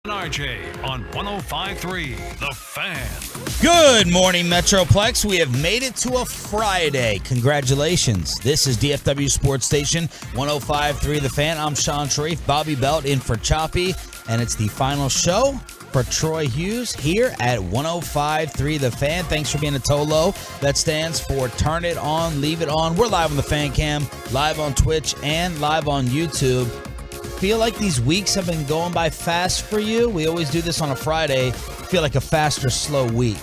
RJ on 105.3 The Fan. Good morning, Metroplex. We have made it to a Friday. Congratulations. This is DFW Sports Station 105.3 The Fan. I'm Sean Sharif, Bobby Belt in for Choppy, and it's the final show for Troy Hughes here at 105.3 The Fan. Thanks for being a Tolo. That stands for Turn It On, Leave It On. We're live on the Fan Cam, live on Twitch, and live on YouTube. Feel like these weeks have been going by fast for you? We always do this on a Friday. Feel like a fast or slow week?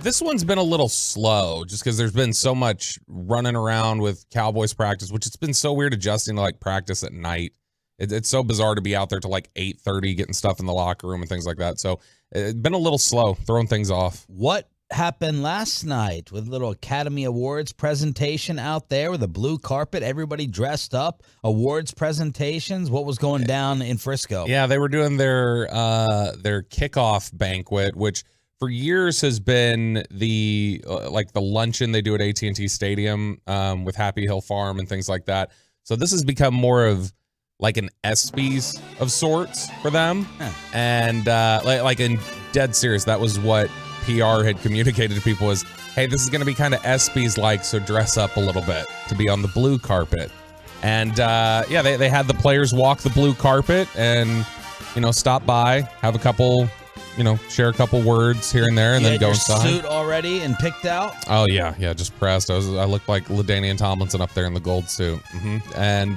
This one's been a little slow just because there's been so much running around with Cowboys practice, which it's been so weird adjusting to like practice at night. It's so bizarre to be out there till like 8:30 getting stuff in the locker room and things like that. So it's been a little slow, throwing things off. What happened last night with a little Academy Awards presentation out there with a blue carpet, everybody dressed up, awards presentations? What was going down in Frisco? Yeah, they were doing their kickoff banquet, which for years has been the like the luncheon they do at AT&T Stadium with Happy Hill Farm and things like that. So this has become more of like an ESPYs of sorts for them. And like in dead serious, that was what PR had communicated to people is, hey, this is going to be kind of ESPYs-like, so dress up a little bit to be on the blue carpet. And yeah, they had the players walk the blue carpet and, stop by, have a couple, share a couple words here and there, and then go inside. Suit already and picked out? Oh yeah, just pressed. I looked like LaDainian Tomlinson up there in the gold suit. And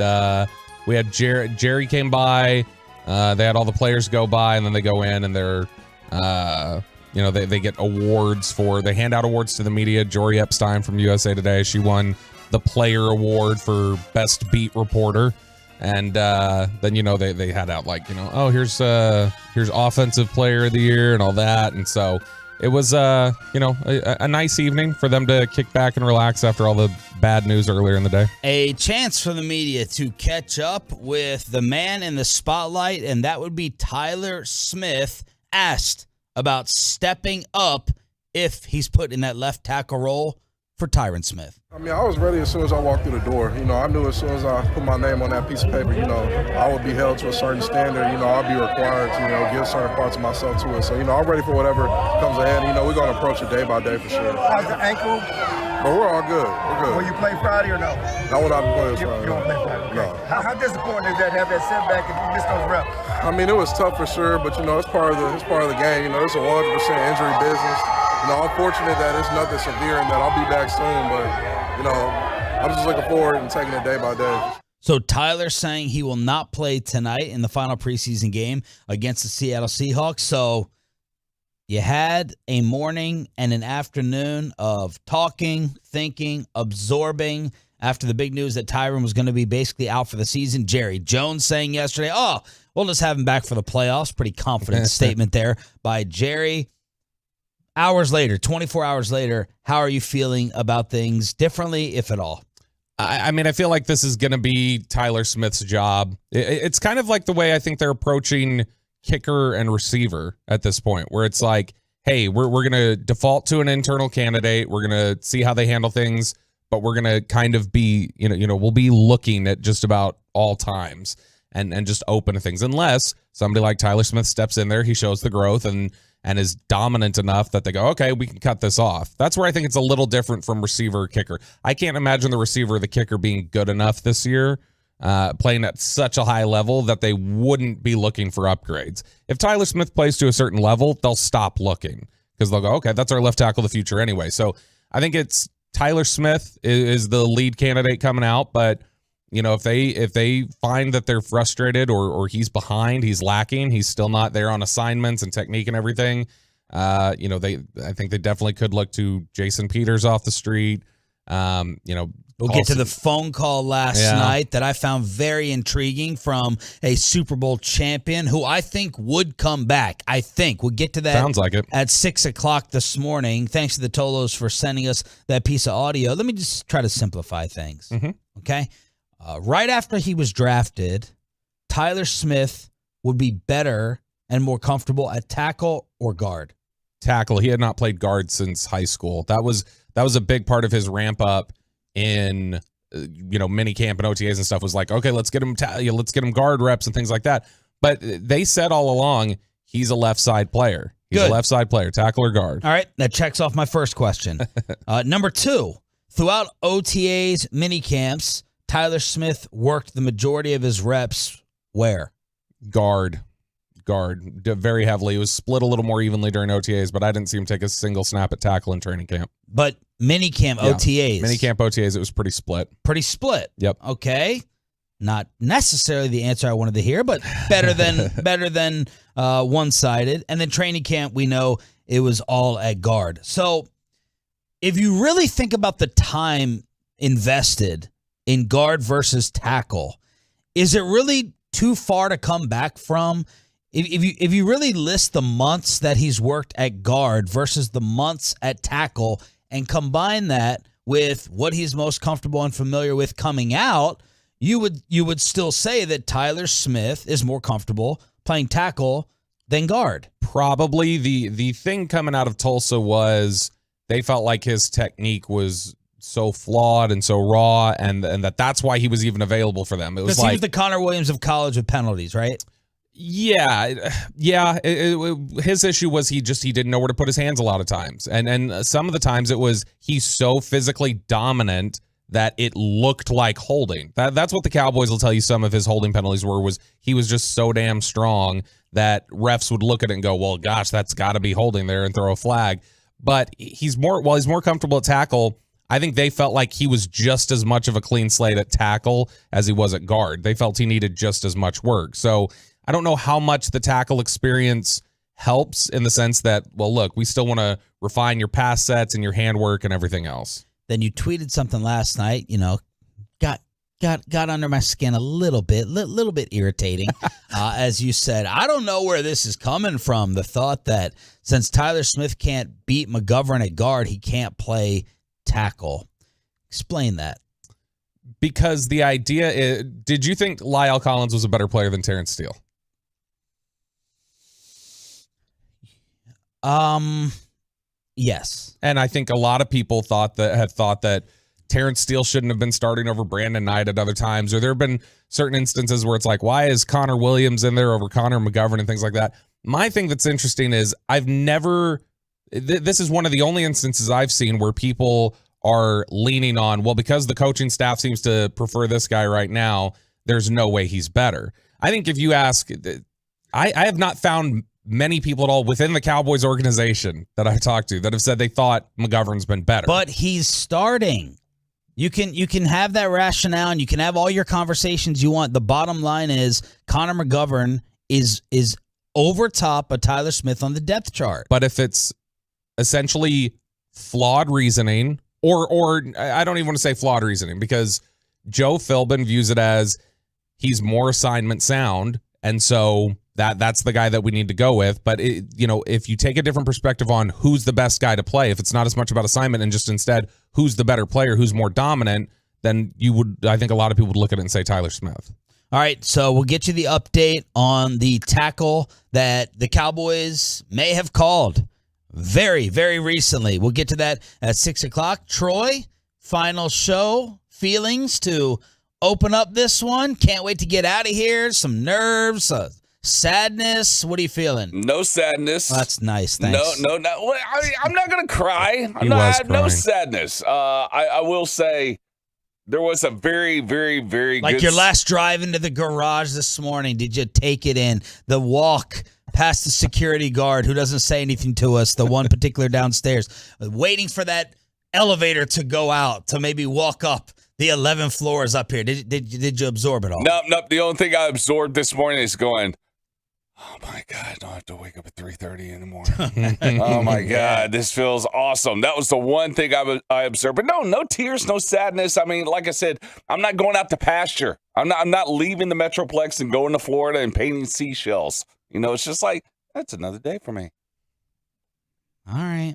we had Jerry came by. They had all the players go by, and then they go in and they're they get awards they hand out awards to the media. Jory Epstein from USA Today, she won the player award for best beat reporter. And then, they had out like, here's offensive player of the year and all that. And so it was, a nice evening for them to kick back and relax after all the bad news earlier in the day. A chance for the media to catch up with the man in the spotlight, and that would be Tyron Smith, asked about stepping up if he's put in that left tackle role for Tyron Smith. I mean, I was ready as soon as I walked through the door. I knew as soon as I put my name on that piece of paper, I would be held to a certain standard. I'll be required to, give certain parts of myself to it. So, I'm ready for whatever comes ahead. We're going to approach it day by day for sure. How's the ankle? But we're all good. We're good. Will you play Friday or no? I will not be playing Friday. You don't play Friday? No. How disappointing is that to have that setback and you miss those reps? I mean, it was tough for sure, but, it's part of the game. It's a 100% injury business. I'm fortunate that it's nothing severe and that I'll be back soon, but, I'm just looking forward and taking it day by day. So Tyler saying he will not play tonight in the final preseason game against the Seattle Seahawks. So you had a morning and an afternoon of talking, thinking, absorbing after the big news that Tyron was going to be basically out for the season. Jerry Jones saying yesterday, we'll just have him back for the playoffs. Pretty confident statement there by Jerry. Hours later, 24 hours later, how are you feeling about things differently, if at all? I mean, I feel like this is going to be Tyron Smith's job. It's kind of like the way I think they're approaching kicker and receiver at this point, where it's like, hey, we're going to default to an internal candidate. We're going to see how they handle things, but we're going to kind of be, we'll be looking at just about all times and just open to things. Unless somebody like Tyron Smith steps in there, he shows the growth and is dominant enough that they go, okay, we can cut this off. That's where I think it's a little different from receiver kicker. I can't imagine the receiver or the kicker being good enough this year, playing at such a high level that they wouldn't be looking for upgrades. If Tyron Smith plays to a certain level, they'll stop looking because they'll go, okay, that's our left tackle of the future anyway. So I think it's Tyron Smith is the lead candidate coming out, but if they find that they're frustrated or he's behind, he's lacking, he's still not there on assignments and technique and everything, I think they definitely could look to Jason Peters off the street. We'll get to the phone call last night that I found very intriguing from a Super Bowl champion who I think would come back. We'll get to that. Sounds like it. At 6 o'clock this morning. Thanks to the Tolos for sending us that piece of audio. Let me just try to simplify things. Okay. Right after he was drafted, Tyron Smith would be better and more comfortable at tackle or guard. Tackle. He had not played guard since high school. That was a big part of his ramp up in mini camp and OTAs and stuff. Was like, okay, let's get him guard reps and things like that. But they said all along he's a left side player. He's Good. a left side player, tackle or guard. All right, that checks off my first question. Number 2, throughout OTAs, mini camps, Tyler Smith worked the majority of his reps where? Guard, very heavily. It was split a little more evenly during OTAs, but I didn't see him take a single snap at tackle in training camp. But mini camp OTAs. Mini camp OTAs, it was pretty split. Pretty split. Yep. Okay. Not necessarily the answer I wanted to hear, but better than one-sided. And then training camp, we know it was all at guard. So if you really think about the time invested in guard versus tackle, is it really too far to come back from? If you really list the months that he's worked at guard versus the months at tackle and combine that with what he's most comfortable and familiar with coming out, you would still say that Tyler Smith is more comfortable playing tackle than guard. Probably the thing coming out of Tulsa was they felt like his technique was so flawed and so raw, and that's why he was even available for them. It was like he was the Connor Williams of college with penalties, right? Yeah. His issue was he didn't know where to put his hands a lot of times, and some of the times it was he's so physically dominant that it looked like holding. That's what the Cowboys will tell you some of his holding penalties were, was he was just so damn strong that refs would look at it and go, well, gosh, that's got to be holding there, and throw a flag. But he's more comfortable at tackle. I think they felt like he was just as much of a clean slate at tackle as he was at guard. They felt he needed just as much work. So I don't know how much the tackle experience helps in the sense that, well, look, we still want to refine your pass sets and your handwork and everything else. Then you tweeted something last night, got under my skin a little bit irritating. As you said, I don't know where this is coming from. The thought that since Tyler Smith can't beat McGovern at guard, he can't play tackle. Explain that. Because the idea is, did you think Lyle Collins was a better player than Terrence Steele? Yes. And I think a lot of people thought that Terrence Steele shouldn't have been starting over Brandon Knight at other times, or there have been certain instances where it's like, why is Connor Williams in there over Connor McGovern and things like that? My thing that's interesting is this is one of the only instances I've seen where people are leaning on, well, because the coaching staff seems to prefer this guy right now, there's no way he's better. I think if you ask, I have not found many people at all within the Cowboys organization that I've talked to that have said they thought McGovern's been better. But he's starting. You can have that rationale and you can have all your conversations you want. The bottom line is Connor McGovern is over top of Tyler Smith on the depth chart. But if it's essentially flawed reasoning, or I don't even want to say flawed reasoning, because Joe Philbin views it as he's more assignment sound, and so that's the guy that we need to go with. But if you take a different perspective on who's the best guy to play, if it's not as much about assignment and just instead who's the better player, who's more dominant, then I think a lot of people would look at it and say Tyler Smith. All right, so we'll get you the update on the tackle that the Cowboys may have called very, very recently. We'll get to that at 6 o'clock. Troy, final show, feelings to open up this one. Can't wait to get out of here. Some nerves, sadness. What are you feeling? No sadness. Oh, that's nice. Thanks. No. I'm not going to cry. I have no sadness. I will say there was a very, very, very like good... your last drive into the garage this morning, did you take it in? The walk past the security guard who doesn't say anything to us, the one particular downstairs, waiting for that elevator to go out to maybe walk up the 11 floors up here. Did you absorb it all? Nope. The only thing I absorbed this morning is going, oh my God, I don't have to wake up at 3:30 in the morning. Oh my God, this feels awesome. That was the one thing I observed. But no tears, no sadness. I mean, like I said, I'm not going out to pasture. I'm not leaving the Metroplex and going to Florida and painting seashells. It's just like, that's another day for me. All right.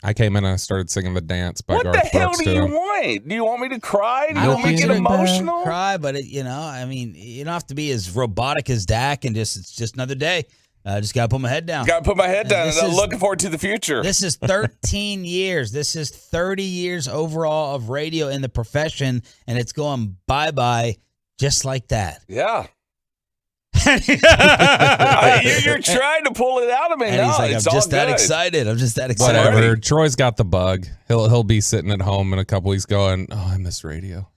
I came in and I started singing the dance by What Garth the hell Brooks, do you too. want? Do you want me to cry? Do I you don't want me to get emotional? cry, but you don't have to be as robotic as Dak and it's just another day. Just got to put my head down. Got to put my head down. This And I'm is- looking forward to the future. This is 13 years. This is 30 years overall of radio in the profession, and it's going bye-bye just like that. Yeah. You're trying to pull it out of me. And No, he's like, it's I'm all just that good. excited. I'm just that excited. Whatever. Troy's got the bug. He'll be sitting at home in a couple weeks going, "Oh, I miss radio."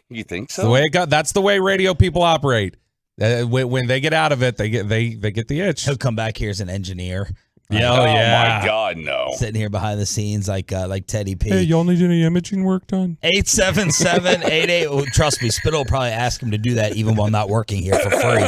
You think It's so? the way it got. That's the way radio people operate. When they get out of it, they get the itch. He'll come back here as an engineer. Yeah, Oh yeah. my God, no. Sitting here behind the scenes like Teddy P. Hey, y'all need any imaging work done? 877-88. Oh, trust me, Spittle will probably ask him to do that even while not working here for free.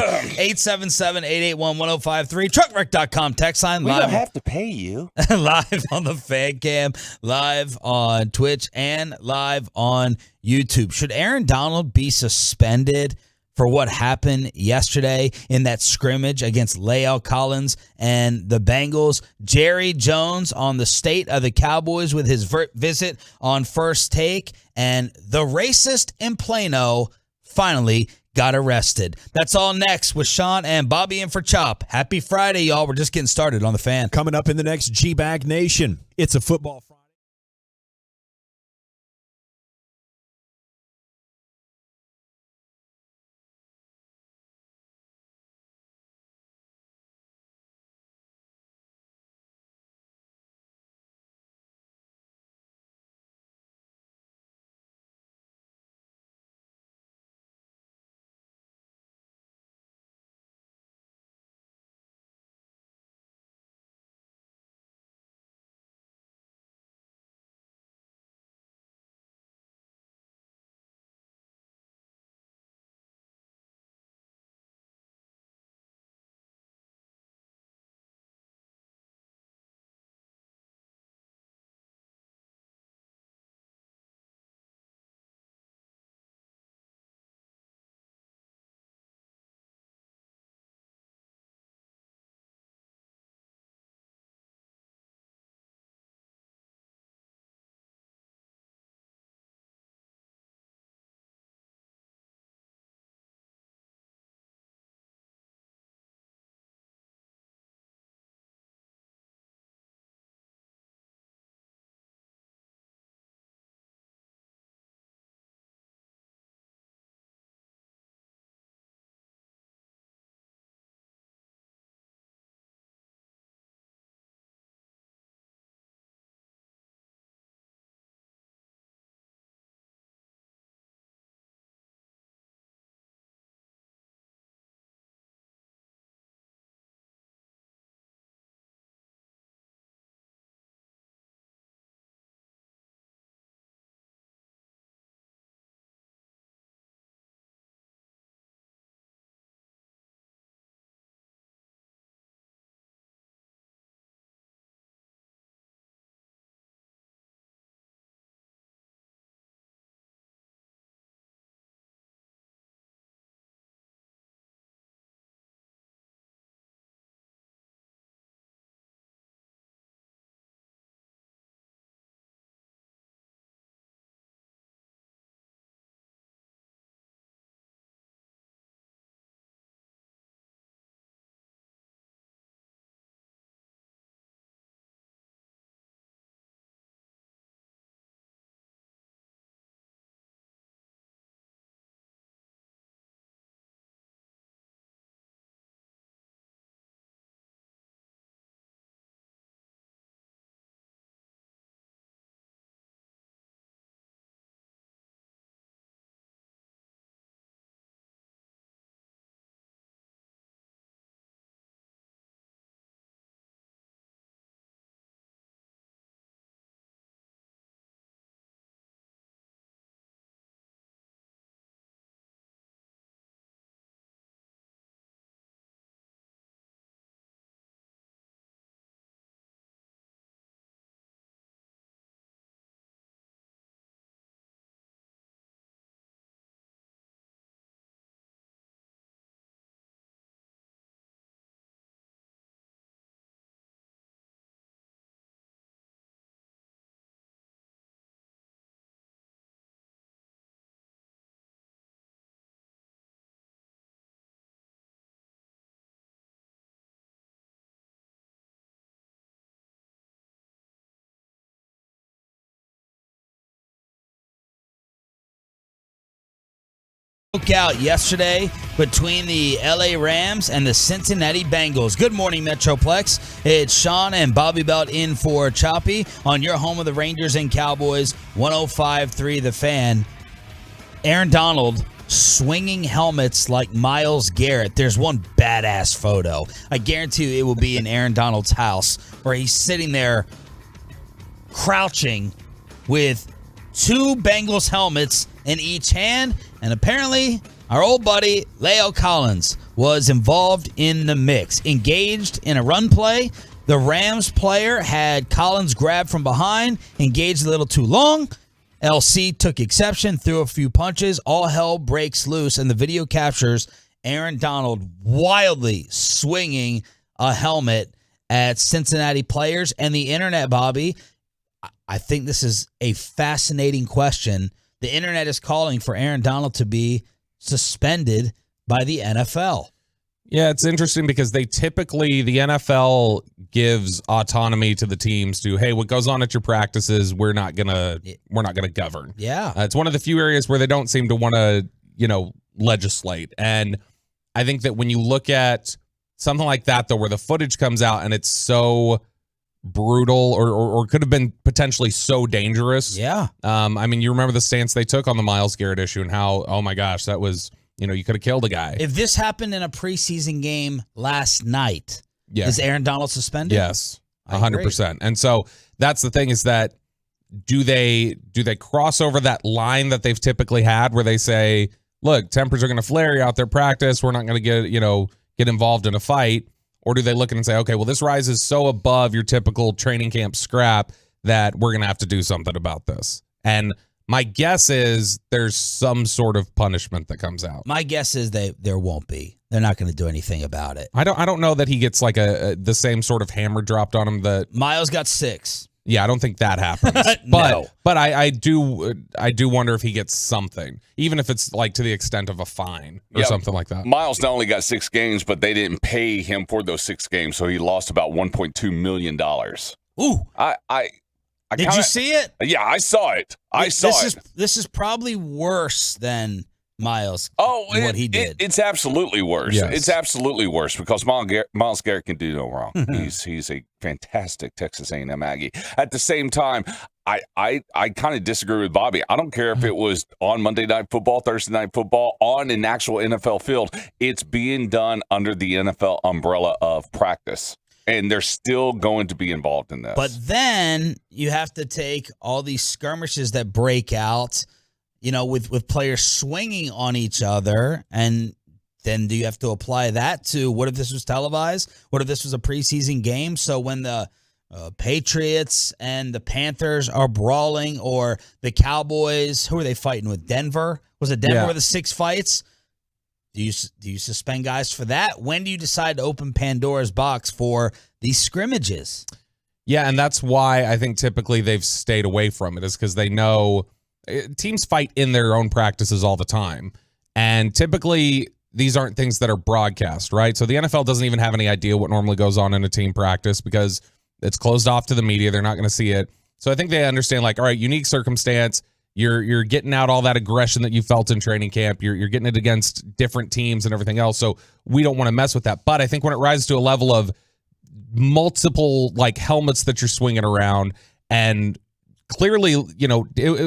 877-881-1053. Truckwreck.com text line We live. don't have to pay you. Live on the fan cam, live on Twitch, and live on YouTube. Should Aaron Donald be suspended for what happened yesterday in that scrimmage against Lael Collins and the Bengals? Jerry Jones on the state of the Cowboys with his visit on First Take, and the racist in Plano finally got arrested. That's all next with Sean and Bobby in for Chop. Happy Friday, y'all. We're just getting started on the fan. Coming up in the next G-Bag Nation, it's a football Friday. Broke out yesterday between the LA Rams and the Cincinnati Bengals. Good morning, Metroplex. It's Sean and Bobby Belt in for Choppy on your home of the Rangers and Cowboys, 105.3 The Fan. Aaron Donald swinging helmets like Myles Garrett. There's one badass photo. I guarantee you it will be in Aaron Donald's house where he's sitting there crouching with two Bengals helmets in each hand. And apparently, our old buddy, Leo Collins, was involved in the mix. Engaged in a run play. The Rams player had Collins grabbed from behind, engaged a little too long. LC took exception, threw a few punches. All hell breaks loose, and the video captures Aaron Donald wildly swinging a helmet at Cincinnati players. And the internet, Bobby, I think this is a fascinating question. The internet is calling for Aaron Donald to be suspended by the NFL. Yeah, it's interesting because the NFL gives autonomy to the teams to, hey, what goes on at your practices, we're not gonna govern. Yeah, it's one of the few areas where they don't seem to want to, legislate. And I think that when you look at something like that, though, where the footage comes out and it's so brutal or could have been potentially so dangerous. Yeah. You remember the stance they took on the Myles Garrett issue and how, oh my gosh, that was, you could have killed a guy. If this happened in a preseason game last night, is Aaron Donald suspended? Yes, 100%. And so that's the thing, is that do they cross over that line that they've typically had where they say, look, tempers are going to flare, you're out there practice, we're not going to get involved in a fight? Or do they look and say, okay, well, this rises so above your typical training camp scrap that we're going to have to do something about this? And my guess is there's some sort of punishment that comes out. My guess is there won't be. They're not going to do anything about it. I don't know that he gets like the same sort of hammer dropped on him that Myles got 6. Yeah, I don't think that happens. No. But I do wonder if he gets something, even if it's like to the extent of a fine or something like that. Myles not only got 6 games, but they didn't pay him for those 6 games, so he lost about $1.2 million. Ooh. Did you see it? Yeah, I saw it. This is probably worse than Myles. What he did. It's absolutely worse. Yes. It's absolutely worse because Myles Garrett can do no wrong. He's a fantastic Texas A&M Aggie. At the same time, I kind of disagree with Bobby. I don't care if it was on Monday Night Football, Thursday Night Football, on an actual NFL field. It's being done under the NFL umbrella of practice. And they're still going to be involved in this. But then you have to take all these skirmishes that break out, with players swinging on each other. And then do you have to apply that to what if this was televised? What if this was a preseason game? So when the Patriots and the Panthers are brawling, or the Cowboys, who are they fighting with? Denver? Was it Denver with the 6 fights? Do you suspend guys for that? When do you decide to open Pandora's box for these scrimmages? Yeah, and that's why I think typically they've stayed away from it, is because they know teams fight in their own practices all the time. And typically these aren't things that are broadcast, right? So the NFL doesn't even have any idea what normally goes on in a team practice because it's closed off to the media. They're not going to see it. So I think they understand, like, all right, unique circumstance. You're getting out all that aggression that you felt in training camp. You're getting it against different teams and everything else. So we don't want to mess with that. But I think when it rises to a level of multiple like helmets that you're swinging around, and clearly,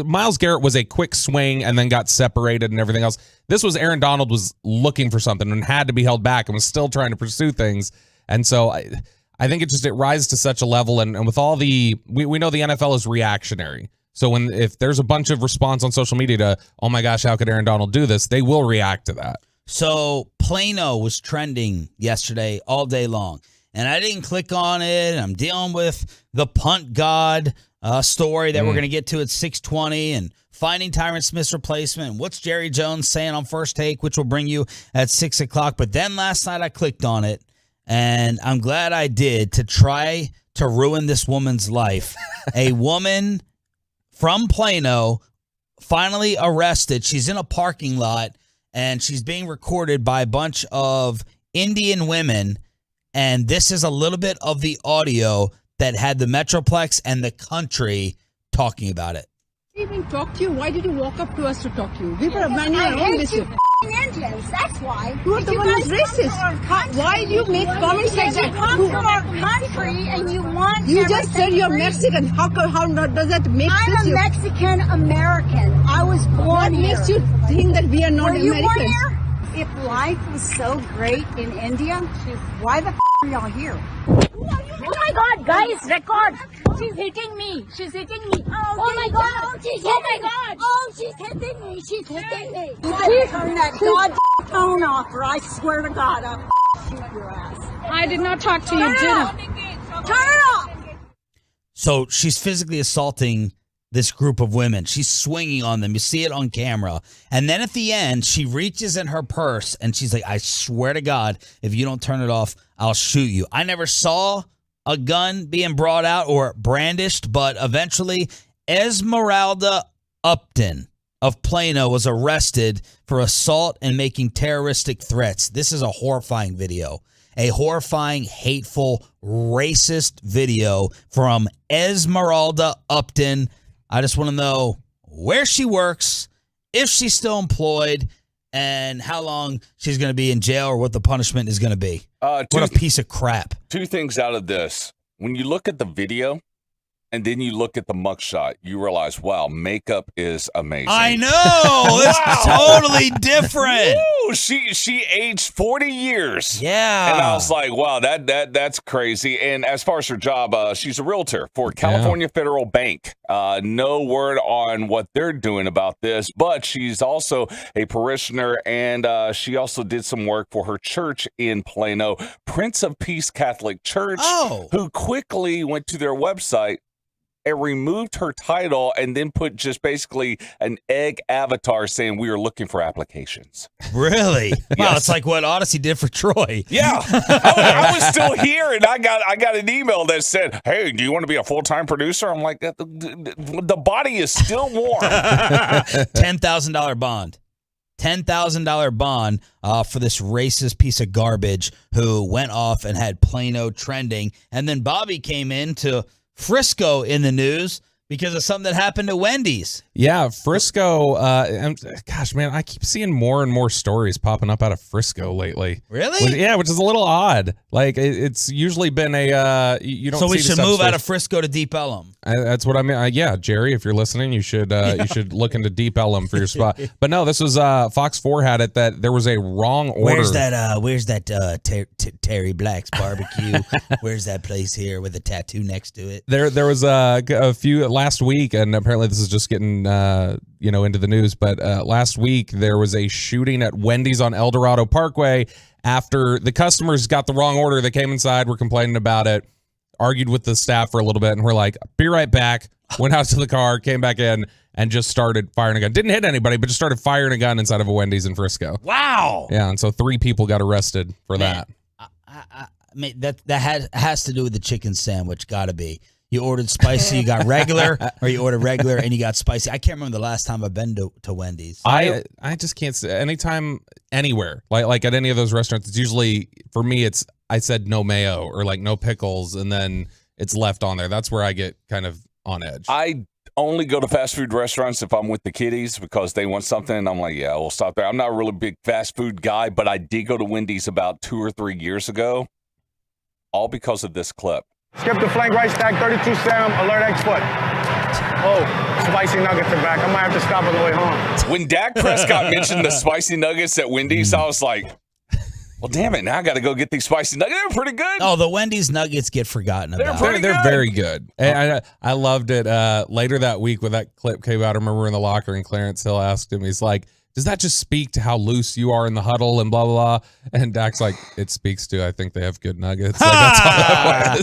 Myles Garrett was a quick swing and then got separated and everything else. This was Aaron Donald was looking for something and had to be held back and was still trying to pursue things. And so I think it rises to such a level. And with all we know the NFL is reactionary. So if there's a bunch of response on social media to, oh my gosh, how could Aaron Donald do this? They will react to that. So Plano was trending yesterday all day long, and I didn't click on it. I'm dealing with the Punt God story that we're going to get to at 6:20, and finding Tyron Smith's replacement, and what's Jerry Jones saying on First Take, which will bring you at 6 o'clock. But then last night I clicked on it, and I'm glad I did, to try to ruin this woman's life. A woman from Plano, finally arrested. She's in a parking lot, and she's being recorded by a bunch of Indian women. And this is a little bit of the audio that had the Metroplex and the country talking about it. We didn't talk to you. Why did you walk up to us to talk to you? We were minding our own business. Indians. That's why. Who are the one who's racist? Why do you make comments like that? You come from our country and you want. You just said you're Mexican. How does that make sense? I'm a Mexican American. I was born What here. makes you think that we are not Were you born Americans? here? If life was so great in India, why the are y'all here? Oh my God, guys, record. She's hitting me. She's hitting me. Oh my God. Oh my God. Oh, she's hitting me. She's hitting me. You turn that god phone off, or I swear to God, I'll shoot your ass. I did not talk to you, Turn it Jenna. off. Turn it off. So she's physically assaulting this group of women. She's swinging on them. You see it on camera. And then at the end, she reaches in her purse and she's like, I swear to God, if you don't turn it off, I'll shoot you. I never saw a gun being brought out or brandished, but eventually Esmeralda Upton of Plano was arrested for assault and making terroristic threats. This is a horrifying video. A horrifying, hateful, racist video from Esmeralda Upton. I just want to know where she works, if she's still employed, and how long she's going to be in jail or what the punishment is going to be. What a piece of crap. Two things out of this. When you look at the video and then you look at the mugshot, you realize, wow, makeup is amazing. I know. It's totally different. Woo! She aged 40 years. Yeah. And I was like, wow, that's crazy. And as far as her job, she's a realtor for California Federal Bank. No word on what they're doing about this, but she's also a parishioner, and she also did some work for her church in Plano, Prince of Peace Catholic Church, who quickly went to their website and removed her title and then put just basically an egg avatar saying we are looking for applications. Really? Wow, it's like what Odyssey did for Troy. Yeah. I was still here, and I got an email that said, hey, do you want to be a full-time producer? I'm like, the body is still warm. $10,000 bond. $10,000 bond for this racist piece of garbage who went off and had Plano trending. And then Bobby came into Frisco in the news because of something that happened to Wendy's. Yeah, Frisco. And gosh, man, I keep seeing more and more stories popping up out of Frisco lately. Really? Which is a little odd. Like it's usually been a you don't. So we see should this move stuff out of Frisco to Deep Ellum. That's what I mean. Yeah, Jerry, if you're listening, you should look into Deep Ellum for your spot. But no, this was Fox 4 had it that there was a wrong order. Where's that Terry Black's barbecue? Where's that place here with a tattoo next to it? There was a few last week, and apparently this is just getting into the news. But last week there was a shooting at Wendy's on El Dorado Parkway after the customers got the wrong order. They came inside, were complaining about it, argued with the staff for a little bit, and we're like, be right back. Went out to the car, came back in, and just started firing a gun. Didn't hit anybody, but just started firing a gun inside of a Wendy's in Frisco. Wow. Yeah, and so 3 people got arrested for that. I mean, that has to do with the chicken sandwich. Got to be. You ordered spicy, you got regular, or you ordered regular and you got spicy. I can't remember the last time I've been to Wendy's. I just can't say anytime, anywhere, like at any of those restaurants. It's usually, for me, I said no mayo or like no pickles, and then it's left on there. That's where I get kind of on edge. I only go to fast food restaurants if I'm with the kiddies because they want something, and I'm like, yeah, we'll stop there. I'm not a really big fast food guy, but I did go to Wendy's about 2 or 3 years ago, all because of this clip. Skip the flank right stack, 32 Sam, alert X foot. Oh, spicy nuggets are back. I might have to stop on the way home. When Dak Prescott mentioned the spicy nuggets at Wendy's, I was like, well, damn it, now I got to go get these spicy nuggets. They're pretty good. Oh, the Wendy's nuggets get forgotten about. They're very good. And I loved it. Later that week when that clip came out, I remember in the locker and Clarence Hill asked him, he's like, does that just speak to how loose you are in the huddle and blah, blah, blah? And Dak's like, it speaks to, I think they have good nuggets. Like, that's all that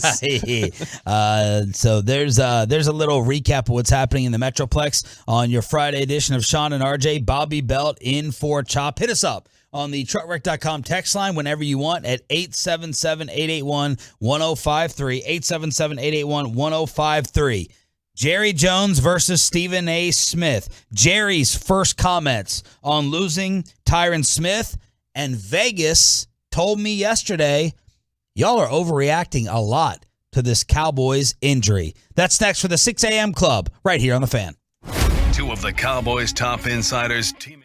was. So there's a little recap of what's happening in the Metroplex on your Friday edition of Sean and RJ. Bobby Belt in for Chop. Hit us up on the truckwreck.com text line whenever you want at 877-881-1053, 877-881-1053. Jerry Jones versus Stephen A. Smith. Jerry's first comments on losing Tyron Smith, and Vegas told me yesterday, y'all are overreacting a lot to this Cowboys injury. That's next for the 6 a.m. Club right here on The Fan. 2 of the Cowboys' top insiders teaming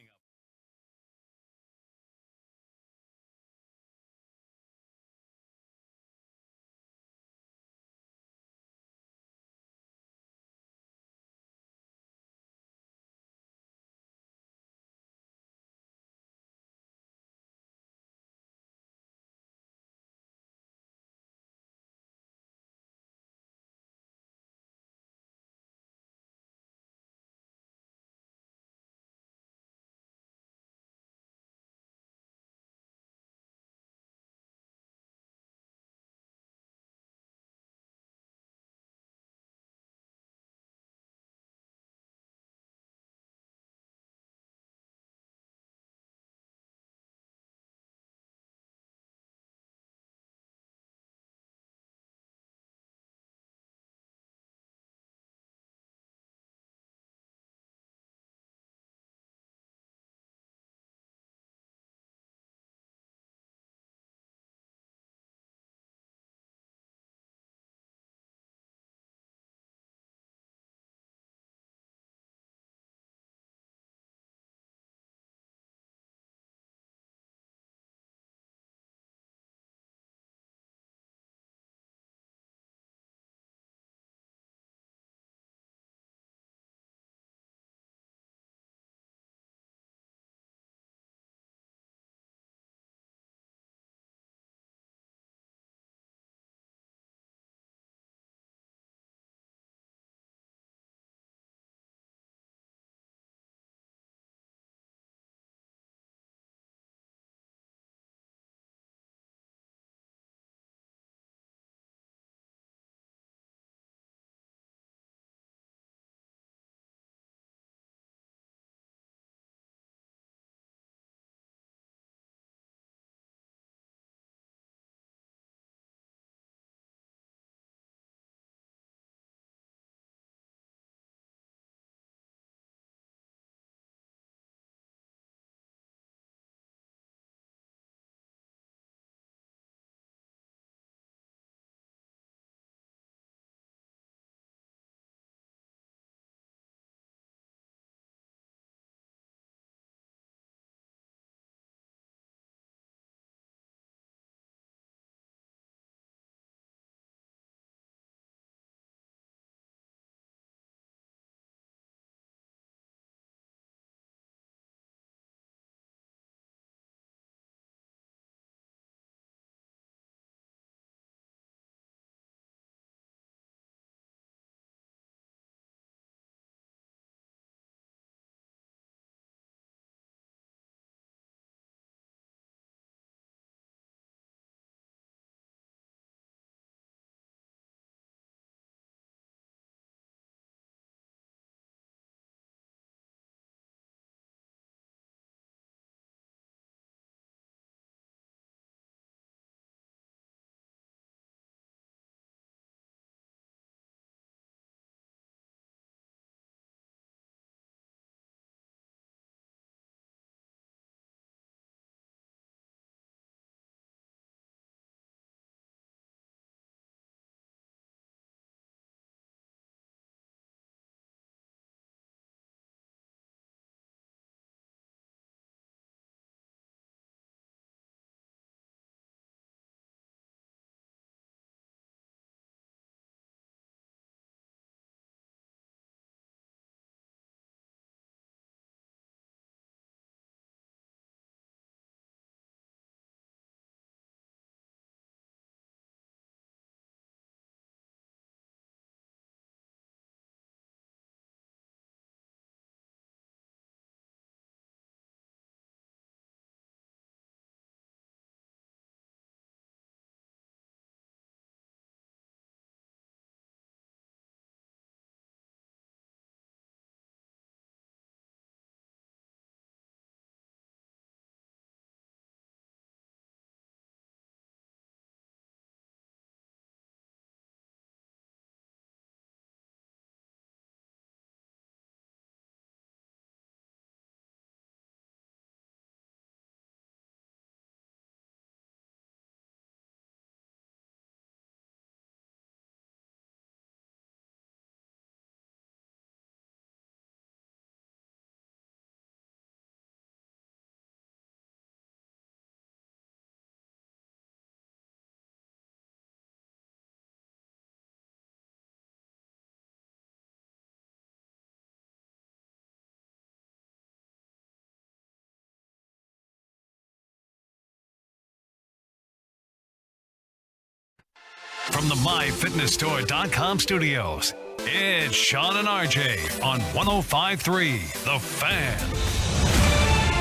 From the MyFitnessStore.com studios, it's Sean and RJ on 105.3 The Fan.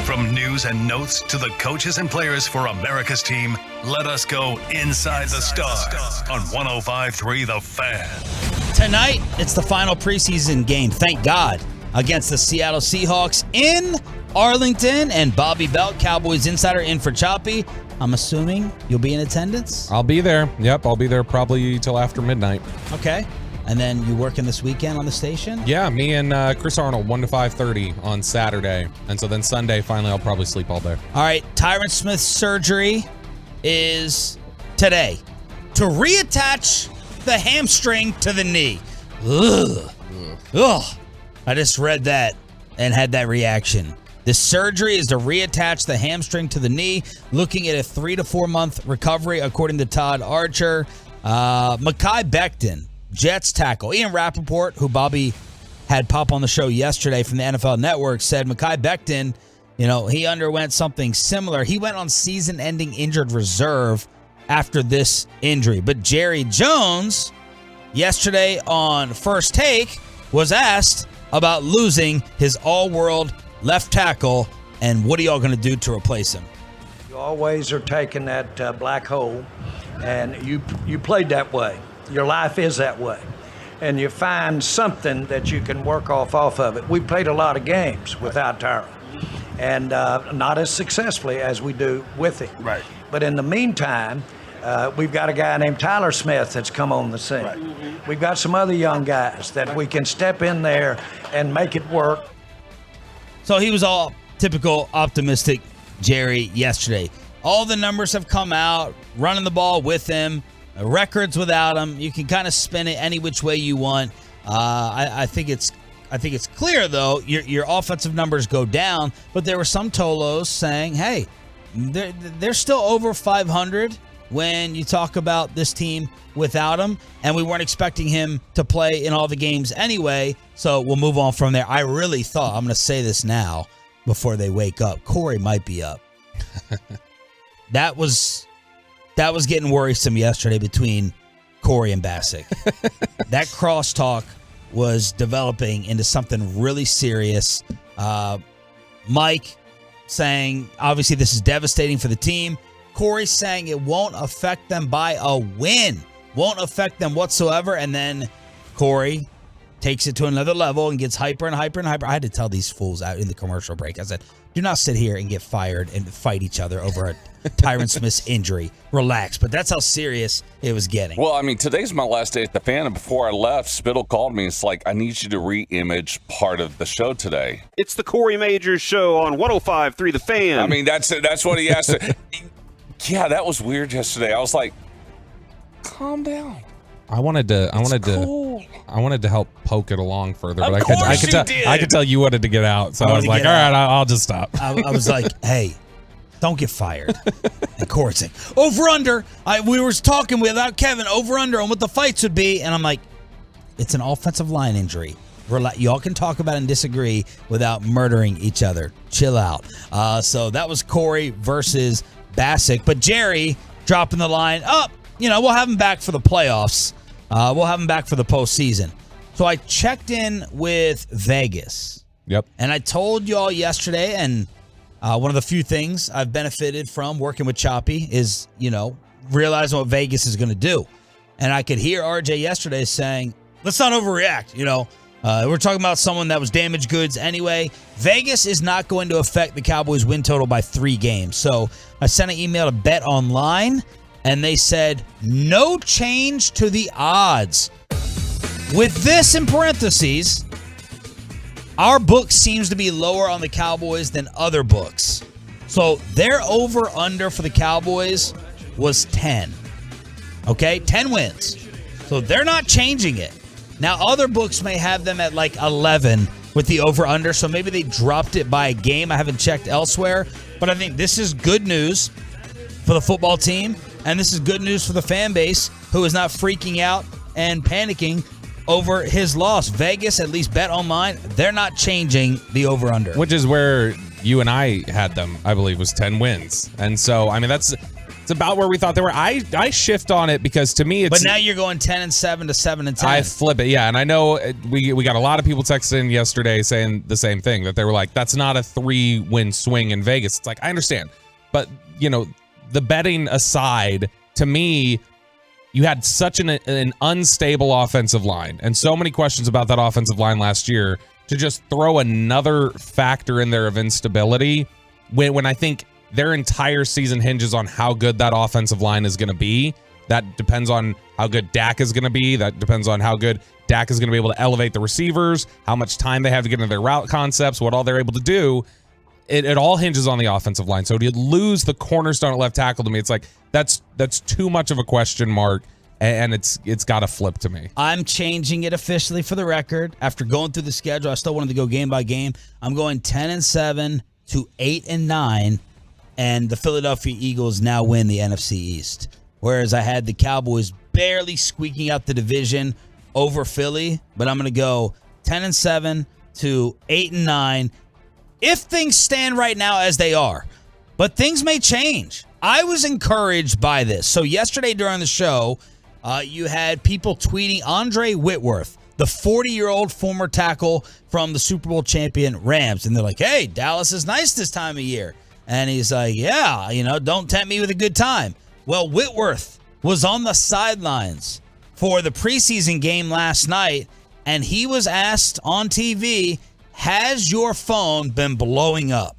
From news and notes to the coaches and players for America's team, let us go inside the stars on 105.3 The Fan. Tonight, it's the final preseason game, thank God, against the Seattle Seahawks in Arlington. And Bobby Belt, Cowboys insider, in for Choppy. I'm assuming you'll be in attendance? I'll be there. Yep, I'll be there probably till after midnight. Okay. And then you working this weekend on the station? Yeah, me and Chris Arnold, 1 to 5:30 on Saturday. And so then Sunday, finally, I'll probably sleep all day. All right, Tyron Smith's surgery is today to reattach the hamstring to the knee. Ugh. I just read that and had that reaction. The surgery is to reattach the hamstring to the knee, looking at a 3 to 4 month recovery, according to Todd Archer. Mekhi Becton, Jets tackle. Ian Rappaport, who Bobby had pop on the show yesterday from the NFL Network, said Mekhi Becton, he underwent something similar. He went on season-ending injured reserve after this injury. But Jerry Jones, yesterday on First Take, was asked about losing his all-world left tackle, and what are y'all going to do to replace him? You always are taking that black hole, and you played that way. Your life is that way. And you find something that you can work off of it. We played a lot of games without Tyron, and not as successfully as we do with him. Right. But in the meantime, we've got a guy named Tyler Smith that's come on the scene. Right. We've got some other young guys that we can step in there and make it work. So he was all typical optimistic Jerry yesterday. All the numbers have come out, running the ball with him, records without him. You can kind of spin it any which way you want. I think it's clear, though, your offensive numbers go down, but there were some Tolos saying, hey, they're still over 500 when you talk about this team without him, and we weren't expecting him to play in all the games anyway, so we'll move on from there. I really thought, I'm going to say this now before they wake up, Corey might be up. That was getting worrisome yesterday between Corey and Bassick. That crosstalk was developing into something really serious. Mike saying, obviously, this is devastating for the team. Corey saying it won't affect them by a win. Won't affect them whatsoever. And then Corey takes it to another level and gets hyper and hyper and hyper. I had to tell these fools out in the commercial break. I said, do not sit here and get fired and fight each other over a Tyron Smith's injury. Relax. But that's how serious it was getting. Well, I mean, today's my last day at the Fan, and before I left, Spittle called me. It's like, I need you to re-image part of the show today. It's the Corey Majors Show on 105.3 The Fan. I mean, that's what he asked. Yeah, that was weird yesterday. I was like, calm down. I wanted to help poke it along further, but I could tell you wanted to get out, so I was like, all right, I'll just stop. I was like, hey, don't get fired. And Corey said, over under. We were talking without Kevin, over under on what the fights would be, and I'm like, it's an offensive line injury. Y'all can talk about and disagree without murdering each other. Chill out. So that was Corey versus Bassick, but Jerry dropping the line up. We'll have him back for the playoffs. We'll have him back for the postseason. So I checked in with Vegas. Yep. And I told y'all yesterday, and one of the few things I've benefited from working with Choppy is, realizing what Vegas is going to do. And I could hear RJ yesterday saying, let's not overreact. We're talking about someone that was damaged goods anyway. Vegas is not going to affect the Cowboys' win total by 3 games. So I sent an email to Bet Online, and they said, no change to the odds. With this in parentheses, our book seems to be lower on the Cowboys than other books. So their over-under for the Cowboys was 10. Okay, 10 wins. So they're not changing it. Now, other books may have them at like 11 with the over-under, so maybe they dropped it by a game. I haven't checked elsewhere, but I think this is good news for the football team, and this is good news for the fan base who is not freaking out and panicking over his loss. Vegas, at least Bet Online, they're not changing the over-under. Which is where you and I had them, I believe, was 10 wins. And so, I mean, that's It's about where we thought they were. I shift on it because to me it's. But now you're going 10-7 to 7-10. I flip it, yeah, and I know we got a lot of people texting in yesterday saying the same thing, that they were like, "That's not a 3-win swing in Vegas." It's like, I understand, but the betting aside, to me, you had such an unstable offensive line and so many questions about that offensive line last year. To just throw another factor in there of instability when I think their entire season hinges on how good that offensive line is going to be. That depends on how good Dak is going to be. That depends on how good Dak is going to be able to elevate the receivers, how much time they have to get into their route concepts, what all they're able to do. It all hinges on the offensive line. So to lose the cornerstone at left tackle, to me, it's like that's too much of a question mark, and it's got to flip to me. I'm changing it officially for the record. After going through the schedule, I still wanted to go game by game. I'm going 10-7 to 8-9. And the Philadelphia Eagles now win the NFC East. Whereas I had the Cowboys barely squeaking out the division over Philly. But I'm going to go 10-7 to 8-9 if things stand right now as they are. But things may change. I was encouraged by this. So yesterday during the show, you had people tweeting Andre Whitworth, the 40-year-old former tackle from the Super Bowl champion Rams. And they're like, hey, Dallas is nice this time of year. And he's like, yeah, don't tempt me with a good time. Well, Whitworth was on the sidelines for the preseason game last night, and he was asked on TV, has your phone been blowing up?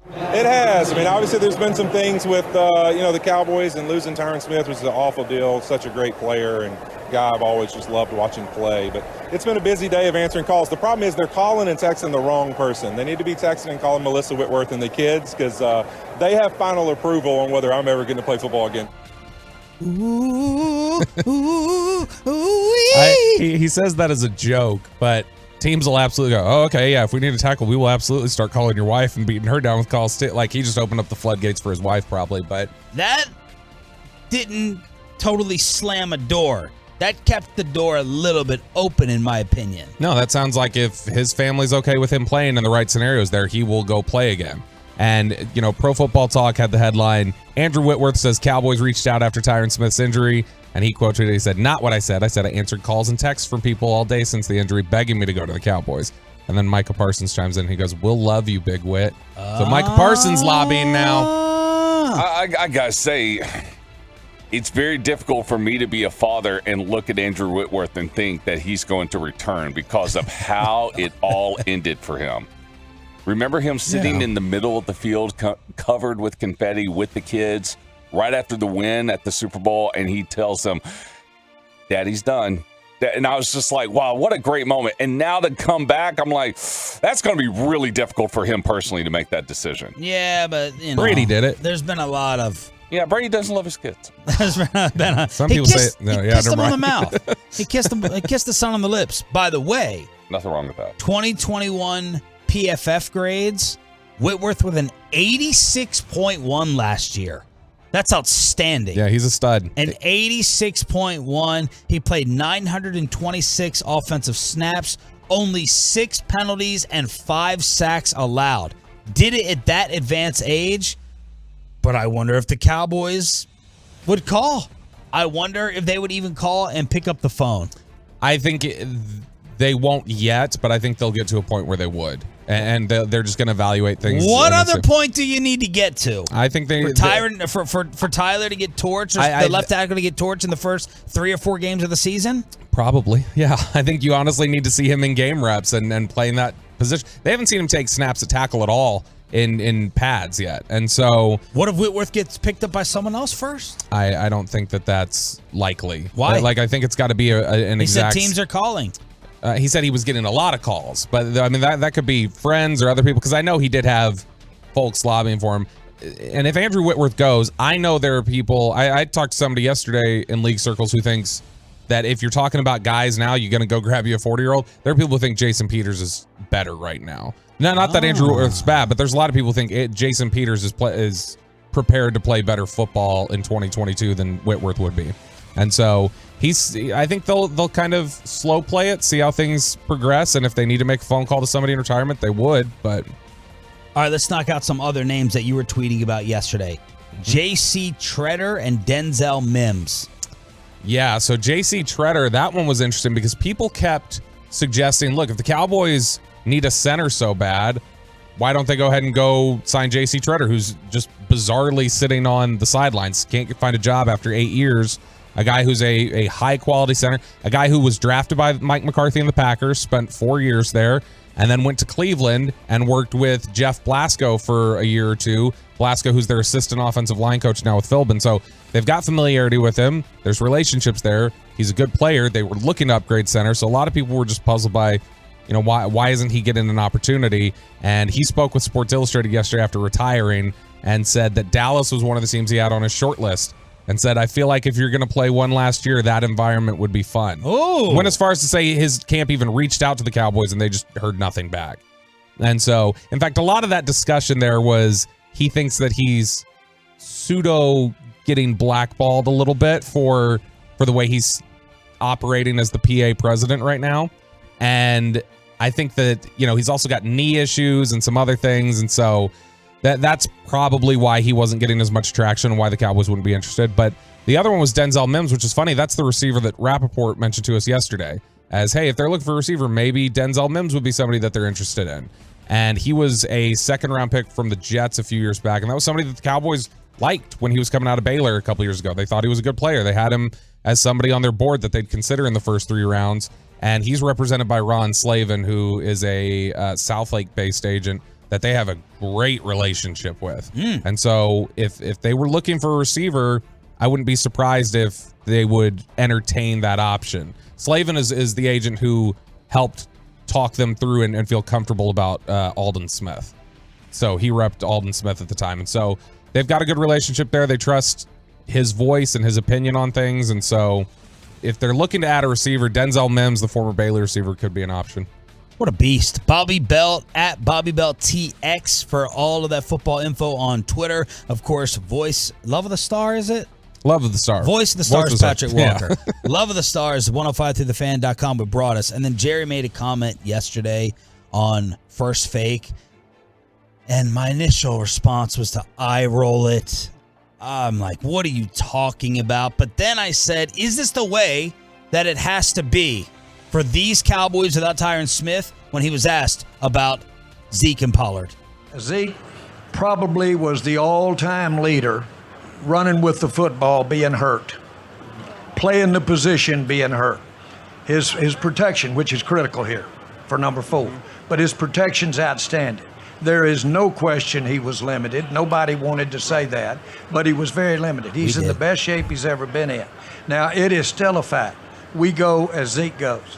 It has. I mean, obviously there's been some things with, the Cowboys and losing Tyron Smith, which is an awful deal. Such a great player and guy I've always just loved watching play. But it's been a busy day of answering calls. The problem is they're calling and texting the wrong person. They need to be texting and calling Melissa Whitworth and the kids because they have final approval on whether I'm ever going to play football again. Ooh, ooh, He says that as a joke, but teams will absolutely go, oh, okay, yeah, if we need a tackle, we will absolutely start calling your wife and beating her down with calls too. Like, he just opened up the floodgates for his wife probably, but that didn't totally slam a door. That kept the door a little bit open, in my opinion. No, that sounds like if his family's okay with him playing in the right scenarios there, he will go play again. And, Pro Football Talk had the headline, Andrew Whitworth says Cowboys reached out after Tyron Smith's injury, and he quoted it. He said, not what I said. I said I answered calls and texts from people all day since the injury begging me to go to the Cowboys. And then Micah Parsons chimes in and he goes, we'll love you, Big Whit. So Micah Parsons lobbying now. I got to say, it's very difficult for me to be a father and look at Andrew Whitworth and think that he's going to return because of how it all ended for him. Remember him sitting in the middle of the field covered with confetti with the kids right after the win at the Super Bowl, and he tells them, Daddy's done. And I was just like, wow, what a great moment. And now to come back, I'm like, that's going to be really difficult for him personally to make that decision. Yeah, but, Brady did it. There's been a lot of... Yeah, Brady doesn't love his kids. There's been a... Some people say... No, he kissed him on the mouth. He kissed the son on the lips. By the way... Nothing wrong with that. 2021 PFF grades, Whitworth with an 86.1 last year. That's outstanding. Yeah, he's a stud. An 86.1. He played 926 offensive snaps, only 6 penalties, and 5 sacks allowed. Did it at that advanced age, but I wonder if the Cowboys would call. I wonder if they would even call and pick up the phone. I think they won't yet, but I think they'll get to a point where they would. And they're just going to evaluate things. What other point do you need to get to? I think for Tyler to get torched, or the left tackle to get torched in the first 3 or 4 games of the season? Probably, yeah. I think you honestly need to see him in game reps and playing that position. They haven't seen him take snaps at tackle at all in pads yet, and so what if Whitworth gets picked up by someone else first? I don't think that's likely. Why? Like I think it's got to be an exact. He said teams are calling. He said he was getting a lot of calls, but I mean that could be friends or other people, because I know he did have folks lobbying for him. And if Andrew Whitworth goes, I know there are people. I talked to somebody yesterday in league circles who thinks that if you're talking about guys now, you're going to go grab you a 40-year-old. There are people who think Jason Peters is better right now. Not that Andrew Whitworth's bad, but there's a lot of people who think Jason Peters is prepared to play better football in 2022 than Whitworth would be. And so I think they'll kind of slow play it, see how things progress, and if they need to make a phone call to somebody in retirement, they would. But all right, let's knock out some other names that you were tweeting about yesterday. J.C. Treader and Denzel Mims. Yeah, so J.C. Treader, that one was interesting because people kept suggesting, look, if the Cowboys need a center so bad, why don't they go ahead and go sign J.C. Treader, who's just bizarrely sitting on the sidelines, can't find a job after 8 years, a guy who's a high-quality center, a guy who was drafted by Mike McCarthy and the Packers, spent 4 years there, and then went to Cleveland and worked with Jeff Blasco for a year or two. Blasco, who's their assistant offensive line coach now with Philbin. So they've got familiarity with him. There's relationships there. He's a good player. They were looking to upgrade center. So a lot of people were just puzzled by, why isn't he getting an opportunity? And he spoke with Sports Illustrated yesterday after retiring and said that Dallas was one of the teams he had on his short list. And said, I feel like if you're going to play one last year, that environment would be fun. Oh. Went as far as to say his camp even reached out to the Cowboys and they just heard nothing back. And so, in fact, a lot of that discussion there was he thinks that he's pseudo getting blackballed a little bit for the way he's operating as the PA president right now. And I think that, he's also got knee issues and some other things. And so that's probably why he wasn't getting as much traction and why the Cowboys wouldn't be interested. But the other one was Denzel Mims, which is funny. That's the receiver that Rappaport mentioned to us yesterday as, hey, if they're looking for a receiver, maybe Denzel Mims would be somebody that they're interested in. And he was a second-round pick from the Jets a few years back, and that was somebody that the Cowboys liked when he was coming out of Baylor a couple years ago. They thought he was a good player. They had him as somebody on their board that they'd consider in the first 3 rounds, and he's represented by Ron Slavin, who is a Southlake-based agent that they have a great relationship with. And so if they were looking for a receiver, I wouldn't be surprised if they would entertain that option. Slavin is the agent who helped talk them through and feel comfortable about Aldon Smith. So he repped Aldon Smith at the time. And so they've got a good relationship there. They trust his voice and his opinion on things. And so if they're looking to add a receiver, Denzel Mims, the former Baylor receiver, could be an option. What a beast. Bobby Belt at Bobby Belt TX for all of that football info on Twitter. Of course, voice, Love of the Star, is it? Love of the Star. Voice of the Stars, Patrick Walker. Yeah. Love of the Stars, 105throughthefan.com with Broadus. And then Jerry made a comment yesterday on First Fake. And my initial response was to eye roll it. I'm like, what are you talking about? But then I said, is this the way that it has to be for these Cowboys without Tyron Smith when he was asked about Zeke and Pollard? Zeke probably was the all-time leader running with the football being hurt, playing the position being hurt. His protection, which is critical here for number 4, but his protection's outstanding. There is no question he was limited. Nobody wanted to say that, but he was very limited. He's in the best shape he's ever been in. Now, it is still a fact. We go as Zeke goes.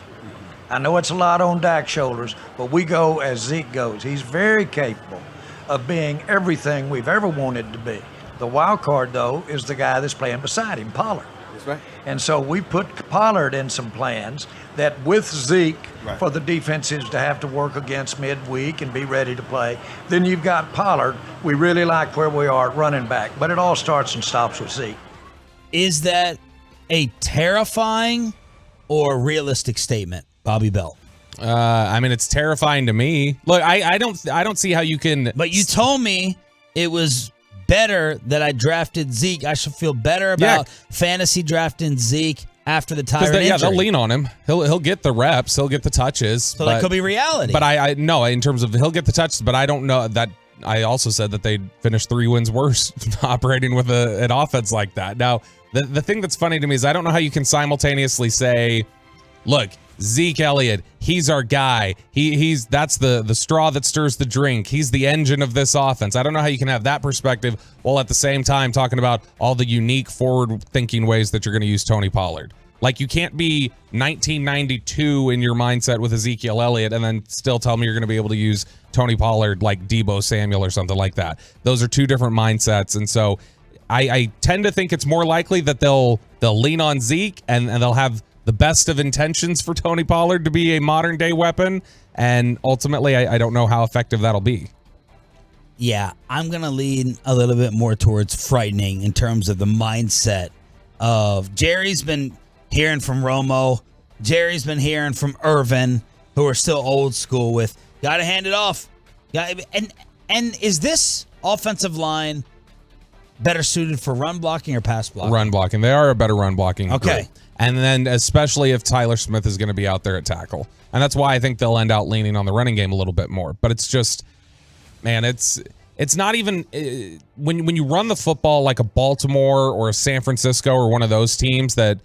I know it's a lot on Dak's shoulders, but we go as Zeke goes. He's very capable of being everything we've ever wanted to be. The wild card, though, is the guy that's playing beside him, Pollard. That's right. And so we put Pollard in some plans that with Zeke, for the defenses to have to work against midweek and be ready to play. Then you've got Pollard. We really like where we are at running back, but it all starts and stops with Zeke. Is that a terrifying or realistic statement, Bobby Bell? I mean, it's terrifying to me. Look, I don't see how you can. But you told me it was better that I drafted Zeke. I should feel better about fantasy drafting Zeke after the Tyron injury. Yeah, they'll lean on him. He'll get the reps. He'll get the touches. So that could be reality. But I know in terms of he'll get the touches, but I don't know that. I also said that they'd finish 3 wins worse operating with an offense like that. Now, the thing that's funny to me is I don't know how you can simultaneously say, look, Zeke Elliott, he's our guy. That's the straw that stirs the drink. He's the engine of this offense. I don't know how you can have that perspective while at the same time talking about all the unique forward-thinking ways that you're going to use Tony Pollard. Like, you can't be 1992 in your mindset with Ezekiel Elliott and then still tell me you're going to be able to use Tony Pollard like Deebo Samuel or something like that. Those are two different mindsets. And so I tend to think it's more likely that they'll lean on Zeke and they'll have the best of intentions for Tony Pollard to be a modern day weapon. And ultimately, I don't know how effective that'll be. Yeah, I'm going to lean a little bit more towards frightening in terms of the mindset of Jerry's been hearing from Romo. Jerry's been hearing from Irvin, who are still old school with, got to hand it off. And is this offensive line better suited for run blocking or pass blocking? Run blocking. They are a better run blocking Okay. group. And then especially if Tyler Smith is going to be out there at tackle. And that's why I think they'll end out leaning on the running game a little bit more. But it's just, man, it's not even when you run the football like a Baltimore or a San Francisco or one of those teams that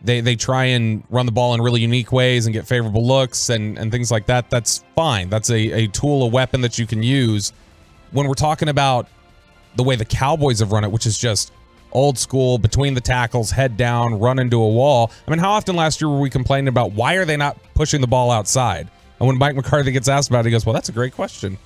they try and run the ball in really unique ways and get favorable looks and things like that. That's fine. That's a tool, a weapon that you can use. When we're talking about the way the Cowboys have run it, which is just old school, between the tackles, head down, run into a wall. I mean, how often last year were we complaining about why are they not pushing the ball outside? And when Mike McCarthy gets asked about it, he goes, well, that's a great question.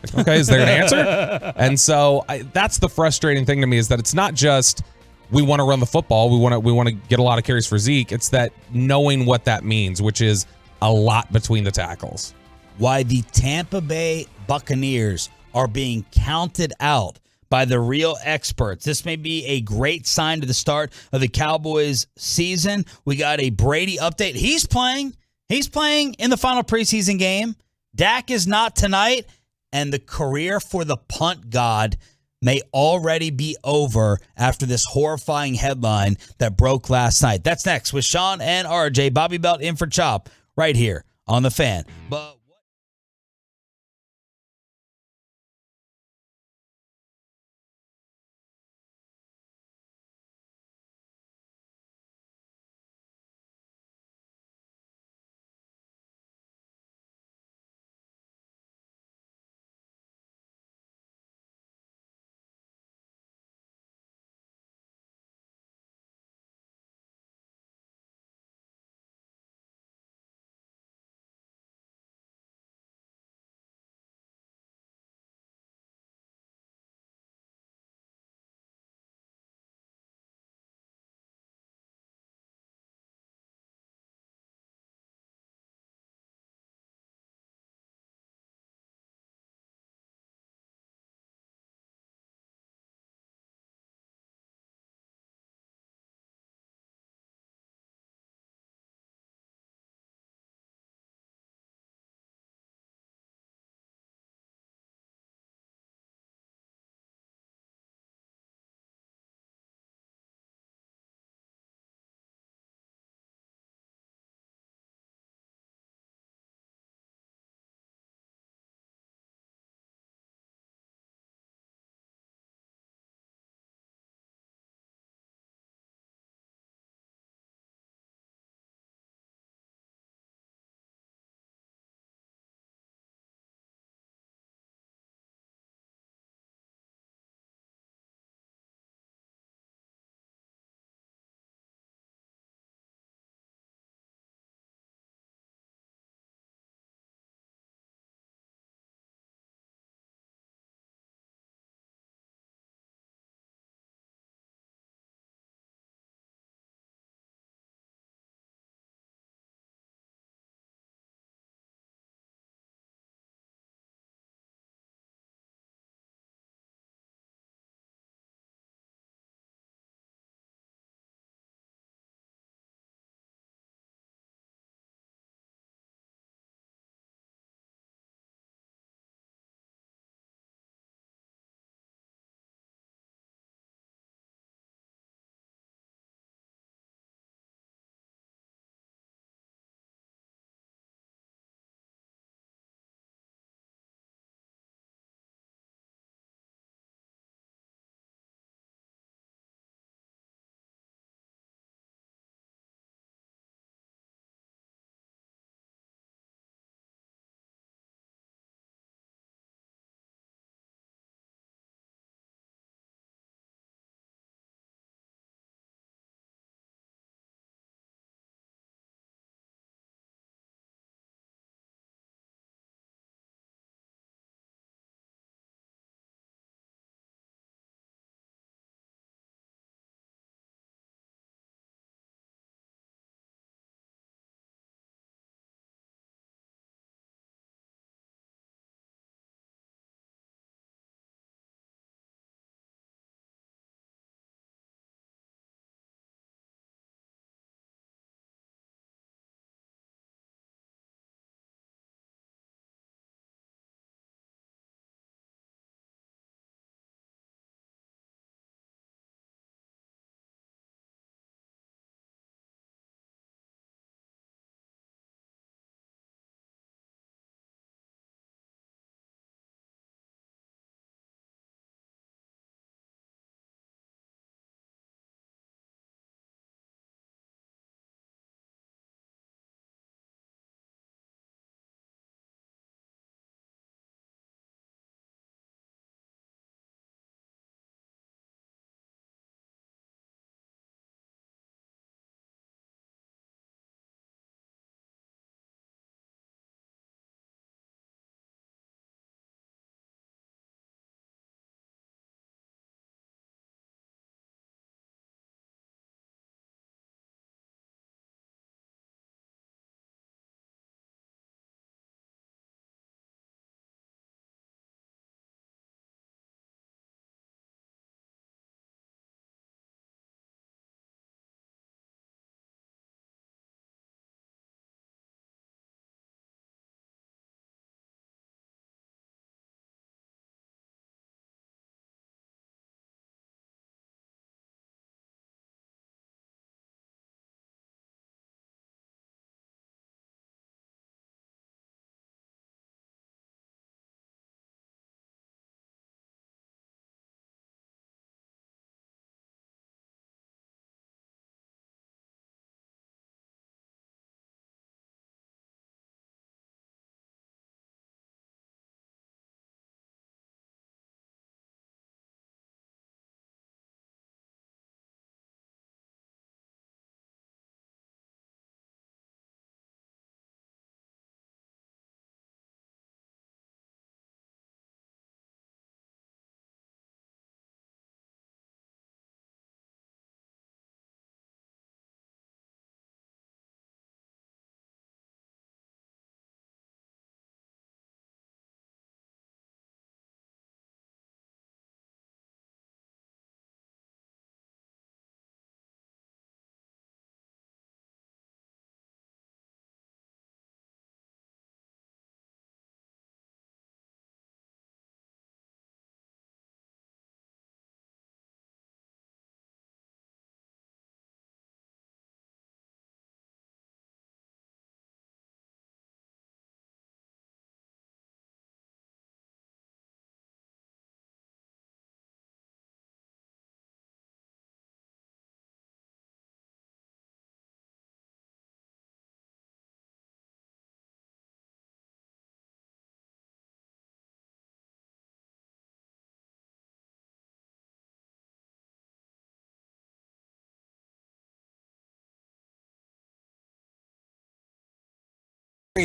Like, okay, is there an answer? And so that's the frustrating thing to me, is that it's not just we want to run the football, we want to get a lot of carries for Zeke. It's that knowing what that means, which is a lot between the tackles. Why the Tampa Bay Buccaneers are being counted out by the real experts. This may be a great sign to the start of the Cowboys season. We got a Brady update. He's playing in the final preseason game. Dak is not tonight, and the career for the Punt God may already be over after this horrifying headline that broke last night. That's next with Sean and RJ. Bobby Belt in for Chop right here on The Fan. But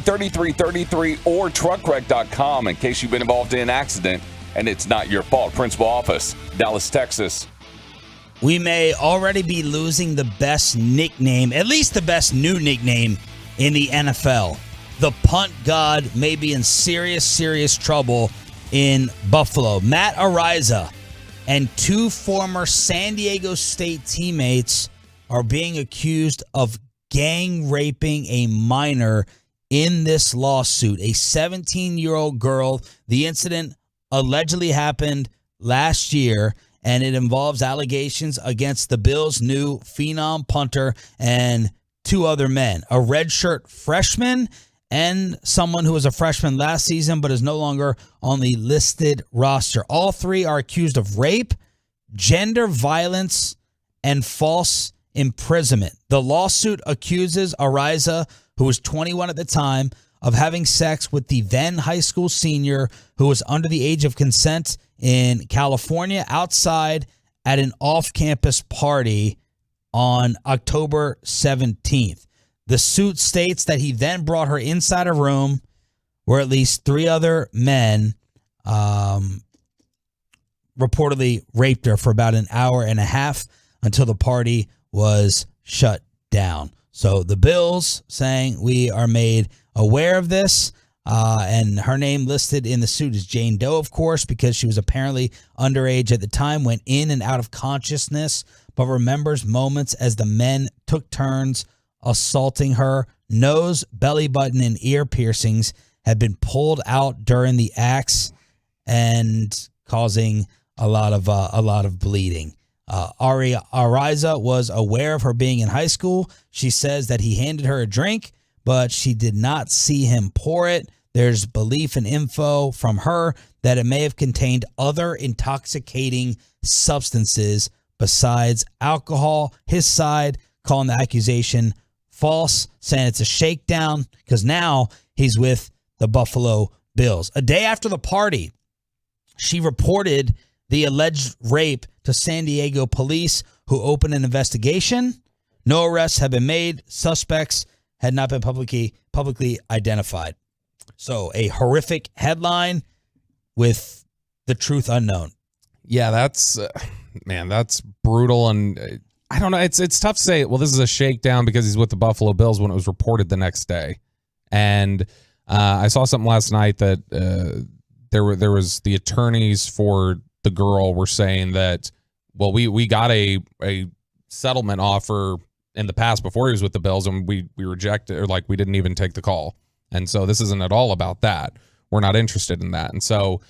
3333 or truckwreck.com in case you've been involved in an accident and it's not your fault. Principal office, Dallas, Texas. We may already be losing the best nickname, at least the best new nickname in the NFL. The Punt God may be in serious, serious trouble in Buffalo. Matt Araiza and 2 former San Diego State teammates are being accused of gang raping a minor in this lawsuit. A 17-year-old girl. The incident allegedly happened last year, and it involves allegations against the Bills' new phenom punter and 2 other men, a redshirt freshman and someone who was a freshman last season but is no longer on the listed roster. All 3 are accused of rape, gender violence, and false imprisonment. The lawsuit accuses Araiza, who was 21 at the time, of having sex with the then high school senior who was under the age of consent in California outside at an off-campus party on October 17th. The suit states that he then brought her inside a room where at least 3 other men reportedly raped her for about an hour and a half until the party was shut down. So the Bills saying we are made aware of this, and her name listed in the suit is Jane Doe, of course, because she was apparently underage at the time, went in and out of consciousness, but remembers moments as the men took turns assaulting her. Nose, belly button, and ear piercings had been pulled out during the acts and causing a lot of bleeding. Araiza was aware of her being in high school. She says that he handed her a drink, but she did not see him pour it. There's belief and info from her that it may have contained other intoxicating substances besides alcohol. His side calling the accusation false, saying it's a shakedown because now he's with the Buffalo Bills. A day after the party, she reported the alleged rape to San Diego police, who opened an investigation. No arrests have been made. Suspects had not been publicly identified. So a horrific headline with the truth unknown. Yeah, that's brutal. And I don't know. It's tough to say, well, this is a shakedown because he's with the Buffalo Bills when it was reported the next day. And I saw something last night that there was the attorneys for the girl were saying that, well, we got a settlement offer in the past before he was with the Bills, and we rejected, or like we didn't even take the call. And so this isn't at all about that. We're not interested in that. And so,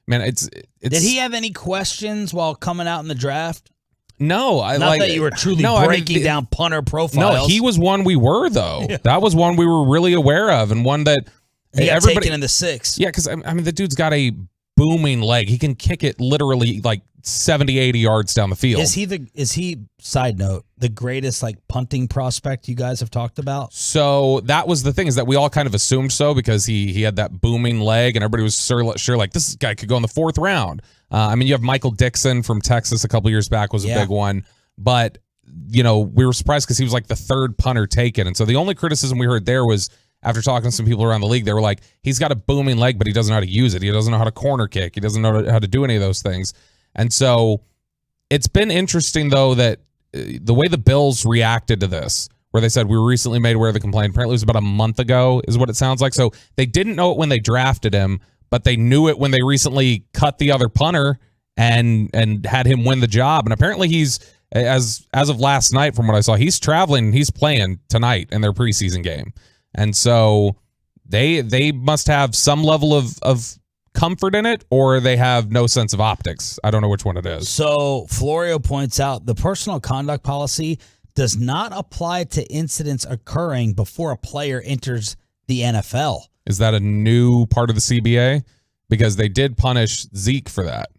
man, it's Did he have any questions while coming out in the draft? No, not that you were truly breaking down punter profiles. No, he was one we were though. Yeah. That was one we were really aware of, and one that he got taken in the 6th. Yeah, because I mean the dude's got a booming leg. He can kick it literally like 70, 80 yards down the field. Is he, side note, the greatest like punting prospect you guys have talked about? So that was the thing, is that we all kind of assumed so because he had that booming leg and everybody was sure like this guy could go in the 4th round. I mean, you have Michael Dixon from Texas a couple years back was a big one. But, you know, we were surprised because he was like the 3rd punter taken. And so the only criticism we heard there was after talking to some people around the league, they were like, he's got a booming leg, but he doesn't know how to use it. He doesn't know how to corner kick. He doesn't know how to do any of those things. And so it's been interesting, though, that the way the Bills reacted to this, where they said we were recently made aware of the complaint, apparently it was about a month ago is what it sounds like. So they didn't know it when they drafted him, but they knew it when they recently cut the other punter and had him win the job. And apparently he's, as of last night from what I saw, he's traveling, he's playing tonight in their preseason game. And so they must have some level of comfort in it, or they have no sense of optics. I don't know which one it is. So Florio points out the personal conduct policy does not apply to incidents occurring before a player enters the NFL. Is that a new part of the CBA? Because they did punish Zeke for that.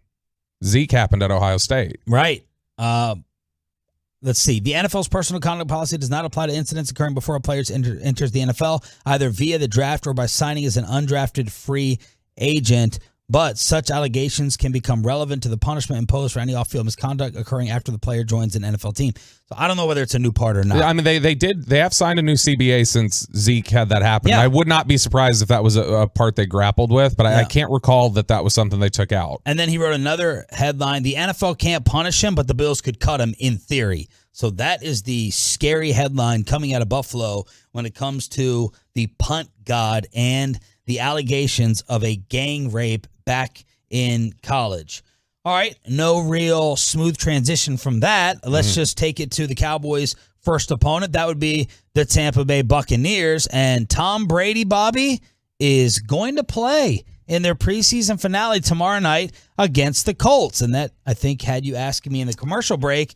Zeke happened at Ohio State. Right. Let's see. The NFL's personal conduct policy does not apply to incidents occurring before a player enters the NFL, either via the draft or by signing as an undrafted free agent. but such allegations can become relevant to the punishment imposed for any off-field misconduct occurring after the player joins an NFL team. So I don't know whether it's a new part or not. I mean, they have signed a new CBA since Zeke had that happen. Yeah. I would not be surprised if that was a part they grappled with, but I can't recall that was something they took out. And then he wrote another headline, the NFL can't punish him, but the Bills could cut him in theory. So that is the scary headline coming out of Buffalo when it comes to the Punt God and the allegations of a gang rape back in college. All right, no real smooth transition from that. Let's just take it to the Cowboys' first opponent. That would be the Tampa Bay Buccaneers. And Tom Brady, Bobby, is going to play in their preseason finale tomorrow night against the Colts. And that, I think, had you asking me in the commercial break,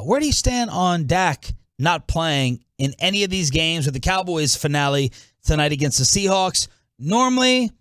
where do you stand on Dak not playing in any of these games with the Cowboys finale tonight against the Seahawks? Normally,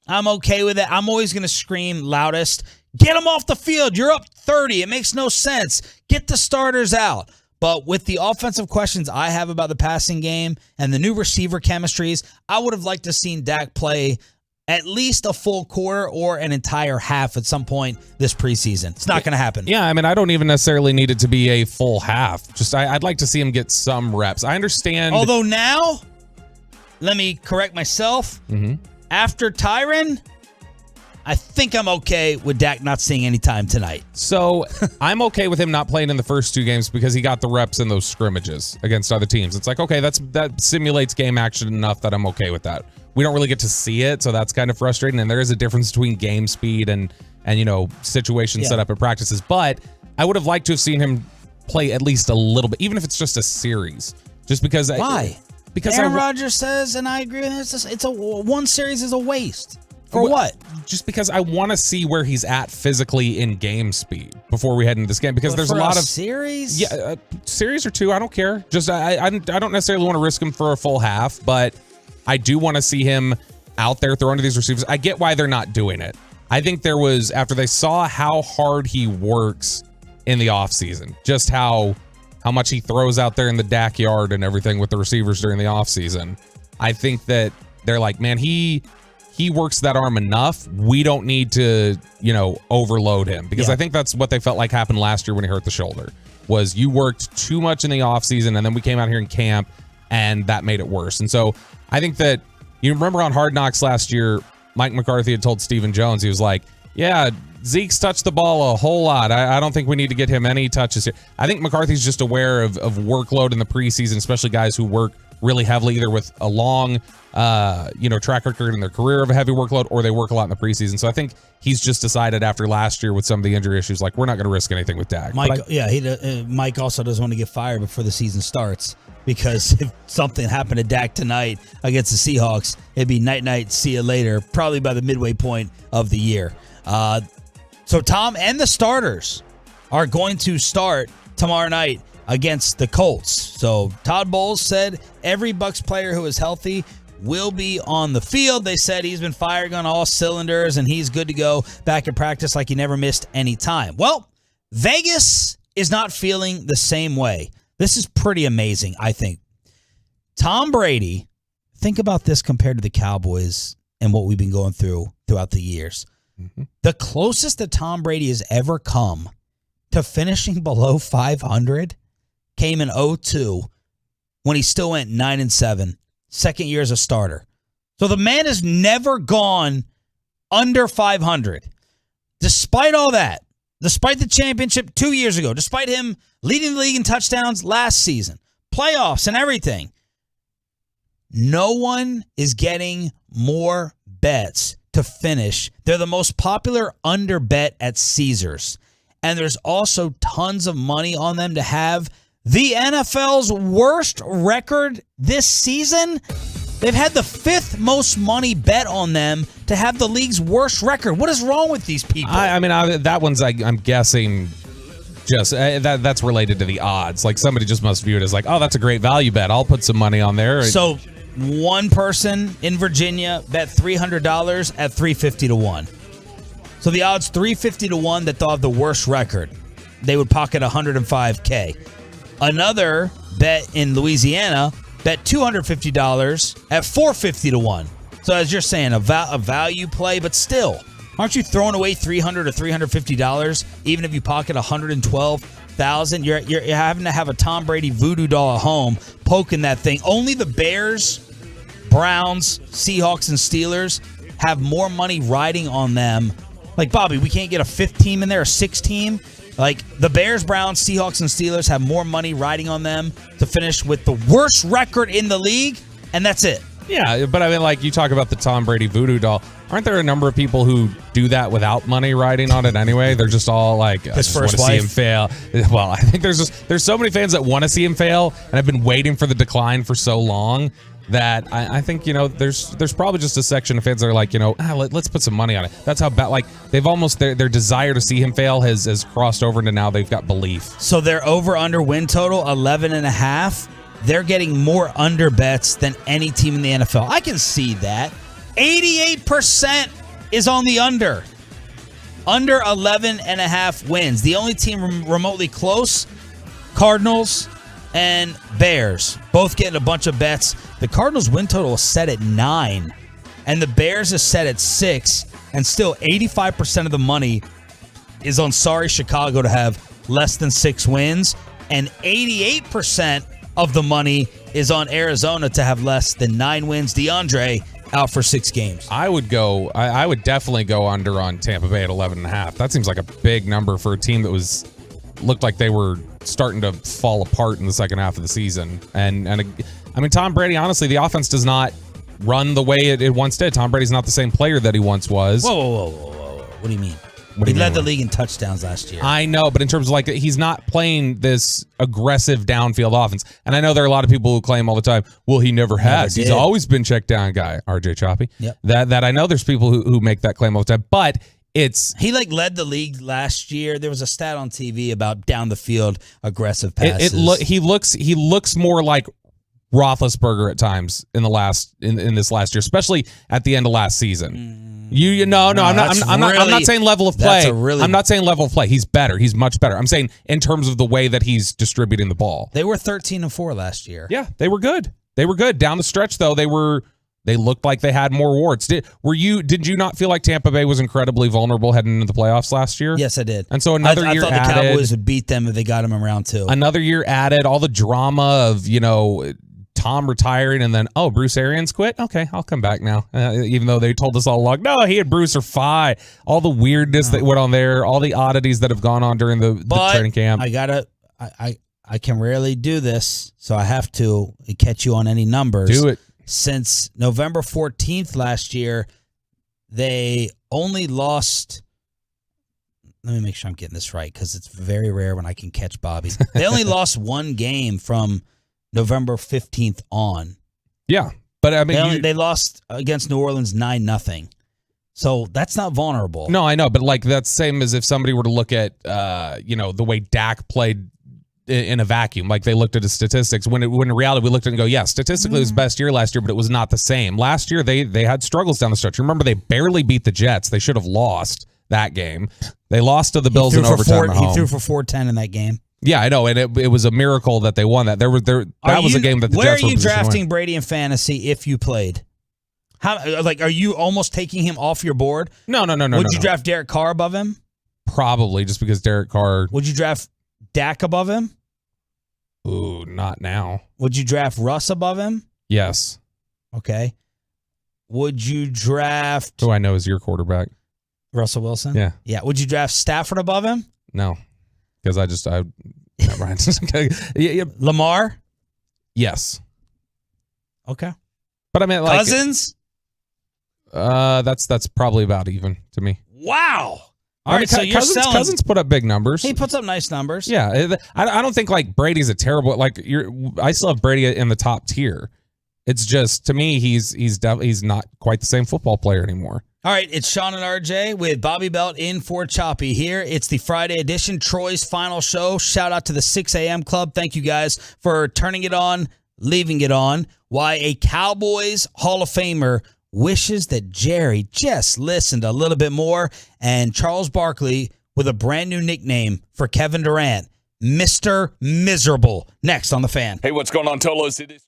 I'm okay with it. I'm always going to scream loudest, get him off the field. You're up 30. It makes no sense. Get the starters out. But with the offensive questions I have about the passing game and the new receiver chemistries, I would have liked to have seen Dak play at least a full quarter or an entire half at some point this preseason. It's not going to happen. Yeah, I mean, I don't even necessarily need it to be a full half. Just I'd like to see him get some reps. I understand. Although now, let me correct myself. After Tyron, I think I'm okay with Dak not seeing any time tonight. So I'm okay with him not playing in the first two games because he got the reps in those scrimmages against other teams. It's like, okay, that simulates game action enough that I'm okay with that. We don't really get to see it, so that's kind of frustrating. And there is a difference between game speed and situations set up at practices. But I would have liked to have seen him play at least a little bit, even if it's just a series. Just because why? Because Aaron Rodgers says, and I agree with this, it's one series is a waste. For what? Just because I want to see where he's at physically in game speed before we head into this game. Because there's a lot of series. Yeah, series or two. I don't care. Just I don't necessarily want to risk him for a full half, but I do want to see him out there throwing to these receivers. I get why they're not doing it. I think there was, after they saw how hard he works in the offseason, just how much he throws out there in the Dak yard and everything with the receivers during the offseason. I think that they're like, man, he works that arm enough. We don't need to, overload him. Because I think that's what they felt like happened last year when he hurt the shoulder, was you worked too much in the offseason, and then we came out here in camp, and that made it worse. And so I think that, you remember on Hard Knocks last year, Mike McCarthy had told Stephen Jones, he was like, yeah, Zeke's touched the ball a whole lot. I don't think we need to get him any touches here. I think McCarthy's just aware of workload in the preseason, especially guys who work really heavily, either with a long track record in their career of a heavy workload, or they work a lot in the preseason. So I think he's just decided after last year with some of the injury issues, like, we're not going to risk anything with Dak. Mike also doesn't want to get fired before the season starts, because if something happened to Dak tonight against the Seahawks, it'd be night, see you later, probably by the midway point of the year. So Tom and the starters are going to start tomorrow night against the Colts. So Todd Bowles said every Bucs player who is healthy will be on the field. They said he's been firing on all cylinders and he's good to go back in practice like he never missed any time. Well, Vegas is not feeling the same way. This is pretty amazing, I think. Tom Brady, think about this compared to the Cowboys and what we've been going through throughout the years. The closest that Tom Brady has ever come to finishing below 500 came in 2002 when he still went 9-7, second year as a starter. So the man has never gone under 500. Despite all that, despite the championship 2 years ago, despite him leading the league in touchdowns last season, playoffs and everything, no one is getting more bets to finish. They're the most popular under bet at Caesars. And there's also tons of money on them to have the NFL's worst record this season. They've had the fifth most money bet on them to have the league's worst record. What is wrong with these people? That one's, I'm guessing, just that's related to the odds. Like, somebody just must view it as like, oh, that's a great value bet. I'll put some money on there. So one person in Virginia bet $300 at 350 to 1. So the odds 350 to 1 that they'll have the worst record. They would pocket $105K. Another bet in Louisiana bet $250 at 450 to 1. So as you're saying, a value play, but still, Aren't you throwing away $300 or $350 even if you pocket $112,000? You're having to have a Tom Brady voodoo doll at home poking that thing. Only the Bears, Browns, Seahawks, and Steelers have more money riding on them. Like, Bobby, we can't get a fifth team in there, a sixth team. Like, the Bears, Browns, Seahawks, and Steelers have more money riding on them to finish with the worst record in the league, and that's it. Yeah, but I mean, like, you talk about the Tom Brady voodoo doll. Aren't there a number of people who do that without money riding on it anyway? They're just all like, I just want to see him fail. Well, I think there's so many fans that want to see him fail, and I've been waiting for the decline for so long that I think, there's probably just a section of fans that are like, let's put some money on it. That's how bad, like, they've almost, their desire to see him fail has crossed over into now they've got belief. So their over-under win total, 11.5. They're getting more under bets than any team in the NFL. I can see that. 88% is on the under. Under 11.5 wins. The only team remotely close, Cardinals and Bears, both getting a bunch of bets. The Cardinals win total is set at 9, and the Bears is set at 6, and still 85% of the money is on sorry Chicago to have less than 6 wins, and 88% of the money is on Arizona to have less than 9 wins. DeAndre out for 6 games. I would definitely go under on Tampa Bay at 11.5. That seems like a big number for a team that looked like they were starting to fall apart in the second half of the season. And I mean, Tom Brady, honestly, the offense does not run the way it once did. Tom Brady's not the same player that he once was. Whoa. What do you mean? He led the league in touchdowns last year. I know, but in terms of, like, he's not playing this aggressive downfield offense. And I know there are a lot of people who claim all the time, well, he never has. He's always been check down guy, RJ Choppy. Yep. That I know there's people who make that claim all the time, but he led the league last year. There was a stat on TV about down the field aggressive passes. He looks more like Roethlisberger at times in this last year, especially at the end of last season. I'm not saying level of play. I'm not saying level of play. He's better. He's much better. I'm saying in terms of the way that he's distributing the ball. They were 13-4 last year. Yeah, they were good. Down the stretch though, they looked like they had more warts. Did you not feel like Tampa Bay was incredibly vulnerable heading into the playoffs last year? Yes, I did. And so another year I thought the Cowboys would beat them if they got them in round 2. Another year added, all the drama of, Tom retiring and then, Bruce Arians quit? Okay, I'll come back now. Even though they told us all along, no, he and Bruce are fine. All the weirdness that went on there, all the oddities that have gone on during the training camp. I can rarely do this, so I have to catch you on any numbers. Do it. Since November 14th last year, they only lost. Let me make sure I'm getting this right because it's very rare when I can catch Bobby. They only lost 1 game from November 15th on. Yeah, but I mean, they lost against New Orleans 9-0. So that's not vulnerable. No, I know, but like that's same as if somebody were to look at the way Dak played in a vacuum. Like they looked at his statistics when in reality we looked at it and go, yeah, statistically it was best year last year, but it was not the same. Last year they had struggles down the stretch. Remember, they barely beat the Jets. They should have lost that game. They lost to the Bills in overtime at home. He threw for 410 in that game. Yeah, I know, and it was a miracle that they won that. That was a game that the Jets were. Where are you drafting Brady in fantasy if you played? Are you almost taking him off your board? No. Would you draft Derek Carr above him? Probably, just because Derek Carr. Would you draft Dak above him? Ooh, not now. Would you draft Russ above him? Yes. Okay. Would you draft? Who I know is your quarterback. Russell Wilson? Yeah. Yeah. Would you draft Stafford above him? No. Because Lamar? Yes. Okay. But I mean, like, Cousins? That's probably about even to me. Wow. All right, so you're selling. Cousins put up big numbers. He puts up nice numbers. Yeah. I don't think like Brady's a terrible, I still have Brady in the top tier. It's just, to me, he's not quite the same football player anymore. All right, it's Sean and RJ with Bobby Belt in for Choppy here. It's the Friday edition, Troy's final show. Shout out to the 6 a.m. club. Thank you guys for turning it on, leaving it on. Why a Cowboys Hall of Famer wishes that Jerry just listened a little bit more. And Charles Barkley with a brand new nickname for Kevin Durant, Mr. Miserable. Next on The Fan. Hey, what's going on, Tolos? It is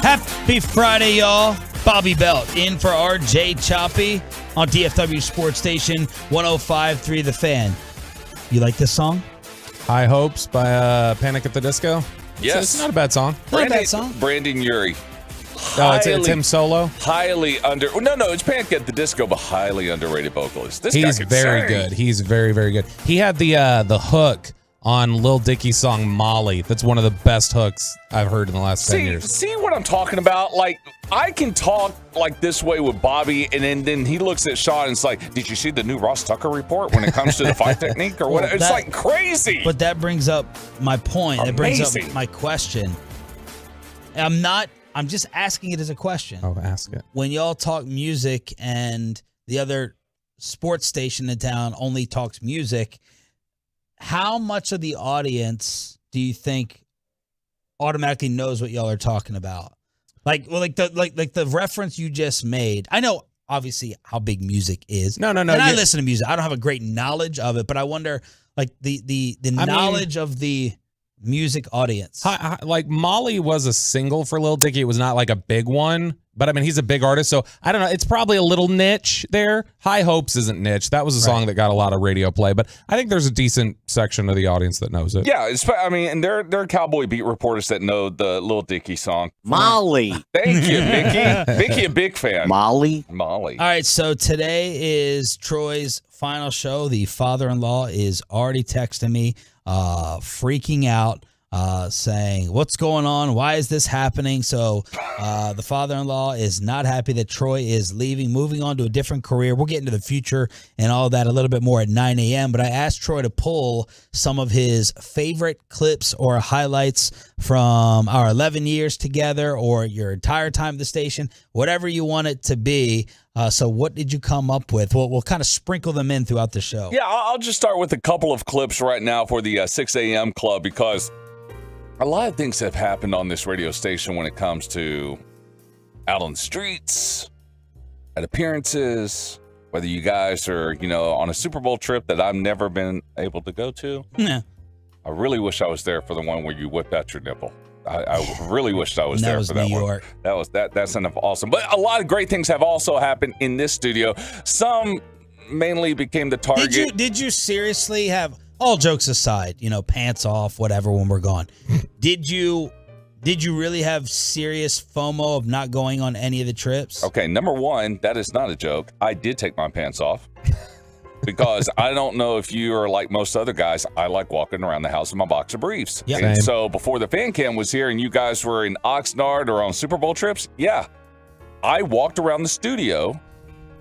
Happy Friday, y'all. Bobby Belt in for RJ Choppy on DFW Sports Station 105.3 The Fan. You like this song? High Hopes by Panic at the Disco. Yes. It's not a bad song. Not a bad song. Brandon Urie. Oh, it's him solo? Highly under. No, it's Panic at the Disco, but highly underrated vocalist. This guy He's can very sing. good. He's very, very good. He had the hook on Lil Dicky's song Molly. That's one of the best hooks I've heard in the last 10 years. See what I'm talking about? Like, I can talk like this way with Bobby, and then he looks at Sean and it's like, did you see the new Ross Tucker report when it comes to the fight technique or whatever? It's like crazy. But that brings up my point. It brings up Amazing. my question. I'm just asking it as a question. Oh, ask it. When y'all talk music and the other sports station in town only talks music, how much of the audience do you think automatically knows what y'all are talking about? Like the reference you just made. I know obviously how big music is. No. And I listen to music. I don't have a great knowledge of it, but I wonder like the knowledge of the music audience. Like Molly was a single for Lil Dicky. It was not like a big one, but I mean, he's a big artist. So I don't know. It's probably a little niche there. High Hopes isn't niche. That was a song that got a lot of radio play, but I think there's a decent section of the audience that knows it. Yeah, and there are Cowboy beat reporters that know the Lil Dicky song. Molly. Thank you, Mickey. Mickey, a big fan. Molly. All right, so today is Troy's final show. The father-in-law is already texting me, freaking out, saying, what's going on? Why is this happening? So the father-in-law is not happy that Troy is leaving, moving on to a different career. We'll get into the future and all that a little bit more at 9 a.m., but I asked Troy to pull some of his favorite clips or highlights from our 11 years together or your entire time at the station, whatever you want it to be. So what did you come up with? We'll kind of sprinkle them in throughout the show. Yeah, I'll just start with a couple of clips right now for the 6 a.m. club because a lot of things have happened on this radio station when it comes to out on the streets, at appearances, whether you guys are, on a Super Bowl trip that I've never been able to go to. Yeah. I really wish I was there for the one where you whipped out your nipple. I really wished I was there for that New one. York. That's enough awesome. But a lot of great things have also happened in this studio. Some mainly became the target. Did you seriously have, all jokes aside, pants off, whatever, when we're gone, did you really have serious FOMO of not going on any of the trips? Okay, number one, that is not a joke. I did take my pants off. Because I don't know if you are like most other guys, I like walking around the house in my boxer briefs. Yep. And so before the fan cam was here and you guys were in Oxnard or on Super Bowl trips, I walked around the studio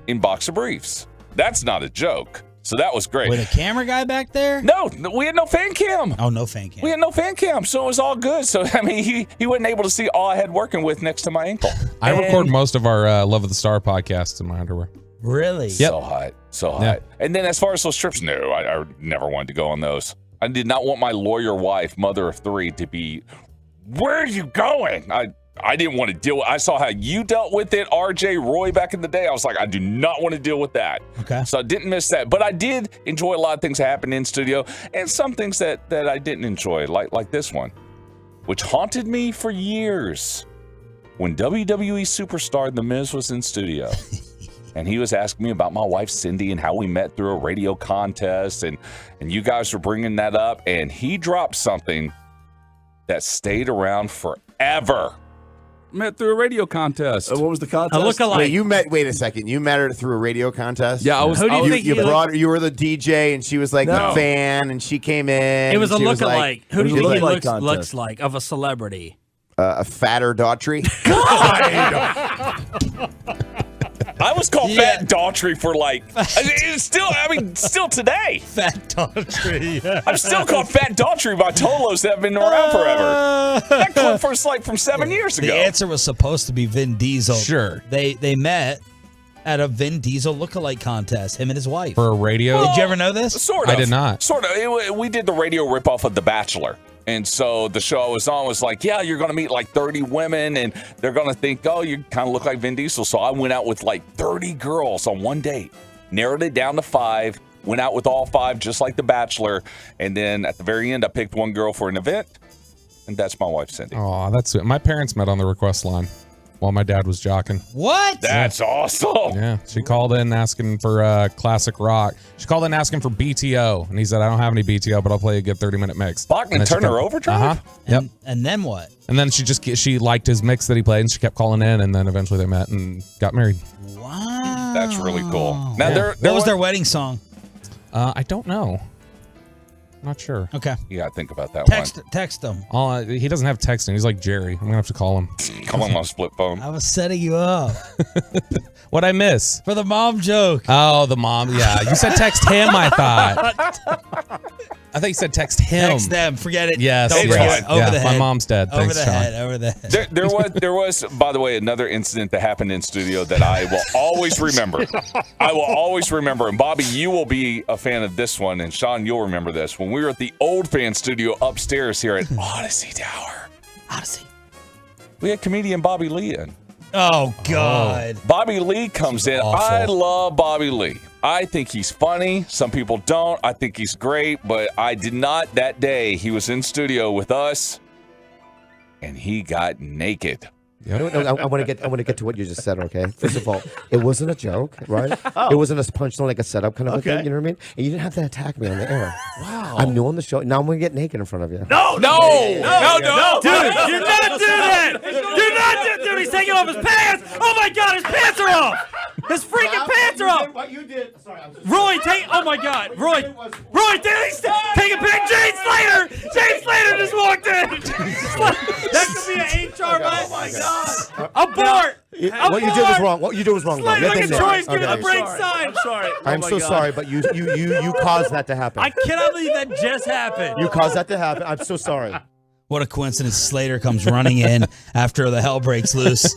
in boxer briefs. That's not a joke. So that was great. With a camera guy back there? No, we had no fan cam. Oh, no fan cam. We had no fan cam, so it was all good. So, I mean, he wasn't able to see all I had working with next to my ankle. I record most of our Love of the Star podcasts in my underwear. Really? Yep. So hot. Yeah. And then as far as those trips, no, I never wanted to go on those. I did not want my lawyer wife, mother of three, to be, where are you going? I didn't want to deal with I saw how you dealt with it, RJ, Roy, back in the day. I was like, I do not want to deal with that. Okay. So I didn't miss that. But I did enjoy a lot of things that happened in studio and some things that I didn't enjoy, like this one, which haunted me for years. When WWE superstar The Miz was in studio. And he was asking me about my wife, Cindy, and how we met through a radio contest. And you guys were bringing that up. And he dropped something that stayed around forever. Met through a radio contest. What was the contest? A lookalike. Wait a second. You met her through a radio contest? Yeah, I was. Who do you think you brought her? You were the DJ, and she was like the fan, and she came in. It was a lookalike. Who do you think he like looks like of a celebrity? a fatter Daughtry? I was called Fat Daughtry for it's still today. Fat Daughtry. Yeah. I'm still called Fat Daughtry by Tolos that have been around forever. That clip was from 7 years ago. The answer was supposed to be Vin Diesel. Sure. They met at a Vin Diesel lookalike contest, him and his wife. For a radio? Did you ever know this? Sort of. I did not. Sort of. We did the radio ripoff of The Bachelor. And so the show I was on was like, yeah, you're going to meet like 30 women and they're going to think, oh, you kind of look like Vin Diesel. So I went out with like 30 girls on one date, narrowed it down to 5, went out with all 5 just like The Bachelor. And then at the very end, I picked one girl for an event. And that's my wife, Cindy. Oh, that's sweet. My parents met on the request line while my dad was jocking. What? That's awesome. Yeah. She called in asking for classic rock. She called in asking for BTO. And he said, I don't have any BTO, but I'll play a good 30-minute mix. Bachman Turner Overdrive? Yep. And then what? And then she liked his mix that he played, and she kept calling in, and then eventually they met and got married. Wow. That's really cool. Now, What was their wedding song? I don't know. Not sure. Okay. You got to think about that Text him. He doesn't have texting. He's like Jerry. I'm going to have to call him. Call him on a split phone. I was setting you up. What'd I miss? For the mom joke. Oh, the mom. Yeah. You said text him, I thought. I thought you said text him. Text them. Forget it. Yes. Don't forget it. Over the head. My mom's dead. Over Thanks, the Sean. head. Over the head. There was, by the way, another incident that happened in studio that I will always remember. I will always remember. And Bobby, you will be a fan of this one. And Sean, you'll remember this. When we were at the old fan studio upstairs here at Odyssey Tower. Odyssey. We had comedian Bobby Lee in. Oh, God. Bobby Lee comes in. awful. I love Bobby Lee. I think he's funny. Some people don't. I think he's great. But I did not that day. He was in studio with us, and he got naked. No, I want to get to what you just said. Okay, first of all, it wasn't a joke, right? It wasn't a punchline like a setup kind of a thing. You know what I mean? And you didn't have to attack me on the air. Wow. I'm new on the show. Now I'm gonna get naked in front of you. No, No. dude, do not do that. Do not do, dude. He's taking off his pants. Oh my God, his pants are off. His freaking pants are off. What you did? Sorry, I'm Roy, take. Oh my God, Roy, take a pic. James Slater just walked in. That could be an HR. Oh my God. Abort. What you did was wrong. What you did was wrong. Slater, look at Troy's Okay. giving the break sign. I'm sorry. I'm so sorry, but you caused that to happen. I cannot believe that just happened. You caused that to happen. I'm so sorry. What a coincidence. Slater comes running in after the hell breaks loose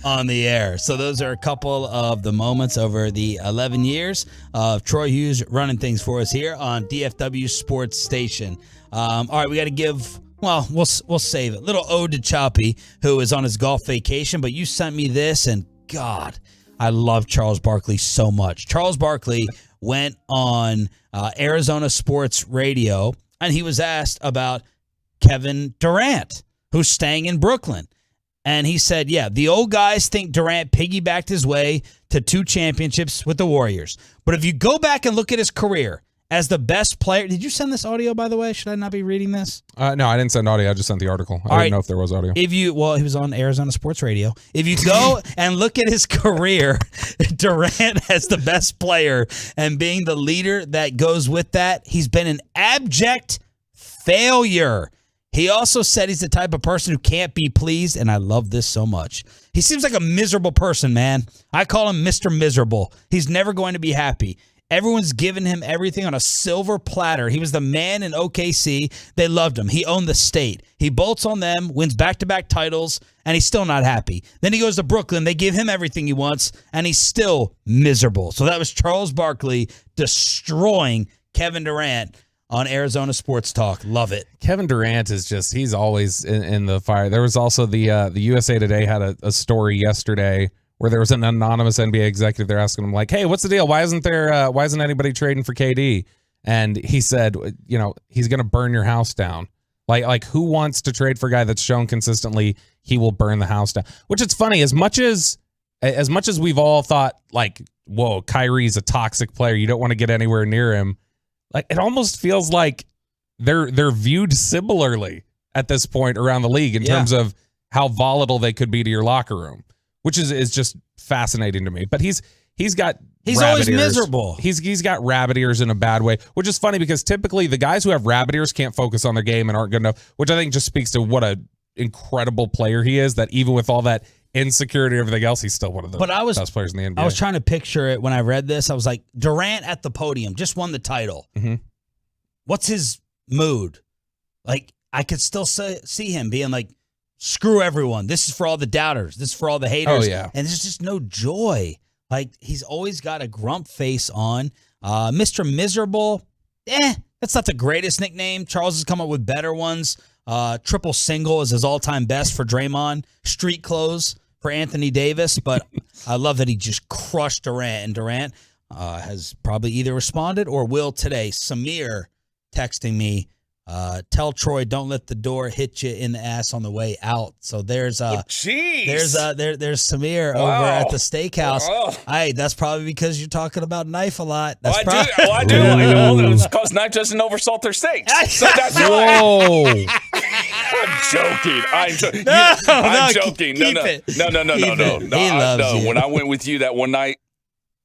on the air. So those are a couple of the moments over the 11 years of Troy Hughes running things for us here on DFW Sports Station. All right, we got to give, well, we'll save it. Little ode to Choppy, who is on his golf vacation, but you sent me this, and God, I love Charles Barkley so much. Charles Barkley went on Arizona Sports Radio, and he was asked about Kevin Durant, who's staying in Brooklyn. And he said, yeah, the old guys think Durant piggybacked his way to 2 championships with the Warriors. But if you go back and look at his career as the best player, did you send this audio, by the way? Should I not be reading this? No, I didn't send audio. I just sent the article. I didn't know if there was audio. He was on Arizona Sports Radio. If you go and look at his career, Durant as the best player and being the leader that goes with that, he's been an abject failure. He also said he's the type of person who can't be pleased, and I love this so much. He seems like a miserable person, man. I call him Mr. Miserable. He's never going to be happy. Everyone's given him everything on a silver platter. He was the man in OKC. They loved him. He owned the state. He bolts on them, wins back-to-back titles, and he's still not happy. Then he goes to Brooklyn. They give him everything he wants, and he's still miserable. So that was Charles Barkley destroying Kevin Durant on Arizona Sports Talk. Love it. Kevin Durant is just, he's always in the fire. There was also the USA Today had a story yesterday where there was an anonymous NBA executive. They're asking him like, hey, what's the deal? Why isn't anybody trading for KD? And he said, he's going to burn your house down. Like who wants to trade for a guy that's shown consistently he will burn the house down? Which is funny, as much as we've all thought like, whoa, Kyrie's a toxic player. You don't want to get anywhere near him. Like it almost feels like they're viewed similarly at this point around the league in terms of how volatile they could be to your locker room, which is just fascinating to me. But he's always miserable. He's got rabbit ears in a bad way, which is funny because typically the guys who have rabbit ears can't focus on their game and aren't good enough, which I think just speaks to what an incredible player he is, that even with all that insecurity and everything else, he's still one of the best players in the NBA. I was trying to picture it when I read this. I was like, Durant at the podium, just won the title. Mm-hmm. What's his mood? Like, I could still see him being like, screw everyone. This is for all the doubters. This is for all the haters. Oh, yeah. And there's just no joy. Like, he's always got a grump face on. Mr. Miserable, that's not the greatest nickname. Charles has come up with better ones. Triple single is his all-time best for Draymond. Street clothes for Anthony Davis. But I love that he just crushed Durant. And Durant has probably either responded or will today. Samir texting me, Tell Troy, don't let the door hit you in the ass on the way out. So there's there's Samir over at the steakhouse. Oh. Hey, that's probably because you're talking about knife a lot. Well, That's I do. I know. It's because Knife doesn't oversalt their steaks. So that's why. I'm joking. I'm joking. No. When I went with you that one night,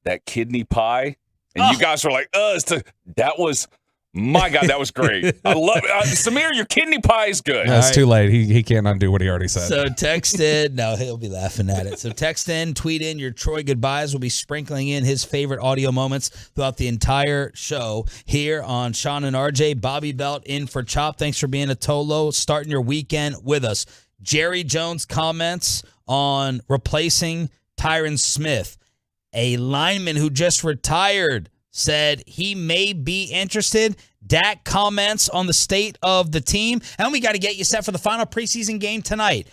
that kidney pie, and you guys were like, that was. My God, that was great. I love it. Samir, your kidney pie is good. No, it's too late. He can't undo what he already said. So text in. No, he'll be laughing at it. So text in, tweet in your Troy goodbyes. We'll be sprinkling in his favorite audio moments throughout the entire show here on Sean and RJ. Bobby Belt in for Chop. Thanks for being a Tolo, starting your weekend with us. Jerry Jones comments on replacing Tyron Smith, a lineman who just retired. Said he may be interested. Dak comments on the state of the team. And we got to get you set for the final preseason game tonight.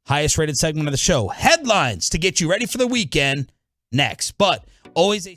Highest rated segment of the show. Headlines to get you ready for the weekend next. But always a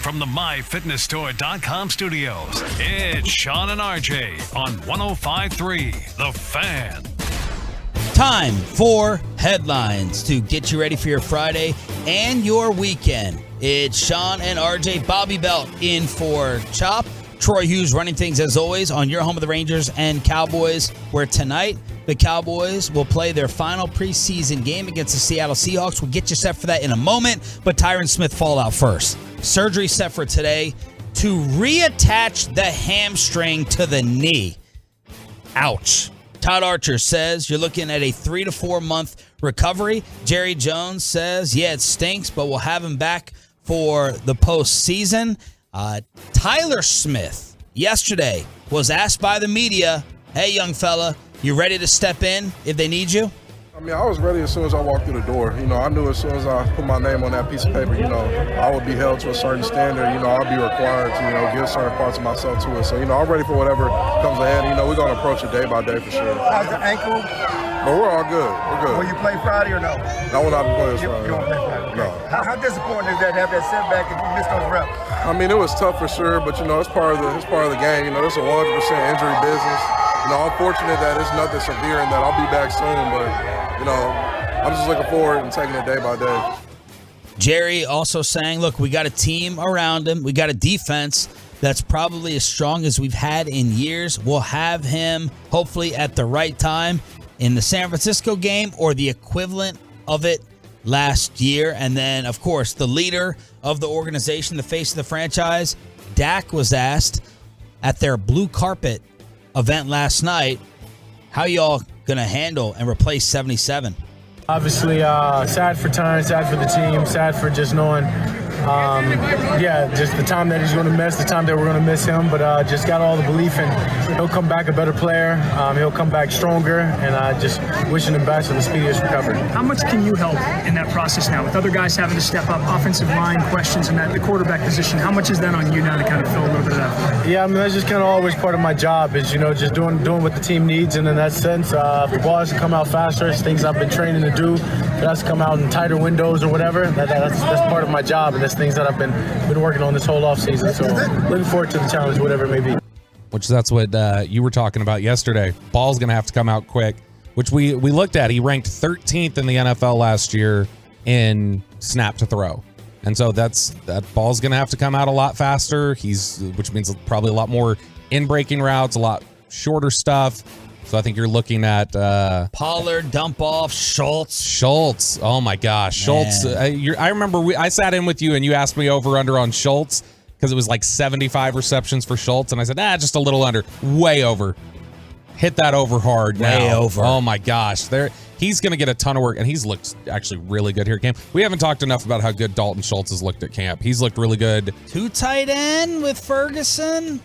From the MyFitnessStore.com studios, it's Sean and RJ on 105.3 The Fan. Time for headlines to get you ready for your Friday and your weekend. It's Sean and RJ. Bobby Belt in for Chop. Troy Hughes running things as always on your home of the Rangers and Cowboys, where tonight the Cowboys will play their final preseason game against the Seattle Seahawks. We'll get you set for that in a moment, but Tyron Smith fallout first. Surgery set for today to reattach the hamstring to the knee. Ouch. Todd Archer says you're looking at a 3 to 4 month recovery. Jerry Jones says, yeah, it stinks, but we'll have him back for the postseason. Tyler Smith yesterday was asked by the media, hey, young fella, you ready to step in if they need you? I mean, I was ready as soon as I walked through the door. You know, I knew as soon as I put my name on that piece of paper, you know, I would be held to a certain standard. You know, I'll be required to, you know, give certain parts of myself to it. So, you know, I'm ready for whatever comes ahead. You know, we're going to approach it day by day for sure. How's the ankle? But we're all good. We're good. Will you play Friday or no? No, we're not playing this Friday. You won't play Friday? No. How disappointing is that to have that setback and you miss those reps? I mean, it was tough for sure, but, you know, it's part of the game. You know, it's a 100% injury business. You know, I'm fortunate that it's nothing severe and that I'll be back soon, but, you know, I'm just looking forward and taking it day by day. Jerry also saying, look, we got a team around him. We got a defense that's probably as strong as we've had in years. We'll have him hopefully at the right time in the San Francisco game or the equivalent of it last year. And then, of course, the leader of the organization, the face of the franchise, Dak, was asked at their blue carpet event last night, how y'all going to handle and replace 77? Obviously, sad for Tyron, sad for the team, sad for just knowing, just the time that he's going to miss, the time that we're going to miss him. But just got all the belief in he'll come back a better player. He'll come back stronger, and just wishing him best and the speediest recovery. How much can you help in that process now with other guys having to step up, offensive line questions, and the quarterback position? How much is that on you now to kind of fill a little bit of that? Yeah, I mean, that's just kind of always part of my job is, you know, just doing what the team needs. And in that sense, if the ball has to come out faster, it's things I've been training to do. It has to come out in tighter windows or whatever. That's part of my job, and that's things that I've been working on this whole offseason. So looking forward to the challenge, whatever it may be. Which that's what you were talking about yesterday. Ball's going to have to come out quick, which we looked at. He ranked 13th in the NFL last year in snap to throw. And so that ball's going to have to come out a lot faster. Which means probably a lot more in-breaking routes, a lot shorter stuff. So I think you're looking at Pollard, dump off, Schultz. Oh my gosh, Schultz. I remember I sat in with you and you asked me over under on Schultz because it was like 75 receptions for Schultz, and I said, just a little under, way over. Hit that over hard now. Way over. Oh my gosh, he's going to get a ton of work, and he's looked actually really good here at camp. We haven't talked enough about how good Dalton Schultz has looked at camp. He's looked really good. 2 tight end with Ferguson,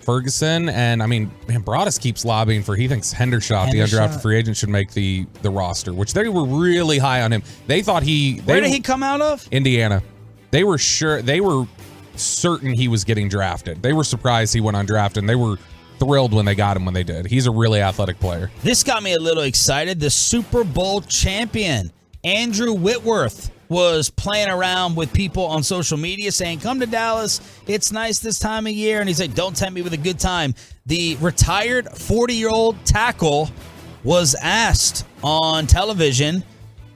and I mean, man, Broadus keeps lobbying for, he thinks Hendershot, the undrafted free agent, should make the roster, which they were really high on him. They thought where did he come out of? Indiana. They were certain he was getting drafted. They were surprised he went undrafted, and they were thrilled when they got him when they did. He's a really athletic player. This got me a little excited. The Super Bowl champion, Andrew Whitworth, was playing around with people on social media saying, come to Dallas. It's nice this time of year. And he's like, don't tempt me with a good time. The retired 40-year-old tackle was asked on television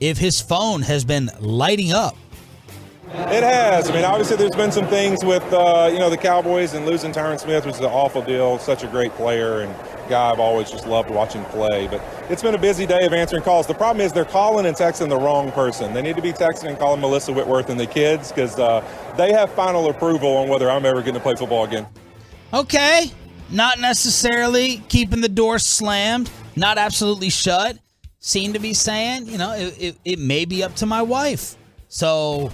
if his phone has been lighting up. It has. I mean, obviously there's been some things with, the Cowboys and losing Tyron Smith, which is an awful deal. Such a great player and guy I've always just loved watching play. But it's been a busy day of answering calls. The problem is they're calling and texting the wrong person. They need to be texting and calling Melissa Whitworth and the kids because they have final approval on whether I'm ever going to play football again. Okay. Not necessarily keeping the door slammed, not absolutely shut. Seem to be saying, it may be up to my wife. So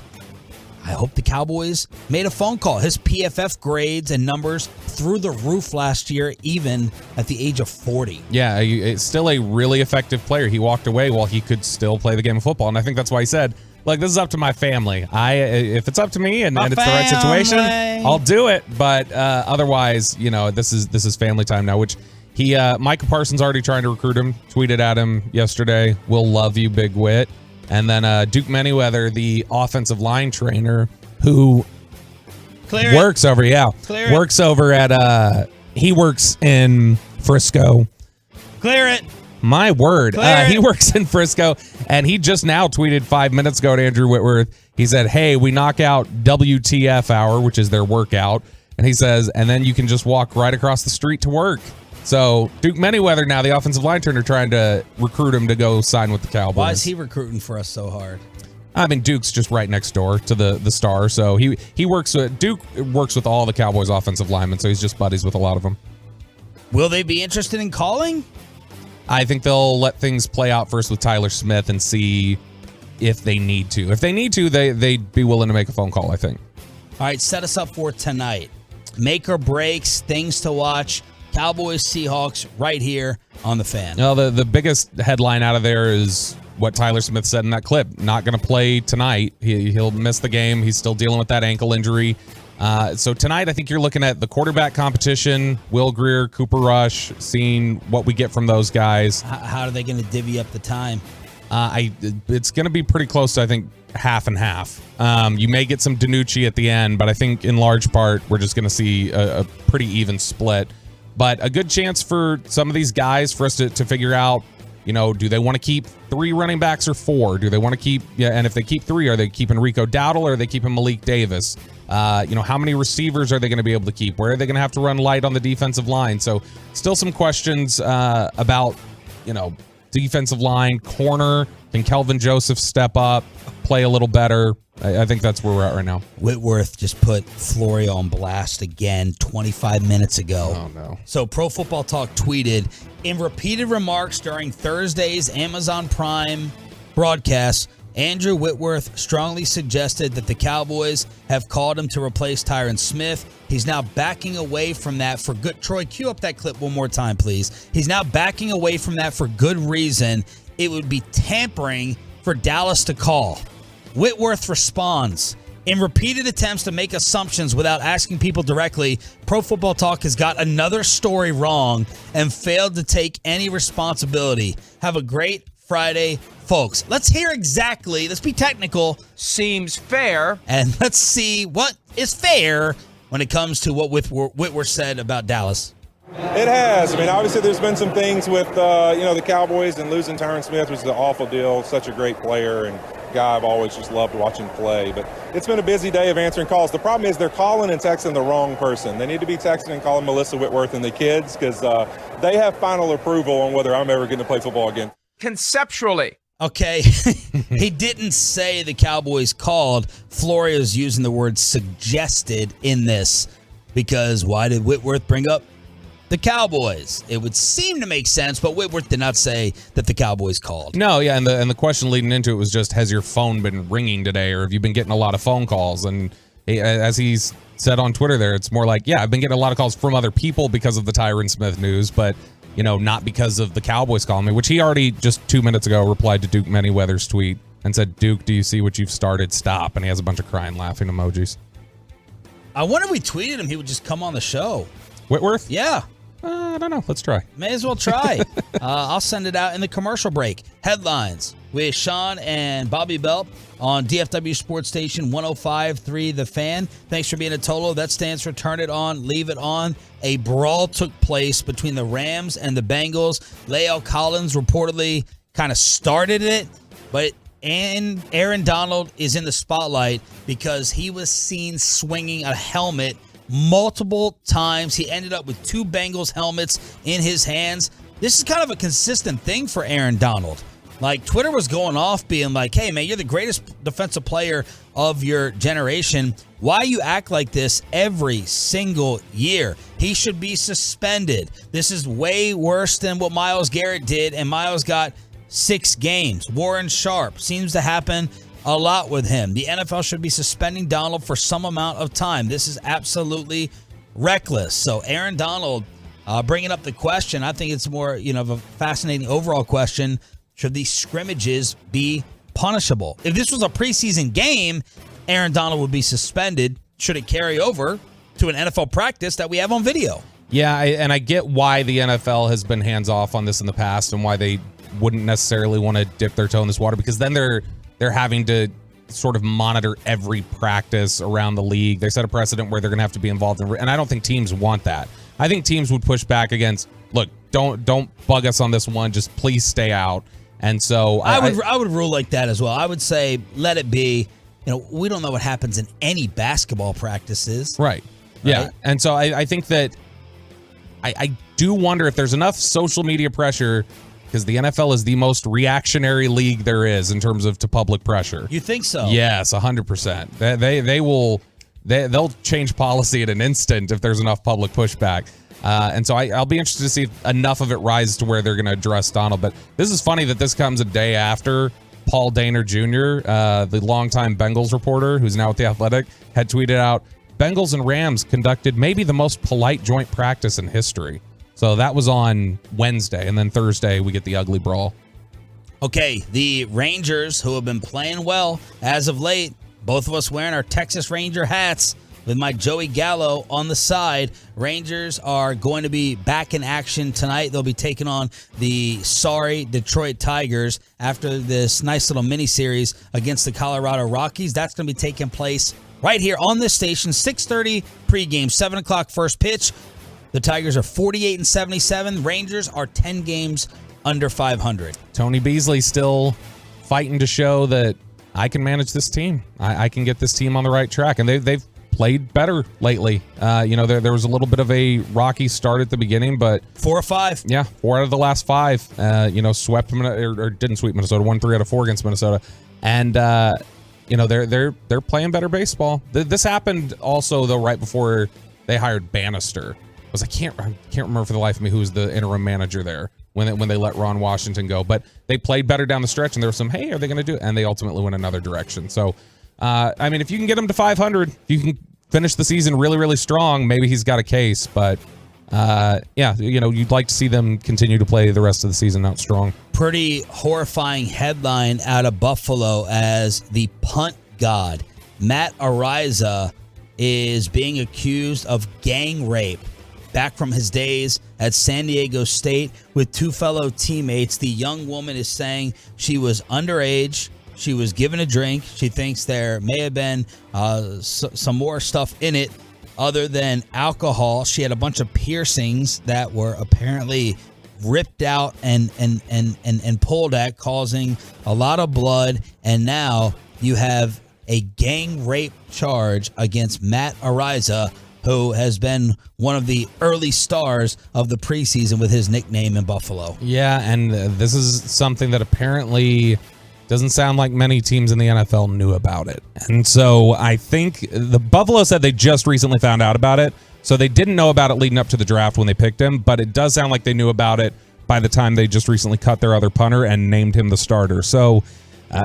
I hope the Cowboys made a phone call. His PFF grades and numbers through the roof last year, even at the age of 40. Yeah, it's still a really effective player. He walked away while he could still play the game of football, and I think that's why he said, look, this is up to my family. If it's up to me and it's the right situation, I'll do it. But otherwise, this is family time now, which Micah Parsons already trying to recruit him, tweeted at him yesterday, we'll love you, Big Wit. And then Duke Manyweather, the offensive line trainer, who Works over at he works in Frisco. Clear it. My word. He works in Frisco, and he just now tweeted 5 minutes ago to Andrew Whitworth. He said, hey, we knock out WTF hour, which is their workout. And he says, and then you can just walk right across the street to work. So Duke Manyweather now, the offensive line trainer, trying to recruit him to go sign with the Cowboys. Why is he recruiting for us so hard? I mean, Duke's just right next door to the Star. So he works with, Duke works with all the Cowboys offensive linemen, so he's just buddies with a lot of them. Will they be interested in calling? I think they'll let things play out first with Tyler Smith and see if they need to. If they need to, they'd be willing to make a phone call, I think. All right, set us up for tonight. Make or breaks, things to watch. Cowboys, Seahawks, right here on The Fan. Well, the biggest headline out of there is what Tyler Smith said in that clip. Not going to play tonight. He'll miss the game. He's still dealing with that ankle injury. So tonight, I think you're looking at the quarterback competition, Will Grier, Cooper Rush, seeing what we get from those guys. How are they going to divvy up the time? It's going to be pretty close to, I think, half and half. You may get some DiNucci at the end, but I think in large part, we're just going to see a pretty even split. But a good chance for some of these guys for us to figure out, do they want to keep 3 running backs or 4? Do they want to keep, and if they keep 3, are they keeping Rico Dowdle or are they keeping Malik Davis? How many receivers are they going to be able to keep? Where are they going to have to run light on the defensive line? So still some questions about, defensive line, corner. Can Kelvin Joseph step up, play a little better? I think that's where we're at right now. Whitworth just put Florio on blast again 25 minutes ago. Oh, no. So Pro Football Talk tweeted, in repeated remarks during Thursday's Amazon Prime broadcast, Andrew Whitworth strongly suggested that the Cowboys have called him to replace Tyron Smith. He's now backing away from that for good. Troy, cue up that clip one more time, please. He's now backing away from that for good reason. It would be tampering for Dallas to call. Whitworth responds, in repeated attempts to make assumptions without asking people directly, Pro Football Talk has got another story wrong and failed to take any responsibility. Have a great Friday, folks. Let's hear exactly, let's be technical. Seems fair. And let's see what is fair when it comes to what Whitworth said about Dallas. It has. I mean, obviously there's been some things with, the Cowboys and losing Tyron Smith was an awful deal. Such a great player and guy I've always just loved watching play. But it's been a busy day of answering calls. The problem is they're calling and texting the wrong person. They need to be texting and calling Melissa Whitworth and the kids because they have final approval on whether I'm ever going to play football again. Conceptually. Okay, he didn't say the Cowboys called. Florio's using the word suggested in this because why did Whitworth bring up the Cowboys? It would seem to make sense, but Whitworth did not say that the Cowboys called. No, yeah, and the question leading into it was just, has your phone been ringing today, or have you been getting a lot of phone calls? And as he's said on Twitter there, it's more like, yeah, I've been getting a lot of calls from other people because of the Tyron Smith news, but not because of the Cowboys calling me, which he already just 2 minutes ago replied to Duke Manyweather's tweet and said, Duke, do you see what you've started? Stop. And he has a bunch of crying, laughing emojis. I wonder if we tweeted him, he would just come on the show. Whitworth? Yeah. I don't know. Let's try. May as well try. I'll send it out in the commercial break. Headlines with Sean and Bobby Belt on DFW Sports Station 105.3 The Fan. Thanks for being a Tolo. That stands for Turn It On, Leave It On. A brawl took place between the Rams and the Bengals. Lael Collins reportedly kind of started it, but Aaron Donald is in the spotlight because he was seen swinging a helmet multiple times. He ended up with 2 Bengals helmets in his hands. This is kind of a consistent thing for Aaron Donald. Like, Twitter was going off being like, hey, man, you're the greatest defensive player of your generation. Why you act like this every single year? He should be suspended. This is way worse than what Myles Garrett did, and Myles got 6 games. Warren Sharp seems to happen a lot with him. The NFL should be suspending Donald for some amount of time. This is absolutely reckless. So Aaron Donald bringing up the question, I think it's more, of a fascinating overall question. Should these scrimmages be punishable? If this was a preseason game, Aaron Donald would be suspended. Should it carry over to an NFL practice that we have on video? Yeah, and I get why the NFL has been hands off on this in the past and why they wouldn't necessarily want to dip their toe in this water, because then they're having to sort of monitor every practice around the league. They set a precedent where they're going to have to be involved in, and I don't think teams want that. I think teams would push back against, look, don't bug us on this one. Just please stay out. And so I would rule like that as well. I would say let it be. We don't know what happens in any basketball practices. Right. Yeah. And so I think that I do wonder if there's enough social media pressure, because the NFL is the most reactionary league there is in terms of to public pressure. You think so? Yes, 100%. They'll change policy in an instant if there's enough public pushback. And so I'll be interested to see if enough of it rises to where they're going to address Donald. But this is funny that this comes a day after Paul Dehner Jr., the longtime Bengals reporter who's now with The Athletic, had tweeted out, Bengals and Rams conducted maybe the most polite joint practice in history. So that was on Wednesday, and then Thursday we get the ugly brawl. Okay, the Rangers, who have been playing well as of late, both of us wearing our Texas Ranger hats with my Joey Gallo on the side. Rangers are going to be back in action tonight. They'll be taking on the sorry Detroit Tigers after this nice little mini-series against the Colorado Rockies. That's going to be taking place right here on this station, 6:30 pregame, 7 o'clock first pitch. The Tigers are 48-77. Rangers are 10 games under 500. Tony Beasley still fighting to show that I can manage this team. I can get this team on the right track. And they've played better lately. There was a little bit of a rocky start at the beginning, but 4 or 5. Yeah, 4 out of the last 5. Swept or didn't sweep Minnesota. Won 3 out of 4 against Minnesota. And they're playing better baseball. This happened also though right before they hired Bannister. I can't remember for the life of me who was the interim manager there when they let Ron Washington go. But they played better down the stretch, and there was some, hey, are they going to do it? And they ultimately went another direction. So, if you can get them to 500, if you can finish the season really, really strong, maybe he's got a case. But, you'd like to see them continue to play the rest of the season out strong. Pretty horrifying headline out of Buffalo as the Punt God, Matt Araiza, is being accused of gang rape. Back from his days at San Diego State with 2 fellow teammates, the young woman is saying she was underage. She was given a drink. She thinks there may have been some more stuff in it other than alcohol. She had a bunch of piercings that were apparently ripped out and pulled at, causing a lot of blood. And now you have a gang rape charge against Matt Araiza, who has been one of the early stars of the preseason with his nickname in Buffalo. Yeah, and this is something that apparently doesn't sound like many teams in the NFL knew about it. And so I think the Buffalo said they just recently found out about it, so they didn't know about it leading up to the draft when they picked him, but it does sound like they knew about it by the time they just recently cut their other punter and named him the starter. So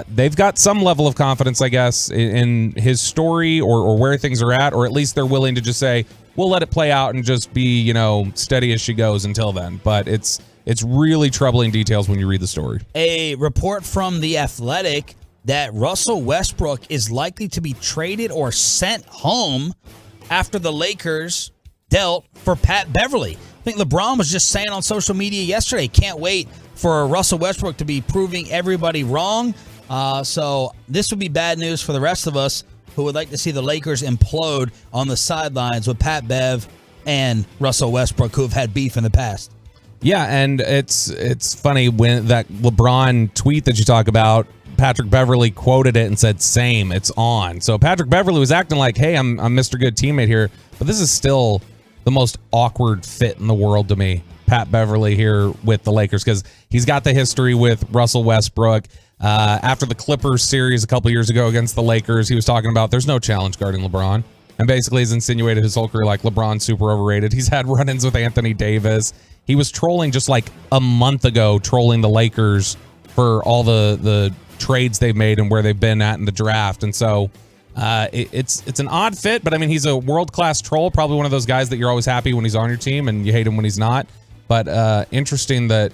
they've got some level of confidence, I guess, in his story or where things are at, or at least they're willing to just say, we'll let it play out and just be, steady as she goes until then. But it's really troubling details when you read the story. A report from The Athletic that Russell Westbrook is likely to be traded or sent home after the Lakers dealt for Pat Beverly. I think LeBron was just saying on social media yesterday, can't wait for Russell Westbrook to be proving everybody wrong. So this would be bad news for the rest of us who would like to see the Lakers implode on the sidelines with Pat Bev and Russell Westbrook, who have had beef in the past. Yeah, and it's funny when that LeBron tweet that you talk about, Patrick Beverly quoted it and said, same, it's on. So Patrick Beverly was acting like, hey, I'm Mr. Good teammate here, but this is still the most awkward fit in the world to me, Pat Beverly here with the Lakers, because he's got the history with Russell Westbrook. After the Clippers series a couple years ago against the Lakers, he was talking about there's no challenge guarding LeBron. And basically he's insinuated his whole career like LeBron's super overrated. He's had run-ins with Anthony Davis. He was trolling just like a month ago, trolling the Lakers for all the trades they've made and where they've been at in the draft. And so it's an odd fit, but I mean, he's a world-class troll, probably one of those guys that you're always happy when he's on your team and you hate him when he's not. But interesting that,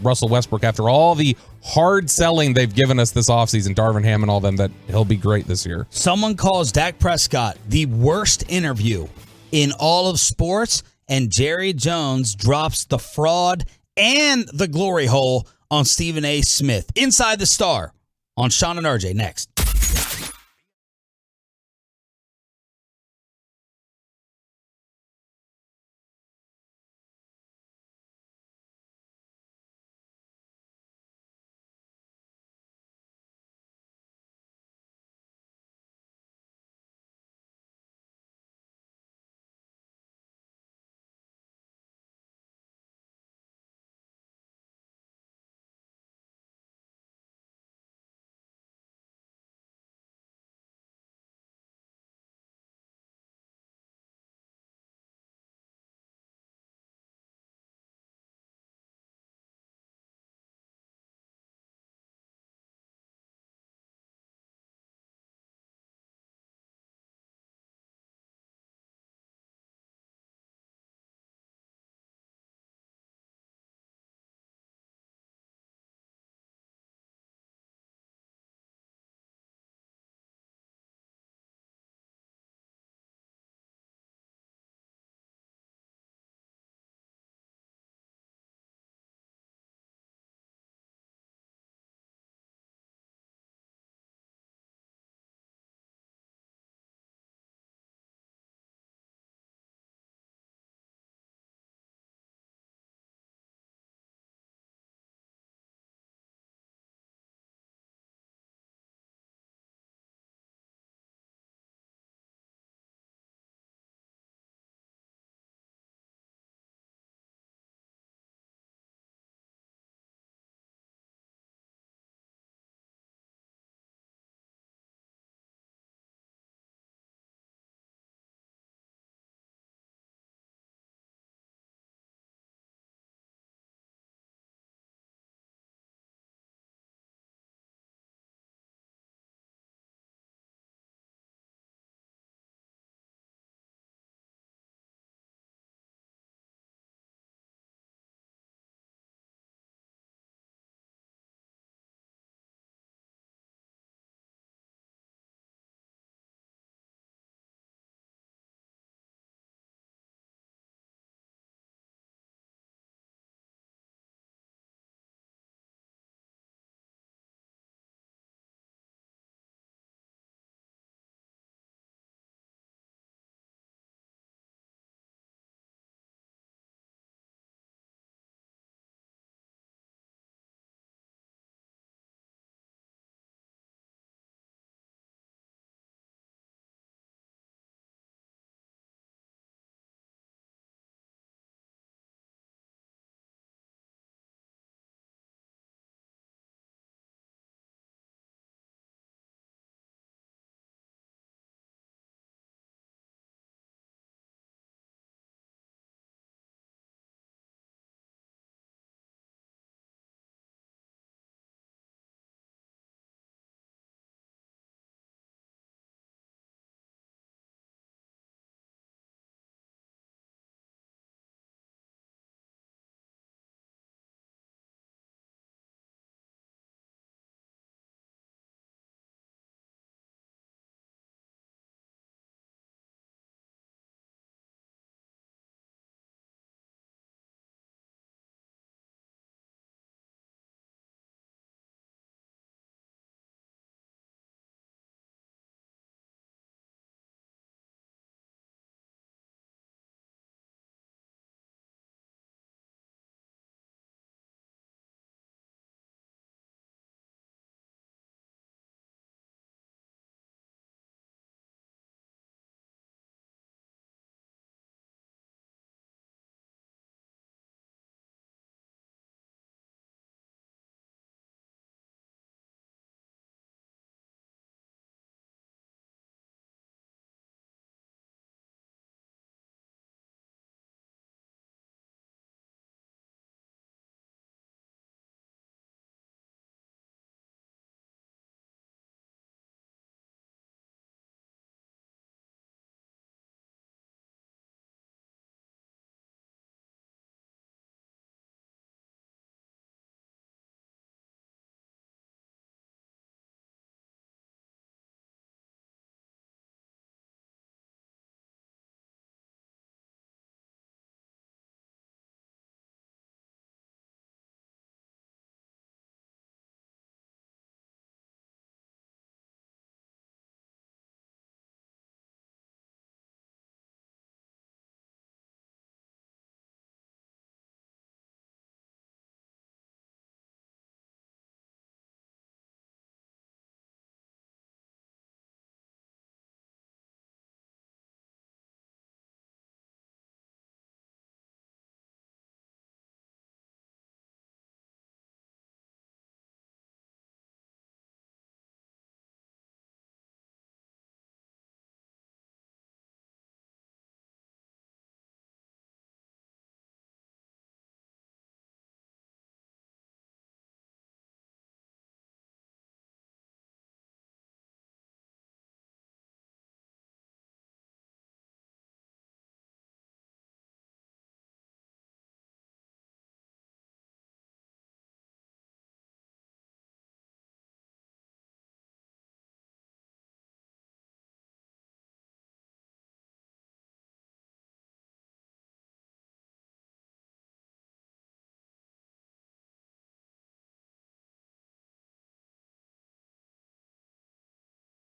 Russell Westbrook, after all the hard selling they've given us this offseason, Darvin Ham and all them, that he'll be great this year. Someone calls Dak Prescott the worst interview in all of sports, and Jerry Jones drops the fraud and the glory hole on Stephen A. Smith. Inside the Star on Sean and RJ next.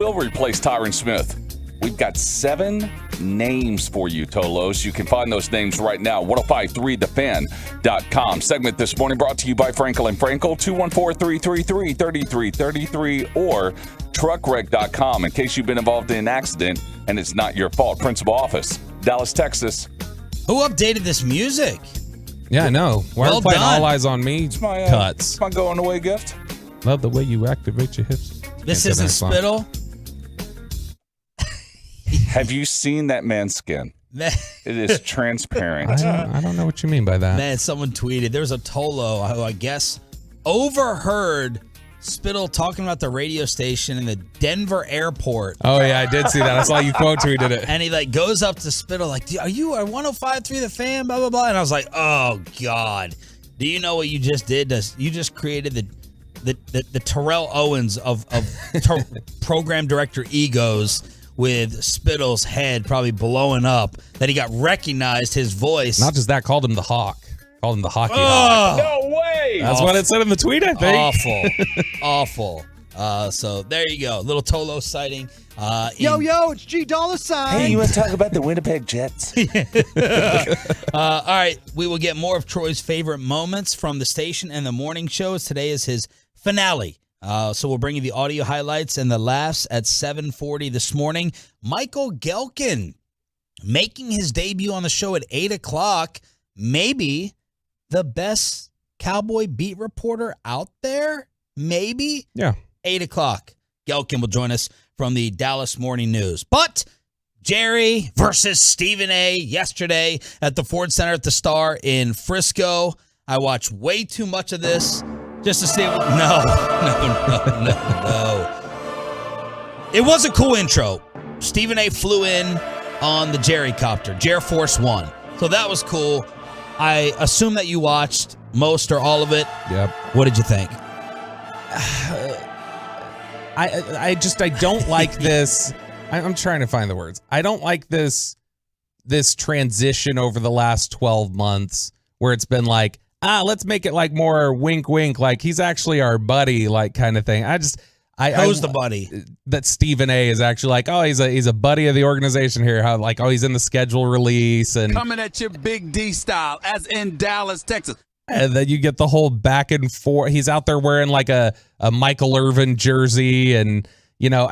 Will replace Tyron Smith. We've got 7 names for you, Tolos. You can find those names right now. 1053thefan.com. Segment this morning brought to you by Frankel & Frankel, 214-333-3333, or truckwreck.com in case you've been involved in an accident and it's not your fault. Principal office, Dallas, Texas. Who updated this music? Yeah, I know. Why are we playing All Eyes on Me? It's my, cuts. It's my going away gift. Love the way you activate your hips. This isn't spittle. Have you seen that man's skin? It is transparent. I don't know what you mean by that. Man, someone tweeted. There was a Tolo who I guess overheard Spittle talking about the radio station in the Denver airport. Oh, yeah, I did see that. I saw you quote tweeted it. And he goes up to Spittle like, are you at 105.3 The Fan, blah, blah, blah. And I was like, oh, God. Do you know what you just did? You just created the Terrell Owens of program director egos, with Spittle's head probably blowing up, that he got recognized, his voice. Not just that, called him the Hawk. Called him the Hockey Hawk. No way! That's what it said in the tweet, I think. Awful. So there you go. Little Tolo sighting. Yo, it's G dollar sign. Hey, you want to talk about the Winnipeg Jets? All right. We will get more of Troy's favorite moments from the station and the morning shows. Today is his finale. So we'll bring you the audio highlights and the laughs at 7:40 this morning. Michael Gehlken making his debut on the show at 8 o'clock. Maybe the best Cowboy beat reporter out there. Maybe. Yeah. 8 o'clock. Gehlken will join us from the Dallas Morning News. But Jerry versus Stephen A. yesterday at the Ford Center at the Star in Frisco. I watched way too much of this. Just to see No. It was a cool intro. Stephen A. flew in on the Jerry copter, Jer Force One. So that was cool. I assume that you watched most or all of it. Yep. What did you think? I don't like this. I'm trying to find the words. I don't like this transition over the last 12 months where it's been like, let's make it like more wink, wink, like he's actually our buddy, like kind of thing. Who's the buddy? That Stephen A. is actually like, oh, he's a buddy of the organization here. How like, oh, he's in the schedule release and coming at your Big D style, as in Dallas, Texas. And then you get the whole back and forth. He's out there wearing like a Michael Irvin jersey, and you know,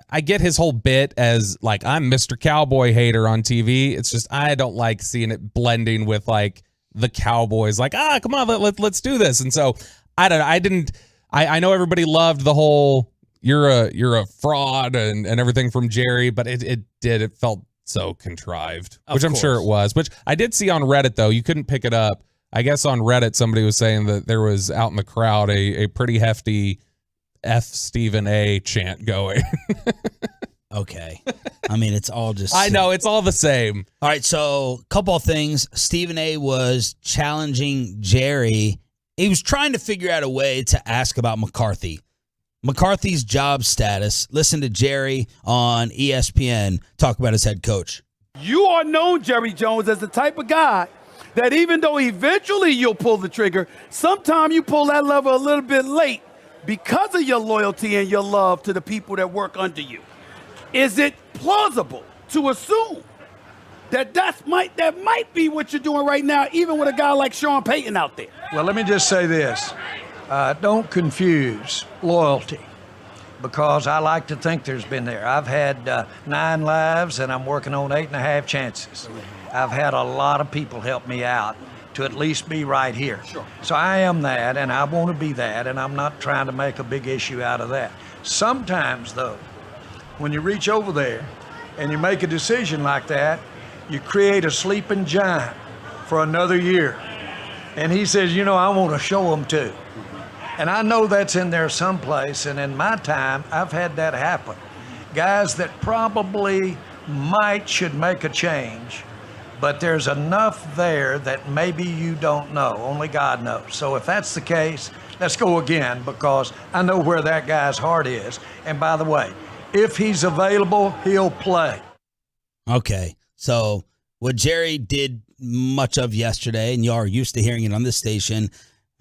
I get his whole bit as like I'm Mr. Cowboy hater on TV. It's just I don't like seeing it blending with like the Cowboys, like, come on, let's do this. And so I know everybody loved the whole you're a fraud and everything from Jerry, but it felt so contrived, which I'm sure it was. Which I did see on Reddit though. You couldn't pick it up. I guess on Reddit somebody was saying that there was out in the crowd a pretty hefty F Stephen A chant going. Okay. I mean, it's all just... I know, it's all the same. All right, so a couple of things. Stephen A. was challenging Jerry. He was trying to figure out a way to ask about McCarthy. McCarthy's job status. Listen to Jerry on ESPN talk about his head coach. You are known, Jerry Jones, as the type of guy that even though eventually you'll pull the trigger, sometimes you pull that lever a little bit late because of your loyalty and your love to the people that work under you. Is it plausible to assume that might be what you're doing right now, even with a guy like Sean Payton out there? Well, let me just say this. Don't confuse loyalty, because I like to think there's been there. I've had 9 lives, and I'm working on 8.5 chances. I've had a lot of people help me out to at least be right here. Sure. So I am that, and I want to be that, and I'm not trying to make a big issue out of that. Sometimes, though, when you reach over there and you make a decision like that, you create a sleeping giant for another year. And he says, I want to show them too. And I know that's in there someplace, and in my time, I've had that happen. Guys that probably should make a change, but there's enough there that maybe you don't know. Only God knows. So if that's the case, let's go again, because I know where that guy's heart is. And by the way, if he's available, he'll play. Okay, so what Jerry did much of yesterday, and you are used to hearing it on this station,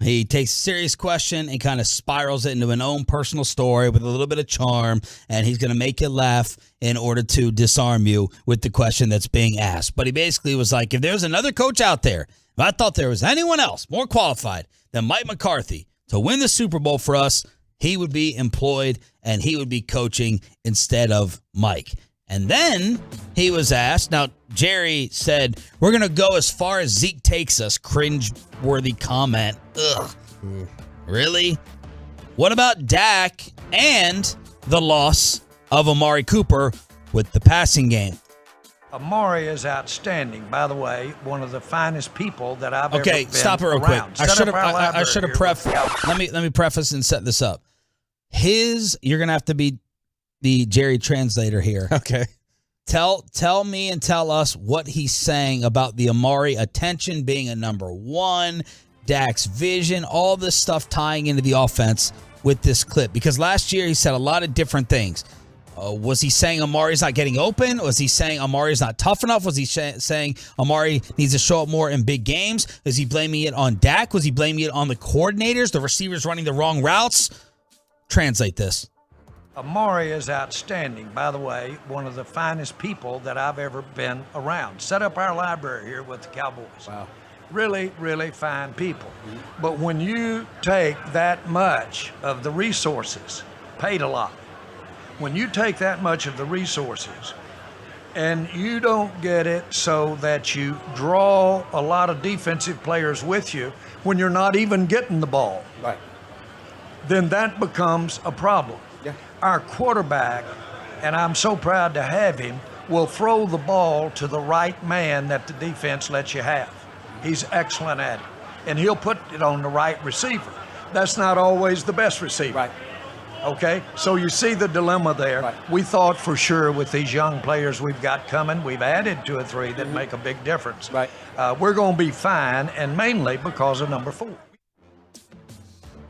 He takes a serious question and kind of spirals it into an own personal story with a little bit of charm, and he's going to make you laugh in order to disarm you with the question that's being asked. But he basically was like, if there's another coach out there, if I thought there was anyone else more qualified than Mike McCarthy to win the Super Bowl for us, he would be employed and he would be coaching instead of Mike. And then he was asked, now Jerry said, we're going to go as far as Zeke takes us. Cringe-worthy comment. Ugh. Really? What about Dak and the loss of Amari Cooper with the passing game? Amari is outstanding. By the way, one of the finest people that I've ever been around. Okay, stop it real quick. I should have prefaced. Let me preface and set this up. You're going to have to be the Jerry translator here. Okay. Tell me and tell us what he's saying about the Amari attention being a number one, Dak's vision, all this stuff tying into the offense with this clip. Because last year he said a lot of different things. Was he saying Amari's not getting open? Was he saying Amari's not tough enough? Was he saying Amari needs to show up more in big games? Is he blaming it on Dak? Was he blaming it on the coordinators, the receivers running the wrong routes? Translate this. Amari is outstanding. By the way, one of the finest people that I've ever been around. Set up our library here with the Cowboys. Wow. Really, really fine people. But when you take that much of the resources, paid a lot, when you take that much of the resources and you don't get it so that you draw a lot of defensive players with you when you're not even getting the ball, right, then that becomes a problem. Yeah. Our quarterback, and I'm so proud to have him, will throw the ball to the right man that the defense lets you have. He's excellent at it. And he'll put it on the right receiver. That's not always the best receiver. Right. Okay? So you see the dilemma there. Right. We thought for sure with these young players we've got coming, we've added 2 or 3 that make a big difference. Right. We're going to be fine, and mainly because of number 4.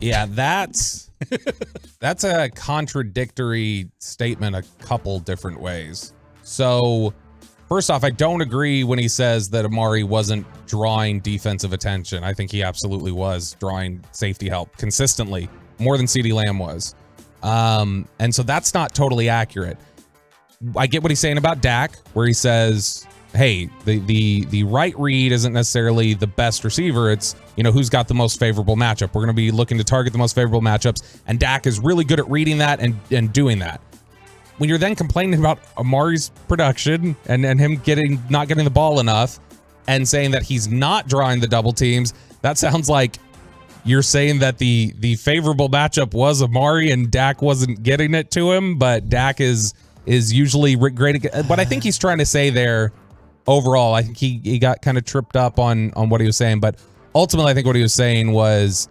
Yeah, that's a contradictory statement a couple different ways. So, first off, I don't agree when he says that Amari wasn't drawing defensive attention. I think he absolutely was drawing safety help consistently, more than CeeDee Lamb was. And so that's not totally accurate. I get what he's saying about Dak, where he says, hey, the right read isn't necessarily the best receiver. It's, who's got the most favorable matchup. We're going to be looking to target the most favorable matchups, and Dak is really good at reading that and doing that. When you're then complaining about Amari's production and him not getting the ball enough and saying that he's not drawing the double teams, that sounds like you're saying that the favorable matchup was Amari and Dak wasn't getting it to him, but Dak is usually great. What I think he's trying to say there overall, I think he got kind of tripped up on what he was saying, but ultimately I think what he was saying was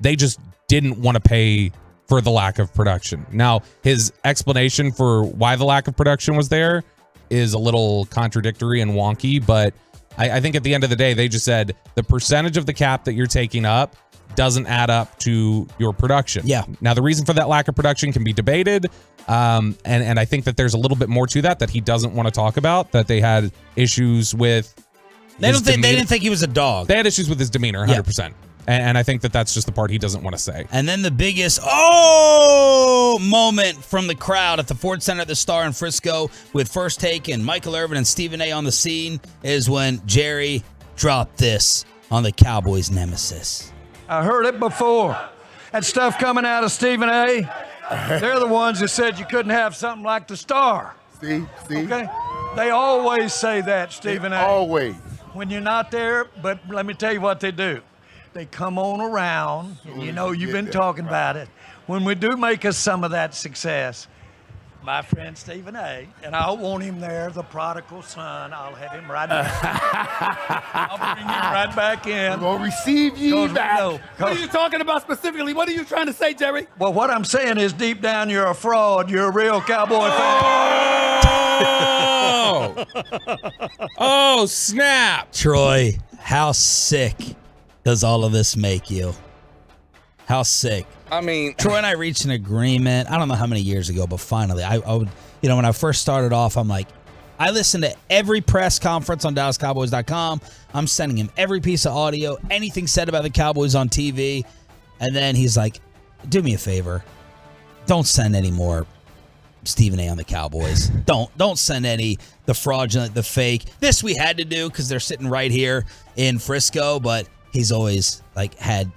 they just didn't want to pay for the lack of production. Now, his explanation for why the lack of production was there is a little contradictory and wonky, but I think at the end of the day, they just said the percentage of the cap that you're taking up doesn't add up to your production. Yeah. Now, the reason for that lack of production can be debated, and I think that there's a little bit more to that he doesn't want to talk about, that they had issues with. They didn't think he was a dog. They had issues with his demeanor, 100%. Yeah. And I think that's just the part he doesn't want to say. And then the biggest moment from the crowd at the Ford Center at the Star in Frisco with First Take and Michael Irvin and Stephen A. on the scene is when Jerry dropped this on the Cowboys nemesis. I heard it before. That stuff coming out of Stephen A., they're the ones that said you couldn't have something like the Star. See? Okay? They always say that, Stephen A. Always. When you're not there, but let me tell you what they do. They come on around, and you've been talking about it. When we do make us some of that success, my friend Stephen A., and I want him there, the prodigal son, I'll have him right back. I'll bring him right back in. We're going to receive you back. What are you talking about specifically? What are you trying to say, Jerry? Well, what I'm saying is deep down you're a fraud. You're a real Cowboy fan. Oh, snap. Troy, how sick does all of this make you? How sick? I mean, Troy and I reached an agreement. I don't know how many years ago, but finally, I would, when I first started off, I'm like, I listen to every press conference on DallasCowboys.com. I'm sending him every piece of audio, anything said about the Cowboys on TV. And then he's like, do me a favor. Don't send any more Stephen A on the Cowboys. Don't send any the fraudulent, the fake. This we had to do because they're sitting right here in Frisco, but he's always like had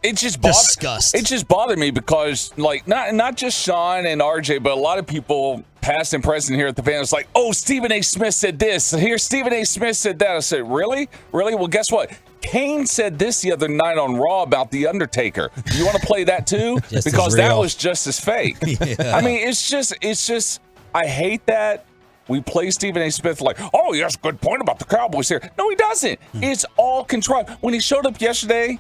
disgust. It just bothered me because like not just Sean and RJ, but a lot of people past and present here at the fan is like, oh, Stephen A. Smith said this. Here, Stephen A. Smith said that. I said, really? Well, guess what? Kane said this the other night on Raw about The Undertaker. You want to play that too? Because that was just as fake. Yeah. I mean, it's just, I hate that we play Stephen A. Smith like, oh, he has a good point about the Cowboys here. No, he doesn't. It's all contrived. When he showed up yesterday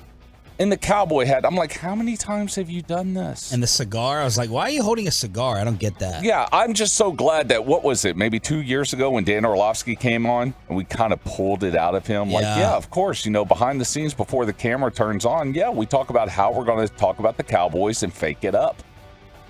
in the cowboy hat, I'm like, how many times have you done this? And the cigar, I was like, why are you holding a cigar? I don't get that. Yeah, I'm just so glad that, what was it, maybe 2 years ago when Dan Orlovsky came on and we kind of pulled it out of him. Like, yeah, of course, behind the scenes before the camera turns on, we talk about how we're going to talk about the Cowboys and fake it up.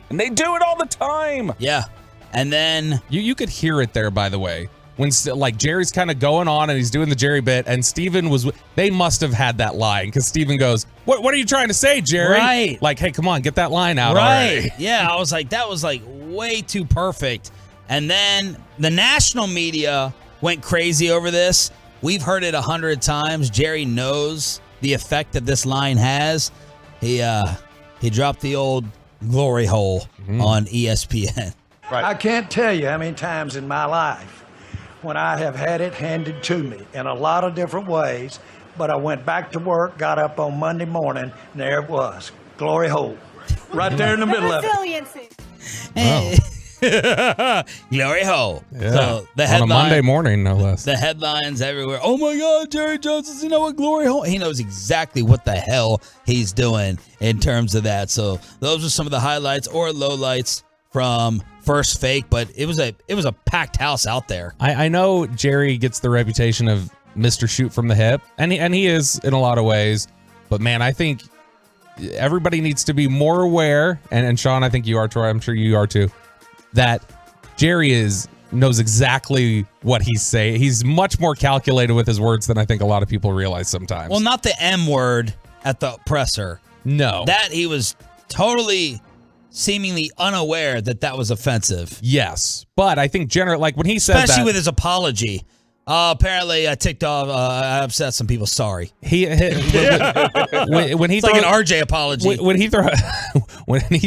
And they do it all the time. Yeah. And then you could hear it there, by the way. When like Jerry's kind of going on and he's doing the Jerry bit, and Steven they must have had that line because Steven goes, what are you trying to say, Jerry? Right. Like, hey, come on, get that line out right. already. Yeah, I was like, that was like way too perfect. And then the national media went crazy over this. We've heard it 100 times. Jerry knows the effect that this line has. He dropped the old glory hole on ESPN. Right. I can't tell you how many times in my life when I have had it handed to me in a lot of different ways, but I went back to work, got up on Monday morning, and there it was, glory hole, right there in the middle of it. Glory hole. Yeah. So the on a Monday morning, no less. The headlines everywhere. Oh my God, Jerry Jones, does he know what glory hole? He knows exactly what the hell he's doing in terms of that. So those are some of the highlights or lowlights from First Fake, but it was a packed house out there. I know Jerry gets the reputation of Mr. Shoot from the hip, and he is in a lot of ways. But man, I think everybody needs to be more aware, and Sean, I think you are, Troy, I'm sure you are too, that Jerry knows exactly what he's saying. He's much more calculated with his words than I think a lot of people realize sometimes. Well, not the M word at the presser. No. That he was totally seemingly unaware that was offensive. Yes, but I think generally, like when he said especially with his apology. Apparently, I ticked off. I upset some people. Sorry. When he it's like an RJ apology. When he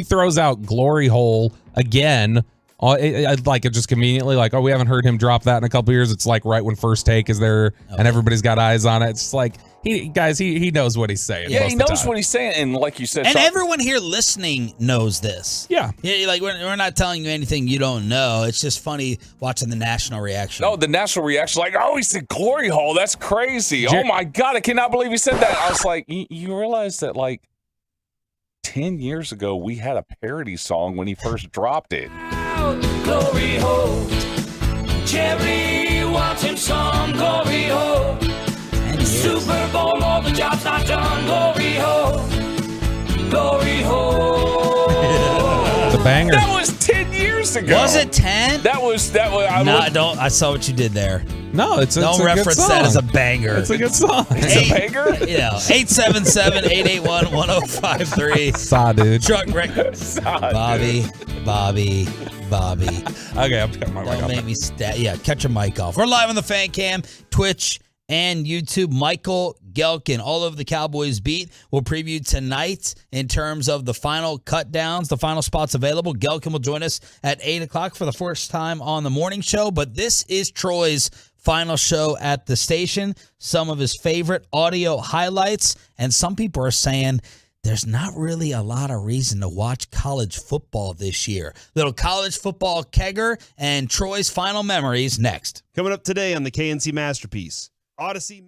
throws out glory hole again, like it just conveniently, like, oh, we haven't heard him drop that in a couple years. It's like right when First Take is there and everybody's got eyes on it. It's just like he knows what he's saying. Yeah, he knows what he's saying, and like you said, and everyone here listening knows this. Yeah, like we're not telling you anything you don't know. It's just funny watching the national reaction. Oh, the national reaction, like, oh, he said glory hole. That's crazy. Oh my God, I cannot believe he said that. I was like, you realize that like 10 years ago we had a parody song when he first dropped it. Glory hole, Jerry wants him some glory hole. Super Bowl, all the jobs not done. Glory hole, glory hole. It's a banger. That was 10 years ago. Was it 10? That was. I saw what you did there. No, it's a reference good song. that as a banger. It's a good song. It's a banger. 877-881-1053. Saw, dude. Truck Rick. Bobby. Okay, I'm cutting my mic off. Don't make me cut your mic off. We're live on the Fan Cam, Twitch, and YouTube. Michael Gehlken, all over the Cowboys beat. We'll preview tonight in terms of the final cut downs, the final spots available. Gehlken will join us at 8 o'clock for the first time on the morning show. But this is Troy's final show at the station. Some of his favorite audio highlights. And some people are saying there's not really a lot of reason to watch college football this year. Little college football kegger and Troy's final memories next. Coming up today on the KNC Masterpiece, Odyssey.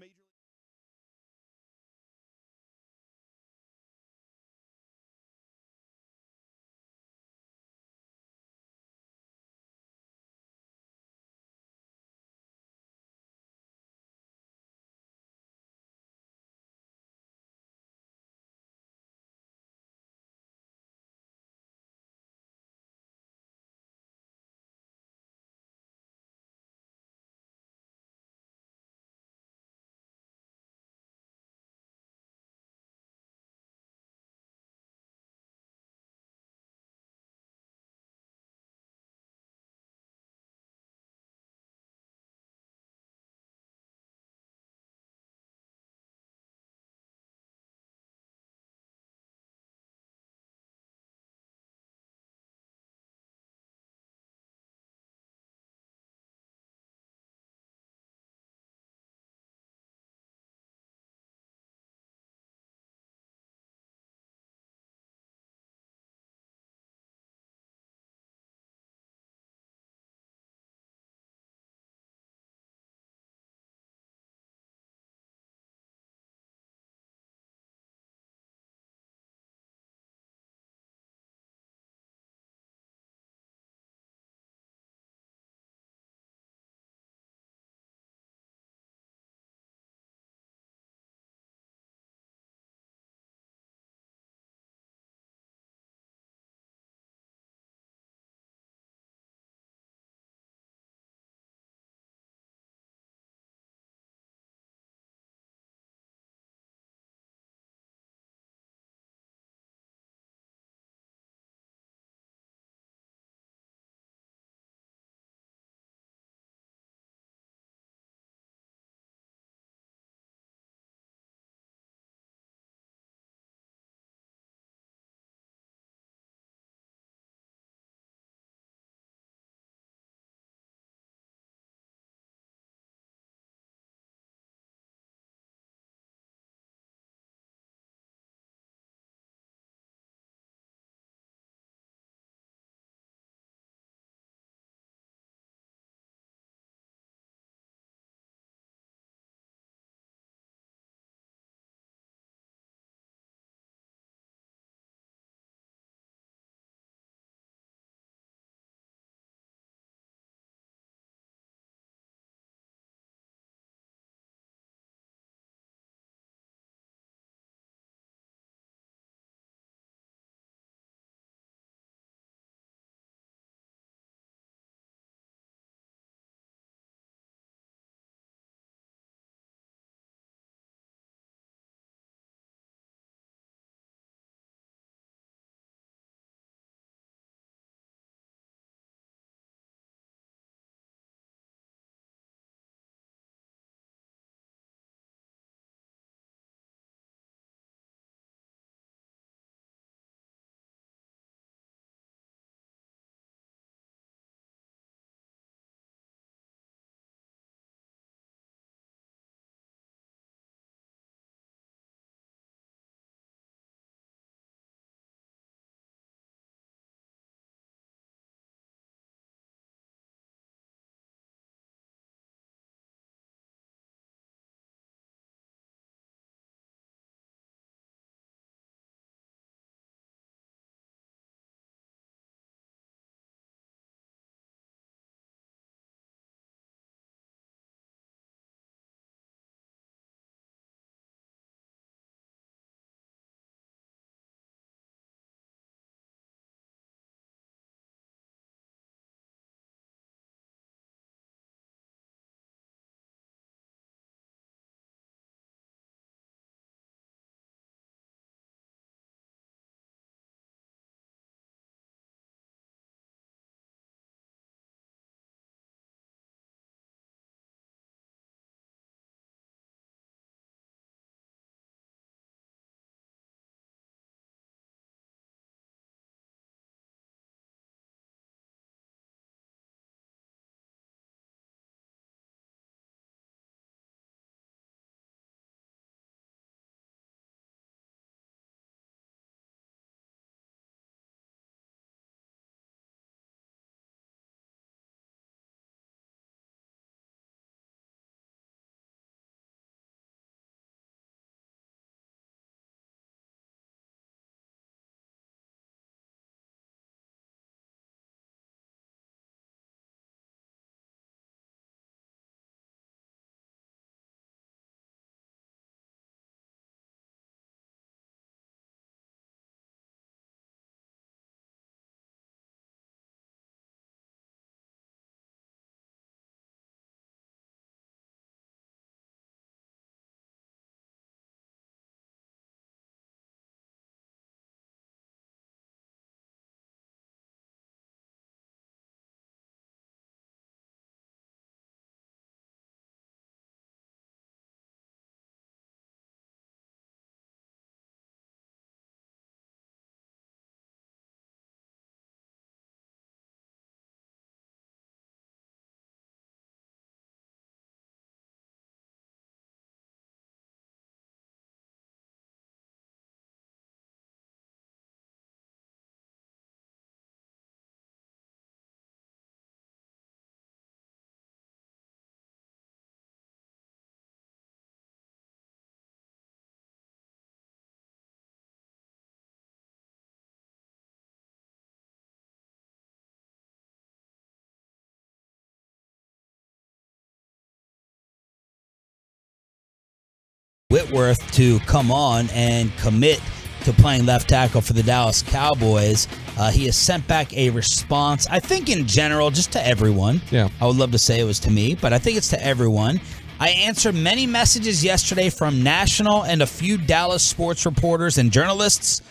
Whitworth to come on and commit to playing left tackle for the Dallas Cowboys. He has sent back a response, I think in general, just to everyone. Yeah. I would love to say it was to me, but I think it's to everyone. I answered many messages yesterday from national and a few Dallas sports reporters and journalists.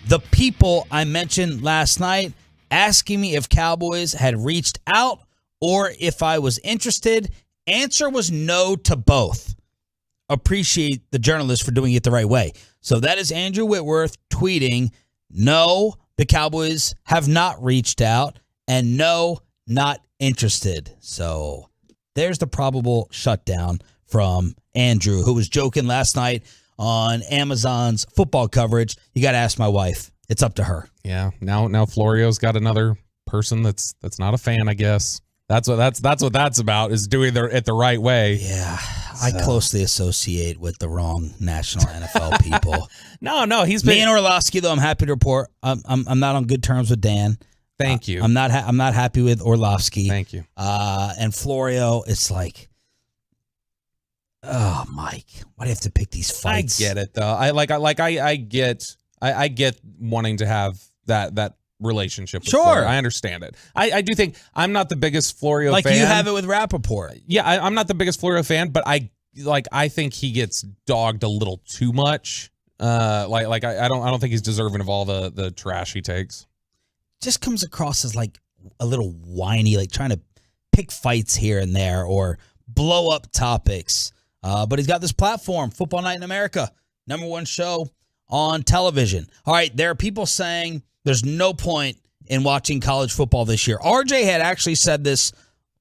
The people I mentioned last night asking me if Cowboys had reached out or if I was interested. Answer was no to both. Appreciate the journalists for doing it the right way. So that is Andrew Whitworth tweeting, no, the Cowboys have not reached out, and no, not interested. So there's the probable shutdown from Andrew, who was joking last night on Amazon's football coverage. You got to ask my wife. It's up to her. Yeah. Now Florio's got another person that's not a fan, I guess. That's what that's about, is doing it the right way. Yeah. I closely associate with the wrong national NFL people. No, he's been... Me and Orlovsky, though, I'm happy to report. I'm not on good terms with Dan. Thank you. I'm not happy with Orlovsky. Thank you. And Florio, it's like, oh, Mike, why do you have to pick these fights? I get it, though. I get wanting to have that relationship with Florio. I understand it. I do think I'm not the biggest Florio fan. Like you have it with Rappaport. Yeah, I'm not the biggest Florio fan, but I think he gets dogged a little too much. I don't think he's deserving of all the trash he takes. Just comes across as like a little whiny, like trying to pick fights here and there or blow up topics. But he's got this platform, Football Night in America, #1 show on television. All right, there are people saying there's no point in watching college football this year. RJ had actually said this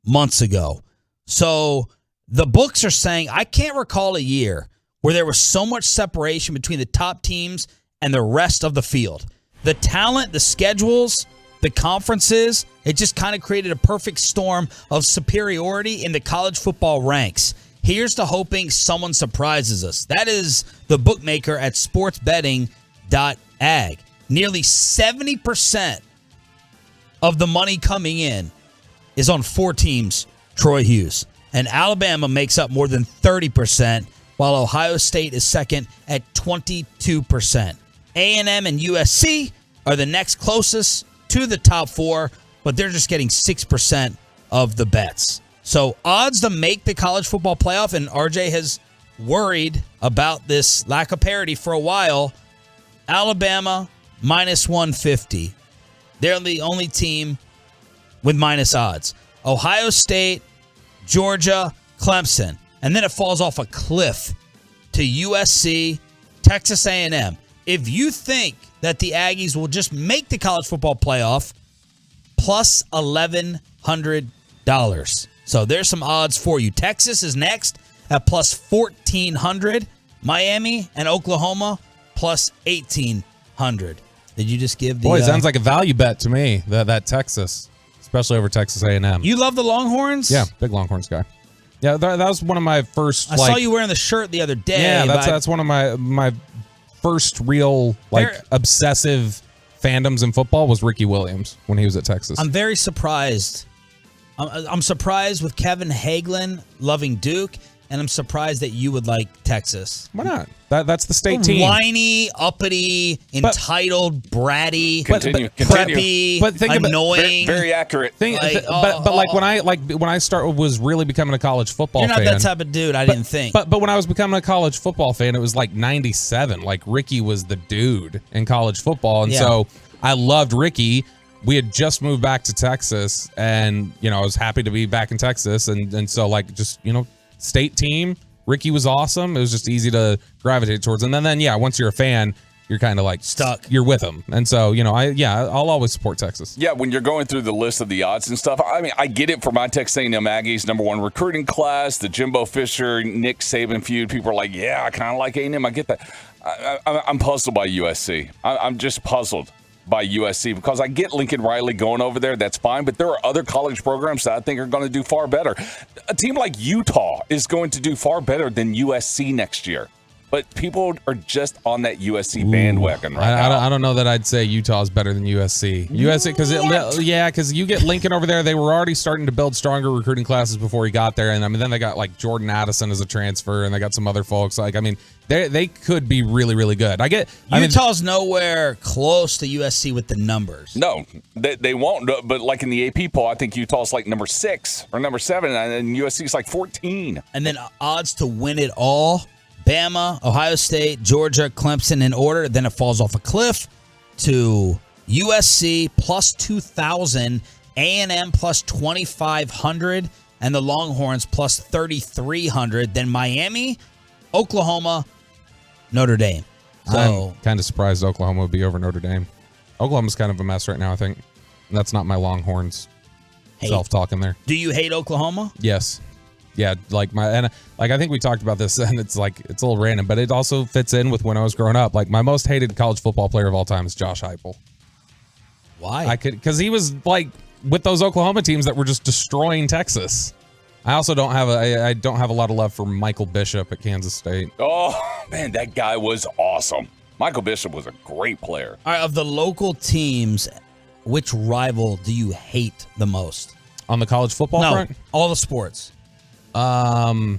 months ago. So the books are saying, I can't recall a year where there was so much separation between the top teams and the rest of the field. The talent, the schedules, the conferences, it just kind of created a perfect storm of superiority in the college football ranks. Here's to hoping someone surprises us. That is the bookmaker at sportsbetting.ag. Nearly 70% of the money coming in is on 4 teams, Troy Hughes. And Alabama makes up more than 30%, while Ohio State is second at 22%. A&M and USC are the next closest to the top 4, but they're just getting 6% of the bets. So odds to make the college football playoff, and RJ has worried about this lack of parity for a while. Alabama, -150. They're the only team with minus odds. Ohio State, Georgia, Clemson. And then it falls off a cliff to USC, Texas A&M. If you think that the Aggies will just make the college football playoff, plus $1,100. So there's some odds for you. Texas is next at plus 1,400. Miami and Oklahoma, plus 1,800. Did you just give the... Boy, it sounds like a value bet to me, that Texas, especially over Texas A&M. You love the Longhorns? Yeah, big Longhorns guy. Yeah, that was one of my first... I saw you wearing the shirt the other day. Yeah, that's one of my first real obsessive fandoms in football was Ricky Williams when he was at Texas. I'm very surprised. I'm surprised with Kevin Hagelin loving Duke, and I'm surprised that you would like Texas. Why not? That's the state team. Whiny, uppity, entitled, bratty, Continue. preppy, but think annoying. Very accurate. When I was really becoming a college football fan. You're not that type of dude, I didn't think. But when I was becoming a college football fan, it was like 97. Like Ricky was the dude in college football. And so I loved Ricky. We had just moved back to Texas, and I was happy to be back in Texas. And so state team, Ricky was awesome. It was just easy to gravitate towards. And then once you're a fan, you're kind of like stuck. You're with them. And so, I'll always support Texas. Yeah, when you're going through the list of the odds and stuff, I mean, I get it for my Texas A&M Aggies, #1 recruiting class, the Jimbo Fisher, Nick Saban feud. People are like, yeah, I kind of like A&M. I get that. I'm puzzled by USC. I'm just puzzled by USC because I get Lincoln Riley going over there. That's fine. But there are other college programs that I think are going to do far better. A team like Utah is going to do far better than USC next year. but people are just on that USC bandwagon right now. I don't know that I'd say Utah's better than USC. USC, because you get Lincoln over there. They were already starting to build stronger recruiting classes before he got there, and I mean, then they got like Jordan Addison as a transfer, and they got some other folks. Like, I mean, they could be really, really good. Utah's nowhere close to USC with the numbers. No, they won't. But like in the AP poll, I think Utah's like number 6 or number 7, and USC's like 14. And then odds to win it all: Bama, Ohio State, Georgia, Clemson in order. Then it falls off a cliff to USC plus 2,000, A&M plus 2,500, and the Longhorns plus 3,300. Then Miami, Oklahoma, Notre Dame. So I'm kind of surprised Oklahoma would be over Notre Dame. Oklahoma's kind of a mess right now, I think. That's not my Longhorns self-talking there. Do you hate Oklahoma? Yes. Yeah, I think we talked about this, and it's a little random, but it also fits in with when I was growing up. Like, my most hated college football player of all time is Josh Heupel. Why? Because he was like with those Oklahoma teams that were just destroying Texas. I also don't have a lot of love for Michael Bishop at Kansas State. Oh man, that guy was awesome. Michael Bishop was a great player. All right, of the local teams, which rival do you hate the most on the college football front? All the sports. Growing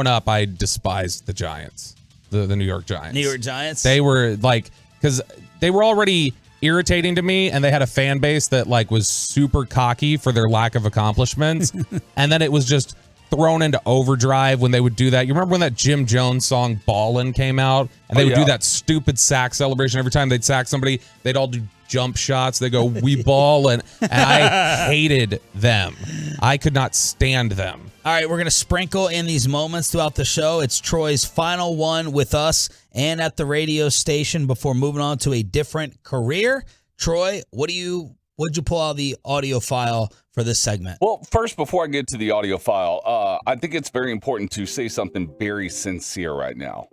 up, I despised the Giants, the New York Giants. New York Giants? They were because they were already irritating to me, and they had a fan base that was super cocky for their lack of accomplishments. And then it was just thrown into overdrive when they would do that. You remember when that Jim Jones song Ballin' came out, and they would do that stupid sack celebration every time they'd sack somebody? They'd all do jump shots. They go, "We ball," and I hated them. I could not stand them. All right, we're going to sprinkle in these moments throughout the show. It's Troy's final one with us and at the radio station before moving on to a different career. Troy, what'd you pull out of the audio file for this segment? Well, first, before I get to the audio file, I think it's very important to say something very sincere right now.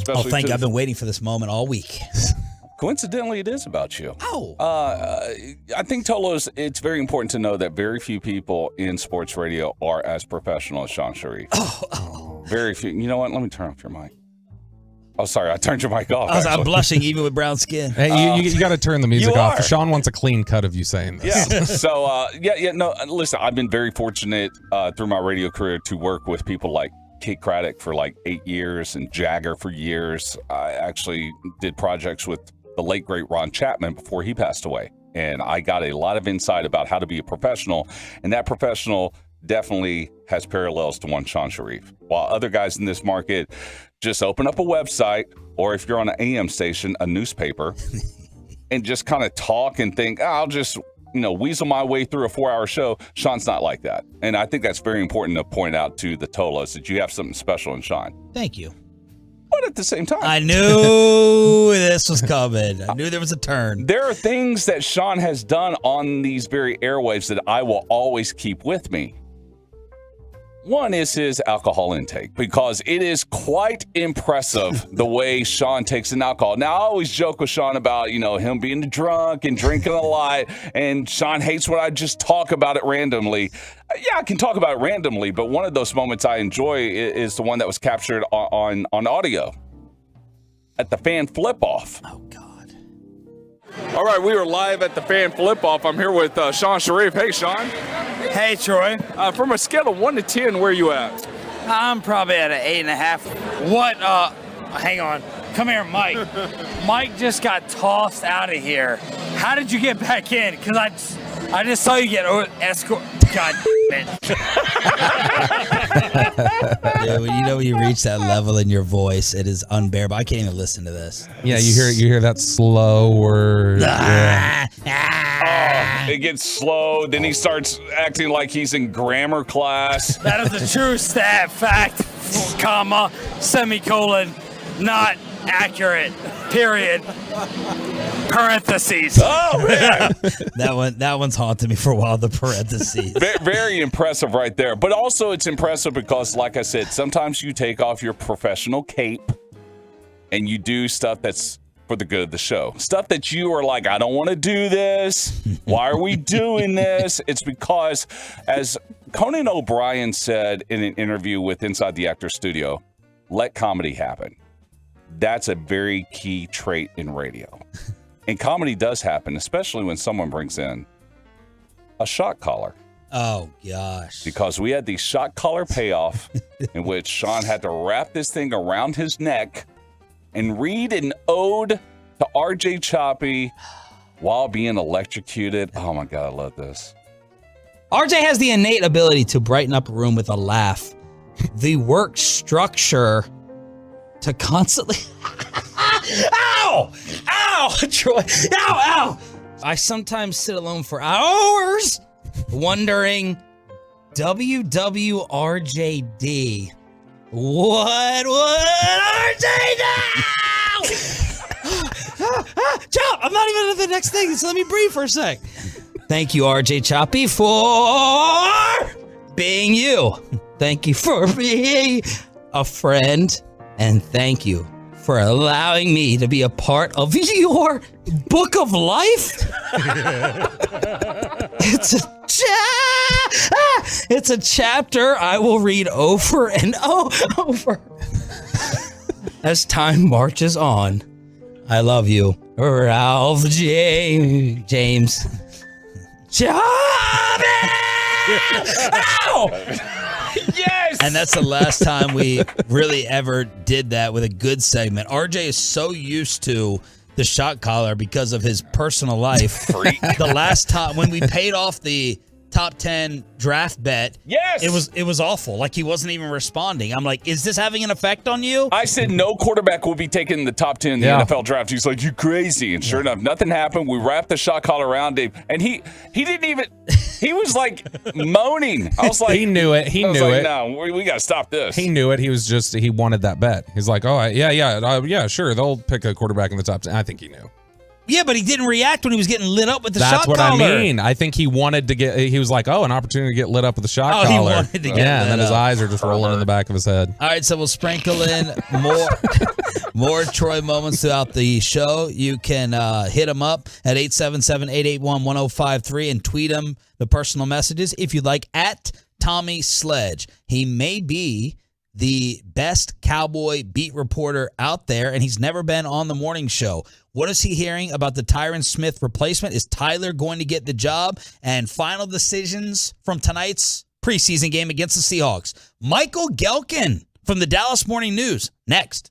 Thank you. I've been waiting for this moment all week. Coincidentally, it is about you. Oh. I think, Tolos, it's very important to know that very few people in sports radio are as professional as Sean Sharif. Very few. You know what? Let me turn off your mic. Oh, sorry. I turned your mic off. I'm blushing even with brown skin. Hey, you got to turn the music off. Sean wants a clean cut of you saying this. Yeah. So, no, listen, I've been very fortunate through my radio career to work with people like Kate Craddock for 8 years and Jagger for years. I actually did projects with the late, great Ron Chapman before he passed away. And I got a lot of insight about how to be a professional. And that professional definitely has parallels to one Sean Sharif. While other guys in this market just open up a website, or if you're on an AM station, a newspaper, and just kind of talk and think, I'll just weasel my way through a 4-hour show. Sean's not like that. And I think that's very important to point out to the Tolos that you have something special in Sean. Thank you. But at the same time, I knew this was coming. I knew there was a turn. There are things that Sean has done on these very airwaves that I will always keep with me. One is his alcohol intake, because it is quite impressive the way Sean takes in alcohol. Now, I always joke with Sean about, him being drunk and drinking a lot, and Sean hates when I just talk about it randomly. Yeah, I can talk about it randomly, but one of those moments I enjoy is the one that was captured on audio at the fan flip-off. Oh, God. All right, we are live at the fan flip-off. I'm here with Sean Sharif. Hey, Sean. Hey, Troy. From a scale of 1 to 10, where are you at? I'm probably at an 8.5. What? Hang on. Come here, Mike. Mike just got tossed out of here. How did you get back in? Because I just saw you get escort. God damn it. Yeah, when you reach that level in your voice, it is unbearable. I can't even listen to this. Yeah, you hear that slow word. It gets slow. Then he starts acting like he's in grammar class. That is a true stat, fact, comma, semicolon, not accurate, period, parentheses. Oh, man. that one's haunted me for a while, the parentheses. Very impressive right there. But also it's impressive because, like I said, sometimes you take off your professional cape and you do stuff that's for the good of the show. Stuff that you are like, I don't want to do this. Why are we doing this? It's because, as Conan O'Brien said in an interview with Inside the Actors Studio, let comedy happen. That's a very key trait in radio. And comedy does happen, especially when someone brings in a shot collar. Oh, gosh. Because we had the shot collar payoff in which Sean had to wrap this thing around his neck and read an ode to RJ Choppy while being electrocuted. Oh, my God, I love this. RJ has the innate ability to brighten up a room with a laugh. The work structure to constantly... Ow! Ow! Troy! Ow! Ow! I sometimes sit alone for hours wondering, WWRJD, what would RJ do? Chop! I'm not even at the next thing, so let me breathe for a sec. Thank you, RJ Choppy, for being you. Thank you for being a friend. And thank you for allowing me to be a part of your book of life. It's a chapter I will read over and over as time marches on. I love you, Ralph James. Ow! Yes! And that's the last time we really ever did that with a good segment. RJ is so used to the shot collar because of his personal life. The last time when we paid off the top 10 draft bet, yes, it was awful. Like he wasn't even responding. I'm like, is this having an effect on you? I said no quarterback will be taking the top 10 in the NFL draft. He's like, you crazy. And sure enough, nothing happened. We wrapped the shot collar around him, and he didn't even. He was like moaning. I was like, he knew it. He knew it. No, we got to stop this. He knew it. He was just, he wanted that bet. He's like, oh, yeah, sure. They'll pick a quarterback in the top 10. I think he knew. Yeah, but he didn't react when he was getting lit up with the shot collar. That's what I mean. I think he wanted to get, he was like, oh, an opportunity to get lit up with the shot collar. He wanted to get lit and then his up. eyes are just rolling in the back of his head. All right, so we'll sprinkle in more Troy moments throughout the show. You can hit him up at 877-881-1053 and tweet him the personal messages if you'd like, at Tommy Sledge. He may be the best Cowboy beat reporter out there, and he's never been on the morning show. What is he hearing about the Tyron Smith replacement? Is Tyler going to get the job? And final decisions from tonight's preseason game against the Seahawks. Michael Gehlken from the Dallas Morning News, next.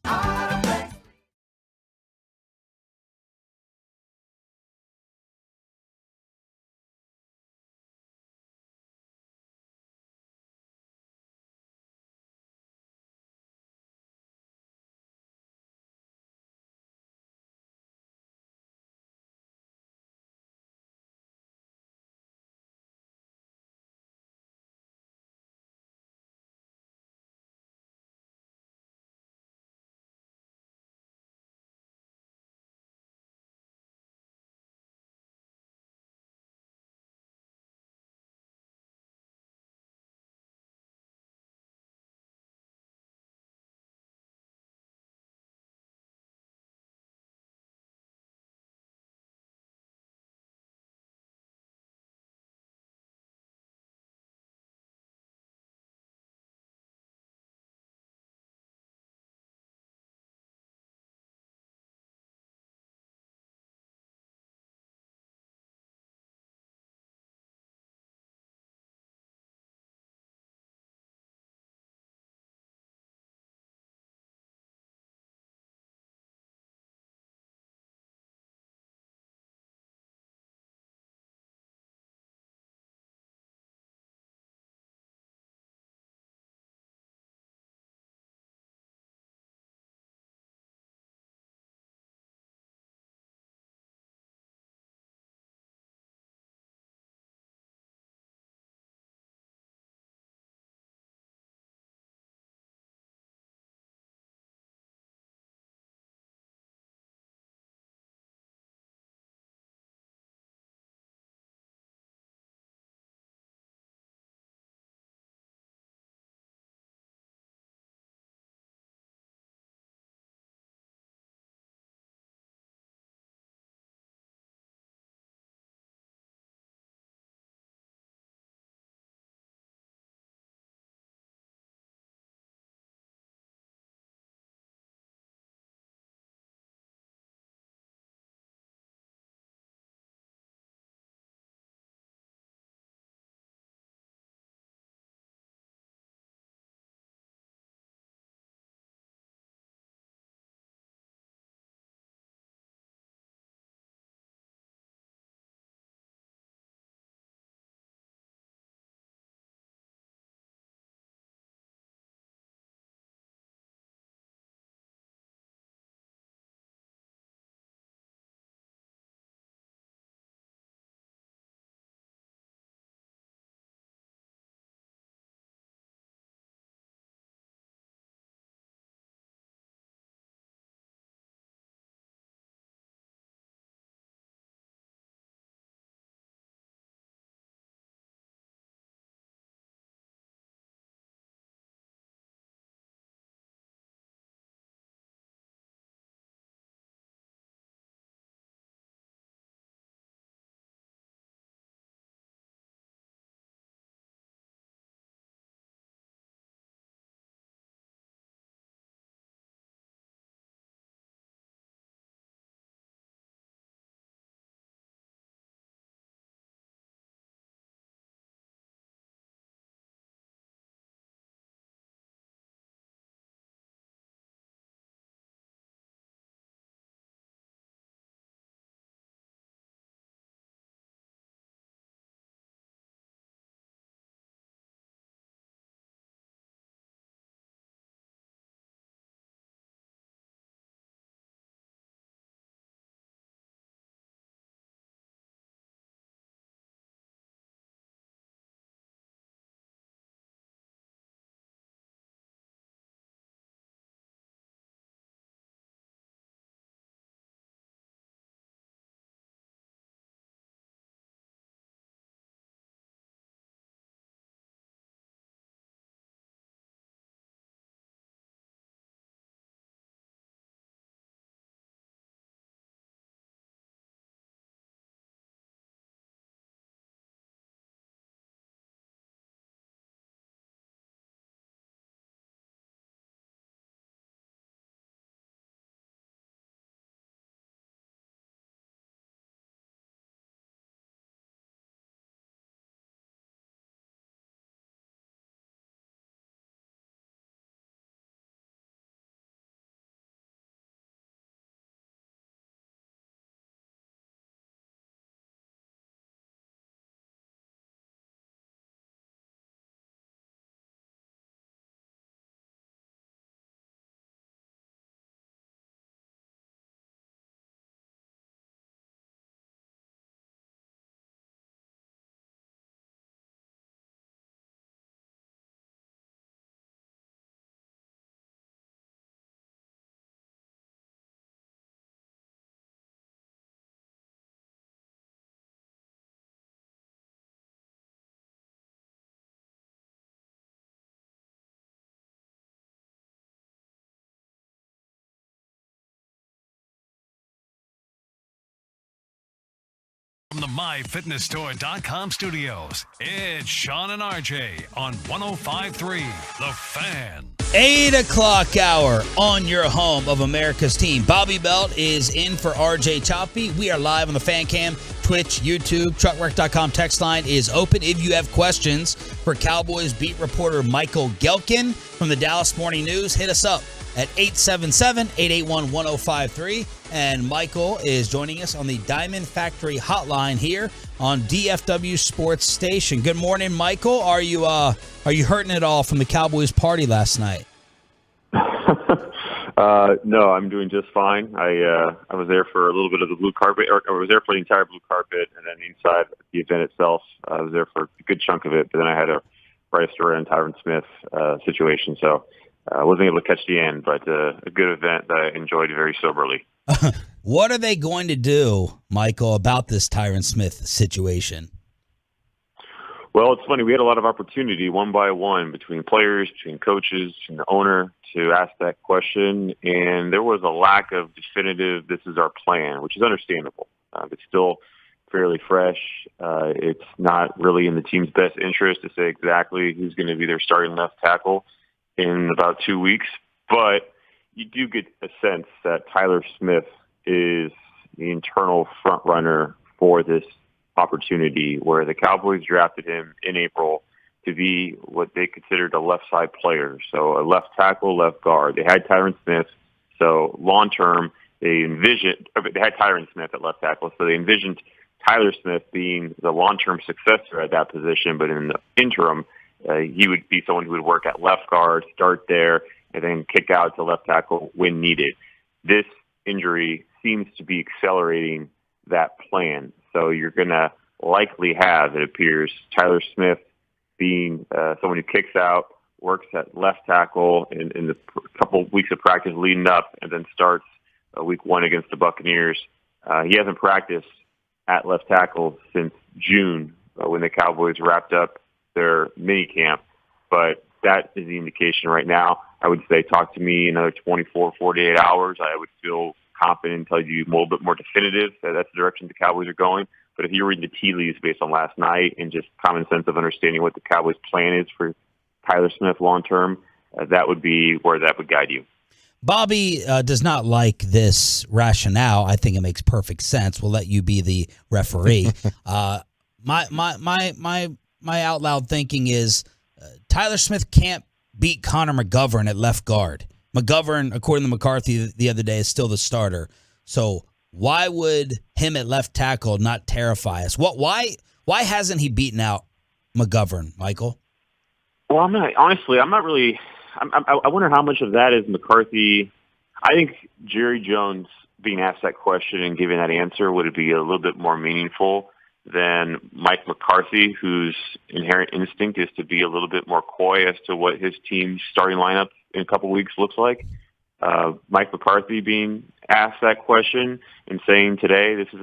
MyFitnessStore.com studios, it's Sean and RJ on 105.3 The Fan. 8 o'clock hour on your home of America's team. Bobby Belt is in for RJ Choppy. We are live on the Fan Cam, Twitch, YouTube. Truckwreck.com text line is open. If you have questions for Cowboys beat reporter Michael Gehlken from the Dallas Morning News, hit us up at 877-881-1053. And Michael is joining us on the Diamond Factory hotline here on DFW Sports Station. Good morning, Michael. Are you hurting at all from the Cowboys party last night? No, I'm doing just fine. I was there for a little bit of the blue carpet, or I was there for the entire blue carpet, and then inside the event itself, I was there for a good chunk of it. But then I had to write a story on Tyron Smith situation, so I wasn't able to catch the end. But a good event that I enjoyed very soberly. What are they going to do, Michael, about this Tyron Smith situation? Well, it's funny. We had a lot of opportunity one by one between players, between coaches, and the owner to ask that question. And there was a lack of definitive, this is our plan, which is understandable. It's still fairly fresh. It's not really in the team's best interest to say exactly who's going to be their starting left tackle in about 2 weeks. But you do get a sense that Tyler Smith is the internal front runner for this opportunity, where the Cowboys drafted him in April to be what they considered a left side player. So a left tackle, left guard. They had Tyron Smith. So long term, they had Tyron Smith at left tackle. So they envisioned Tyler Smith being the long term successor at that position. But in the interim, he would be someone who would work at left guard, start there, and then kick out to left tackle when needed. This injury seems to be accelerating that plan. So you're going to likely have, it appears, Tyler Smith being someone who kicks out, works at left tackle in the couple of weeks of practice leading up, and then starts week one against the Buccaneers. He hasn't practiced at left tackle since June when the Cowboys wrapped up their mini camp. But that is the indication right now. I would say talk to me in another 24, 48 hours. I would feel confident and tell you a little bit more definitive that that's the direction the Cowboys are going. But if you're reading the tea leaves based on last night and just common sense of understanding what the Cowboys' plan is for Tyler Smith long term, that would be where that would guide you. Bobby does not like this rationale. I think it makes perfect sense. We'll let you be the referee. My out loud thinking is Tyler Smith can't beat Connor McGovern at left guard. McGovern, according to McCarthy the other day, is still the starter. So why would him at left tackle not terrify us? Why hasn't he beaten out McGovern, Michael? Well, I'm not really. I wonder how much of that is McCarthy. I think Jerry Jones being asked that question and giving that answer would be a little bit more meaningful than Mike McCarthy, whose inherent instinct is to be a little bit more coy as to what his team's starting lineup in a couple weeks looks like. Mike McCarthy being asked that question and saying today, this is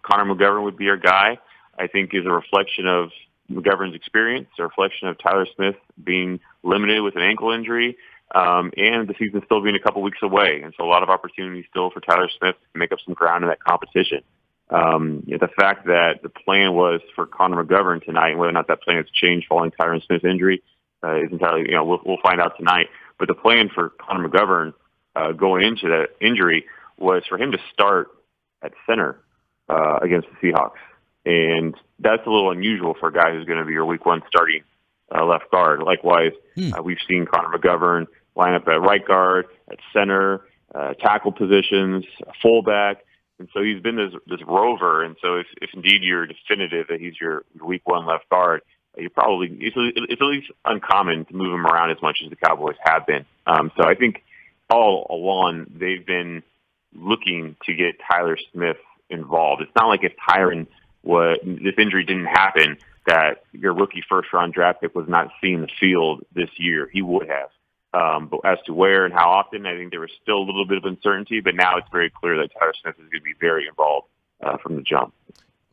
Connor McGovern would be our guy, I think is a reflection of McGovern's experience, a reflection of Tyler Smith being limited with an ankle injury, and the season still being a couple weeks away. And so a lot of opportunity still for Tyler Smith to make up some ground in that competition. The fact that the plan was for Connor McGovern tonight, and whether or not that plan has changed following Tyron Smith's injury is entirely, we'll find out tonight. But the plan for Connor McGovern going into that injury was for him to start at center against the Seahawks. And that's a little unusual for a guy who's going to be your week one starting left guard. Likewise, we've seen Connor McGovern line up at right guard, at center, tackle positions, fullback. And so he's been this rover. And so if indeed you're definitive that he's your week one left guard, it's at least uncommon to move him around as much as the Cowboys have been. So I think all along they've been looking to get Tyler Smith involved. It's not like if this injury didn't happen, that your rookie first-round draft pick was not seeing the field this year. He would have. But as to where and how often, I think there was still a little bit of uncertainty, but now it's very clear that Tyler Smith is going to be very involved from the jump.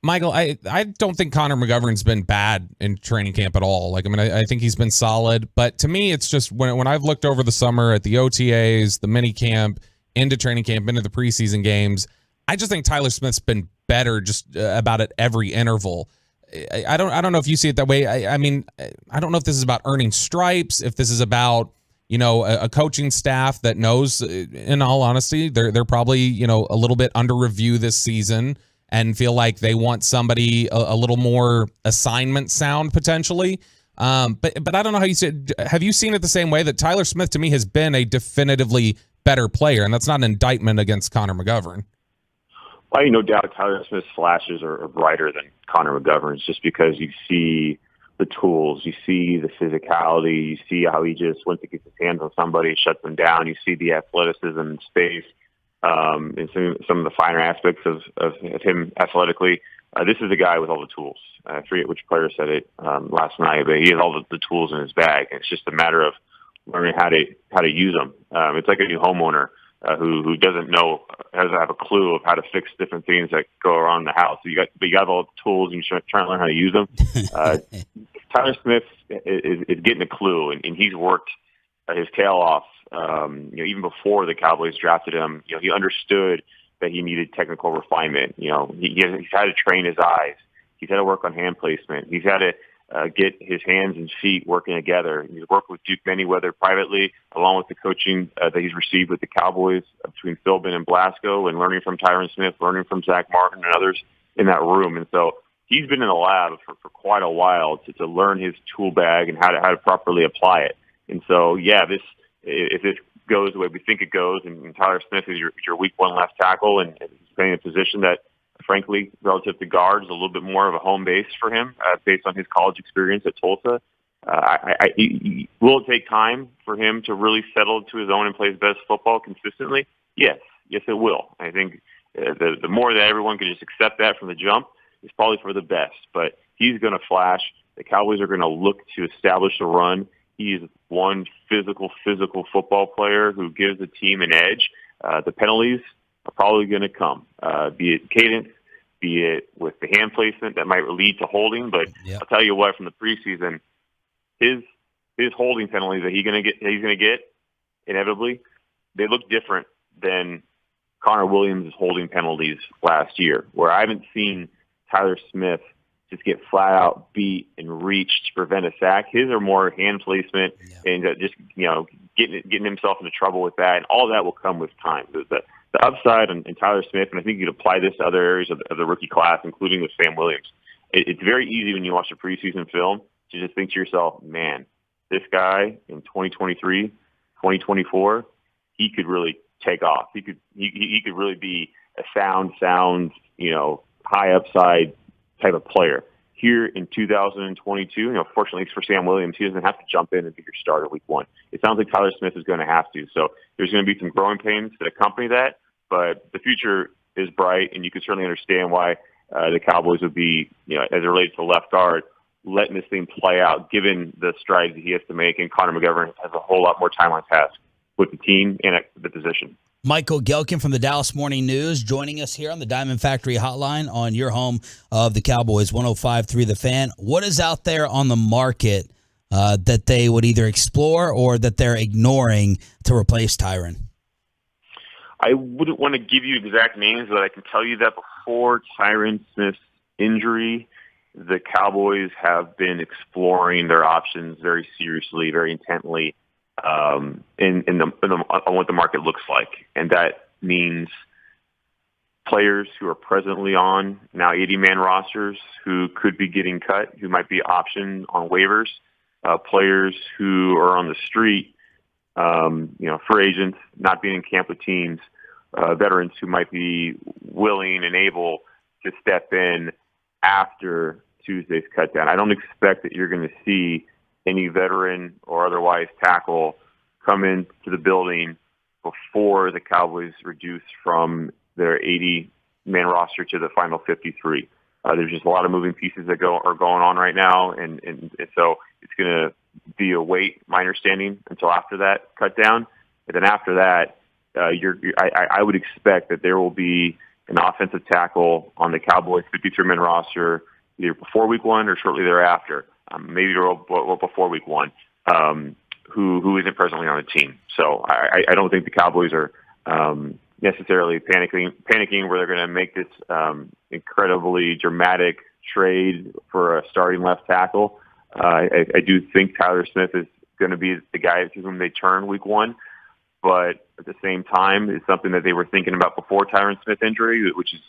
Michael, I don't think Connor McGovern's been bad in training camp at all. I think he's been solid. But to me, it's just when I've looked over the summer at the OTAs, the mini camp, into training camp, into the preseason games, I just think Tyler Smith's been better just about at every interval. I don't know if you see it that way. I mean, I don't know if this is about earning stripes, if this is about, a coaching staff that knows, in all honesty, they're probably, a little bit under review this season and feel like they want somebody a little more assignment sound potentially. But I don't know how you see it. Have you seen it the same way that Tyler Smith to me has been a definitively better player? And that's not an indictment against Connor McGovern. Well, no doubt Tyler Smith's flashes are brighter than Connor McGovern's just because you see the tools, you see the physicality, you see how he just, once he gets his hands on somebody, shuts them down. You see the athleticism and space, and some of the finer aspects of him athletically. This is a guy with all the tools. I forget which player said it last night, but he has all the tools in his bag. And it's just a matter of learning how to use them. It's like a new homeowner who doesn't have a clue of how to fix different things that go around the house. So you got all the tools, and you're trying to learn how to use them. Tyler Smith is getting a clue, and he's worked his tail off. Even before the Cowboys drafted him, he understood that he needed technical refinement. He's had to train his eyes. He's had to work on hand placement. He's had to get his hands and feet working together. He's worked with Duke Manyweather privately, along with the coaching that he's received with the Cowboys between Philbin and Blasco, and learning from Tyron Smith, learning from Zach Martin and others in that room. And so he's been in the lab for quite a while to learn his tool bag and how to properly apply it. And so, if this goes the way we think it goes, and Tyler Smith is your week one left tackle, and he's playing a position that, frankly, relative to guards, a little bit more of a home base for him based on his college experience at Tulsa. Will it take time for him to really settle to his own and play his best football consistently? Yes, it will. I think the more that everyone can just accept that from the jump is probably for the best. But he's going to flash. The Cowboys are going to look to establish a run. He is one physical football player who gives the team an edge. The penalties are probably going to come, be it cadence, be it with the hand placement that might lead to holding. But I'll tell you what, from the preseason, his holding penalties that he's going to get inevitably, they look different than Connor Williams' holding penalties last year, where I haven't seen Tyler Smith just get flat out beat and reached to prevent a sack. His are more hand placement and just getting himself into trouble with that, and all that will come with time. The upside in Tyler Smith, and I think you could apply this to other areas of the rookie class, including with Sam Williams. It's very easy when you watch the preseason film to just think to yourself, man, this guy in 2023, 2024, he could really take off. He could really be a sound, high upside type of player. Here in 2022, fortunately for Sam Williams, he doesn't have to jump in and be your starter week one. It sounds like Tyler Smith is going to have to. So there's going to be some growing pains that accompany that, but the future is bright, and you can certainly understand why the Cowboys would be, as it relates to left guard, letting this thing play out, given the strides that he has to make, and Connor McGovern has a whole lot more time on task with the team and at the position. Michael Gehlken from the Dallas Morning News joining us here on the Diamond Factory Hotline on your home of the Cowboys, 105.3 The Fan. What is out there on the market that they would either explore or that they're ignoring to replace Tyron? I wouldn't want to give you exact names, but I can tell you that before Tyron Smith's injury, the Cowboys have been exploring their options very seriously, very intently, on what the market looks like. And that means players who are presently on now 80-man rosters who could be getting cut, who might be optioned on waivers, players who are on the street, free agents, not being in camp with teams, veterans who might be willing and able to step in after Tuesday's cut down. I don't expect that you're going to see any veteran or otherwise tackle come into the building before the Cowboys reduce from their 80-man roster to the final 53. There's just a lot of moving pieces that are going on right now, and so it's going to be a wait, my understanding, until after that cut down. And then after that, I would expect that there will be an offensive tackle on the Cowboys 53-man roster either before week one or shortly thereafter. Maybe before week one, who isn't presently on the team. So I don't think the Cowboys are necessarily panicking where they're going to make this incredibly dramatic trade for a starting left tackle. I do think Tyler Smith is going to be the guy to whom they turn week 1, but at the same time, it's something that they were thinking about before Tyron Smith injury, which is,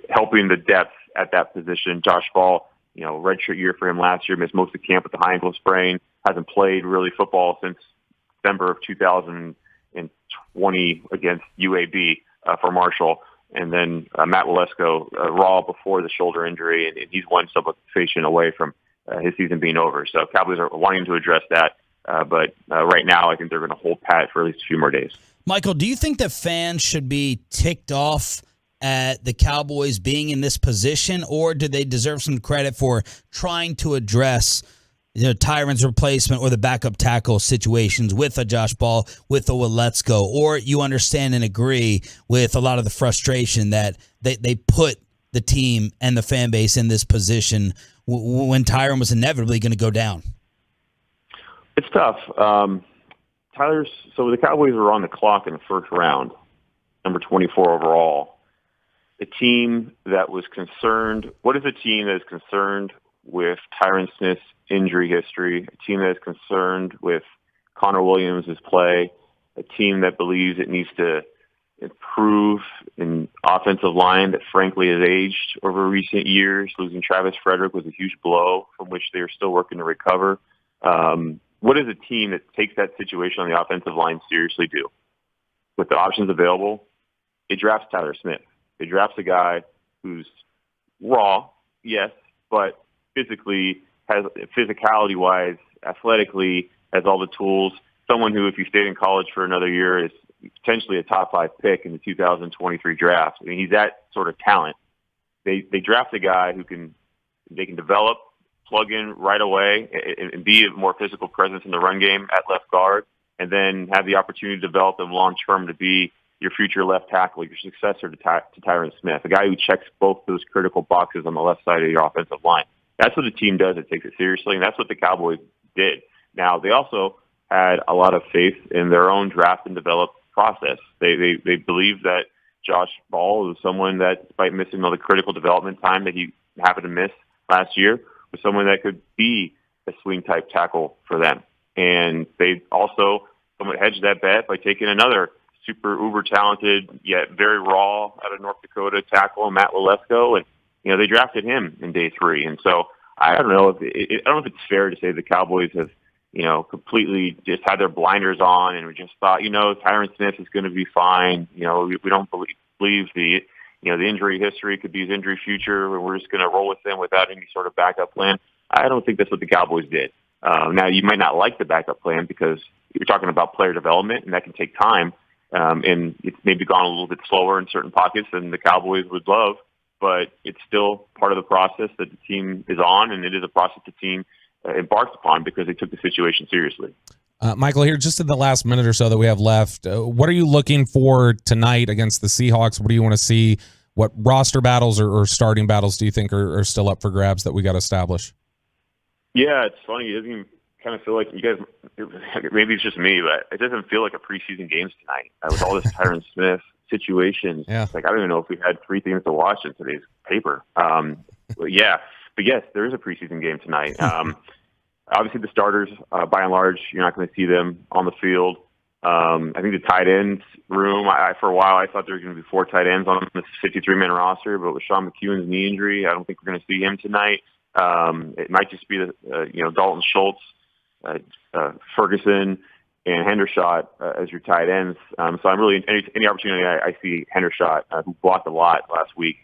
helping the depth at that position. Josh Ball, redshirt year for him last year, missed most of camp with the high ankle sprain, hasn't played really football since December of 2020 against UAB for Marshall. And then Matt Walesko, raw before the shoulder injury, and he's one subluxation away from his season being over. So Cowboys are wanting to address that, but right now I think they're going to hold pat for at least a few more days. Michael, do you think that fans should be ticked off at the Cowboys being in this position, or do they deserve some credit for trying to address Tyron's replacement or the backup tackle situations with a Josh Ball, with a Waletzko, or you understand and agree with a lot of the frustration that they put the team and the fan base in this position when Tyron was inevitably going to go down? It's tough. So the Cowboys were on the clock in the first round, number 24 overall. A team that was concerned, what is a team that is concerned with Tyron Smith's injury history, a team that is concerned with Connor Williams' play, a team that believes it needs to improve an offensive line that frankly has aged over recent years. Losing Travis Frederick was a huge blow from which they are still working to recover. What does a team that takes that situation on the offensive line seriously do? With the options available, it drafts Tyler Smith. It drafts a guy who's raw, yes, but physicality-wise, athletically, has all the tools. Someone who, if you stayed in college for another year, is potentially a top 5 pick in the 2023 draft. I mean, he's that sort of talent. They draft a guy who they can develop, plug in right away, and be a more physical presence in the run game at left guard, and then have the opportunity to develop them long-term to be your future left tackle, your successor to Tyron Smith, a guy who checks both those critical boxes on the left side of your offensive line. That's what the team does. It takes it seriously, and that's what the Cowboys did. Now, they also had a lot of faith in their own draft and develop process. They believe that Josh Ball was someone that, despite missing all the critical development time that he happened to miss last year, was someone that could be a swing-type tackle for them. And they also somewhat hedged that bet by taking another super uber-talented, yet very raw out of North Dakota tackle, Matt Waletzko, and they drafted him in day 3. And so I don't know if it's fair to say the Cowboys have completely just had their blinders on and we just thought Tyron Smith is going to be fine. We don't believe the injury history could be his injury future, and we're just going to roll with him without any sort of backup plan. I don't think that's what the Cowboys did. Now, you might not like the backup plan because you're talking about player development, and that can take time. And it's maybe gone a little bit slower in certain pockets than the Cowboys would love, but it's still part of the process that the team is on, and it is a process the team embarked upon because they took the situation seriously. Michael, here just in the last minute or so that we have left, what are you looking for tonight against the Seahawks? What do you want to see? What roster battles or starting battles do you think are still up for grabs that we got to establish? Yeah, it's funny. It doesn't even kind of feel like you guys, maybe it's just me, but it doesn't feel like a preseason games tonight. With all this Tyron Smith situation, it's like I don't even know if we had 3 things to watch in today's paper. But yes, there is a preseason game tonight. Obviously, the starters, by and large, you're not going to see them on the field. I think the tight ends room, for a while, I thought there were going to be 4 tight ends on this 53-man roster, but with Sean McEwen's knee injury, I don't think we're going to see him tonight. It might just be Dalton Schultz, Ferguson, and Hendershot as your tight ends. So I'm really any opportunity I see Hendershot, who blocked a lot last week,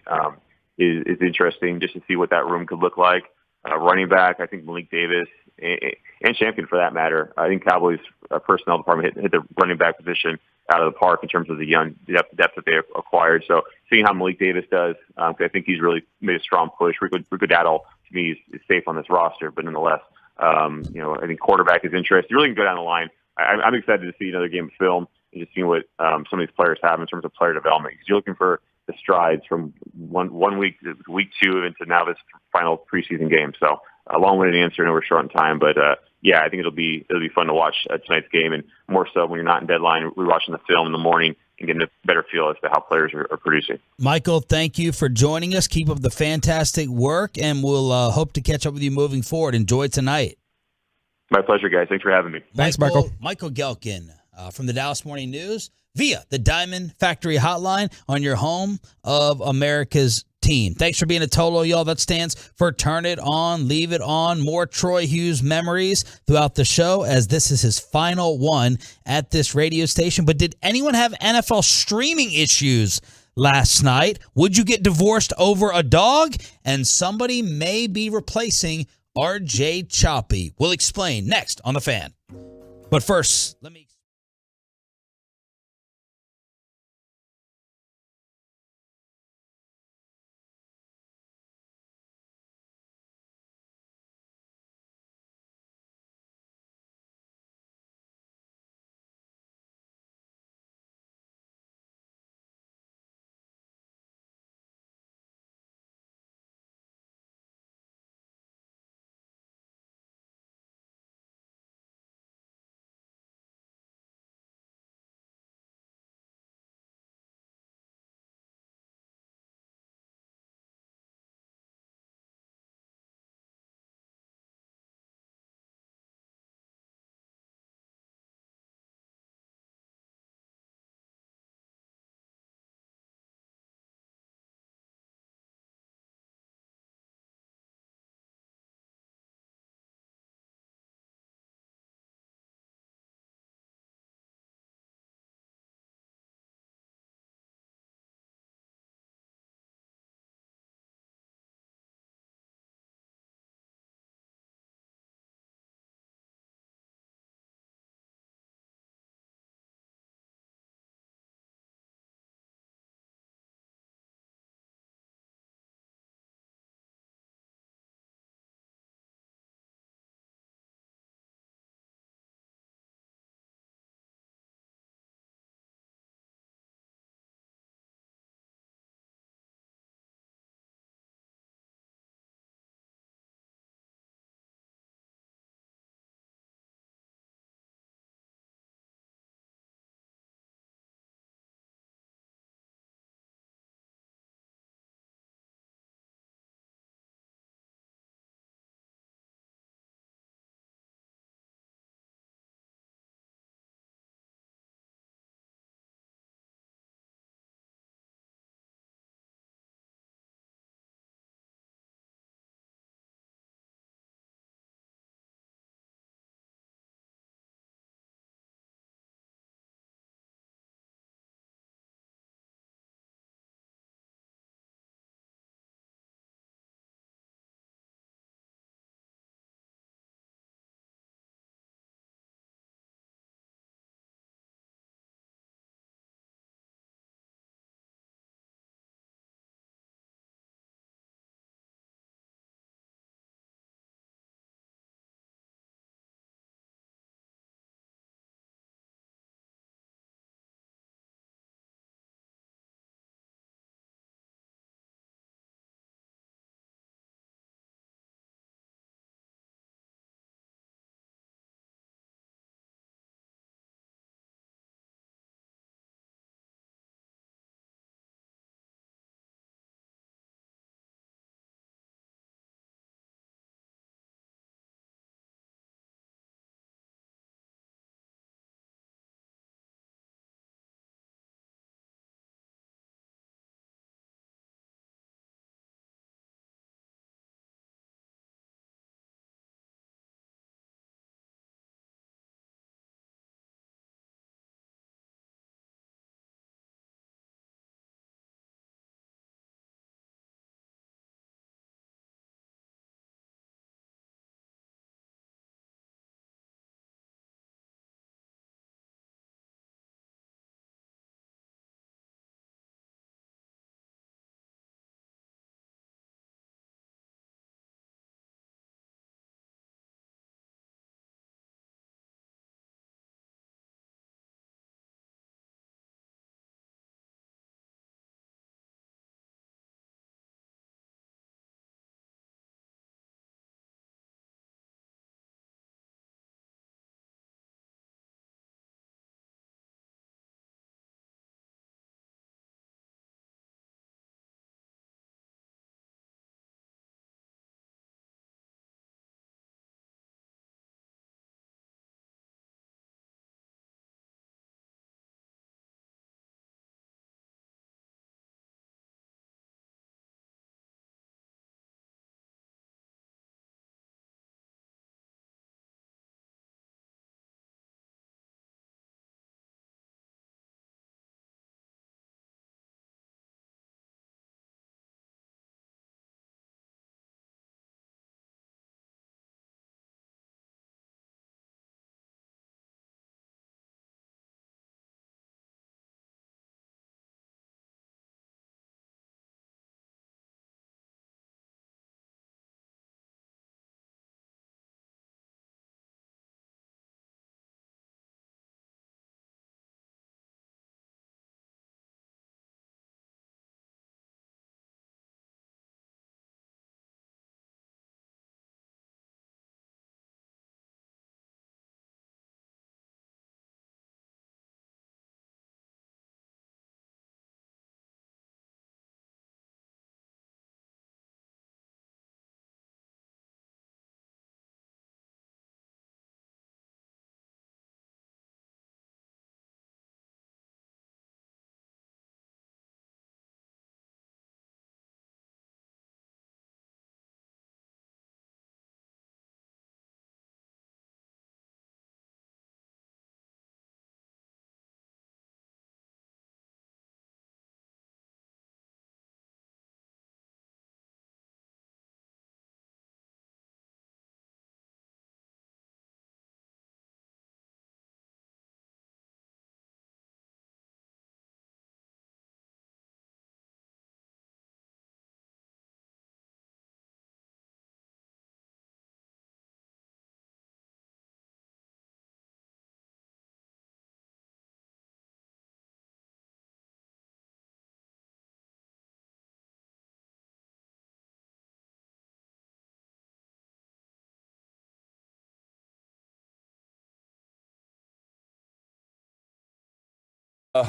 is interesting just to see what that room could look like. Running back, I think Malik Davis and Champion for that matter. I think Cowboys personnel department hit the running back position out of the park in terms of the young depth that they acquired. So seeing how Malik Davis does, I think he's really made a strong push. Rico Dowdle, to me, is safe on this roster, but nonetheless, I think quarterback is interesting. Really good on the line. I'm excited to see another game of film and just seeing what some of these players have in terms of player development. Because you're looking for the strides from one week to week 2 into now this final preseason game. So a long-winded answer. I know we're short on time, but I think it'll be fun to watch tonight's game, and more so when you're not in deadline, we're watching the film in the morning. and getting a better feel as to how players are producing. Michael, thank you for joining us. Keep up the fantastic work, and we'll hope to catch up with you moving forward. Enjoy tonight. My pleasure, guys. Thanks for having me. Thanks, Michael. Michael Gehlken from the Dallas Morning News via the Diamond Factory Hotline on your home of America's team. Thanks for being a Tolo, y'all. That stands for Turn It On, Leave It On. More Troy Hughes memories throughout the show, as this is his final one at this radio station. But did anyone have NFL streaming issues last night? Would you get divorced over a dog? And somebody may be replacing RJ Choppy. We'll explain next on The Fan. But first, let me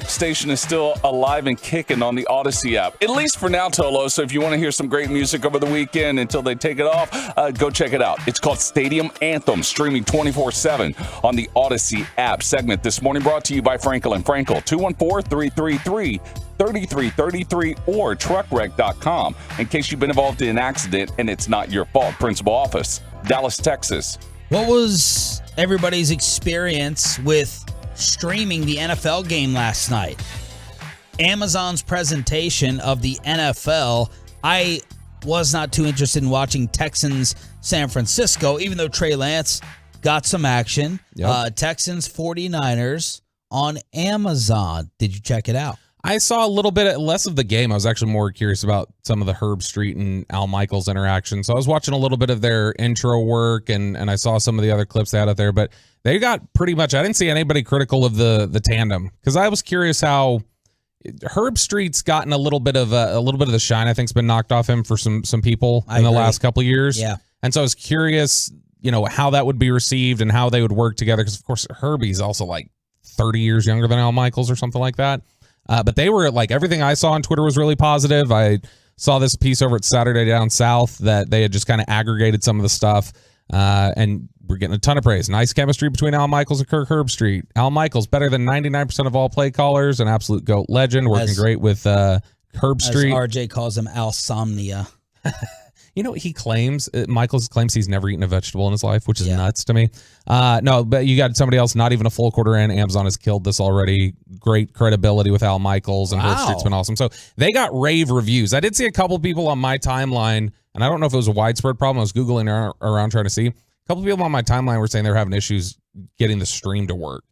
Station is still alive and kicking on the Odyssey app, at least for now, Tolo. So if you want to hear some great music over the weekend until they take it off, go check it out. It's called Stadium Anthem, streaming 24/7 on the Odyssey app. Segment this morning brought to you by Frankel and Frankel, 214-333-3333 or truckwreck.com in case you've been involved in an accident and it's not your fault. Principal office, Dallas, Texas. What was everybody's experience with streaming the NFL game last night? Amazon's presentation of the NFL. I was not too interested in watching Texans San Francisco, even though Trey Lance got some action. Yep. Texans 49ers on Amazon. Did you check it out? I saw a little bit less of the game. I was actually more curious about some of the Herb Street and Al Michaels interaction. So I was watching a little bit of their intro work, and I saw some of the other clips they had out there. But they got pretty much, I didn't see anybody critical of the tandem, because I was curious how Herb Street's gotten a little bit of the shine. I think has been knocked off him for some people in the last couple of years. Yeah. And so I was curious, how that would be received and how they would work together. Because of course Herbie's also like 30 years younger than Al Michaels or something like that. But they were like, everything I saw on Twitter was really positive. I saw this piece over at Saturday Down South that they had just kind of aggregated some of the stuff, and we're getting a ton of praise. Nice chemistry between Al Michaels and Kirk Herbstreit. Al Michaels, better than 99% of all play callers, an absolute GOAT legend, working great with Herbstreit. As RJ calls him, Alsomnia. He claims, Michaels claims he's never eaten a vegetable in his life, which is nuts to me. No, but you got somebody else, not even a full quarter in. Amazon has killed this already. Great credibility with Al Michaels, and Herbstreit's been awesome. So they got rave reviews. I did see a couple people on my timeline, and I don't know if it was a widespread problem. I was Googling around trying to see. A couple people on my timeline were saying they're having issues getting the stream to work.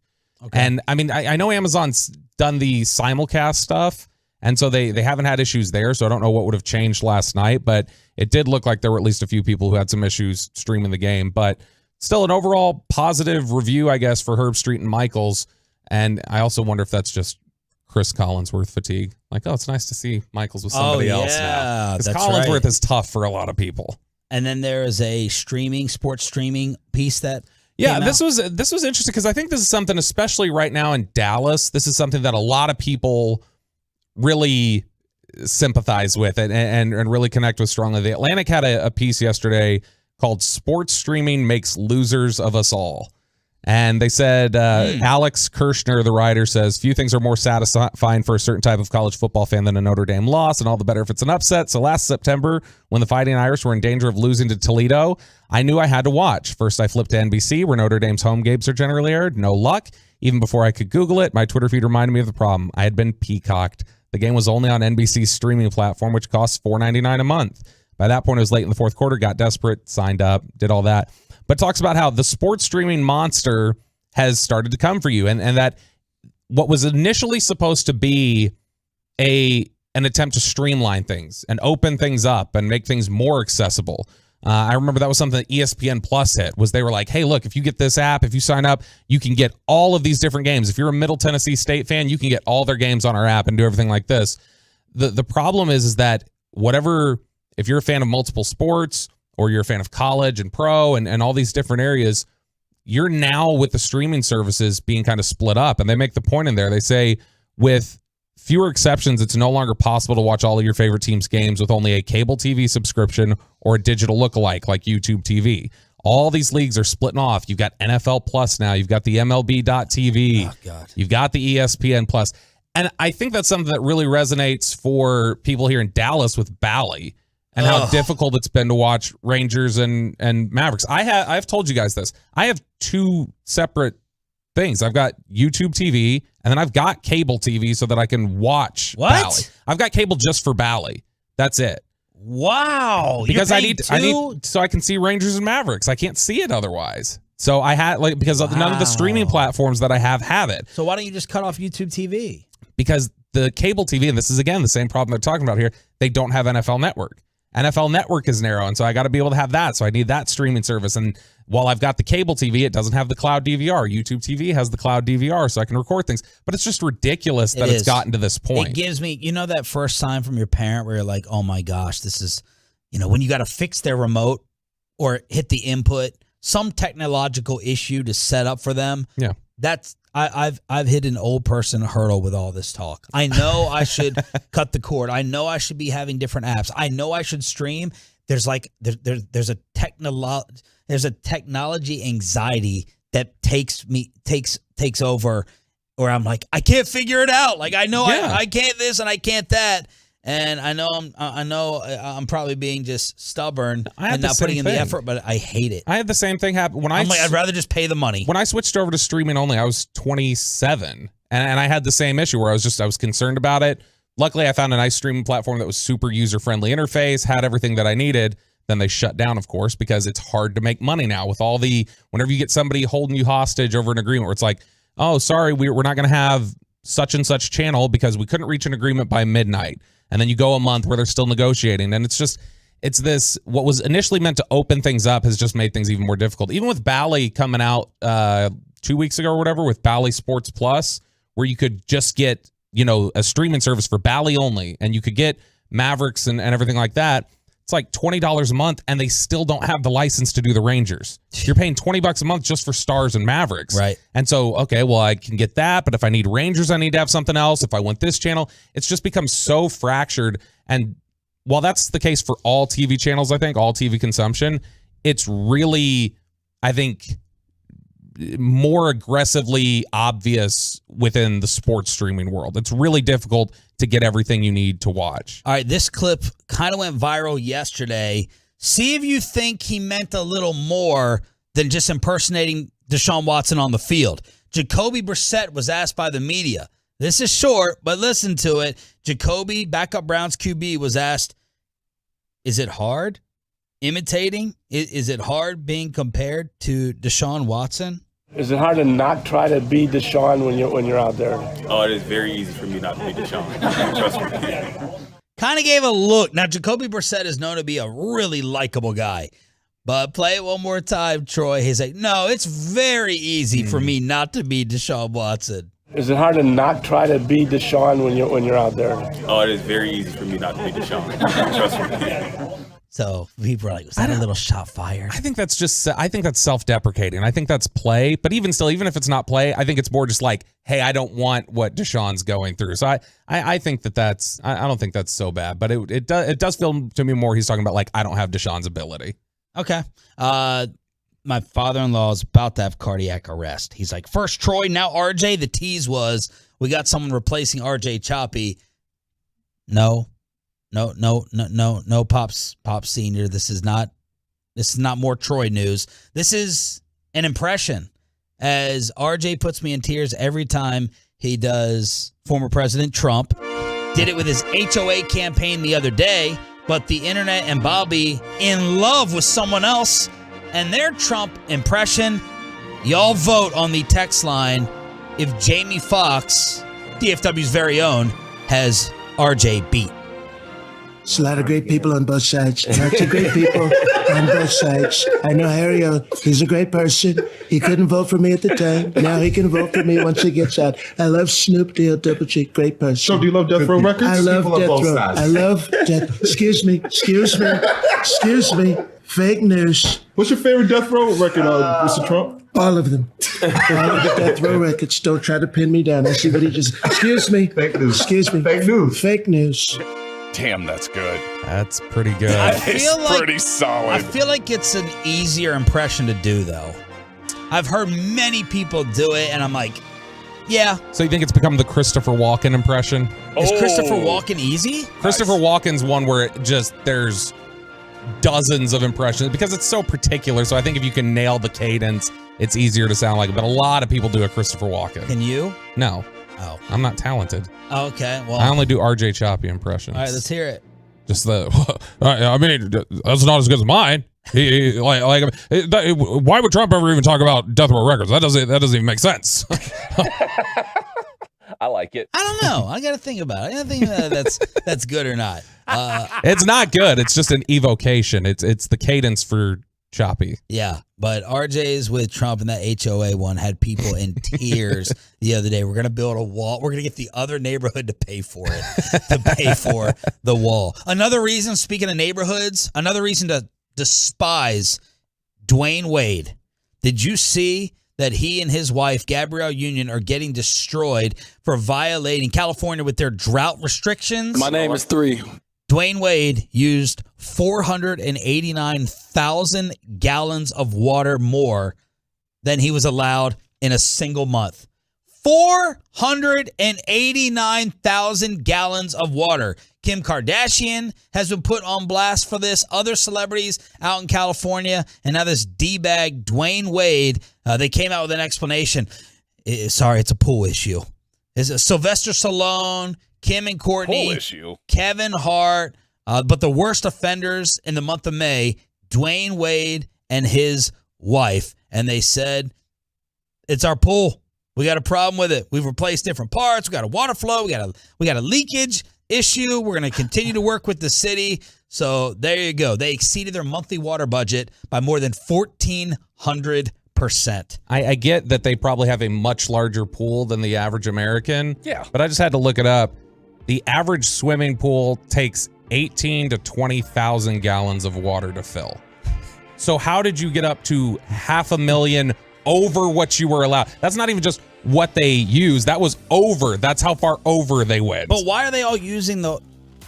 Okay. And I mean, I know Amazon's done the simulcast stuff, and so they haven't had issues there, so I don't know what would have changed last night, but it did look like there were at least a few people who had some issues streaming the game. But still an overall positive review, I guess, for Herbstreit and Michaels. And I also wonder if that's just Chris Collinsworth fatigue. Like, it's nice to see Michaels with somebody else now. Because Collinsworth is tough for a lot of people. And then there is a sports streaming piece that this was interesting, because I think this is something, especially right now in Dallas, this is something that a lot of people really sympathize with it and really connect with strongly. The Atlantic had a piece yesterday called "Sports Streaming Makes Losers of Us All." And they said, Alex Kirshner, the writer, says, few things are more satisfying for a certain type of college football fan than a Notre Dame loss, and all the better if it's an upset. So last September, when the Fighting Irish were in danger of losing to Toledo, I knew I had to watch. First, I flipped to NBC, where Notre Dame's home games are generally aired. No luck. Even before I could Google it, my Twitter feed reminded me of the problem. I had been peacocked. The game was only on NBC's streaming platform, which costs $4.99 a month. By that point, it was late in the fourth quarter, got desperate, signed up, did all that. But talks about how the sports streaming monster has started to come for you, and that what was initially supposed to be an attempt to streamline things and open things up and make things more accessible. I remember that was something that ESPN Plus hit, was they were like, hey, look, if you get this app, if you sign up, you can get all of these different games. If you're a Middle Tennessee State fan, you can get all their games on our app and do everything like this. The problem is that if you're a fan of multiple sports, or you're a fan of college and pro and all these different areas, you're now with the streaming services being kind of split up. And they make the point in there. They say with fewer exceptions, it's no longer possible to watch all of your favorite team's games with only a cable TV subscription or a digital lookalike like YouTube TV. All these leagues are splitting off. You've got NFL Plus now. You've got the MLB.TV. Oh, God. You've got the ESPN Plus. And I think that's something that really resonates for people here in Dallas with Bally. And how difficult it's been to watch Rangers and Mavericks. I've told you guys this. I have two separate things. I've got YouTube TV, and then I've got cable TV so that I can watch Bally. I've got cable just for Bally. That's it. Wow. Because I need so I can see Rangers and Mavericks. I can't see it otherwise. So I had because none of the streaming platforms that I have it. So why don't you just cut off YouTube TV? Because the cable TV, and this is again the same problem they're talking about here, they don't have NFL Network. NFL Network is narrow, and so I got to be able to have that. So I need that streaming service. And while I've got the cable TV, it doesn't have the cloud DVR. YouTube TV has the cloud DVR, so I can record things. But it's just ridiculous that it's gotten to this point. It gives me, that first sign from your parent where you're like, oh my gosh, this is, when you got to fix their remote or hit the input, some technological issue to set up for them. Yeah. I've hit an old person hurdle with all this talk. I know I should cut the cord. I know I should be having different apps. I know I should stream. There's a technology anxiety that takes over, where I'm like, I can't figure it out. Like I know I can't this and I can't that. And I know I'm probably being just stubborn and not putting in the effort, but I hate it. I had the same thing happen when I'm like, I'd rather just pay the money. When I switched over to streaming only, I was 27, and I had the same issue where I was concerned about it. Luckily, I found a nice streaming platform that was super user-friendly interface, had everything that I needed. Then they shut down, of course, because it's hard to make money now with all whenever you get somebody holding you hostage over an agreement where it's like, oh, sorry, we're not going to have such and such channel because we couldn't reach an agreement by midnight. And then you go a month where they're still negotiating. And it's this, what was initially meant to open things up has just made things even more difficult. Even with Bally coming out 2 weeks ago or whatever with Bally Sports Plus, where you could just get, a streaming service for Bally only, and you could get Mavericks and everything like that. It's like $20 a month, and they still don't have the license to do the Rangers. You're paying $20 a month just for Stars and Mavericks. Right. And so, okay, well, I can get that, but if I need Rangers, I need to have something else. If I want this channel, it's just become so fractured. And while that's the case for all TV channels, I think, all TV consumption, it's really, I think, more aggressively obvious within the sports streaming world. It's really difficult to get everything you need to watch. All right, this clip kind of went viral yesterday. See if you think he meant a little more than just impersonating Deshaun Watson on the field. Jacoby Brissett was asked by the media. This is short, but listen to it. Jacoby, backup Browns QB, was asked, is it hard imitating? Is it hard being compared to Deshaun Watson? Is it hard to not try to be Deshaun when you're out there? Oh, it is very easy for me not to be Deshaun. Trust me. Kind of gave a look. Now, Jacoby Brissett is known to be a really likable guy. But play it one more time, Troy. He's like, no, it's very easy for me not to be Deshaun Watson. Is it hard to not try to be Deshaun when you're out there? Oh, it is very easy for me not to be Deshaun. Trust me. So people are like, was that a little shot fired? I think that's self-deprecating. I think that's play. But even still, even if it's not play, I think it's more just like, hey, I don't want what Deshaun's going through. So I think that's I don't think that's so bad. But it does feel to me more he's talking about like, I don't have Deshaun's ability. Okay. My father-in-law is about to have cardiac arrest. He's like, first Troy, now RJ. The tease was we got someone replacing RJ Choppy. No, Pops Senior. This is not more Troy news. This is an impression, as RJ puts me in tears every time he does former President Trump. Did it with his HOA campaign the other day, but the internet and Bobby in love with someone else and their Trump impression. Y'all vote on the text line if Jamie Foxx, DFW's very own, has RJ beat. There's a lot of great people on both sides. Lots of great people on both sides. I know Harry, he's a great person. He couldn't vote for me at the time. Now he can vote for me once he gets out. I love Snoop Deal Double G. Great person. So do you love Death Row Records? I love Death Row. I love Death. Excuse me. Fake news. What's your favorite Death Row record, Mr. Trump? All of them. All of the Death Row records. Don't try to pin me down. I see what he just... Excuse me. Fake news. Excuse me. Fake news. Fake news. Damn, that's good. That's pretty good. It's pretty solid. I feel like it's an easier impression to do, though. I've heard many people do it, and I'm like, yeah. So you think it's become the Christopher Walken impression? Is Christopher Walken easy? Christopher Walken's one where there's dozens of impressions because it's so particular. So I think if you can nail the cadence, it's easier to sound like it. But a lot of people do a Christopher Walken. Can you? No. Oh. I'm not talented. Okay, well. I only do RJ Choppy impressions. All right, let's hear it. Just I mean, that's not as good as mine. Why would Trump ever even talk about Death Row Records? That doesn't even make sense. I like it. I don't know. I got to think about it. I think that's good or not. It's not good. It's just an evocation. It's the cadence for Choppy. Yeah, but RJ's with Trump and that HOA one had people in tears the other day. We're going to build a wall. We're going to get the other neighborhood to pay for it, to pay for the wall. Another reason, speaking of neighborhoods, another reason to despise Dwayne Wade. Did you see that he and his wife, Gabrielle Union, are getting destroyed for violating California with their drought restrictions. My name is 3. Dwayne Wade used 489,000 gallons of water more than he was allowed in a single month. 489,000 gallons of water. Kim Kardashian has been put on blast for this. Other celebrities out in California. And now this D-bag, Dwayne Wade, they came out with an explanation. Sorry, it's a pool issue. It's Sylvester Stallone, Kim and Courtney, Pool issue. Kevin Hart. But the worst offenders in the month of May, Dwayne Wade and his wife. And they said, it's our pool. We got a problem with it. We've replaced different parts. We got a water flow. We got a leakage issue. We're going to continue to work with the city. So there you go. They exceeded their monthly water budget by more than 1,400%. I get that they probably have a much larger pool than the average American. Yeah. But I just had to look it up. The average swimming pool takes 18 to 20,000 gallons of water to fill. So how did you get up to 500,000 over what you were allowed? That's not even just what they used. That was over. That's how far over they went. But why are they all using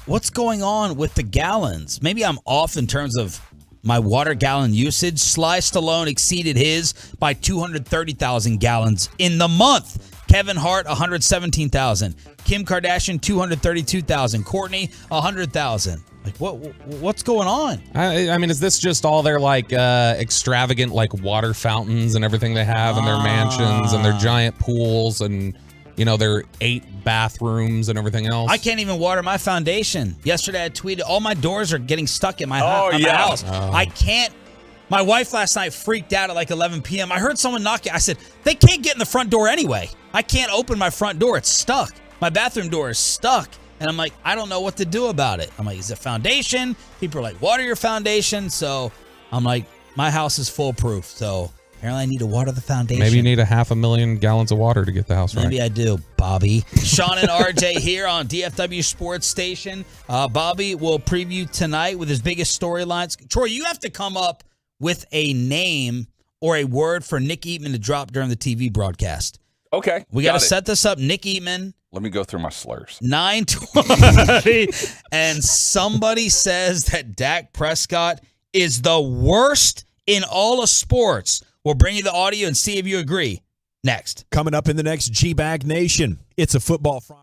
what's going on with the gallons? Maybe I'm off in terms of my water gallon usage. Sly Stallone exceeded his by 230,000 gallons in the month. Kevin Hart, 117,000. Kim Kardashian, 232,000. Courtney, 100,000. Like, what's going on? I mean, is this just all their like extravagant like water fountains and everything they have in their mansions and their giant pools and their 8 bathrooms and everything else? I can't even water my foundation. Yesterday I tweeted, all my doors are getting stuck in my house. I can't. My wife last night freaked out at like 11 p.m. I heard someone knocking. I said, they can't get in the front door anyway. I can't open my front door. It's stuck. My bathroom door is stuck. And I'm like, I don't know what to do about it. I'm like, is it foundation? People are like, water your foundation. So I'm like, my house is foolproof. So apparently I need to water the foundation. Maybe you need 500,000 gallons of water to get the house right. Maybe I do, Bobby. Sean and RJ here on DFW Sports Station. Bobby will preview tonight with his biggest storylines. Troy, you have to come up with a name or a word for Nick Eatman to drop during the TV broadcast. Okay. We got to set this up. Nick Eatman. Let me go through my slurs. 9:20. And somebody says that Dak Prescott is the worst in all of sports. We'll bring you the audio and see if you agree. Next. Coming up in the next G-Bag Nation, it's a Football Friday.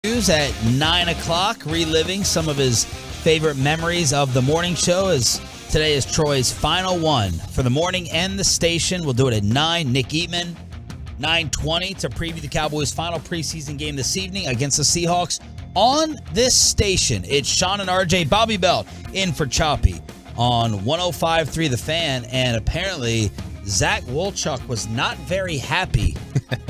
News at 9 o'clock, reliving some of his favorite memories of the morning show, as today is Troy's final one for the morning and the station. We'll do it at 9. Nick Eatman, 9:20 to preview the Cowboys' final preseason game this evening against the Seahawks on this station. It's Sean and RJ, Bobby Belt in for Choppy on 105.3 The Fan, and apparently Zach Wolchuk was not very happy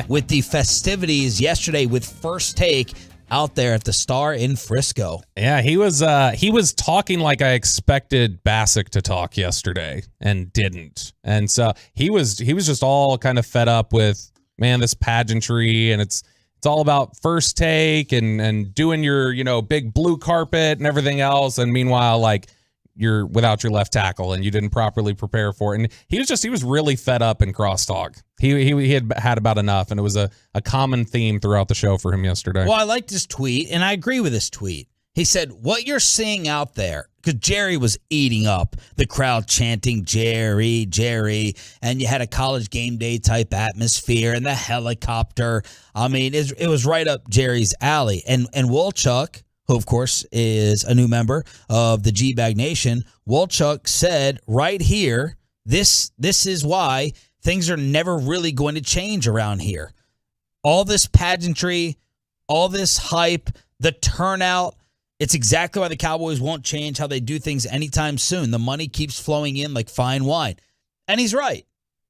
with the festivities yesterday with First Take out there at the Star in Frisco. Yeah, he was talking like I expected Bassick to talk yesterday and didn't. And so he was just all kind of fed up with, man, this pageantry, and it's all about First Take and doing your, big blue carpet and everything else. And meanwhile, like, you're without your left tackle and you didn't properly prepare for it. And he was really fed up in crosstalk. He had about enough, and it was a common theme throughout the show for him yesterday. Well, I liked his tweet, and I agree with his tweet. He said, what you're seeing out there, because Jerry was eating up the crowd chanting, Jerry, Jerry, and you had a college game day type atmosphere and the helicopter. I mean, it was right up Jerry's alley. And Wolchuk, who, of course, is a new member of the G-Bag Nation, Wolchuk said right here, this is why things are never really going to change around here. All this pageantry, all this hype, the turnout, it's exactly why the Cowboys won't change how they do things anytime soon. The money keeps flowing in like fine wine. And he's right.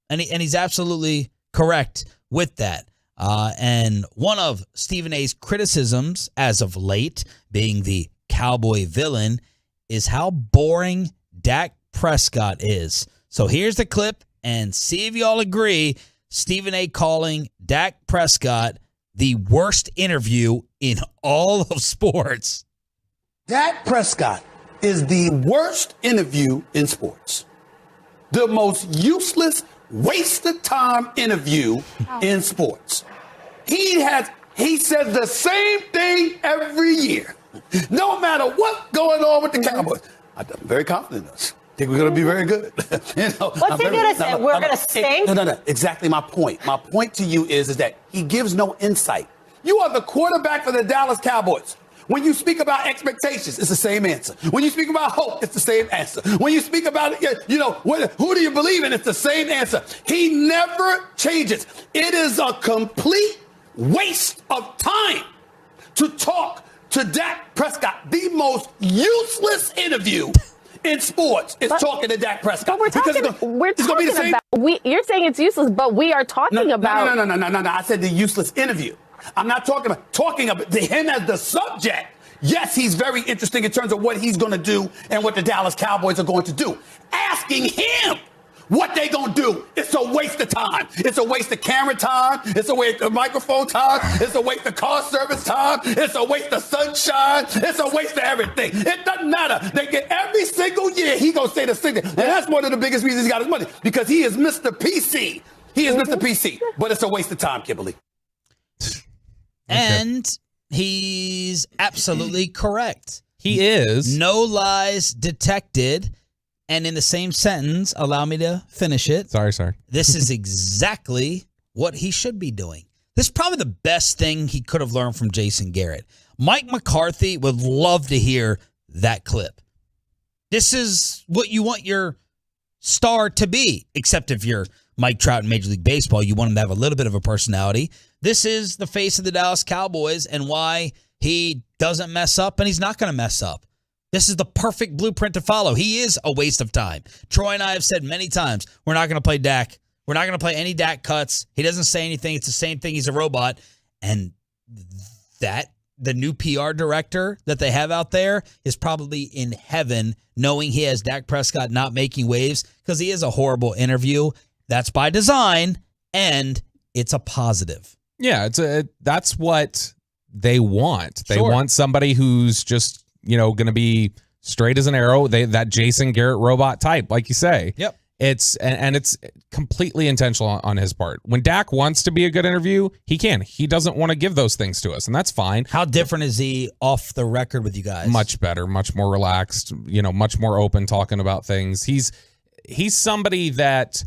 And he's absolutely correct with that. And one of Stephen A's criticisms as of late, being the Cowboy villain, is how boring Dak Prescott is. So here's the clip, and see if y'all agree. Stephen A calling Dak Prescott the worst interview in all of sports. Dak Prescott is the worst interview in sports. The most useless, waste of time interview in sports. He says the same thing every year. No matter what's going on with the Cowboys. I'm very confident in us. I think we're going to be very good. What's he going to say? We're going to stink? No. Exactly my point. My point to you is that he gives no insight. You are the quarterback for the Dallas Cowboys. When you speak about expectations, it's the same answer. When you speak about hope, it's the same answer. When you speak about, who do you believe in, it's the same answer. He never changes. It is a complete waste of time to talk to Dak Prescott. The most useless interview in sports is talking to Dak Prescott. You're saying it's useless, but we are talking about. No. I said the useless interview. I'm not talking about him as the subject. Yes, he's very interesting in terms of what he's going to do and what the Dallas Cowboys are going to do. Asking him what they going to do, it's a waste of time. It's a waste of camera time. It's a waste of microphone time. It's a waste of car service time. It's a waste of sunshine. It's a waste of everything. It doesn't matter. They get every single year, he going to say the same thing. And that's one of the biggest reasons he got his money, because he is Mr. PC. He is Mr. PC. But it's a waste of time, Kimberly. And he's absolutely correct. He is. No lies detected. And in the same sentence, allow me to finish it. Sorry. This is exactly what he should be doing. This is probably the best thing he could have learned from Jason Garrett. Mike McCarthy would love to hear that clip. This is what you want your star to be, except if you're Mike Trout in Major League Baseball, you want him to have a little bit of a personality. This is the face of the Dallas Cowboys and why he doesn't mess up, and he's not going to mess up. This is the perfect blueprint to follow. He is a waste of time. Troy and I have said many times, we're not going to play Dak. We're not going to play any Dak cuts. He doesn't say anything. It's the same thing. He's a robot. And the new PR director that they have out there is probably in heaven knowing he has Dak Prescott not making waves, because he is a horrible interview. That's by design, and it's a positive. Yeah, that's what they want. They want somebody who's just, going to be straight as an arrow. That Jason Garrett robot type, like you say. Yep. It's completely intentional on his part. When Dak wants to be a good interview, he can. He doesn't want to give those things to us, and that's fine. How different is he off the record with you guys? Much better, much more relaxed, much more open, talking about things. He's somebody that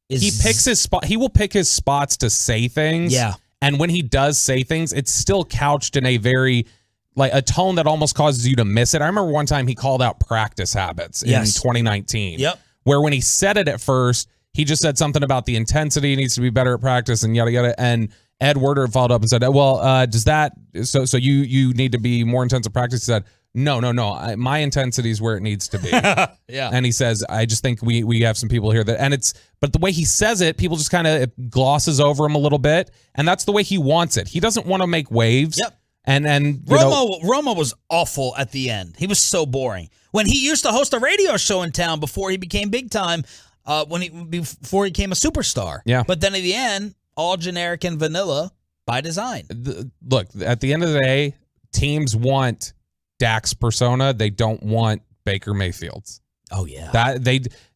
he picks his spot. He will pick his spots to say things. Yeah. And when he does say things, it's still couched in a very, like, a tone that almost causes you to miss it. I remember one time he called out practice habits in 2019. Yep. Where when he said it at first, he just said something about the intensity needs to be better at practice and yada, yada. And Ed Werder followed up and said, well, does that, so you need to be more intense at practice? He said, no. My intensity is where it needs to be. Yeah. And he says, I just think we have some people here but the way he says it, people just kind of glosses over him a little bit. And that's the way he wants it. He doesn't want to make waves. Yep. And Romo was awful at the end. He was so boring. When he used to host a radio show in town before he became big time, before he became a superstar. Yeah. But then at the end, all generic and vanilla by design. Look, at the end of the day, teams want Dak's persona. They don't want Baker Mayfield's. Oh yeah.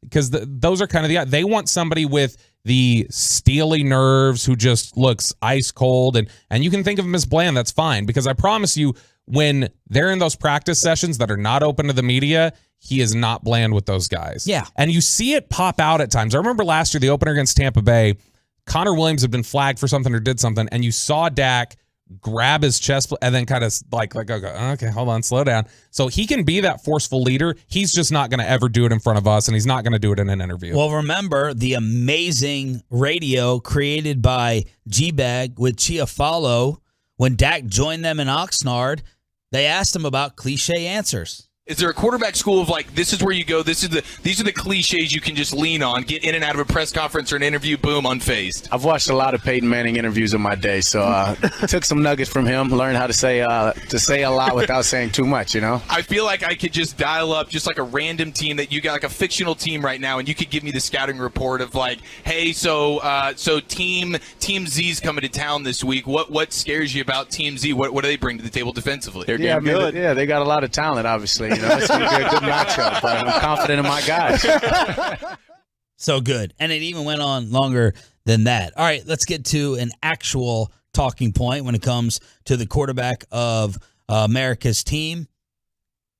Because those are kind of they want somebody with the steely nerves who just looks ice cold, and you can think of him as bland. That's fine, because I promise you, when they're in those practice sessions that are not open to the media, he is not bland with those guys. Yeah. And you see it pop out at times. I remember last year, the opener against Tampa Bay, Connor Williams had been flagged for something or did something, and you saw Dak grab his chest and then kind of like okay, hold on, slow down. So he can be that forceful leader. He's just not going to ever do it in front of us, and he's not going to do it in an interview. Well, remember the amazing radio created by G-Bag with Chiafalo when Dak joined them in Oxnard. They asked him about cliche answers. Is there a quarterback school of like, this is where you go, these are the cliches you can just lean on, get in and out of a press conference or an interview, boom, unfazed? I've watched a lot of Peyton Manning interviews in my day, so took some nuggets from him, learned how to say a lot without saying too much, you know? I feel like I could just dial up just like a random team that you got, like a fictional team right now, and you could give me the scouting report of like, hey, so team Z's coming to town this week. What scares you about Team Z? What do they bring to the table defensively? They're damn good. Yeah, they got a lot of talent, obviously. You know, it's going to be a good matchup, but I'm confident in my guys. So good. And it even went on longer than that. All right, let's get to an actual talking point when it comes to the quarterback of America's team.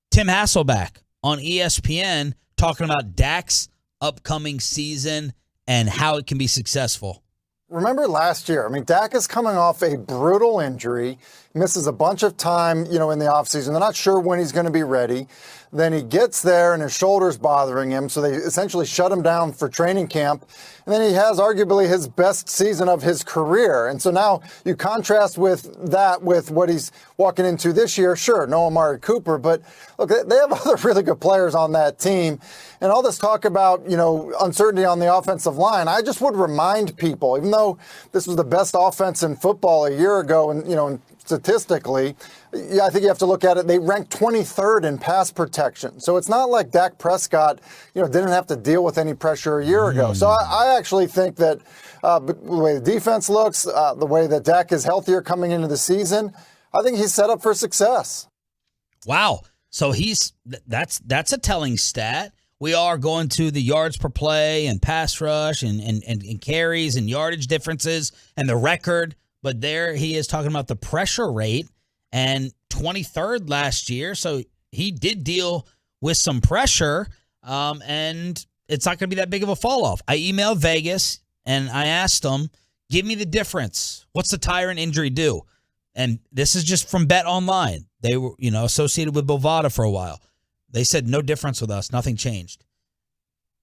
Tim Hasselbeck on ESPN talking about Dak's upcoming season and how it can be successful. Remember last year, I mean, Dak is coming off a brutal injury, misses a bunch of time, in the offseason. They're not sure when he's going to be ready. Then he gets there and his shoulder's bothering him, so they essentially shut him down for training camp. And then he has arguably his best season of his career. And so now you contrast with that with what he's walking into this year. Sure, no Amari Cooper, but look, they have other really good players on that team. And all this talk about, uncertainty on the offensive line, I just would remind people, even though this was the best offense in football a year ago, and, statistically, I think you have to look at it. They ranked 23rd in pass protection. So it's not like Dak Prescott, didn't have to deal with any pressure a year ago. So I actually think that the way the defense looks, the way that Dak is healthier coming into the season, I think he's set up for success. Wow. So that's a telling stat. We are going to the yards per play and pass rush and carries and yardage differences and the record. But there he is talking about the pressure rate, and 23rd last year. So he did deal with some pressure, and it's not going to be that big of a fall off. I emailed Vegas and I asked them, give me the difference. What's the Tyron injury do? And this is just from Bet Online. They were, associated with Bovada for a while. They said no difference with us. Nothing changed.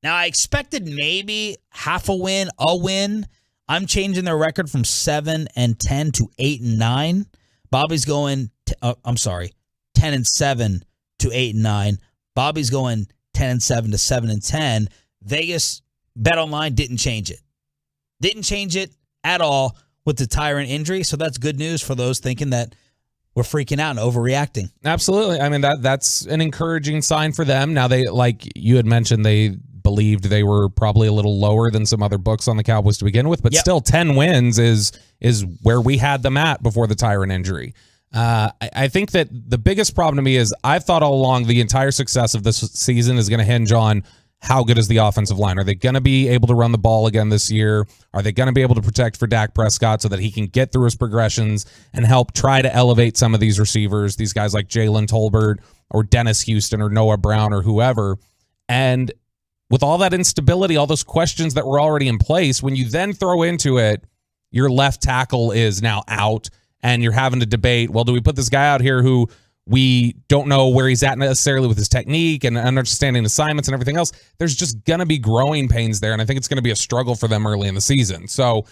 Now I expected maybe half a win. I'm changing their record from 7-10 to 8-9. Bobby's going, 10-7 to 8-9. Bobby's going 10-7 to 7-10. Vegas Bet Online didn't change it. Didn't change it at all with the Tyron injury. So that's good news for those thinking that we're freaking out and overreacting. Absolutely. I mean, that's an encouraging sign for them. Now, they, like you had mentioned, they believed they were probably a little lower than some other books on the Cowboys to begin with, but still 10 wins is where we had them at before the Tyron injury. I think that the biggest problem to me is I've thought all along the entire success of this season is going to hinge on how good is the offensive line. Are they going to be able to run the ball again this year? Are they going to be able to protect for Dak Prescott so that he can get through his progressions and help try to elevate some of these receivers, these guys like Jalen Tolbert or Dennis Houston or Noah Brown or whoever? And with all that instability, all those questions that were already in place, when you then throw into it your left tackle is now out, and you're having to debate, well, do we put this guy out here who we don't know where he's at necessarily with his technique and understanding assignments and everything else? There's just going to be growing pains there, and I think it's going to be a struggle for them early in the season. So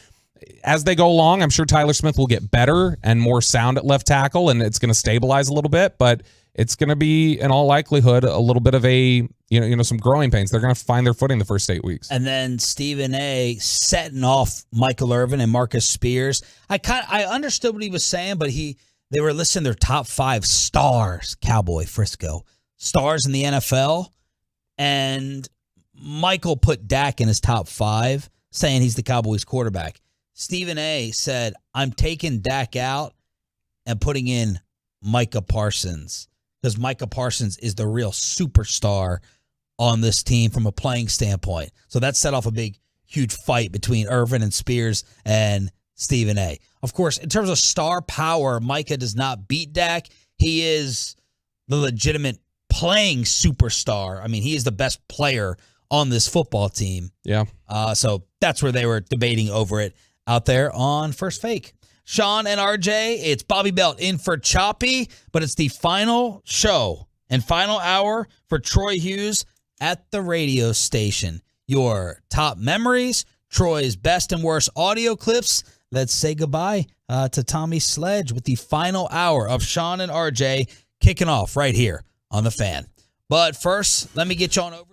as they go along, I'm sure Tyler Smith will get better and more sound at left tackle, and it's going to stabilize a little bit, but it's going to be, in all likelihood, a little bit of a, some growing pains. They're going to find their footing the first 8 weeks. And then Stephen A. setting off Michael Irvin and Marcus Spears. I understood what he was saying, but they were listing their top 5 stars, Cowboy, Frisco, stars in the NFL. And Michael put Dak in his top 5, saying he's the Cowboys quarterback. Stephen A. said, I'm taking Dak out and putting in Micah Parsons, because Micah Parsons is the real superstar on this team from a playing standpoint. So that set off a big, huge fight between Irvin and Spears and Stephen A. Of course, in terms of star power, Micah does not beat Dak. He is the legitimate playing superstar. I mean, he is the best player on this football team. Yeah. So that's where they were debating over it out there on First Fake. Sean and RJ, it's Bobby Belt in for Choppy, but it's the final show and final hour for Troy Hughes at the radio station. Your top memories, Troy's best and worst audio clips. Let's say goodbye to Tommy Sledge with the final hour of Sean and RJ kicking off right here on The Fan. But first, let me get you on over.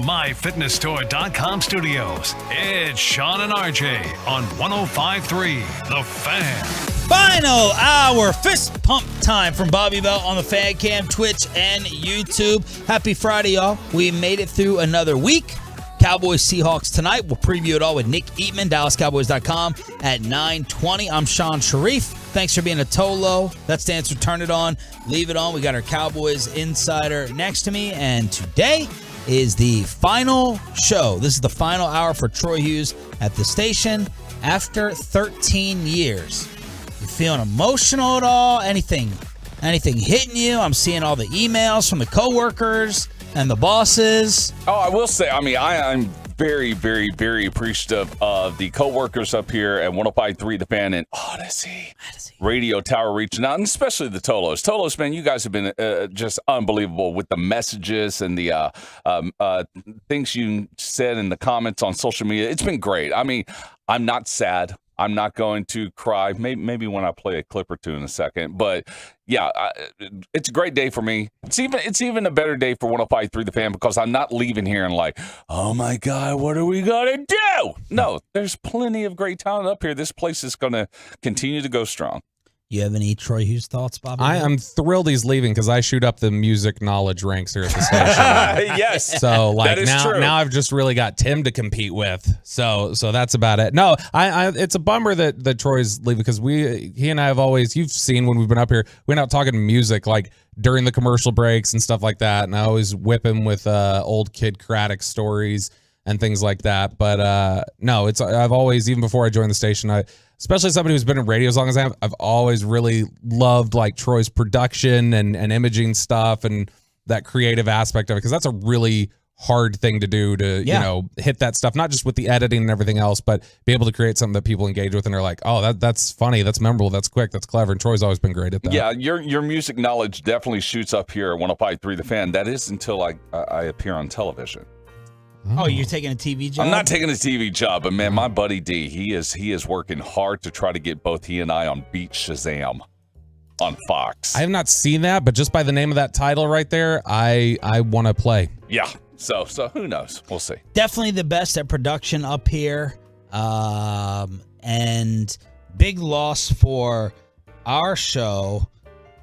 MyFitnessStore.com studios. It's Sean and RJ on 105.3 The Fan. Final hour fist pump time from Bobby Belt on the Fan Cam, Twitch, and YouTube. Happy Friday, y'all. We made it through another week. Cowboys Seahawks tonight. We'll preview it all with Nick Eatman, DallasCowboys.com at 9:20. I'm Sean Sharif. Thanks for being a Tolo. That stands for Turn It On, Leave It On. We got our Cowboys insider next to me, and today is the final show. This is the final hour for Troy Hughes at the station after 13 years. You feeling emotional at all? Anything hitting you? I'm seeing all the emails from the coworkers and the bosses. Oh, I will say, I'm very, very, very appreciative of the coworkers up here at 105.3 The Fan and Odyssey Radio Tower reaching out, and especially the Tolos. Tolos, man, you guys have been just unbelievable with the messages and the things you said in the comments on social media. It's been great. I'm not sad. I'm not going to cry. Maybe when I play a clip or two in a second. But yeah, it's a great day for me. It's even a better day for 105.3 The Fan because I'm not leaving here and like, oh my God, what are we gonna do? No, there's plenty of great talent up here. This place is gonna continue to go strong. You have any Troy Hughes thoughts, Bobby? I am thrilled he's leaving because I shoot up the music knowledge ranks here at the station. Yes. So that is true. now I've just really got Tim to compete with. So that's about it. No, it's a bummer that Troy's leaving because he and I have always, you've seen when we've been up here, we went out talking music like during the commercial breaks and stuff like that. And I always whip him with old Kid Craddock stories and things like that. But no, I've always, even before I joined the station, especially somebody who's been in radio as long as I have, I've always really loved like Troy's production and imaging stuff and that creative aspect of it, because that's a really hard thing to do to, hit that stuff, not just with the editing and everything else, but be able to create something that people engage with and they're like, oh, that's funny, that's memorable, that's quick, that's clever. And Troy's always been great at that. Yeah, your music knowledge definitely shoots up here at 105.3 The Fan. That is until I appear on television. Oh, you're taking a TV job? I'm not taking a TV job, but man, my buddy D, he is working hard to try to get both he and I on Beat Shazam on Fox. I have not seen that, but just by the name of that title right there, I want to play. Yeah. So who knows? We'll see. Definitely the best at production up here. And big loss for our show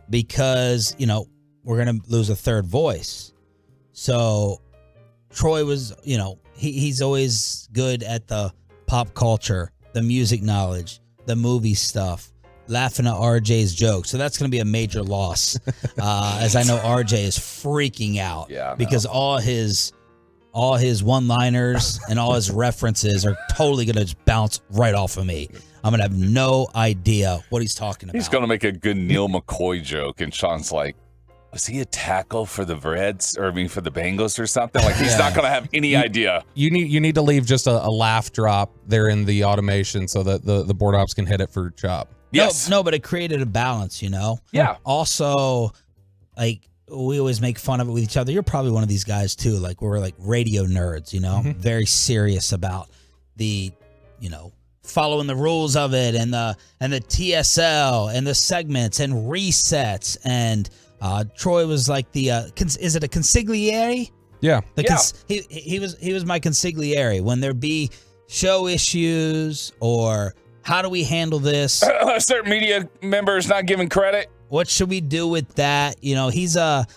because, we're going to lose a third voice. So Troy was, he's always good at the pop culture, the music knowledge, the movie stuff, laughing at RJ's jokes. So that's going to be a major loss, as I know RJ is freaking out because all his one-liners and all his references are totally going to just bounce right off of me. I'm going to have no idea what he's talking about. He's going to make a good Neil McCoy joke, and Sean's like, was he a tackle for the Reds or for the Bengals or something? Like he's not going to have any idea. You need to leave just a laugh drop there in the automation so that the board ops can hit it for chop. Yes. No, but it created a balance, Yeah. Also, like we always make fun of it with each other. You're probably one of these guys too. Like we're like radio nerds, very serious about the, following the rules of it and the TSL and the segments and resets and. Troy was like the is it a consigliere? Yeah. He was my consigliere when there be show issues or how do we handle this? Certain media members not giving credit. What should we do with that? He's a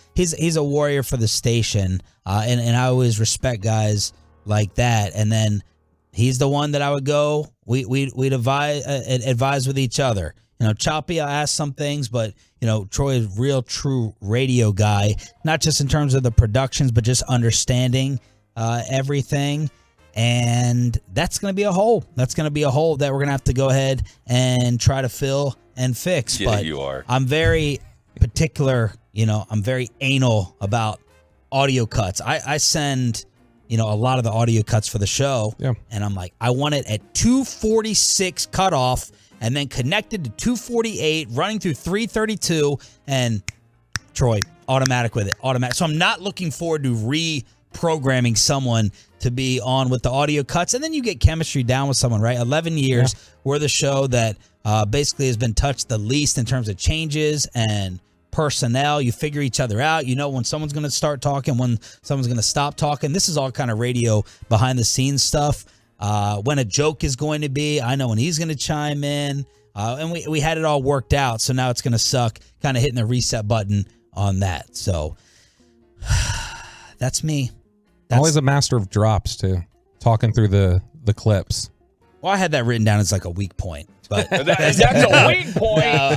warrior for the station, and I always respect guys like that. And then he's the one that I would go. We'd advise with each other. Choppy, I ask some things, but, Troy is a real true radio guy, not just in terms of the productions, but just understanding everything. And that's going to be a hole. That's going to be a hole that we're going to have to go ahead and try to fill and fix. Yeah, but you are. I'm very particular, I'm very anal about audio cuts. I send, a lot of the audio cuts for the show. Yeah. And I'm like, I want it at 246 cutoff. And then connected to 248, running through 332, and Troy, automatic with it. Automatic. So I'm not looking forward to reprogramming someone to be on with the audio cuts. And then you get chemistry down with someone, right? 11 years, we're the show that basically has been touched the least in terms of changes and personnel. You figure each other out. You know when someone's going to start talking, when someone's going to stop talking. This is all kind of radio behind the scenes stuff. When a joke is going to be, I know when he's going to chime in. And we had it all worked out. So now it's going to suck kind of hitting the reset button on that. So that's me. Always a master of drops, too. Talking through the clips. Well, I had that written down as like a weak point. But that's a weak point. No,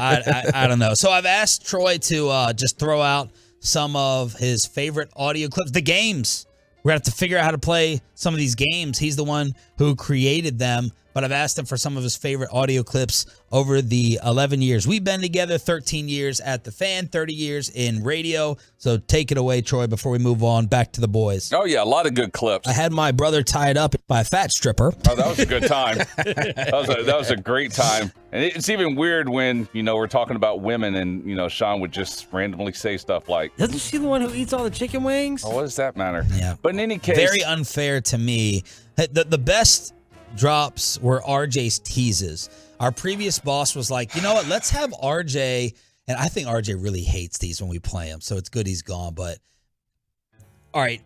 I don't know. So I've asked Troy to just throw out some of his favorite audio clips. The games. We're going to have to figure out how to play some of these games. He's the one who created them. But I've asked him for some of his favorite audio clips over the 11 years we've been together, 13 years at the Fan, 30 years in radio. So take it away, Troy, before we move on back to the boys. Oh, yeah, a lot of good clips. I had my brother tied up by a fat stripper. Oh, that was a good time. that was a great time. And it's even weird when, we're talking about women and, Sean would just randomly say stuff like, "Isn't she the one who eats all the chicken wings?" Oh, what does that matter? Yeah. But in any case. Very unfair to me. The best drops were RJ's teases. Our previous boss was like, you know what, let's have RJ, and I think RJ really hates these when we play him, so it's good he's gone. But all right,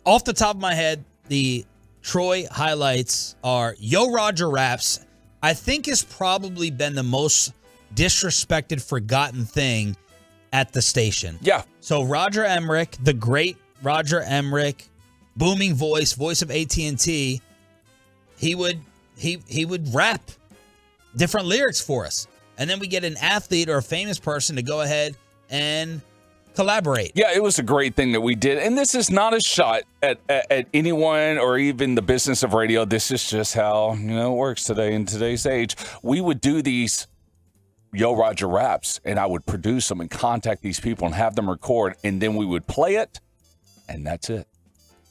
off the top of my head, the Troy highlights are Yo Roger raps. I think has probably been the most disrespected, forgotten thing at the station. Yeah. So Roger Emmerich, the great Roger Emmerich, booming voice of AT&T, he would rap different lyrics for us. And then we get an athlete or a famous person to go ahead and collaborate. Yeah, it was a great thing that we did. And this is not a shot at anyone or even the business of radio. This is just how, it works today in today's age. We would do these Yo Roger raps, and I would produce them and contact these people and have them record, and then we would play it, and that's it.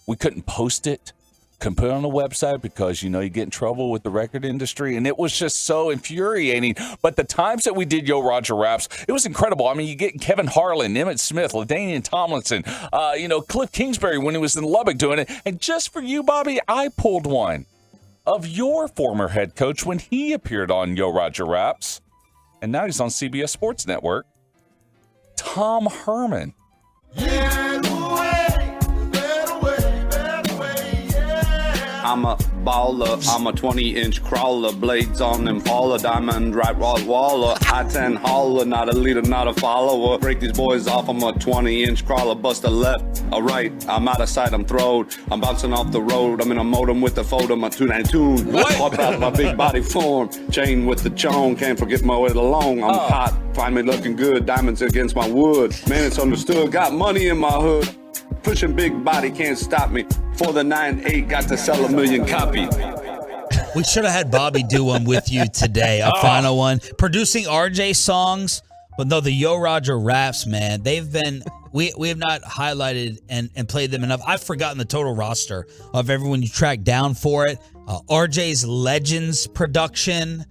We couldn't post it, couldn't put it on the website because, you get in trouble with the record industry, and it was just so infuriating. But the times that we did Yo Roger raps, it was incredible. I mean, you get Kevin Harlan, Emmitt Smith, LaDainian Tomlinson, Cliff Kingsbury when he was in Lubbock doing it. And just for you, Bobby, I pulled one of your former head coach when he appeared on Yo Roger raps. And now he's on CBS Sports Network. Tom Herman. I'm a baller, I'm a 20-inch crawler, blades on them all, a diamond right rod waller, I-10 hauler, not a leader, not a follower, break these boys off, I'm a 20-inch crawler, bust a left, a right, I'm out of sight, I'm throwed, I'm bouncing off the road, I'm in a modem with the photo, my tune, what about my big body form, chain with the chone, can't forget my way along, I'm hot, find me looking good, diamonds against my wood, man, it's understood, got money in my hood. Pushing big body can't stop me. For the 9-8, got to sell 1 million copies. We should have had Bobby do one with you today, a final one. Producing RJ songs, but no, the Yo Roger raps, man, they've been, we have not highlighted and played them enough. I've forgotten the total roster of everyone you tracked down for it. RJ's Legends production,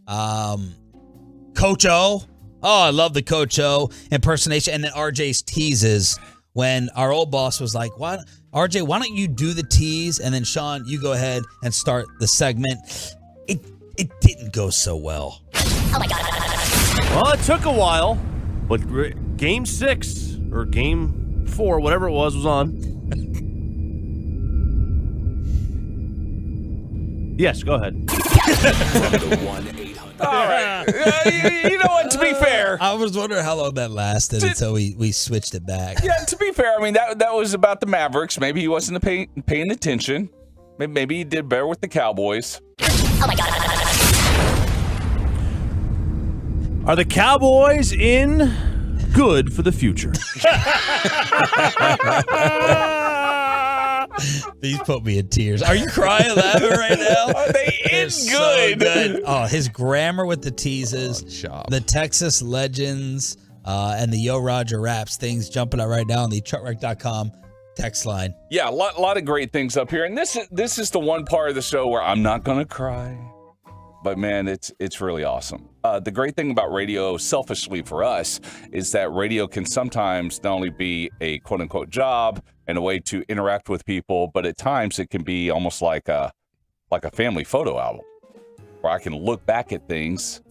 Coach O. Oh, I love the Coach O impersonation, and then RJ's teases. When our old boss was like, RJ, why don't you do the tease? And then, Sean, you go ahead and start the segment. It didn't go so well. Oh, my God. Well, it took a while, but Game 6 or Game 4, whatever it was on. Yes, go ahead. All right. You know what? To be fair, I was wondering how long that lasted until we switched it back. Yeah, to be fair, I mean that was about the Mavericks. Maybe he wasn't paying attention. Maybe he did better with the Cowboys. Oh my God! Are the Cowboys in good for the future? These put me in tears. Are you crying laughing right now? Are they in good? So good. Oh, his grammar with the teases, the Texas Legends, and the Yo Roger raps, things jumping out right now on the truckwreck.com text line. Yeah, a lot of great things up here. And this is the one part of the show where I'm not going to cry. But, man, it's really awesome. The great thing about radio, selfishly for us, is that radio can sometimes not only be a quote-unquote job and a way to interact with people, but at times it can be almost like a family photo album where I can look back at things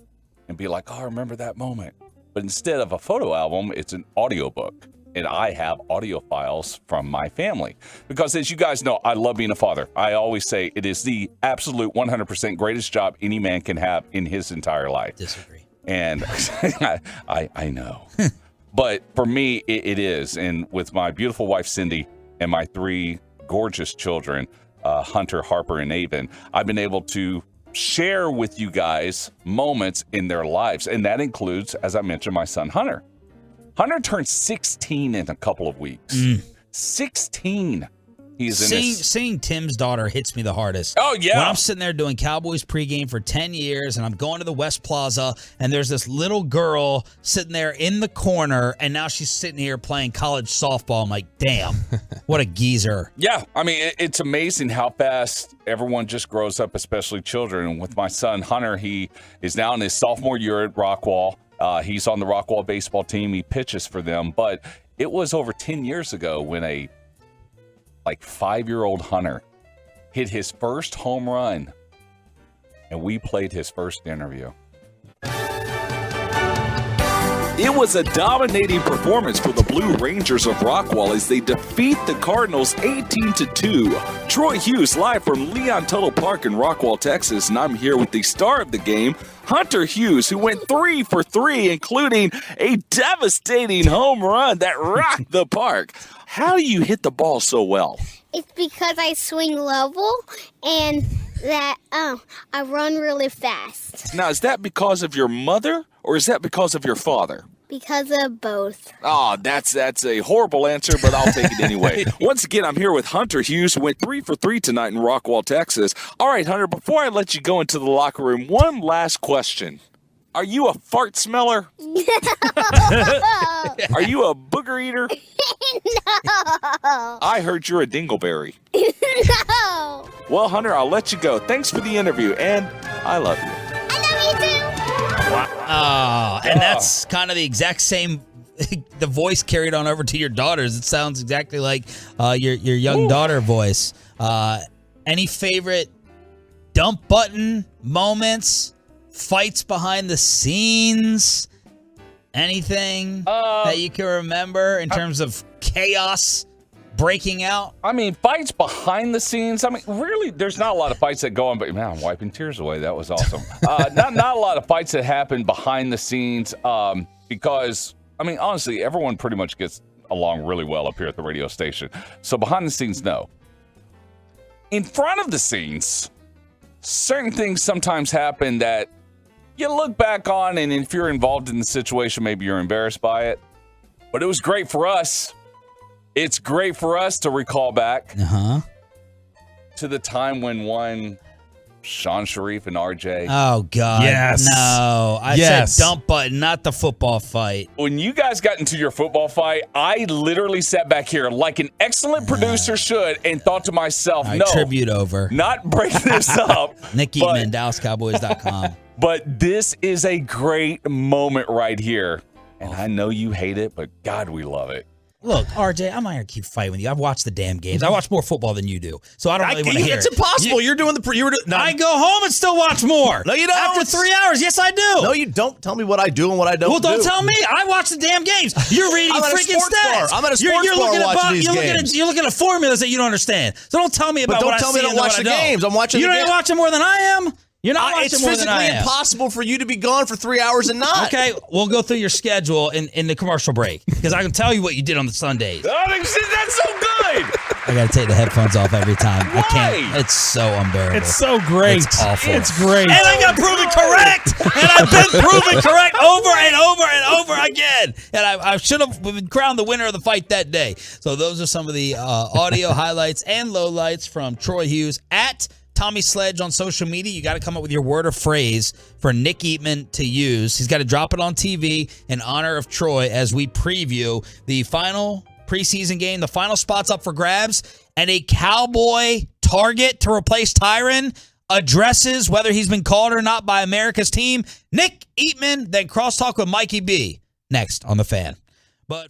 and be like, oh, I remember that moment. But instead of a photo album, it's an audiobook. And I have audio files from my family. Because as you guys know, I love being a father. I always say it is the absolute 100% greatest job any man can have in his entire life. Disagree. And I know. But for me, it is. And with my beautiful wife, Cindy, and my 3 gorgeous children, Hunter, Harper, and Avon, I've been able to share with you guys moments in their lives. And that includes, as I mentioned, my son, Hunter. Hunter turned 16 in a couple of weeks. 16. He's in Seeing Tim's daughter hits me the hardest. Oh, yeah. When I'm sitting there doing Cowboys pregame for 10 years and I'm going to the West Plaza and there's this little girl sitting there in the corner and now she's sitting here playing college softball. I'm like, damn, what a geezer. Yeah, I mean, it's amazing how fast everyone just grows up, especially children. And with my son, Hunter, he is now in his sophomore year at Rockwall. He's on the Rockwall baseball team. He pitches for them. But it was over 10 years ago when a 5-year-old Hunter hit his first home run, and we played his first interview. It was a dominating performance for the Blue Rangers of Rockwall as they defeat the Cardinals 18-2. Troy Hughes live from Leon Tuttle Park in Rockwall, Texas, and I'm here with the star of the game, Hunter Hughes, who went 3 for 3, including a devastating home run that rocked the park. How do you hit the ball so well? It's because I swing level and that I run really fast. Now, is that because of your mother or is that because of your father? Because of both. Oh, that's a horrible answer, but I'll take it anyway. Once again, I'm here with Hunter Hughes, who went 3 for 3 tonight in Rockwall, Texas. All right, Hunter, before I let you go into the locker room, one last question. Are you a fart smeller? No. Are you a booger eater? No. I heard you're a dingleberry. No. Well, Hunter, I'll let you go. Thanks for the interview, and I love you. I love you too. Wow. And that's kind of the exact same, the voice carried on over to your daughters. It sounds exactly like your young daughter voice. Any favorite dump button moments? Fights behind the scenes, anything that you can remember in terms of chaos breaking out? I mean, fights behind the scenes. I mean, really, there's not a lot of fights that go on, but man, I'm wiping tears away. That was awesome. Not a lot of fights that happen behind the scenes because, I mean, honestly, everyone pretty much gets along really well up here at the radio station. So behind the scenes, no. In front of the scenes, certain things sometimes happen that you look back on, and if you're involved in the situation, maybe you're embarrassed by it. But it was great for us. It's great for us to recall back to the time when one Sean Sharif and RJ. Oh, God. Yes. No. I said dump button, not the football fight. When you guys got into your football fight, I literally sat back here like an excellent producer should and thought to myself, All right, tribute over. Not break this up. Nick Eatman, DallasCowboys.com. But this is a great moment right here. And I know you hate it, but God, we love it. Look, RJ, I'm not going to keep fighting with you. I've watched the damn games. I watch more football than you do. So I don't really want to hear It's impossible. You're doing the I go home and still watch more. No, you don't. After 3 hours, yes, I do. No, you don't. Tell me what I do and what I don't do. Well, don't tell me. I watch the damn games. You're reading I'm at a freaking sports stats. bar. I'm at a sports bar watching these games. You're looking at formulas that you don't understand. So don't tell me about what I see. But don't tell me to watch the games. I'm watching the games. You ain't watching more than I am. You're not watching more than I am. It's physically impossible for you to be gone for 3 hours and not. Okay, we'll go through your schedule in the commercial break because I can tell you what you did on the Sundays. Oh, that's so good. I got to take the headphones off every time. I can't. It's so unbearable. It's so great. It's awful. It's great. And I got proven correct. And I've been proven correct over and over and over again. And I should have been crowned the winner of the fight that day. So those are some of the audio highlights and lowlights from Troy Hughes at Tommy Sledge on social media. You got to come up with your word or phrase for Nick Eatman to use. He's got to drop it on TV in honor of Troy as we preview the final preseason game. The final spot's up for grabs, and a Cowboy target to replace Tyron addresses whether he's been called or not by America's team. Nick Eatman, then crosstalk with Mikey B next on The Fan. But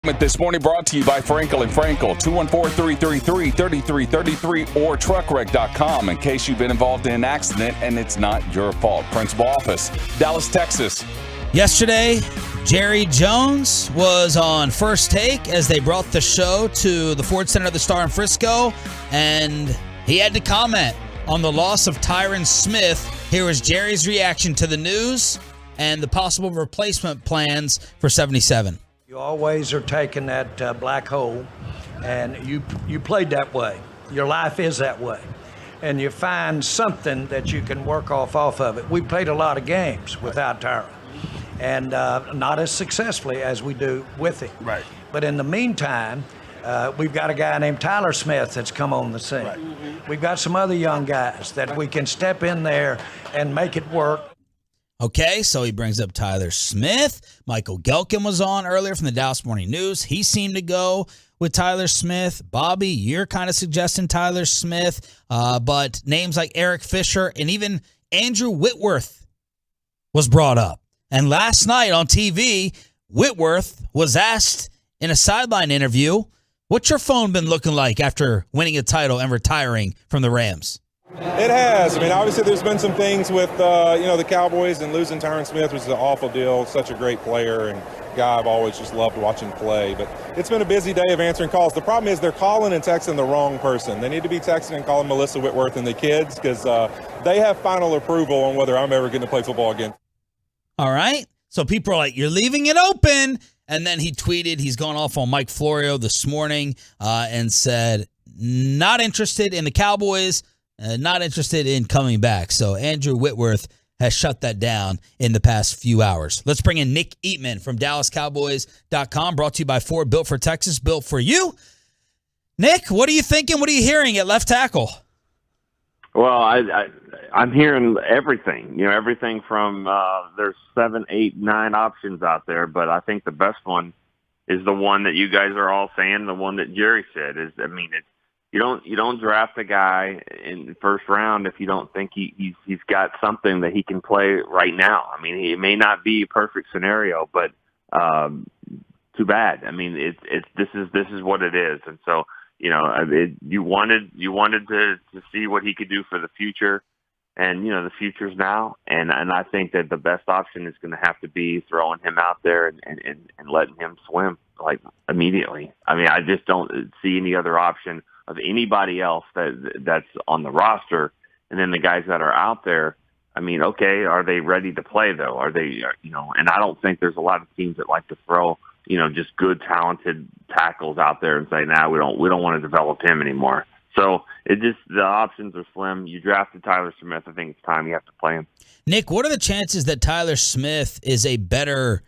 This morning brought to you by Frankel & Frankel, 214-333-3333 or truckwreck.com in case you've been involved in an accident and it's not your fault. Principal office, Dallas, Texas. Yesterday, Jerry Jones was on First Take as they brought the show to the Ford Center of the Star in Frisco, and he had to comment on the loss of Tyron Smith. Here was Jerry's reaction to the news and the possible replacement plans for 77. You always are taking that black hole, and you played that way. Your life is that way. And you find something that you can work off of it. We played a lot of games without Tyron, and not as successfully as we do with him. Right. But in the meantime, we've got a guy named Tyler Smith that's come on the scene. Right. We've got some other young guys that we can step in there and make it work. Okay, so he brings up Tyler Smith. Michael Gehlken was on earlier from the Dallas Morning News. He seemed to go with Tyler Smith. Bobby, you're kind of suggesting Tyler Smith, but names like Eric Fisher and even Andrew Whitworth was brought up. And last night on TV, Whitworth was asked in a sideline interview, what's your phone been looking like after winning a title and retiring from the Rams? It has. I mean, obviously there's been some things with, the Cowboys and losing Tyron Smith was an awful deal. Such a great player and guy I've always just loved watching play. But it's been a busy day of answering calls. The problem is they're calling and texting the wrong person. They need to be texting and calling Melissa Whitworth and the kids because they have final approval on whether I'm ever going to play football again. All right. So people are like, you're leaving it open. And then he tweeted, he's gone off on Mike Florio this morning and said, not interested in the Cowboys. Not interested in coming back. So Andrew Whitworth has shut that down in the past few hours. Let's bring in Nick Eatman from DallasCowboys.com, brought to you by Ford, built for Texas, built for you. Nick, what are you thinking? What are you hearing at left tackle? Well, I'm hearing everything. Everything from there's 7, 8, 9 options out there, but I think the best one is the one that you guys are all saying. The one that Jerry said is, You don't draft a guy in the first round if you don't think he's got something that he can play right now. It may not be a perfect scenario, but too bad. This is what it is, and so you wanted to see what he could do for the future, and the future's now, and I think that the best option is going to have to be throwing him out there and letting him swim like immediately. I just don't see any other option of anybody else that's on the roster, and then the guys that are out there. Okay, are they ready to play though? Are they, And I don't think there's a lot of teams that like to throw, just good, talented tackles out there and say, we don't want to develop him anymore. So the options are slim. You drafted Tyler Smith. I think it's time you have to play him. Nick, what are the chances that Tyler Smith is a better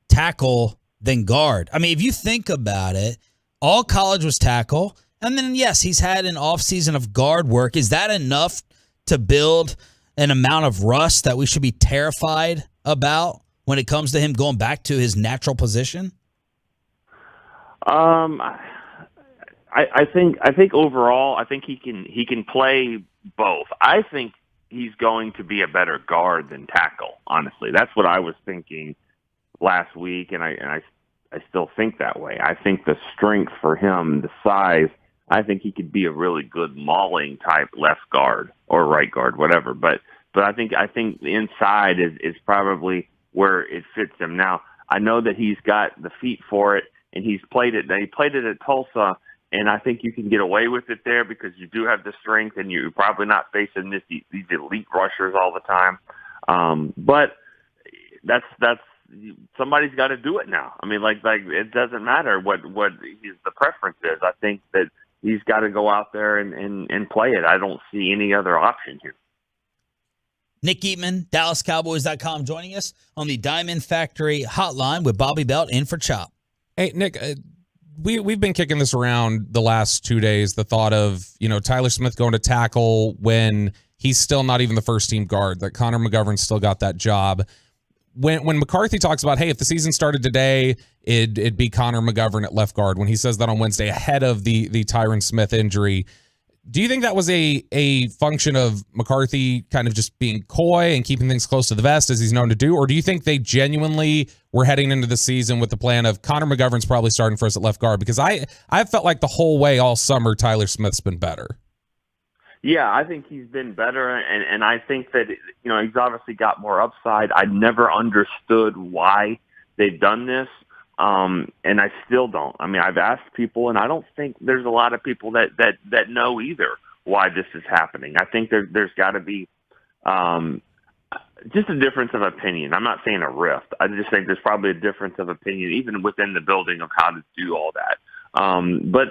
tackle than guard? If you think about it, all college was tackle. And then, yes, he's had an offseason of guard work. Is that enough to build an amount of rust that we should be terrified about when it comes to him going back to his natural position? I think overall, I think he can play both. I think he's going to be a better guard than tackle. Honestly, that's what I was thinking last week, and I still think that way. I think the strength for him, the size. I think he could be a really good mauling type left guard or right guard, whatever. But I think the inside is probably where it fits him. Now, I know that he's got the feet for it, and he's played it. He played it at Tulsa, and I think you can get away with it there because you do have the strength, and you're probably not facing these elite rushers all the time. But that's somebody's got to do it now. It doesn't matter what the preference is. I think that he's got to go out there and play it. I don't see any other option here. Nick Eatman, DallasCowboys.com, joining us on the Diamond Factory hotline with Bobby Belt in for Chop. Hey, Nick, we've been kicking this around the last 2 days, the thought of, Tyler Smith going to tackle when he's still not even the first-team guard, that Connor McGovern's still got that job. When McCarthy talks about, hey, if the season started today, it'd be Connor McGovern at left guard, when he says that on Wednesday ahead of the Tyron Smith injury, Do you think that was a function of McCarthy kind of just being coy and keeping things close to the vest as he's known to do? Or do you think they genuinely were heading into the season with the plan of Connor McGovern's probably starting for us at left guard? Because I felt like the whole way all summer Tyler Smith's been better. Yeah, I think he's been better, and I think that, he's obviously got more upside. I never understood why they've done this, and I still don't. I mean, I've asked people, and I don't think there's a lot of people that know either why this is happening. I think there's got to be just a difference of opinion. I'm not saying a rift. I just think there's probably a difference of opinion, even within the building, of how to do all that. But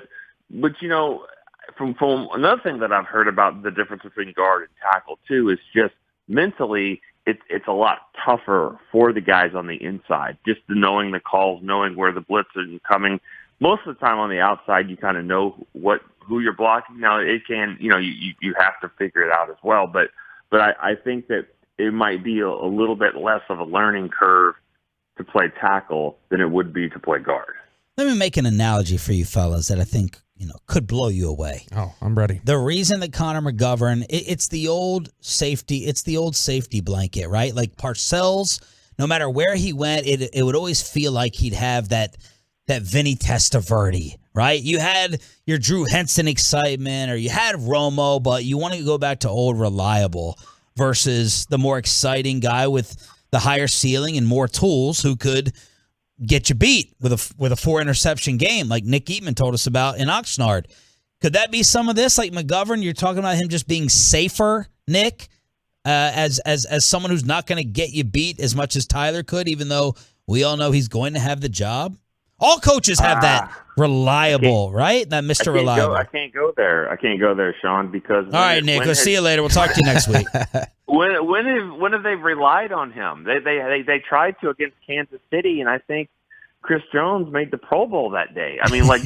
From another thing that I've heard about the difference between guard and tackle too is just mentally it's a lot tougher for the guys on the inside. Just knowing the calls, knowing where the blitz is coming. Most of the time on the outside, you kind of know who you're blocking. Now it can, you have to figure it out as well. But I think that it might be a little bit less of a learning curve to play tackle than it would be to play guard. Let me make an analogy for you fellas that I think could blow you away. Oh, I'm ready. The reason that Connor McGovern, it's the old safety blanket, right? Like Parcells, no matter where he went, it would always feel like he'd have that Vinny Testaverde, right? You had your Drew Henson excitement, or you had Romo, but you want to go back to old reliable versus the more exciting guy with the higher ceiling and more tools who could get you beat with a 4-interception game like Nick Eatman told us about in Oxnard. Could that be some of this? Like McGovern, you're talking about him just being safer, Nick, as someone who's not going to get you beat as much as Tyler could, even though we all know he's going to have the job. All coaches have that reliable, right? That Mr. Reliable. I can't go there, Sean, because... All right, Nick, we'll see you later. We'll talk to you next week. When have they relied on him? They tried to against Kansas City, and I think Chris Jones made the Pro Bowl that day. I mean, like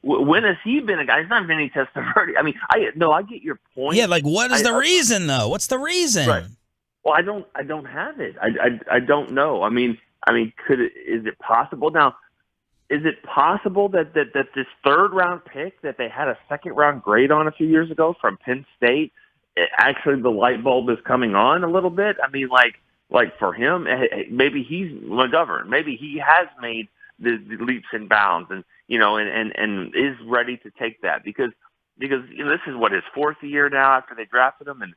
when has he been a guy? He's not Vinny Testaverde. I mean, I get your point. Yeah, like what is the reason though? What's the reason? Right. Well, I don't have it. I don't know. I mean, is it possible now? Is it possible that this third-round pick that they had a second-round grade on a few years ago from Penn State, actually the light bulb is coming on a little bit? I mean, like for him, maybe he's McGovern. Maybe he has made the leaps and bounds, and and is ready to take that because this is what his fourth year now after they drafted him, and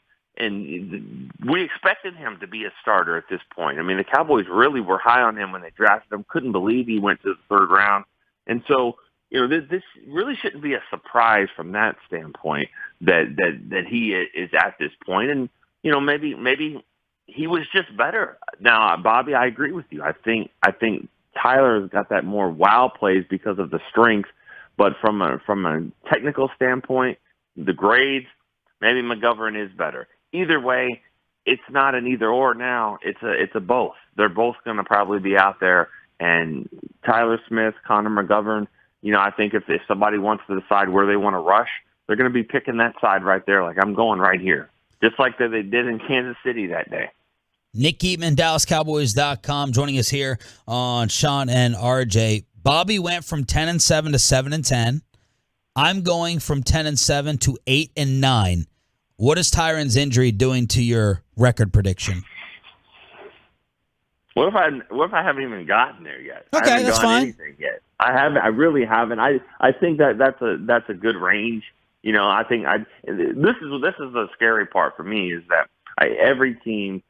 we expected him to be a starter at this point. I mean, the Cowboys really were high on him when they drafted him. Couldn't believe he went to the third round. And so, this really shouldn't be a surprise from that standpoint that he is at this point. And, maybe he was just better. Now, Bobby, I agree with you. I think Tyler's got that more wow plays because of the strength. But from a technical standpoint, the grades, maybe McGovern is better. Either way, it's not an either or now. It's a both. They're both going to probably be out there. And Tyler Smith, Connor McGovern, I think if somebody wants to decide where they want to rush, they're going to be picking that side right there. Like, I'm going right here. Just like they did in Kansas City that day. Nick Eatman, DallasCowboys.com, joining us here on Sean and RJ. Bobby went from 10-7 to 7-10. I'm going from 10-7 to 8-9. What is Tyron's injury doing to your record prediction? What if I haven't even gotten there yet? Okay, I haven't that's done fine. Anything yet. I haven't. I really haven't. I think that's a good range. I think this is the scary part for me is that every team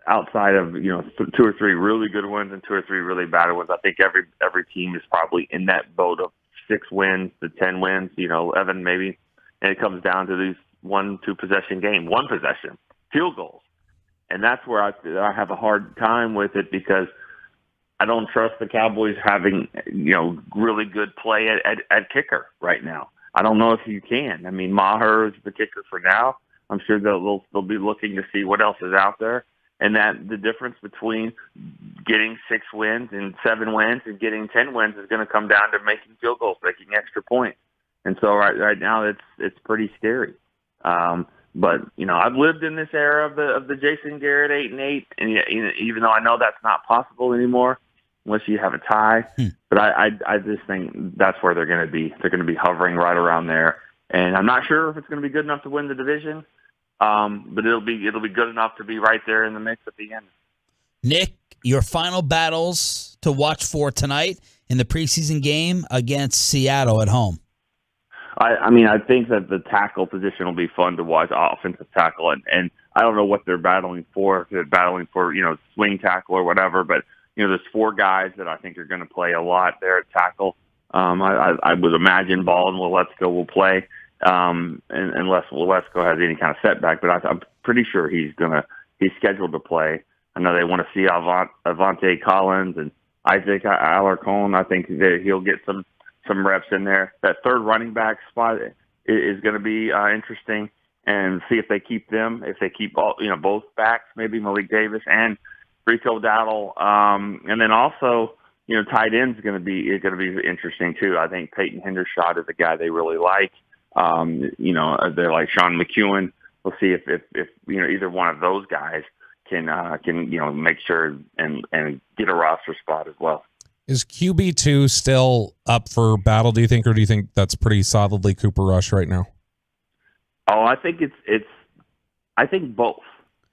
outside of 2 or 3 really good ones and 2 or 3 really bad ones, I think every team is probably in that boat of 6 wins to 10 wins. Evan maybe, and it comes down to these 1-2 possession game, 1 possession, field goals. And that's where I have a hard time with it because I don't trust the Cowboys having, really good play at kicker right now. I don't know if you can. I mean, Maher is the kicker for now. I'm sure they'll be looking to see what else is out there. And that the difference between getting 6 wins and 7 wins and getting 10 wins is going to come down to making field goals, making extra points. And so right now it's pretty scary. But I've lived in this era of the Jason Garrett 8-8, and even though I know that's not possible anymore unless you have a tie, but I just think that's where they're going to be. They're going to be hovering right around there. And I'm not sure if it's going to be good enough to win the division, but it'll be good enough to be right there in the mix at the end. Nick, your final battles to watch for tonight in the preseason game against Seattle at home. I mean, I think that the tackle position will be fun to watch, offensive tackle, and I don't know what they're battling for. If they're battling for, swing tackle or whatever, but, there's 4 guys that I think are going to play a lot there at tackle. I would imagine Ball and Waletzko will play, unless Waletzko has any kind of setback, but I'm pretty sure he's scheduled to play. I know they want to see Avante Collins and Isaac Alarcon. I think that he'll get some reps in there. That third running back spot is going to be interesting, and see if they keep them. If they keep both backs, maybe Malik Davis and Rico Dowdle, and then also tight end's going to be interesting too. I think Peyton Hendershot is a guy they really like. They're like Sean McEwen. We'll see if either one of those guys can make sure and get a roster spot as well. Is QB2 still up for battle, do you think, or do you think that's pretty solidly Cooper Rush right now? Oh, I think I think both.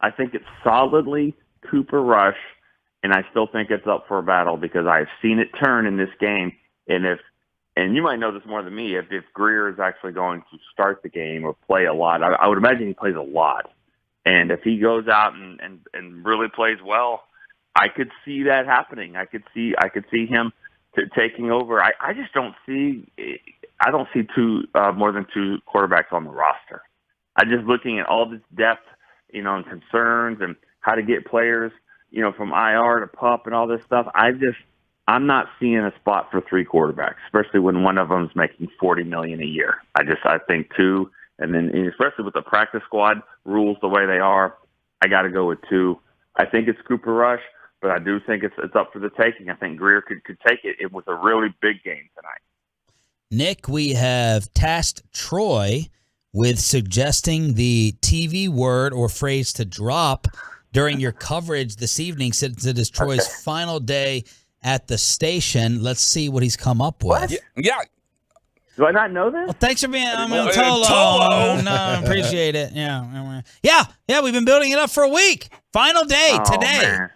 I think it's solidly Cooper Rush, and I still think it's up for a battle because I've seen it turn in this game. And you might know this more than me, if Greer is actually going to start the game or play a lot, I would imagine he plays a lot. And if he goes out and really plays well, I could see that happening. I could see him taking over. I just don't see more than 2 quarterbacks on the roster. I just looking at all this depth, and concerns and how to get players, from IR to PUP and all this stuff. I'm not seeing a spot for 3 quarterbacks, especially when one of them's making $40 million a year. I think 2, and then especially with the practice squad rules the way they are, I got to go with 2. I think it's Cooper Rush, but I do think it's up for the taking. I think Greer could take it. It was a really big game tonight. Nick, we have tasked Troy with suggesting the TV word or phrase to drop during your coverage this evening, since it is Troy's final day at the station. Let's see what he's come up with. What? Yeah. Do I not know this? Well, thanks for being Tolo. No, I appreciate it. Yeah. We've been building it up for a week. Final day today. Man.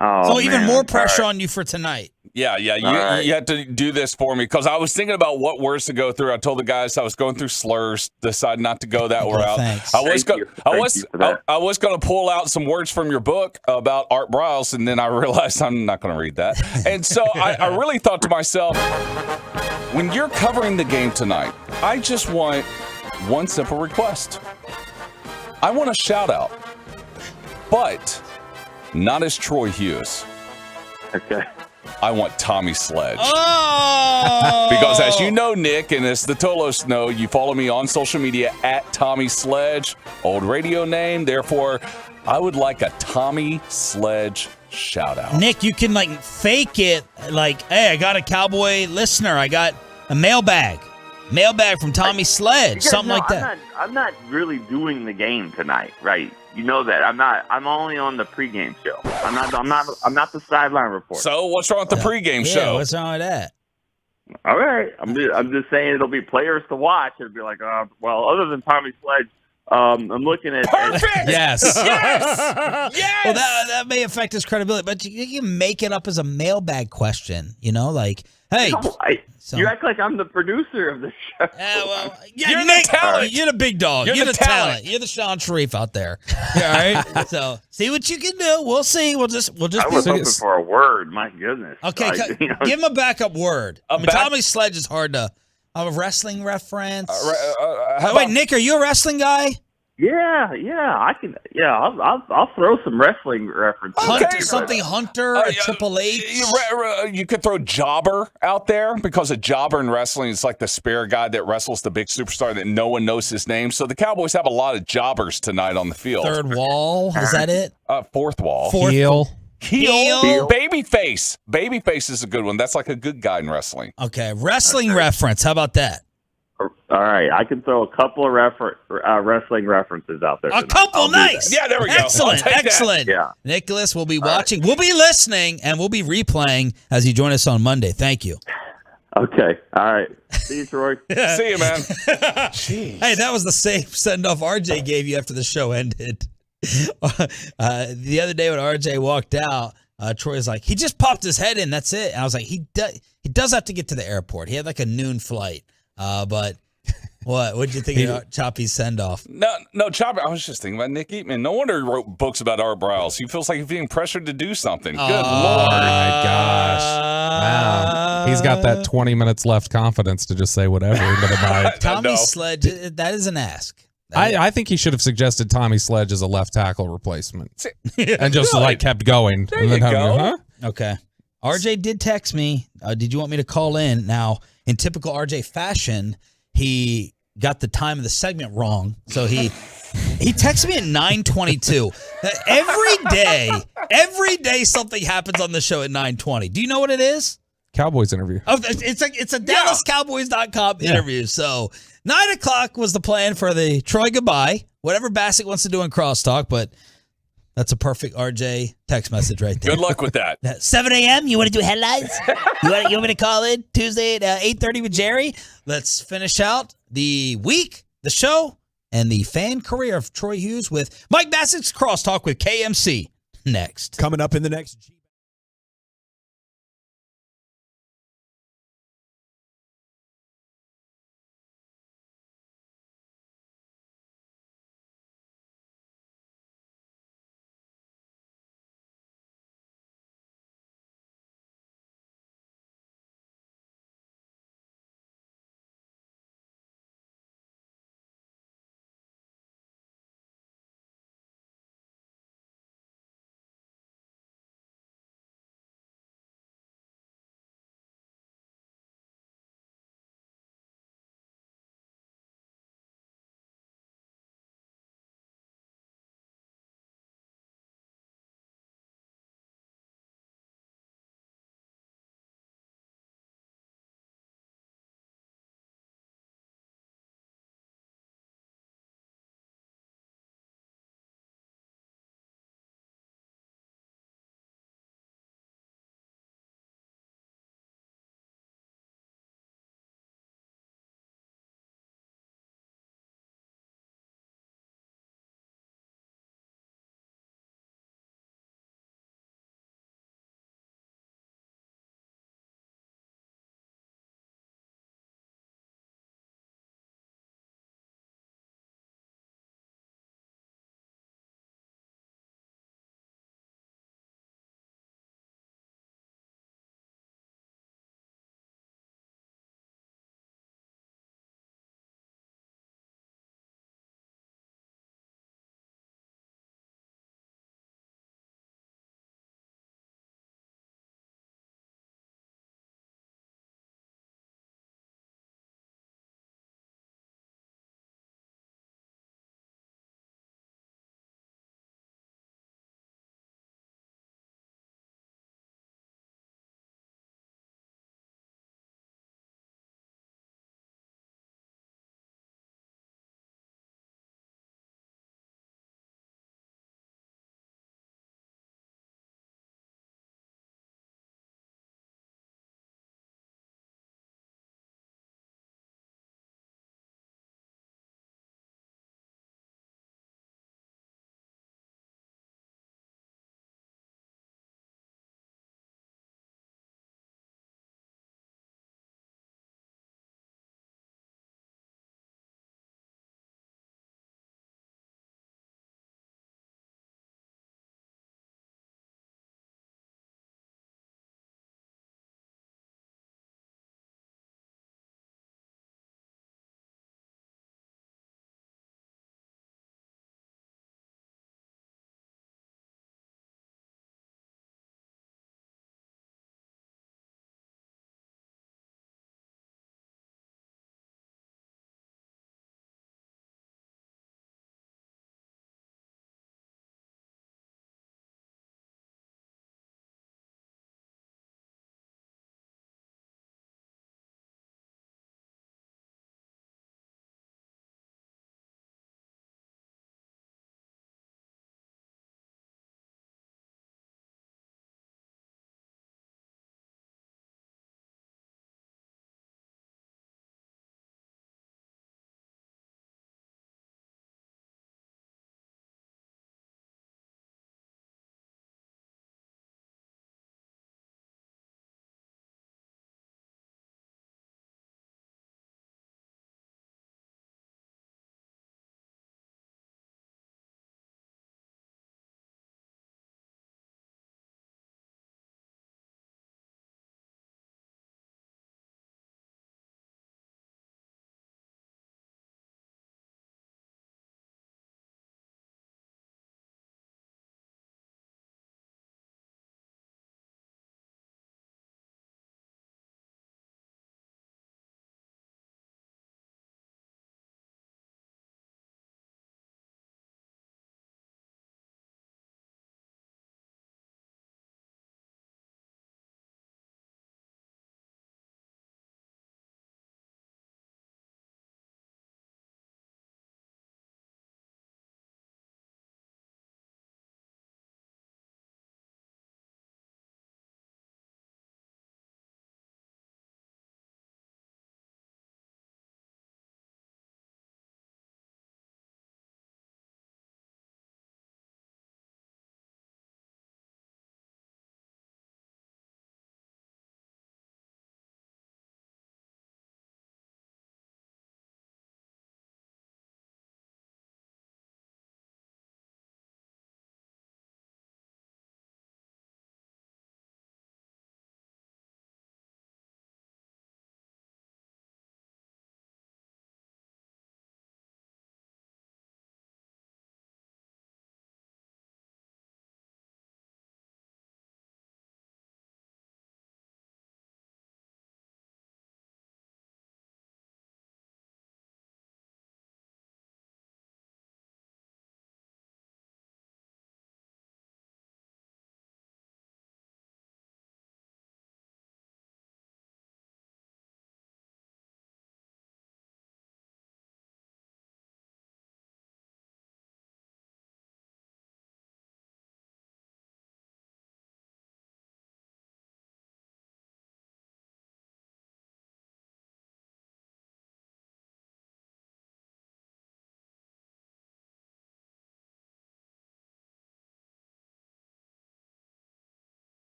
Oh, even more pressure right on you for tonight. Yeah. You had to do this for me because I was thinking about what words to go through. I told the guys I was going through slurs, decided not to go that route. Thanks. I was going to pull out some words from your book about Art Briles, and then I realized I'm not going to read that. And so I really thought to myself, when you're covering the game tonight, I just want one simple request. I want a shout out, but not as Troy Hughes. Okay. I want Tommy Sledge. Oh! Because as you know, Nick, and as the Tolos know, you follow me on social media at Tommy Sledge, old radio name. Therefore, I would like a Tommy Sledge shout out. Nick, you can fake it hey, I got a Cowboy listener. I got a mailbag from Tommy Sledge, something like that. I'm not really doing the game tonight, right? You know that I'm only on the pregame show. I'm not the sideline reporter. So what's wrong with the pregame show? What's wrong with that? All right, I'm just saying it'll be players to watch. It'll be like, other than Tommy Sledge, I'm looking at perfect. Yes. Yes. Well, that may affect his credibility, but you can make it up as a mailbag question. Hey. You act like I'm the producer of the show. You're the talent. You're the big dog. You're the talent. You're the Sean Sharif out there. All right. So see what you can do. We'll see. We'll just. I was hoping for a word. My goodness. Okay. Give him a backup word. Tommy Sledge is hard to. A wrestling reference. Wait, Nick, are you a wrestling guy? Yeah, I can. Yeah, I'll throw some wrestling references. Hunter, Triple H. You could throw jobber out there because a jobber in wrestling is like the spare guy that wrestles the big superstar that no one knows his name. So the Cowboys have a lot of jobbers tonight on the field. Third wall, is that it? Fourth wall. Heel. Babyface. Babyface is a good one. That's like a good guy in wrestling. Okay, wrestling reference. How about that? All right, I can throw a couple of wrestling references out there. A couple, nice. Yeah, there we go. Excellent. Yeah. Nicholas will be watching. We'll be listening, and we'll be replaying as you join us on Monday. Thank you. Okay. All right. See you, Troy. See you, man. Hey, that was the same send-off RJ gave you after the show ended. The other day when RJ walked out, Troy was like, he just popped his head in. That's it. And I was like, he does have to get to the airport. He had like a noon flight. But what'd you think about Choppy's send-off? No, Choppy. I was just thinking about Nick Eatman. No wonder he wrote books about Art Briles. He feels like he's being pressured to do something. Good Lord. Oh, my gosh. Wow. He's got that 20 minutes left confidence to just say whatever into the mic. Tommy Sledge, that is an ask. I think he should have suggested Tommy Sledge as a left tackle replacement and just kept going. There you go. Okay. RJ did text me. Did you want me to call in? Now, in typical RJ fashion, he got the time of the segment wrong. So he texted me at 9:22. Every day something happens on the show at 9:20. Do you know what it is? Cowboys interview. Oh, it's a DallasCowboys.com interview. So 9 o'clock was the plan for the Troy goodbye. Whatever Bassett wants to do in crosstalk, but that's a perfect RJ text message right there. Good luck with that. 7 a.m. You want to do headlines? You want me to call in Tuesday at 8:30 with Jerry? Let's finish out the week, the show, and the fan career of Troy Hughes with Mike Bassett's crosstalk with KMC next. Coming up in the next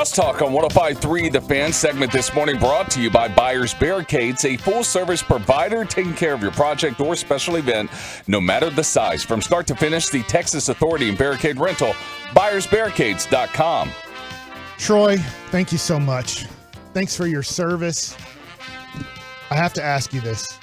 Crosstalk on 105.3 The Fan segment this morning brought to you by Buyers Barricades, a full-service provider taking care of your project or special event, no matter the size. From start to finish, the Texas Authority in Barricade Rental, buyersbarricades.com. Troy, thank you so much. Thanks for your service. I have to ask you this.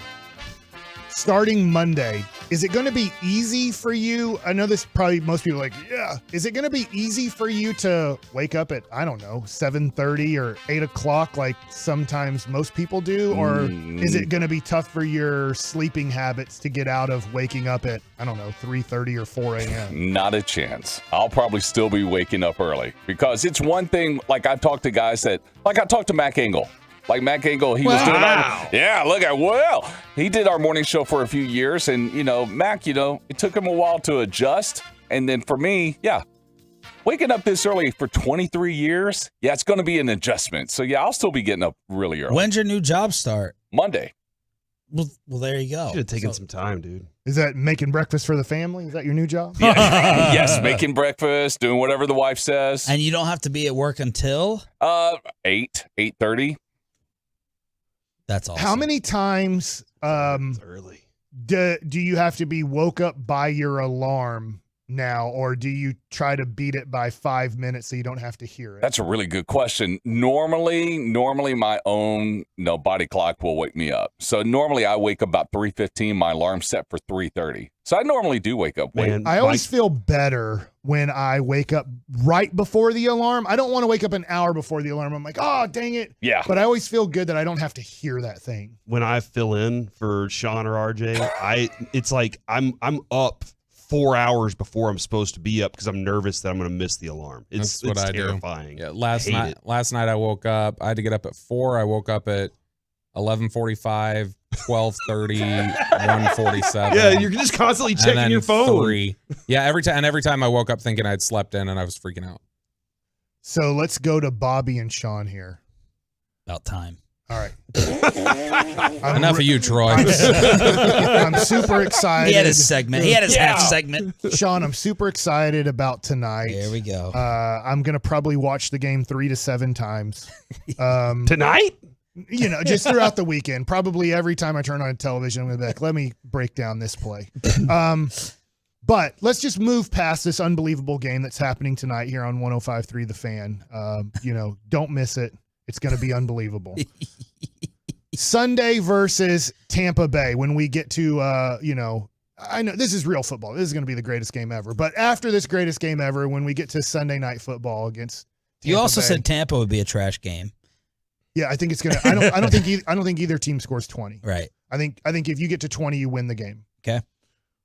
Starting Monday, is it going to be easy for you? I know this probably most people are like, yeah. Is it going to be easy for you to wake up at, I don't know, 7:30 or 8 o'clock like sometimes most people do? Or is it going to be tough for your sleeping habits to get out of waking up at, I don't know, 3:30 or 4 a.m.? Not a chance. I'll probably still be waking up early because it's one thing, like I've talked to guys that, like I talked to Mac Engel. Like Mac Engel, he was doing he did our morning show for a few years. And, Mac, it took him a while to adjust. And then for me, waking up this early for 23 years, it's going to be an adjustment. So, I'll still be getting up really early. When's your new job start? Monday. Well, there you go. Should have taken some time, dude. Is that making breakfast for the family? Is that your new job? Yes, making breakfast, doing whatever the wife says. And you don't have to be at work until? 8:30. That's awesome. How many times early. Do you have to be woke up by your alarm now, or do you try to beat it by 5 minutes so you don't have to hear it? That's a really good question. Normally my own body clock will wake me up. So normally I wake up about 3:15. My alarm's set for 3:30. So I normally do wake up late. I always feel better when I wake up right before the alarm. I don't want to wake up an hour before the alarm. I'm like, oh, dang it. Yeah. But I always feel good that I don't have to hear that thing. When I fill in for Sean or RJ, it's like I'm up 4 hours before I'm supposed to be up because I'm nervous that I'm going to miss the alarm. It's terrifying. Yeah, last night I woke up. I had to get up at 4. I woke up at 11:45, 12:30, 1:47. Yeah, you're just constantly checking your phone. 3. Yeah, every time I woke up thinking I'd slept in and I was freaking out. So let's go to Bobby and Sean here. About time. All right. Enough of you, Troy. I'm super excited. He had his segment. He had his half segment. Sean, I'm super excited about tonight. There we go. I'm going to probably watch the game 3 to 7 times. Tonight? Just throughout the weekend. Probably every time I turn on television, I'm going to be like, let me break down this play. But let's just move past this unbelievable game that's happening tonight here on 105.3 The Fan. Don't miss it. It's going to be unbelievable. Sunday versus Tampa Bay. When we get to, I know this is real football. This is going to be the greatest game ever. But after this greatest game ever, when we get to Sunday night football against Tampa You also Bay, said Tampa would be a trash game. Yeah, I think it's gonna. I don't think either team scores 20. Right. I think if you get to 20, you win the game. Okay.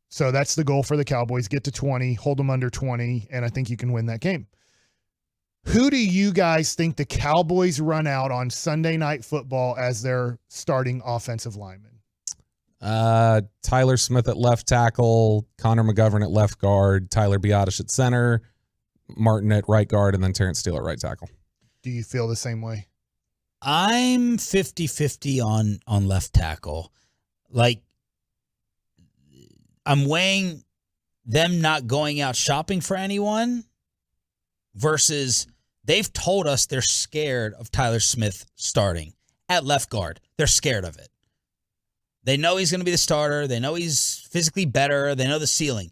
So that's the goal for the Cowboys: get to 20, hold them under 20, and I think you can win that game. Who do you guys think the Cowboys run out on Sunday Night Football as their starting offensive lineman? Tyler Smith at left tackle, Connor McGovern at left guard, Tyler Biadasz at center, Martin at right guard, and then Terrence Steele at right tackle. Do you feel the same way? I'm 50-50 on left tackle. Like, I'm weighing them not going out shopping for anyone versus they've told us they're scared of Tyler Smith starting at left guard. They're scared of it. They know he's going to be the starter. They know he's physically better. They know the ceiling.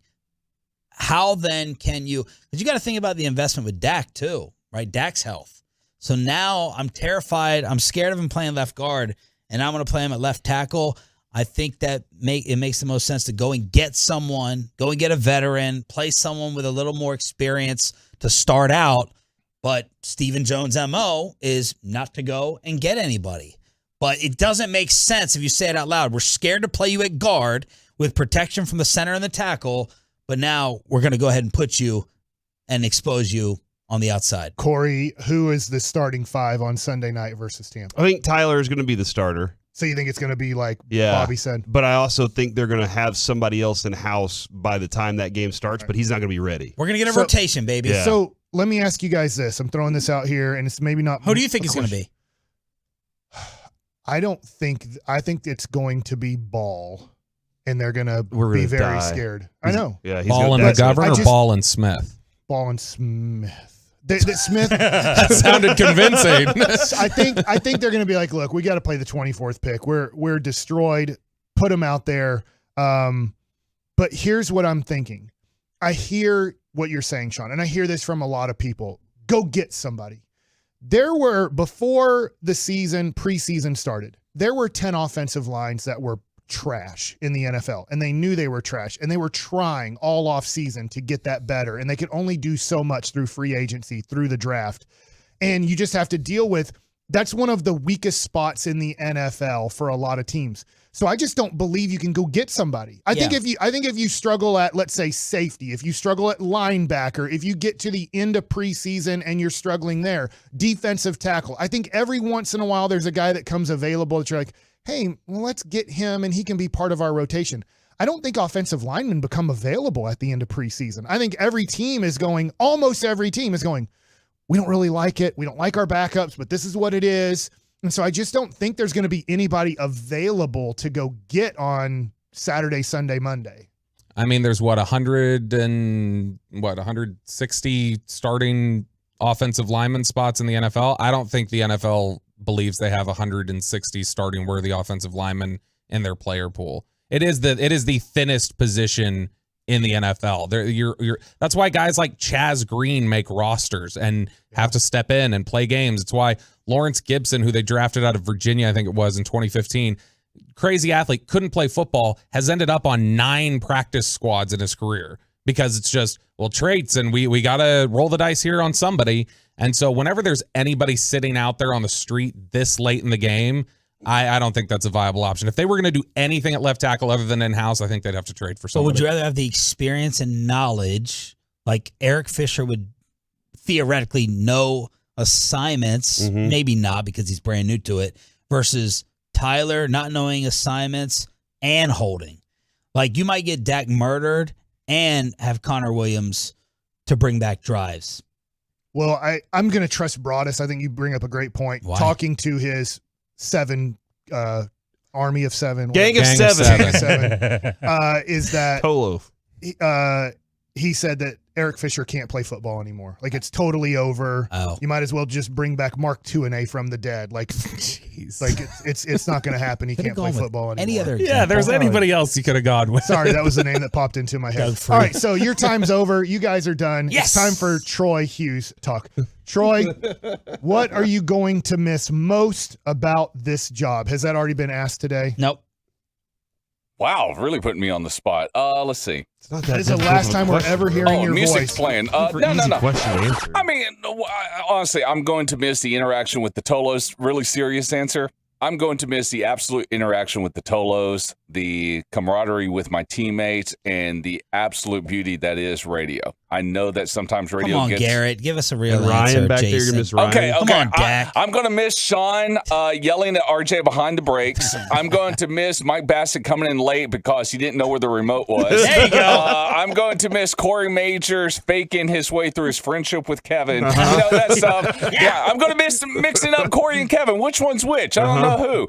How then can you – because you got to think about the investment with Dak too, right? Dak's health. So now I'm terrified. I'm scared of him playing left guard, and I'm going to play him at left tackle. I think that it makes the most sense to go and get someone, go and get a veteran, play someone with a little more experience to start out. But Stephen Jones' MO is not to go and get anybody. But it doesn't make sense if you say it out loud. We're scared to play you at guard with protection from the center and the tackle, but now we're going to go ahead and put you and expose you on the outside. Corey, who is the starting 5 on Sunday night versus Tampa? I think Tyler is going to be the starter. So you think it's going to be like Bobby said? But I also think they're going to have somebody else in house by the time that game starts, but he's not going to be ready. We're going to get a rotation, baby. Yeah. So let me ask you guys this. I'm throwing this out here, and it's maybe not. Who do you think it's going to be? I think it's going to be Ball, and they're going to be very scared. I know. Yeah, Ball and McGovern or Ball and Smith? Ball and Smith. That Smith. That sounded convincing. I think they're going to be like, look, we got to play the 24th pick. We're destroyed. Put them out there. But here's what I'm thinking. I hear what you're saying, Sean, and I hear this from a lot of people. Go get somebody. There were, before the season, preseason started, there were 10 offensive lines that were trash in the NFL, and they knew they were trash, and they were trying all off season to get that better, and they could only do so much through free agency, through the draft. And you just have to deal with, that's one of the weakest spots in the NFL for a lot of teams. So I just don't believe you can go get somebody. I think if you struggle at, let's say, safety, if you struggle at linebacker, if you get to the end of preseason and you're struggling there, defensive tackle, I think every once in a while there's a guy that comes available that you're like, hey, well, let's get him and he can be part of our rotation. I don't think offensive linemen become available at the end of preseason. I think almost every team is going, we don't really like it. We don't like our backups, but this is what it is. And so I just don't think there's going to be anybody available to go get on Saturday, Sunday, Monday. I mean, there's 160 starting offensive lineman spots in the NFL. I don't think the NFL believes they have 160 starting worthy offensive linemen in their player pool. It is the thinnest position in the NFL. That's why guys like Chaz Green make rosters and have to step in and play games. It's why Lawrence Gibson, who they drafted out of Virginia, I think it was in 2015, crazy athlete, couldn't play football, has ended up on 9 practice squads in his career because it's just, well, traits, and we got to roll the dice here on somebody. And so whenever there's anybody sitting out there on the street this late in the game, I don't think that's a viable option. If they were going to do anything at left tackle other than in-house, I think they'd have to trade for somebody. But would you rather have the experience and knowledge, like Eric Fisher would theoretically know assignments, maybe not because he's brand new to it, versus Tyler not knowing assignments and holding? Like, you might get Dak murdered and have Connor Williams to bring back drives. Well, I'm going to trust Broadus. I think you bring up a great point. Why? Talking to his army of 7. Gang of 7. Is that Tolo. He said that Eric Fisher can't play football anymore. Like, it's totally over. Oh. You might as well just bring back Mark Tuinei from the dead. Like, like it's not going to happen. He can't play football anymore. Any other there's anybody else you could have gone with. Sorry, that was the name that popped into my head. All right, so your time's over. You guys are done. Yes. It's time for Troy Hughes talk. Troy, what are you going to miss most about this job? Has that already been asked today? Nope. Wow, really putting me on the spot. Let's see. That is the last time we're ever hearing your music's voice. Playing. No. Question to answer. I mean, honestly, I'm going to miss the interaction with the Tolos. Really serious answer. I'm going to miss the absolute interaction with the Tolos, the camaraderie with my teammates, and the absolute beauty that is radio. I know that sometimes radio Come on, gets... Garrett. Give us a real And Ryan answer, back there, Jason. you're Miss Ryan. Okay. Come on, Dak. I'm going to miss Sean yelling at RJ behind the brakes. I'm going to miss Mike Bassett coming in late because he didn't know where the remote was. There you go. I'm going to miss Corey Majors faking his way through his friendship with Kevin. You know, that stuff. Yeah, I'm going to miss mixing up Corey and Kevin. Which one's which? I don't know who.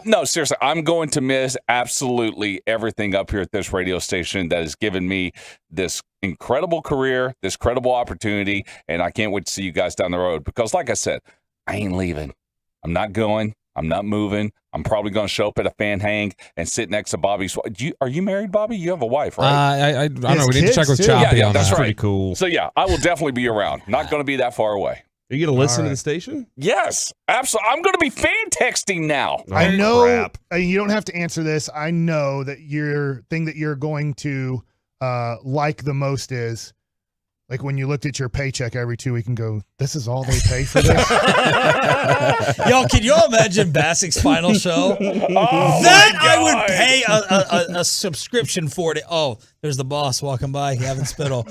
No, seriously, I'm going to miss absolutely everything up here at this radio station that has given me this incredible career, this credible opportunity, and I can't wait to see you guys down the road because, like I said, I ain't leaving. I'm not going. I'm not moving. I'm probably going to show up at a fan hang and sit next to Bobby's. Are you married, Bobby? You have a wife, right? I don't know. We need to check with Choppy yeah, on that's that. right. Pretty cool. So, yeah, I will definitely be around. Not going to be that far away. Are you going to listen to the station? Yes, absolutely. I'm going to be fan texting now. I know you don't have to answer this. I know that your thing that you're going to like the most is like when you looked at your paycheck every 2 weeks and go, this is all they pay for this. Yo, can you imagine Bassett's final show? I would pay a subscription for it. Oh, there's the boss walking by, having spittle.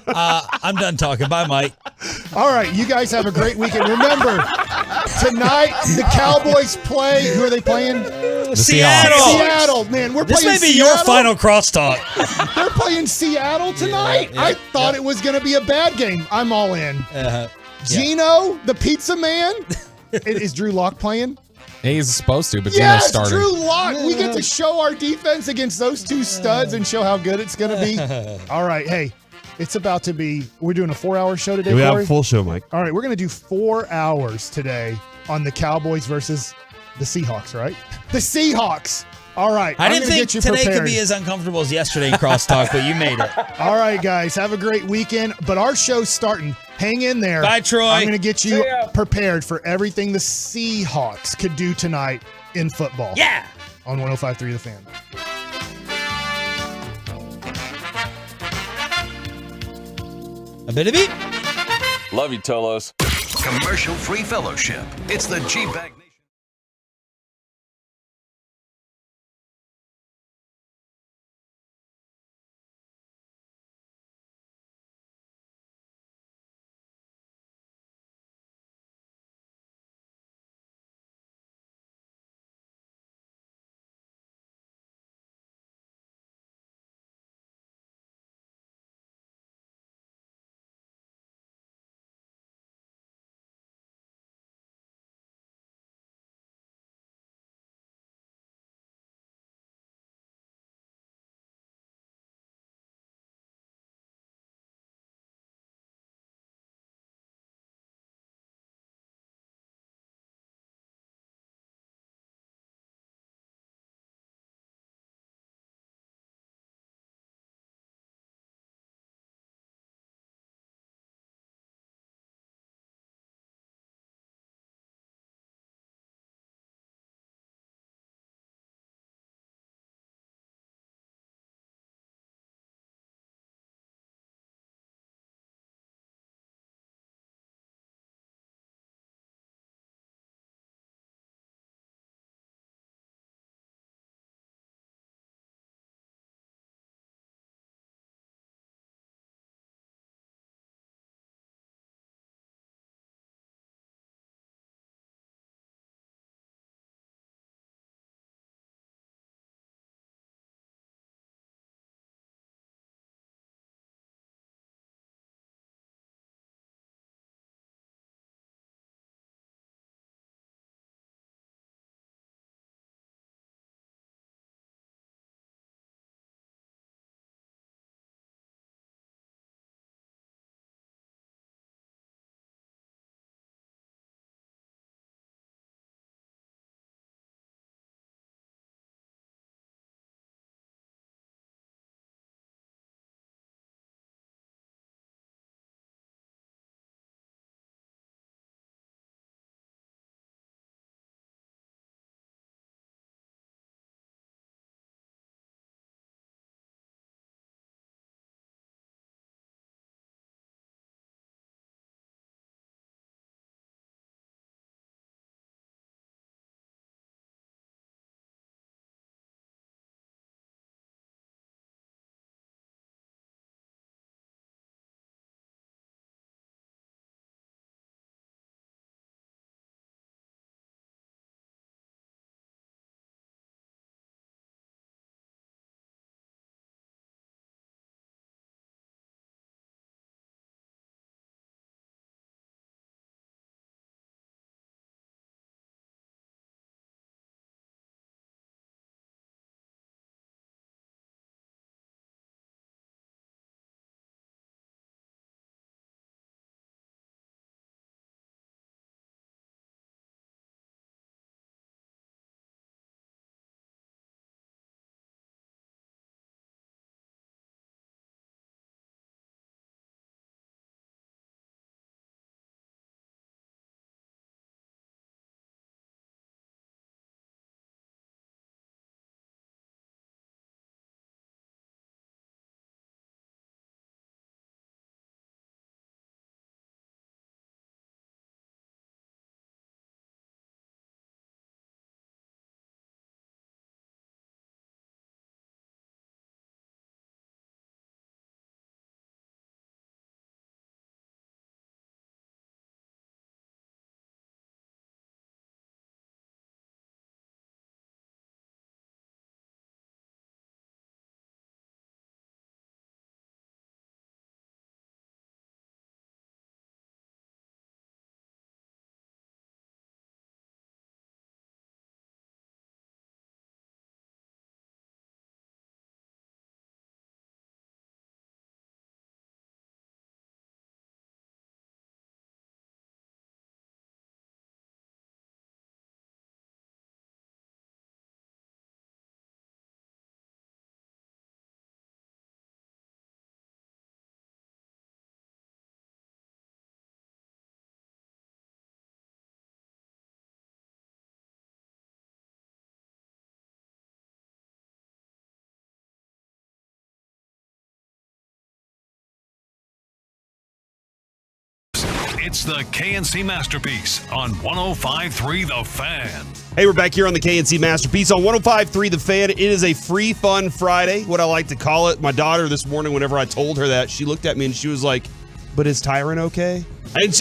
I'm done talking. Bye, Mike. All right, you guys have a great weekend. Remember, tonight the Cowboys play. Who are they playing? Seattle. Seattle, man. This playing may be Seattle. your final crosstalk. They're playing Seattle tonight. I thought it was going to be a bad game. I'm all in. Gino, the pizza man. Is Drew Lock playing? He's supposed to, but Yes, Gino's starting. Drew Lock. We get to show our defense against those two studs and show how good it's going to be. All right, hey, It's about to be, we're doing a 4-hour show today, We have Corey? a full show, Mike. All right, we're going to do 4 hours today on the Cowboys versus the Seahawks, right? The Seahawks. All right. I didn't think get you today prepared. could be as uncomfortable as yesterday in crosstalk, but you made it. All right, guys. Have a great weekend. But our show's starting. Hang in there. Bye, Troy. I'm going to get you prepared for everything the Seahawks could do tonight in football. Yeah. On 105.3 The Fan. A bit of it. Love you, Tolos. Commercial-free fellowship. It's the G-Bag It's the KNC Masterpiece on 105.3 The Fan. Hey, we're back here on the KNC Masterpiece on 105.3 The Fan. It is a free fun Friday, what I like to call it. My daughter this morning, whenever I told her that, she looked at me and she was like, but is Tyron okay?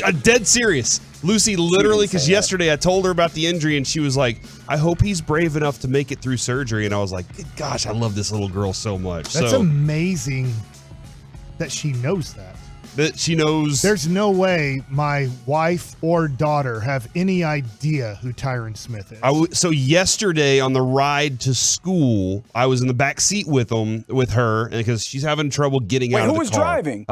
I'm dead serious. Lucy literally, because yesterday I told her about the injury and she was like, I hope he's brave enough to make it through surgery. And I was like, gosh, I love this little girl so much. That's amazing that she knows that. That she knows. There's no way my wife or daughter have any idea who Tyron Smith is. So yesterday on the ride to school, I was in the back seat with her, because she's having trouble getting out of the car. Who was driving?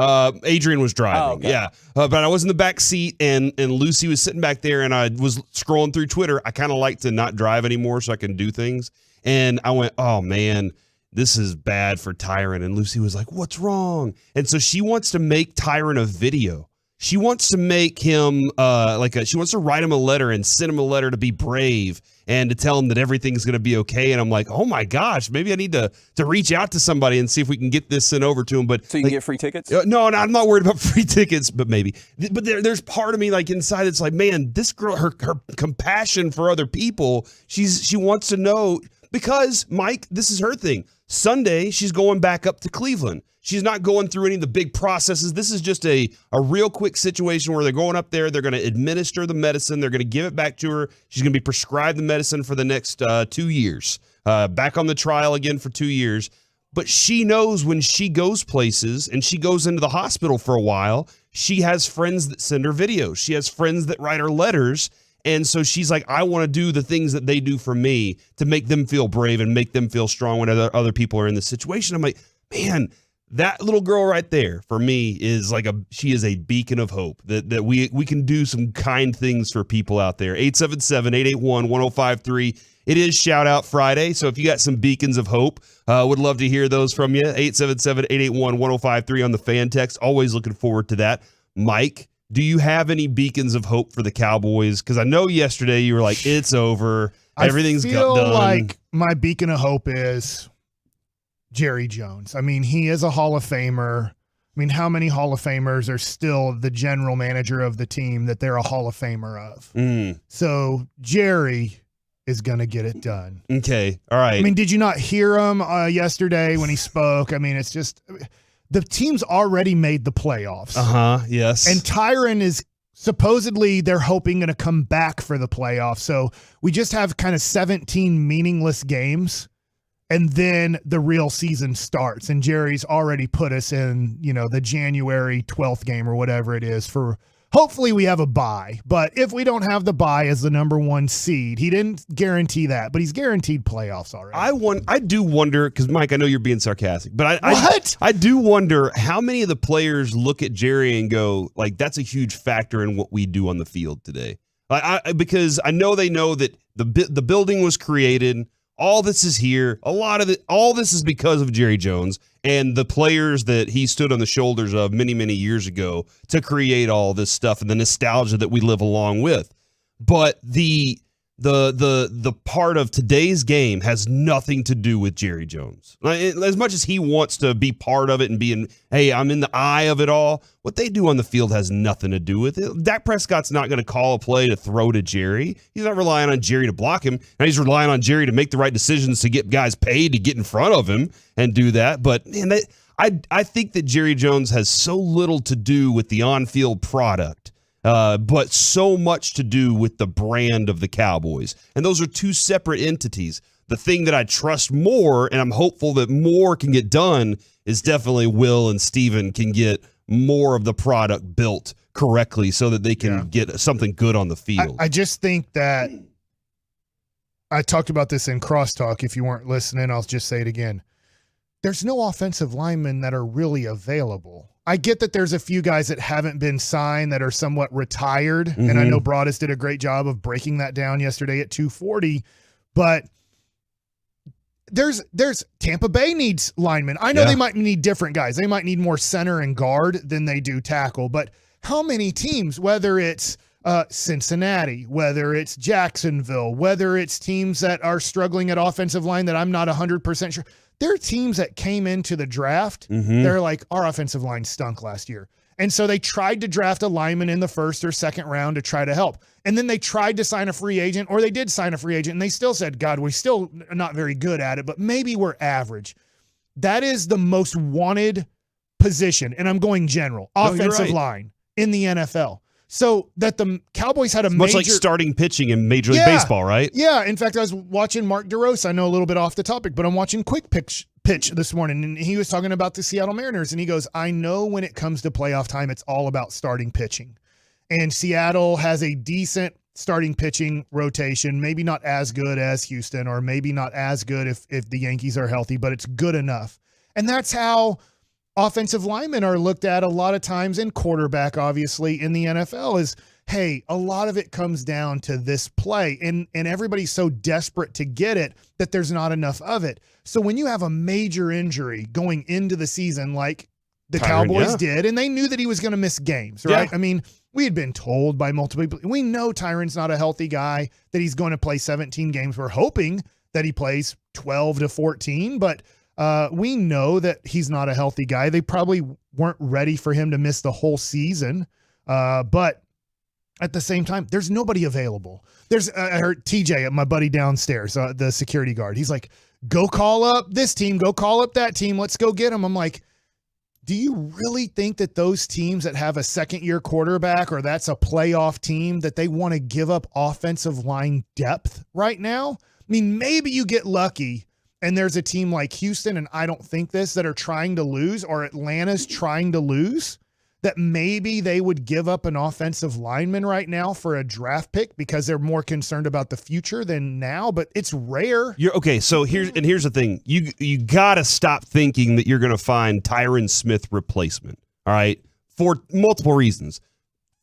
Adrian was driving. Oh, okay. Yeah, but I was in the back seat, and Lucy was sitting back there, and I was scrolling through Twitter. I kind of like to not drive anymore so I can do things, and I went, oh man, this is bad for Tyron. And Lucy was like, what's wrong? And so she wants to make Tyron a video. She wants to make him she wants to write him a letter and send him a letter to be brave and to tell him that everything's going to be okay. And I'm like, oh my gosh, maybe I need to reach out to somebody and see if we can get this sent over to him. But so you can get free tickets? No, I'm not worried about free tickets, but maybe. But there's part of me like inside that's like, man, this girl, her compassion for other people, she wants to know, because Mike, this is her thing. Sunday, she's going back up to Cleveland. She's not going through any of the big processes. This is just a real quick situation where they're going up there. They're going to administer the medicine. They're going to give it back to her. She's going to be prescribed the medicine for the next 2 years. Back on the trial again for 2 years. But she knows when she goes places and she goes into the hospital for a while, she has friends that send her videos. She has friends that write her letters. And so she's like, I want to do the things that they do for me to make them feel brave and make them feel strong when other people are in this situation. I'm like, man, that little girl right there for me is like she is a beacon of hope that we can do some kind things for people out there. 877-881-1053. It is Shout Out Friday. So if you got some beacons of hope, would love to hear those from you. 877-881-1053 on the fan text. Always looking forward to that. Mike, do you have any beacons of hope for the Cowboys? Because I know yesterday you were like, it's over. Everything's done. I feel like my beacon of hope is Jerry Jones. I mean, he is a Hall of Famer. I mean, how many Hall of Famers are still the general manager of the team that they're a Hall of Famer of? So Jerry is going to get it done. Okay. All right. I mean, did you not hear him yesterday when he spoke? I mean, it's just – the team's already made the playoffs. Yes. And Tyron is supposedly they're hoping going to come back for the playoffs. So we just have kind of 17 meaningless games, and then the real season starts. And Jerry's already put us in, the January 12th game or whatever it is for hopefully we have a bye. But if we don't have the bye as the number one seed, he didn't guarantee that, but he's guaranteed playoffs already. I do wonder, because Mike, I know you're being sarcastic, but I do wonder how many of the players look at Jerry and go, like, that's a huge factor in what we do on the field today. Because I know they know that the building was created. All this is here. All this is because of Jerry Jones and the players that he stood on the shoulders of many, many years ago to create all this stuff and the nostalgia that we live along with. But the part of today's game has nothing to do with Jerry Jones. As much as he wants to be part of it and I'm in the eye of it all, what they do on the field has nothing to do with it. Dak Prescott's not going to call a play to throw to Jerry. He's not relying on Jerry to block him. Now he's relying on Jerry to make the right decisions to get guys paid to get in front of him and do that. But man, I think that Jerry Jones has so little to do with the on-field product. But so much to do with the brand of the Cowboys. And those are two separate entities. The thing that I trust more, and I'm hopeful that more can get done, is definitely Will and Steven can get more of the product built correctly so that they can get something good on the field. I just think that I talked about this in crosstalk. If you weren't listening, I'll just say it again. There's no offensive linemen that are really available. I get that there's a few guys that haven't been signed that are somewhat retired, and I know Broadus did a great job of breaking that down yesterday at 240, but there's Tampa Bay needs linemen. I know they might need different guys. They might need more center and guard than they do tackle, but how many teams, whether it's Cincinnati, whether it's Jacksonville, whether it's teams that are struggling at offensive line that I'm not 100% sure, There are teams that came into the draft. They're like, our offensive line stunk last year. And so they tried to draft a lineman in the first or second round to try to help. And then they tried to sign a free agent, or they did sign a free agent, and they still said, God, we're still not very good at it, but maybe we're average. That is the most wanted position, and I'm going general, offensive line in the NFL. So that the Cowboys had a much like starting pitching in Major League Baseball, right? Yeah. In fact, I was watching Mark DeRosa. I know a little bit off the topic, but I'm watching Quick Pitch this morning, and he was talking about the Seattle Mariners, and he goes, I know when it comes to playoff time, it's all about starting pitching. And Seattle has a decent starting pitching rotation, maybe not as good as Houston, or maybe not as good if the Yankees are healthy, but it's good enough. And that's how offensive linemen are looked at a lot of times, in quarterback, obviously, in the NFL is, hey, a lot of it comes down to this play. And everybody's so desperate to get it that there's not enough of it. So when you have a major injury going into the season like the Cowboys did, and they knew that he was going to miss games, right? I mean, we had been told by multiple people, we know Tyron's not a healthy guy, that he's going to play 17 games. We're hoping that he plays 12 to 14, but we know that he's not a healthy guy. They probably weren't ready for him to miss the whole season. But at the same time, there's nobody available. I heard TJ, my buddy downstairs, the security guard. He's like, go call up this team, go call up that team. Let's go get him. I'm like, do you really think that those teams that have a second-year quarterback, or that's a playoff team, that they want to give up offensive line depth right now? I mean, maybe you get lucky and there's a team like Houston, and I don't think this, that are trying to lose, or Atlanta's trying to lose, that maybe they would give up an offensive lineman right now for a draft pick because they're more concerned about the future than now, but it's rare. Okay, so here's the thing. You got to stop thinking that you're going to find Tyron Smith replacement, all right, for multiple reasons.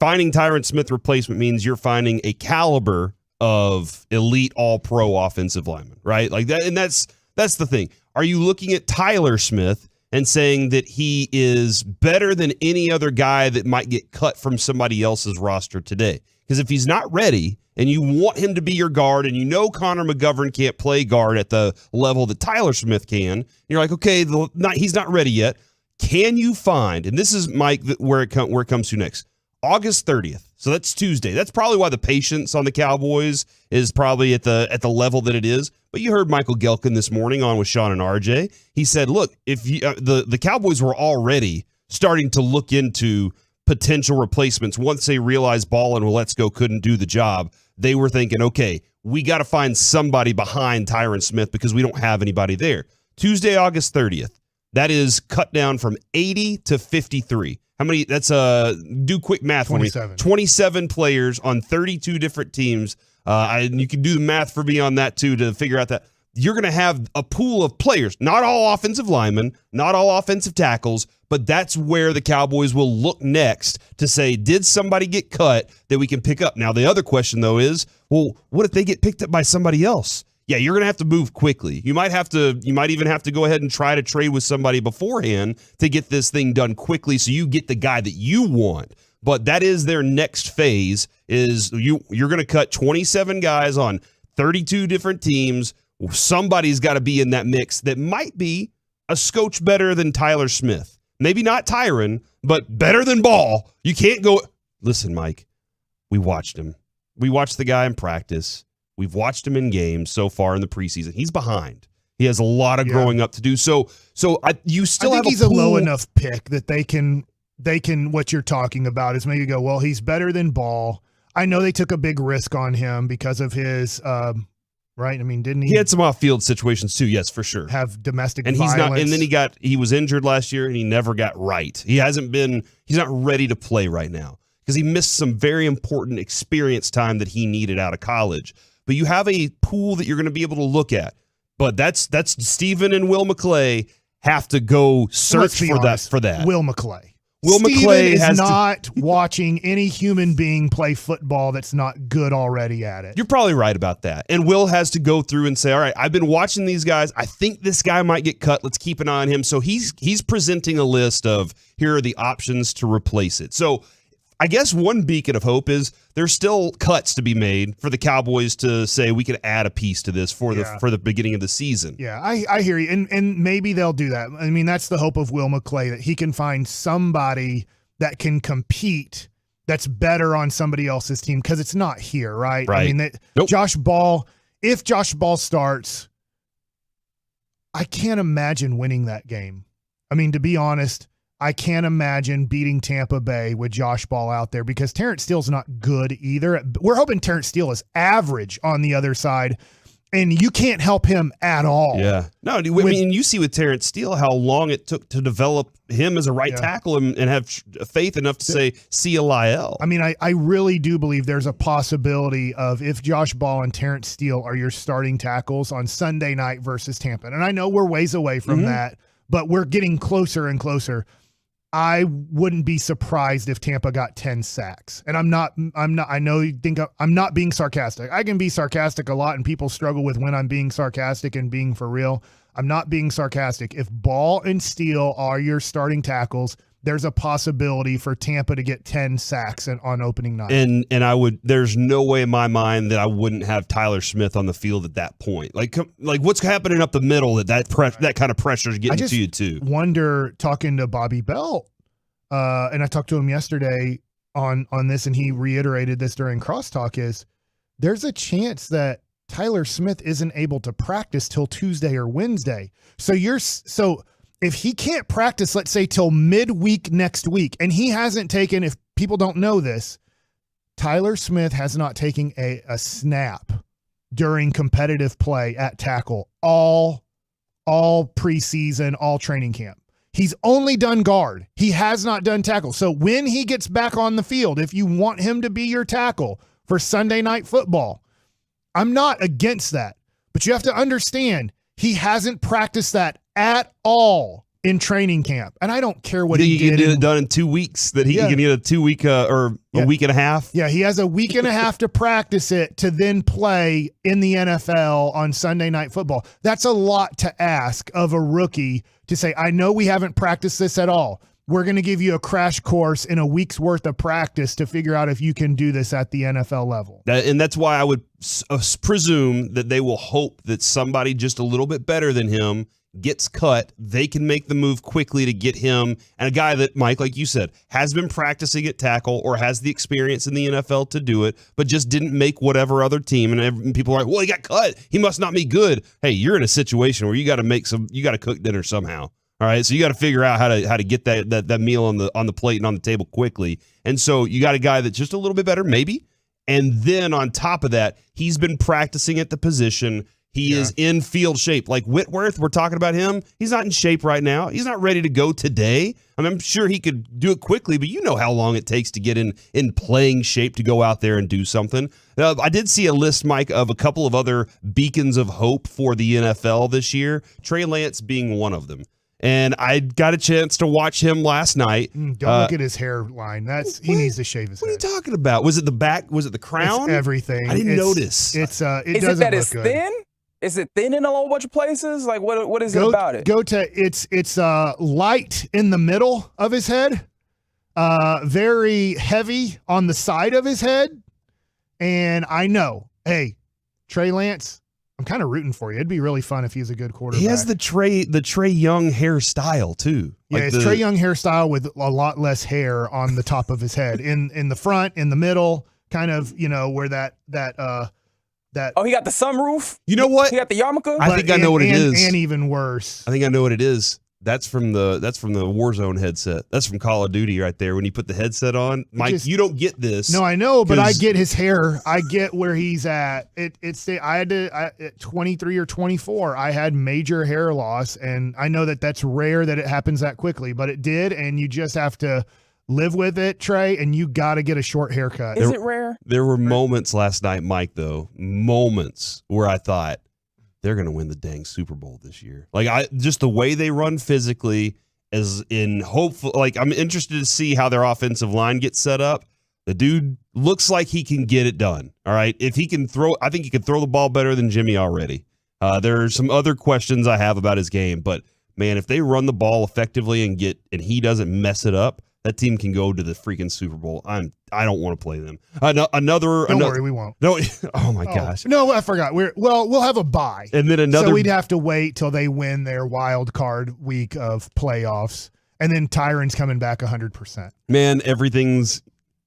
Finding Tyron Smith replacement means you're finding a caliber of elite all-pro offensive lineman, right? Like that, and that's the thing. Are you looking at Tyler Smith and saying that he is better than any other guy that might get cut from somebody else's roster today? Because if he's not ready and you want him to be your guard, and you know Connor McGovern can't play guard at the level that Tyler Smith can, you're like, okay, he's not ready yet. Can you find, and this is, Mike, where it comes to next, August 30th. So that's Tuesday. That's probably why the patience on the Cowboys is probably at the level that it is. But you heard Michael Gehlken this morning on with Sean and RJ. He said, look, if the Cowboys were already starting to look into potential replacements once they realized Ball and Let's Go couldn't do the job. They were thinking, okay, we got to find somebody behind Tyron Smith because we don't have anybody there. Tuesday, August 30th. That is cut down from 80 to 53. How many? That's do quick math for 27. me. 27 players on 32 different teams. You can do the math for me on that too to figure out that you're going to have a pool of players, not all offensive linemen, not all offensive tackles, but that's where the Cowboys will look next to say, did somebody get cut that we can pick up? Now, the other question, though, is, well, what if they get picked up by somebody else? Yeah, you're going to have to move quickly. You might even have to go ahead and try to trade with somebody beforehand to get this thing done quickly so you get the guy that you want. But that is their next phase, is you're going to cut 27 guys on 32 different teams. Somebody's got to be in that mix that might be a scotch better than Tyler Smith. Maybe not Tyron, but better than Ball. You can't go. Listen, Mike, we watched him. We watched the guy in practice. We've watched him in games so far in the preseason. He's behind. He has a lot of growing up to do. So you still have he's a low enough pick that they can, what you're talking about is maybe go, well, he's better than Ball. I know they took a big risk on him because of his, right? I mean, didn't he? He had some off-field situations too, yes, for sure. Have domestic and violence. And then he was injured last year and he never got right. He's not ready to play right now because he missed some very important experience time that he needed out of college. But you have a pool that you're going to be able to look at. But that's Stephen and Will McClay have to go search for that. Will McClay. Will McClay is not watching any human being play football that's not good already at it. You're probably right about that. And Will has to go through and say, all right, I've been watching these guys. I think this guy might get cut. Let's keep an eye on him. So he's presenting a list of here are the options to replace it. So I guess one beacon of hope is there's still cuts to be made for the Cowboys to say we could add a piece to this for the beginning of the season. Yeah, I hear you, and maybe they'll do that. I mean, that's the hope of Will McClay, that he can find somebody that can compete that's better on somebody else's team, because it's not here, right? I mean, Josh Ball, if Josh Ball starts, I can't imagine winning that game. I mean, to be honest, I can't imagine beating Tampa Bay with Josh Ball out there, because Terrence Steele's not good either. We're hoping Terrence Steele is average on the other side, and you can't help him at all. Yeah. No, I mean, you see with Terrence Steele how long it took to develop him as a right tackle and have faith enough to say, see you, Lyle. I mean, I really do believe there's a possibility of, if Josh Ball and Terrence Steele are your starting tackles on Sunday night versus Tampa, and I know we're ways away from that, but we're getting closer and closer. I wouldn't be surprised if Tampa got 10 sacks. And I'm not, I know you think I'm not being sarcastic. I can be sarcastic a lot, and people struggle with when I'm being sarcastic and being for real. I'm not being sarcastic. If Ball and Steele are your starting tackles, there's a possibility for Tampa to get 10 sacks on opening night. And there's no way in my mind that I wouldn't have Tyler Smith on the field at that point. Like what's happening up the middle that kind of pressure is getting to you too. Wonder, talking to Bobby Belt, and I talked to him yesterday on this, and he reiterated this during crosstalk, is there's a chance that Tyler Smith isn't able to practice till Tuesday or Wednesday. So if he can't practice, let's say, till midweek next week, and he hasn't taken, if people don't know this, Tyler Smith has not taken a snap during competitive play at tackle all preseason, all training camp. He's only done guard. He has not done tackle. So when he gets back on the field, if you want him to be your tackle for Sunday Night Football, I'm not against that. But you have to understand, he hasn't practiced that at all in training camp. And I don't care what he did. He can get it done in 2 weeks, that he can get a 2 week or a week and a half. Yeah, he has a week and a half to practice it to then play in the NFL on Sunday Night Football. That's a lot to ask of a rookie to say, I know we haven't practiced this at all. We're going to give you a crash course in a week's worth of practice to figure out if you can do this at the NFL level. And that's why I would presume that they will hope that somebody just a little bit better than him gets cut. They can make the move quickly to get him, and a guy that, Mike, like you said, has been practicing at tackle or has the experience in the NFL to do it, but just didn't make whatever other team. And people are like, well, he got cut, he must not be good. Hey, you're in a situation where you got to cook dinner somehow. All right, so you got to figure out how to get that meal on the plate and on the table quickly. And so you got a guy that's just a little bit better, maybe. And then on top of that, he's been practicing at the position. He is in field shape. Like Whitworth, we're talking about him. He's not in shape right now. He's not ready to go today. I mean, I'm sure he could do it quickly, but you know how long it takes to get in playing shape to go out there and do something. I did see a list, Mike, of a couple of other beacons of hope for the NFL this year, Trey Lance being one of them. And I got a chance to watch him last night. Don't look at his hairline. He needs to shave his head. What are you talking about? Was it the back? Was it the crown? It's everything. I didn't notice. It doesn't is it that look it's good. thin? Is it thin in a whole bunch of places? Like what is it about it? It's light in the middle of his head, very heavy on the side of his head, and I know, hey, Trey Lance, I'm kind of rooting for you. It'd be really fun if he's a good quarterback. He has the Trey Young hairstyle too. Yeah, it's Trey Young hairstyle with a lot less hair on the top of his head, in the front, in the middle, kind of, where that. Oh, he got the sunroof? You know what? He got the yarmulke? I think I know what it is. And even worse. I think I know what it is. That's from the Warzone headset. That's from Call of Duty right there. When you put the headset on, Mike, you don't get this. No, I know, but I get his hair. I get where he's at. At 23 or 24, I had major hair loss, and I know that's rare that it happens that quickly, but it did, and you just have to live with it, Trey, and you got to get a short haircut. Is it rare? There were moments last night, Mike, though, moments where I thought they're going to win the dang Super Bowl this year. Like, just the way they run physically, as in hopeful. Like, I'm interested to see how their offensive line gets set up. The dude looks like he can get it done. All right, if he can throw, I think he can throw the ball better than Jimmy already. There are some other questions I have about his game, but man, if they run the ball effectively and he doesn't mess it up, that team can go to the freaking Super Bowl. I don't want to play them. Don't worry, we won't. No, oh my gosh. No, I forgot. We'll have a bye. And then another. So we'd have to wait till they win their wild card week of playoffs. And then Tyron's coming back 100%. Man, everything's.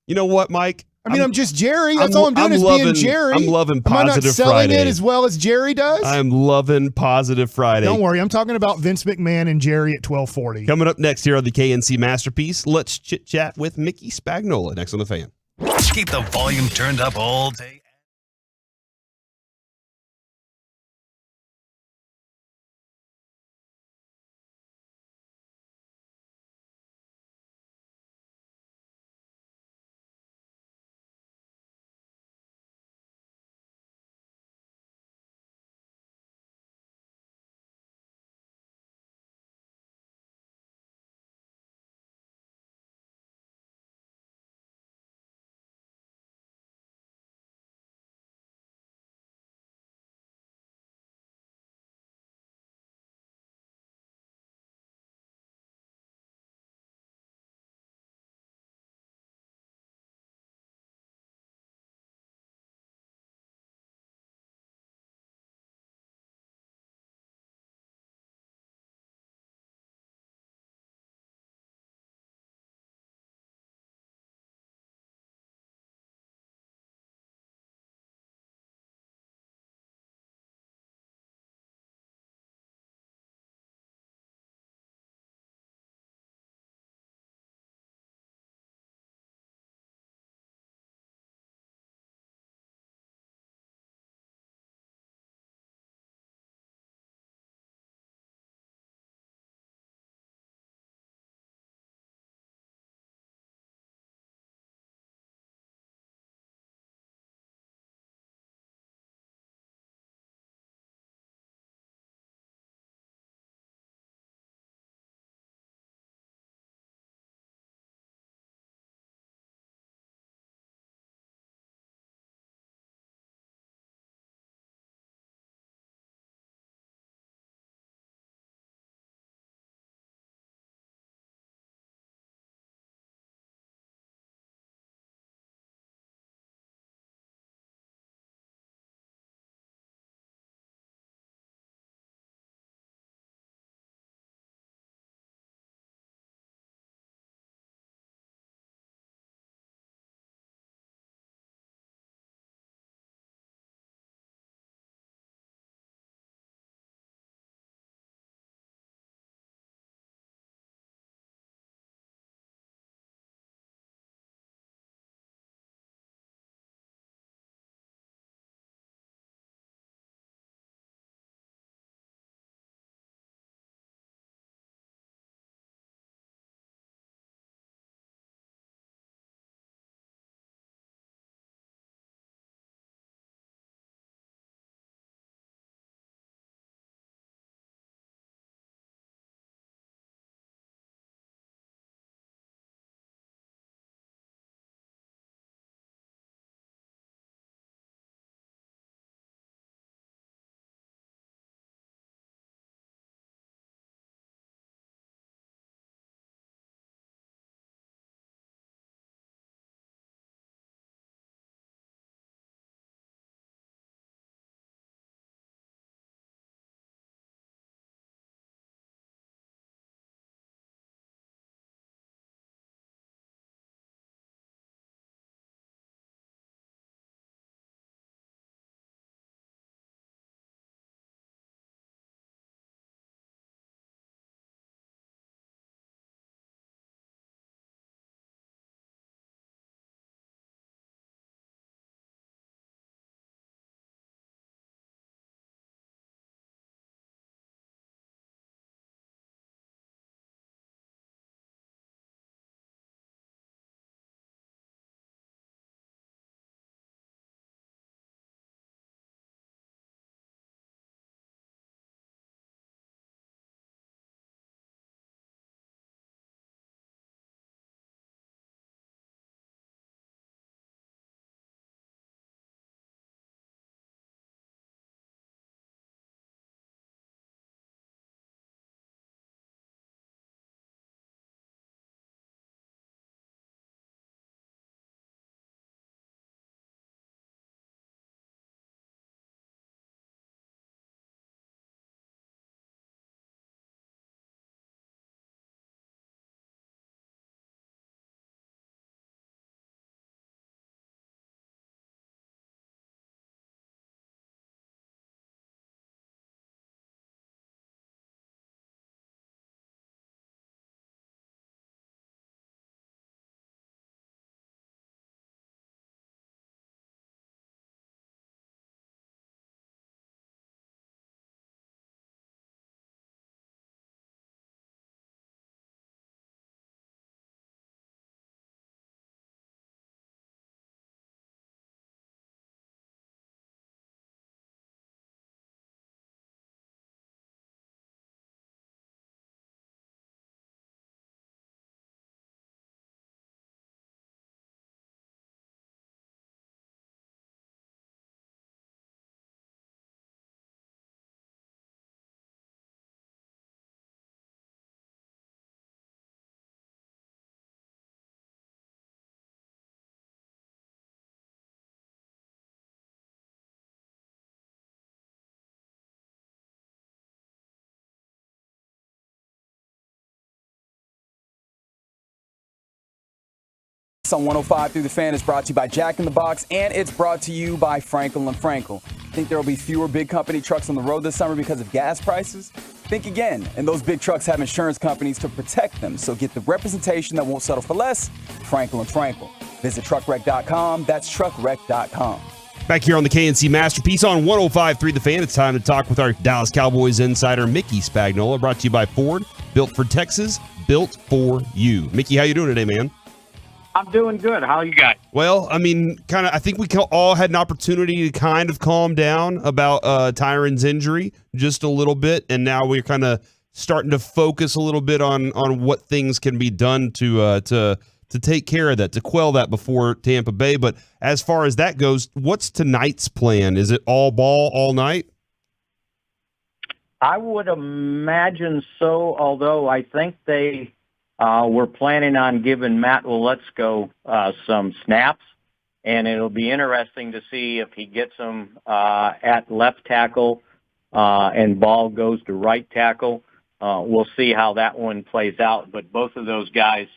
You know what, Mike? I'm just Jerry. That's all I'm doing is being Jerry. I'm loving Positive Am I not selling Friday. it as well as Jerry does? I'm loving Positive Friday. Don't worry. I'm talking about Vince McMahon and Jerry at 1240. Coming up next here on the KNC Masterpiece, let's chit-chat with Mickey Spagnola next on The Fan. Keep the volume turned up all day. On 105 through the Fan is brought to you by Jack in the Box, and it's brought to you by Frankel & Frankel. Think there will be fewer big company trucks on the road this summer because of gas prices? Think again, and those big trucks have insurance companies to protect them, so get the representation that won't settle for less. Frankel & Frankel. Visit truckwreck.com. That's truckwreck.com. Back here on the KNC Masterpiece on 105.3 The Fan, it's time to talk with our Dallas Cowboys insider, Mickey Spagnola, brought to you by Ford. Built for Texas, built for you. Mickey, how you doing today, man? I'm doing good. How are you guys? Well, I mean, I think we all had an opportunity to kind of calm down about Tyron's injury just a little bit, and now we're kind of starting to focus a little bit on what things can be done to take care of that, to quell that before Tampa Bay. But as far as that goes, what's tonight's plan? Is it all ball all night? I would imagine so, although I think they we're planning on giving Matt Waletzko some snaps, and it'll be interesting to see if he gets them at left tackle and Ball goes to right tackle. We'll see how that one plays out, but both of those guys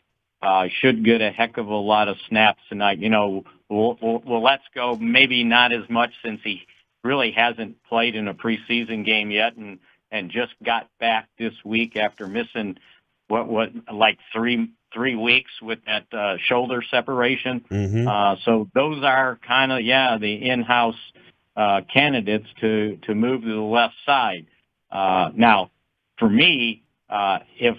should get a heck of a lot of snaps tonight. You know, Waletzko maybe not as much since he really hasn't played in a preseason game yet and just got back this week after missing what like three weeks with that shoulder separation. Mm-hmm. So those are kind of the in-house candidates to move to the left side. Now, for me, if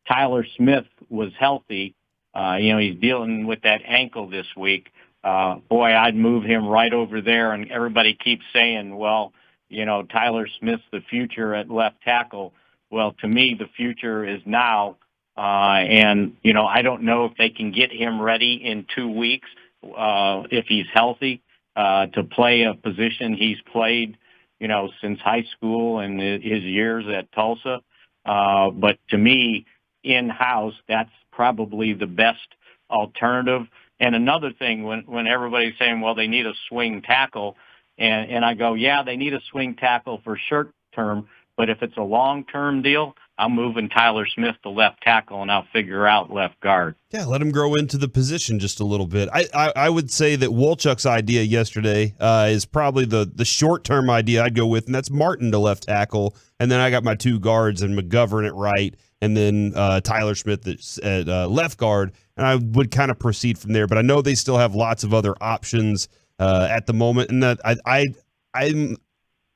Tyler Smith was healthy, he's dealing with that ankle this week. Boy, I'd move him right over there. And everybody keeps saying, well, Tyler Smith's the future at left tackle. Well, to me, the future is now. And I don't know if they can get him ready in 2 weeks if he's healthy to play a position he's played, since high school and his years at Tulsa. But to me, in-house, that's probably the best alternative. And another thing, when everybody's saying, well, they need a swing tackle, and I go, yeah, they need a swing tackle for short term, but if it's a long-term deal, I'm moving Tyler Smith to left tackle, and I'll figure out left guard. Yeah, let him grow into the position just a little bit. I would say that Wolchuk's idea yesterday is probably the short-term idea I'd go with, and that's Martin to left tackle, and then I got my two guards and McGovern at right, and then Tyler Smith at left guard, and I would kind of proceed from there. But I know they still have lots of other options at the moment, and that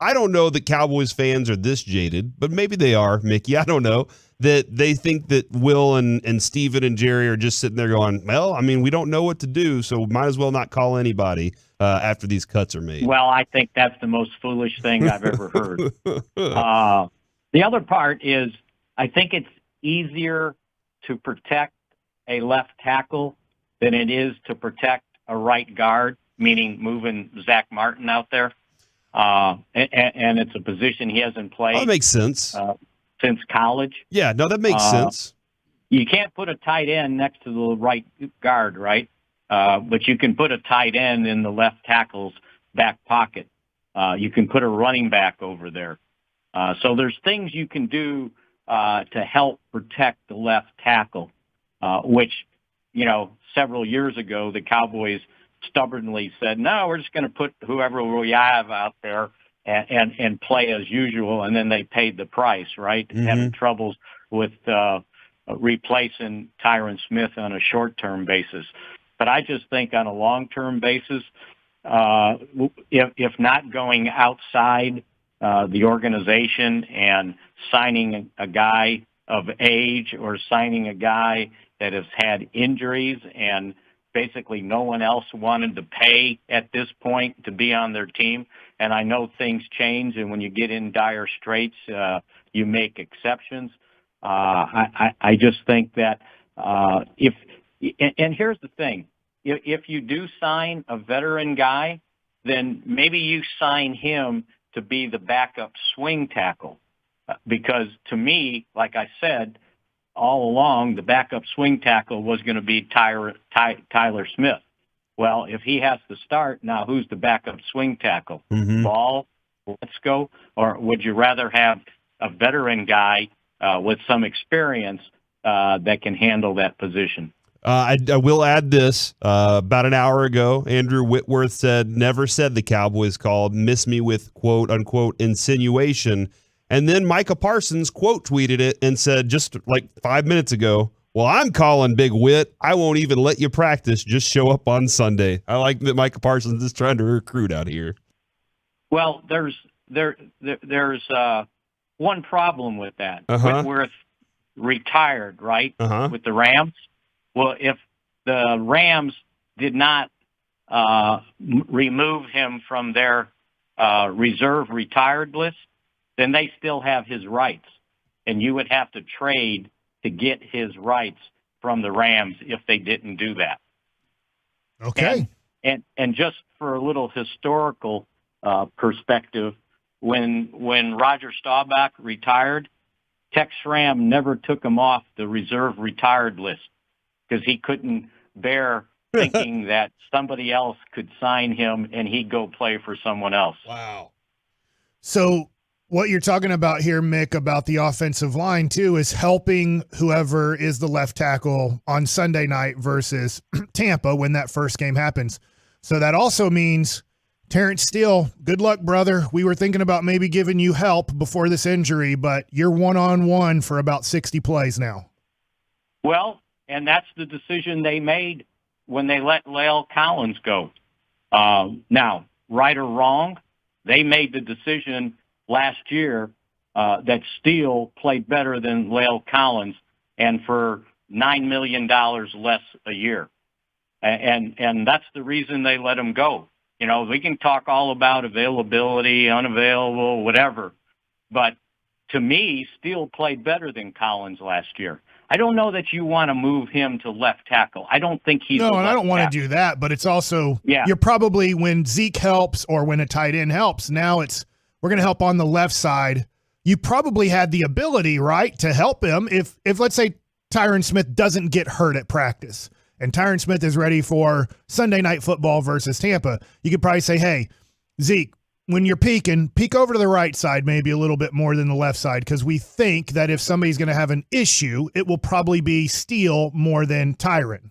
I don't know that Cowboys fans are this jaded, but maybe they are, Mickey. I don't know, that they think that Will and Steven and Jerry are just sitting there going, well, I mean, we don't know what to do, so might as well not call anybody after these cuts are made. Well, I think that's the most foolish thing I've ever heard. The other part is I think it's easier to protect a left tackle than it is to protect a right guard, meaning moving Zach Martin out there. And it's a position he hasn't played. That makes sense. Since college. Yeah, no, that makes sense. You can't put a tight end next to the right guard, right? But you can put a tight end in the left tackle's back pocket. You can put a running back over there. So there's things you can do to help protect the left tackle, which, several years ago the Cowboys stubbornly said, no, we're just going to put whoever we have out there and play as usual, and then they paid the price, right? Mm-hmm. Having troubles with replacing Tyron Smith on a short-term basis. But I just think on a long-term basis, if not going outside the organization and signing a guy of age or signing a guy that has had injuries and basically no one else wanted to pay at this point to be on their team. And I know things change, and when you get in dire straits, you make exceptions. I just think that and here's the thing, if you do sign a veteran guy, then maybe you sign him to be the backup swing tackle. Because to me, like I said, all along, the backup swing tackle was going to be Tyler Smith. Well, if he has to start, now who's the backup swing tackle? Mm-hmm. Ball, let's go? Or would you rather have a veteran guy with some experience that can handle that position? I will add this. About an hour ago, Andrew Whitworth never said the Cowboys called, miss me with quote unquote insinuation. And then Micah Parsons quote tweeted it and said just like 5 minutes ago, well, I'm calling Big Whit. I won't even let you practice. Just show up on Sunday. I like that Micah Parsons is trying to recruit out here. Well, there's one problem with that. Whitworth retired, right, with the Rams. Well, if the Rams did not remove him from their reserve retired list, then they still have his rights. And you would have to trade to get his rights from the Rams if they didn't do that. Okay. And just for a little historical perspective, when Roger Staubach retired, Tex Schramm never took him off the reserve retired list because he couldn't bear thinking that somebody else could sign him and he'd go play for someone else. Wow. So what you're talking about here, Mick, about the offensive line, too, is helping whoever is the left tackle on Sunday night versus Tampa when that first game happens. So that also means, Terrence Steele, good luck, brother. We were thinking about maybe giving you help before this injury, but you're one-on-one for about 60 plays now. Well, and that's the decision they made when they let La'el Collins go. Now, right or wrong, they made the decision last year that Steele played better than La'el Collins and for $9 million less a year. And that's the reason they let him go. You know, we can talk all about availability, unavailable, whatever. But to me, Steele played better than Collins last year. I don't know that you want to move him to left tackle. I don't think he's No, and I don't want to do that, but it's also, you're probably, when Zeke helps or when a tight end helps, now it's, we're going to help on the left side. You probably had the ability, right, to help him if let's say Tyron Smith doesn't get hurt at practice and Tyron Smith is ready for Sunday Night Football versus Tampa. You could probably say, hey, Zeke, when you're peeking, peek over to the right side maybe a little bit more than the left side because we think that if somebody's going to have an issue, it will probably be Steele more than Tyron.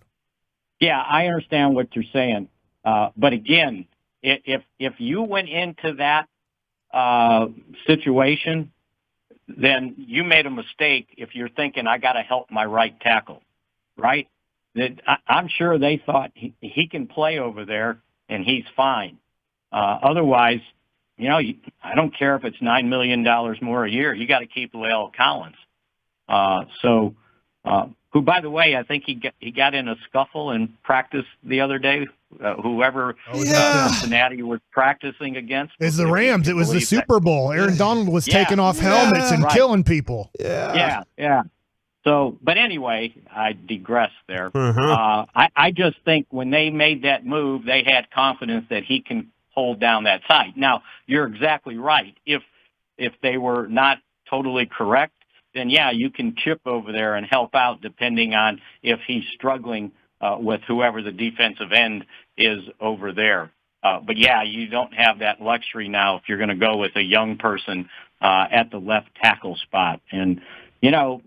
Yeah, I understand what you're saying. But again, if you went into that situation, then you made a mistake if you're thinking, I got to help my right tackle, right? I'm sure they thought he can play over there and he's fine. Otherwise, you know, I don't care if it's $9 million more a year. You got to keep La'el Collins. Who, by the way, I think he got in a scuffle in practice the other day. Whoever Cincinnati was practicing against. It's the Rams. It was the Super Bowl. Aaron Donald was taking off helmets and killing people. Yeah. So, but anyway, I digress there. I just think when they made that move, they had confidence that he can hold down that side. Now, you're exactly right. If they were not totally correct, then yeah, you can chip over there and help out depending on if he's struggling with whoever the defensive end is over there. But yeah, you don't have that luxury now if you're going to go with a young person at the left tackle spot. And, you know,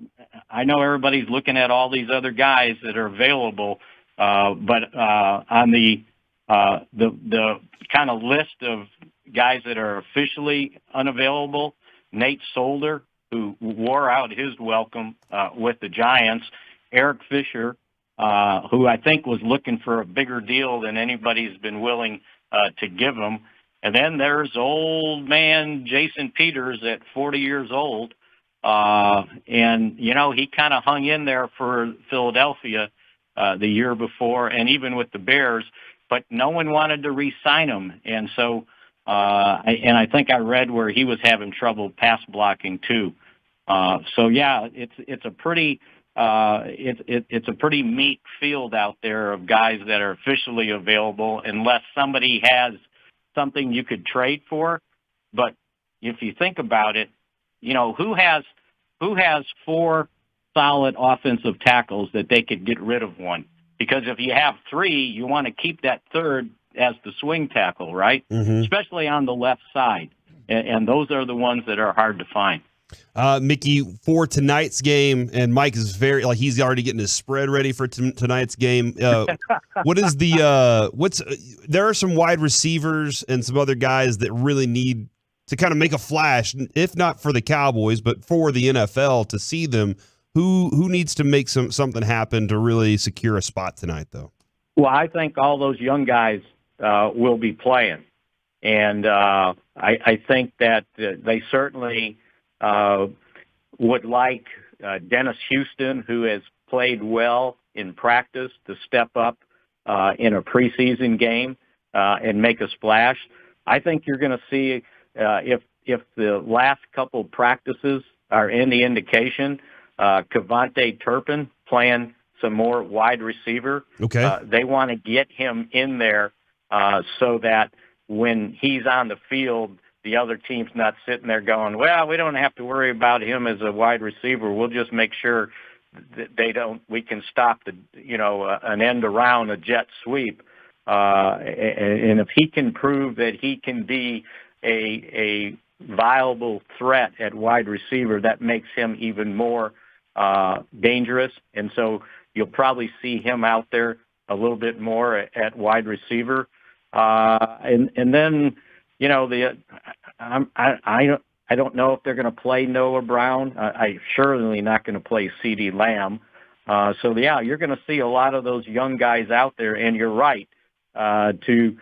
I know everybody's looking at all these other guys that are available, but on the kind of list of guys that are officially unavailable, Nate Solder, who wore out his welcome with the Giants, Eric Fisher, who I think was looking for a bigger deal than anybody's been willing to give him. And then there's old man Jason Peters at 40 years old. And, you know, he kind of hung in there for Philadelphia the year before and even with the Bears, but no one wanted to re-sign him. And so, I think I read where he was having trouble pass blocking too. So yeah, it's a pretty meat field out there of guys that are officially available unless somebody has something you could trade for. But if you think about it, you know, who has 4 solid offensive tackles that they could get rid of one? Because if you have 3, you want to keep that third as the swing tackle, right? Especially on the left side. And those are the ones that are hard to find. Mickey, for tonight's game, and Mike is he's already getting his spread ready for tonight's game. What is there are some wide receivers and some other guys that really need to kind of make a flash, if not for the Cowboys, but for the NFL to see them. Who needs to make something happen to really secure a spot tonight, though? Well, I think all those young guys will be playing. And I think that they certainly would like Dennis Houston, who has played well in practice, to step up in a preseason game and make a splash. I think you're going to see if the last couple practices are any indication, Kevontae Turpin playing some more wide receiver. Okay. They want to get him in there so that when he's on the field, the other team's not sitting there going, well, we don't have to worry about him as a wide receiver. We'll just make sure that we can stop an end around a jet sweep. And if he can prove that he can be a viable threat at wide receiver, that makes him even more dangerous. And so you'll probably see him out there a little bit more at wide receiver. And then, I don't know if they're going to play Noah Brown. I surely not going to play CeeDee Lamb. You're going to see a lot of those young guys out there, and you're right, to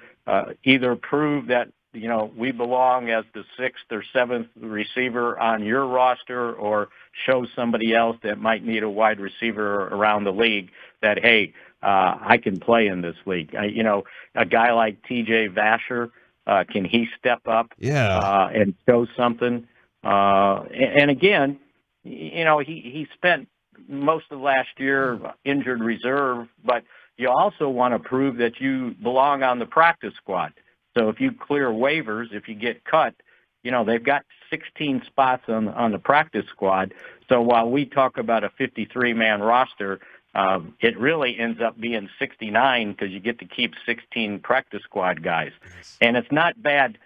either prove that, we belong as the sixth or seventh receiver on your roster, or show somebody else that might need a wide receiver around the league that, hey, I can play in this league. A guy like TJ Vasher, can he step up and show something? And again, he spent most of last year injured reserve, but you also want to prove that you belong on the practice squad. So if you clear waivers, if you get cut, they've got 16 spots on the practice squad. So while we talk about a 53-man roster, it really ends up being 69 because you get to keep 16 practice squad guys. And it's not bad.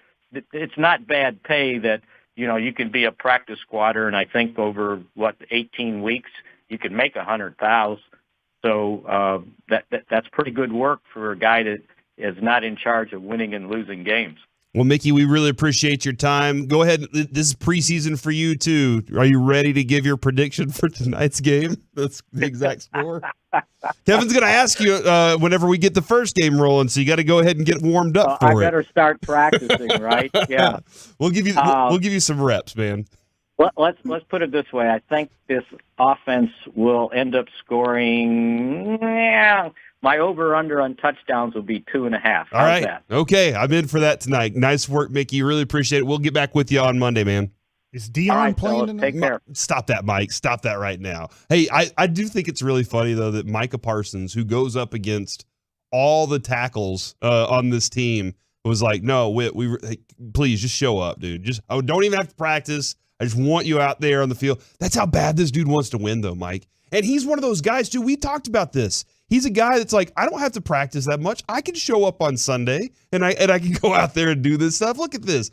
It's not bad pay that, you can be a practice squatter, and I think over 18 weeks you can make $100,000. So that's pretty good work for a guy that is not in charge of winning and losing games. Well, Mickey, we really appreciate your time. Go ahead. This is preseason for you, too. Are you ready to give your prediction for tonight's game? That's the exact score. Kevin's going to ask you whenever we get the first game rolling, so you got to go ahead and get warmed up for it. I better start practicing, right? Yeah. We'll give you some reps, man. Let's put it this way. I think this offense will end up scoring. My over/under on touchdowns will be 2.5. All right. That? Okay, I'm in for that tonight. Nice work, Mickey. Really appreciate it. We'll get back with you on Monday, man. Is Dion playing tonight? Take care. Stop that, Mike. Stop that right now. Hey, I do think it's really funny, though, that Micah Parsons, who goes up against all the tackles on this team, was like, no, please just show up, dude. Don't even have to practice. I just want you out there on the field. That's how bad this dude wants to win, though, Mike. And he's one of those guys, too. We talked about this. He's a guy that's like, I don't have to practice that much. I can show up on Sunday, and I can go out there and do this stuff. Look at this.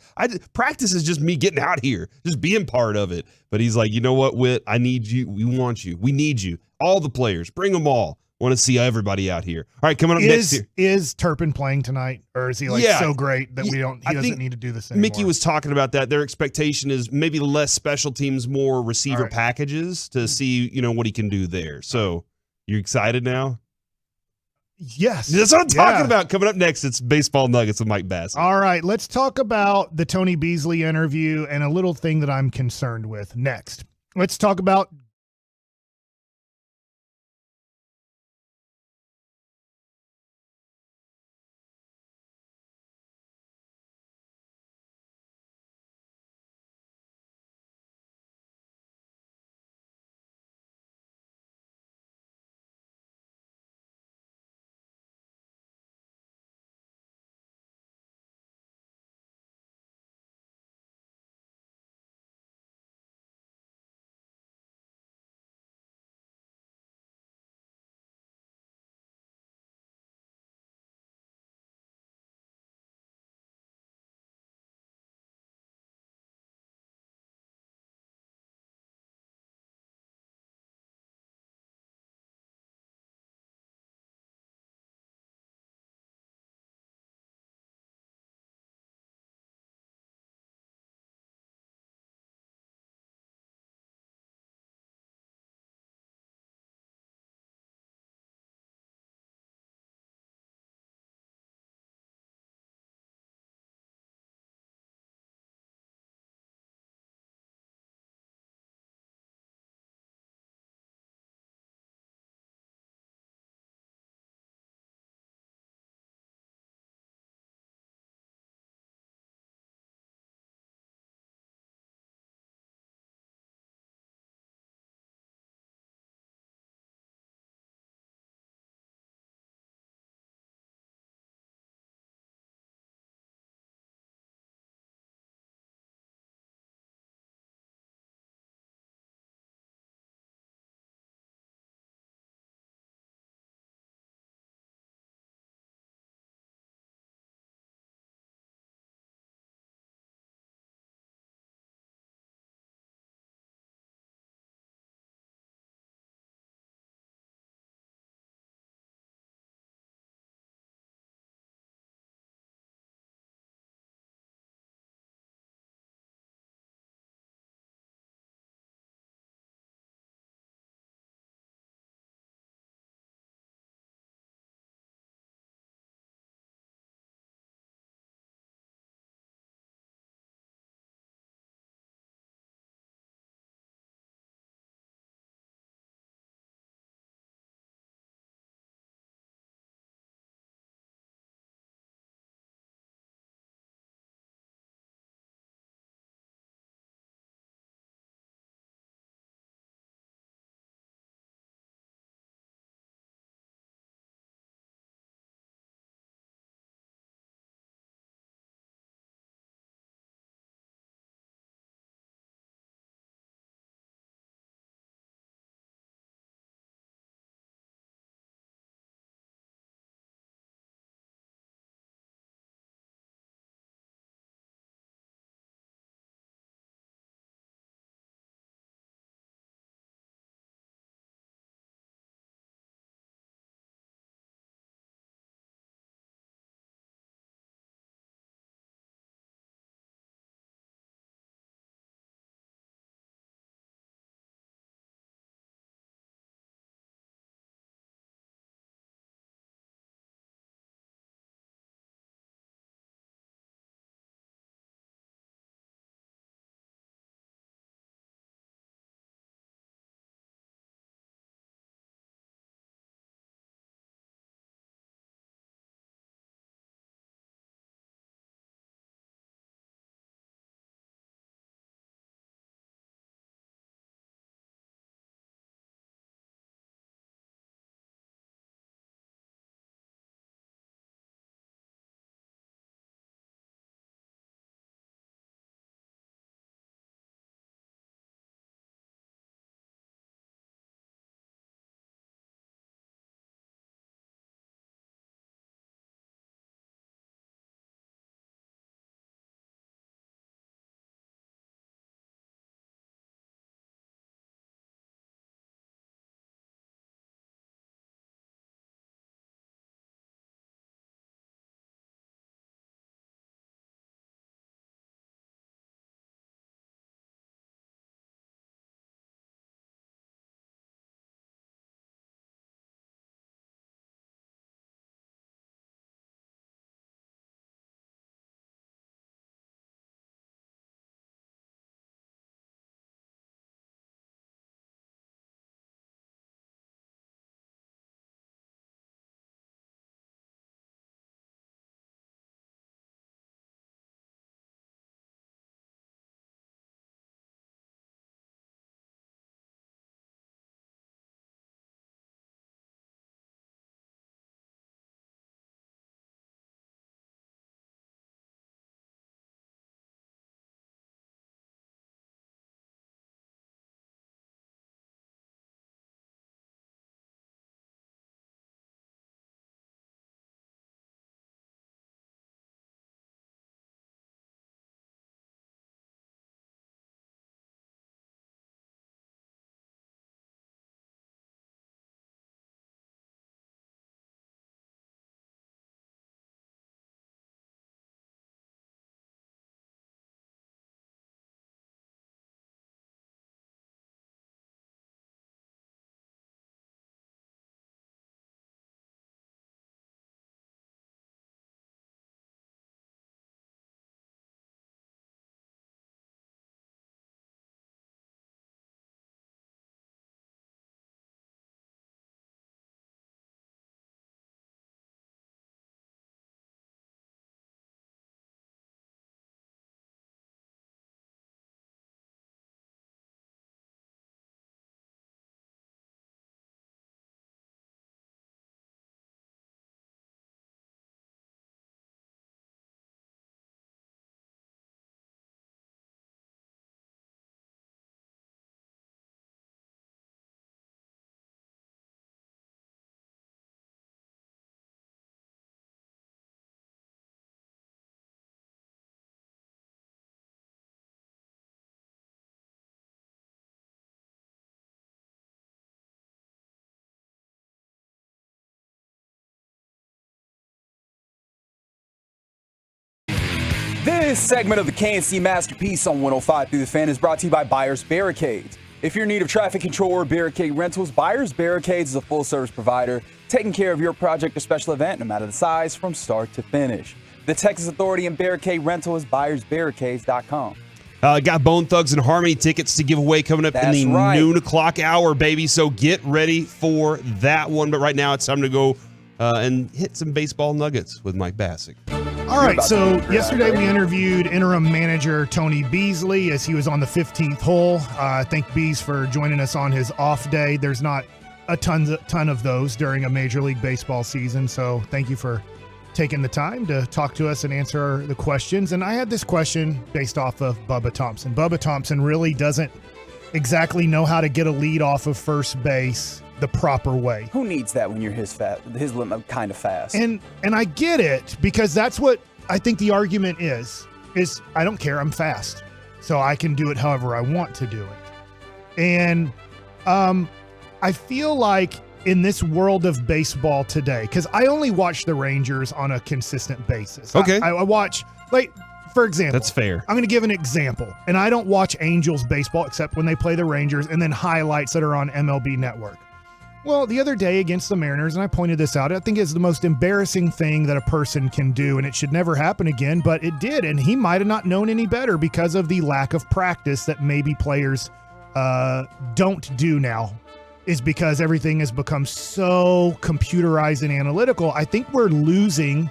Practice is just me getting out here, just being part of it. But he's like, you know what, Whit? I need you. We want you. We need you. All the players. Bring them all. Want to see everybody out here. All right, coming up next here. Is Turpin playing tonight, or is he so great that he doesn't need to do this anymore? Mickey was talking about that. Their expectation is maybe less special teams, more receiver packages to see, what he can do there. So you excited now? Yes. That's what I'm talking about. Coming up next, it's Baseball Nuggets with Mike Bassett. All right, let's talk about the Tony Beasley interview and a little thing that I'm concerned with next. Let's talk about This segment of the K&C Masterpiece on 105 through the Fan is brought to you by Buyers Barricades. If you're in need of traffic control or barricade rentals, Buyers Barricades is a full-service provider taking care of your project or special event, no matter the size, from start to finish. The Texas Authority in barricade rental is buyersbarricades.com. Got Bone Thugs and Harmony tickets to give away coming up in the noon o'clock hour, baby. So get ready for that one. But right now it's time to go and hit some baseball nuggets with Mike Bassick. All right, so yesterday we interviewed interim manager Tony Beasley as he was on the 15th hole. Thank Bees for joining us on his off day. There's not a ton of those during a Major League Baseball season, so thank you for taking the time to talk to us and answer the questions. And I had this question based off of Bubba Thompson. Bubba Thompson really doesn't exactly know how to get a lead off of first base the proper way. Who needs that when you're his kind of fast? And I get it, because that's what I think the argument is I don't care, I'm fast, so I can do it however I want to do it. And I feel like in this world of baseball today, because I only watch the Rangers on a consistent basis. Okay. I watch, like, for example. That's fair. I'm going to give an example. And I don't watch Angels baseball except when they play the Rangers and then highlights that are on MLB Network. Well, the other day against the Mariners, and I pointed this out, I think it's the most embarrassing thing that a person can do, and it should never happen again, but it did, and he might have not known any better because of the lack of practice that maybe players don't do now, is because everything has become so computerized and analytical. I think we're losing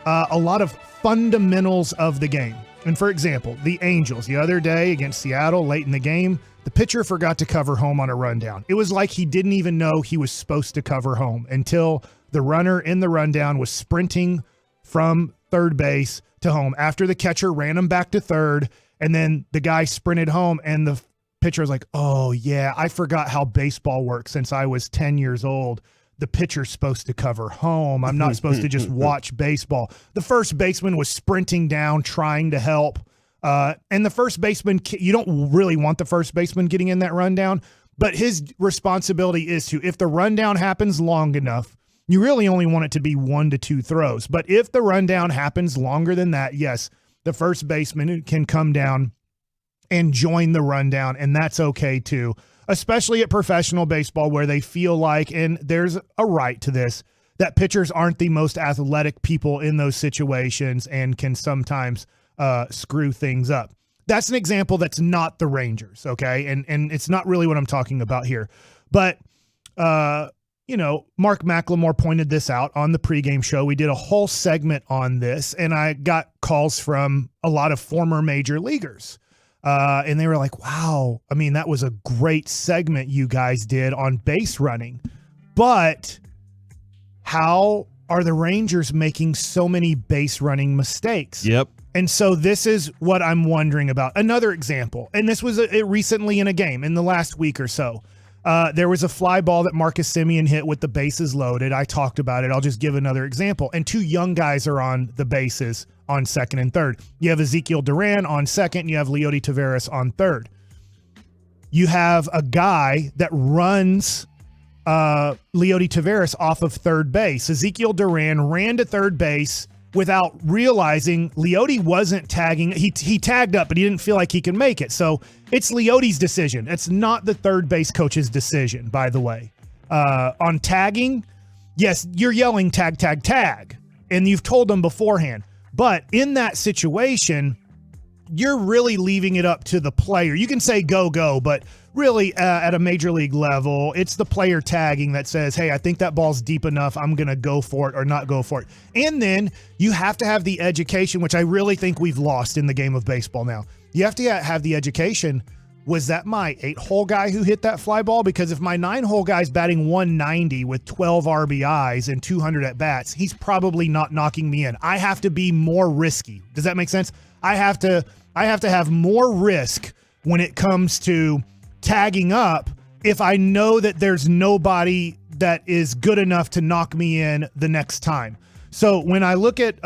a lot of fundamentals of the game. And for example, the Angels, the other day against Seattle, late in the game, the pitcher forgot to cover home on a rundown. It was like he didn't even know he was supposed to cover home until the runner in the rundown was sprinting from third base to home after the catcher ran him back to third, and then the guy sprinted home, and the pitcher was like, oh yeah, I forgot how baseball works since I was 10 years old. The pitcher's supposed to cover home. I'm not supposed to just watch baseball. The first baseman was sprinting down, trying to help. And the first baseman, you don't really want the first baseman getting in that rundown, but his responsibility is to, if the rundown happens long enough, you really only want it to be 1 to 2 throws. But if the rundown happens longer than that, yes, the first baseman can come down and join the rundown, and that's okay too, especially at professional baseball where they feel like, and there's a right to this, that pitchers aren't the most athletic people in those situations and can sometimes screw things up. That's an example that's not the Rangers, okay? And it's not really what I'm talking about here. But, Mark McLemore pointed this out on the pregame show. We did a whole segment on this, and I got calls from a lot of former major leaguers. And they were like, wow, I mean, that was a great segment you guys did on base running. But how are the Rangers making so many base running mistakes? Yep. And so this is what I'm wondering about. Another example, and this was recently in a game in the last week or so. There was a fly ball that Marcus Semien hit with the bases loaded. I talked about it. I'll just give another example. And 2 young guys are on the bases on second and third. You have Ezekiel Duran on second, and you have Leody Taveras on third. You have a guy that runs Leody Taveras off of third base. Ezekiel Duran ran to third base without realizing Leody wasn't tagging. He tagged up, but he didn't feel like he could make it. So it's Leody's decision. It's not the third base coach's decision, by the way. On tagging, yes, you're yelling tag, tag, tag, and you've told them beforehand. But in that situation, you're really leaving it up to the player. You can say go, go, but really at a major league level, it's the player tagging that says, hey, I think that ball's deep enough. I'm going to go for it or not go for it. And then you have to have the education, which I really think we've lost in the game of baseball now. You have to have the education. Was that my 8-hole guy who hit that fly ball? Because if my 9-hole guy's batting 190 with 12 RBIs and 200 at bats, he's probably not knocking me in. I have to be more risky. Does that make sense? I have to have more risk when it comes to tagging up if I know that there's nobody that is good enough to knock me in the next time. So when I look at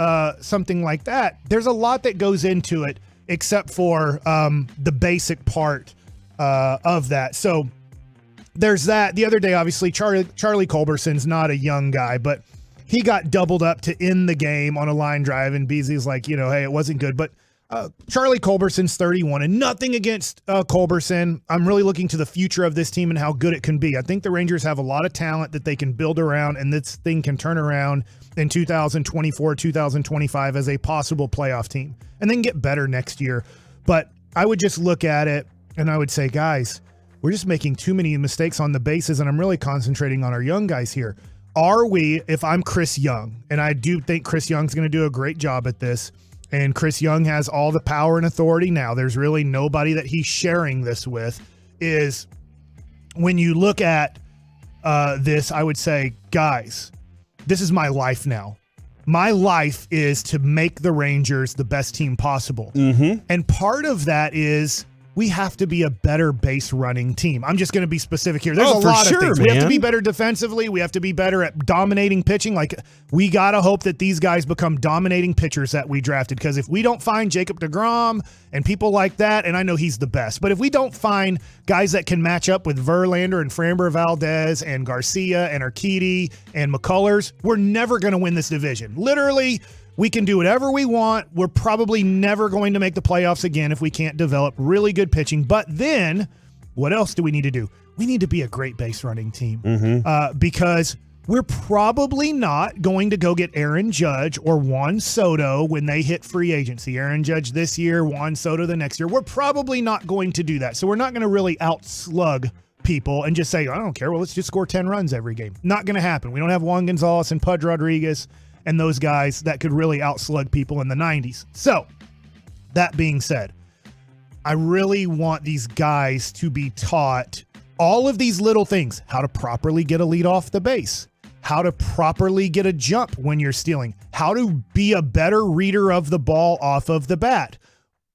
something like that, there's a lot that goes into it except for the basic part of that. So there's that. The other day, obviously, Charlie Culberson's not a young guy, but he got doubled up to end the game on a line drive, and Beasley's like, hey, it wasn't good. But Charlie Culberson's 31, and nothing against Culberson. I'm really looking to the future of this team and how good it can be. I think the Rangers have a lot of talent that they can build around, and this thing can turn around in 2024, 2025 as a possible playoff team, and then get better next year. But I would just look at it, and I would say, guys, we're just making too many mistakes on the bases, and I'm really concentrating on our young guys here. Are we, if I'm Chris Young, and I do think Chris Young's going to do a great job at this, and Chris Young has all the power and authority now. There's really nobody that he's sharing this with. Is when you look at this, I would say, guys, this is my life now. My life is to make the Rangers the best team possible. Mm-hmm. And part of that is we have to be a better base running team. I'm just going to be specific here. There's a lot of things. Man. We have to be better defensively. We have to be better at dominating pitching. Like, we got to hope that these guys become dominating pitchers that we drafted. Because if we don't find Jacob deGrom and people like that, and I know he's the best, but if we don't find guys that can match up with Verlander and Framber Valdez and Garcia and Urquidy and McCullers, we're never going to win this division. Literally, we can do whatever we want. We're probably never going to make the playoffs again if we can't develop really good pitching. But then, what else do we need to do? We need to be a great base running team because we're probably not going to go get Aaron Judge or Juan Soto when they hit free agency. Aaron Judge this year, Juan Soto the next year. We're probably not going to do that. So we're not going to really outslug people and just say, I don't care. Well, let's just score 10 runs every game. Not going to happen. We don't have Juan Gonzalez and Pudge Rodriguez and those guys that could really outslug people in the 90s. So, that being said, I really want these guys to be taught all of these little things. How to properly get a lead off the base. How to properly get a jump when you're stealing. How to be a better reader of the ball off of the bat.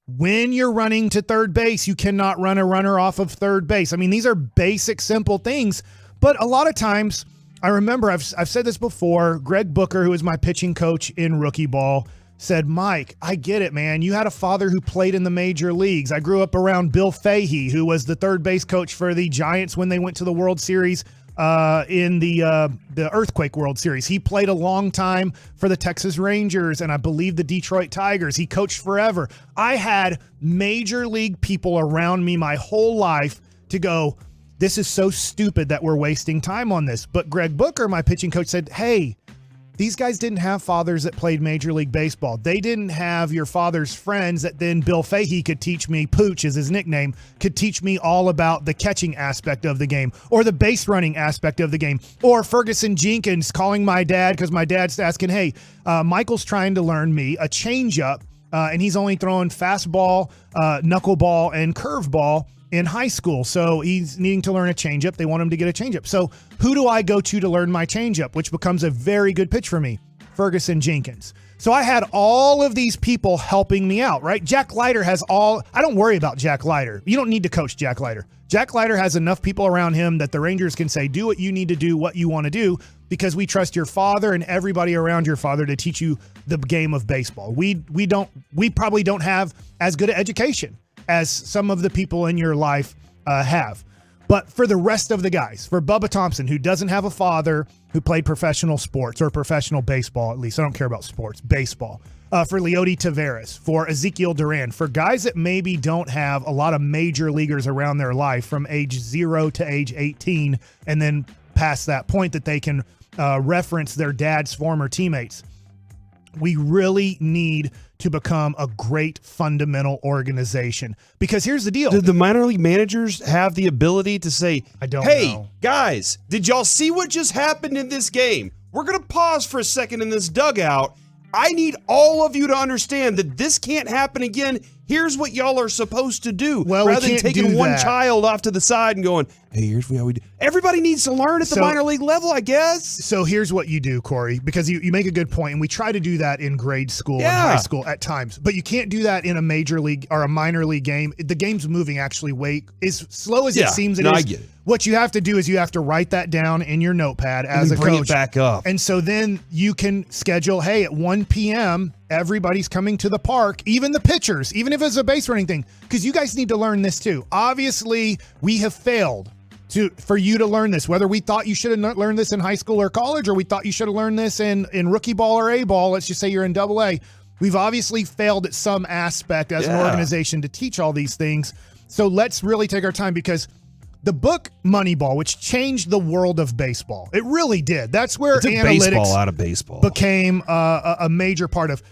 When you're running to third base, you cannot run a runner off of third base. I mean, these are basic, simple things, but a lot of times, I remember I've said this before. Greg Booker, who was my pitching coach in rookie ball, said, Mike, I get it, man. You had a father who played in the major leagues. I grew up around Bill Fahey, who was the third base coach for the Giants when they went to the World Series in the Earthquake World Series. He played a long time for the Texas Rangers and I believe the Detroit Tigers. He coached forever. I had major league people around me my whole life to go, this is so stupid that we're wasting time on this. But Greg Booker, my pitching coach, said, hey, these guys didn't have fathers that played Major League Baseball. They didn't have your father's friends that then Bill Fahey could teach me, Pooch is his nickname, could teach me all about the catching aspect of the game or the base running aspect of the game. Or Ferguson Jenkins calling my dad because my dad's asking, hey, Michael's trying to learn me a changeup and he's only throwing fastball, knuckleball, and curveball in high school. So he's needing to learn a changeup. They want him to get a changeup. So who do I go to learn my changeup, which becomes a very good pitch for me? Ferguson Jenkins. So I had all of these people helping me out, right? Jack Leiter has all, I don't worry about Jack Leiter. You don't need to coach Jack Leiter. Jack Leiter has enough people around him that the Rangers can say, do what you need to do, what you want to do, because we trust your father and everybody around your father to teach you the game of baseball. We probably don't have as good an education as some of the people in your life have. But for the rest of the guys, for Bubba Thompson, who doesn't have a father who played professional sports or professional baseball, at least I don't care about sports, baseball. For Leody Taveras, for Ezekiel Duran, for guys that maybe don't have a lot of major leaguers around their life from age 0 to age 18, and then past that point that they can reference their dad's former teammates. We really need to become a great fundamental organization. Because here's the deal. Did the minor league managers have the ability to say, hey, know. guys, did y'all see what just happened in this game? We're going to pause for a second in this dugout. I need all of you to understand that this can't happen again. Here's what y'all are supposed to do. Well, rather than taking one that. child off to the side and going, hey, here's how we do. Everybody needs to learn at the minor league level, I guess. So here's what you do, Corey, because you make a good point, and we try to do that in grade school and high school at times, but you can't do that in a major league or a minor league game. The game's moving actually as slow as it seems it is. I get it. What you have to do is you have to write that down in your notepad as a coach. Bring it back up. And so then you can schedule, hey, at 1 p.m., everybody's coming to the park, even the pitchers, even if it's a base running thing, because you guys need to learn this too. Obviously, we have failed for you to learn this, whether we thought you should have learned this in high school or college, or we thought you should have learned this in rookie ball or A ball. Let's just say you're in AA. We've obviously failed at some aspect as an organization to teach all these things. So let's really take our time, because the book Moneyball, which changed the world of baseball, it really did. That's where analytics baseball out of baseball became a major part of.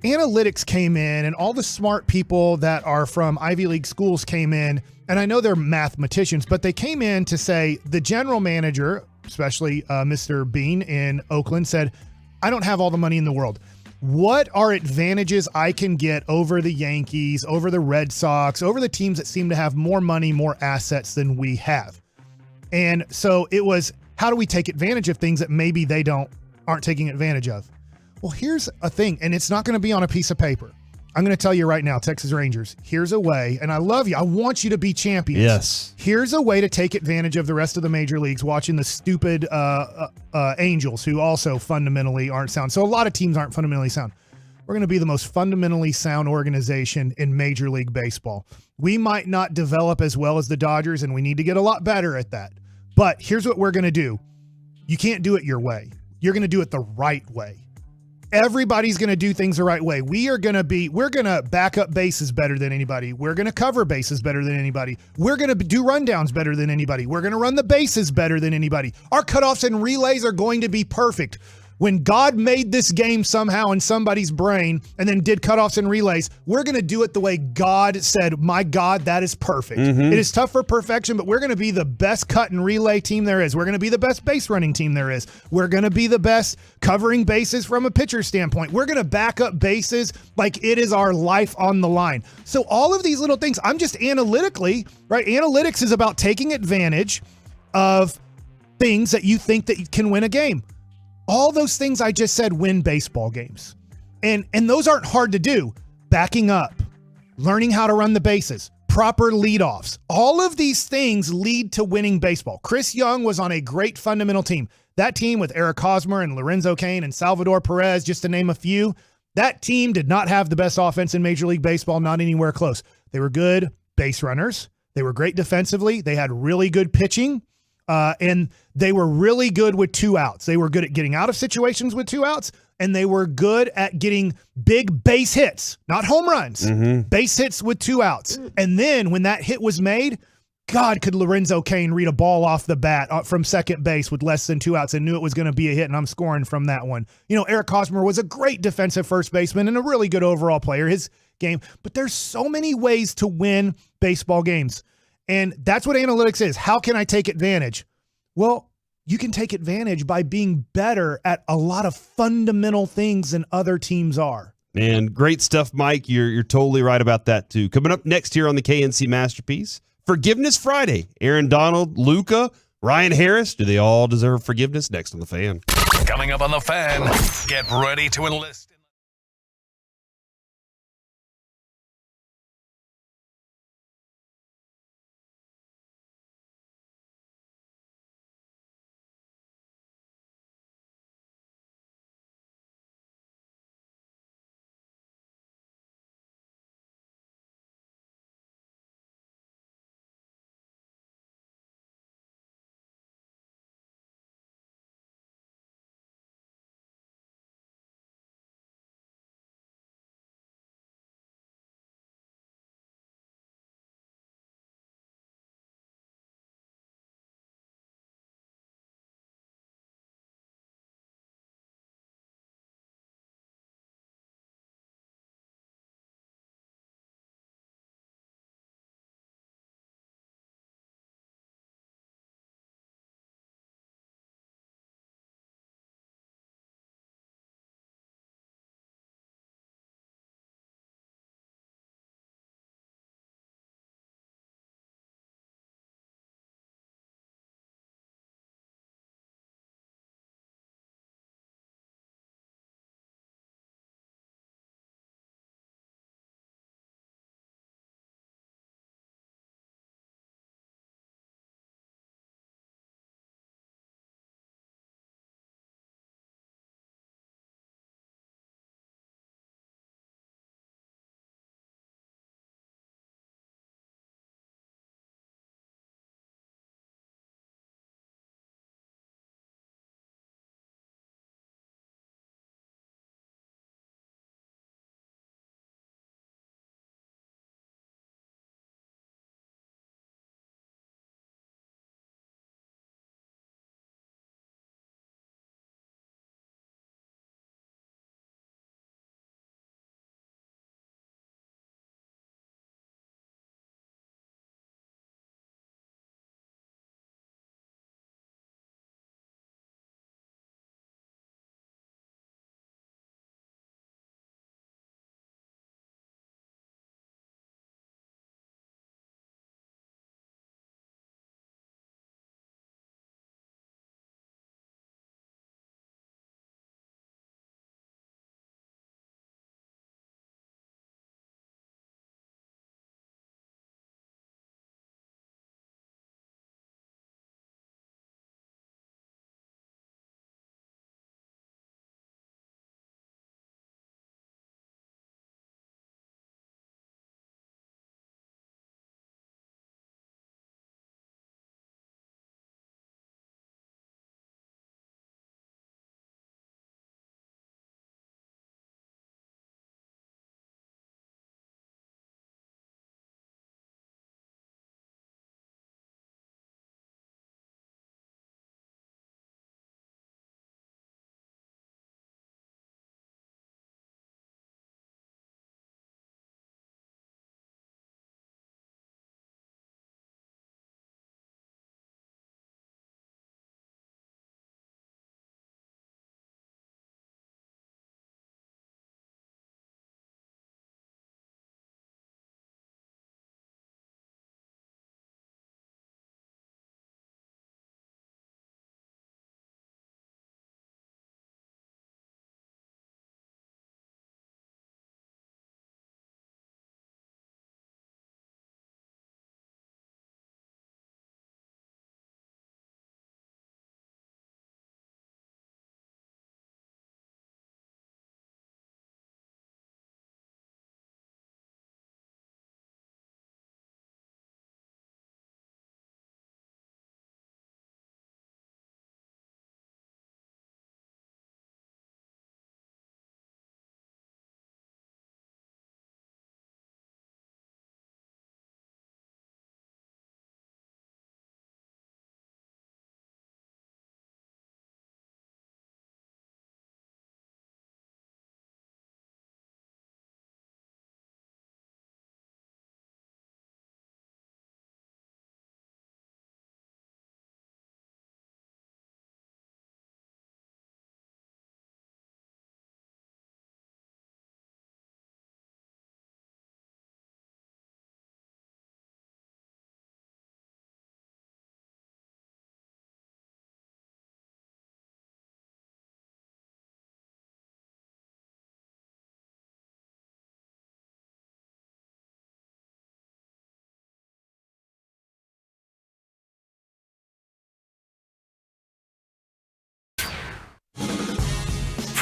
Analytics came in, and all the smart people that are from Ivy League schools came in, and I know they're mathematicians, but they came in to say the general manager, especially Mr. Bean in Oakland, said, I don't have all the money in the world. What are advantages I can get over the Yankees, over the Red Sox, over the teams that seem to have more money, more assets than we have? And so it was, how do we take advantage of things that maybe they aren't taking advantage of? Well, here's a thing, and it's not going to be on a piece of paper. I'm going to tell you right now, Texas Rangers, here's a way, and I love you. I want you to be champions. Yes. Here's a way to take advantage of the rest of the major leagues watching the stupid Angels, who also fundamentally aren't sound. So a lot of teams aren't fundamentally sound. We're going to be the most fundamentally sound organization in Major League Baseball. We might not develop as well as the Dodgers, and we need to get a lot better at that. But here's what we're going to do. You can't do it your way. You're going to do it the right way. Everybody's going to do things the right way. We're going to back up bases better than anybody. We're going to cover bases better than anybody. We're going to do rundowns better than anybody. We're going to run the bases better than anybody. Our cutoffs and relays are going to be perfect. When God made this game somehow in somebody's brain and then did cutoffs and relays, we're going to do it the way God said, my God, that is perfect. It is tough for perfection, but we're going to be the best cut and relay team there is. We're going to be the best base running team there is. We're going to be the best covering bases from a pitcher standpoint. We're going to back up bases like it is our life on the line. So all of these little things, I'm just analytically, right? Analytics is about taking advantage of things that you think that you can win a game. All those things I just said win baseball games. And those aren't hard to do. Backing up, learning how to run the bases, proper leadoffs. All of these things lead to winning baseball. Chris Young was on a great fundamental team. That team with Eric Hosmer and Lorenzo Cain and Salvador Perez, just to name a few, that team did not have the best offense in Major League Baseball, not anywhere close. They were good base runners. They were great defensively. They had really good pitching. And they were really good with 2 outs. They were good at getting out of situations with 2 outs, and they were good at getting big base hits, not home runs, base hits with 2 outs. And then when that hit was made, God, could Lorenzo Cain read a ball off the bat from second base with less than 2 outs and knew it was going to be a hit, and I'm scoring from that one. You know, Eric Hosmer was a great defensive first baseman and a really good overall player, his game. But there's so many ways to win baseball games. And that's what analytics is. How can I take advantage? Well, you can take advantage by being better at a lot of fundamental things than other teams are. And great stuff, Mike. You're totally right about that, too. Coming up next here on the KNC Masterpiece, Forgiveness Friday. Aaron Donald, Luka, Ryan Harris, do they all deserve forgiveness? Next on The Fan. Coming up on The Fan, get ready to enlist.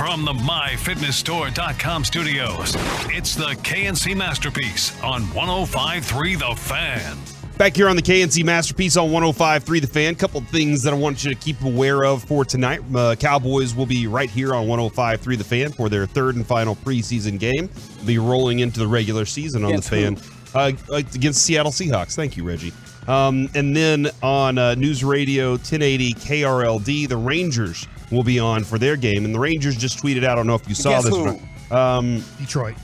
From the MyFitnessStore.com studios, it's the KNC Masterpiece on 105.3 The Fan. Back here on the KNC Masterpiece on 105.3 The Fan. Couple of things that I want you to keep aware of for tonight. Cowboys will be right here on 105.3 The Fan for their third and final preseason game. They'll be rolling into the regular season on Against The Fan against Seattle Seahawks. Thank you, Reggie. And then on News Radio 1080 KRLD, the Rangers will be on for their game. And the Rangers just tweeted out, I don't know if you saw this. Detroit.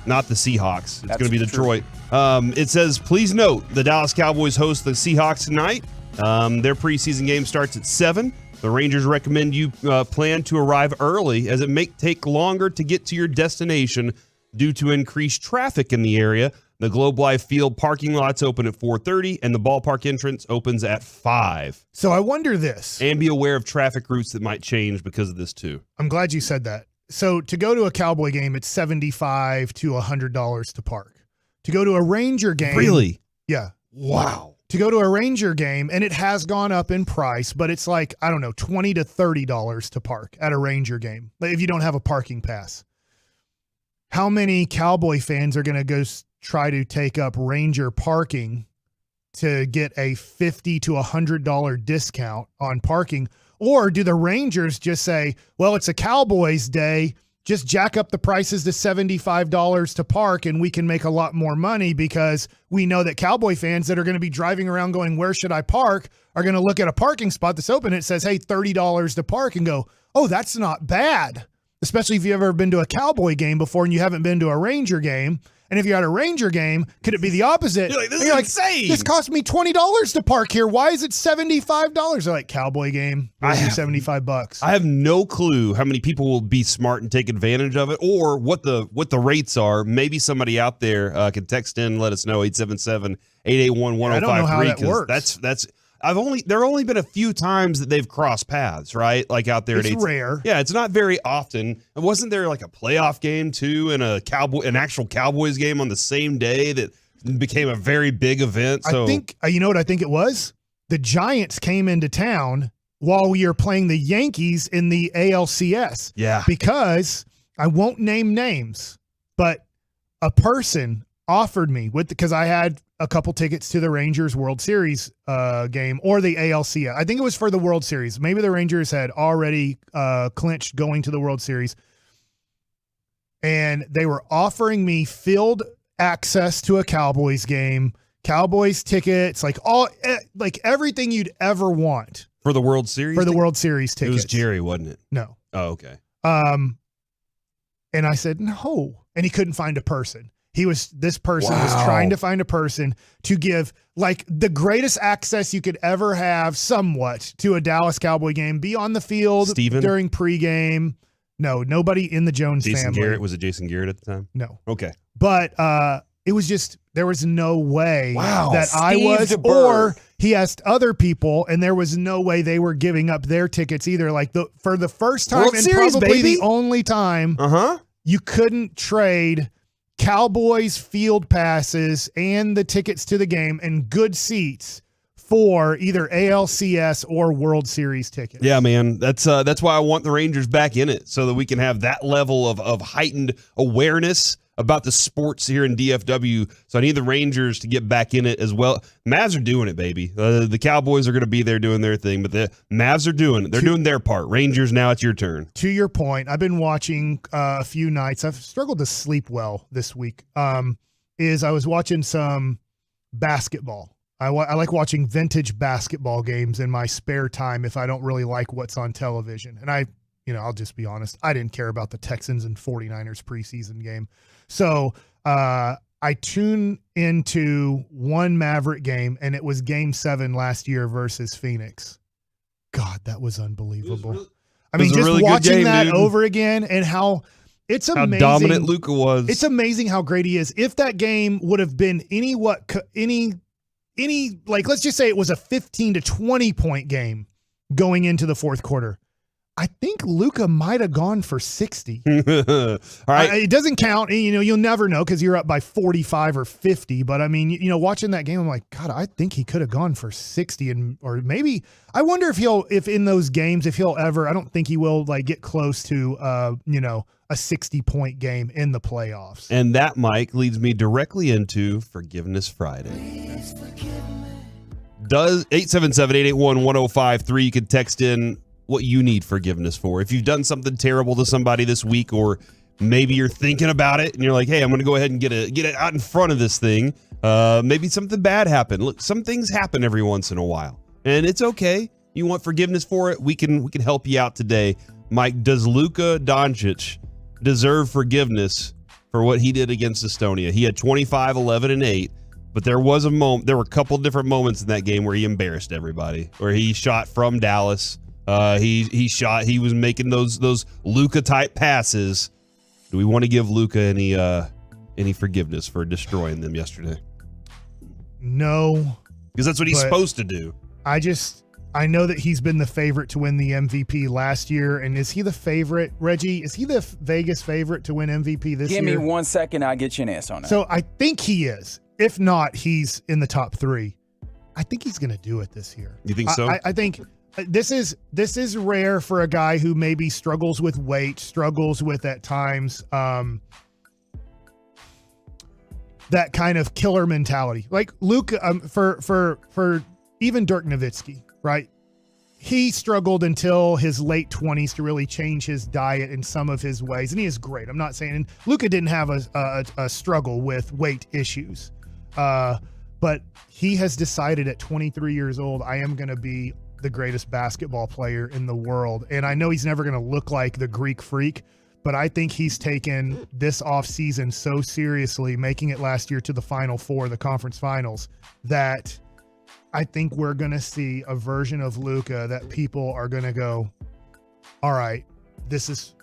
Not the Seahawks. It's going to be Detroit. It says, please note, the Dallas Cowboys host the Seahawks tonight. Their preseason game starts at 7. The Rangers recommend you plan to arrive early, as it may take longer to get to your destination due to increased traffic in the area. The Globe Life Field parking lots open at 4:30, and the ballpark entrance opens at 5. So I wonder this. And be aware of traffic routes that might change because of this, too. I'm glad you said that. So to go to a Cowboy game, it's $75 to $100 to park. To go to a Ranger game. Really? Yeah. Wow. To go to a Ranger game, and it has gone up in price, but it's like, I don't know, $20 to $30 to park at a Ranger game if you don't have a parking pass. How many Cowboy fans are going to go try to take up Ranger parking to get a $50 to $100 discount on parking? Or do the Rangers just say, well, it's a Cowboys day, just jack up the prices to $75 to park and we can make a lot more money, because we know that Cowboy fans that are going to be driving around going, where should I park, are going to look at a parking spot that's open and it says, hey, $30 to park, and go, oh, that's not bad. Especially if you've ever been to a Cowboy game before and you haven't been to a Ranger game. And if you're at a Ranger game, could it be the opposite? You're like, this is insane. This cost me $20 to park here. Why is it $75? They're like, Cowboy game, $75. I have no clue how many people will be smart and take advantage of it, or what the rates are. Maybe somebody out there can text in and let us know, 877-881-1053. I don't know how that works. That's there have only been a few times that they've crossed paths, right? Like out there. It's rare. Yeah, it's not very often. And wasn't there like a playoff game too, and an actual Cowboys game on the same day that became a very big event? So I think, you know what I think it was? The Giants came into town while we were playing the Yankees in the ALCS. Yeah. Because I won't name names, but a person offered me because I had a couple tickets to the Rangers World Series game, or the ALCS. I think it was for the World Series. Maybe the Rangers had already clinched going to the World Series. And they were offering me field access to a Cowboys game, Cowboys tickets, like everything you'd ever want. For the World Series? For the World Series tickets. It was Jerry, wasn't it? No. Oh, okay. And I said, no. And he couldn't find a person. This person was trying to find a person to give like the greatest access you could ever have somewhat to a Dallas Cowboy game, be on the field during pregame. No, nobody in the Jones Jason family. Garrett, was it Jason Garrett at the time? No. Okay. But it was just, there was no way that Steve I was, DeBerg. or he asked other people, and there was no way they were giving up their tickets either. Like for the first time, World and Series, probably baby. the only time, you couldn't trade Cowboys field passes and the tickets to the game and good seats for either ALCS or World Series tickets. Yeah, man. That's why I want the Rangers back in it, so that we can have that level of heightened awareness about the sports here in DFW. So I need the Rangers to get back in it as well. Mavs are doing it, baby. The Cowboys are going to be there doing their thing, but the Mavs are doing it. They're doing their part. Rangers, now it's your turn. To your point, I've been watching a few nights. I've struggled to sleep well this week. I was watching some basketball. I like watching vintage basketball games in my spare time if I don't really like what's on television. And I'll just be honest, I didn't care about the Texans and 49ers preseason game. So I tuned into one Maverick game, and it was Game 7 last year versus Phoenix. God, that was unbelievable. Just really watching game, that dude. over again, and how it's amazing. How dominant Luka was. It's amazing how great he is. If that game would have been let's just say it was a 15 to 20 point game going into the fourth quarter, I think Luka might have gone for 60. All right. It doesn't count. You'll never know because you're up by 45 or 50. But I mean, watching that game, I'm like, God, I think he could have gone for 60, or maybe I wonder if in those games, if he'll ever. I don't think he will get close to a 60-point game in the playoffs. And that, Mike, leads me directly into Forgiveness Friday. Does 877-881-1053? You can text in what you need forgiveness for. If you've done something terrible to somebody this week, or maybe you're thinking about it and you're like, hey, I'm going to go ahead and get it out in front of this thing. Maybe something bad happened. Look, some things happen every once in a while, and it's okay. You want forgiveness for it? We can help you out today. Mike, does Luka Doncic deserve forgiveness for what he did against Estonia? He had 25, 11, and 8. But there was a moment. There were a couple different moments in that game where he embarrassed everybody. Where he shot from Dallas. He shot. He was making those Luka type passes. Do we want to give Luka any forgiveness for destroying them yesterday? No, because that's what he's supposed to do. I know that he's been the favorite to win the MVP last year, and is he the favorite, Reggie? Is he the Vegas favorite to win MVP this year? Give me 1 second, I'll get you an answer on that. So I think he is. If not, he's in the top 3. I think he's going to do it this year. You think so? I think this is rare for a guy who maybe struggles with weight, struggles with at times that kind of killer mentality. Like Luka, for even Dirk Nowitzki, right? He struggled until his late 20s to really change his diet in some of his ways, and he is great. I'm not saying Luka didn't have a struggle with weight issues, but he has decided at 23 years old, I am going to be the greatest basketball player in the world. And I know he's never going to look like the Greek freak, but I think he's taken this offseason so seriously, making it last year to the Final Four, the conference finals, that I think we're going to see a version of Luka that people are going to go, all right, this is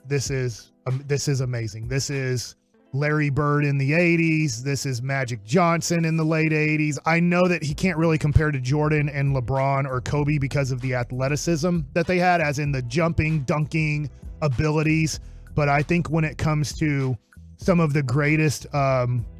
amazing. This is Larry Bird in the 80s. This is Magic Johnson in the late 80s. I know that he can't really compare to Jordan and LeBron or Kobe because of the athleticism that they had, as in the jumping, dunking abilities. But I think when it comes to some of the greatest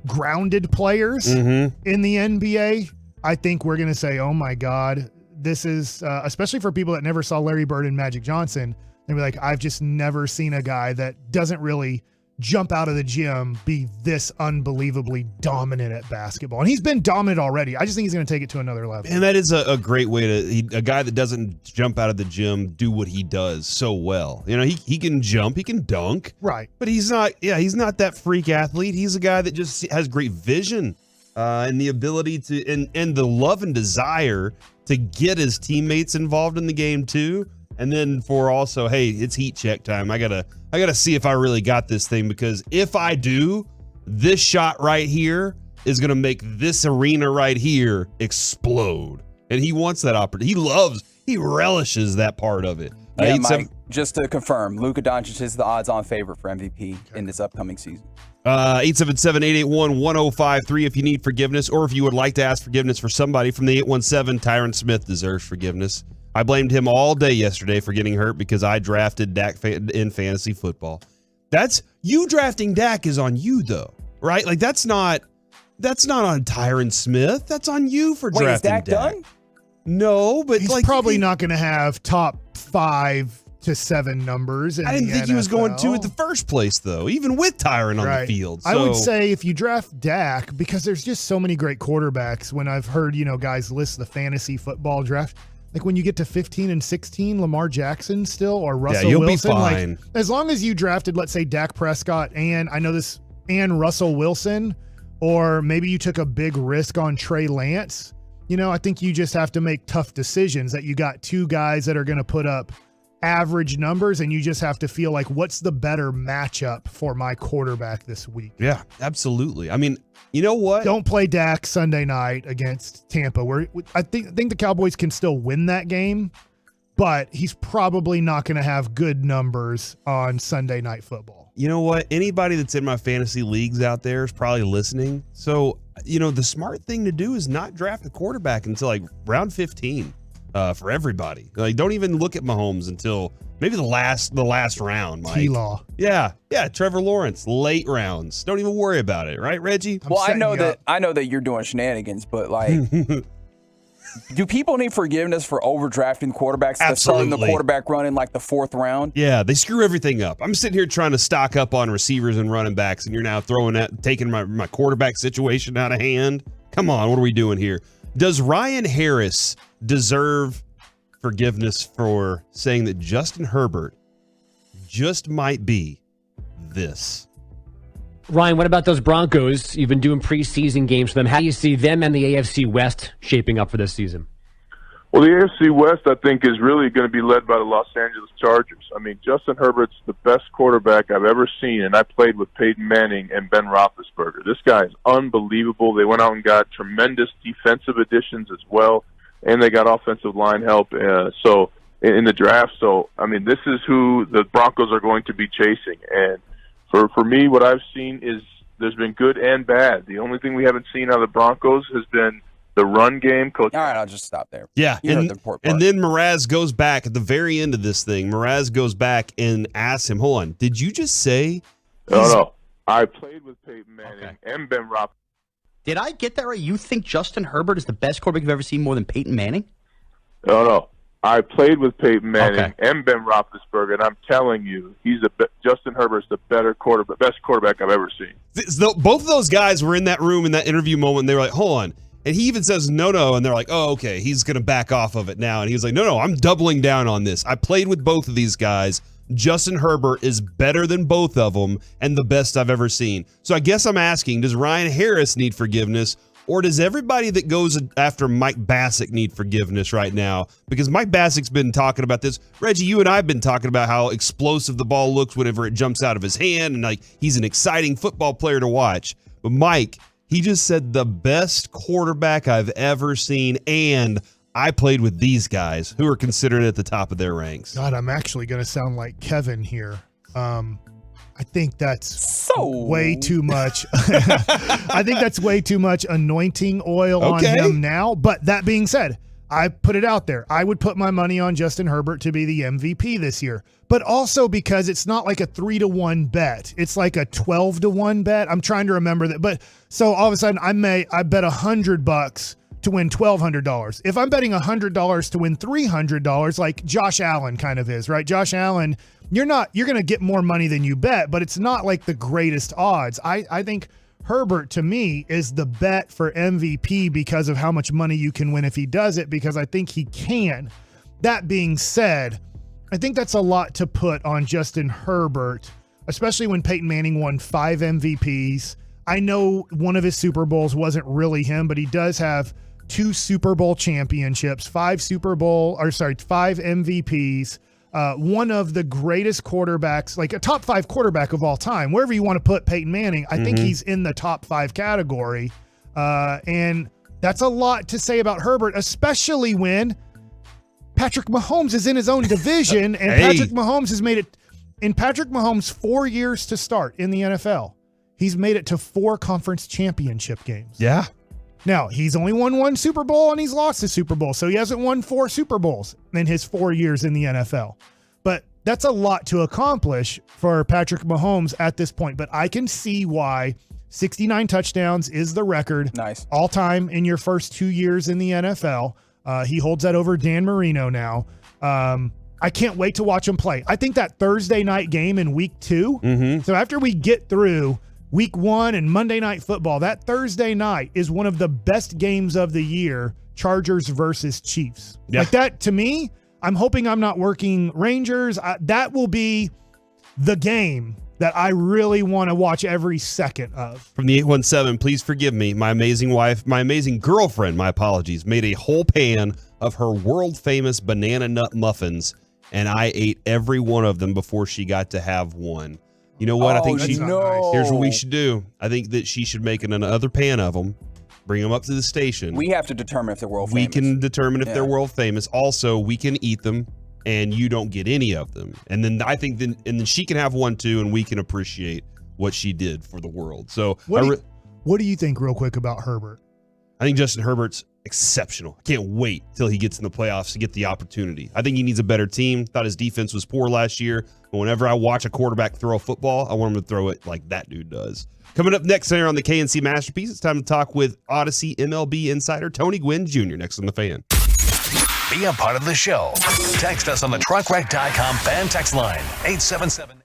grounded players in the NBA, I think we're going to say, oh my God, this is, especially for people that never saw Larry Bird and Magic Johnson, they'll be like, I've just never seen a guy that doesn't really jump out of the gym be this unbelievably dominant at basketball. And he's been dominant already. I just think he's going to take it to another level. And that is a great way to, a guy that doesn't jump out of the gym do what he does so well. He can jump, he can dunk. Right. But he's not that freak athlete. He's a guy that just has great vision. And the ability to and the love and desire to get his teammates involved in the game too. And then for also, hey, it's heat check time. I gotta see if I really got this thing, because if I do, this shot right here is gonna make this arena right here explode. And he wants that opportunity. He relishes that part of it. Yeah, Mike, just to confirm, Luka Doncic is the odds-on favorite for MVP in this upcoming season. 877-881-1053 if you need forgiveness, or if you would like to ask forgiveness for somebody from the 817. Tyron Smith deserves forgiveness. I blamed him all day yesterday for getting hurt because I drafted Dak in fantasy football. That's you drafting Dak is on you though, right? Like that's not on Tyron Smith. That's on you for drafting is Dak done? No, but he's probably not going to have top 5 to 7 numbers. I didn't think he was going to at the first place, though, even with Tyron on the field. I would say if you draft Dak, because there's just so many great quarterbacks, when I've heard, guys list the fantasy football draft, like when you get to 15 and 16, Lamar Jackson still, or Russell you'll Wilson. Be fine. Like, as long as you drafted, let's say, Dak Prescott and Russell Wilson, or maybe you took a big risk on Trey Lance, I think you just have to make tough decisions that you got 2 guys that are going to put up average numbers, and you just have to feel like, what's the better matchup for my quarterback this week? Yeah, absolutely. I mean, you know what? Don't play Dak Sunday night against Tampa. I think the Cowboys can still win that game, but he's probably not going to have good numbers on Sunday Night Football. You know what? Anybody that's in my fantasy leagues out there is probably listening. So, the smart thing to do is not draft a quarterback until like round 15 for everybody. Like, don't even look at Mahomes until Maybe the last round, Mike. T-Law. Yeah, Trevor Lawrence, late rounds. Don't even worry about it, right, Reggie? Well, I know that you're doing shenanigans, but like, do people need forgiveness for overdrafting quarterbacks? Starting the quarterback run in like the 4th round? Yeah, they screw everything up. I'm sitting here trying to stock up on receivers and running backs, and you're now taking my quarterback situation out of hand. Come on, what are we doing here? Does Ryan Harris deserve forgiveness for saying that Justin Herbert just might be this? Ryan, what about those Broncos? You've been doing preseason games for them. How do you see them and the AFC West shaping up for this season? Well, the AFC West, I think, is really going to be led by the Los Angeles Chargers. I mean, Justin Herbert's the best quarterback I've ever seen, and I played with Peyton Manning and Ben Roethlisberger. This guy is unbelievable. They went out and got tremendous defensive additions as well, and they got offensive line help in the draft. So, I mean, this is who the Broncos are going to be chasing. And for me, what I've seen is there's been good and bad. The only thing we haven't seen out of the Broncos has been the run game. Coach. All right, I'll just stop there. Yeah, and then Mraz goes back at the very end of this thing. Mraz goes back and asks him, hold on, did you just say? No. I played with Peyton Manning and Ben Roethlisberger. Did I get that right? You think Justin Herbert is the best quarterback you've ever seen more than Peyton Manning? No. I played with Peyton Manning and Ben Roethlisberger, and I'm telling you, Justin Herbert's the best quarterback I've ever seen. Both of those guys were in that room in that interview moment. And they were like, hold on. And he even says, no. And they're like, oh, okay, he's going to back off of it now. And he was like, no, I'm doubling down on this. I played with both of these guys. Justin Herbert is better than both of them and the best I've ever seen. So I guess I'm asking, does Ryan Harris need forgiveness, or does everybody that goes after Mike Bassick need forgiveness right now? Because Mike Bassick's been talking about this. Reggie, you and I have been talking about how explosive the ball looks whenever it jumps out of his hand, and like he's an exciting football player to watch. But Mike, he just said the best quarterback I've ever seen, and I played with these guys who are considered at the top of their ranks. God, I'm actually going to sound like Kevin here. I think that's way too much. I think that's way too much anointing oil on him now. But that being said, I put it out there. I would put my money on Justin Herbert to be the MVP this year. But also because it's not like a 3-1 bet. It's like a 12-1 bet. I'm trying to remember that. But so all of a sudden I bet $100 to win $1,200. If I'm betting $100 to win $300, like Josh Allen kind of is, right? Josh Allen, you're going to get more money than you bet, but it's not like the greatest odds. I think Herbert, to me, is the bet for MVP because of how much money you can win if he does it, because I think he can. That being said, I think that's a lot to put on Justin Herbert, especially when Peyton Manning won 5 MVPs. I know one of his Super Bowls wasn't really him, but he does have 2 Super Bowl championships, 5 MVPs, one of the greatest quarterbacks, like a top 5 quarterback of all time. Wherever you want to put Peyton Manning, I think he's in the top 5 category. And that's a lot to say about Herbert, especially when Patrick Mahomes is in his own division, and Patrick Mahomes has made it in Patrick Mahomes' 4 years to start in the NFL. He's made it to 4 conference championship games. Yeah. Now, he's only won 1 Super Bowl and he's lost a Super Bowl. So he hasn't won 4 Super Bowls in his 4 years in the NFL. But that's a lot to accomplish for Patrick Mahomes at this point. But I can see why 69 touchdowns is the record. Nice. All time in your first 2 years in the NFL. He holds that over Dan Marino now. I can't wait to watch him play. I think that Thursday night game in week 2. So after we get through Week 1 and Monday Night Football, that Thursday night is one of the best games of the year, Chargers versus Chiefs. Yeah. Like that, to me, I'm hoping I'm not working Rangers. That will be the game that I really want to watch every second of. From the 817, please forgive me. My amazing wife, my amazing girlfriend, my apologies, made a whole pan of her world-famous banana nut muffins, and I ate every one of them before she got to have one. You know what? I think here's what we should do. I think that she should make another pan of them, bring them up to the station. We have to determine if they're world famous. We can determine if they're world famous. Also, we can eat them, and you don't get any of them. And then I think then she can have one too, and we can appreciate what she did for the world. So what do you think, real quick, about Herbert? I think Justin Herbert's exceptional. I can't wait till he gets in the playoffs to get the opportunity. I think he needs a better team. Thought his defense was poor last year. But whenever I watch a quarterback throw a football, I want him to throw it like that dude does. Coming up next here on the KNC Masterpiece, it's time to talk with Odyssey MLB insider Tony Gwynn Jr. next on The Fan. Be a part of the show. Text us on the truckwreck.com fan text line, 877-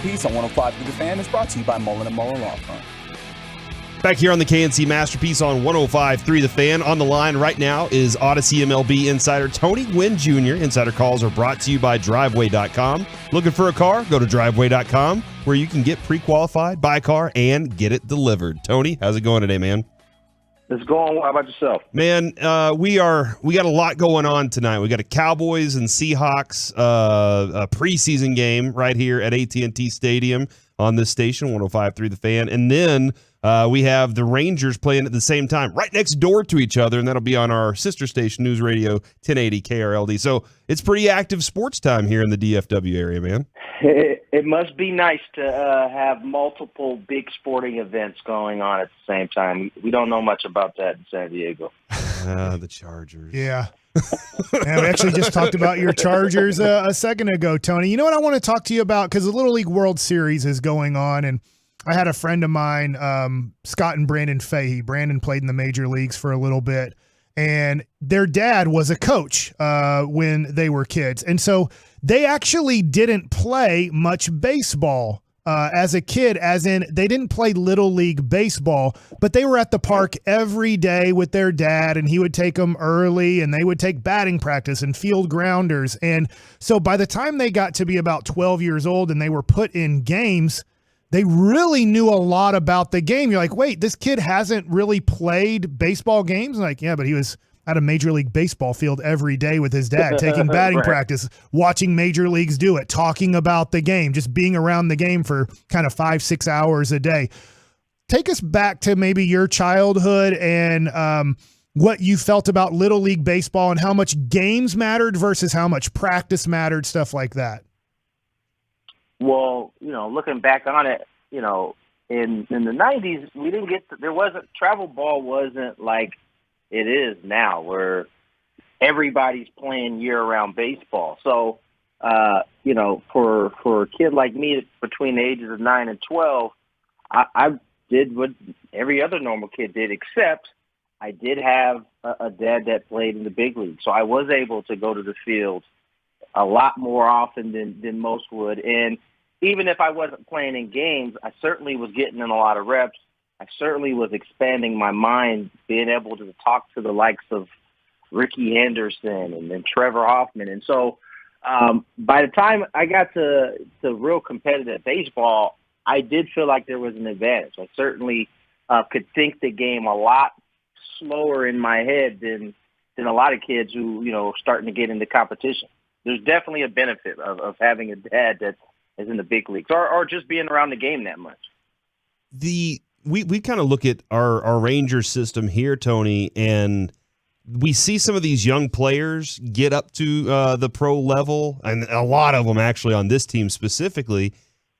Masterpiece on 105 through the Fan is brought to you by Mullen & Mullen Law Firm. Back here on the KNC Masterpiece on 105.3 The Fan. On the line right now is Odyssey MLB insider Tony Gwynn Jr. Insider calls are brought to you by Driveway.com. Looking for a car? Go to Driveway.com, where you can get pre-qualified, buy a car, and get it delivered. Tony, how's it going today, man? It's going well. How about yourself? Man, we got a lot going on tonight. We got a Cowboys and Seahawks a preseason game right here at AT&T Stadium on this station, 105.3 The Fan. And then we have the Rangers playing at the same time, right next door to each other, and that'll be on our sister station, News Radio 1080 KRLD. So it's pretty active sports time here in the DFW area, man. It must be nice to have multiple big sporting events going on at the same time. We don't know much about that in San Diego. The Chargers. Yeah. And we actually just talked about your Chargers a second ago, Tony. You know what I want to talk to you about? Because the Little League World Series is going on, and I had a friend of mine, Scott and Brandon Fahey. Brandon played in the major leagues for a little bit, and their dad was a coach when they were kids. And so they actually didn't play much baseball as a kid, as in they didn't play Little League baseball, but they were at the park every day with their dad, and he would take them early, and they would take batting practice and field grounders. And so by the time they got to be about 12 years old and they were put in games, they really knew a lot about the game. You're like, wait, this kid hasn't really played baseball games? Like, yeah, but he was at a Major League Baseball field every day with his dad, taking batting Right. practice, watching major leagues do it, talking about the game, just being around the game for kind of 5-6 hours a day. Take us back to maybe your childhood and what you felt about Little League Baseball and how much games mattered versus how much practice mattered, stuff like that. Well, looking back on it, in the 90s, we didn't get travel ball wasn't like it is now, where everybody's playing year-round baseball. So, for a kid like me between the ages of 9 and 12, I did what every other normal kid did, except I did have a dad that played in the big league. So I was able to go to the field a lot more often than most would. And even if I wasn't playing in games, I certainly was getting in a lot of reps. I certainly was expanding my mind, being able to talk to the likes of Ricky Henderson and then Trevor Hoffman. And so by the time I got to real competitive baseball, I did feel like there was an advantage. I certainly could think the game a lot slower in my head than a lot of kids who, starting to get into competition. There's definitely a benefit of having a dad that is in the big leagues or just being around the game that much. We kind of look at our Rangers system here, Tony, and we see some of these young players get up to the pro level, and a lot of them actually on this team specifically,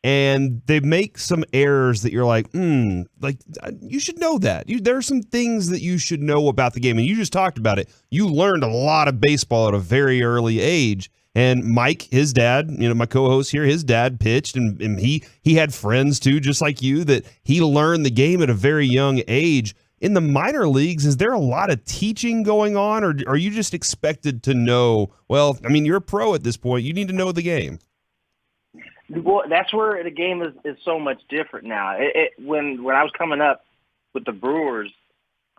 and they make some errors that you're like, you should know that. There are some things that you should know about the game, and you just talked about it. You learned a lot of baseball at a very early age. And Mike, his dad, my co-host here, his dad pitched, and he had friends too, just like you, that he learned the game at a very young age. In the minor leagues, is there a lot of teaching going on, or are you just expected to know, well, I mean, you're a pro at this point, you need to know the game? Well, that's where the game is so much different now. When I was coming up with the Brewers,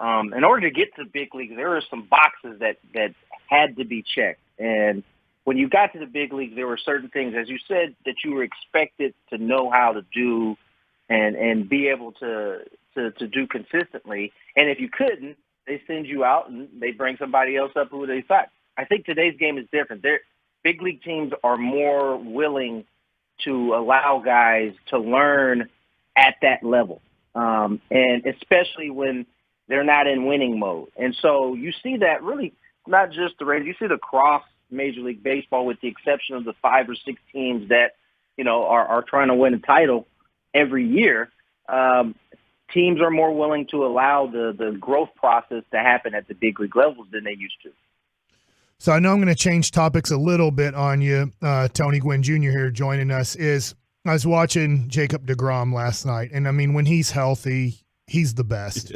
in order to get to the big leagues, there were some boxes that had to be checked. And when you got to the big leagues, there were certain things, as you said, that you were expected to know how to do and be able to do consistently. And if you couldn't, they send you out and they bring somebody else up who they thought. I think today's game is different. Big league teams are more willing to allow guys to learn at that level, and especially when they're not in winning mode. And so you see that really not just the Rangers. You see the cross Major League Baseball, with the exception of the 5 or 6 teams that are trying to win a title every year. Teams are more willing to allow the growth process to happen at the big league levels than they used to. So I know I'm going to change topics a little bit on you. Tony Gwynn Jr. here joining us. I was watching Jacob deGrom last night, and I mean, when he's healthy, he's the best.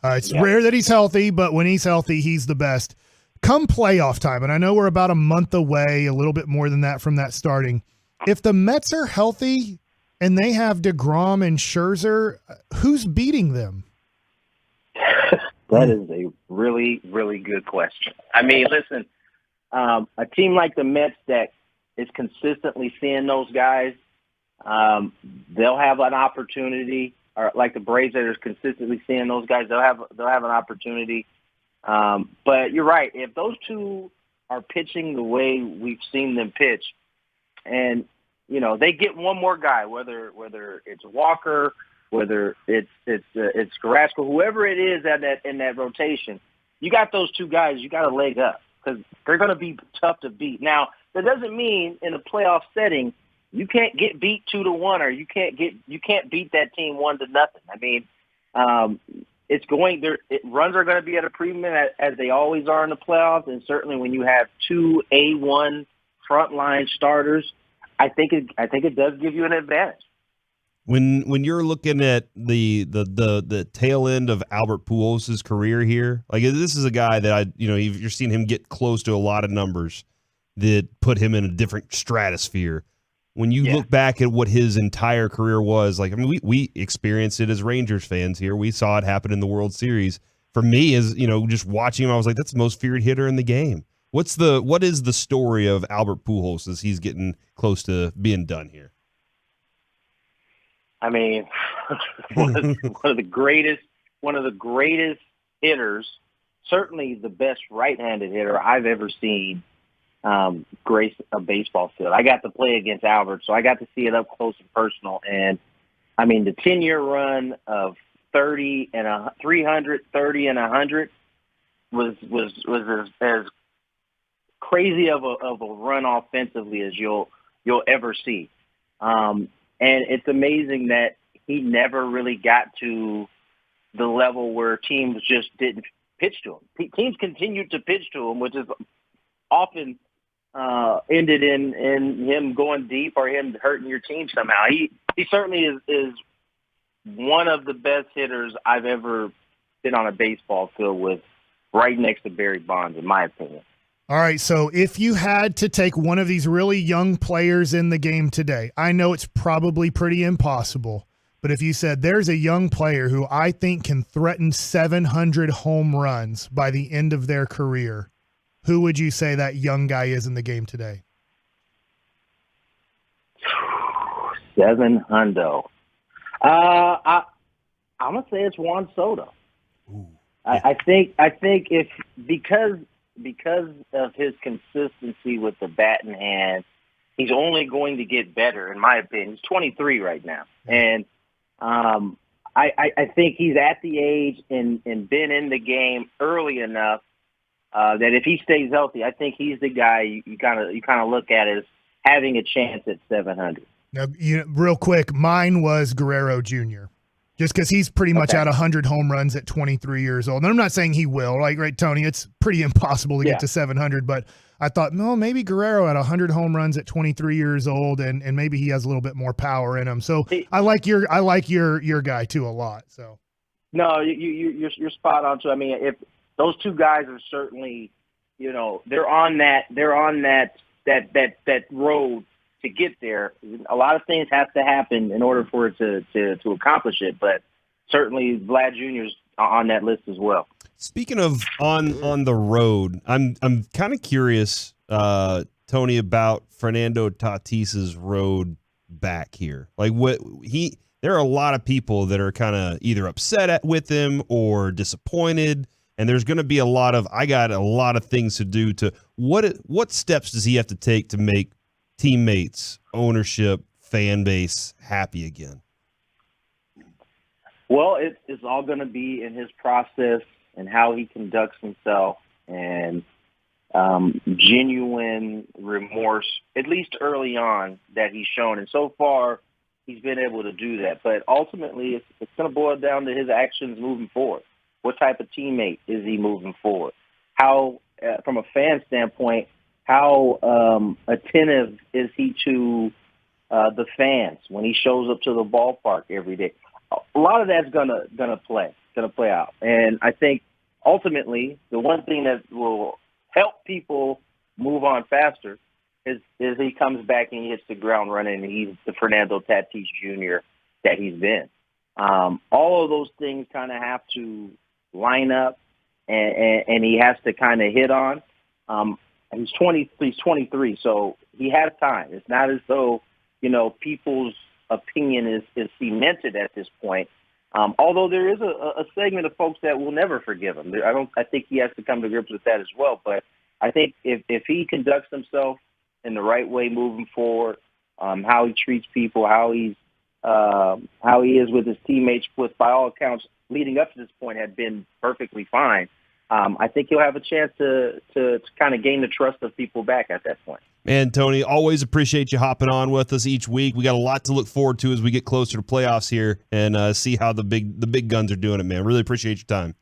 It's rare that he's healthy, but when he's healthy, he's the best. Come playoff time, and I know we're about a month away, a little bit more than that from that starting. If the Mets are healthy, and they have DeGrom and Scherzer. Who's beating them? That is a really, really good question. I mean, listen, a team like the Mets that is consistently seeing those guys, they'll have an opportunity. Or like the Braves that are consistently seeing those guys, they'll have an opportunity. But you're right. If those two are pitching the way we've seen them pitch, and they get one more guy, whether it's Walker, whether it's Carrasco, whoever it is in that rotation, you got those two guys, you got a leg up because they're going to be tough to beat. Now, that doesn't mean in a playoff setting you can't get beat 2-1 or you can't beat that team 1-0. I mean, runs are going to be at a premium as they always are in the playoffs, and certainly when you have two A1 frontline starters, I think it does give you an advantage. When you're looking at the tail end of Albert Pujols' career here, like this is a guy that you're seeing him get close to a lot of numbers that put him in a different stratosphere. When you look back at what his entire career was, like, I mean, we experienced it as Rangers fans here. We saw it happen in the World Series. For me, as just watching him, I was like, that's the most feared hitter in the game. What is the story of Albert Pujols as he's getting close to being done here? I mean, one of the greatest hitters, certainly the best right-handed hitter I've ever seen grace a baseball field. I got to play against Albert, so I got to see it up close and personal. And I mean, the 10-year run of 30 and 300, 30 and 100 was as crazy of a run offensively as you'll ever see. And it's amazing that he never really got to the level where teams just didn't pitch to him. Teams continued to pitch to him, which is often ended in him going deep or him hurting your team somehow. He certainly is one of the best hitters I've ever been on a baseball field with, right next to Barry Bonds, in my opinion. All right, so if you had to take one of these really young players in the game today, I know it's probably pretty impossible, but if you said there's a young player who I think can threaten 700 home runs by the end of their career, who would you say that young guy is in the game today? 700. I'm gonna say it's Juan Soto. I think if because of his consistency with the bat in hand, he's only going to get better, in my opinion. He's 23 right now, and I think he's at the age and been in the game early enough that if he stays healthy, I think he's the guy you kind of look at as having a chance at 700. Now, real quick, mine was Guerrero Jr. Just because he's pretty much at 100 home runs at 23 years old. And I'm not saying he will, right, Tony? It's pretty impossible to get to 700, but I thought, no, maybe Guerrero at 100 home runs at 23 years old, and maybe he has a little bit more power in him. So I like your guy too a lot. So no, you're spot on too. I mean, if those two guys are certainly, they're on that road to get there. A lot of things have to happen in order for it to accomplish it, but certainly Vlad Jr.'s on that list as well. Speaking of on the road, I'm kind of curious, Tony, about Fernando Tatis's road back here. Like there are a lot of people that are kind of either upset with him or disappointed, and there's going to be I got a lot of things to do to what steps does he have to take to make teammates, ownership, fan base happy again? Well, it's all going to be in his process and how he conducts himself, and genuine remorse, at least early on, that he's shown. And so far, he's been able to do that. But ultimately, it's going to boil down to his actions moving forward. What type of teammate is he moving forward? How, from a fan standpoint, how attentive is he to the fans when he shows up to the ballpark every day? A lot of that's gonna play out, and I think ultimately the one thing that will help people move on faster is he comes back and he hits the ground running, and he's the Fernando Tatis Jr. that he's been. All of those things kind of have to line up, and he has to kind of hit on. He's 23, so he has time. It's not as though, people's opinion is cemented at this point. Although there is a segment of folks that will never forgive him. I think he has to come to grips with that as well. But I think if he conducts himself in the right way moving forward, how he treats people, how he is with his teammates, which by all accounts leading up to this point had been perfectly fine. I think he'll have a chance to kind of gain the trust of people back at that point. Man, Tony, always appreciate you hopping on with us each week. We got a lot to look forward to as we get closer to playoffs here and see how the big guns are doing it, man. Really appreciate your time.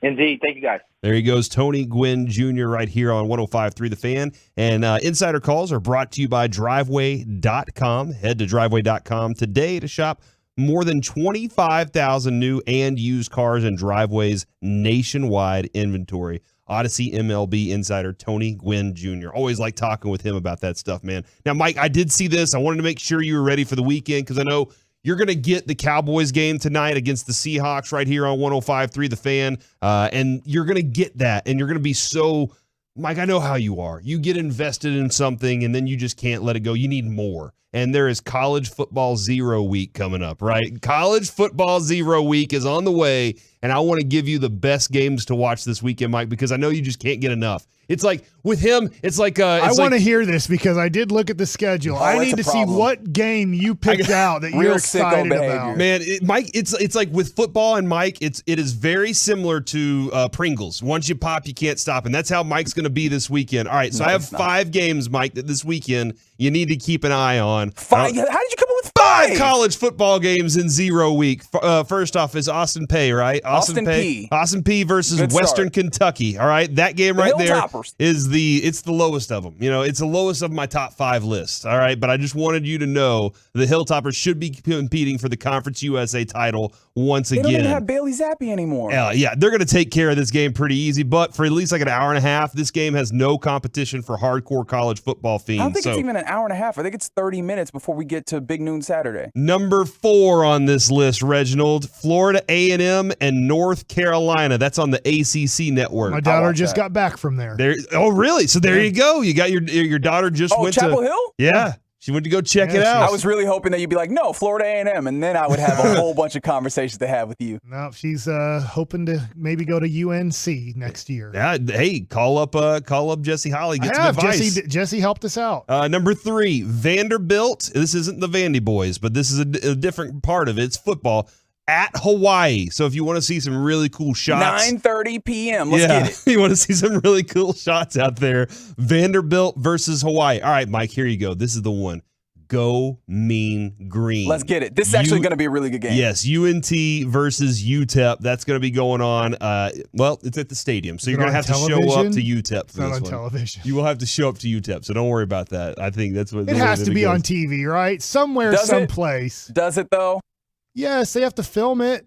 Indeed. Thank you, guys. There he goes, Tony Gwynn Jr. right here on 105.3 The Fan. And Insider Calls are brought to you by Driveway.com. Head to Driveway.com today to shop more than 25,000 new and used cars and driveways nationwide inventory. Odyssey MLB insider Tony Gwynn Jr. Always like talking with him about that stuff, man. Now, Mike, I did see this. I wanted to make sure you were ready for the weekend because I know you're going to get the Cowboys game tonight against the Seahawks right here on 105.3 The Fan, and you're going to get that, and you're going to be so – Mike, I know how you are. You get invested in something, and then you just can't let it go. You need more. And there is College Football Zero Week coming up, right? College Football Zero Week is on the way, and I want to give you the best games to watch this weekend, Mike, because I know you just can't get enough. It's like with him, it's like I want to hear this because I did look at the schedule. I need to see what game you picked out that you're excited about. Man, Mike, it's like with football and Mike, it is very similar to Pringles. Once you pop, you can't stop, and that's how Mike's going to be this weekend. All right, so I have 5 games, Mike, that this weekend you need to keep an eye on. 5? How did you come up with 5 college football games in 0 week? First off is Austin Peay, right? Austin Peay versus Western Kentucky. All right, that game right there is it's the lowest of them. It's the lowest of my top 5 list. All right, but I just wanted you to know the Hilltoppers should be competing for the Conference USA title once again. They don't even have Bailey Zappi anymore. Yeah, they're going to take care of this game pretty easy, but for at least like an hour and a half, this game has no competition for hardcore college football fiends. I don't think it's even an hour and a half. I think it's 30 minutes before we get to Big Noon Saturday. Number 4 on this list, Reginald, Florida A&M and North Carolina. That's on the ACC network. My daughter just got back from there. Oh, really? So there you go. You got your daughter just went Chapel to Hill? Yeah. She went to go check it out. I was really hoping that you'd be like, no, Florida A&M, and then I would have a whole bunch of conversations to have with you. No, she's hoping to maybe go to UNC next year. Yeah, hey, call up Jesse Holly. Get some advice. Jesse helped us out. Number 3, Vanderbilt. This isn't the Vandy Boys, but this is a different part of it. It's football. At Hawaii. So if you want to see some really cool shots. 9:30 p.m. Let's get it. You want to see some really cool shots out there. Vanderbilt versus Hawaii. All right, Mike, here you go. This is the one. Go Mean Green. Let's get it. This is actually going to be a really good game. Yes, UNT versus UTEP. That's going to be going on. Well, it's at the stadium, so you're going to have to show up to UTEP for this one. It's not on television. You will have to show up to UTEP, so don't worry about that. I think that's what it has to be on TV, right? Somewhere, someplace. Does it though? Yes, they have to film it.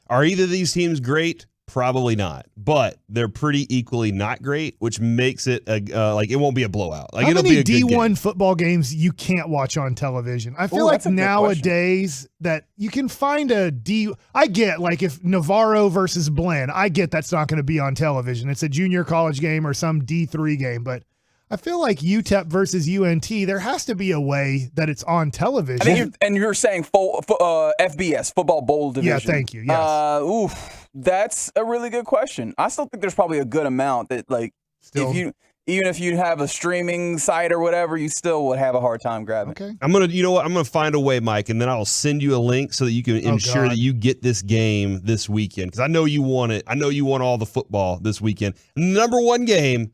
Are either of these teams great? Probably not, but they're pretty equally not great, which makes it like it won't be a blowout. Like how it'll many be a D1 football games you can't watch on television? I feel like nowadays that you can find a D. I get like if Navarro versus Blinn, I get that's not going to be on television. It's a junior college game or some D3 game, but I feel like UTEP versus UNT, there has to be a way that it's on television. And you're saying FBS, Football Bowl Division. Yeah, thank you. Yes. That's a really good question. I still think there's probably a good amount that, like, even if you have a streaming site or whatever, you still would have a hard time grabbing. Okay. I'm gonna find a way, Mike, and then I'll send you a link so that you can ensure that you get this game this weekend because I know you want it. I know you want all the football this weekend. Number 1 game.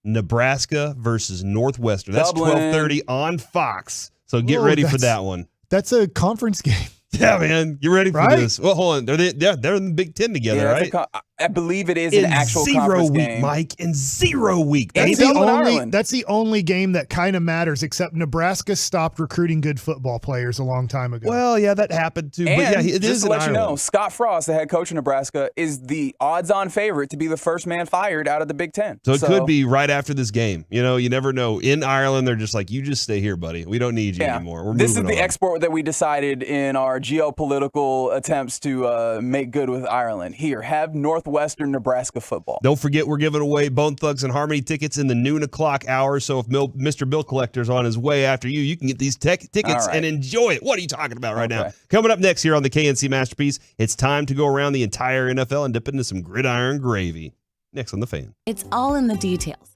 Nebraska versus Northwestern. That's 12:30 on Fox. So get ready for that one. That's a conference game. Yeah, man. Get ready for this. Well, hold on. They're in the Big Ten together, right? I believe it is an actual conference game. Mike, in 0 week. That's the only game that kind of matters, except Nebraska stopped recruiting good football players a long time ago. Well, yeah, that happened too. And but yeah, it just is to in let you know, Ireland. Scott Frost, the head coach of Nebraska, is the odds-on favorite to be the first man fired out of the Big Ten. So it could be right after this game. You know, you never know. In Ireland, they're just like, you just stay here, buddy. We don't need you anymore. We're This is moving the on. export that we decided in our geopolitical attempts to make good with Ireland. Here, have Northwestern Nebraska football. Don't forget, we're giving away Bone Thugs and Harmony tickets in the noon o'clock hour. So if Mr. Bill Collector's on his way after you can get these tickets and enjoy it. What are you talking about right now? Coming up next here on the KNC Masterpiece, it's time to go around the entire NFL and dip into some gridiron gravy. Next on The Fan. It's all in the details.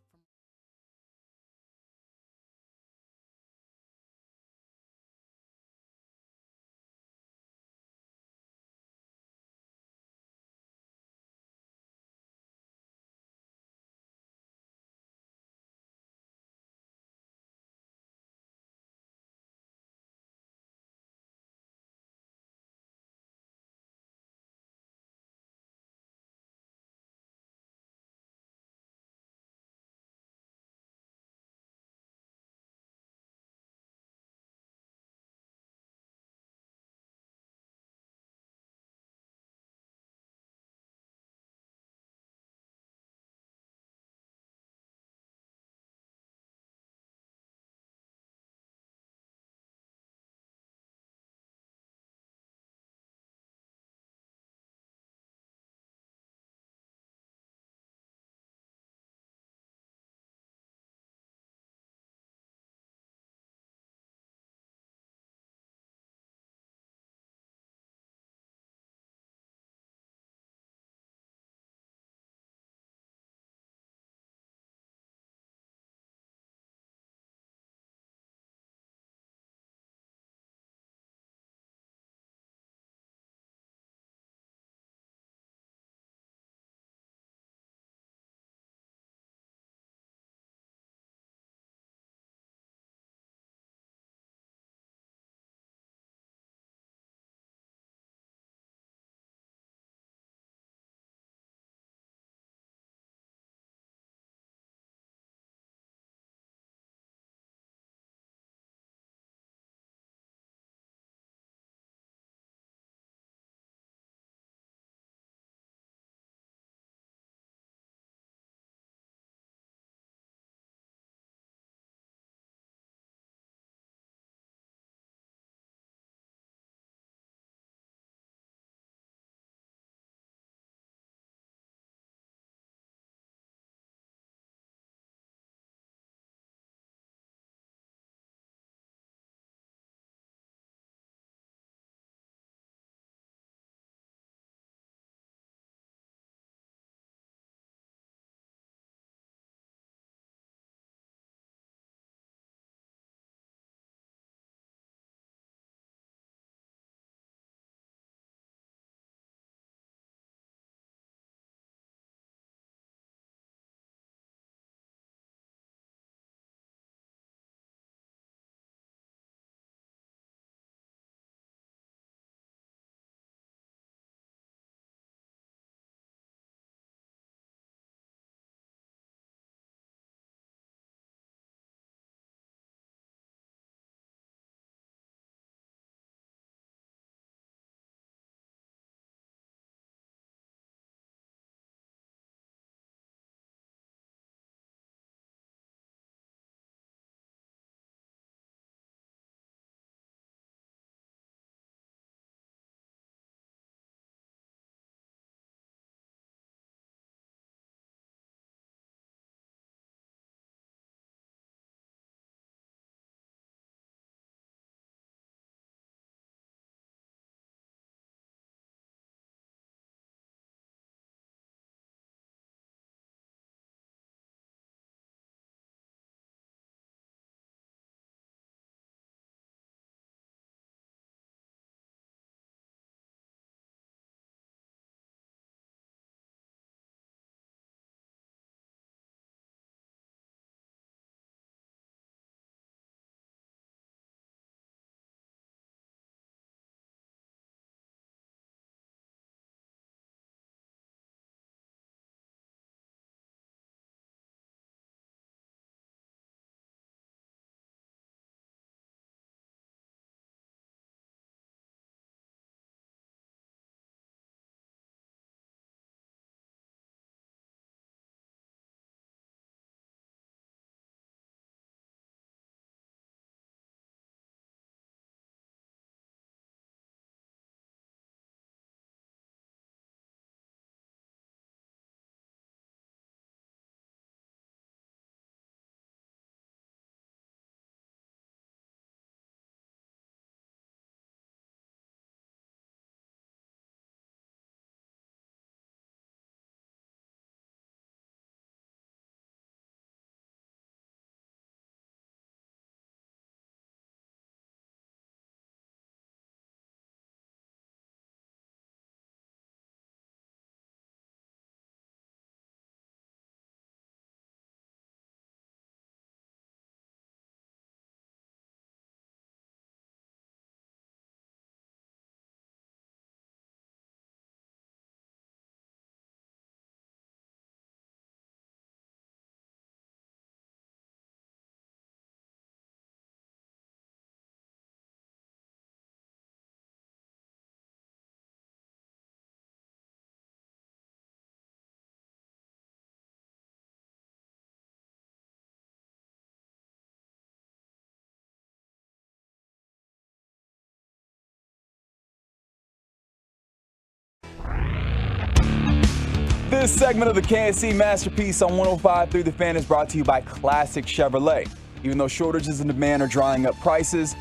This segment of the KNC Masterpiece on 105.3 The Fan is brought to you by Classic Chevrolet. Even though shortages in demand are drawing up prices,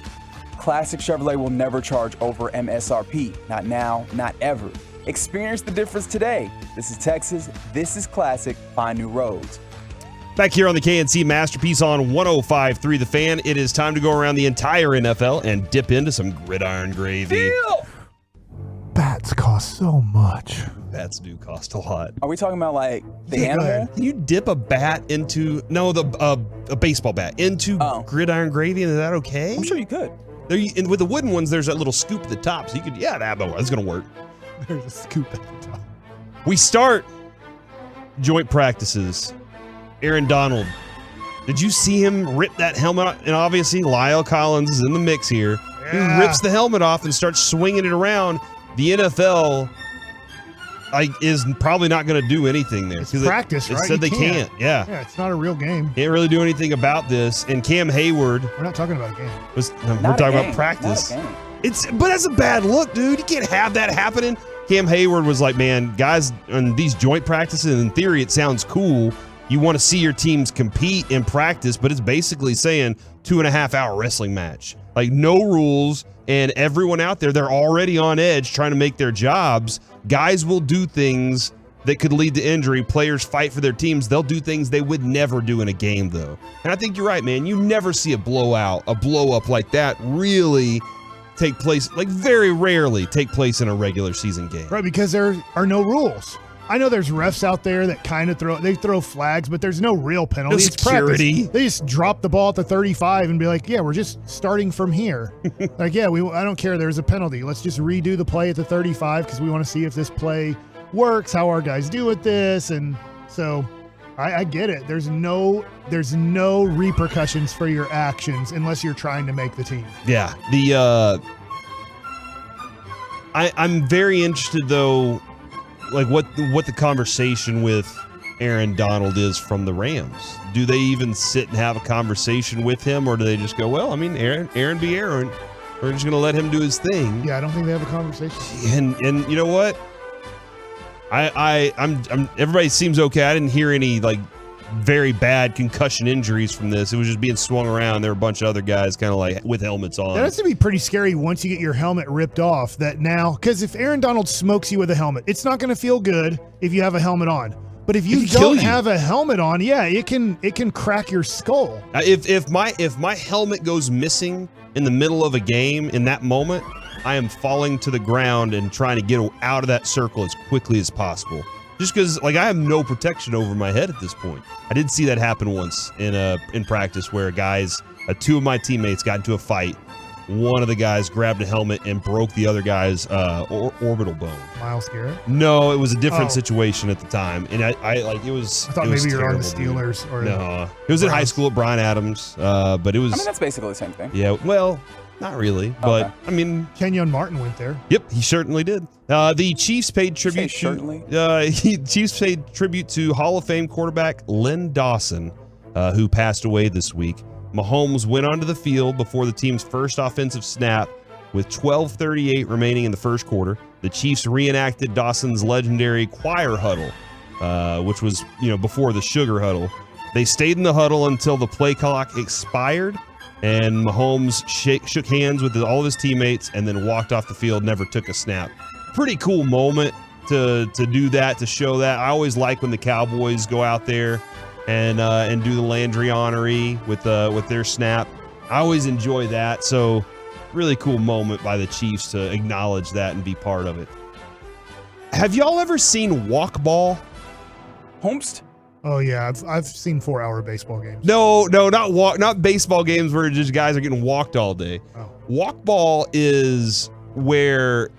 Classic Chevrolet will never charge over MSRP. Not now, not ever. Experience the difference today. This is Texas. This is Classic. Find new roads. Back here on the KNC Masterpiece on 105.3 The Fan, it is time to go around the entire NFL and dip into some gridiron gravy. Bats cost so much. Bats do cost a lot. Are we talking about like the animal? Can you dip a bat into a baseball bat into gridiron gravy, and is that okay? I'm sure you could. And with the wooden ones, there's that little scoop at the top, so you could that's gonna work. There's a scoop at the top. We start joint practices. Aaron Donald, did you see him rip that helmet off? And obviously, Lyle Collins is in the mix here. Yeah. He rips the helmet off and starts swinging it around. The NFL is probably not going to do anything there. It's practice, It right? said they can't. Yeah. Yeah, it's not a real game. Can't really do anything about this. And Cam Hayward. We're not talking about a game. We're talking about practice. But that's a bad look, dude. You can't have that happening. Cam Hayward was like, man, guys, on these joint practices, in theory, it sounds cool. You want to see your teams compete in practice, but it's basically saying 2.5-hour wrestling match. Like, no rules, and everyone out there, they're already on edge trying to make their jobs. Guys will do things that could lead to injury. Players fight for their teams. They'll do things they would never do in a game, though. And I think you're right, man. You never see a blow-up like that really take place, like very rarely take place in a regular season game. Right, because there are no rules. I know there's refs out there that kind of throw flags, but there's no real penalty. No security. It's practice. They just drop the ball at the 35 and be like, yeah, we're just starting from here. Like, yeah, I don't care. There's a penalty. Let's just redo the play at the 35 because we want to see if this play works, how our guys do with this. And so I get it. There's no repercussions for your actions unless you're trying to make the team. Yeah. I'm very interested, though, like what the conversation with Aaron Donald is from the Rams. Do they even sit and have a conversation with him, or do they just go, well, I mean, Aaron be Aaron. We're just going to let him do his thing. Yeah, I don't think they have a conversation. And you know what? I'm everybody seems okay. I didn't hear any like very bad concussion injuries from this. It was just being swung around. There were a bunch of other guys kind of like with helmets on. That has to be pretty scary once you get your helmet ripped off. That now, because if Aaron Donald smokes you with a helmet, it's not going to feel good if you have a helmet on. But if you don't have a helmet on, yeah, it can crack your skull. If my helmet goes missing in the middle of a game in that moment, I am falling to the ground and trying to get out of that circle as quickly as possible. Just because, like, I have no protection over my head at this point. I did see that happen once in practice where two of my teammates got into a fight. One of the guys grabbed a helmet and broke the other guy's orbital bone. Miles Garrett? No, it was a different situation at the time, and it was. I thought maybe you were on the Steelers. Or no, it was in high school at Bryan Adams, but it was. I mean, that's basically the same thing. Yeah, well. Not really, but okay. I mean, Kenyon Martin went there. Yep, he certainly did. The Chiefs paid tribute Chiefs paid tribute to Hall of Fame quarterback Len Dawson, who passed away this week. Mahomes went onto the field before the team's first offensive snap with 12:38 remaining in the first quarter. The Chiefs reenacted Dawson's legendary choir huddle, which was before the sugar huddle. They stayed in the huddle until the play clock expired. And Mahomes shook hands with all of his teammates and then walked off the field, never took a snap. Pretty cool moment to do that, to show that. I always like when the Cowboys go out there and do the Landry honoree with their snap. I always enjoy that. So really cool moment by the Chiefs to acknowledge that and be part of it. Have y'all ever seen walk ball? Holmst? Oh yeah, I've seen 4-hour baseball games. No, not baseball games where just guys are getting walked all day. Oh. Walk ball is where,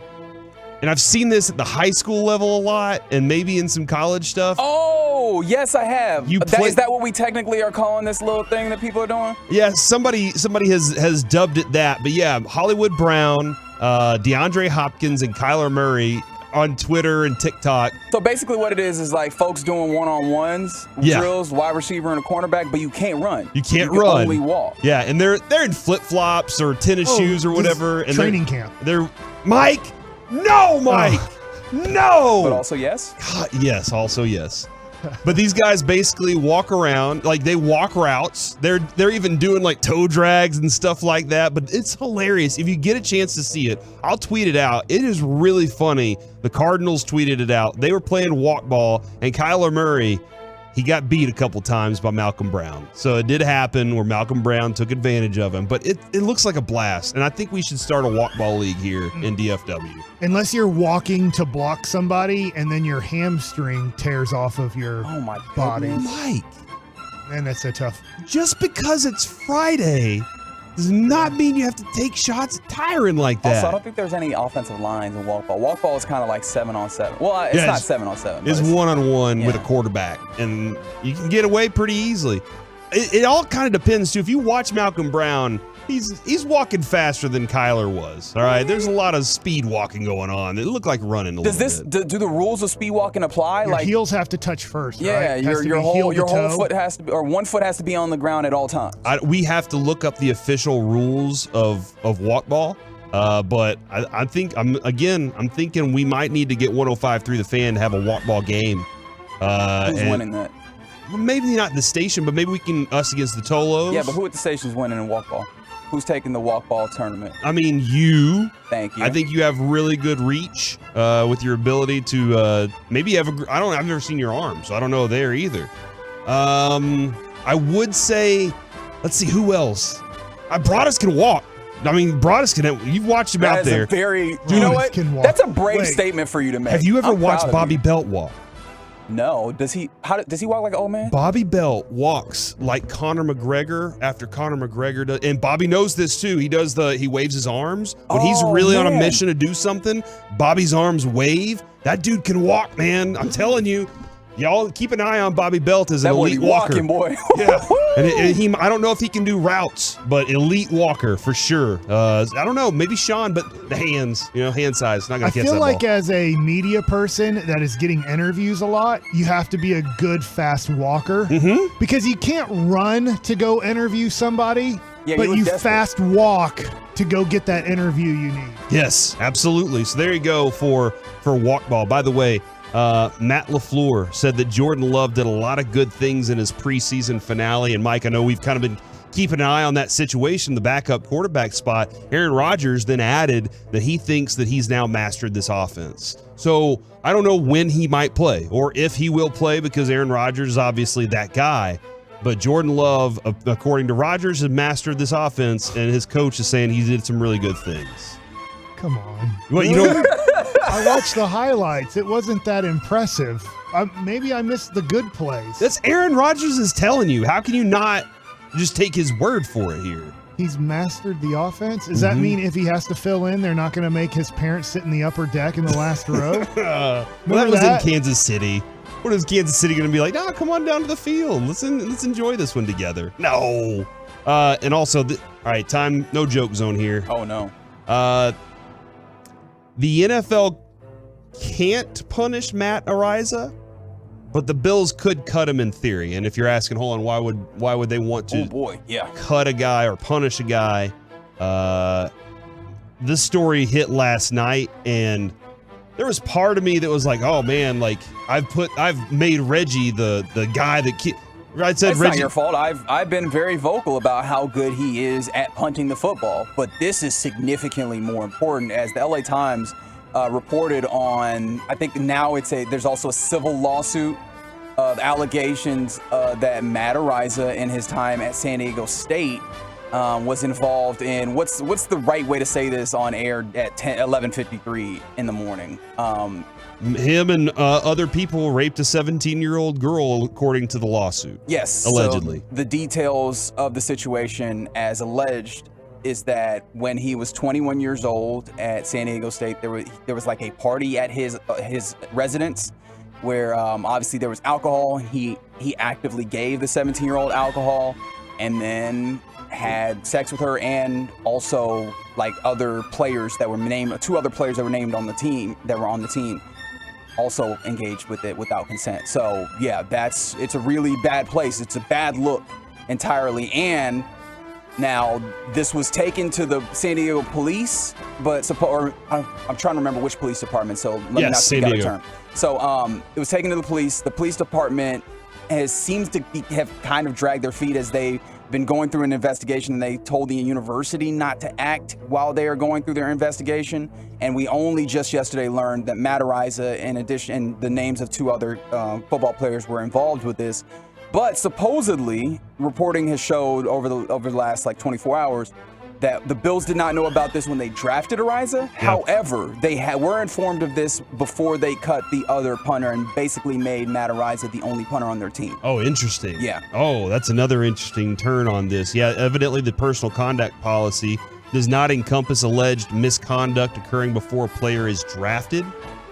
and I've seen this at the high school level a lot, and maybe in some college stuff. Oh yes, I have. Is that what we technically are calling this little thing that people are doing? Yeah, somebody has dubbed it that, but yeah, Hollywood Brown, DeAndre Hopkins, and Kyler Murray on Twitter and TikTok. So basically what it is like folks doing one-on-ones, drills, wide receiver and a cornerback, but you can't run. You can't run. run. Only walk. Yeah, and they're in flip-flops or tennis shoes or whatever. And training camp. They're Mike. No, Mike. No! But also yes? Yes, also yes. But these guys basically walk around, like they walk routes. They're even doing like toe drags and stuff like that. But it's hilarious. If you get a chance to see it, I'll tweet it out. It is really funny. The Cardinals tweeted it out. They were playing walk ball, and Kyler Murray, he got beat a couple times by Malcolm Brown. So it did happen where Malcolm Brown took advantage of him. But it looks like a blast. And I think we should start a walk ball league here in DFW. Unless you're walking to block somebody and then your hamstring tears off of your body. Mike. Man, that's so tough. Just because it's Friday does not mean you have to take shots at Tyron like that. Also, I don't think there's any offensive lines in walk ball. Walk ball is kind of like 7-on-7. Well, it's not 7-on-7. It's 1-on-1 with a quarterback, and you can get away pretty easily. It all kind of depends, too. If you watch Malcolm Brown, he's walking faster than Kyler was. All right, there's a lot of speed walking going on. It looked like running a little bit. Do the rules of speed walking apply? Your heels have to touch first. Yeah, right? your whole foot has to be, or one foot has to be on the ground at all times. We have to look up the official rules of walk ball. But I'm thinking we might need to get 105.3 The Fan to have a walk ball game. Who's winning that? Maybe not the station, but maybe we can us against the Tolos. Yeah, but who at the station is winning in walk ball? Who's taking the walk ball tournament? I mean, you. Thank you. I think you have really good reach with your ability to maybe have I've never seen your arm, so I don't know there either. I would say, let's see, who else? Broadus can walk. I mean, Broadus can. You've watched him out there. You know what? That's a brave statement for you to make. Have you ever watched Bobby Belt walk? No. Does he walk like an old man? Bobby Belt walks like Conor McGregor after Conor McGregor does, and Bobby knows this too. He waves his arms when he's really on a mission to do something. Bobby's arms wave. That dude can walk, man. I'm telling you. Y'all keep an eye on Bobby Belt as an elite walker. Walking, boy. Yeah. And I don't know if he can do routes, but elite walker for sure. I don't know, maybe Sean, but the hands, hand size, not going to catch that ball. I feel like as a media person that is getting interviews a lot, you have to be a good fast walker because you can't run to go interview somebody, but you fast walk to go get that interview you need. Yes, absolutely. So there you go for walk ball. By the way, Matt LaFleur said that Jordan Love did a lot of good things in his preseason finale. And Mike, I know we've kind of been keeping an eye on that situation, the backup quarterback spot. Aaron Rodgers then added that he thinks that he's now mastered this offense. So I don't know when he might play or if he will play because Aaron Rodgers is obviously that guy. But Jordan Love, according to Rodgers, has mastered this offense, and his coach is saying he did some really good things. Come on. What, you know? I watched the highlights. It wasn't that impressive. Maybe I missed the good plays. That's Aaron Rodgers is telling you. How can you not just take his word for it here? He's mastered the offense? Does that mean if he has to fill in, they're not going to make his parents sit in the upper deck in the last row? Well, that was in Kansas City. What is Kansas City going to be like? No, come on down to the field. Let's enjoy this one together. No. And also, all right, time, no joke zone here. Oh, no. The NFL can't punish Matt Araiza, but the Bills could cut him in theory. And if you're asking, hold on, why would they want to cut a guy or punish a guy? This story hit last night, and there was part of me that was like, oh man, like I've made Reggie the guy that I said That's Reggie. Not your fault. I've been very vocal about how good he is at punting the football, but this is significantly more important. As the LA Times reported on, I think now there's also a civil lawsuit of allegations that Matt Araiza in his time at San Diego State was involved in what's the right way to say this on air at 11:53 in the morning. Him and other people raped a 17-year-old girl, according to the lawsuit. Yes, allegedly. So the details of the situation, as alleged, is that when he was 21 years old at San Diego State, there was like a party at his residence where obviously there was alcohol. He actively gave the 17-year-old alcohol, and then had sex with her, and also like other players that were named, 2 other players that were named on the team also engaged with it without consent. So yeah, it's a really bad place. It's a bad look entirely. And Now, this was taken to the San Diego police, but I'm trying to remember which police department, so let me not speak out of turn. So it was taken to the police. The police department seems to have kind of dragged their feet as they've been going through an investigation, and they told the university not to act while they are going through their investigation. And we only just yesterday learned that Matt Araiza, in addition, the names of 2 other football players were involved with this. But supposedly, reporting has showed over the last 24 hours that the Bills did not know about this when they drafted Araiza. Yeah. However, they were informed of this before they cut the other punter and basically made Matt Araiza the only punter on their team. Oh, interesting. Yeah. Oh, that's another interesting turn on this. Yeah, evidently the personal conduct policy does not encompass alleged misconduct occurring before a player is drafted.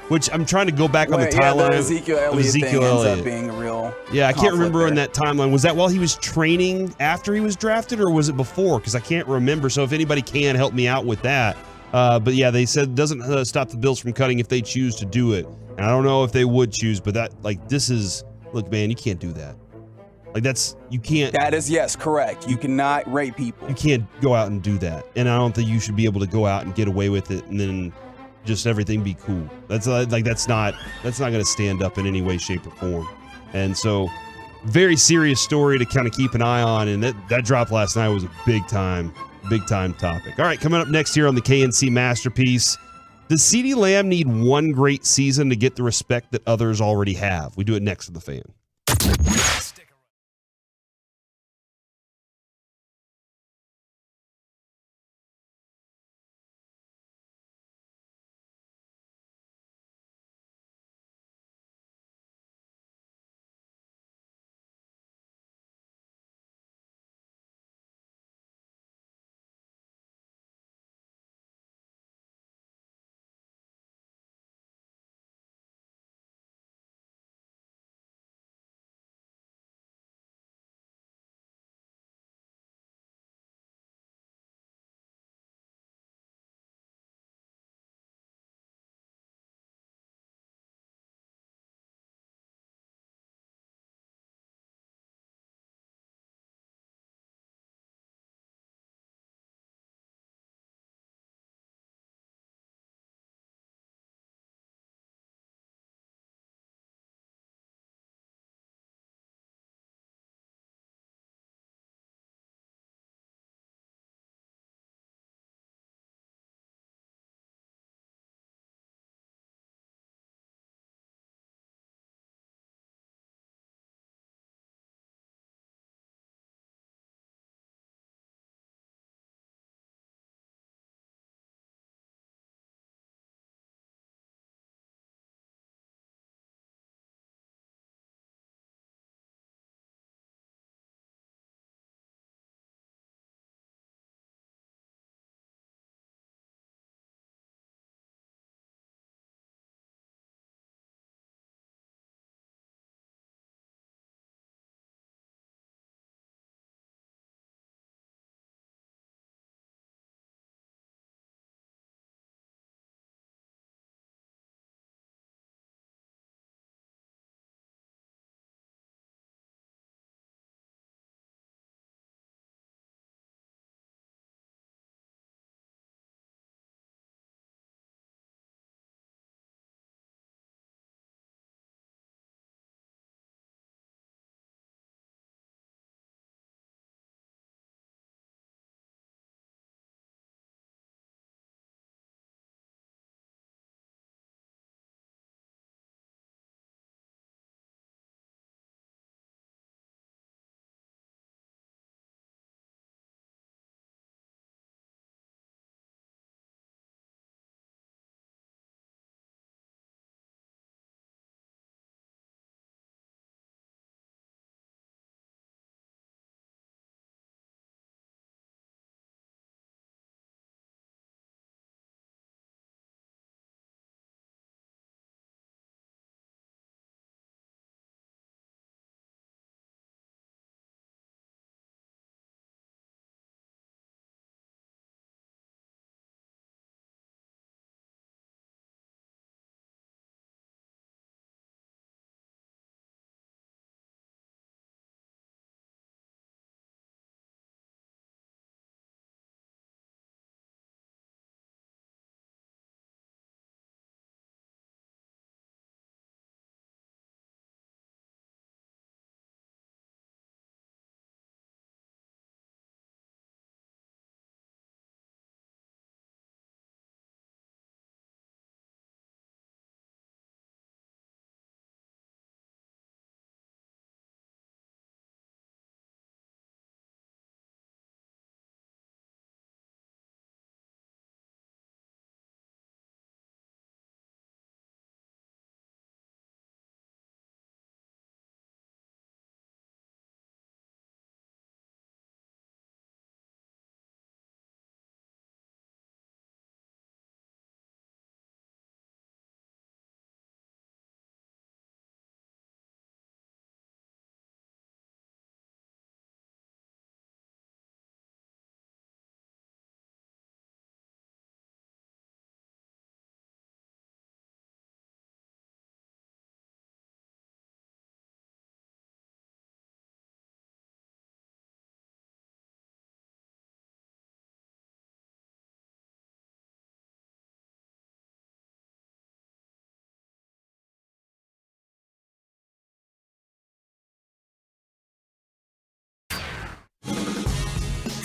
Which I'm trying to go back on the timeline. The Ezekiel Elliott thing ends up being a real I can't remember in that timeline. Was that while he was training after he was drafted, or was it before? Because I can't remember. So if anybody can help me out with that. But yeah, they said it doesn't stop the Bills from cutting if they choose to do it. And I don't know if they would choose, but look, man, you can't do that. You can't. That is, yes, correct. You cannot rape people. You can't go out and do that. And I don't think you should be able to go out and get away with it and then just everything be cool. That's not going to stand up in any way, shape, or form. And so, very serious story to kind of keep an eye on. And that drop last night was a big time topic. All right, coming up next here on the KNC Masterpiece, does CeeDee Lamb need one great season to get the respect that others already have? We do it next to the Fan.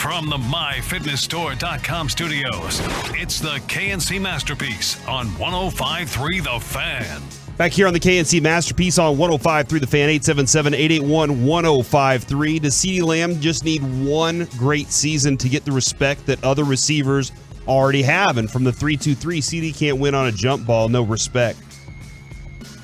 From the MyFitnessStore.com studios, it's the KNC Masterpiece on 105.3 The Fan. Back here on the KNC Masterpiece on 105.3 The Fan, 877-881-1053. Does CeeDee Lamb just need one great season to get the respect that other receivers already have? And from the 3-2-3, CeeDee can't win on a jump ball, no respect.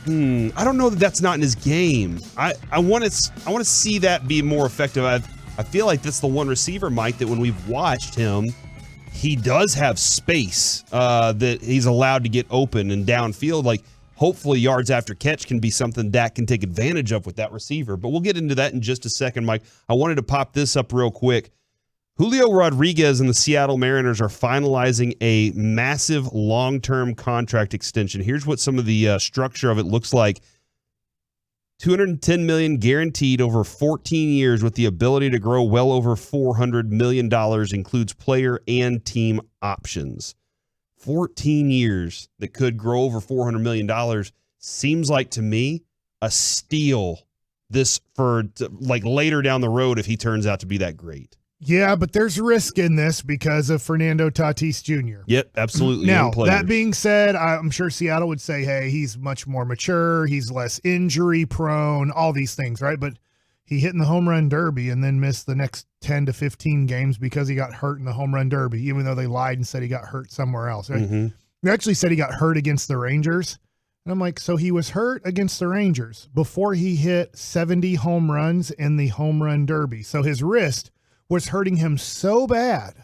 I don't know that that's not in his game. I want to see that be more effective. I feel like that's the one receiver, Mike, that when we've watched him, he does have space that he's allowed to get open and downfield. Like, hopefully yards after catch can be something Dak can take advantage of with that receiver. But we'll get into that in just a second, Mike. I wanted to pop this up real quick. Julio Rodriguez and the Seattle Mariners are finalizing a massive long-term contract extension. Here's what some of the structure of it looks like. $210 million guaranteed over 14 years with the ability to grow well over $400 million, includes player and team options. 14 years that could grow over $400 million seems like to me a steal this for like later down the road if he turns out to be that great. Yeah, but there's risk in this because of Fernando Tatis Jr. Yep, absolutely. Now, that being said, I'm sure Seattle would say, hey, he's much more mature, he's less injury prone, all these things, right? But he hit in the home run derby and then missed the next 10 to 15 games because he got hurt in the home run derby, even though they lied and said he got hurt somewhere else, right? They actually said he got hurt against the Rangers. And I'm like, so he was hurt against the Rangers before he hit 70 home runs in the home run derby. So his wrist was hurting him so bad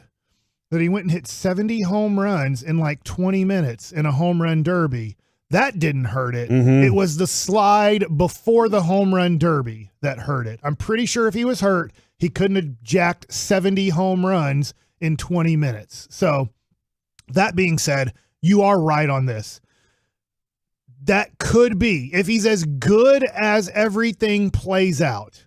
that he went and hit 70 home runs in like 20 minutes in a home run derby. That didn't hurt it. It was the slide before the home run derby that hurt it. I'm pretty sure if he was hurt, he couldn't have jacked 70 home runs in 20 minutes. So that being said, you are right on this. That could be, if he's as good as everything plays out,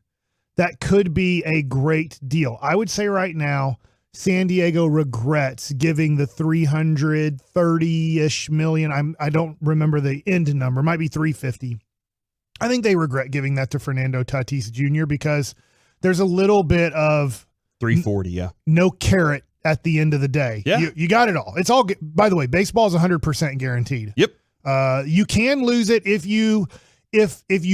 that could be a great deal. I would say right now, San Diego regrets giving the $330-ish million. I don't remember the end number. It might be $350. I think they regret giving that to Fernando Tatis Jr. because there's a little bit of $340, yeah. No carrot at the end of the day. Yeah. You got it all. It's all, by the way, baseball is 100% guaranteed. Yep. You can lose it if you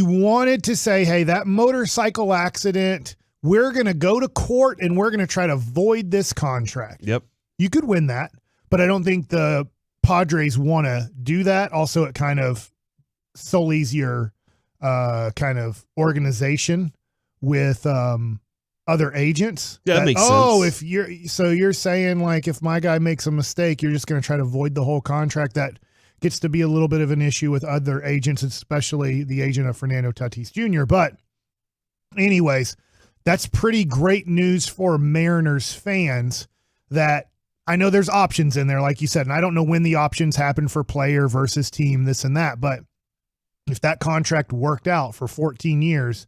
wanted to say, hey, that motorcycle accident, we're going to go to court and we're going to try to void this contract. Yep. You could win that, but I don't think the Padres want to do that. Also, it kind of sullies your kind of organization with other agents. Yeah, that makes sense. Oh, you're saying like if my guy makes a mistake, you're just going to try to void the whole contract. That gets to be a little bit of an issue with other agents, especially the agent of Fernando Tatis Jr. But anyways, that's pretty great news for Mariners fans that I know there's options in there, like you said, and I don't know when the options happen for player versus team, this and that. But if that contract worked out for 14 years,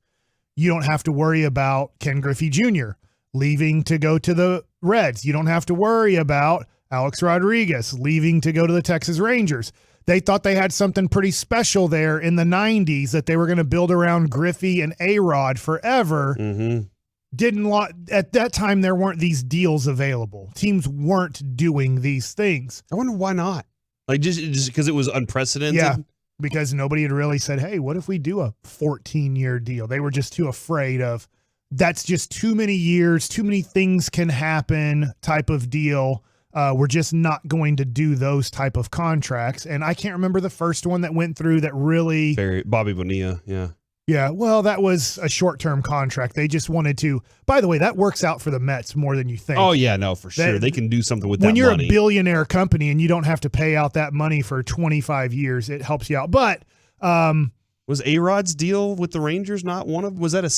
you don't have to worry about Ken Griffey Jr. leaving to go to the Reds. You don't have to worry about Alex Rodriguez leaving to go to the Texas Rangers. They thought they had something pretty special there in the 90s that they were going to build around Griffey and A-Rod forever. At that time, there weren't these deals available. Teams weren't doing these things. I wonder why not. Like just because it was unprecedented? Yeah, because nobody had really said, hey, what if we do a 14-year deal? They were just too afraid of that's just too many years, too many things can happen type of deal. We're just not going to do those type of contracts. And I can't remember the first one that went through that really... Bobby Bonilla, yeah. Yeah, well, that was a short-term contract. They just wanted to... By the way, that works out for the Mets more than you think. Oh, yeah, no, for sure. They can do something with that money. When you're a billionaire company and you don't have to pay out that money for 25 years, it helps you out. But... was A-Rod's deal with the Rangers not one of... Was that I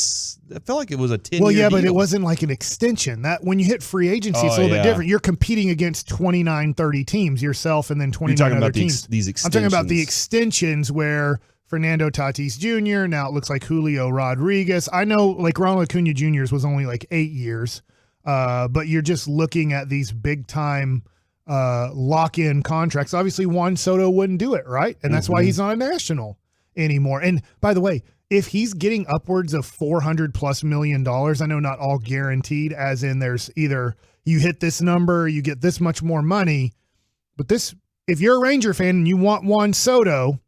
felt like it was a 10-year Well, yeah, deal. but it wasn't like an extension. That when you hit free agency, it's a little bit different. You're competing against 29, 30 teams, yourself and then 29 talking other about teams. these extensions. I'm talking about the extensions where Fernando Tatis Jr., now it looks like Julio Rodriguez. I know like Ronald Acuna Jr.'s was only like 8 years, but you're just looking at these big-time lock-in contracts. Obviously, Juan Soto wouldn't do it, right? And that's why he's not a national anymore. And by the way, if he's getting upwards of $400+ million, I know not all guaranteed, as in there's either you hit this number, you get this much more money. But this, if you're a Ranger fan and you want Juan Soto,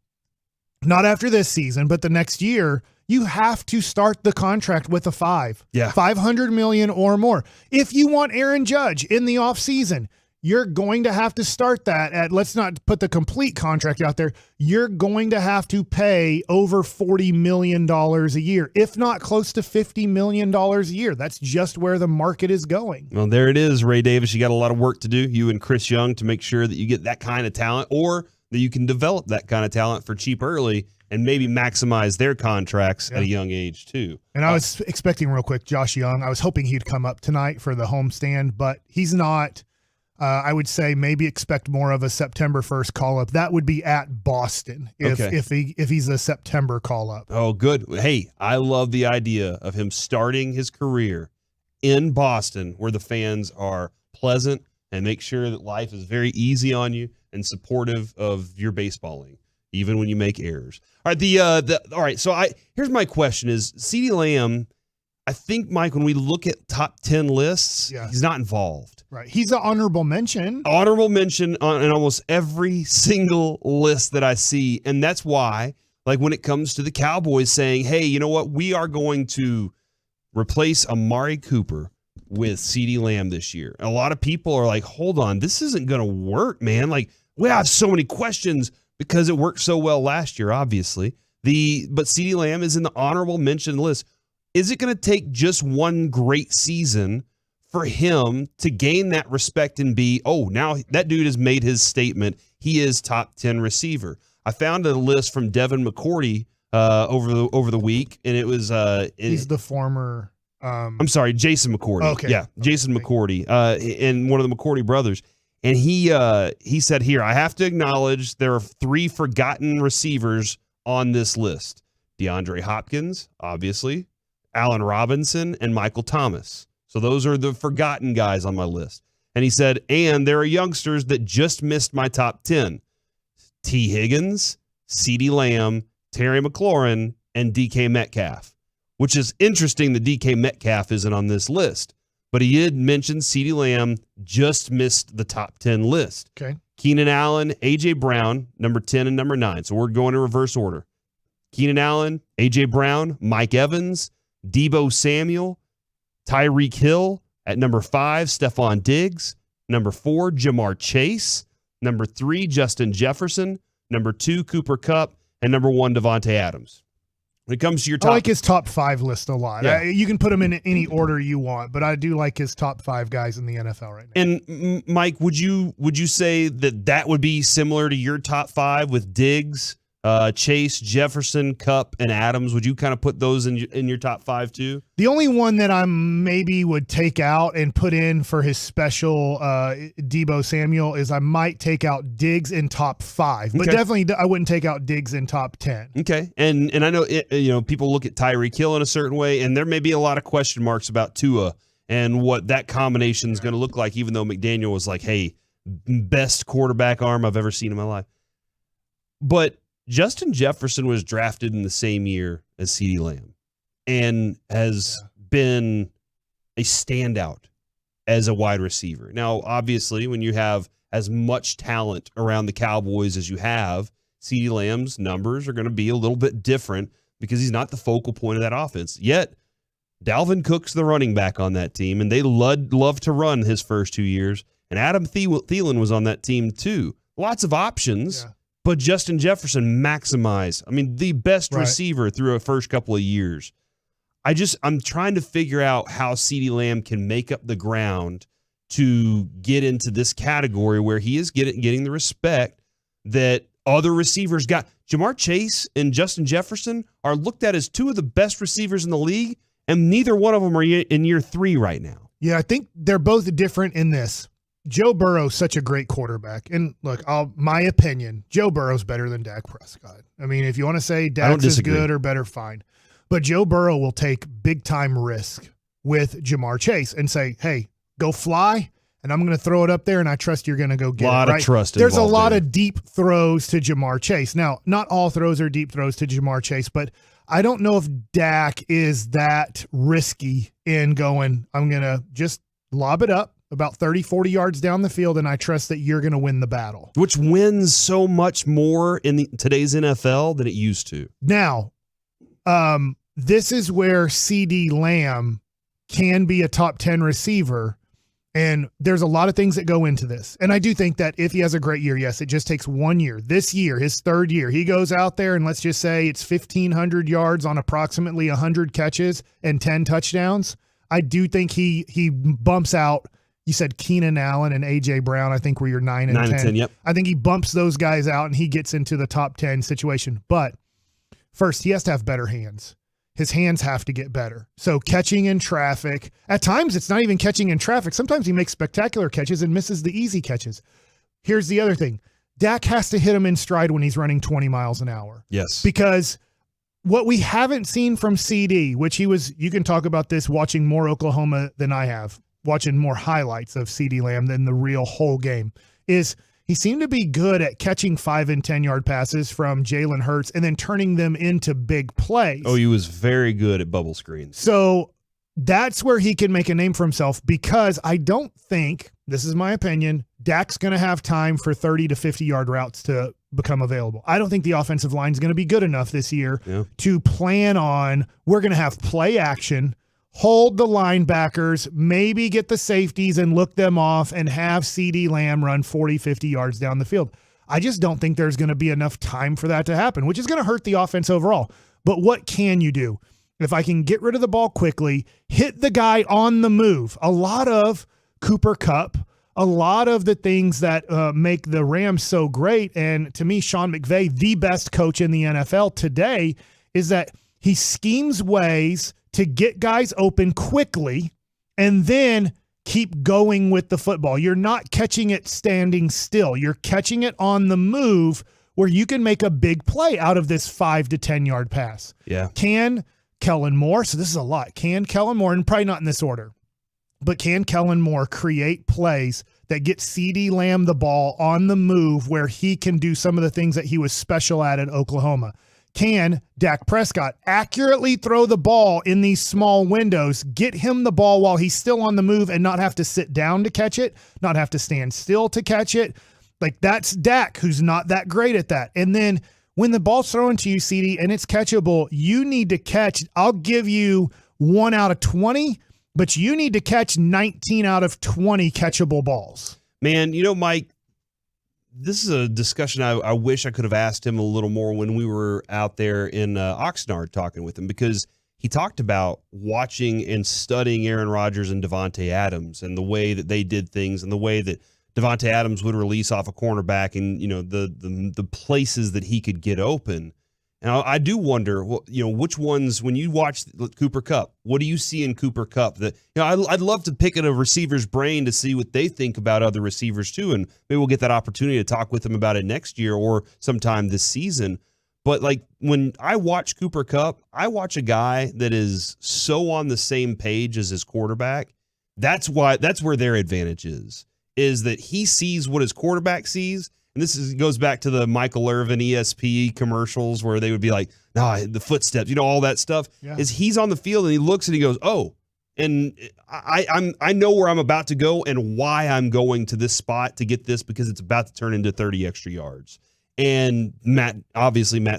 not after this season, but the next year, you have to start the contract with a 5. Yeah. $500 million or more. If you want Aaron Judge in the offseason, you're going to have to start that at, let's not put the complete contract out there, you're going to have to pay over $40 million a year, if not close to $50 million a year. That's just where the market is going. Well, there it is, Ray Davis. You got a lot of work to do, you and Chris Young, to make sure that you get that kind of talent, or that you can develop that kind of talent for cheap early and maybe maximize their contracts at a young age too. And I was expecting, real quick, Josh Young. I was hoping he'd come up tonight for the homestand, but he's not. I would say maybe expect more of a September 1st call-up. That would be at Boston if he's a September call-up. Oh, good. Hey, I love the idea of him starting his career in Boston, where the fans are pleasant and make sure that life is very easy on you and supportive of your baseballing, even when you make errors. All right, all right. So here's my question: is CeeDee Lamb? I think, Mike, when we look at top 10 lists, he's not involved. Right. He's an honorable mention. Honorable mention in almost every single list that I see. And that's why, like, when it comes to the Cowboys saying, hey, you know what, we are going to replace Amari Cooper with CeeDee Lamb this year. A lot of people are like, hold on, this isn't going to work, man. Like, we have so many questions because it worked so well last year, obviously. But CeeDee Lamb is in the honorable mention list. Is it going to take just one great season for him to gain that respect and be, oh, now that dude has made his statement, he is top 10 receiver? I found a list from Devin McCourty over the week, and it was he's the former I'm sorry, Jason McCourty. Okay. Yeah, Jason McCourty, and one of the McCourty brothers. And he said, here, I have to acknowledge there are 3 forgotten receivers on this list. DeAndre Hopkins, obviously, Allen Robinson, and Michael Thomas. So those are the forgotten guys on my list. And he said, and there are youngsters that just missed my top 10. T. Higgins, CeeDee Lamb, Terry McLaurin, and DK Metcalf, which is interesting that DK Metcalf isn't on this list. But he did mention CeeDee Lamb just missed the top 10 list. Okay. Keenan Allen, A.J. Brown, number 10 and number 9. So we're going in reverse order. Keenan Allen, A.J. Brown, Mike Evans, Deebo Samuel, Tyreek Hill at number 5, Stephon Diggs, number 4, Jamar Chase, number 3, Justin Jefferson, number 2, Cooper Kupp, and number 1, Devontae Adams. When it comes to your top, I like his top 5 list a lot. Yeah. You can put him in any order you want, but I do like his top 5 guys in the NFL right now. And Mike, would you say that would be similar to your top 5 with Diggs, Chase, Jefferson, Kupp, and Adams? Would you kind of put those in your top 5 too? The only one that I maybe would take out and put in for his special Deebo Samuel is I might take out Diggs in top 5, but definitely I wouldn't take out Diggs in top 10. Okay, and I know people look at Tyreek Hill in a certain way, and there may be a lot of question marks about Tua and what that combination is going to look like. Even though McDaniel was like, "Hey, best quarterback arm I've ever seen in my life," but Justin Jefferson was drafted in the same year as CeeDee Lamb and has been a standout as a wide receiver. Now, obviously, when you have as much talent around the Cowboys as you have, CeeDee Lamb's numbers are going to be a little bit different because he's not the focal point of that offense. Yet, Dalvin Cook's the running back on that team, and they love to run his first 2 years. And Adam Thielen was on that team too. Lots of options. Yeah. But Justin Jefferson maximized. I mean, the best receiver through a first couple of years. I'm trying to figure out how CeeDee Lamb can make up the ground to get into this category where he is getting the respect that other receivers got. Jamar Chase and Justin Jefferson are looked at as 2 of the best receivers in the league, and neither one of them are in year 3 right now. Yeah, I think they're both different in this. Joe Burrow's such a great quarterback. And look, my opinion, Joe Burrow's better than Dak Prescott. I mean, if you want to say Dak's is good or better, fine. But Joe Burrow will take big-time risk with Jamar Chase and say, hey, go fly, and I'm going to throw it up there, and I trust you're going to go get it. A lot of trust There's a lot there. of deep throws to Jamar Chase. Now, not all throws are deep throws to Jamar Chase, but I don't know if Dak is that risky in going, I'm going to just lob it up about 30, 40 yards down the field, and I trust that you're going to win the battle. Which wins so much more in today's NFL than it used to. Now, this is where CeeDee Lamb can be a top 10 receiver, and there's a lot of things that go into this. And I do think that if he has a great year, yes, it just takes 1 year. This year, his third year, he goes out there and let's just say it's 1,500 yards on approximately 100 catches and 10 touchdowns. I do think he bumps out. You said Keenan Allen and A.J. Brown, I think were your 9 and 10. Yep. I think he bumps those guys out and he gets into the top 10 situation. But first, he has to have better hands. His hands have to get better. So catching in traffic, at times it's not even catching in traffic. Sometimes he makes spectacular catches and misses the easy catches. Here's the other thing. Dak has to hit him in stride when he's running 20 miles an hour. Yes. Because what we haven't seen from CD, which you can talk about this watching more Oklahoma than I have, watching more highlights of CeeDee Lamb than the real whole game, is he seemed to be good at catching 5 and 10 yard passes from Jalen Hurts and then turning them into big plays. Oh, he was very good at bubble screens. So that's where he can make a name for himself, because I don't think, this is my opinion, Dak's going to have time for 30 to 50 yard routes to become available. I don't think the offensive line is going to be good enough this year to plan on, we're going to have play action, hold the linebackers, maybe get the safeties and look them off and have CeeDee Lamb run 40, 50 yards down the field. I just don't think there's going to be enough time for that to happen, which is going to hurt the offense overall. But what can you do? If I can get rid of the ball quickly, hit the guy on the move, a lot of Cooper Kupp, a lot of the things that make the Rams so great, and to me, Sean McVay, the best coach in the NFL today, is that he schemes ways to get guys open quickly and then keep going with the football. You're not catching it standing still. You're catching it on the move where you can make a big play out of this 5 to 10 yard pass. Yeah. Can Kellen Moore, so this is a lot, can Kellen Moore, and probably not in this order, but can Kellen Moore create plays that get CeeDee Lamb the ball on the move where he can do some of the things that he was special at Oklahoma? Can Dak Prescott accurately throw the ball in these small windows, get him the ball while he's still on the move and not have to sit down to catch it, not have to stand still to catch it? Like, that's Dak, who's not that great at that. And then when the ball's thrown to you, CD, and it's catchable, you need to catch. I'll give you 1 out of 20, but you need to catch 19 out of 20 catchable balls. Man, Mike, this is a discussion I wish I could have asked him a little more when we were out there in Oxnard talking with him, because he talked about watching and studying Aaron Rodgers and Davante Adams and the way that they did things and the way that Davante Adams would release off a cornerback and, the places that he could get open. And I do wonder, which ones, when you watch Cooper Kupp, what do you see in Cooper Kupp that, I'd love to pick at a receiver's brain to see what they think about other receivers too. And maybe we'll get that opportunity to talk with them about it next year or sometime this season. But when I watch Cooper Kupp, I watch a guy that is so on the same page as his quarterback. That's where their advantage is that he sees what his quarterback sees. And this goes back to the Michael Irvin ESP commercials where they would be like, the footsteps, all that stuff. Yeah. Is he's on the field and he looks and he goes, oh, and I know where I'm about to go and why I'm going to this spot to get this, because it's about to turn into 30 extra yards. And Matt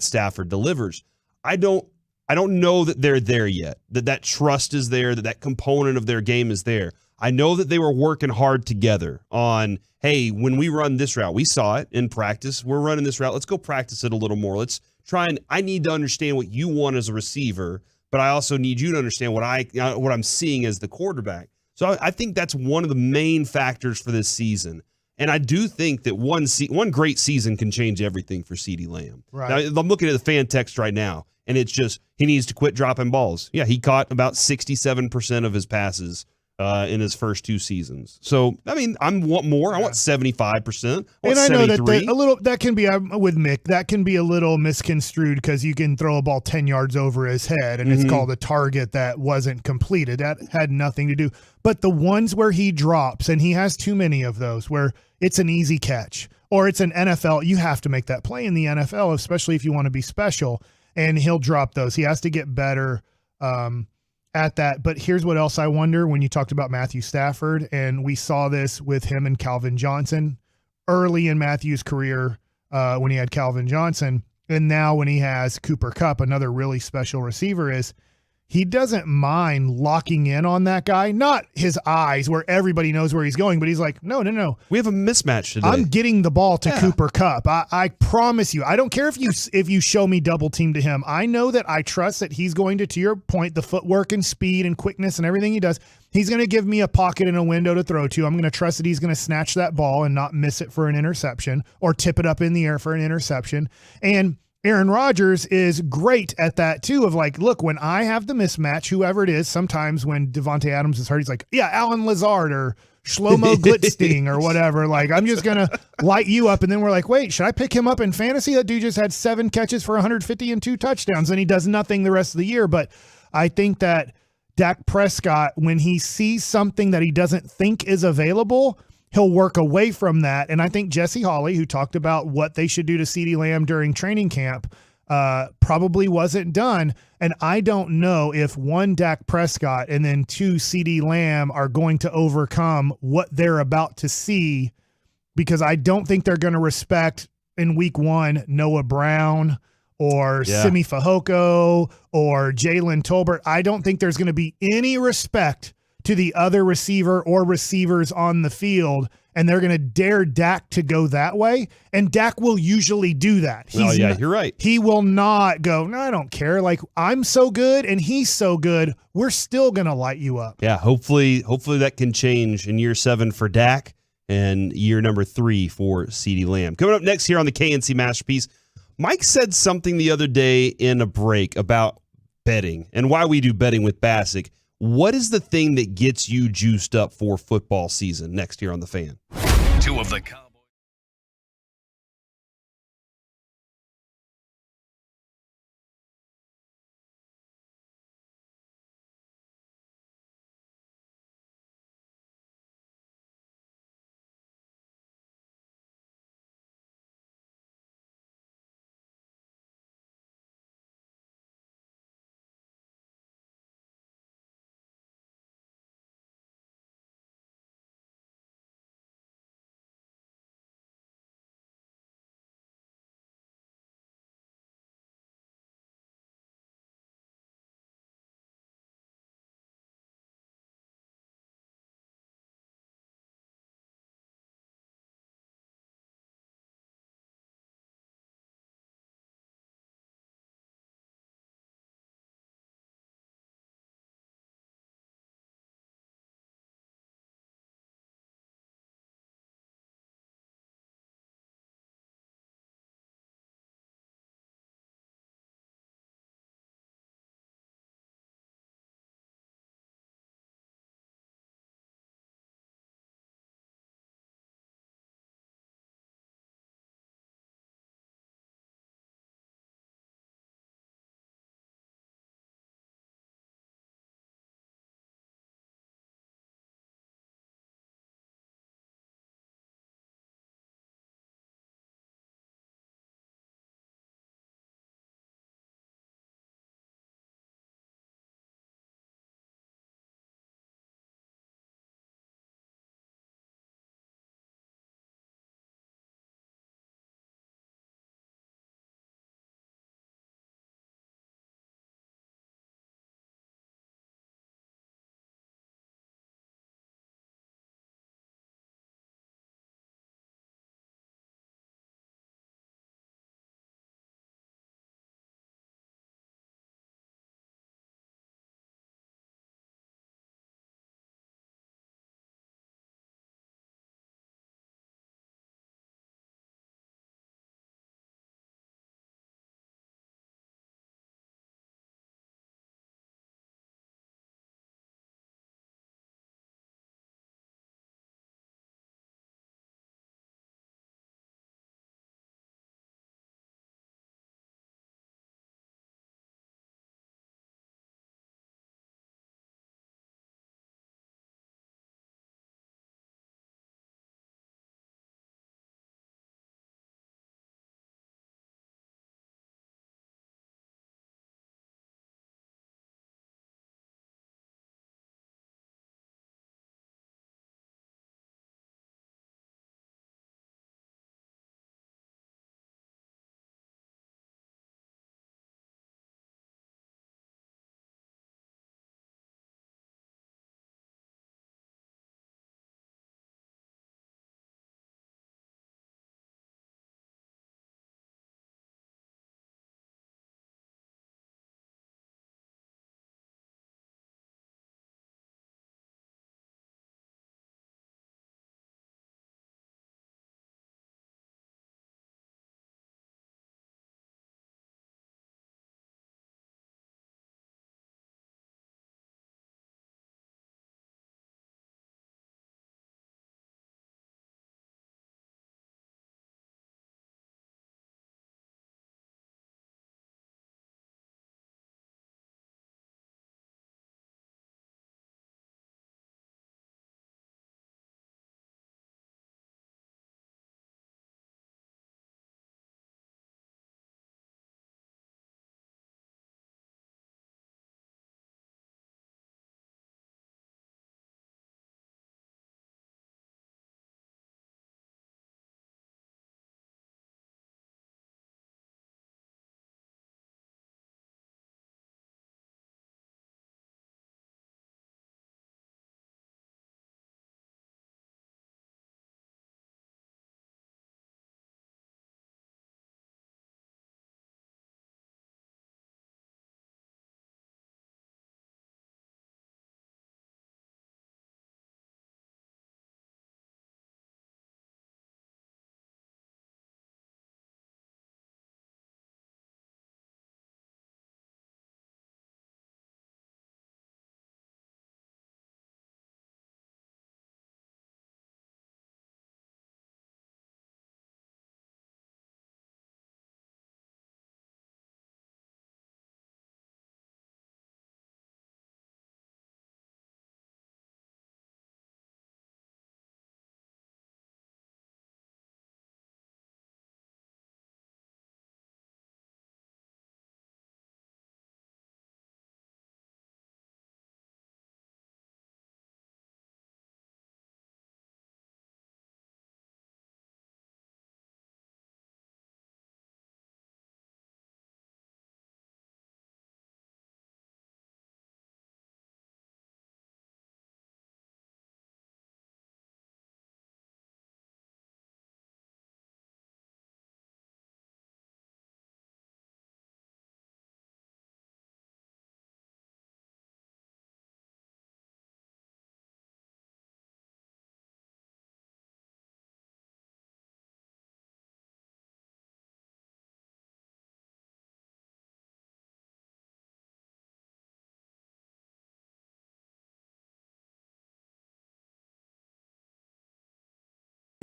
Stafford delivers. I don't know that they're there yet, that trust is there, that component of their game is there. I know that they were working hard together on, hey, when we run this route, we saw it in practice. We're running this route. Let's go practice it a little more. Let's try and I need to understand what you want as a receiver, but I also need you to understand what I'm seeing as the quarterback. So I think that's one of the main factors for this season. And I do think that one great season can change everything for CeeDee Lamb. Right. Now, I'm looking at the fan text right now, and it's just he needs to quit dropping balls. Yeah, he caught about 67% of his passes in his first 2 seasons. So, I want more. I want 75%. And I know that that can be, with Mick, that can be a little misconstrued because you can throw a ball 10 yards over his head and it's called a target that wasn't completed. That had nothing to do. But the ones where he drops, and he has too many of those, where it's an easy catch or it's an NFL, you have to make that play in the NFL, especially if you want to be special. and he'll drop those. He has to get better at that. But here's what else I wonder when you talked about Matthew Stafford, and we saw this with him and Calvin Johnson early in Matthew's career when he had Calvin Johnson, and now when he has Cooper Kupp, another really special receiver, is he doesn't mind locking in on that guy, not his eyes where everybody knows where he's going, but he's like, no. We have a mismatch today. I'm getting the ball to Cooper Kupp. I promise you. I don't care if you show me double team to him. I know that I trust that he's going to your point, the footwork and speed and quickness and everything he does, he's going to give me a pocket and a window to throw to. I'm going to trust that he's going to snatch that ball and not miss it for an interception or tip it up in the air for an interception. And Aaron Rodgers is great at that too, of like, look, when I have the mismatch, whoever it is, sometimes when Devontae Adams is hurt, he's like, yeah, Alan Lazard or Shlomo Glitzstein or whatever. Like, I'm just going to light you up. And then we're like, wait, should I pick him up in fantasy? That dude just had 7 catches for 150 and 2 touchdowns, and he does nothing the rest of the year. But I think that Dak Prescott, when he sees something that he doesn't think is available, he'll work away from that. And I think Jesse Hawley, who talked about what they should do to CeeDee Lamb during training camp, probably wasn't done. And I don't know if 1, Dak Prescott, and then 2, CeeDee Lamb are going to overcome what they're about to see, because I don't think they're going to respect in week 1 Noah Brown or Simi Fehoko or Jalen Tolbert. I don't think there's going to be any respect to the other receiver or receivers on the field, and they're going to dare Dak to go that way, and Dak will usually do that. You're right. He will not go, no, I don't care. Like, I'm so good and he's so good, we're still going to light you up. Yeah, hopefully that can change in year 7 for Dak and year number 3 for CeeDee Lamb. Coming up next here on the KNC Masterpiece, Mike said something the other day in a break about betting and why we do betting with Bassick. What is the thing that gets you juiced up for football season next year on The Fan? 2 of the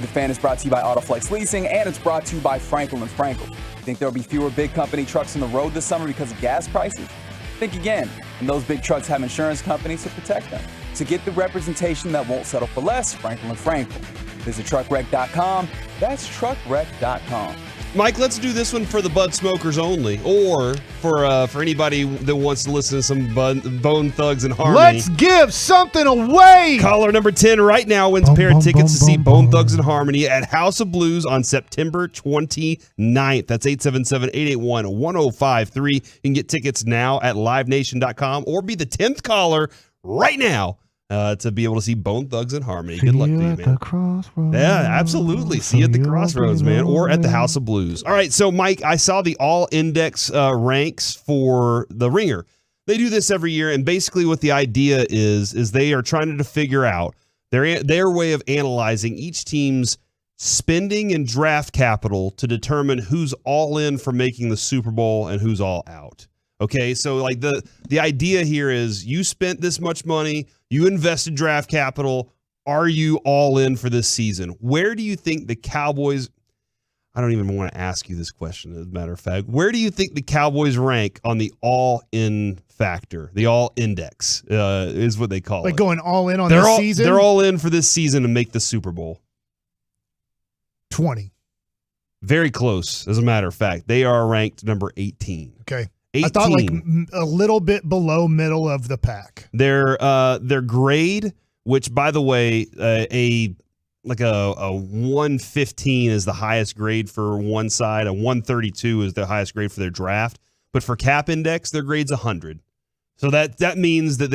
The Fan is brought to you by Autoflex Leasing, and it's brought to you by Franklin & Frankel. Think there will be fewer big company trucks on the road this summer because of gas prices? Think again, and those big trucks have insurance companies to protect them. To get the representation that won't settle for less, Franklin & Frankel. Visit truckwreck.com. That's truckwreck.com. Mike, let's do this one for the Bud Smokers only, or for anybody that wants to listen to some Bone Thugs and Harmony. Let's give something away. Caller number 10 right now wins a pair of tickets to see Bone Thugs and Harmony at House of Blues on September 29th. That's 877-881-1053. You can get tickets now at livenation.com or be the 10th caller right now to be able to see Bone Thugs and Harmony. Good luck to you, man. Yeah, absolutely. See you at the Crossroads, man, or at the House of Blues. All right, so, Mike, I saw the all-index ranks for the Ringer. They do this every year, and basically what the idea is they are trying to figure out their way of analyzing each team's spending and draft capital to determine who's all in for making the Super Bowl and who's all out. Okay, so like the idea here is you spent this much money, you invested draft capital, are you all in for this season? Where do you think the Cowboys, I don't even want to ask you this question as a matter of fact, where do you think the Cowboys rank on the all-in factor, the all-index is what they call it? Like going all in on this season? They're all in for this season to make the Super Bowl. 20. Very close, as a matter of fact. They are ranked number 18. Okay. 18. I thought like a little bit below middle of the pack. Their grade, which by the way, a 115 is the highest grade for one side, a 132 is the highest grade for their draft, but for cap index, their grade's 100. So that means that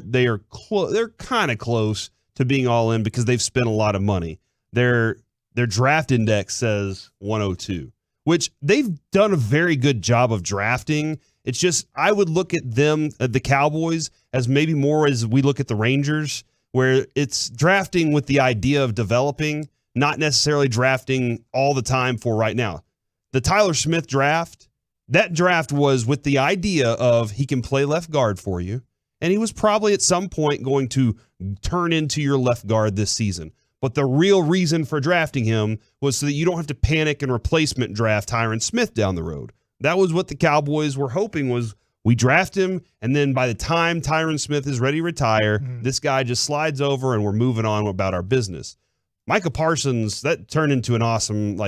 they're kind of close to being all in because they've spent a lot of money. Their draft index says 102. Which they've done a very good job of drafting. It's just I would look at them, the Cowboys, as maybe more as we look at the Rangers, where it's drafting with the idea of developing, not necessarily drafting all the time for right now. The Tyler Smith draft, that draft was with the idea of he can play left guard for you, and he was probably at some point going to turn into your left guard this season. But the real reason for drafting him was so that you don't have to panic and replacement draft Tyron Smith down the road. That was what the Cowboys were hoping was we draft him, and then by the time Tyron Smith is ready to retire, this guy just slides over and we're moving on about our business. Micah Parsons, that turned into an awesome,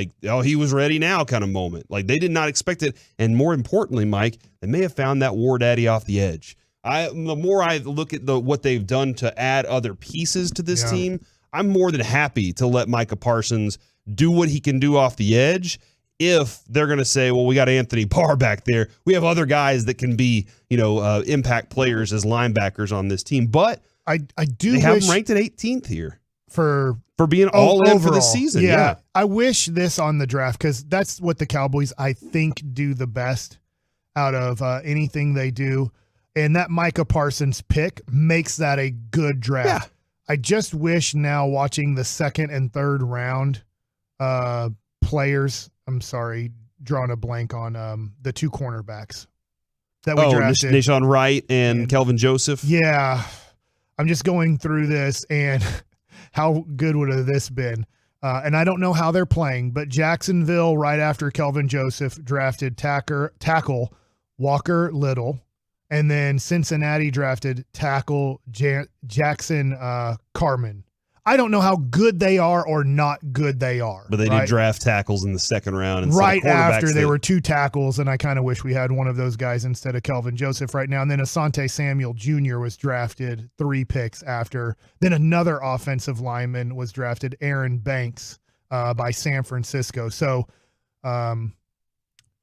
he was ready now kind of moment. Like, they did not expect it. And more importantly, Mike, they may have found that war daddy off the edge. The more I look at what they've done to add other pieces to this team, I'm more than happy to let Micah Parsons do what he can do off the edge. If they're going to say, well, we got Anthony Barr back there, we have other guys that can be, impact players as linebackers on this team. But I do they have him ranked at 18th here for being all in overall for the season. Yeah, I wish this on the draft because that's what the Cowboys I think do the best out of anything they do, and that Micah Parsons pick makes that a good draft. Yeah. I just wish now watching the second and third round players, I'm sorry, drawing a blank on the two cornerbacks that we drafted. Nahshon Wright and Kelvin Joseph. Yeah. I'm just going through this and how good would have this been? And I don't know how they're playing, but Jacksonville, right after Kelvin Joseph, drafted tackle Walker Little. And then Cincinnati drafted tackle Jackson Carman. I don't know how good they are or not good they are. But they did draft tackles in the second round. And right after they were two tackles, and I kind of wish we had one of those guys instead of Kelvin Joseph right now. And then Asante Samuel Jr. was drafted 3 picks after. Then another offensive lineman was drafted, Aaron Banks, by San Francisco. So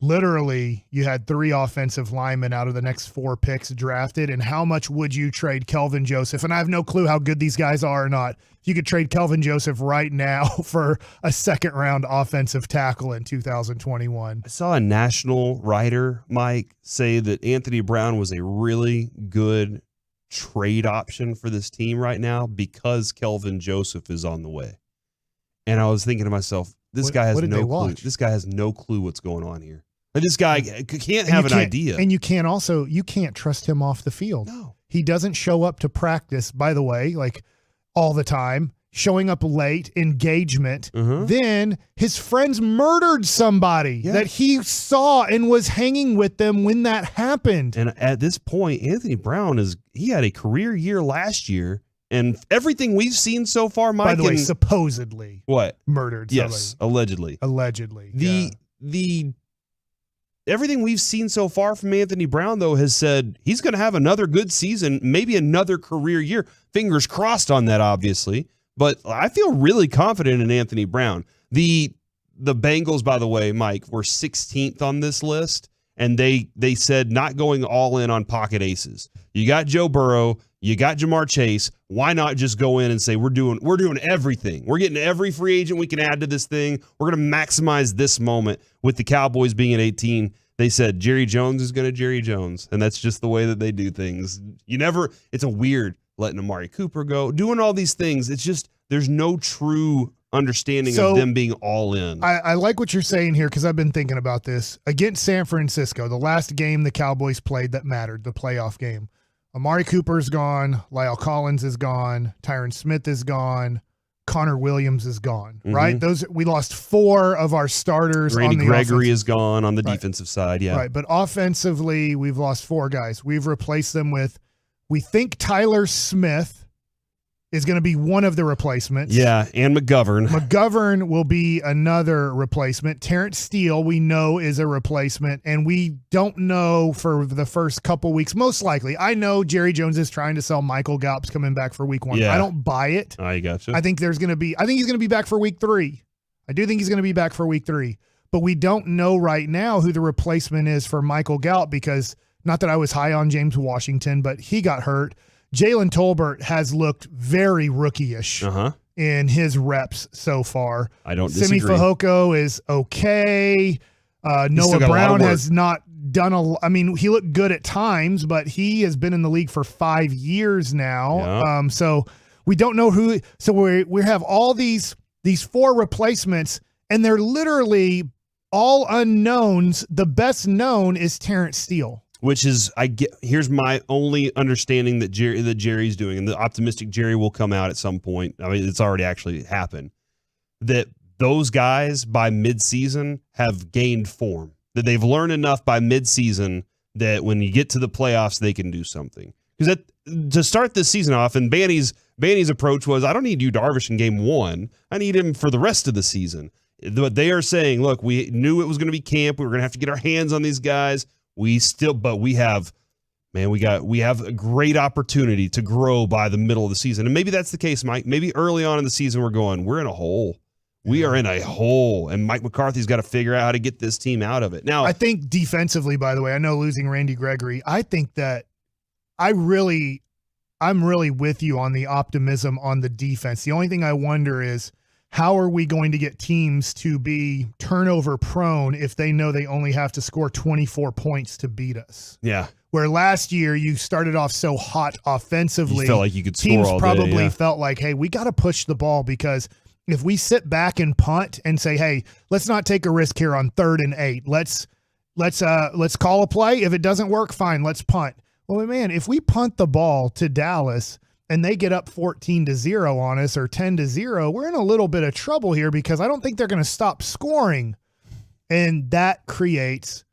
literally you had 3 offensive linemen out of the next 4 picks drafted. And how much would you trade Kelvin Joseph? And I have no clue how good these guys are or not. You could trade Kelvin Joseph right now for a second-round offensive tackle in 2021. I saw a national writer, Mike, say that Anthony Brown was a really good trade option for this team right now because Kelvin Joseph is on the way. And I was thinking to myself, this guy has no clue. This guy has no clue what's going on here. Like, this guy can't have an idea. And you can't trust him off the field. No. He doesn't show up to practice, by the way, like all the time. showing up late, engagement. Then his friends murdered somebody that he saw and was hanging with them when that happened. And at this point, Anthony Brown he had a career year last year, and everything we've seen so far, Mike. By the way, supposedly murdered somebody. Yes, allegedly. Allegedly. Everything we've seen so far from Anthony Brown, though, has said he's going to have another good season, maybe another career year. Fingers crossed on that, obviously. But I feel really confident in Anthony Brown. The Bengals, by the way, Mike, were 16th on this list, and they said not going all in on pocket aces. You got Joe Burrow, you got Jamar Chase. Why not just go in and say we're doing everything? We're getting every free agent we can add to this thing. We're going to maximize this moment. With the Cowboys being at 18, they said Jerry Jones is going to Jerry Jones, and that's just the way that they do things. It's a weird letting Amari Cooper go, doing all these things. It's just there's no true understanding of them being all in. I like what you're saying here because I've been thinking about this. Against San Francisco, the last game the Cowboys played that mattered, the playoff game. Amari Cooper's gone. Lyle Collins is gone. Tyron Smith is gone. Connor Williams is gone, right? We lost 4 of our starters. Randy on the Gregory is gone on the defensive side, Right, but offensively, we've lost 4 guys. We've replaced them with, we think Tyler Smith is going to be one of the replacements. Yeah, and McGovern. McGovern will be another replacement. Terrence Steele, we know, is a replacement, and we don't know for the first couple weeks. Most likely. I know Jerry Jones is trying to sell Michael Gallup's coming back for week 1. Yeah. I don't buy it. I gotcha. I think he's going to be back for week 3. I do think he's going to be back for week 3. But we don't know right now who the replacement is for Michael Gallup because, not that I was high on James Washington, but he got hurt. Jalen Tolbert has looked very rookie-ish in his reps so far. I don't disagree. Simi Fehoko is okay. Noah Brown has not done he looked good at times, but he has been in the league for 5 years now. Yeah. So we don't know who. So we have all these 4 replacements, and they're literally all unknowns. The best known is Terrence Steele. Which is, here's my only understanding that Jerry's doing, and the optimistic Jerry will come out at some point. I mean, it's already actually happened. That those guys by midseason have gained form. That they've learned enough by midseason that when you get to the playoffs, they can do something. Because to start this season off, and Banny's approach was, I don't need you, Darvish, in game 1. I need him for the rest of the season. But they are saying, look, we knew it was going to be camp. We were going to have to get our hands on these guys. We have a great opportunity to grow by the middle of the season. And maybe that's the case, Mike. Maybe early on in the season, we're in a hole. We are in a hole, and Mike McCarthy's got to figure out how to get this team out of it. Now, I think defensively, by the way, I know losing Randy Gregory, I think that I'm really with you on the optimism on the defense. The only thing I wonder is, how are we going to get teams to be turnover prone if they know they only have to score 24 points to beat us? Yeah. Where last year you started off so hot offensively, you felt like you could score teams all day, probably felt like, hey, we got to push the ball, because if we sit back and punt and say, hey, let's not take a risk here on 3rd and 8. Let's call a play. If it doesn't work, fine, let's punt. Well, man, if we punt the ball to Dallas and they get up 14-0 on us or 10-0, we're in a little bit of trouble here, because I don't think they're going to stop scoring. And that creates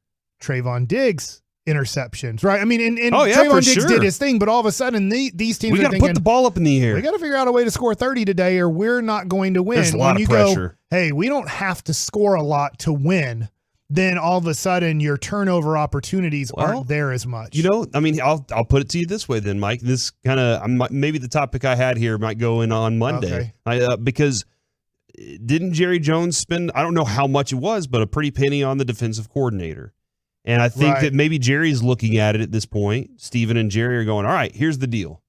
Trayvon Diggs interceptions, right? I mean, Trayvon Diggs did his thing, but all of a sudden these teams we got to put the ball up in the air. We got to figure out a way to score 30 today, or we're not going to win. There's a lot of pressure. Hey, we don't have to score a lot to win. Then all of a sudden your turnover opportunities aren't there as much. I'll put it to you this way then, Mike. This kind of maybe the topic I had here might go in on Monday. Okay. Because didn't Jerry Jones spend, I don't know how much it was, but a pretty penny on the defensive coordinator. And I think that maybe Jerry's looking at it at this point. Steven and Jerry are going, all right, here's the deal.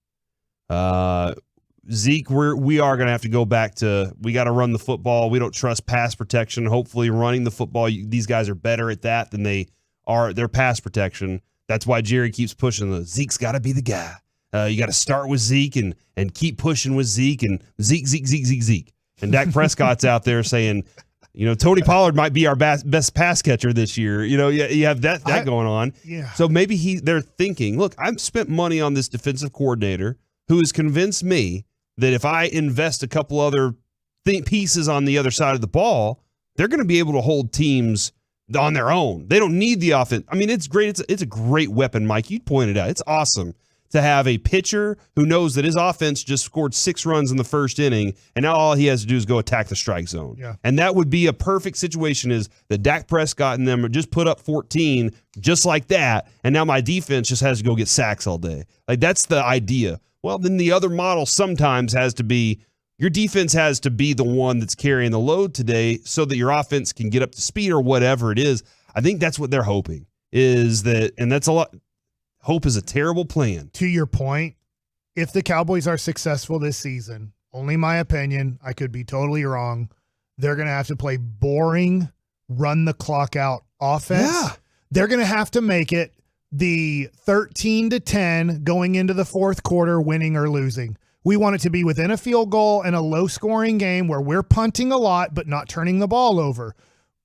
Zeke, we are going to have to go back to, we got to run the football. We don't trust pass protection. Hopefully running the football, these guys are better at that than they are their pass protection. That's why Jerry keeps pushing Zeke's got to be the guy. You got to start with Zeke and keep pushing with Zeke and Zeke. And Dak Prescott's out there saying, Tony Pollard might be our best pass catcher this year. You have that going on. Yeah. So maybe they're thinking, look, I've spent money on this defensive coordinator who has convinced me that if I invest a couple other pieces on the other side of the ball, they're going to be able to hold teams on their own. They don't need the offense. I mean, it's great. It's a great weapon, Mike. You pointed out. It's awesome to have a pitcher who knows that his offense just scored 6 runs in the first inning, and now all he has to do is go attack the strike zone. Yeah. And that would be a perfect situation is that Dak Prescott and them just put up 14 just like that, and now my defense just has to go get sacks all day. Like, that's the idea. Well, then the other model sometimes has to be your defense has to be the one that's carrying the load today so that your offense can get up to speed or whatever it is. I think that's what they're hoping is that, and that's a lot. Hope is a terrible plan. To your point, if the Cowboys are successful this season, only my opinion, I could be totally wrong, they're going to have to play boring, run the clock out offense. Yeah. They're going to have to make it the 13-10 going into the fourth quarter, winning or losing. We want it to be within a field goal and a low-scoring game where we're punting a lot but not turning the ball over.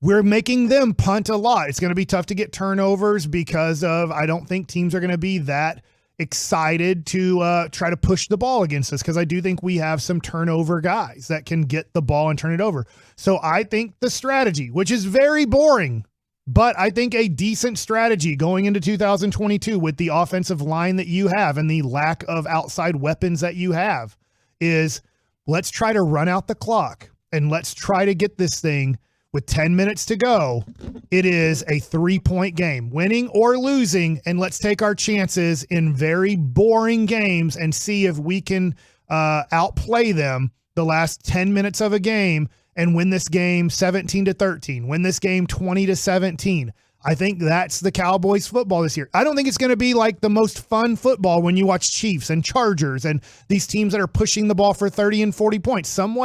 We're making them punt a lot. It's going to be tough to get turnovers because of I don't think teams are going to be that excited to try to push the ball against us because I do think we have some turnover guys that can get the ball and turn it over. So I think the strategy, which is very boring, but I think a decent strategy going into 2022 with the offensive line that you have and the lack of outside weapons that you have is let's try to run out the clock and let's try to get this thing with 10 minutes to go. It is a 3-point game, winning or losing, and let's take our chances in very boring games and see if we can outplay them the last 10 minutes of a game and win this game 17-13, win this game 20-17. I think that's the Cowboys football this year. I don't think it's going to be like the most fun football when you watch Chiefs and Chargers and these teams that are pushing the ball for 30 and 40 points. Some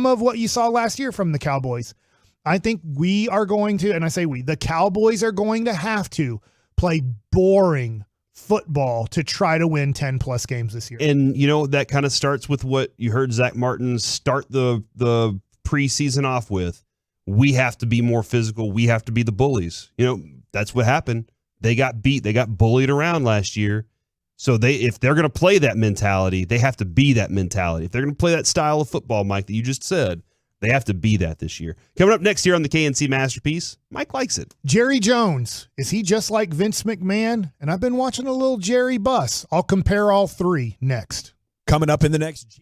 of what you saw last year from the Cowboys. I think we are going to, and I say we, the Cowboys are going to have to play boring football to try to win 10-plus games this year. And, that kind of starts with what you heard Zach Martin start the preseason off with. We have to be more physical. We have to be the bullies. That's what happened. They got beat. They got bullied around last year. So if they're going to play that mentality, they have to be that mentality. If they're going to play that style of football, Mike, that you just said, they have to be that this year. Coming up next year on the KNC Masterpiece, Mike likes it. Jerry Jones, is he just like Vince McMahon? And I've been watching a little Jerry Buss. I'll compare all three next. Coming up in the next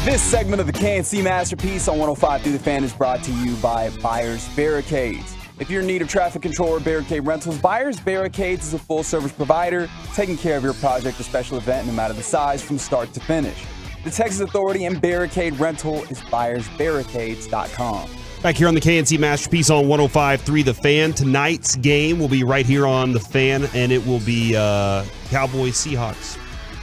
This segment of the KNC Masterpiece on 105 through the Fan is brought to you by Buyers Barricades. If you're in need of traffic control or barricade rentals, Buyers Barricades is a full-service provider taking care of your project or special event no matter the size from start to finish. The Texas Authority and Barricade Rental is buyersbarricades.com. Back here on the KNC Masterpiece on 105.3 The Fan. Tonight's game will be right here on The Fan, and it will be Cowboys-Seahawks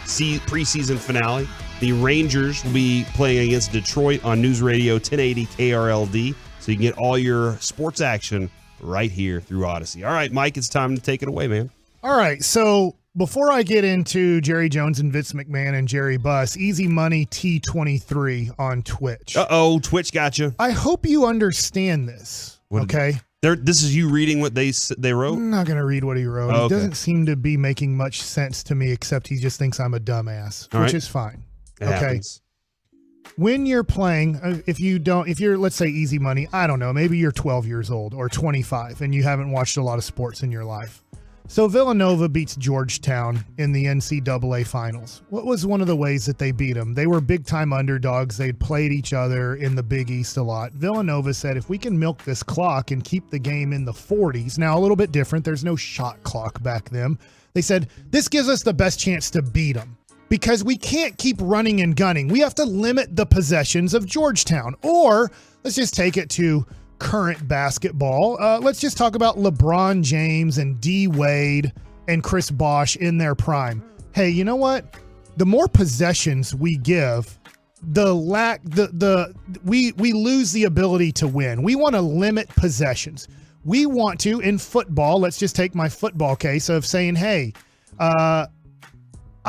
preseason finale. The Rangers will be playing against Detroit on News Radio 1080 KRLD, so you can get all your sports action right here through Odyssey. All right, Mike, it's time to take it away, man. All right, so before I get into Jerry Jones and Vince McMahon and Jerry Buss, Easy Money T23 on Twitch. Uh-oh, Twitch got you. I hope you understand this, okay? This is you reading what they wrote? I'm not going to read what he wrote. Oh, okay. It doesn't seem to be making much sense to me, except he just thinks I'm a dumbass, which is fine. It happens. When you're playing, if you're, let's say, Easy Money, I don't know, maybe you're 12 years old or 25 and you haven't watched a lot of sports in your life. So Villanova beats Georgetown in the NCAA finals. What was one of the ways that they beat them? They were big-time underdogs. They'd played each other in the Big East a lot. Villanova said, if we can milk this clock and keep the game in the 40s, now a little bit different, there's no shot clock back then. They said, this gives us the best chance to beat them. Because we can't keep running and gunning. We have to limit the possessions of Georgetown. Or let's just take it to current basketball. Let's just talk about LeBron James and D. Wade and Chris Bosh in their prime. Hey, you know what? The more possessions we give, we lose the ability to win. We want to limit possessions. We want to, in football, let's just take my football case of saying, hey,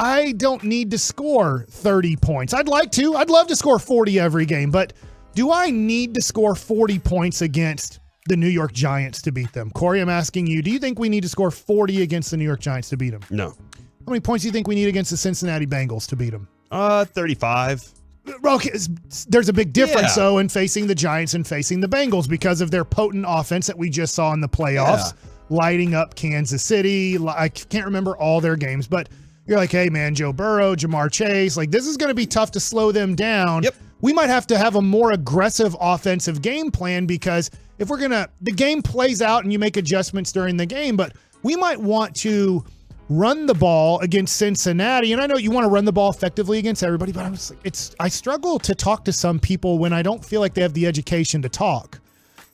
I don't need to score 30 points. I'd love to score 40 every game, but do I need to score 40 points against the New York Giants to beat them? Corey, I'm asking you, do you think we need to score 40 against the New York Giants to beat them? No. How many points do you think we need against the Cincinnati Bengals to beat them? 35. Okay, there's a big difference, though, in facing the Giants and facing the Bengals because of their potent offense that we just saw in the playoffs, lighting up Kansas City. I can't remember all their games, but you're like, hey, man, Joe Burrow, Jamar Chase, like this is going to be tough to slow them down. Yep. We might have to have a more aggressive offensive game plan because if the game plays out and you make adjustments during the game, but we might want to run the ball against Cincinnati. And I know you want to run the ball effectively against everybody, but I struggle to talk to some people when I don't feel like they have the education to talk.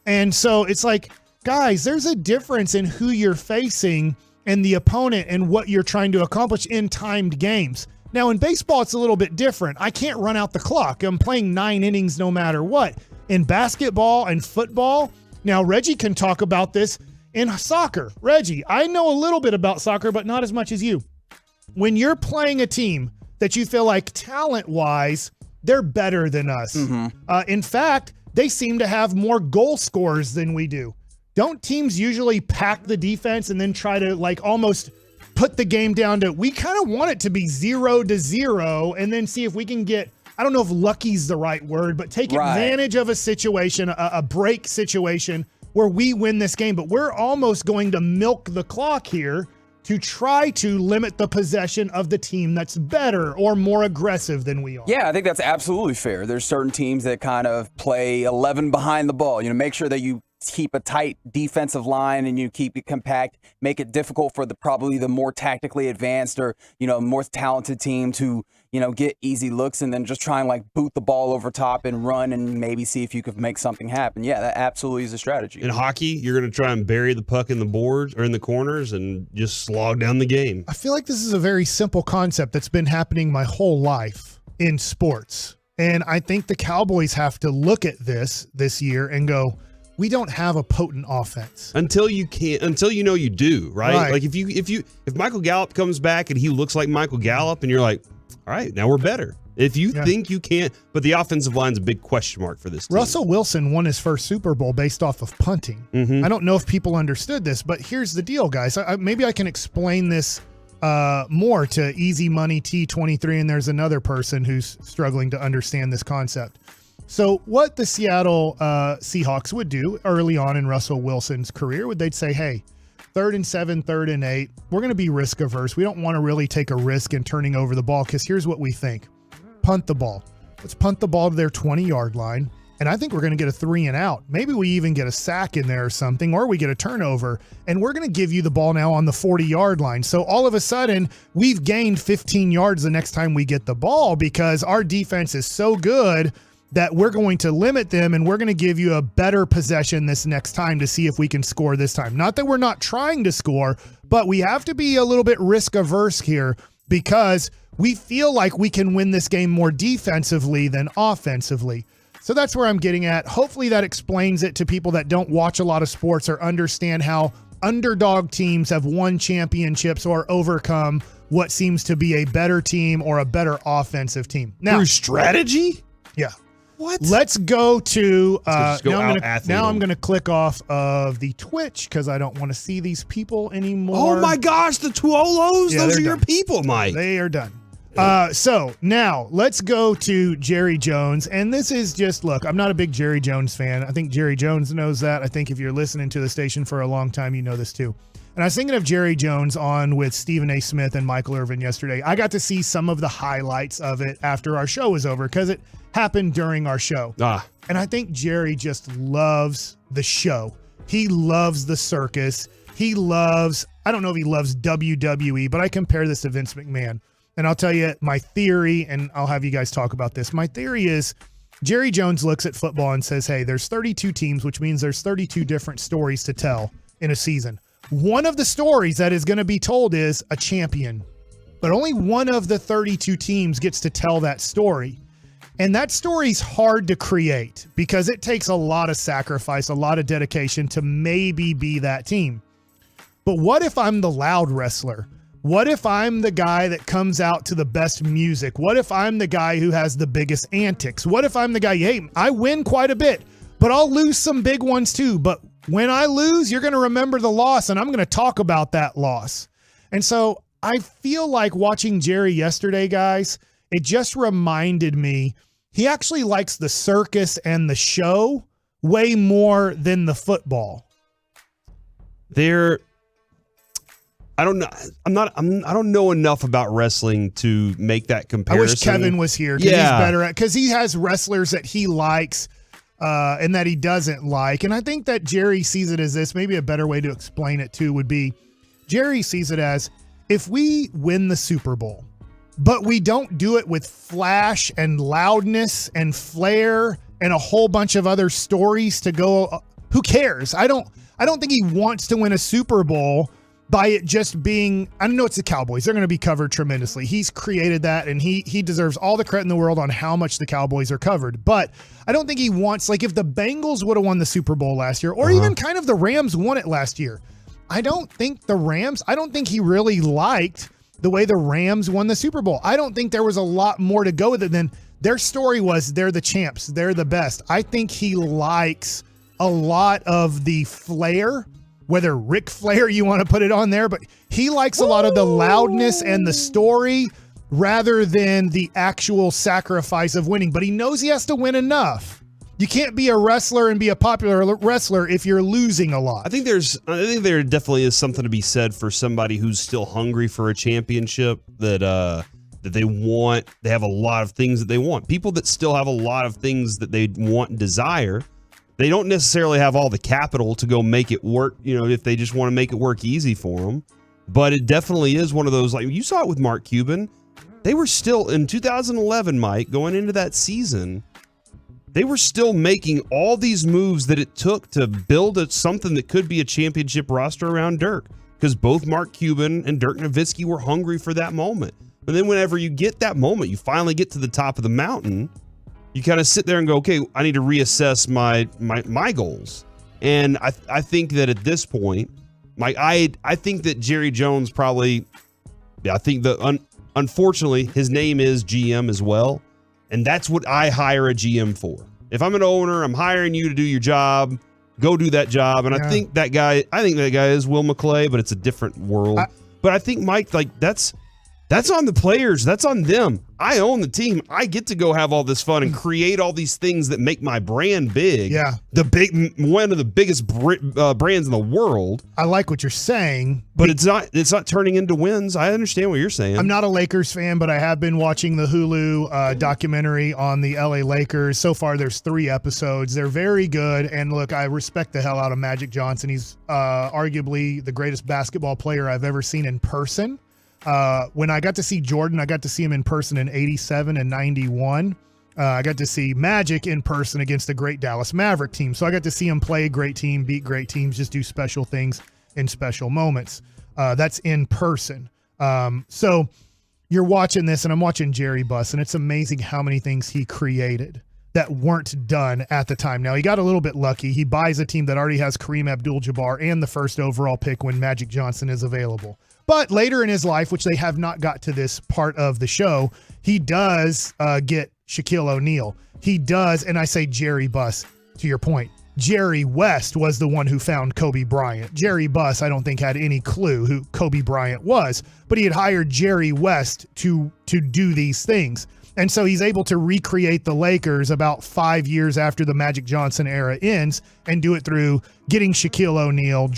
And so it's like, guys, there's a difference in who you're facing and the opponent and what you're trying to accomplish in timed games. Now, in baseball, it's a little bit different. I can't run out the clock. I'm playing 9 innings no matter what. In basketball and football, now Reggie can talk about this in soccer. Reggie, I know a little bit about soccer, but not as much as you. When you're playing a team that you feel like talent-wise, they're better than us. Mm-hmm. In fact, they seem to have more goal scorers than we do. Don't teams usually pack the defense and then try to almost put the game down to, we kind of want it to be 0-0 and then see if we can get, I don't know if lucky's the right word, but take advantage of a situation, a break situation where we win this game. But we're almost going to milk the clock here to try to limit the possession of the team that's better or more aggressive than we are. Yeah, I think that's absolutely fair. There's certain teams that kind of play 11 behind the ball. Make sure that you keep a tight defensive line and you keep it compact, make it difficult for probably the more tactically advanced or, more talented team to, get easy looks and then just try and boot the ball over top and run and maybe see if you could make something happen. Yeah, that absolutely is a strategy. In hockey, you're going to try and bury the puck in the boards or in the corners and just slog down the game. I feel like this is a very simple concept that's been happening my whole life in sports. And I think the Cowboys have to look at this year and go, we don't have a potent offense until you do, right? Like if Michael Gallup comes back and he looks like Michael Gallup and you're like, all right, now we're better. If you think you can't, but the offensive line's a big question mark for this team. Russell Wilson won his first Super Bowl based off of punting. Mm-hmm. I don't know if people understood this, but here's the deal, guys. Maybe I can explain this more to Easy Money T23, and there's another person who's struggling to understand this concept. So what the Seattle Seahawks would do early on in Russell Wilson's career they'd say, hey, 3rd and 7, 3rd and 8, we're going to be risk averse. We don't want to really take a risk in turning over the ball because here's what we think. Punt the ball. Let's punt the ball to their 20-yard line. And I think we're going to get a 3 and out. Maybe we even get a sack in there or something, or we get a turnover. And we're going to give you the ball now on the 40-yard line. So all of a sudden, we've gained 15 yards the next time we get the ball because our defense is so good that we're going to limit them and we're going to give you a better possession this next time to see if we can score this time. Not that we're not trying to score, but we have to be a little bit risk averse here because we feel like we can win this game more defensively than offensively. So that's where I'm getting at. Hopefully that explains it to people that don't watch a lot of sports or understand how underdog teams have won championships or overcome what seems to be a better team or a better offensive team. Now, through strategy? Yeah. What? Let's go to I'm going to click off of the Twitch because I don't want to see these people anymore. Oh my gosh, the Tuolos? Yeah, Those they're are your done. people, Mike. They are done. So now let's go to Jerry Jones. And this is just, look, I'm not a big Jerry Jones fan. I think Jerry Jones knows that. I think if you're listening to the station for a long time, you know this too. And I was thinking of Jerry Jones on with Stephen A. Smith and Michael Irvin yesterday. I got to see some of the highlights of it after our show was over because it happened during our show. And I think Jerry just loves the show. He loves the circus. He loves, I don't know if he loves WWE, but I compare this to Vince McMahon. And I'll tell you my theory, and I'll have you guys talk about this. My theory is Jerry Jones looks at football and says, hey, there's 32 teams, which means there's 32 different stories to tell in a season. One of the stories that is going to be told is a champion, but only one of the 32 teams gets to tell that story. And that story's hard to create because it takes a lot of sacrifice, a lot of dedication to maybe be that team. But what if I'm the loud wrestler? What if I'm the guy that comes out to the best music? What if I'm the guy who has the biggest antics? What if I'm the guy, hey, I win quite a bit, but I'll lose some big ones too. But when I lose, you're going to remember the loss and I'm going to talk about that loss. And so I feel like watching Jerry yesterday, guys, it just reminded me he actually likes the circus and the show way more than the football. I don't know. I don't know enough about wrestling to make that comparison. I wish Kevin was here because he's better at, because he has wrestlers that he likes and that he doesn't like. And I think that Jerry sees it as this. Maybe a better way to explain it too would be Jerry sees it as if we win the Super Bowl, but we don't do it with flash and loudness and flair and a whole bunch of other stories to go. Who cares? I don't think he wants to win a Super Bowl by it just being, I know it's the Cowboys. They're going to be covered tremendously. He's created that, and he deserves all the credit in the world on how much the Cowboys are covered. But I don't think he wants, like if the Bengals would have won the Super Bowl last year, or even kind of the Rams won it last year, I don't think he really liked the way the Rams won the Super Bowl. I don't think there was a lot more to go with it than their story was they're the champs, they're the best. I think he likes a lot of the flair, whether Ric Flair you want to put it on there, but he likes a lot of the loudness and the story rather than the actual sacrifice of winning. But he knows he has to win enough. You can't be a wrestler and be a popular wrestler if you're losing a lot. I think there definitely is something to be said for somebody who's still hungry for a championship, that they want. They have a lot of things that they want. People that still have a lot of things that they want and desire. They don't necessarily have all the capital to go make it work, if they just want to make it work easy for them. But it definitely is one of those, like you saw it with Mark Cuban. They were still, in 2011, Mike, going into that season, they were still making all these moves that it took to build something that could be a championship roster around Dirk. Because both Mark Cuban and Dirk Nowitzki were hungry for that moment. And then whenever you get that moment, you finally get to the top of the mountain, you kind of sit there and go, okay, I need to reassess my goals. And I think that at this point, I think that Jerry Jones probably, I think that unfortunately his name is GM as well. And that's what I hire a GM for. If I'm an owner, I'm hiring you to do your job, go do that job. And I think that guy is Will McClay, but it's a different world. But I think, Mike, like That's on the players. That's on them. I own the team. I get to go have all this fun and create all these things that make my brand big. Yeah. One of the biggest brands in the world. I like what you're saying. But it's not turning into wins. I understand what you're saying. I'm not a Lakers fan, but I have been watching the Hulu documentary on the LA Lakers. So far, there's 3 episodes. They're very good. And look, I respect the hell out of Magic Johnson. He's arguably the greatest basketball player I've ever seen in person. When I got to see Jordan, I got to see him in person in 87 and 91. I got to see Magic in person against the great Dallas Maverick team. So I got to see him play a great team, beat great teams, just do special things in special moments. That's in person. So you're watching this, and I'm watching Jerry Buss, and it's amazing how many things he created that weren't done at the time. Now, he got a little bit lucky. He buys a team that already has Kareem Abdul-Jabbar and the first overall pick when Magic Johnson is available. But later in his life, which they have not got to this part of the show, he does get Shaquille O'Neal. He does, and I say Jerry Buss, to your point. Jerry West was the one who found Kobe Bryant. Jerry Buss, I don't think, had any clue who Kobe Bryant was, but he had hired Jerry West to do these things. And so he's able to recreate the Lakers about 5 years after the Magic Johnson era ends and do it through getting Shaquille O'Neal,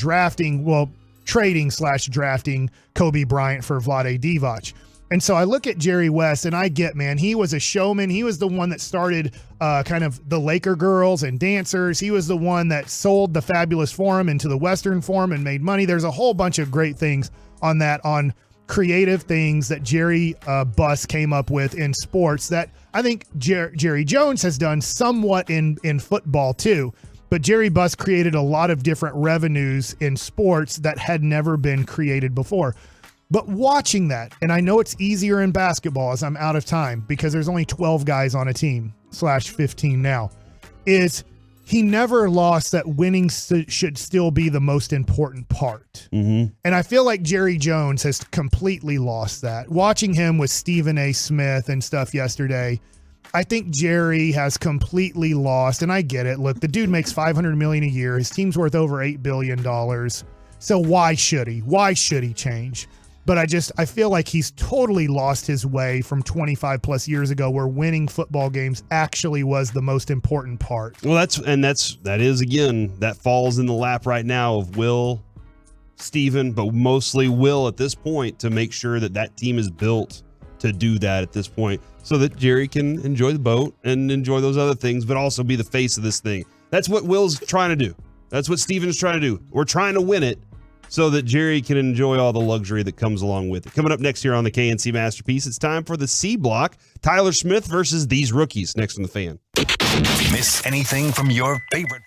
trading/drafting Kobe Bryant for Vlade Divac. And so I look at Jerry West and I get, man, he was a showman. He was the one that started kind of the Laker girls and dancers. He was the one that sold the Fabulous Forum into the Western Forum and made money. There's a whole bunch of great things on creative things that Jerry Buss came up with in sports that I think Jerry Jones has done somewhat in football too. But Jerry Buss created a lot of different revenues in sports that had never been created before. But watching that, and I know it's easier in basketball as I'm out of time because there's only 12 guys on a team /15 now, is he never lost that winning should still be the most important part. Mm-hmm. And I feel like Jerry Jones has completely lost that. Watching him with Stephen A. Smith and stuff yesterday, I think Jerry has completely lost, and I get it. Look, the dude makes $500 million a year. His team's worth over $8 billion. So why should he? Why should he change? But I feel like he's totally lost his way from 25 plus years ago where winning football games actually was the most important part. Well, that is again, that falls in the lap right now of Will, Steven, but mostly Will at this point to make sure that team is built to do that at this point so that Jerry can enjoy the boat and enjoy those other things, but also be the face of this thing. That's what Will's trying to do. That's what Steven's trying to do. We're trying to win it so that Jerry can enjoy all the luxury that comes along with it. Coming up next here on the KNC Masterpiece, it's time for the C Block. Tyler Smith versus these rookies next on The Fan. Miss anything from your favorite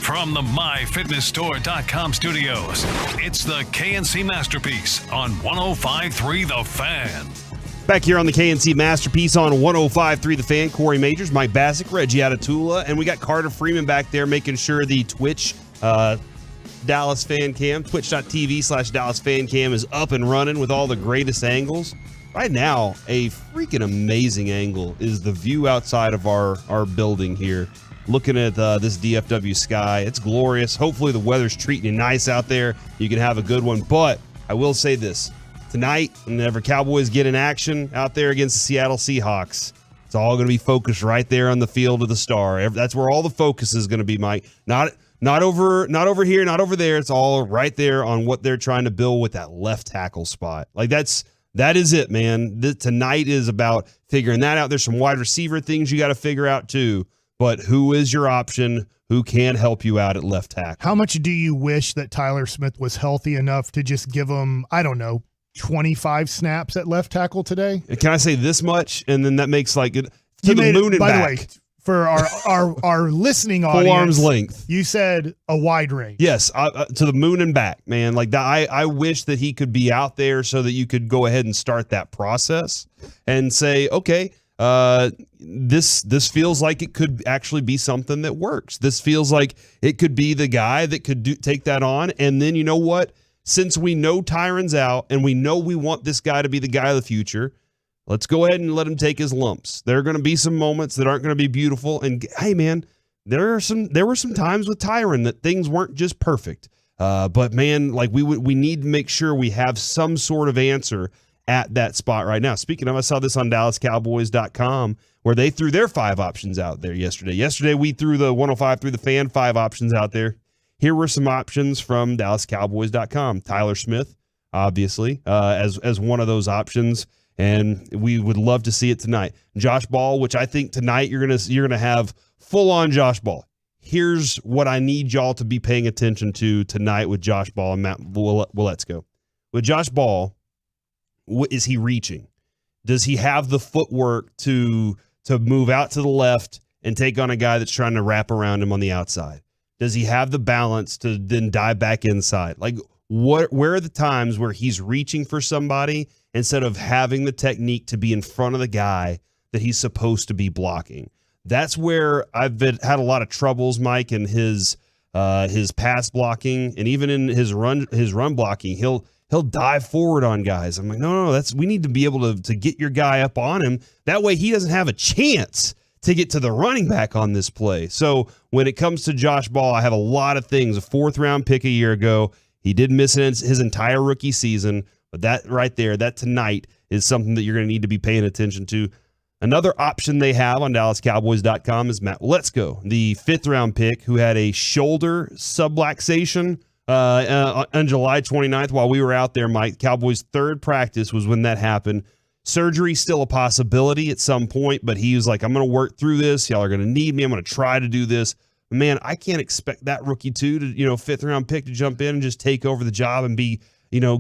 From the MyFitnessStore.com studios, it's the KNC Masterpiece on 105.3 The Fan. Back here on the KNC Masterpiece on 105.3 The Fan, Corey Majors, Mike Bassick, Reggie Atatula, and we got Carter Freeman back there making sure the Twitch Dallas Fan Cam, twitch.tv/Dallas Fan Cam is up and running with all the greatest angles. Right now, a freaking amazing angle is the view outside of our building here. Looking at this DFW sky, it's glorious. Hopefully the weather's treating you nice out there. You can have a good one. But I will say this. Tonight, whenever Cowboys get in action out there against the Seattle Seahawks, it's all going to be focused right there on the field of the Star. That's where all the focus is going to be, Mike. Not over here, not over there. It's all right there on what they're trying to build with that left tackle spot. Like that is it, man. Tonight is about figuring that out. There's some wide receiver things you got to figure out too. But who is your option? Who can help you out at left tackle? How much do you wish that Tyler Smith was healthy enough to just give him, 25 snaps at left tackle today? Can I say this much? And then that makes like it to the moon and by back. The way, for our listening audience, full arm's length. You said a wide range. Yes, to the moon and back, man. Like that, I wish that he could be out there so that you could go ahead and start that process and say, okay, this feels like it could actually be something that works. This feels like it could be the guy that could take that on. And then you know what? Since we know Tyron's out and we know we want this guy to be the guy of the future, let's go ahead and let him take his lumps. There are going to be some moments that aren't going to be beautiful. And hey, man, there were some times with Tyron that things weren't just perfect. But man, like we need to make sure we have some sort of answer at that spot right now. Speaking of, I saw this on DallasCowboys.com where they threw their 5 options out there yesterday. Yesterday we threw the 105 The Fan 5 options out there. Here were some options from DallasCowboys.com. Tyler Smith, obviously, as one of those options, and we would love to see it tonight. Josh Ball, which I think tonight you're gonna have full on Josh Ball. Here's what I need y'all to be paying attention to tonight with Josh Ball and Matt. Well, let's go with Josh Ball. What is he reaching? Does he have the footwork to move out to the left and take on a guy that's trying to wrap around him on the outside? Does he have the balance to then dive back inside? Like, where are the times where he's reaching for somebody instead of having the technique to be in front of the guy that he's supposed to be blocking? That's where I've had a lot of troubles, Mike, in his pass blocking and even in his run blocking. He'll dive forward on guys. I'm like, no, we need to be able to get your guy up on him. That way he doesn't have a chance to get to the running back on this play. So when it comes to Josh Ball, I have a lot of things. A 4th-round pick a year ago. He did miss his entire rookie season, but that right there, that tonight is something that you're going to need to be paying attention to. Another option they have on DallasCowboys.com is Matt Let's-Go, the 5th-round pick who had a shoulder subluxation on July 29th while we were out there, Mike. Cowboys' 3rd practice was when that happened. Surgery still a possibility at some point, but he was like, I'm going to work through this. Y'all are going to need me. I'm going to try to do this. Man, I can't expect that rookie to 5th-round pick to jump in and just take over the job and be,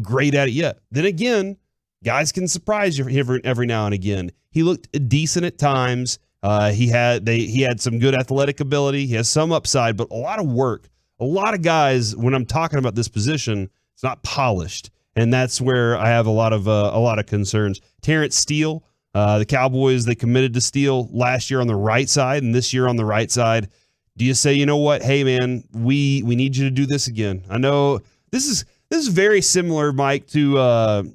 great at it yet. Then again, guys can surprise you every now and again. He looked decent at times. He had some good athletic ability. He has some upside, but a lot of work. A lot of guys, when I'm talking about this position, it's not polished. And that's where I have a lot of concerns. Terrence Steele, the Cowboys, they committed to Steele last year on the right side and this year on the right side. Do you say, you know what? Hey, man, we need you to do this again. I know this is very similar, Mike, to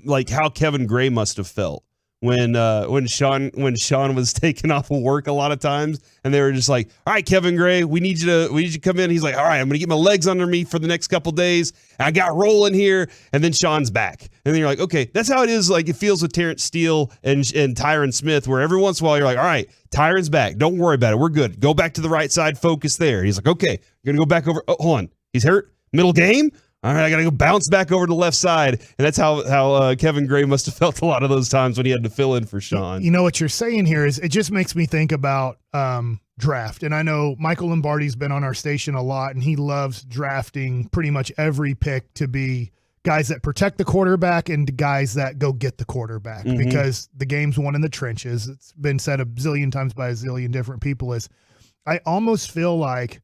like how Kevin Gray must have felt when Sean was taken off of work a lot of times, and they were just like, all right, Kevin Gray, we need you to come in. He's like, all right, I'm gonna get my legs under me for the next couple days. I got rolling here, and then Sean's back, and then you're like, okay, that's how it is. Like it feels with Terrence Steele and Tyron Smith, where every once in a while you're like, all right, Tyron's back. Don't worry about it. We're good. Go back to the right side. Focus there. He's like, okay, you're gonna go back over. Oh, hold on, he's hurt. Middle game. All right, I got to go bounce back over to the left side. And that's how Kevin Gray must have felt a lot of those times when he had to fill in for Sean. You know, what you're saying here is it just makes me think about draft. And I know Michael Lombardi's been on our station a lot, and he loves drafting pretty much every pick to be guys that protect the quarterback and guys that go get the quarterback, because the game's won in the trenches. It's been said a zillion times by a zillion different people is I almost feel like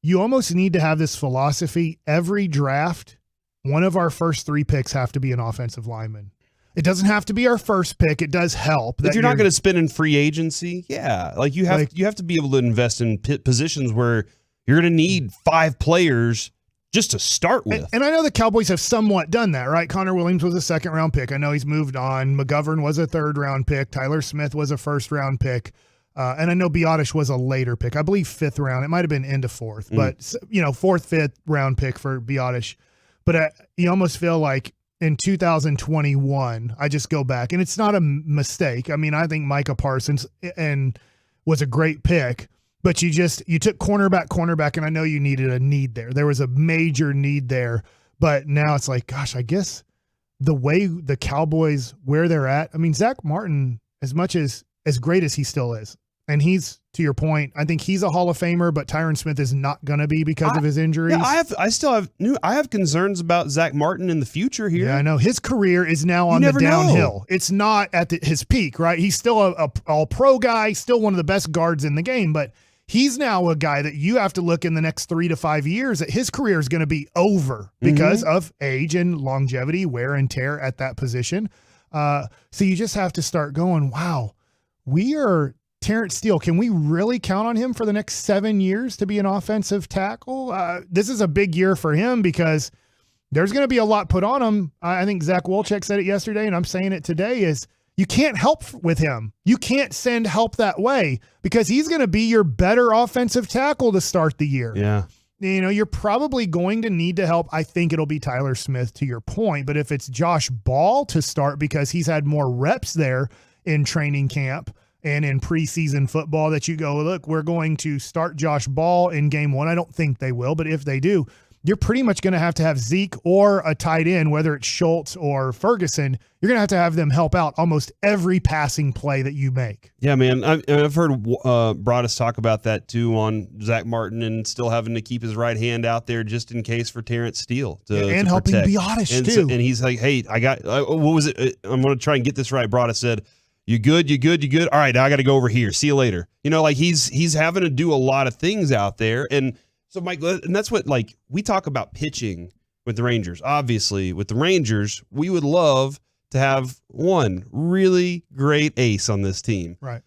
you almost need to have this philosophy. Every draft, one of our first 3 picks have to be an offensive lineman. It doesn't have to be our first pick. It does help. If you're not going to spend in free agency, yeah, like you have to be able to invest in positions where you're going to need 5 players just to start with. And I know the Cowboys have somewhat done that, right? Connor Williams was a 2nd-round pick. I know he's moved on. McGovern was a 3rd-round pick. Tyler Smith was a 1st-round pick. And I know Biotish was a later pick. I believe 5th round. It might have been into 4th, but 4th, 5th round pick for Biotish. But you almost feel like in 2021, I just go back, and it's not a mistake. I mean, I think Micah Parsons was a great pick. But you took cornerback, and I know you needed a need there. There was a major need there. But now it's like, gosh, I guess the way the Cowboys, where they're at, I mean, Zach Martin, as great as he still is, and he's, to your point, I think he's a Hall of Famer, but Tyron Smith is not going to be because of his injuries. Yeah, I have concerns about Zach Martin in the future here. Yeah, I know. His career is now on the downhill. It's not at his peak, right? He's still a all-pro guy, still one of the best guards in the game, but he's now a guy that you have to look in the next 3 to 5 years that his career is going to be over because of age and longevity, wear and tear at that position. So you just have to start going, wow, we are Terrence Steele. Can we really count on him for the next 7 years to be an offensive tackle? This is a big year for him because there's going to be a lot put on him. I think Zach Wolchek said it yesterday, and I'm saying it today, is you can't help with him. You can't send help that way because he's going to be your better offensive tackle to start the year. Yeah. You're probably going to need to help. I think it'll be Tyler Smith, to your point. But if it's Josh Ball to start because he's had more reps there in training camp and in preseason football, that you go, look, we're going to start Josh Ball in game 1. I don't think they will, but if they do, you're pretty much going to have Zeke or a tight end, whether it's Schultz or Ferguson. You're going to have them help out almost every passing play that you make. Yeah, man. I've heard Broadus talk about that too on Zach Martin and still having to keep his right hand out there just in case for Terrence Steele. And helping Biotish too. And he's like, hey, I got, what was it? I'm going to try and get this right. Broadus said, you good? All right, now I got to go over here. See you later. He's having to do a lot of things out there. And so, Mike, and that's what, we talk about pitching with the Rangers. Obviously, with the Rangers, we would love to have one really great ace on this team. Right.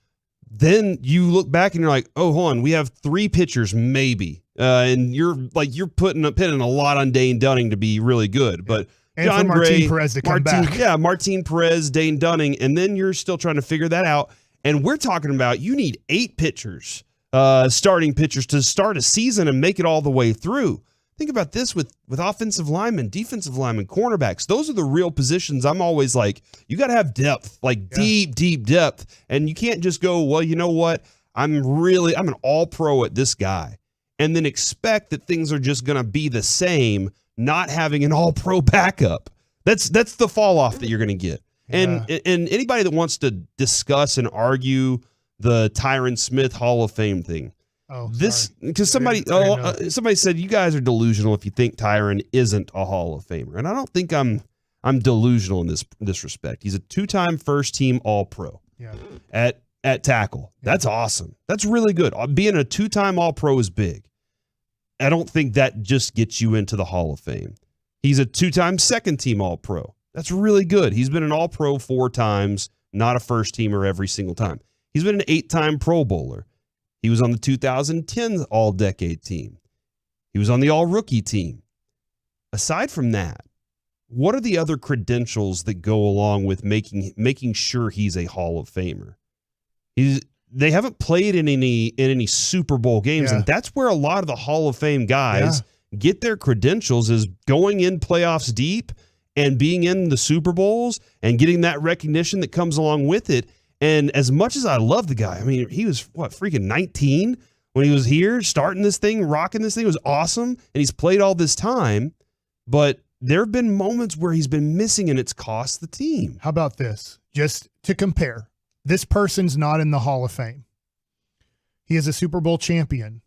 Then you look back and you're like, oh, hold on, we have 3 pitchers maybe. And you're pinning a lot on Dane Dunning to be really good. But and John for Martin Perez to come back. Yeah, Martin Perez, Dane Dunning, and then you're still trying to figure that out. And we're talking about you need 8 pitchers. Starting pitchers to start a season and make it all the way through. Think about this with offensive linemen, defensive linemen, cornerbacks. Those are the real positions. I'm always like, you got to have depth, deep depth. And you can't just go, well, you know what? I'm an all-pro at this guy. And then expect that things are just going to be the same, not having an all-pro backup. That's the fall off that you're going to get. Yeah. And anybody that wants to discuss and argue the Tyron Smith Hall of Fame thing. Because somebody said you guys are delusional if you think Tyron isn't a Hall of Famer, and I don't think I'm delusional in this respect. He's a 2-time first team All-Pro. Yeah. At tackle. Yeah. That's awesome. That's really good. Being a 2-time All-Pro is big. I don't think that just gets you into the Hall of Fame. He's a 2-time second team All-Pro. That's really good. He's been an All-Pro 4 times, not a first teamer every single time. He's been an 8-time Pro Bowler. He was on the 2010 All-Decade team. He was on the All-Rookie team. Aside from that, what are the other credentials that go along with making sure he's a Hall of Famer? They haven't played in any Super Bowl games, and that's where a lot of the Hall of Fame guys get their credentials, is going in playoffs deep and being in the Super Bowls and getting that recognition that comes along with it. And as much as I love the guy, I mean, he was, freaking 19 when he was here, starting this thing, rocking this thing. It was awesome, and he's played all this time. But there have been moments where he's been missing, and it's cost the team. How about this? Just to compare, this person's not in the Hall of Fame. He is a Super Bowl champion.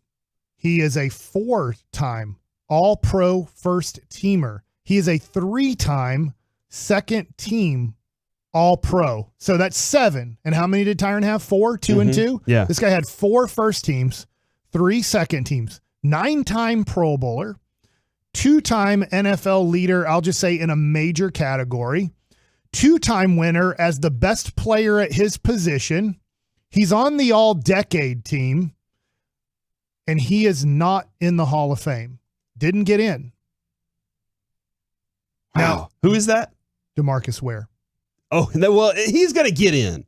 He is a 4-time All-Pro first teamer. He is a 3-time second team All-Pro. So that's 7. And how many did Tyron have? 4? 2 and 2? Yeah. This guy had 4 first teams, 3 second teams, 9-time Pro Bowler, 2-time NFL leader, I'll just say in a major category, 2-time winner as the best player at his position. He's on the all-decade team, and he is not in the Hall of Fame. Didn't get in. Now, who is that? DeMarcus Ware. Oh, well, he's going to get in.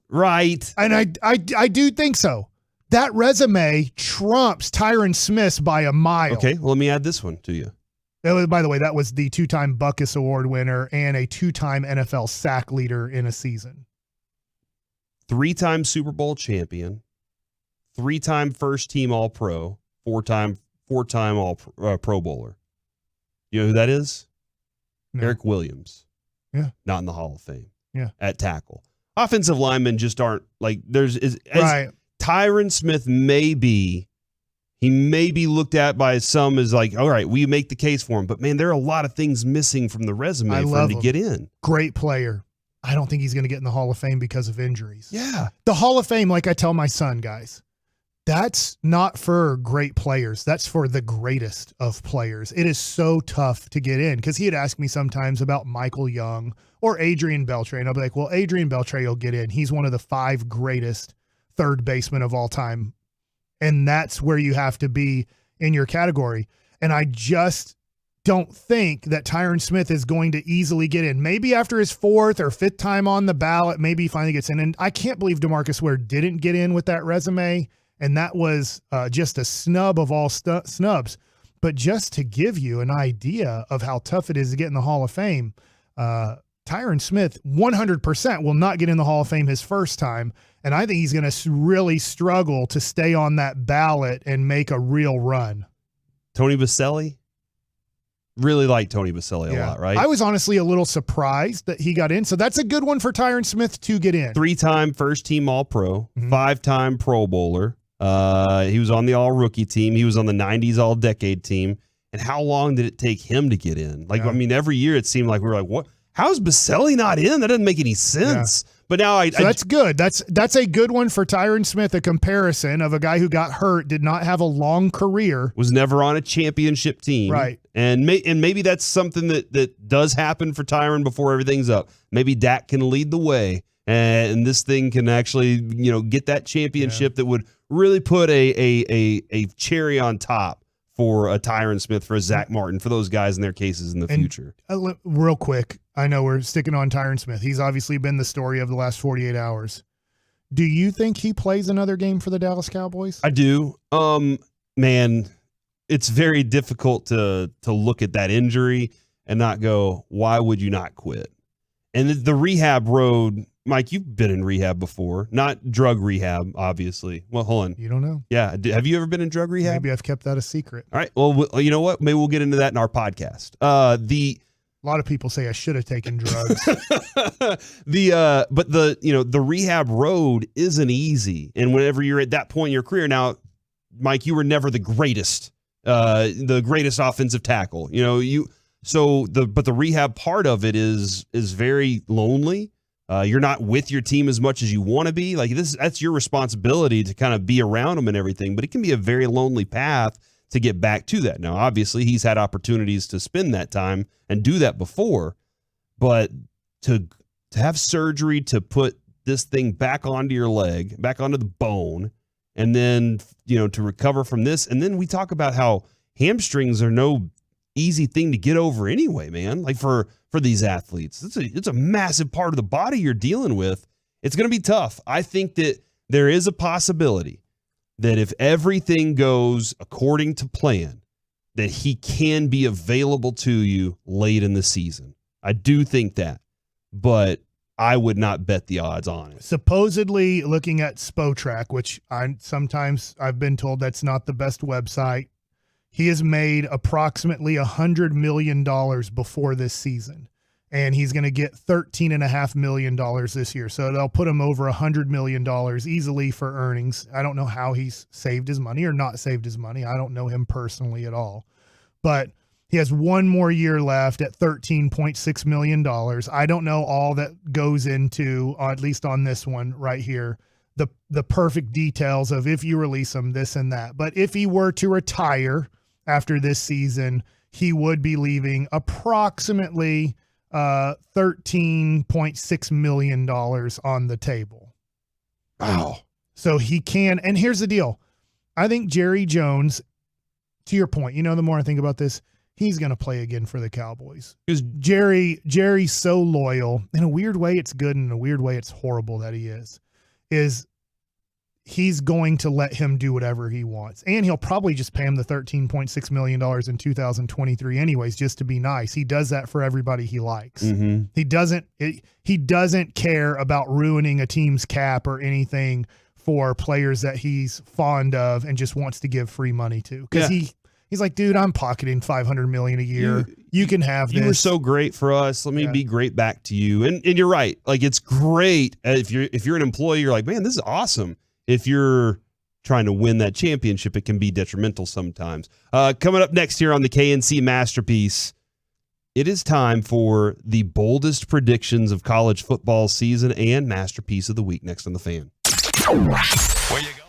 Right. And I do think so. That resume trumps Tyron Smith's by a mile. Okay, well, let me add this one to you. That was, by the way, that was the 2-time Butkus Award winner and a 2-time NFL sack leader in a season. 3-time Super Bowl champion, 3-time first team All-Pro, 4-time All Pro Bowler. You know who that is? No. Eric Williams. Yeah. Not in the Hall of Fame. Yeah. At tackle. Offensive linemen just aren't like right. Tyron Smith may be looked at by some as like, all right, we make the case for him. But man, there are a lot of things missing from the resume for him to get in. Great player. I don't think he's going to get in the Hall of Fame because of injuries. Yeah. The Hall of Fame, like I tell my son, guys, that's not for great players. That's for the greatest of players. It is so tough to get in because he had asked me sometimes about Michael Young or Adrian Beltre. And I'll be like, well, Adrian Beltre will get in. He's one of the 5 greatest third basemen of all time. And that's where you have to be in your category. And I just don't think that Tyron Smith is going to easily get in. Maybe after his 4th or 5th time on the ballot, maybe he finally gets in. And I can't believe DeMarcus Ware didn't get in with that resume. And that was just a snub of all snubs. But just to give you an idea of how tough it is to get in the Hall of Fame, Tyron Smith 100% will not get in the Hall of Fame his first time. And I think he's going to really struggle to stay on that ballot and make a real run. Tony Baselli? Really like Tony Baselli a lot, right? I was honestly a little surprised that he got in. So that's a good one for Tyron Smith to get in. 3-time first team All-Pro, 5-time Pro Bowler. He was on the All-Rookie team. He was on the 90s All-Decade team. And how long did it take him to get in? Like, I mean, every year it seemed like we were like, what? How's Baselli not in? That doesn't make any sense. Yeah. But now that's good. That's a good one for Tyron Smith, a comparison of a guy who got hurt, did not have a long career. Was never on a championship team. Right. And maybe that's something that does happen for Tyron before everything's up. Maybe Dak can lead the way and this thing can actually, get that championship that would really put a cherry on top for a Tyron Smith, for a Zach Martin, for those guys in their cases in the future. Real quick, I know we're sticking on Tyron Smith. He's obviously been the story of the last 48 hours. Do you think he plays another game for the Dallas Cowboys? I do. Man, it's very difficult to look at that injury and not go, why would you not quit? And the rehab road, Mike, you've been in rehab before, not drug rehab, obviously. Well, hold on. You don't know. Yeah. Have you ever been in drug rehab? Maybe I've kept that a secret. All right. Well, you know what? Maybe we'll get into that in our podcast. A lot of people say I should have taken drugs. But the rehab road isn't easy. And whenever you're at that point in your career, now, Mike, you were never the greatest offensive tackle. But the rehab part of it is very lonely. You're not with your team as much as you want to be. Like that's your responsibility to kind of be around them and everything, but it can be a very lonely path to get back to that. Now, obviously, he's had opportunities to spend that time and do that before, but to have surgery to put this thing back onto your leg, back onto the bone, and then, to recover from this. And then we talk about how hamstrings are no easy thing to get over anyway, man. Like for these athletes, it's a massive part of the body you're dealing with. It's going to be tough. I think that there is a possibility that if everything goes according to plan, that he can be available to you late in the season. I do think that, but I would not bet the odds on it. Supposedly, looking at Spotrac, which I've been told that's not the best website, he has made approximately $100 million before this season, and he's going to get $13.5 million this year. So they'll put him over $100 million easily for earnings. I don't know how he's saved his money or not saved his money. I don't know him personally at all, but He has one more year left at $13.6 million. I don't know all that goes into, at least on this one right here, the perfect details of if you release him, this and that. But if he were to retire after this season, he would be leaving approximately $13.6 million on the table. Wow. So he can, and here's the deal. I think Jerry Jones, to your point, the more I think about this, he's going to play again for the Cowboys. Because Jerry's so loyal. In a weird way, it's good. And in a weird way, it's horrible that he is he's going to let him do whatever he wants. And he'll probably just pay him the $13.6 million in 2023 anyways, just to be nice. He does that for everybody he likes. Mm-hmm. He doesn't care about ruining a team's cap or anything for players that he's fond of and just wants to give free money to. Because he's like, dude, I'm pocketing $500 million a year. You can have this. You were so great for us. Let me be great back to you. And you're right. Like, it's great if you're an employee. You're like, man, this is awesome. If you're trying to win that championship, it can be detrimental sometimes. Coming up next here on the KNC Masterpiece, it is time for the boldest predictions of college football season and Masterpiece of the Week next on The Fan. Where you go?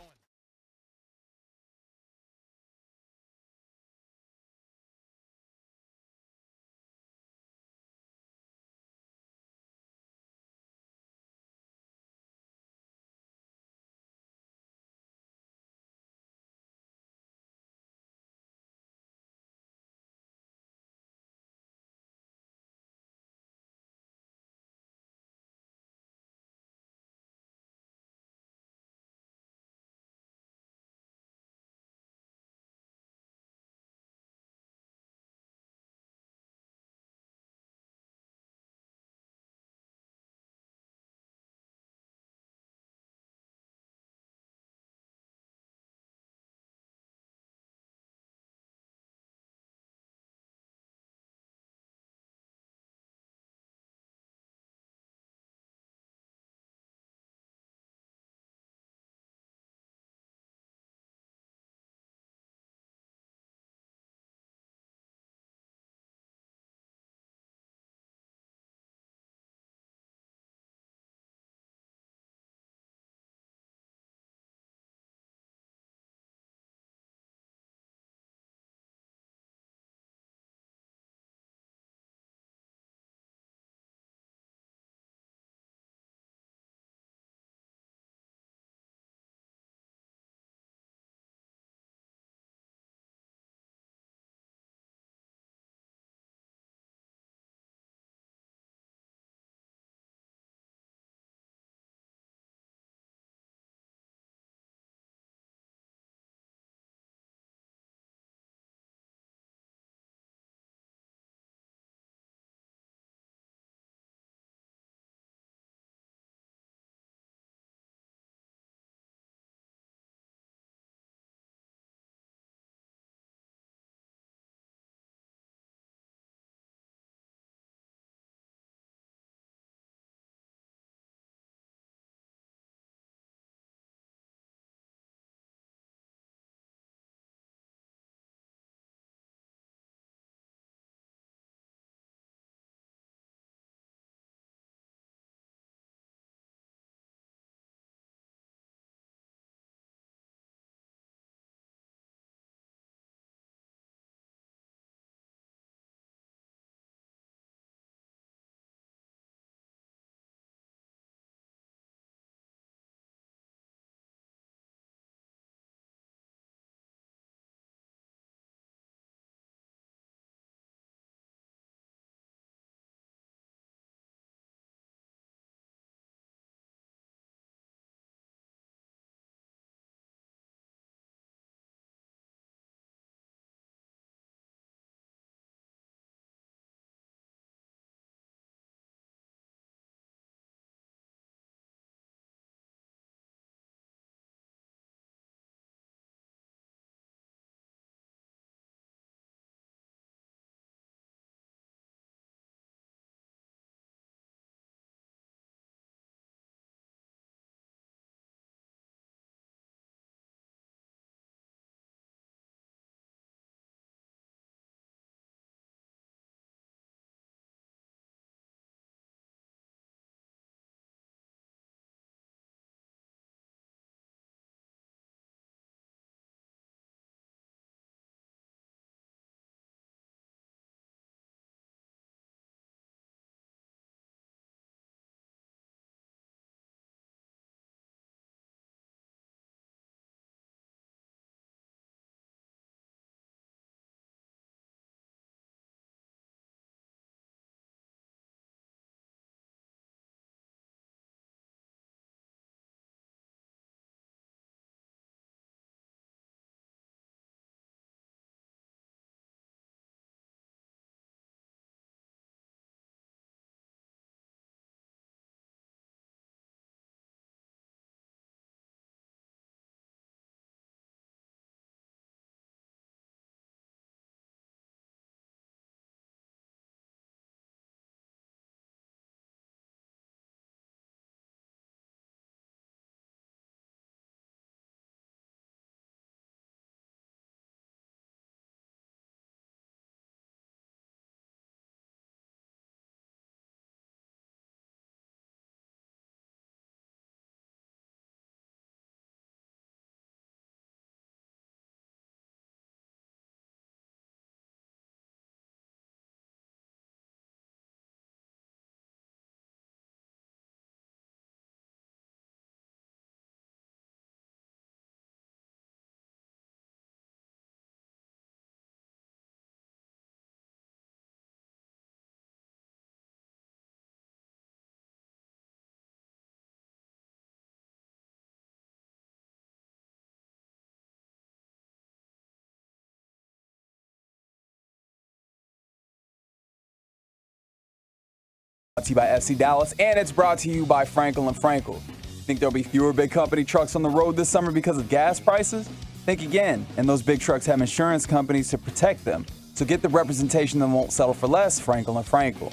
to you by FC Dallas, and it's brought to you by Frankel and Frankel. Think there'll be fewer big company trucks on the road this summer because of gas prices? Think again, and those big trucks have insurance companies to protect them. So get the representation that won't settle for less, Frankel and Frankel.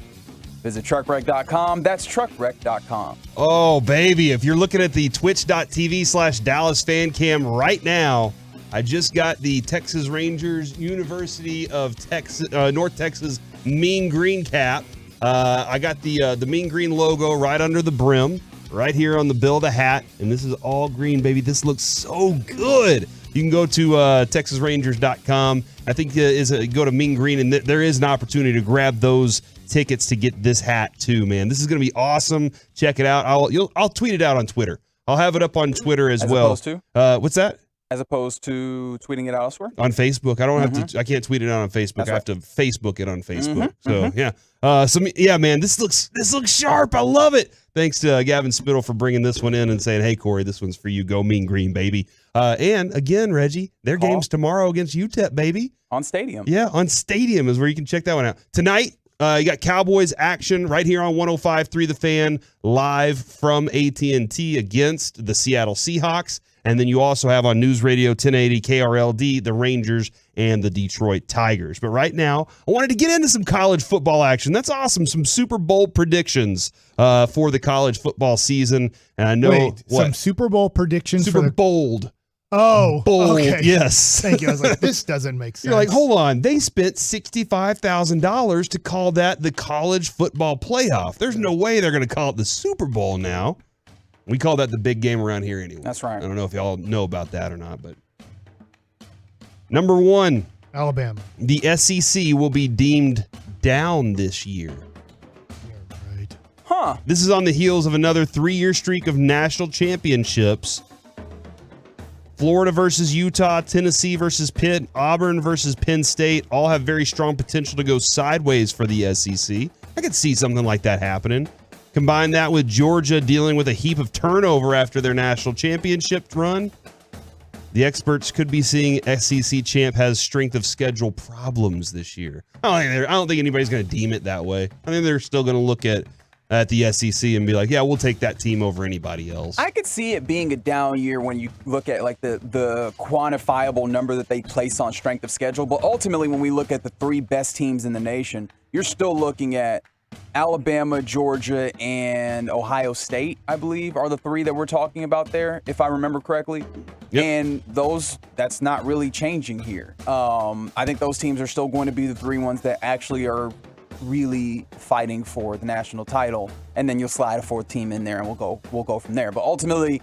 Visit truckwreck.com. That's truckwreck.com. Oh, baby. If you're looking at the twitch.tv/Dallas fan cam right now, I just got the Texas Rangers University of Texas, North Texas Mean Green cap. I got the Mean Green logo right under the brim, right here on the bill of the hat. And this is all green, baby. This looks so good. You can go to TexasRangers.com. I think go to Mean Green, and there is an opportunity to grab those tickets to get this hat too, man. This is going to be awesome. Check it out. I'll tweet it out on Twitter. I'll have it up on Twitter as well. As opposed to? What's that? As opposed to tweeting it out elsewhere? On Facebook. I don't have to. I can't tweet it out on Facebook. I have to Facebook it on Facebook. Yeah. Yeah, man, this looks sharp. I love it. Thanks to Gavin Spittle for bringing this one in and saying, "Hey, Corey, this one's for you. Go Mean Green, baby." And again, Reggie, their game's tomorrow against UTEP, baby. On Stadium. Yeah, on Stadium is where you can check that one out. Tonight, you got Cowboys action right here on 105.3 The Fan, live from AT&T against the Seattle Seahawks. And then you also have on News Radio 1080 KRLD, the Rangers and the Detroit Tigers. But right now, I wanted to get into some college football action. That's awesome. Some Super Bowl predictions for the college football season. And I know some Super Bowl predictions Super bold. Oh, bold. Okay. Yes. Thank you. I was like, this doesn't make sense. You're like, hold on. They spent $65,000 to call that the college football playoff. There's no way they're going to call it the Super Bowl now. We call that the big game around here anyway. That's right. I don't know if y'all know about that or not, but number one, Alabama. The SEC will be deemed down this year. Right. Huh. This is on the heels of another 3-year streak of national championships. Florida versus Utah, Tennessee versus Pitt, Auburn versus Penn State all have very strong potential to go sideways for the SEC. I could see something like that happening. Combine that with Georgia dealing with a heap of turnover after their national championship run. The experts could be seeing SEC champ has strength of schedule problems this year. I don't think anybody's going to deem it that way. I think they're still going to look at the SEC and be like, yeah, we'll take that team over anybody else. I could see it being a down year when you look at like the quantifiable number that they place on strength of schedule. But ultimately, when we look at the 3 best teams in the nation, you're still looking at Alabama, Georgia, and Ohio State, I believe, are the 3 that we're talking about there, if I remember correctly. Yep. And that's not really changing here. I think those teams are still going to be the 3 ones that actually are really fighting for the national title. And then you'll slide a 4th team in there and we'll go from there. But ultimately,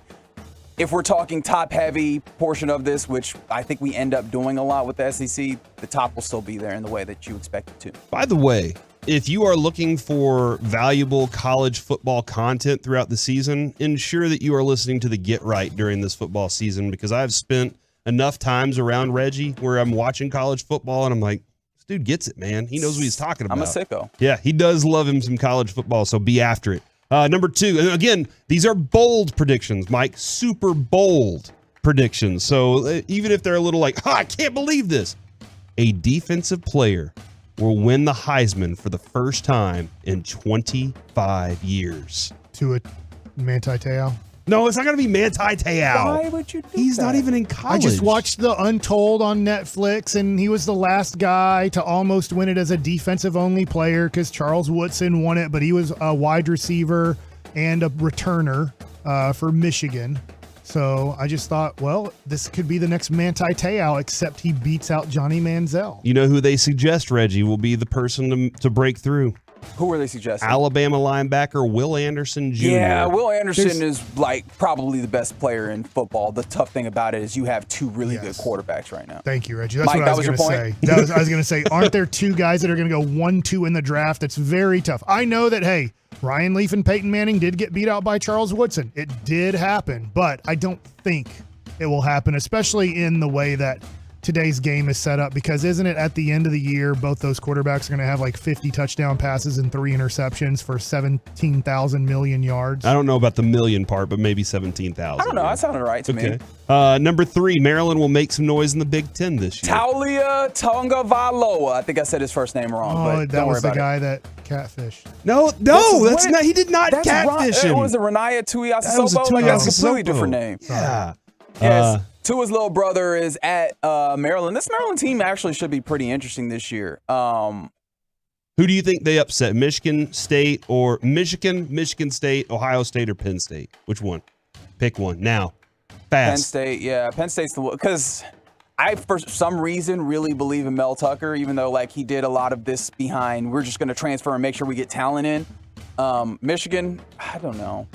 if we're talking top-heavy portion of this, which I think we end up doing a lot with the SEC, the top will still be there in the way that you expect it to. By the way, if you are looking for valuable college football content throughout the season, ensure that you are listening to the Get Right during this football season, because I've spent enough times around Reggie where I'm watching college football and I'm like, this dude gets it, man. He knows what he's talking about. I'm a sicko. Yeah, he does love him some college football, so be after it. Number 2, and again, these are bold predictions, Mike, super bold predictions. So even if they're a little like, I can't believe this, a defensive player will win the Heisman for the first time in 25 years. To a Manti Te'o? No, it's not going to be Manti Te'o. Why would you do He's that? not even in college. I just watched The Untold on Netflix, and he was the last guy to almost win it as a defensive-only player because Charles Woodson won it, but he was a wide receiver and a returner for Michigan. So I just thought, well, this could be the next Manti Te'o, except he beats out Johnny Manziel. You know who they suggest, Reggie, will be the person to break through? Who are they suggesting? Alabama linebacker Will Anderson Jr. Yeah, Will Anderson is like probably the best player in football. The tough thing about it is you have 2 really good quarterbacks right now. Thank you, Reggie. That's Mike, what I was going to say. I was going to say, aren't there 2 guys that are going to go 1-2 in the draft? That's very tough. I know that, hey, Ryan Leaf and Peyton Manning did get beat out by Charles Woodson. It did happen, but I don't think it will happen, especially in the way that today's game is set up? Because isn't it at the end of the year, both those quarterbacks are going to have like 50 touchdown passes and 3 interceptions for 17,000 million yards? I don't know about the million part, but maybe 17,000. I don't know. That sounded right to me. Number 3, Maryland will make some noise in the Big Ten this year. Taulia Tagovailoa. I think I said his first name wrong. But that don't worry was the about guy it. that catfished. No, that's not. He did not catfish him. What was it, Renaya Tuiasosopo? That was a Like, that's a Tuiasosopo. completely different name. Yeah. Yes. Tua's little brother is at Maryland. This Maryland team actually should be pretty interesting this year. Who do you think they upset? Michigan State or Michigan State, Ohio State, or Penn State? Which one? Pick one now. Fast. Penn State, yeah. Penn State's the one. Because I, for some reason, really believe in Mel Tucker, even though like he did a lot of this behind, we're just going to transfer and make sure we get talent in. Michigan, I don't know.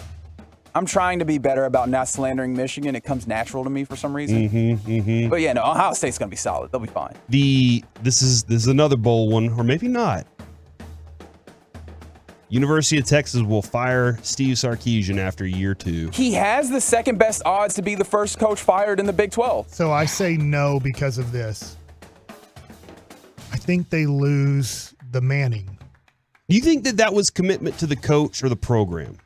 I'm trying to be better about not slandering Michigan. It comes natural to me for some reason. But yeah, no, Ohio State's going to be solid. They'll be fine. This is another bowl one, or maybe not. University of Texas will fire Steve Sarkisian after year 2. He has the second best odds to be the first coach fired in the Big 12. So I say no because of this. I think they lose the Manning. Do you think that was commitment to the coach or the program?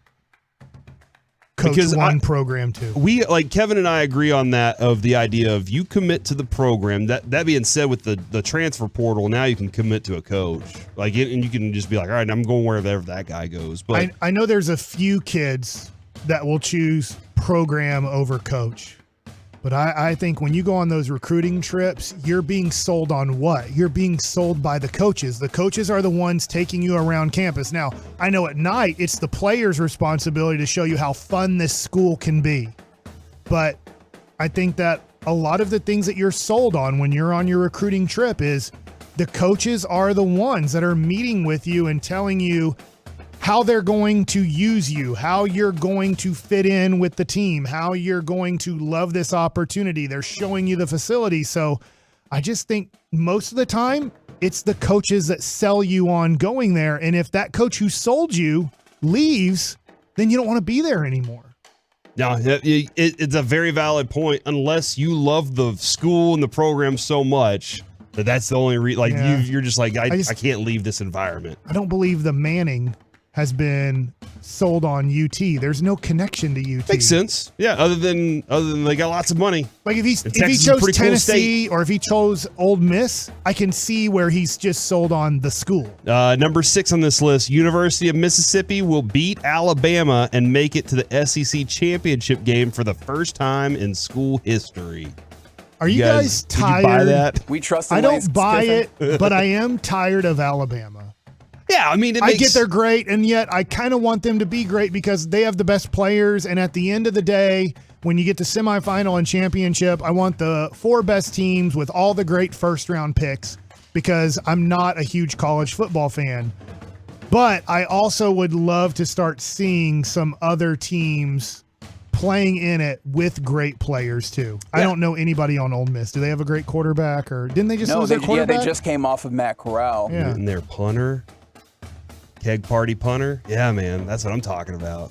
Coach 1, program 2. We, like Kevin and I, agree on that, of the idea of you commit to the program. That being said, with the transfer portal, now you can commit to a coach. And you can just be like, all right, I'm going wherever that guy goes. But I know there's a few kids that will choose program over coach. But I think when you go on those recruiting trips, you're being sold on what? You're being sold by the coaches. The coaches are the ones taking you around campus. Now, I know at night it's the players' responsibility to show you how fun this school can be. But I think that a lot of the things that you're sold on when you're on your recruiting trip is the coaches are the ones that are meeting with you and telling you how they're going to use you, how you're going to fit in with the team, how you're going to love this opportunity. They're showing you the facility. So I just think most of the time it's the coaches that sell you on going there. And if that coach who sold you leaves, then you don't want to be there anymore. No, it's a very valid point. Unless you love the school and the program so much that's the only reason. You're just like, I can't leave this environment. I don't believe the Manning has been sold on UT. There's no connection to UT. Makes sense. Yeah, other than they got lots of money. Like if he chose Tennessee or if he chose Ole Miss, I can see where he's just sold on the school. Number 6 on this list, University of Mississippi will beat Alabama and make it to the SEC championship game for the first time in school history. Are you guys tired? Did you buy that? We trust. I don't buy it, but I am tired of Alabama. Yeah, I mean, I get they're great, and yet I kind of want them to be great because they have the best players. And at the end of the day, when you get to semifinal and championship, I want the 4 best teams with all the great first-round picks because I'm not a huge college football fan. But I also would love to start seeing some other teams playing in it with great players too. Yeah. I don't know anybody on Ole Miss. Do they have a great quarterback, or didn't they just lose their quarterback? Yeah, they just came off of Matt Corral. Yeah. And their punter. Keg party punter. Yeah, man, that's what I'm talking about.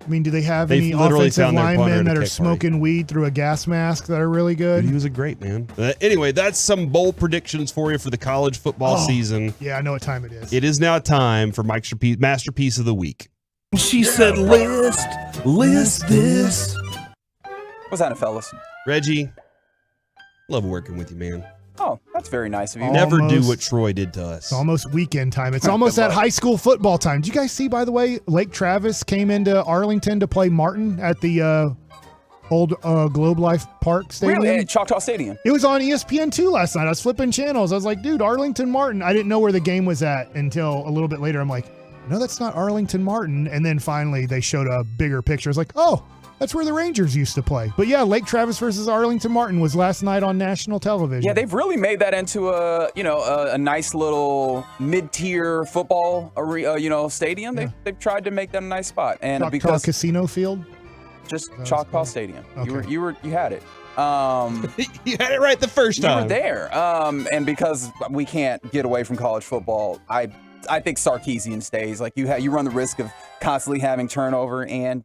I mean, do they have any offensive linemen that are smoking weed through a gas mask that are really good? He was a great man. Anyway, that's some bold predictions for you for the college football season. Yeah, I know what time it is. It is now time for Masterpiece of the Week. She said, list this. What's that, fellas? Reggie, love working with you, man. Oh, that's very nice of you. Never do what Troy did to us. It's almost weekend time. It's almost at high school football time. Did you guys see, by the way, Lake Travis came into Arlington to play Martin at the old Globe Life Park Stadium? Really? At Choctaw Stadium? It was on ESPN2 last night. I was flipping channels. I was like, dude, Arlington Martin. I didn't know where the game was at until a little bit later. I'm like, no, that's not Arlington Martin. And then finally they showed a bigger picture. I was like, oh, that's where the Rangers used to play. But yeah, Lake Travis versus Arlington Martin was last night on national television. Yeah, they've really made that into a nice little mid-tier football stadium. Yeah. They've tried to make that a nice spot. And Choctaw because Casino Field? Just Choctaw Stadium. Okay. You had it. You had it right the first time. You were there. And because we can't get away from college football, I think Sarkisian stays. Like you run the risk of constantly having turnover, and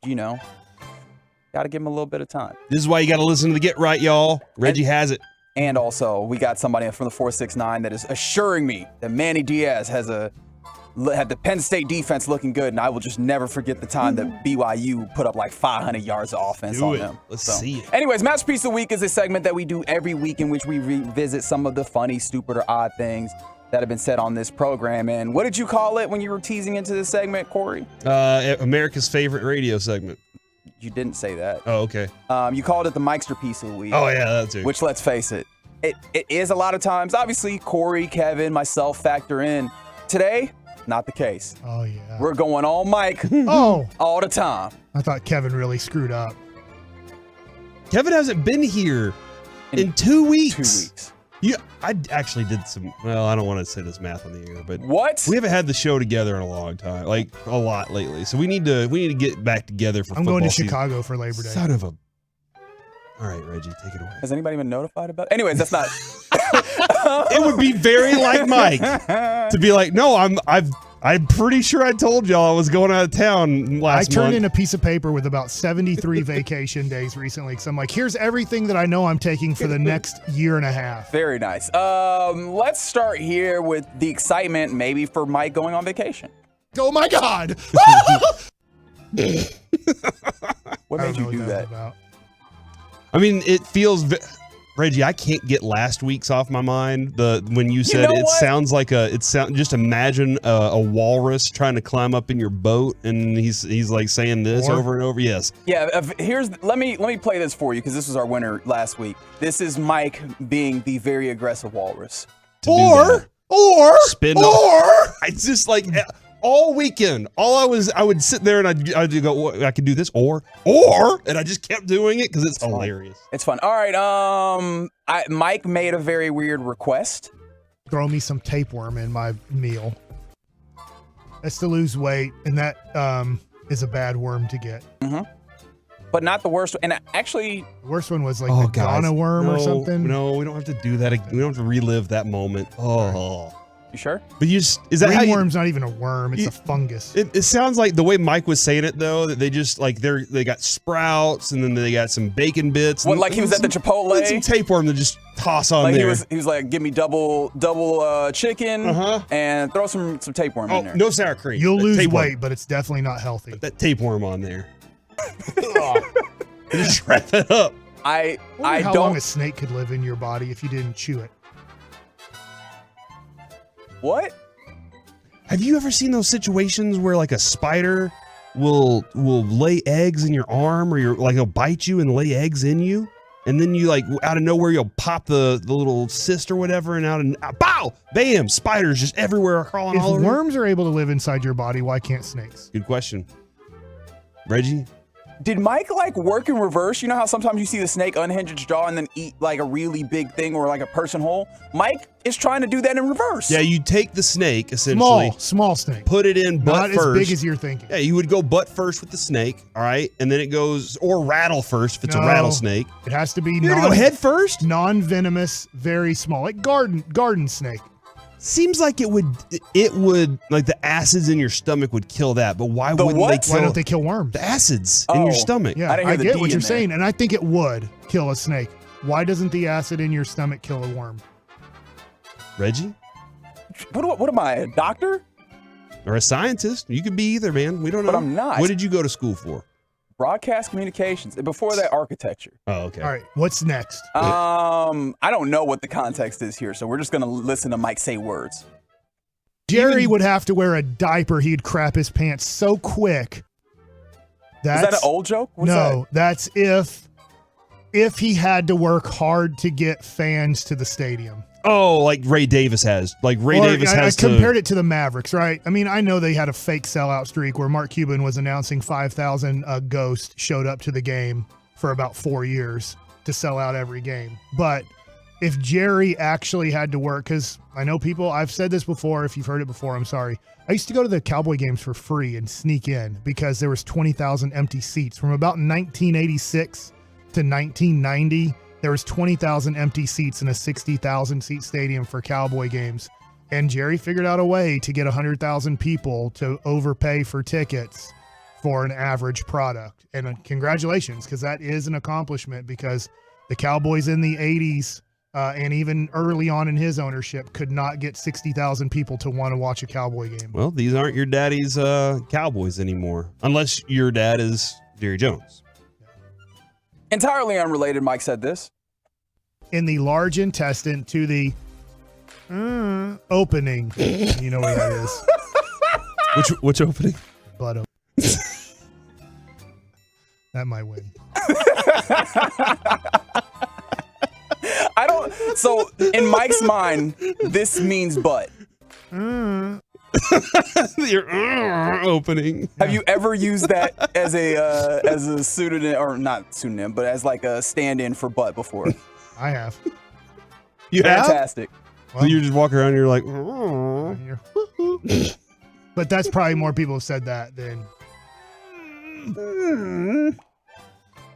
got to give him a little bit of time. This is why you got to listen to the Get Right, y'all. Reggie has it. And also, we got somebody from the 469 that is assuring me that Manny Diaz had the Penn State defense looking good, and I will just never forget the time that BYU put up like 500 yards of offense on them. Let's see it. Anyways, Masterpiece of the Week is a segment that we do every week in which we revisit some of the funny, stupid, or odd things that have been said on this program. And what did you call it when you were teasing into this segment, Corey? America's favorite radio segment. You didn't say that. Oh, okay. You called it the Mikester piece of the week. Oh, yeah, that's it. Which, let's face it, it is a lot of times. Obviously, Corey, Kevin, myself factor in. Today, not the case. Oh, yeah. We're going all Mike Oh. all the time. I thought Kevin really screwed up. Kevin hasn't been here in 2 weeks. 2 weeks. Yeah, I actually did some. Well, I don't want to say this math on the air, but what? We haven't had the show together in a long time, like a lot lately. So we need to get back together for. I'm going to season. Chicago for Labor Day. Son of a. All right, Reggie, take it away. Has anybody been notified about it? Anyways, that's not. It would be very like Mike to be like, no, I'm pretty sure I told y'all I was going out of town last month. I turned in a piece of paper with about 73 vacation days recently. So I'm like, here's everything that I know I'm taking for the next year and a half. Very nice. Let's start here with the excitement maybe for Mike going on vacation. Oh my God. What made you do that? I mean, it feels, Reggie, I can't get last week's off my mind. When you said it sounds like just imagine a walrus trying to climb up in your boat, and he's like saying this over and over. Yes. Yeah. Let me play this for you because this was our winner last week. This is Mike being the very aggressive walrus. It's just like all weekend, I would sit there and I'd go, I could do this or, and I just kept doing it because it's hilarious. It's fun. All right. Mike made a very weird request. Throw me some tapeworm in my meal. That's to lose weight, and that is a bad worm to get. Mm-hmm. But not the worst. And actually, the worst one was like the Ghana worm or something. No, we don't have to do that. We don't have to relive that moment. Oh. You sure? But ringworm's not even a worm; it's a fungus. It sounds like the way Mike was saying it, though, that they just like they got sprouts and then they got some bacon bits. What, like he was at the Chipotle? And some tapeworm to just toss on there. He was like, give me double chicken and throw some tapeworm in there. No sour cream. You'll lose weight, but it's definitely not healthy. Put that tapeworm on there. Just wrap it up. I wonder how long a snake could live in your body if you didn't chew it. What? Have you ever seen those situations where like a spider will lay eggs in your arm, or it'll bite you and lay eggs in you, and then you like out of nowhere you'll pop the little cyst or whatever, and bow, bam, spiders just everywhere crawling all over. If worms are able to live inside your body, why can't snakes? Good question, Reggie. Did Mike like work in reverse? You know how sometimes you see the snake unhinge its jaw and then eat like a really big thing or like a person whole? Mike is trying to do that in reverse. Yeah, you take the snake essentially. Small snake. Put it in butt first. Not as big as you're thinking. Yeah, you would go butt first with the snake, all right? And then it goes, or rattle first if it's a rattlesnake. It has to be You're gonna go head first? Non-venomous, very small, like garden snake. Seems like it would like the acids in your stomach would kill that, but why wouldn't they kill? Why don't they kill worms? The acids in your stomach. Yeah, I get what you're saying, and I think it would kill a snake. Why doesn't the acid in your stomach kill a worm? Reggie? What am I, a doctor? Or a scientist? You could be either, man. We don't know. But I'm not. What did you go to school for? Broadcast communications. Before that, architecture. Oh, okay. All right, what's next? I don't know what the context is here, so we're just going to listen to Mike say words. Jerry would have to wear a diaper. He'd crap his pants so quick. Is that an old joke? That's if he had to work hard to get fans to the stadium. Oh, like Ray Davis has. I compared it to the Mavericks, right? I mean, I know they had a fake sellout streak where Mark Cuban was announcing 5,000 ghosts showed up to the game for about 4 years to sell out every game. But if Jerry actually had to work, because I know people, I've said this before, if you've heard it before, I'm sorry. I used to go to the Cowboy games for free and sneak in because there was 20,000 empty seats. From about 1986 to 1990, there was 20,000 empty seats in a 60,000 seat stadium for Cowboy games. And Jerry figured out a way to get 100,000 people to overpay for tickets for an average product. And congratulations, because that is an accomplishment, because the Cowboys in the 80s and even early on in his ownership, could not get 60,000 people to want to watch a Cowboy game. Well, these aren't your daddy's Cowboys anymore, unless your dad is Jerry Jones. Entirely unrelated, Mike said this. In the large intestine to the opening. You know where that is. Which opening? Butt opening. That might win. I don't. So in Mike's mind, this means butt. Your opening. Have you ever used that as a pseudonym, or not pseudonym, but as like a stand-in for butt before? I have. You have? Fantastic. So you just walk around and you're like, but that's probably more people have said that than.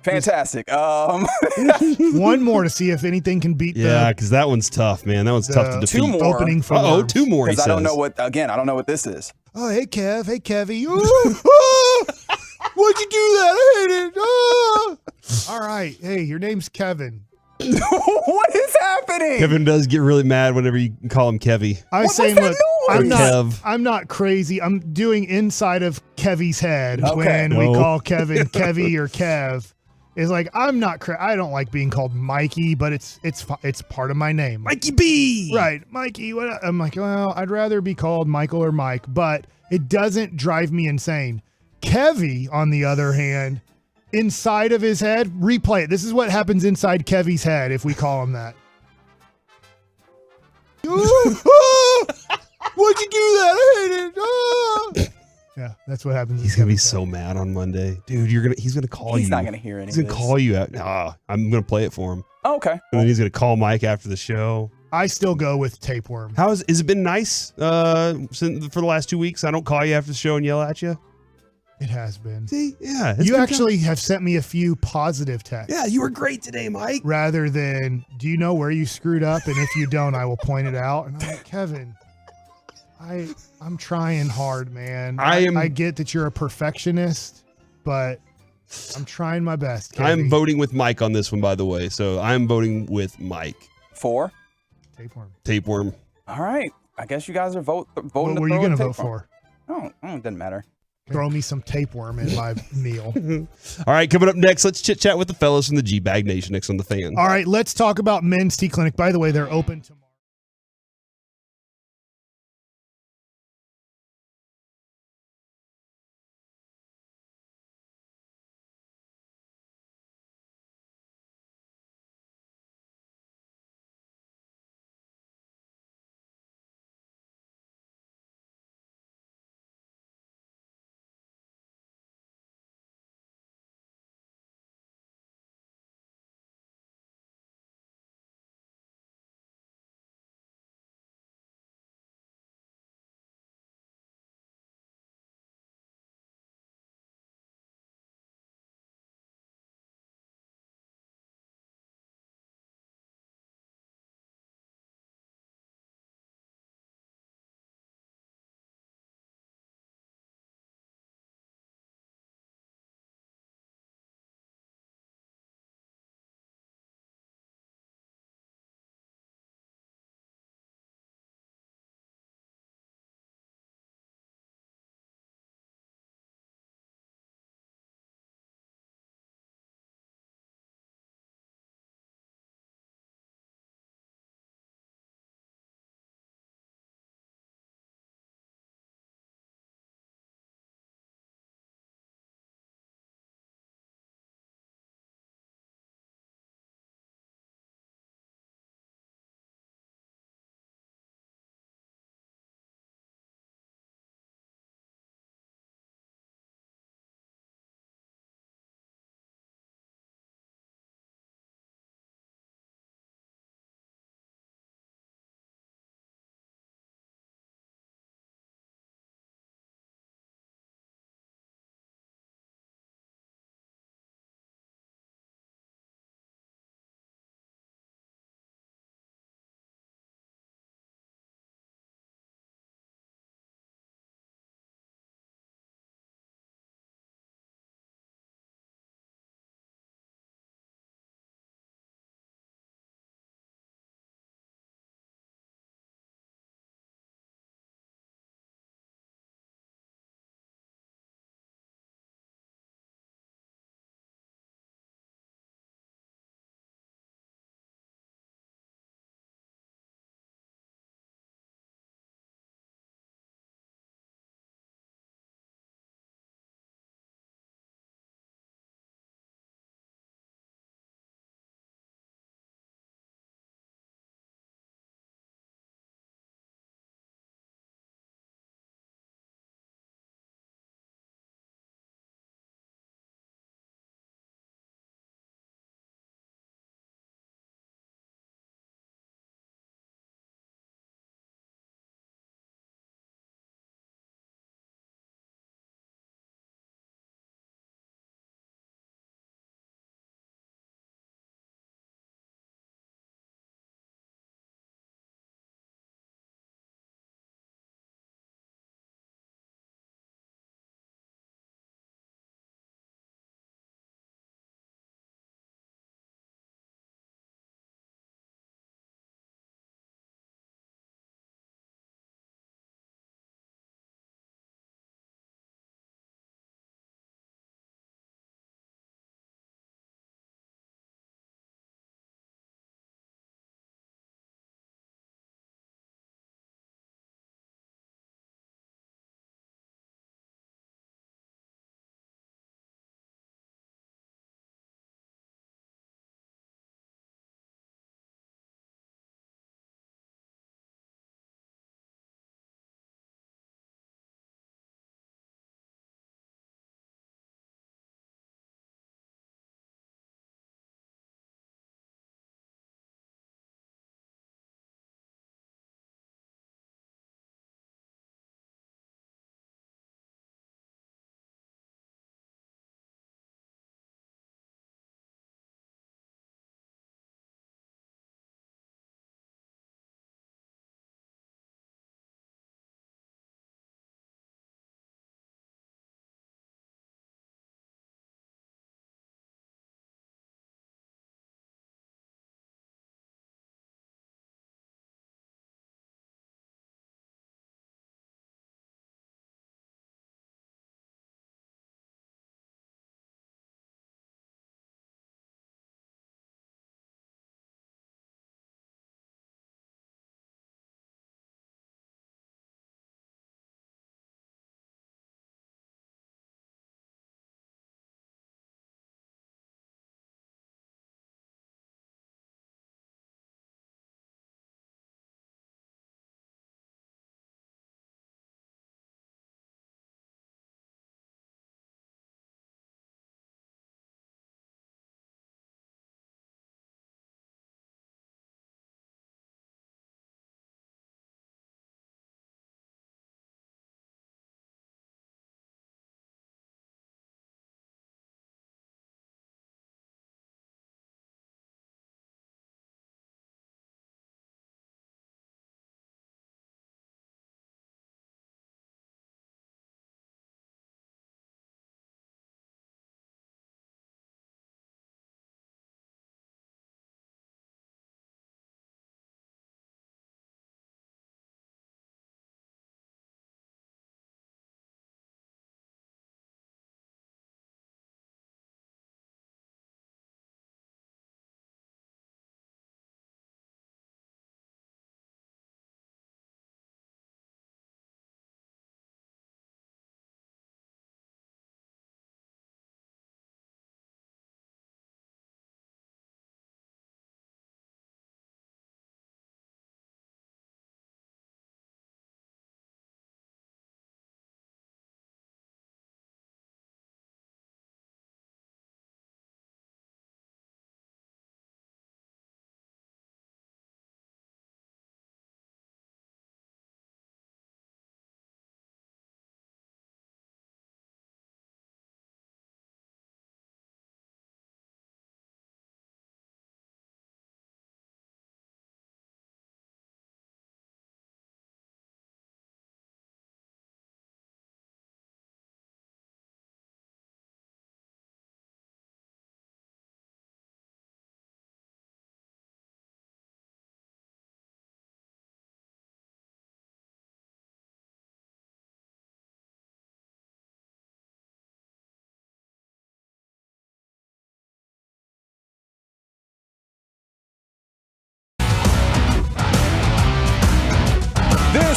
Fantastic. One more to see if anything can beat yeah, because that one's tough, man. That one's tough to defeat. Two more. Opening for Uh-oh, two more, he Because I don't says. know what, again, I don't know what this is. Oh, hey, Kev. Hey, Kevy. Why'd you do that? I hate it. All right. Hey, your name's Kevin. What is happening? Kevin does get really mad whenever you call him Kevy. I say, look, Kev. I'm not crazy. I'm doing inside of Kevy's head Okay. when we No. call Kevin Kevy or Kev. It's like I'm not. I don't like being called Mikey, but it's part of my name. Mikey B. Right, Mikey. What? I'm like, well, I'd rather be called Michael or Mike, but it doesn't drive me insane. Kevy, on the other hand, inside of his head, replay it. This is what happens inside Kevy's head if we call him that. Why'd you do that? I hate it. Yeah, that's what happens. He's gonna be so mad on Monday, dude. He's gonna call you. He's not gonna hear any He's of gonna this. call you out. I'm gonna play it for him, Oh, okay. and then he's gonna call Mike after the show. I still go with tapeworm. How is it been nice for the last 2 weeks? I don't call you after the show and yell at you. It has been. See, yeah, it's You been actually have sent me a few positive texts. Yeah, you were great today, Mike. Rather than, do you know where you screwed up? And if you don't, I will point it out. And I'm like, Kevin, I'm trying hard, man. I get that you're a perfectionist, but I'm trying my best. I'm voting with Mike on this one, by the way. So I'm voting with Mike. For? Tapeworm. Tapeworm. All right. I guess you guys are voting. What were you going to vote for? Oh, it doesn't matter. Throw me some tapeworm in my meal. All right, coming up next, let's chit chat with the fellas from the G-Bag Nation next on The Fan. All right, let's talk about Men's Tea Clinic. By the way, they're open tomorrow.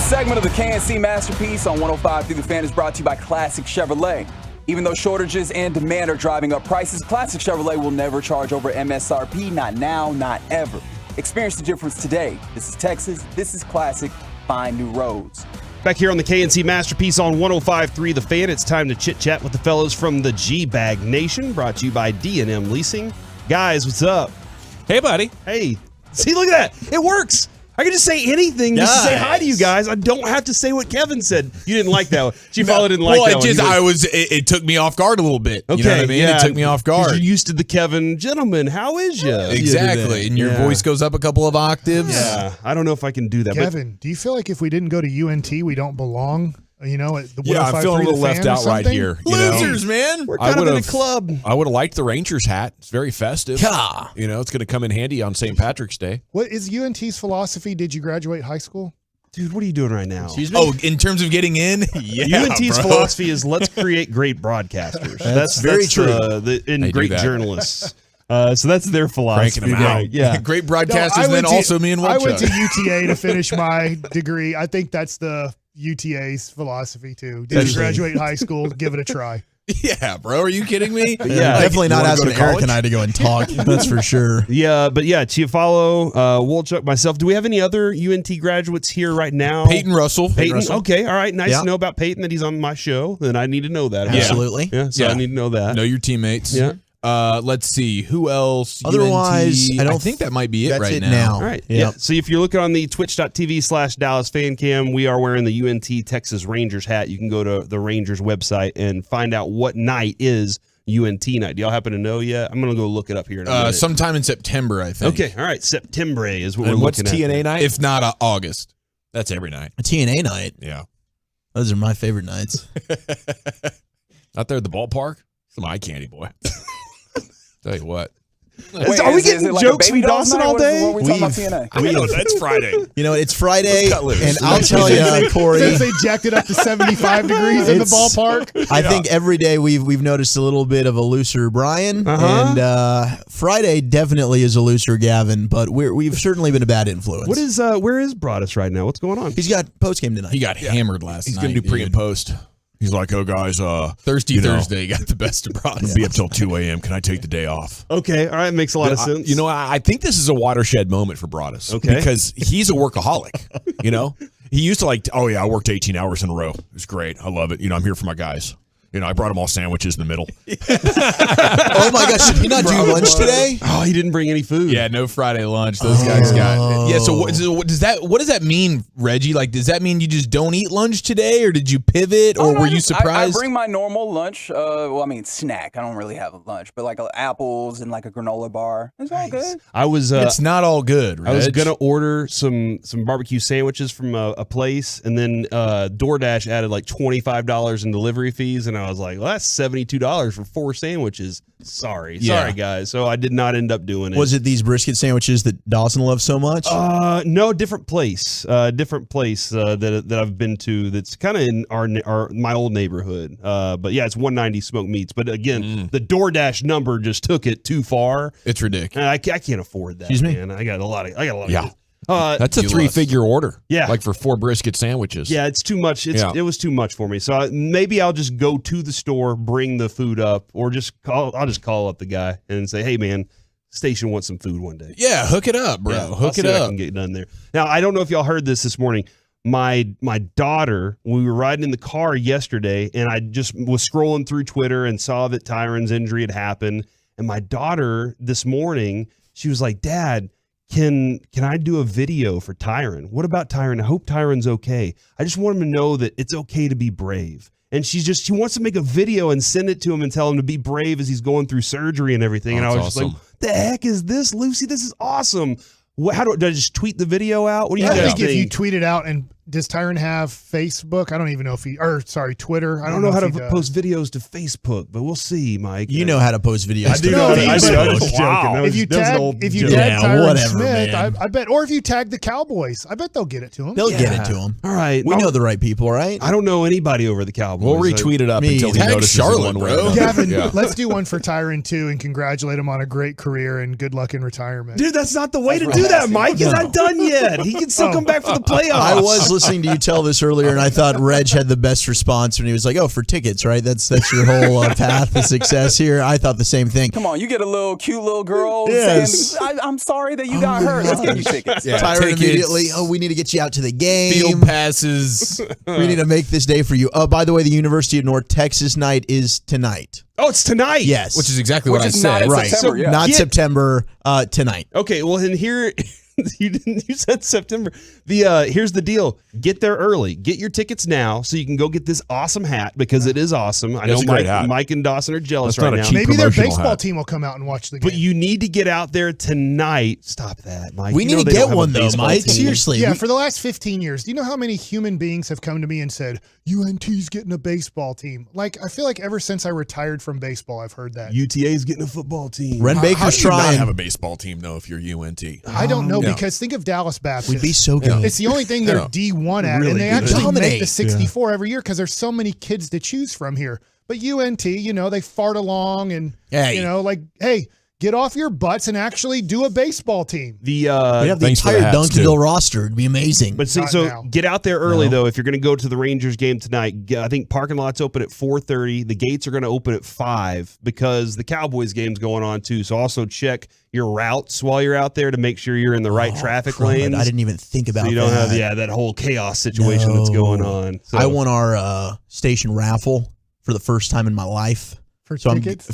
segment of the KNC Masterpiece on 105 through the Fan is brought to you by Classic Chevrolet. Even though shortages and demand are driving up prices, Classic Chevrolet will never charge over MSRP, not now, not ever. Experience the difference today. This is Texas. This is Classic. Find new roads. Back here on the KNC Masterpiece on 105.3 The Fan, it's time to chit-chat with the fellows from the G-Bag Nation, brought to you by D&M Leasing. Guys, what's up? Hey, buddy. Hey. See, look at that. It works. I can just say anything just to say hi to you guys. I don't have to say what Kevin said. You didn't like that one. Chief-Follow didn't like that one. It took me off guard a little bit. Okay, you know what I mean? Yeah, it took me off guard. You're used to the Kevin, gentlemen, how is you? Exactly. And your voice goes up a couple of octaves. Yeah. I don't know if I can do that. Kevin, do you feel like if we didn't go to UNT, we don't belong? You know, at the I'm feeling a little left out right here. Losers, man. We're kind of in a club. I would have liked the Rangers hat. It's very festive. You know, it's going to come in handy on St. Patrick's Day. What is UNT's philosophy? Did you graduate high school? Dude, what are you doing right now? Oh, in terms of getting in? Yeah, UNT's philosophy is let's create great broadcasters. That's very true. And great journalists. So that's their philosophy. Cranking them out. Yeah. Great broadcasters, and then also me and Woodchuck. I went to UTA to finish my degree. I think that's the UTA's philosophy too. Did you graduate high school? Give it a try. Yeah, bro. Are you kidding me? Yeah, definitely not asking Eric and I to go and talk. That's for sure. Yeah, but yeah, Chiafalo, Wolchuk, myself. Do we have any other UNT graduates here right now? Peyton Russell. Okay, all right. Nice to know about Peyton that he's on my show. Then I need to know that. Absolutely. Yeah, so I need to know that. Know your teammates. Yeah. Let's see. Who else? Otherwise, UNT. I think that might be it right now. All right. Yeah. So if you're looking on the twitch.tv/Dallas Fan Cam, we are wearing the UNT Texas Rangers hat. You can go to the Rangers website and find out what night is UNT night. Do y'all happen to know yet? I'm going to go look it up here in a minute. Sometime in September, I think. Okay. All right. September is what And we're what's looking at. TNA night? If not August. That's every night. A TNA night. Yeah. Those are my favorite nights. Out there at the ballpark? Some eye candy, boy. Tell you what. Wait, are we getting jokes from Dawson all day? What are we talking about TNA? I know, that's Friday. You know, it's Friday, and I'll tell Since you, Corey. they jacked it up to 75 degrees in the ballpark. I think every day we've noticed a little bit of a looser Brian, and Friday definitely is a looser Gavin. But we've certainly been a bad influence. What is where is Broadus right now? What's going on? He's got post game tonight. He got hammered last night. He's going to do pre and post. He's like, oh, guys, Thursday got the best of Broadus. Be up till 2 a.m. Can I take the day off? Okay, all right, makes a lot of sense. I think this is a watershed moment for Broadus. Okay. Because he's a workaholic, He used to I worked 18 hours in a row. It was great. I love it. I'm here for my guys. I brought them all sandwiches in the middle. Oh, my gosh. Did he not do lunch today? Oh, he didn't bring any food. Yeah, no Friday lunch. Those guys got. Yeah, so what does that mean, Reggie? Like, does that mean you just don't eat lunch today, or did you pivot, or were you surprised? I bring my normal lunch. Snack. I don't really have a lunch, but like apples and like a granola bar. It's all good. I was. It's not all good, Reg. I was gonna order some barbecue sandwiches from a place, and then DoorDash added like $25 in delivery fees, and I was like, well, that's $72 for 4 sandwiches. Sorry, guys. So I did not end up doing it. Was it these brisket sandwiches that Dawson loves so much? No, different place. That I've been to. That's kind of in my old neighborhood. But yeah, it's 190 smoked meats. But again, the DoorDash number just took it too far. It's ridiculous. I can't afford that. Excuse me? Man. I got a lot of. Yeah. That's a 3-figure order. Yeah. Like for 4 brisket sandwiches. Yeah, it's too much. It was too much for me. So maybe I'll just go to the store, bring the food up, or I'll just call up the guy and say, hey, man, station wants some food one day. Yeah, hook it up, bro. Yeah, hook it up. I can get done there. Now, I don't know if y'all heard this morning. My daughter, we were riding in the car yesterday, and I just was scrolling through Twitter and saw that Tyron's injury had happened. And my daughter this morning, she was like, Dad, Can I do a video for Tyron? What about Tyron? I hope Tyron's okay. I just want him to know that it's okay to be brave. And she wants to make a video and send it to him and tell him to be brave as he's going through surgery and everything. And I was just like, the heck is this, Lucy? This is awesome. Do I just tweet the video out? What do you guys think? If you tweet it out, and does Tyron have Facebook? I don't even know if Twitter. I don't know how to post videos to Facebook, but we'll see, Mike. You know how to post videos. I do know. I was joking. Wow. If you tag Tyron Smith, I bet, or if you tag the Cowboys, I bet they'll get it to him. They'll get it to him. All right. We know the right people, right? I don't know anybody over the Cowboys. We'll retweet it up until he notices Charlotte, bro. Gavin, let's do one for Tyron too and congratulate him on a great career and good luck in retirement. Dude, that's not the way to do that, Mike. He's not done yet. He can still come back for the playoffs. I was listening to you tell this earlier, and I thought Reg had the best response when he was like, "Oh, for tickets, right? That's your whole path to success here." I thought the same thing. Come on, you get a cute little girl Yes. saying, I'm sorry that you got hurt. Let's get you tickets. Yeah, Tyron tickets, immediately, we need to get you out to the game. field passes. We need to make this day for you. By the way, the University of North Texas night is tonight. Oh, it's tonight. Yes. Which is exactly what I said. Right. September, yeah. Not September, tonight. Okay, well, and here you said September. Here's the deal: get there early. Get your tickets now, so you can go get this awesome hat because it is awesome. I know Mike and Dawson are jealous That's right now. Maybe their baseball team will come out and watch the game. But you need to get out there tonight. Stop that, Mike. We need to get one though, Mike. Team. Seriously. Yeah, for the last 15 years, do you know how many human beings have come to me and said, UNT's getting a baseball team? Like, I feel like ever since I retired from baseball, I've heard that. UTA's getting a football team. Ren Baker's How do you not trying. have a baseball team though if you're UNT? I don't know because think of Dallas Baptist. We'd be so good. It's the only thing they're D1 at, Really and they good. actually Dominate. make the 64 every year because there's so many kids to choose from here. But UNT, they fart along and, hey, get off your butts and actually do a baseball team. We have the entire Duncanville roster. It'd be amazing. But so get out there early though. If you're going to go to the Rangers game tonight, I think parking lots open at 4:30. The gates are going to open at 5 because the Cowboys game's going on too. So also check your routes while you're out there to make sure you're in the right traffic lanes. I didn't even think about so that. you don't have that whole chaos situation that's going on. So. I won our station raffle for the first time in my life. For tickets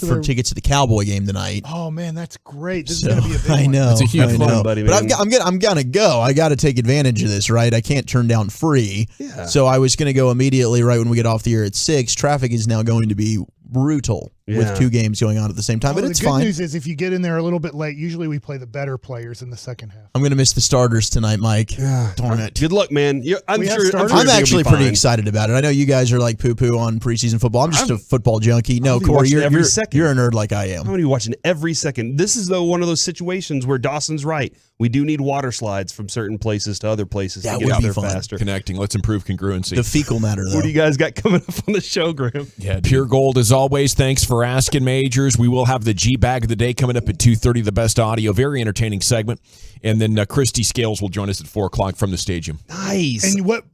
to the Cowboy game tonight. Oh man, that's great! This is going to be a big one. I know, it's a huge fun, buddy. But I'm gonna go. I got to take advantage of this, right? I can't turn down free. Yeah. So I was gonna go immediately right when we get off the air at 6. Traffic is now going to be brutal with 2 games going on at the same time, but it's fine. The good news is if you get in there a little bit late, usually we play the better players in the second half. I'm gonna miss the starters tonight, Mike. Darn it. Good luck, man. I'm actually pretty excited about it. I know you guys are like poo-poo on preseason football. I'm just a football junkie. No, Corey, you're a nerd like I am. I'm going to be watching every second. This is one of those situations where Dawson's right. We do need water slides from certain places to other places to get out there faster. Connecting. Let's improve congruency. The fecal matter, though. What do you guys got coming up on the show, Graham? Yeah, Pure Gold, as always. Thanks for asking, Majors. We will have the G-Bag of the day coming up at 2:30, the best audio. Very entertaining segment. And then Christy Scales will join us at 4 o'clock from the stadium. Nice. And what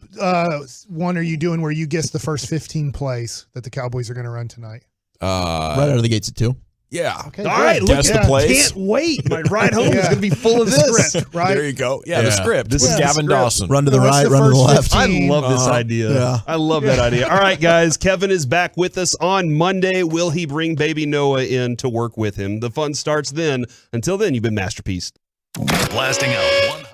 one are you doing where you guess the first 15 plays that the Cowboys are going to run tonight? Right out of the gates at 2. Yeah. Okay, all right. Guess the plays. Can't wait. My ride home is going to be full of this. Script, right? There you go. Yeah, the script. This is Gavin Dawson. Run to the right, run to the left. I love this idea. Yeah. I love that idea. All right, guys. Kevin is back with us on Monday. Will he bring baby Noah in to work with him? The fun starts then. Until then, you've been Masterpiece. Blasting out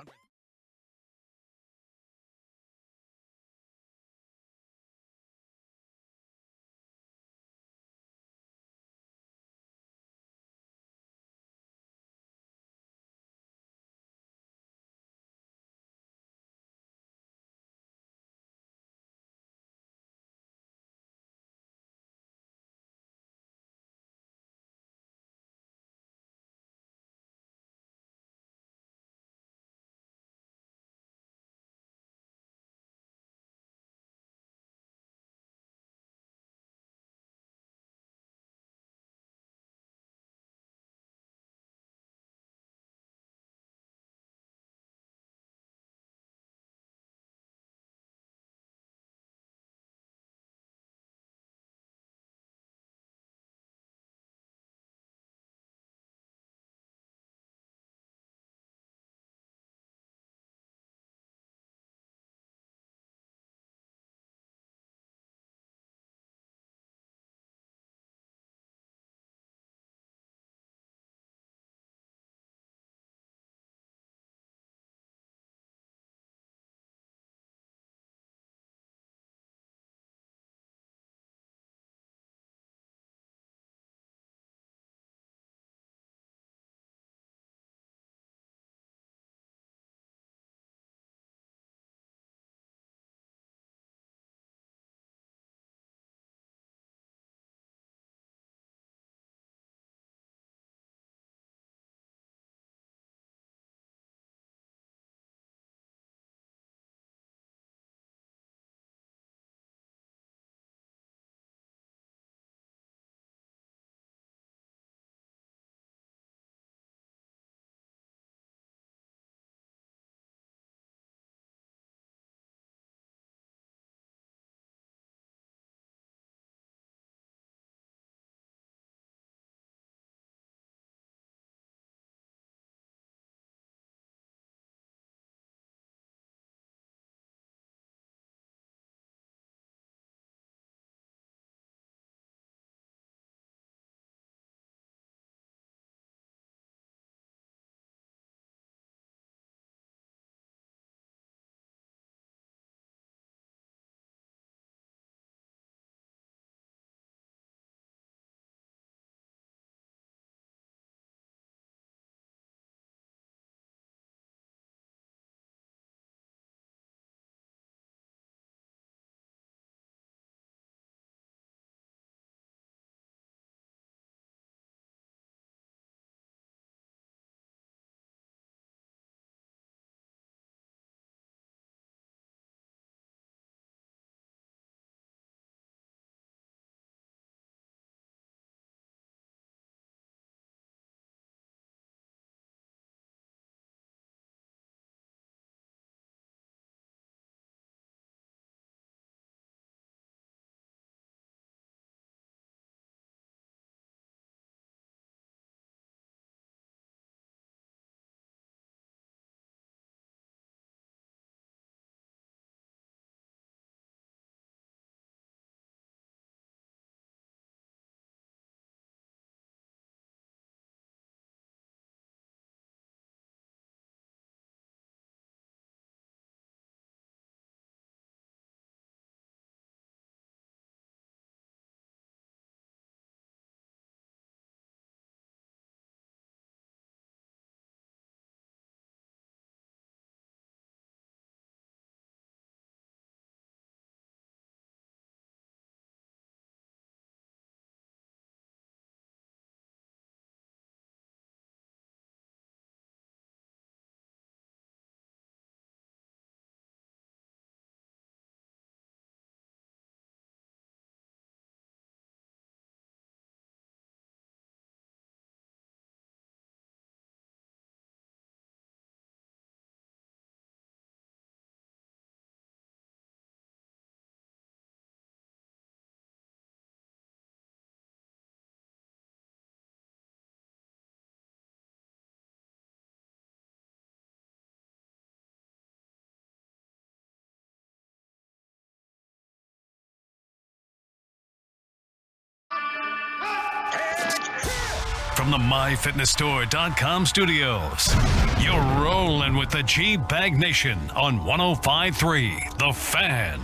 from the MyFitnessStore.com studios. You're rolling with the G-Bag Nation on 105.3 The Fan.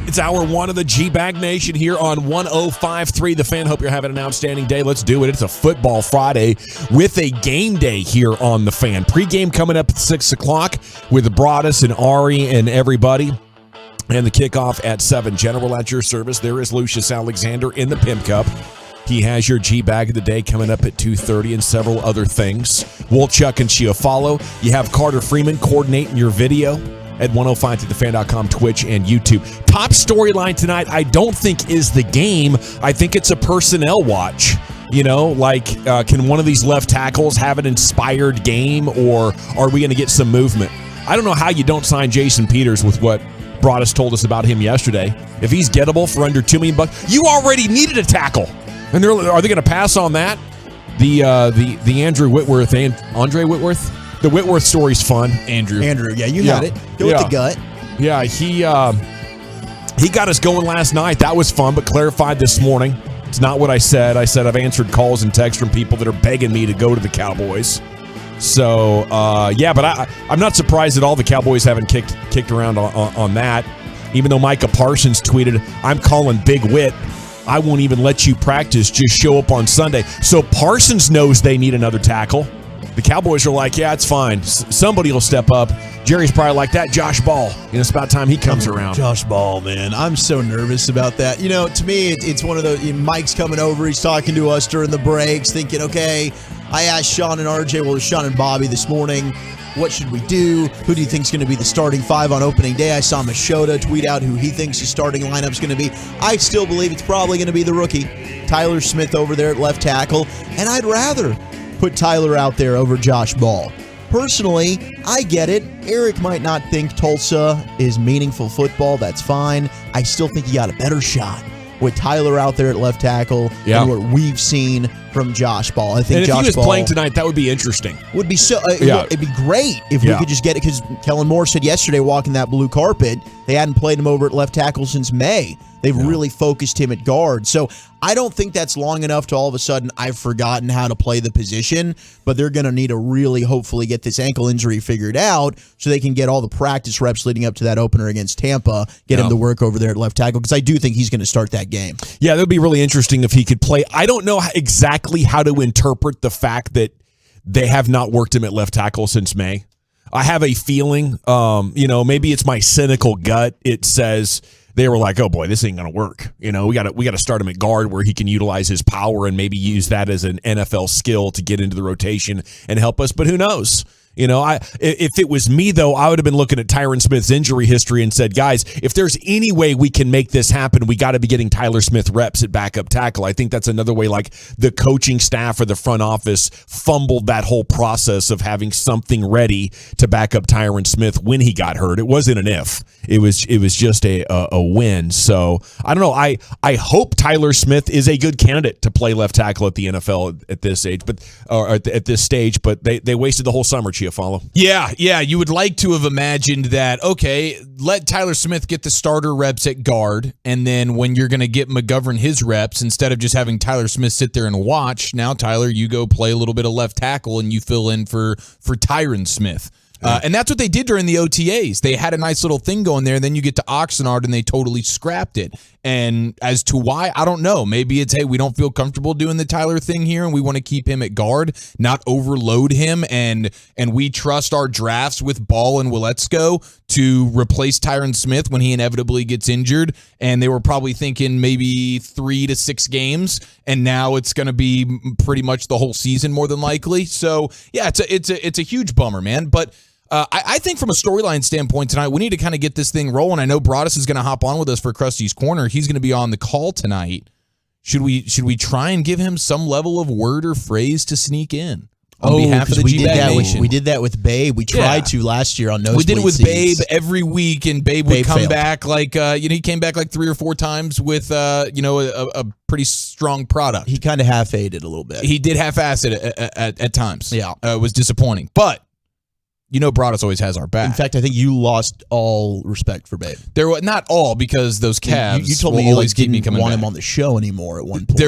It's hour one of the G-Bag Nation here on 105.3 The Fan. Hope you're having an outstanding day. Let's do it. It's a football Friday with a game day here on The Fan. Pre-game coming up at 6 o'clock with Broadus and Ari and everybody. And the kickoff at 7. General at your service. There is Lucius Alexander in the Pimp Cup. He has your G-Bag of the day coming up at 2:30 and several other things. Wolchuk and Chiafalo. You have Carter Freeman coordinating your video at 105thefan.com, Twitch, and YouTube. Top storyline tonight, I don't think is the game. I think it's a personnel watch. You know, like, can one of these left tackles have an inspired game, or are we going to get some movement? I don't know how you don't sign Jason Peters with what Broadus told us about him yesterday. If he's gettable for under $2 million, you already needed a tackle. And are they going to pass on that? The Andrew Whitworth and Andre Whitworth? The Whitworth story's fun. Andrew, yeah, you had it. Go with the gut. Yeah, he got us going last night. That was fun, but clarified this morning. It's not what I said. I said I've answered calls and texts from people that are begging me to go to the Cowboys. So, yeah, but I'm not surprised at all the Cowboys haven't kicked around on that. Even though Micah Parsons tweeted, I'm calling Big Whit. I won't even let you practice. Just show up on Sunday. So Parsons knows they need another tackle. The Cowboys are like, yeah, it's fine. Somebody will step up. Jerry's probably like that. Josh Ball. It's about time he comes around. Josh Ball, man. I'm so nervous about that. To me, it's one of those, Mike's coming over. He's talking to us during the breaks, thinking, okay, I asked Sean and RJ, well, it was Sean and Bobby this morning, what should we do? Who do you think is going to be the starting 5 on opening day? I saw Machota tweet out who he thinks his starting lineup is going to be. I still believe it's probably going to be the rookie, Tyler Smith over there at left tackle, and I'd rather put Tyler out there over Josh Ball. Personally, I get it. Eric might not think Tulsa is meaningful football. That's fine. I still think he got a better shot with Tyler out there at left tackle than what we've seen from Josh Ball. I think if Josh he was Ball playing tonight, that would be interesting. Would be so. It'd be great if we could just get it, because Kellen Moore said yesterday, walking that blue carpet, they hadn't played him over at left tackle since May. They've really focused him at guard. So I don't think that's long enough to all of a sudden I've forgotten how to play the position, but they're going to need to really hopefully get this ankle injury figured out so they can get all the practice reps leading up to that opener against Tampa, get him to work over there at left tackle, because I do think he's going to start that game. Yeah, that would be really interesting if he could play. I don't know exactly how to interpret the fact that they have not worked him at left tackle since May. I have a feeling, maybe it's my cynical gut. It says they were like, oh boy, this ain't going to work. We got to start him at guard where he can utilize his power and maybe use that as an NFL skill to get into the rotation and help us. But who knows? If it was me, though, I would have been looking at Tyron Smith's injury history and said, guys, if there's any way we can make this happen, we got to be getting Tyler Smith reps at backup tackle. I think that's another way, like the coaching staff or the front office fumbled that whole process of having something ready to back up Tyron Smith when he got hurt. It wasn't an if. It was just a win. So I don't know. I hope Tyler Smith is a good candidate to play left tackle at the NFL at this age, at this stage. But they wasted the whole summer. Follow. Yeah. You would like to have imagined that, okay, let Tyler Smith get the starter reps at guard, and then when you're going to get McGovern his reps, instead of just having Tyler Smith sit there and watch, now, Tyler, you go play a little bit of left tackle and you fill in for Tyron Smith. And that's what they did during the OTAs. They had a nice little thing going there, and then you get to Oxnard, and they totally scrapped it. And as to why, I don't know. Maybe it's, hey, we don't feel comfortable doing the Tyler thing here, and we want to keep him at guard, not overload him, and we trust our drafts with Ball and Waletzko to replace Tyron Smith when he inevitably gets injured. And they were probably thinking maybe 3 to 6 games, and now it's going to be pretty much the whole season more than likely. So, yeah, it's a huge bummer, man. But I think from a storyline standpoint tonight, we need to kind of get this thing rolling. I know Broadus is going to hop on with us for Krusty's Corner. He's going to be on the call tonight. Should we try and give him some level of word or phrase to sneak in on behalf of the G-Bag Nation? We did that with Babe. We tried to last year on Nosebleed. We did it with seats. Babe every week, and Babe would come back like he came back like 3 or 4 times with a pretty strong product. He kind of half-aided a little bit. He did half-ass it at times. Yeah, it was disappointing, but You know, Broadus always has our back. In fact, I think you lost all respect for Babe. There was not all, because those calves. You told will me you always keep me didn't coming want back. him on the show anymore at one point.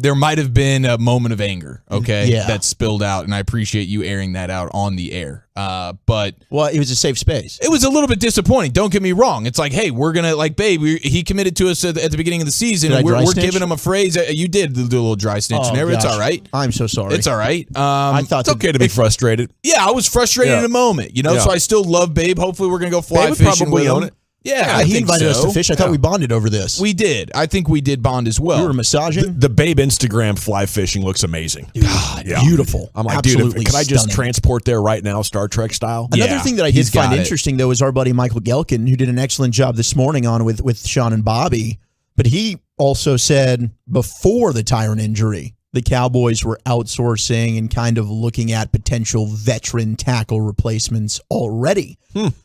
There might have been a moment of anger, okay, Yeah. that spilled out, and I appreciate you airing that out on the air. But well, it was a safe space. It was a little bit disappointing. Don't get me wrong. It's like, hey, we're gonna Babe. He committed to us at the beginning of the season, Did and I dry we're snitch? giving him a phrase. You did do a little dry snitch Oh, there. It's gosh. all right. I'm so sorry. It's all right. I thought it's okay to be frustrated. Yeah, I was frustrated in a moment. So I still love Babe. Hopefully, we're gonna go fly Babe would fishing probably with own him. it. Yeah, I he think invited us so. to fish. I thought we bonded over this. We did. I think we did bond as well. We were massaging. The Babe Instagram fly fishing looks amazing. God, beautiful. I'm like, Absolutely dude, can I just stunning. transport there right now, Star Trek style? Another thing that I did find interesting, though, is our buddy Michael Gehlken, who did an excellent job this morning on with Sean and Bobby. But he also said before the Tyron injury, the Cowboys were outsourcing and kind of looking at potential veteran tackle replacements already.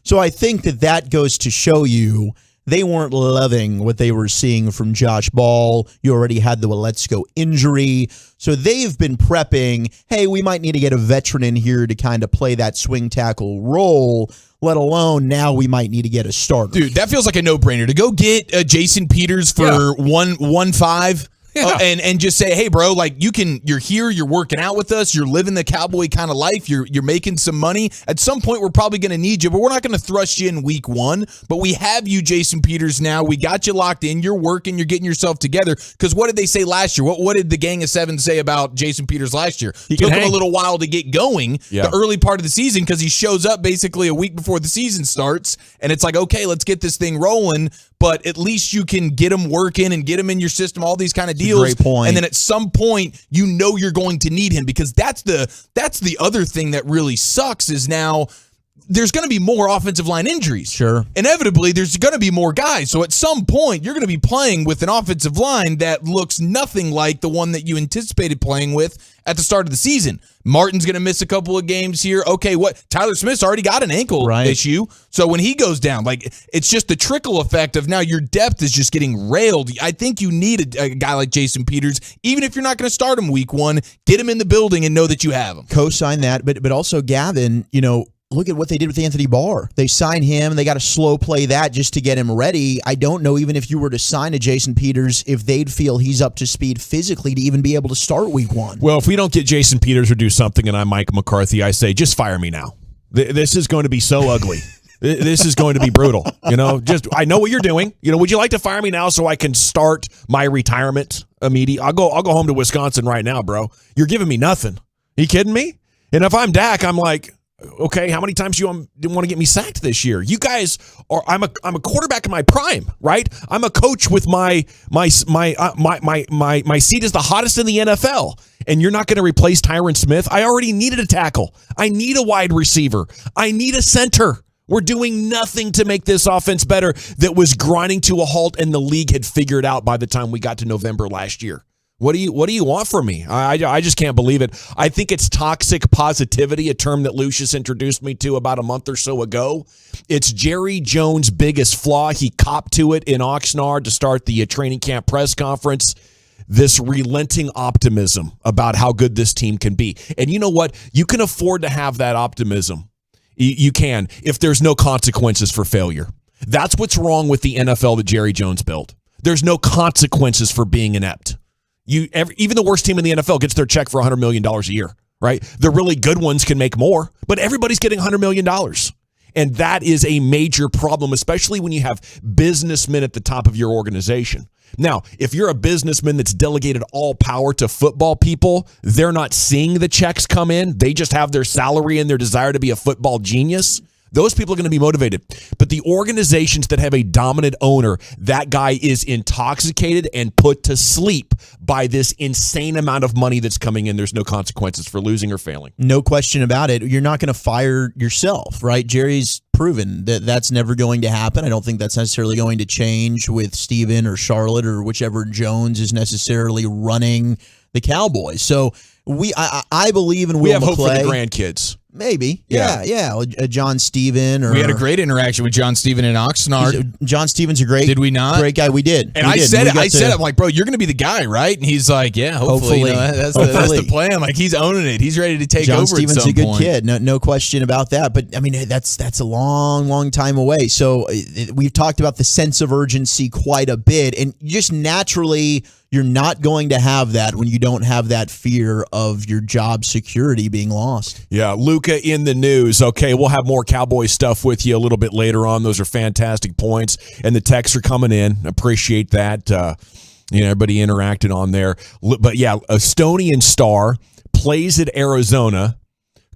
So I think that goes to show you they weren't loving what they were seeing from Josh Ball. You already had the Waletzko injury. So they've been prepping, hey, we might need to get a veteran in here to kind of play that swing tackle role, let alone now we might need to get a starter. Dude, that feels like a no-brainer. To go get Jason Peters for 1.15 and just say, hey, bro, you're here, you're working out with us, you're living the Cowboy kind of life, you're making some money. At some point, we're probably going to need you, but we're not going to thrust you in week 1. But we have you, Jason Peters, now. We got you locked in. You're working. You're getting yourself together. Because what did they say last year? What did the Gang of Seven say about Jason Peters last year? It took him a little while to get going the early part of the season because he shows up basically a week before the season starts. And it's like, okay, let's get this thing rolling. But at least you can get him working and get him in your system, all these kind of deals. Great point. And then at some point, you're going to need him because that's the other thing that really sucks is now there's going to be more offensive line injuries. Sure. Inevitably, there's going to be more guys. So at some point, you're going to be playing with an offensive line that looks nothing like the one that you anticipated playing with at the start of the season. Martin's going to miss a couple of games here. Okay, Tyler Smith's already got an ankle issue. So when he goes down, it's just the trickle effect of now your depth is just getting railed. I think you need a guy like Jason Peters, even if you're not going to start him week 1, get him in the building and know that you have him. Co-sign that, but also Gavin, look at what they did with Anthony Barr. They signed him, and they got to slow play that just to get him ready. I don't know, even if you were to sign a Jason Peters, if they'd feel he's up to speed physically to even be able to start week 1. Well, if we don't get Jason Peters or do something and I'm Mike McCarthy, I say, just fire me now. This is going to be so ugly. This is going to be brutal. I know what you're doing. Would you like to fire me now so I can start my retirement immediately? I'll go home to Wisconsin right now, bro. You're giving me nothing. Are you kidding me? And if I'm Dak, I'm like, okay, how many times do you want to get me sacked this year? You guys are. I'm a quarterback in my prime, right? I'm a coach with my seat is the hottest in the NFL, and you're not going to replace Tyron Smith. I already needed a tackle. I need a wide receiver. I need a center. We're doing nothing to make this offense better that was grinding to a halt, and the league had figured out by the time we got to November last year. What do you want from me? I just can't believe it. I think it's toxic positivity, a term that Lucius introduced me to about a month or so ago. It's Jerry Jones' biggest flaw. He copped to it in Oxnard to start the training camp press conference. This relenting optimism about how good this team can be. And you know what? You can afford to have that optimism. You can if there's no consequences for failure. That's what's wrong with the NFL that Jerry Jones built. There's no consequences for being inept. Even the worst team in the NFL gets their check for $100 million a year, right? The really good ones can make more, but everybody's getting $100 million. And that is a major problem, especially when you have businessmen at the top of your organization. Now, if you're a businessman that's delegated all power to football people, they're not seeing the checks come in. They just have their salary and their desire to be a football genius. Those people are going to be motivated. But the organizations that have a dominant owner, that guy is intoxicated and put to sleep by this insane amount of money that's coming in. There's no consequences for losing or failing. No question about it. You're not going to fire yourself, right? Jerry's proven that that's never going to happen. I don't think that's necessarily going to change with Steven or Charlotte or whichever Jones is necessarily running the Cowboys. So I believe in Will McClay. We have hope for the grandkids. Maybe. Yeah. John Steven. Or We had a great interaction with John Steven in Oxnard. John Steven's a great. Did we not? Great guy. We did. And we I did. said We it. got I said, I'm like, bro, you're going to be the guy, right? And he's like, yeah, hopefully. That's the plan. Like, he's owning it. He's ready to take John over Steven's at some a good point. kid. No question about that. But, I mean, that's a long time away. So we've talked about the sense of urgency quite a bit. And just naturally, you're not going to have that when you don't have that fear of your job security being lost. Yeah, Luka in the news. Okay, we'll have more Cowboys stuff with you a little bit later on. Those are fantastic points, and the texts are coming in. Appreciate that. Everybody interacted on there. But yeah, Estonian star plays at Arizona.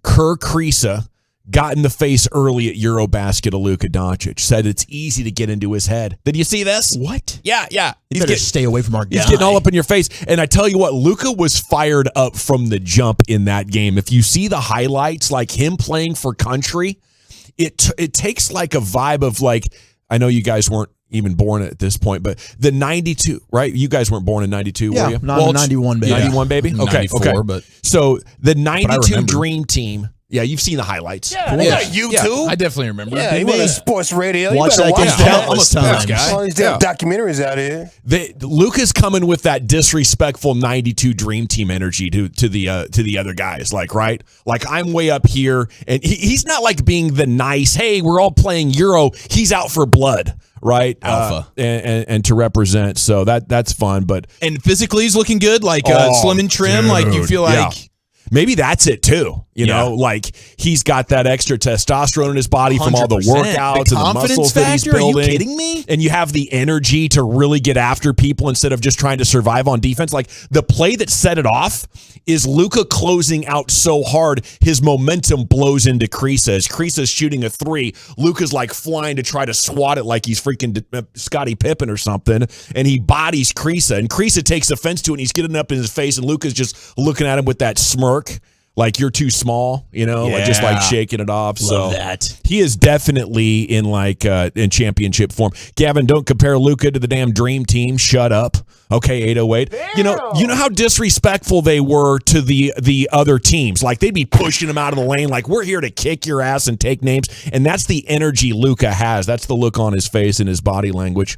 Kerr Kriisa got in the face early at Eurobasket of Luka Doncic. Said it's easy to get into his head. Did you see this? What? Yeah. You better stay away from our guy. He's getting all up in your face. And I tell you what, Luka was fired up from the jump in that game. If you see the highlights, like him playing for country, it takes like a vibe of like, I know you guys weren't even born at this point, but the 92, right? You guys weren't born in 92, were you? No, 91 baby. 91 baby? Okay. 94, but so the 92 remember. Dream Team. Yeah, you've seen the highlights. Yeah, you too. I definitely remember. Yeah, he went on sports radio. You Watch better that game watch that. countless times. All these damn documentaries out here. Luka's coming with that disrespectful 92 Dream Team energy to the other guys, like, right? Like, I'm way up here, and he's not like being the nice, hey, we're all playing Euro. He's out for blood, right? Alpha. And to represent. So that's fun. And physically he's looking good, like slim and trim. Dude, like you feel like maybe that's it too. You know, like he's got that extra testosterone in his body from all the 100%. workouts and the muscles that he's factor? Are you building. kidding me? And you have the energy to really get after people instead of just trying to survive on defense. Like the play that set it off is Luka closing out so hard, his momentum blows into Kriisa. As Kriisa's shooting a three, Luka's like flying to try to swat it like he's freaking Scottie Pippen or something, and he bodies Kriisa, and Kriisa takes offense to it, and he's getting up in his face, and Luka's just looking at him with that smirk. Like you're too small, like just like shaking it off. Love that. He is definitely in in championship form. Gavin, don't compare Luka to the damn Dream Team. Shut up. Okay, 808. Damn. You know how disrespectful they were to the other teams. Like they'd be pushing him out of the lane. Like we're here to kick your ass and take names. And that's the energy Luka has. That's the look on his face and his body language.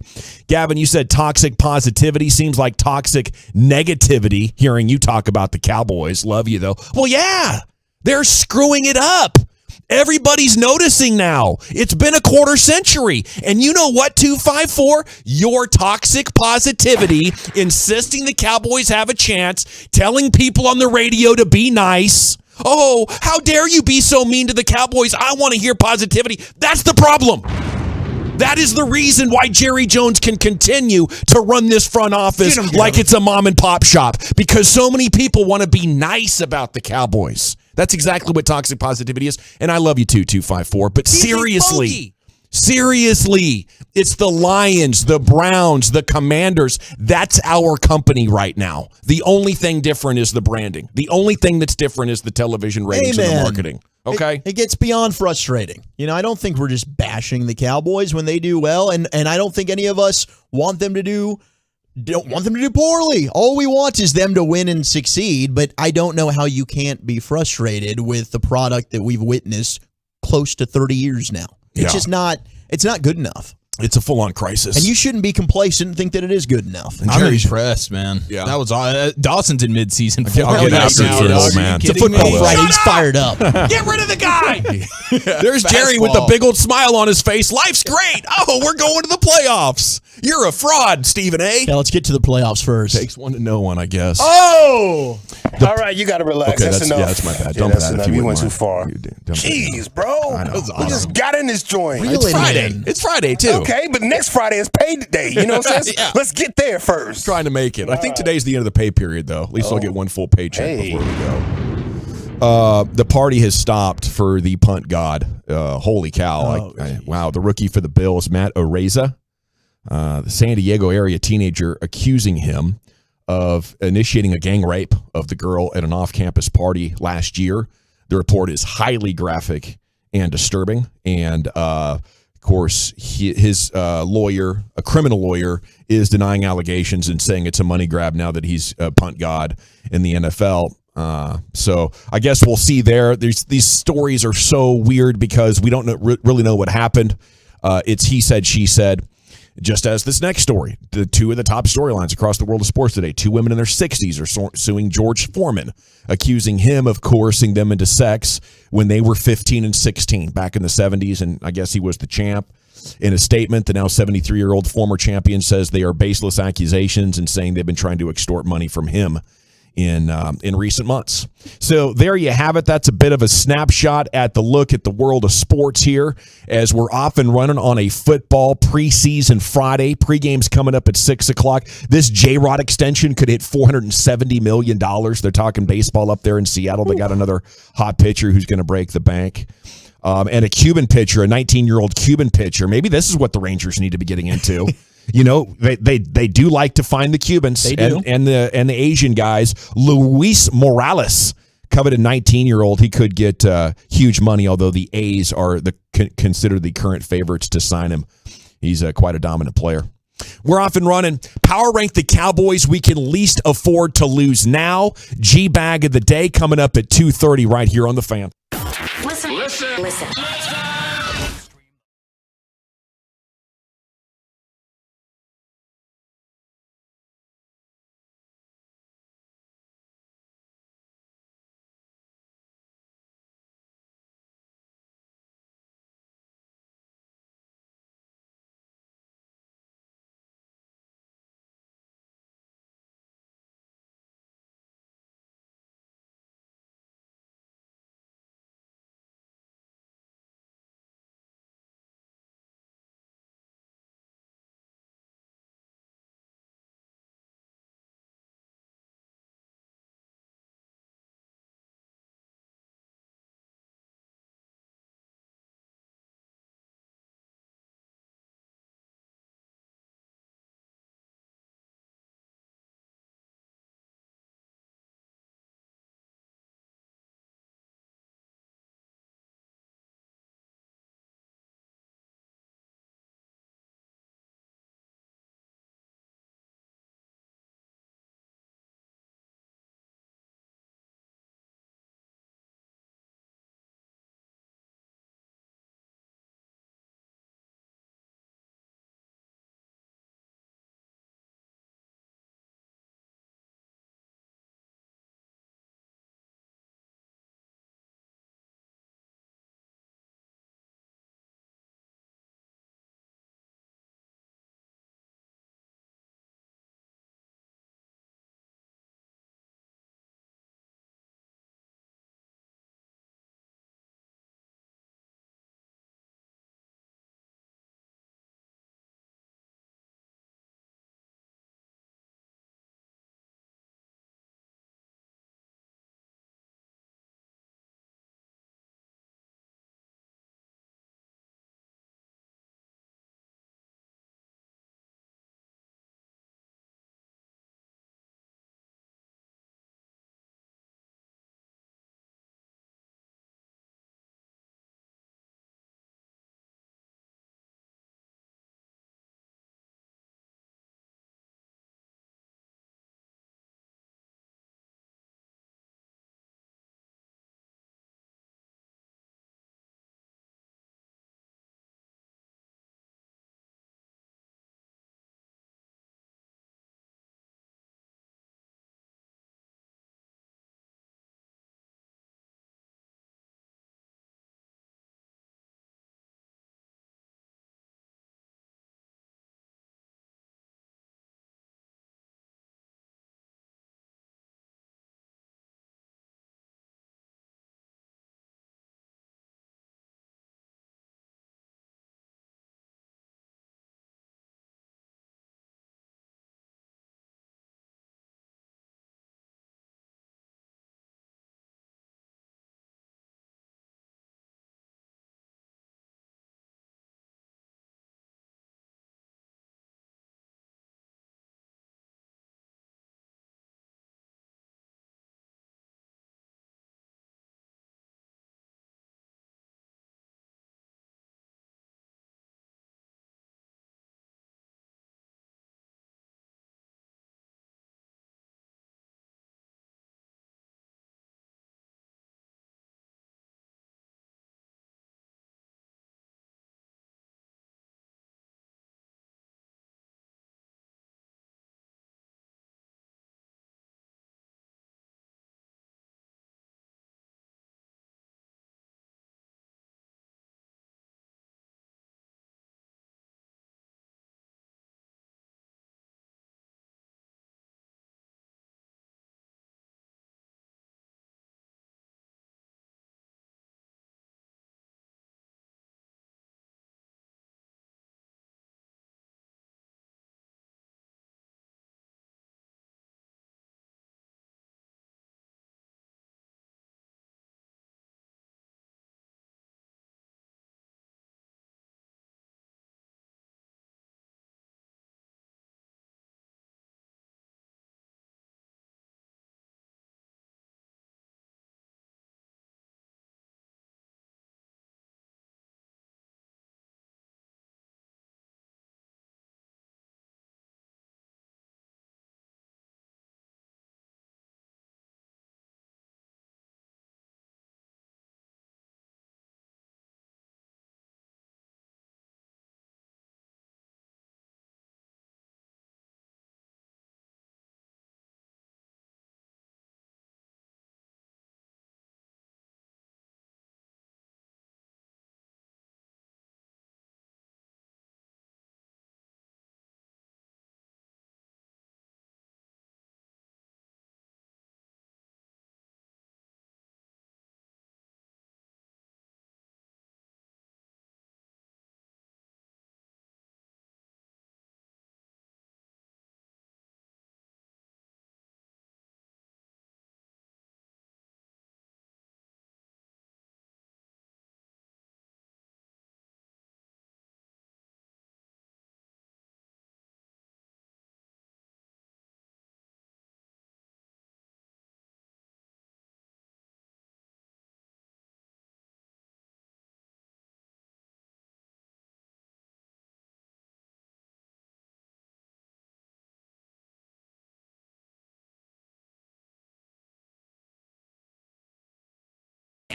Gavin, you said toxic positivity. Seems like toxic negativity. Hearing you talk about the Cowboys. Love you though. Well, yeah, they're screwing it up. Everybody's noticing now. It's been a quarter century. And you know what, 254? Your toxic positivity, insisting the Cowboys have a chance, telling people on the radio to be nice. Oh, how dare you be so mean to the Cowboys? I want to hear positivity. That's the problem. That is the reason why Jerry Jones can continue to run this front office like it's a mom and pop shop, because so many people want to be nice about the Cowboys. That's exactly what toxic positivity is. And I love you too, 254. But seriously, it's the Lions, the Browns, the Commanders. That's our company right now. The only thing different is the branding. The only thing that's different is the television ratings and the marketing. Okay. It gets beyond frustrating. I don't think we're just bashing the Cowboys when they do well, and I don't think any of us don't want them to do poorly. All we want is them to win and succeed, but I don't know how you can't be frustrated with the product that we've witnessed close to 30 years now. It's just not good enough. It's a full-on crisis. And you shouldn't be complacent and think that it is good enough. I'm impressed, man. Yeah. That was Dawson's in midseason. I'll get after it for this, man. It's a football Friday. He's fired up. Get rid of the guy. There's Jerry with the big old smile on his face. Life's great. Oh, we're going to the playoffs. You're a fraud, Stephen A. Yeah, let's get to the playoffs first. Takes one to know one, I guess. Oh! All right, you got to relax. Okay, that's enough. Yeah, that's my bad. Yeah, Dump that's that enough. if you went wouldn't too far. Jeez, bro. We just got in this joint. It's Friday. It's Friday, too. Okay, but next Friday is pay day. You know what I'm saying? Yeah. Let's get there first. Trying to make it. I think today's the end of the pay period, though. At least I'll get one full paycheck before we go. The party has stopped for the Punt God. Holy cow. Wow. The rookie for the Bills, Matt Araiza, the San Diego area teenager, accusing him of initiating a gang rape of the girl at an off-campus party last year. The report is highly graphic and disturbing. And, of course, his lawyer, a criminal lawyer, is denying allegations and saying it's a money grab now that he's Punt God in the NFL. So I guess we'll see there. These stories are so weird because we don't really know what happened. It's he said, she said. Just as this next story, the two of the top storylines across the world of sports today, two women in their 60s are suing George Foreman, accusing him of coercing them into sex when they were 15 and 16 back in the 70s, and I guess he was the champ. In a statement, the now 73-year-old former champion says they are baseless accusations and saying they've been trying to extort money from him in recent months. So there you have it. That's a bit of a snapshot at the look at the world of sports here as we're off and running on a football preseason Friday. Pregame's coming up at 6 o'clock. This J-Rod extension could hit $470 million. They're talking baseball up there in Seattle. They got another hot pitcher who's going to break the bank. And a Cuban pitcher, a 19-year-old Cuban pitcher. Maybe this is what the Rangers need to be getting into. You know, they do like to find the Cubans and the Asian guys. Luis Morales, coveted 19-year-old, he could get huge money. Although the A's are considered the current favorites to sign him. He's quite a dominant player. We're off and running. Power rank the Cowboys we can least afford to lose now. G-Bag of the day coming up at 2:30 right here on The Fan. Listen.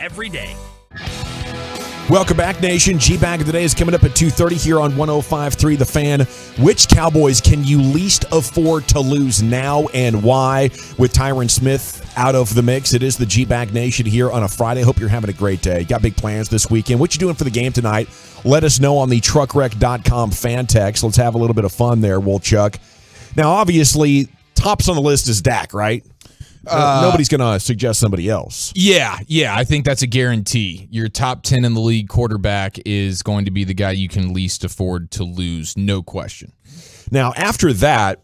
every day. Welcome back, Nation. G-Bag of the Day is coming up at 2:30 here on 105.3 The Fan. Which Cowboys can you least afford to lose now and why? With Tyron Smith out of the mix, it is the G-Bag Nation here on a Friday. Hope you're having a great day. Got big plans this weekend. What you doing for the game tonight? Let us know on the truckwreck.com fan text. Let's have a little bit of fun there, Wolchuk. Now, obviously, tops on the list is Dak, right? Nobody's going to suggest somebody else. Yeah, I think that's a guarantee. Your top 10 in the league quarterback is going to be the guy you can least afford to lose, no question. Now, after that,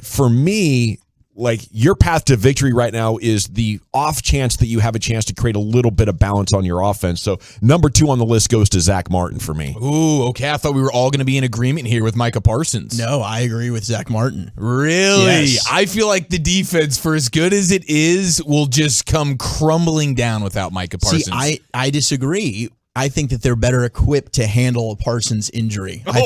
for me, like your path to victory right now is the off chance that you have a chance to create a little bit of balance on your offense. So number 2 on the list goes to Zach Martin for me. Ooh, okay. I thought we were all going to be in agreement here with Micah Parsons. No, I agree with Zach Martin. Really? Yes. I feel like the defense, for as good as it is, will just come crumbling down without Micah Parsons. See, I disagree. I think that they're better equipped to handle a Parsons injury. I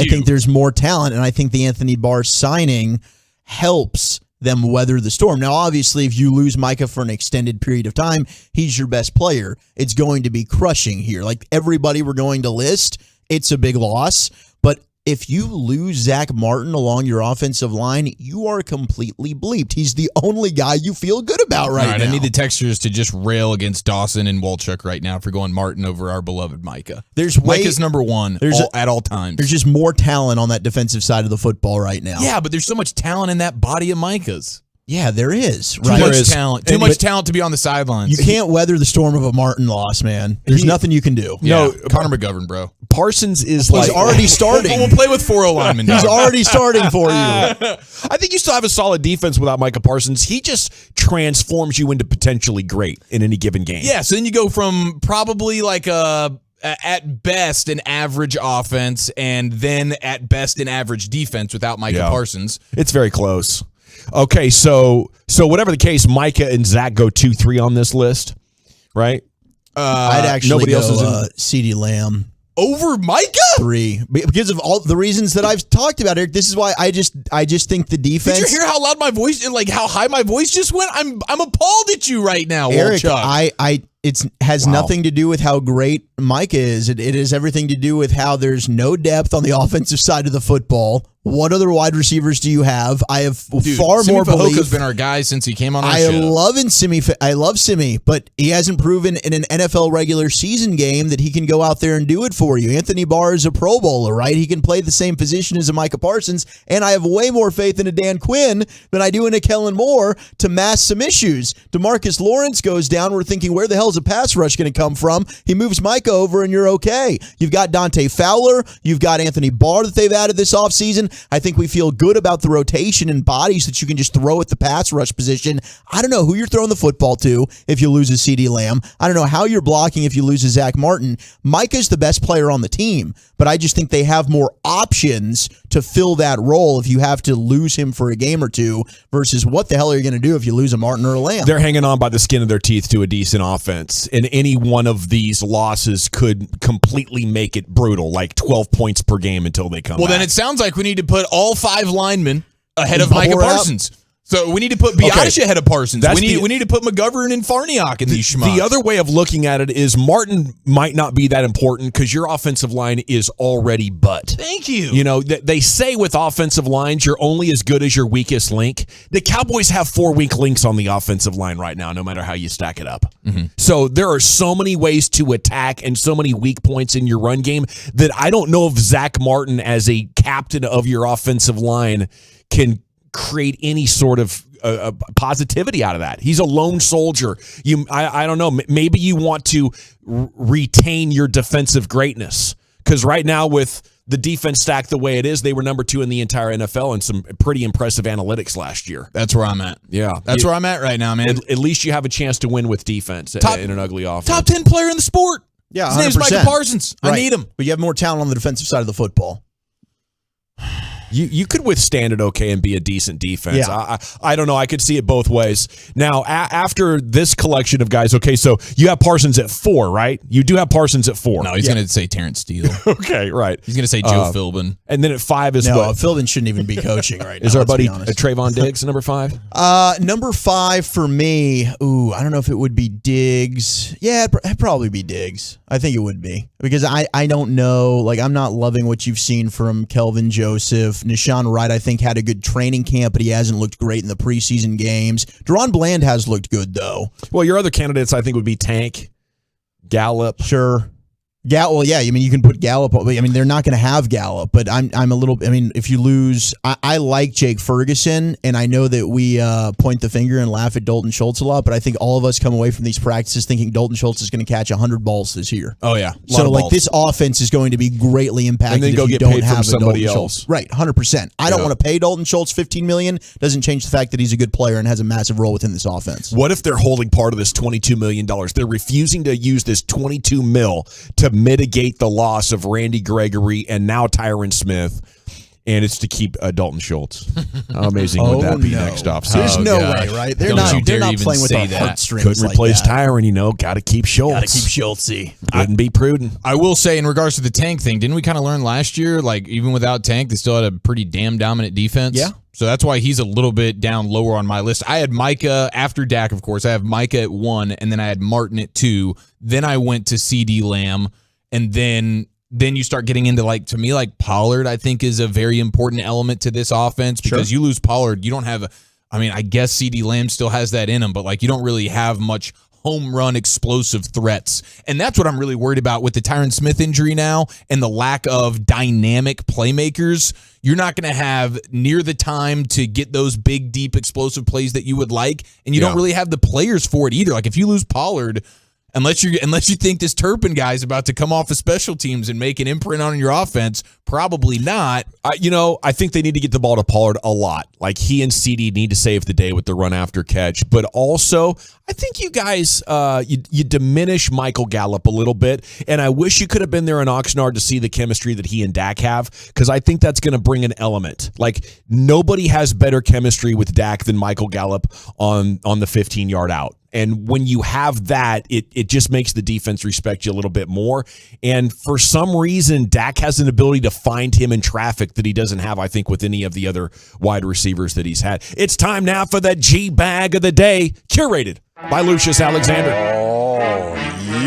think there's more talent, and I think the Anthony Barr signing helps them weather the storm. Now, obviously, if you lose Micah for an extended period of time, he's your best player. It's going to be crushing here. Like everybody we're going to list, it's a big loss. But if you lose Zach Martin along your offensive line, you are completely bleeped. He's the only guy you feel good about right now. I need the textures to just rail against Dawson and Wolchuk right now for going Martin over our beloved Micah. Micah's number 1 at all times. There's just more talent on that defensive side of the football right now. Yeah, but there's so much talent in that body of Micah's. Yeah, there is. Too much talent. Too much talent to be on the sidelines. You can't weather the storm of a Martin loss, man. There's nothing you can do. Yeah, no, Connor McGovern, bro. Parsons is like already starting. We'll play with 4 linemen. He's already starting for you. I think you still have a solid defense without Micah Parsons. He just transforms you into potentially great in any given game. Yeah, so then you go from probably like at best an average offense and then at best an average defense without Micah Parsons. It's very close. Okay, so whatever the case, Micah and Zach go 2-3 on this list, right? I'd actually go CeeDee Lamb. Over Micah? 3. Because of all the reasons that I've talked about, Eric. This is why I just think the defense. Did you hear how loud my voice, like how high my voice just went? I'm appalled at you right now, Eric. Wolchuk. It has nothing to do with how great Micah is. It has everything to do with how there's no depth on the offensive side of the football. What other wide receivers do you have? I have far more belief. Has been our guy since he came on our show. I love Simi, but he hasn't proven in an NFL regular season game that he can go out there and do it for you. Anthony Barr is a Pro Bowler, right? He can play the same position as a Micah Parsons, and I have way more faith in a Dan Quinn than I do in a Kellen Moore to mask some issues. DeMarcus Lawrence goes down. We're thinking, where the hell is a pass rush going to come from? He moves Micah over, and you're okay. You've got Dante Fowler. You've got Anthony Barr that they've added this offseason. I think we feel good about the rotation and bodies that you can just throw at the pass rush position. I don't know who you're throwing the football to if you lose a CeeDee Lamb. I don't know how you're blocking if you lose a Zach Martin. Micah's the best player on the team, but I just think they have more options to fill that role if you have to lose him for a game or two versus what the hell are you going to do if you lose a Martin or a Lamb? They're hanging on by the skin of their teeth to a decent offense, and any one of these losses could completely make it brutal, like 12 points per game until they come back. Then it sounds like we need to put all 5 linemen ahead of Micah Parsons. So we need to put Biadasz ahead of Parsons. We need to put McGovern and Farniok in these schmucks. The other way of looking at it is Martin might not be that important because your offensive line is already butt. Thank you. You know, they say with offensive lines, you're only as good as your weakest link. The Cowboys have 4 weak links on the offensive line right now, no matter how you stack it up. Mm-hmm. So there are so many ways to attack and so many weak points in your run game that I don't know if Zach Martin as a captain of your offensive line can create any sort of positivity out of that. He's a lone soldier. I don't know. Maybe you want to retain your defensive greatness because right now with the defense stacked the way it is, they were number 2 in the entire NFL and some pretty impressive analytics last year. That's where I'm at. Yeah. That's where I'm at right now, man. At least you have a chance to win with defense in an ugly offense. Top 10 player in the sport. Yeah, his name's Micah Parsons. Right. I need him. But you have more talent on the defensive side of the football. You could withstand it okay and be a decent defense. Yeah. I don't know. I could see it both ways. Now, after this collection of guys, okay, so you have Parsons at 4, right? You do have Parsons at 4. No, he's going to say Terrence Steele. Okay, right. He's going to say Joe Philbin. And then at 5 is No, what? Philbin shouldn't even be coaching right now. Is our let's buddy be honest. Trayvon Diggs number 5? Number 5 for me. Ooh, I don't know if it would be Diggs. Yeah, it'd probably be Diggs. I think it would be because I don't know. Like, I'm not loving what you've seen from Kelvin Joseph. Nishan Wright, I think, had a good training camp, but he hasn't looked great in the preseason games. Deron Bland has looked good though. Well, your other candidates, I think, would be Tank, Gallup. Sure. Well, yeah. I mean, you can put Gallup. I mean, they're not going to have Gallup, but I'm a little. I mean, if you lose, I like Jake Ferguson, and I know that we point the finger and laugh at Dalton Schultz a lot, but I think all of us come away from these practices thinking Dalton Schultz is going to catch 100 balls this year. Oh yeah, so like this offense is going to be greatly impacted. And then go if you get don't paid have from somebody Dalton else. Schultz. Right, 100%. I don't want to pay Dalton Schultz $15 million. Doesn't change the fact that he's a good player and has a massive role within this offense. What if they're holding part of this $22 million? They're refusing to use this $22 million to mitigate the loss of Randy Gregory and now Tyron Smith, and it's to keep Dalton Schultz. How amazing would that be next offseason? There's no way, right? They're not playing with our heartstrings. Couldn't replace Tyron, got to keep Schultz. Got to keep Schultzy. Wouldn't be prudent. I will say, in regards to the Tank thing, didn't we kind of learn last year, like, even without Tank, they still had a pretty damn dominant defense? Yeah. So that's why he's a little bit down lower on my list. I had Micah after Dak, of course. I have Micah at 1, and then I had Martin at 2. Then I went to CeeDee Lamb, and then you start getting into, like, to me, like, Pollard, I think, is a very important element to this offense because you lose Pollard, you don't have, I guess CeeDee Lamb still has that in him, but, like, you don't really have much home run explosive threats. And that's what I'm really worried about with the Tyron Smith injury now and the lack of dynamic playmakers. You're not going to have near the time to get those big, deep, explosive plays that you would like, and you don't really have the players for it either. Like, if you lose Pollard, unless you think this Turpin guy is about to come off of special teams and make an imprint on your offense, probably not. I think they need to get the ball to Pollard a lot. Like, he and CeeDee need to save the day with the run after catch. But also, I think you guys, you diminish Michael Gallup a little bit. And I wish you could have been there in Oxnard to see the chemistry that he and Dak have, because I think that's going to bring an element. Like, nobody has better chemistry with Dak than Michael Gallup on the 15-yard out. And when you have that, it just makes the defense respect you a little bit more. And for some reason, Dak has an ability to find him in traffic that he doesn't have, I think, with any of the other wide receivers that he's had. It's time now for the G-Bag of the Day, curated by Lucius Alexander. Oh,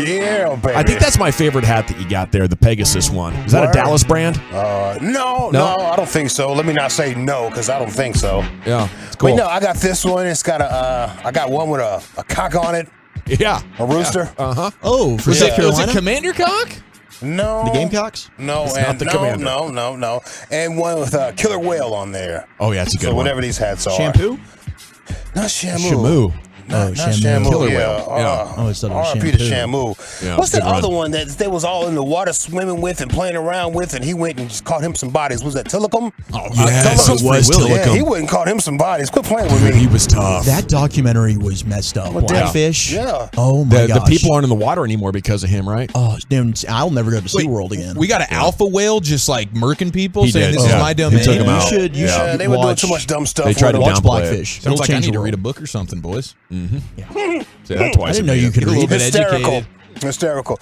yeah, baby. I think that's my favorite hat that you got there, the Pegasus one. Is that a Dallas brand? No, I don't think so. Let me not say no, because I don't think so. Yeah, it's cool. But no, I got this one. It's got I got one with a cock on it. Yeah. A rooster. Yeah. Uh-huh. Oh, for was Carolina? it Commander Cock? No. The Gamecocks? No, It's and not the Commander. No. And one with a killer whale on there. Oh, yeah, it's a good so one. whatever these hats are. Shampoo? Not Shamu. Shamu. Not Shamu. Shamu. Killer yeah. whale. Yeah. Oh, it's R.I.P. to Shamu. Yeah, What's good that other run. one that they was all in the water swimming with and playing around with, and he went and just caught him some bodies? Was that Tillicum? Oh, yes, it was Yeah, Tillicum. he went and caught him some bodies. Quit playing with me. He was tough. That documentary was messed up. Blackfish? Yeah. Oh, my The gosh. people aren't in the water anymore because of him, right? Oh, dude, I'll never go to SeaWorld again. We got an alpha whale just, like, murking people, He saying did. this is Yeah. my He domain. took him out. You should They were doing watch, too much dumb stuff. They tried to with him. watch downplay it. Blackfish. Sounds It'll like I change need your to read a world. book or something, boys. See, that's why I didn't know you could Get a little read. bit Hysterical. educated. Hysterical.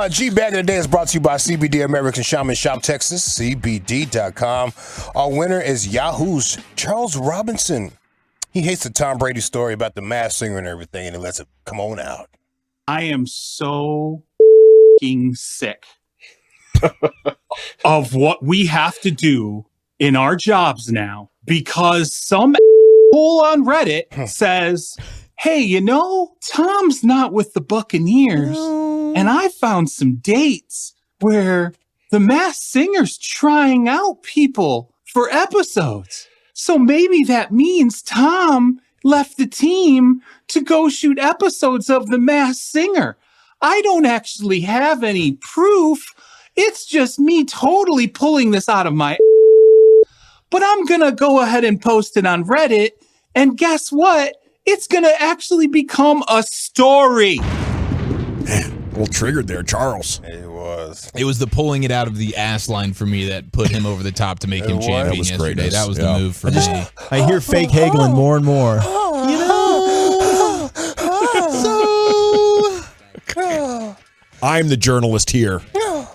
G-Bag of the Day is brought to you by CBD American Shaman Shop, Texas, CBD.com. Our winner is Yahoo's Charles Robinson. He hates the Tom Brady story about the Masked Singer and everything, and he lets it come on out. I am so f***ing sick of what we have to do in our jobs now because some fool on Reddit says, hey, Tom's not with the Buccaneers, and I found some dates where the Masked Singer's trying out people for episodes. So maybe that means Tom left the team to go shoot episodes of the Masked Singer. I don't actually have any proof. It's just me totally pulling this out of my but I'm going to go ahead and post it on Reddit, and guess what? It's going to actually become a story. Man, a little triggered there, Charles. Well, was. It was the pulling it out of the ass line for me that put him over the top to make him champion yesterday. That was the move for me. I hear fake haggling more and more. You know, I'm the journalist here.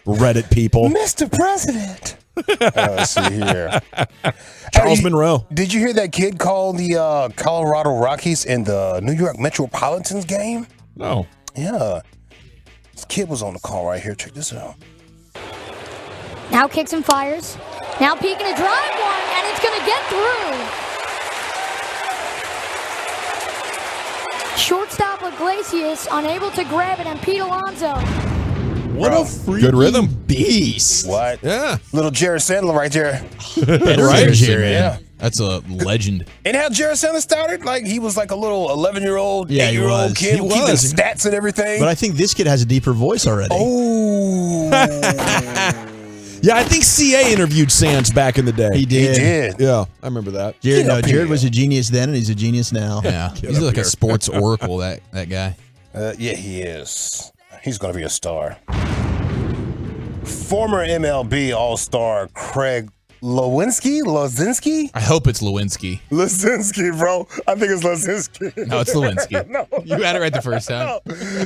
Reddit people. Mr. President. Let's see here. Charles Monroe. Did you hear that kid call the Colorado Rockies in the New York Metropolitans game? No. Yeah. This kid was on the call right here. Check this out. Now kicks and fires. Now peeking a drive one, and it's going to get through. Shortstop Iglesias unable to grab it, and Pete Alonso. What a freaking good rhythm beast. What? Yeah. Little Jared Sandler right there. Right, Jared. Yeah. That's a legend. And how Jared Sandler started? Like, he was like a little 11-year-old, Yeah, he 8-year-old was. kid He keeping was. stats and everything. But I think this kid has a deeper voice already. Oh. Yeah, I think CA interviewed Sands back in the day. He did. Yeah, I remember that. Jared was a genius then, and he's a genius now. Yeah, he's like a sports oracle. That guy. Yeah, he is. He's going to be a star. Former MLB All-Star Craig Lozinski? I hope it's Lewinsky. Lozinski, bro. I think it's Lozinski. No, it's Lewinsky. No. You had it right the first time.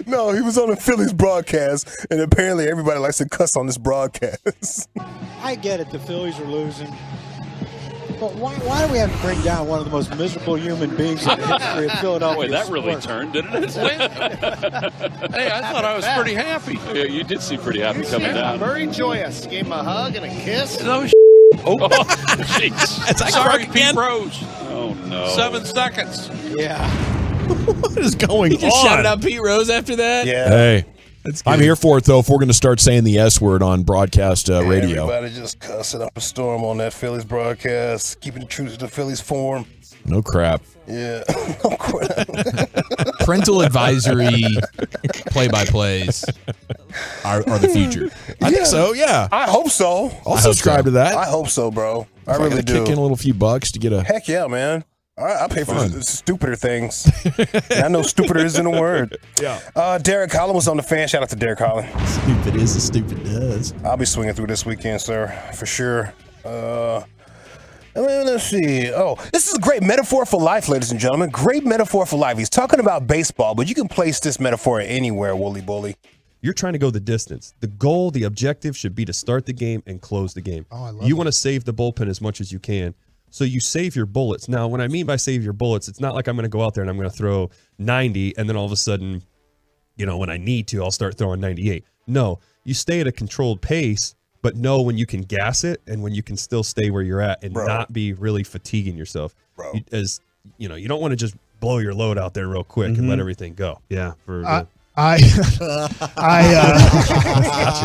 No, he was on the Phillies broadcast, and apparently everybody likes to cuss on this broadcast. I get it. The Phillies are losing. But why do we have to bring down one of the most miserable human beings in the history of Philadelphia? Boy, that really sports? turned, didn't it? Hey, I thought I was pretty happy. Yeah, you did seem pretty happy coming down. Very joyous. Gave him a hug and a kiss. No, oh, jeez. Sorry, Pete Rose. Oh, no. 7 seconds. Yeah. What is going You just on? shouted out Pete Rose after that? Yeah. Hey, I'm here for it, though, if we're going to start saying the S word on broadcast radio. Everybody just cussing up a storm on that Phillies broadcast, keeping it true to the Phillies form. No crap. Yeah. No crap. Parental advisory play-by-plays are the future. I think so, yeah. I hope so. I'll subscribe to that. I hope so, bro. I If really gotta do. kick in a little few bucks to get a... Heck yeah, man. I pay for stupider things. And I know stupider isn't a word. Yeah. Derek Collin was on the fan. Shout out to Derek Collin. Stupid is as stupid does. I'll be swinging through this weekend, sir, for sure. Let's see. Oh, this is a great metaphor for life, ladies and gentlemen. Great metaphor for life. He's talking about baseball, but you can place this metaphor anywhere, Wooly Bully. You're trying to go the distance. The goal, the objective should be to start the game and close the game. Oh, I love you that. want to save the bullpen as much as you can. So you save your bullets. Now, when I mean by save your bullets, it's not like I'm going to go out there and I'm going to throw 90 and then all of a sudden, when I need to, I'll start throwing 98. No, you stay at a controlled pace, but know when you can gas it and when you can still stay where you're at and not be really fatiguing yourself. Bro. You don't want to just blow your load out there real quick and let everything go. Yeah. I got you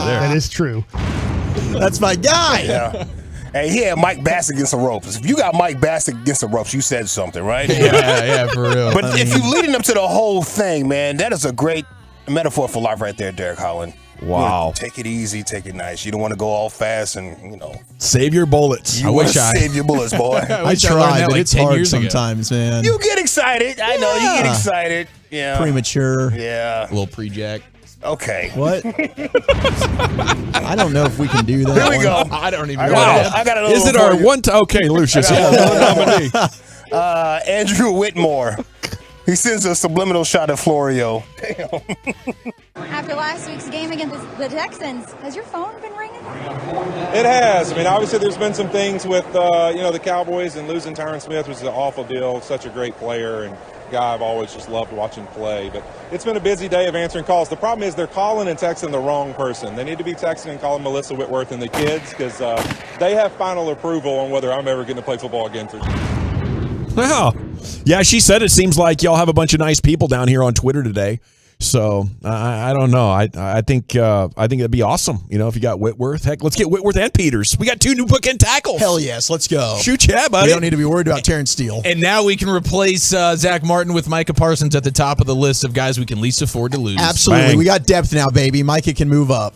there. That is true. That's my guy. Yeah. Hey, he had Mike Bass against the ropes. If you got Mike Bass against the ropes, you said something, right? Yeah, for real. But if you leading up to the whole thing, man, that is a great metaphor for life right there, Derek Holland. Wow. Take it easy, take it nice. You don't want to go all fast and, Save your bullets. You want to save your bullets, boy. I try, but it's hard sometimes, man. You get excited. I know you get excited. Yeah. Premature. Yeah. A little pre-jack. Okay. What? I don't know if we can do that. Here we go. I don't even know. I got another Is it one our for you. one time? Okay, Lucius. Nominee. Andrew Whitmore. He sends a subliminal shot at Florio. Damn. After last week's game against the Texans, has your phone been ringing? It has. I mean, obviously there's been some things with, the Cowboys and losing Tyron Smith, which is an awful deal. Such a great player and guy I've always just loved watching play. But it's been a busy day of answering calls. The problem is they're calling and texting the wrong person. They need to be texting and calling Melissa Whitworth and the kids because they have final approval on whether I'm ever going to play football again for Wow. Yeah, she said it seems like y'all have a bunch of nice people down here on Twitter today. So I don't know. I think it'd be awesome. If you got Whitworth, heck, let's get Whitworth and Peters. We got 2 new bookend tackles. Hell yes, let's go. Shoot, yeah, buddy. We don't need to be worried about Terrence Steele. And now we can replace Zach Martin with Micah Parsons at the top of the list of guys we can least afford to lose. Absolutely, Bang. we got depth now, baby. Micah can move up.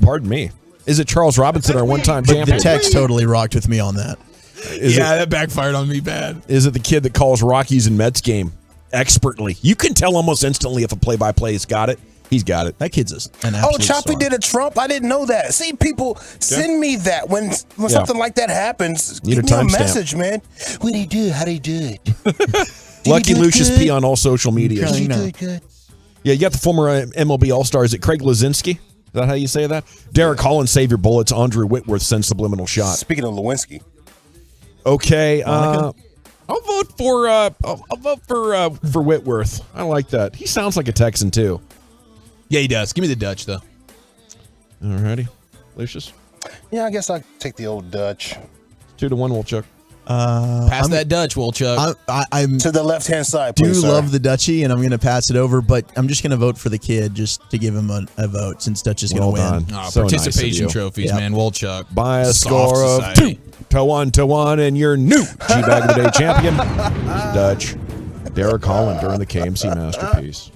Pardon me. Is it Charles Robinson, our one-time But champion? the text totally rocked with me on that. That backfired on me bad. Is it the kid that calls Rockies and Mets game expertly? You can tell almost instantly if a play-by-play's got it. He's got it. That kid's an Oh, absolute Choppy star. did a Trump. I didn't know that. See, people send me that when something like that happens. Need Give a me a timestamp. message, man. What did he do? How did he do it? Lucky do it Lucius good? P on all social media. Did he do it good? Yeah, you got the former MLB All-Star. Is it Craig Lewinsky? Is that how you say that? Derek Collins, save your bullets. Andrew Whitworth sends subliminal shot. Speaking of Lewinsky. Okay, I'll vote for Whitworth. I like that. He sounds like a Texan too. Yeah, he does. Give me the Dutch though. Alrighty, Lucius. Yeah, I guess I'll take the old Dutch. 2-1, Wolchuk. Pass that Dutch, Wolchuk. I'm to the left-hand side, do please, sir. love the Dutchie, and I'm going to pass it over, but I'm just going to vote for the kid just to give him a vote since Dutch is going to win. Oh, So participation nice of you. trophies, Yep. man. Wolchuk. By a Soft score of society. 2-1, and your new G-Bag of the Day champion, Dutch. Derek Holland during the KMC Masterpiece.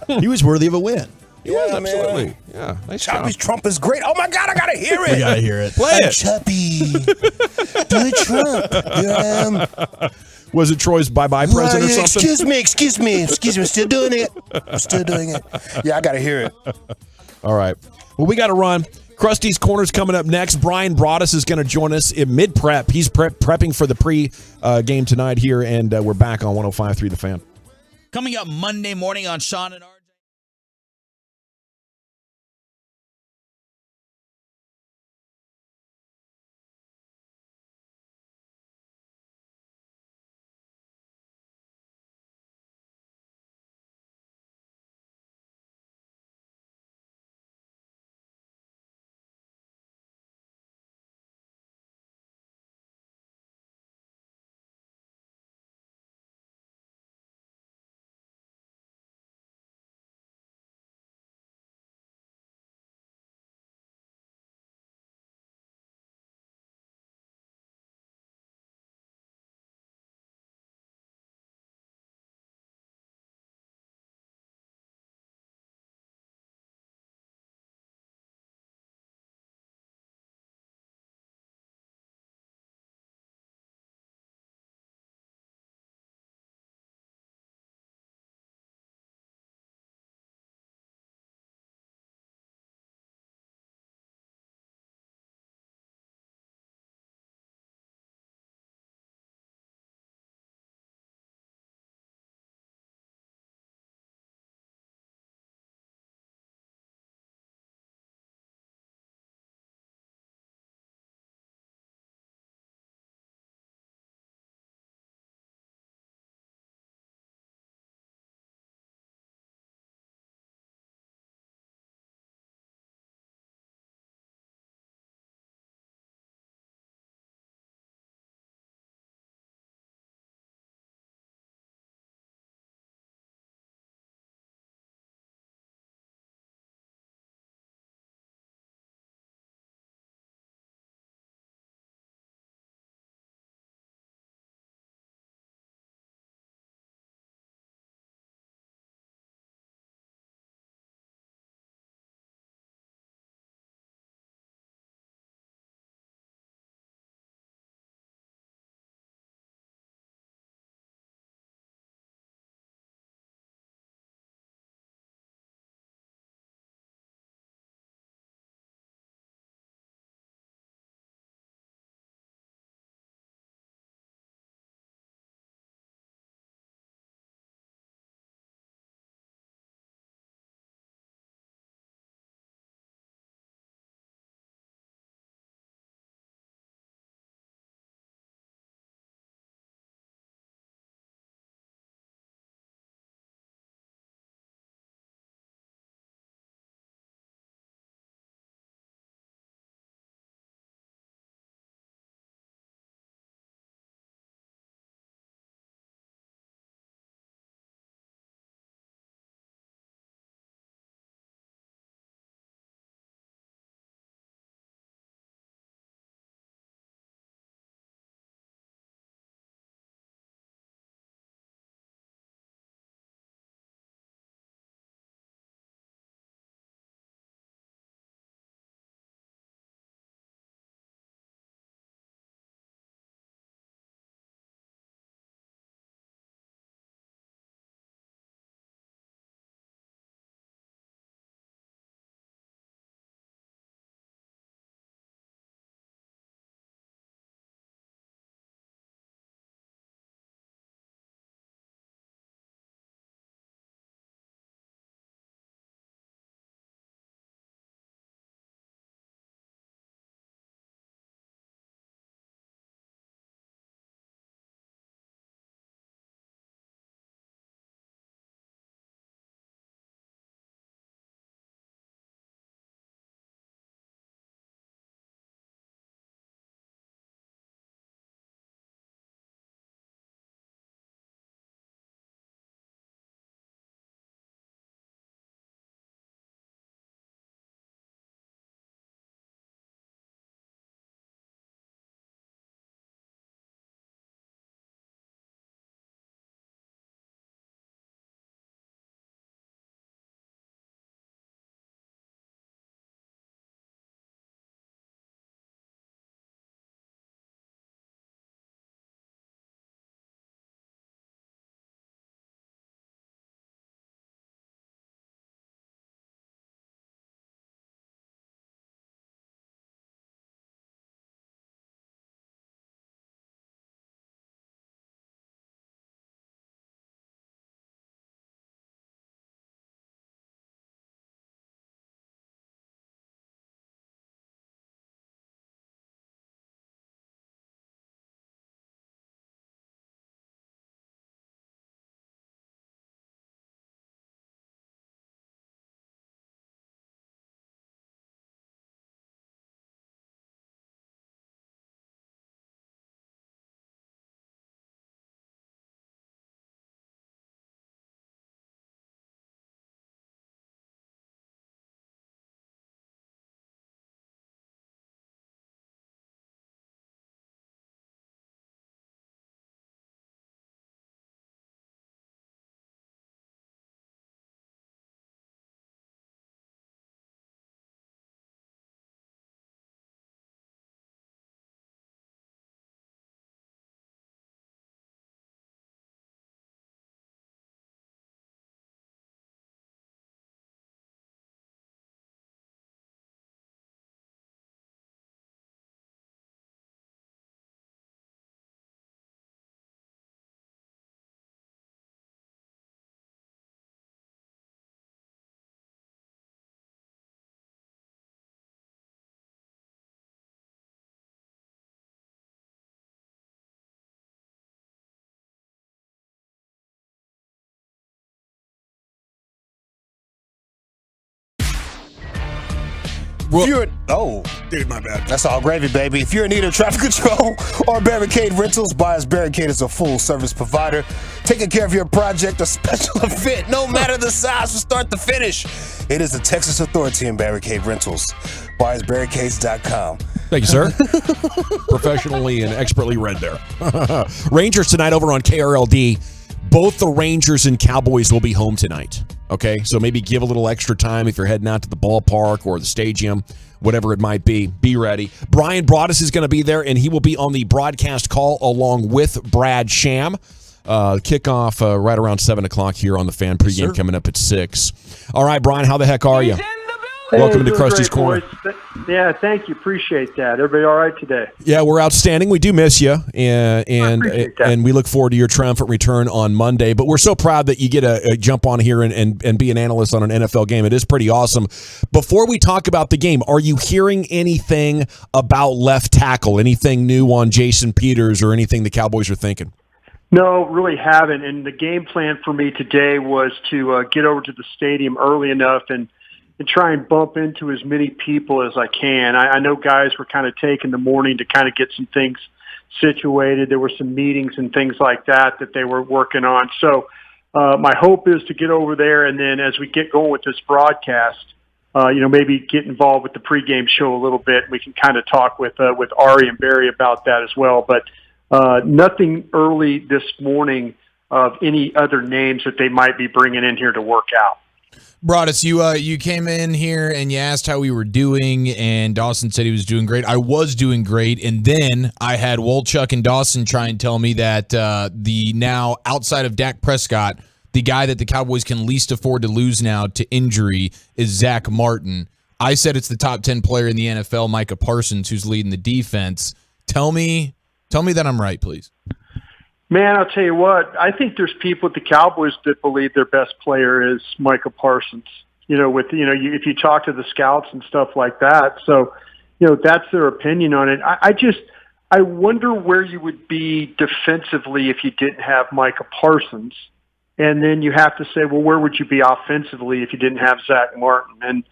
He was worthy of a win. He was, man. absolutely. Yeah, nice Choppy's job. Trump is great. Oh my God, I gotta hear it. We got to hear it. Play I'm it. Choppy. Do it, Trump. Here I am. Was it Troy's bye-bye present or something? Excuse me. I'm still doing it. Yeah, I gotta hear it. All right. Well, we got to run. Krusty's Corner's coming up next. Brian Broaddus is going to join us in mid-prep. He's prepping for the pre-game tonight here, and we're back on 105.3 The Fan. Coming up Monday morning on Sean and RJ. Dude, my bad. That's all gravy, baby. If you're in need of traffic control or barricade rentals, Buyers Barricade is a full-service provider taking care of your project or special event, no matter the size from start to finish. It is the Texas Authority in barricade rentals. BuyersBarricades.com. Thank you, sir. Professionally and expertly read there. Rangers tonight over on KRLD. Both the Rangers and Cowboys will be home tonight. Okay, so maybe give a little extra time if you're heading out to the ballpark or the stadium, whatever it might be. Be ready. Brian Broaddus is going to be there, and he will be on the broadcast call along with Brad Sham. Kickoff right around 7 o'clock here on the Fan. Pregame coming up at 6. All right, Brian, how the heck are you? Welcome to Krusty's Corner. Yeah, thank you. Appreciate that. Everybody all right today? Yeah, we're outstanding. We do miss you, and we look forward to your triumphant return on Monday. But we're so proud that you get a jump on here and be an analyst on an NFL game. It is pretty awesome. Before we talk about the game, are you hearing anything about left tackle, anything new on Jason Peters or anything the Cowboys are thinking? No, really haven't. And the game plan for me today was to get over to the stadium early enough and try and bump into as many people as I can. I know guys were kind of taking the morning to kind of get some things situated. There were some meetings and things like that they were working on. So my hope is to get over there, and then as we get going with this broadcast, maybe get involved with the pregame show a little bit. We can kind of talk with Ari and Barry about that as well. But nothing early this morning of any other names that they might be bringing in here to work out. Broaddus, you came in here and you asked how we were doing, and Dawson said he was doing great. I was doing great, and then I had Wolchuk and Dawson try and tell me that the now outside of Dak Prescott, the guy that the Cowboys can least afford to lose now to injury is Zach Martin. I said it's the top 10 player in the NFL, Micah Parsons, who's leading the defense. Tell me that I'm right, please. Man, I'll tell you what, I think there's people at the Cowboys that believe their best player is Micah Parsons, if you talk to the scouts and stuff like that. So, that's their opinion on it. I wonder where you would be defensively if you didn't have Micah Parsons. And then you have to say, well, where would you be offensively if you didn't have Zach Martin? And,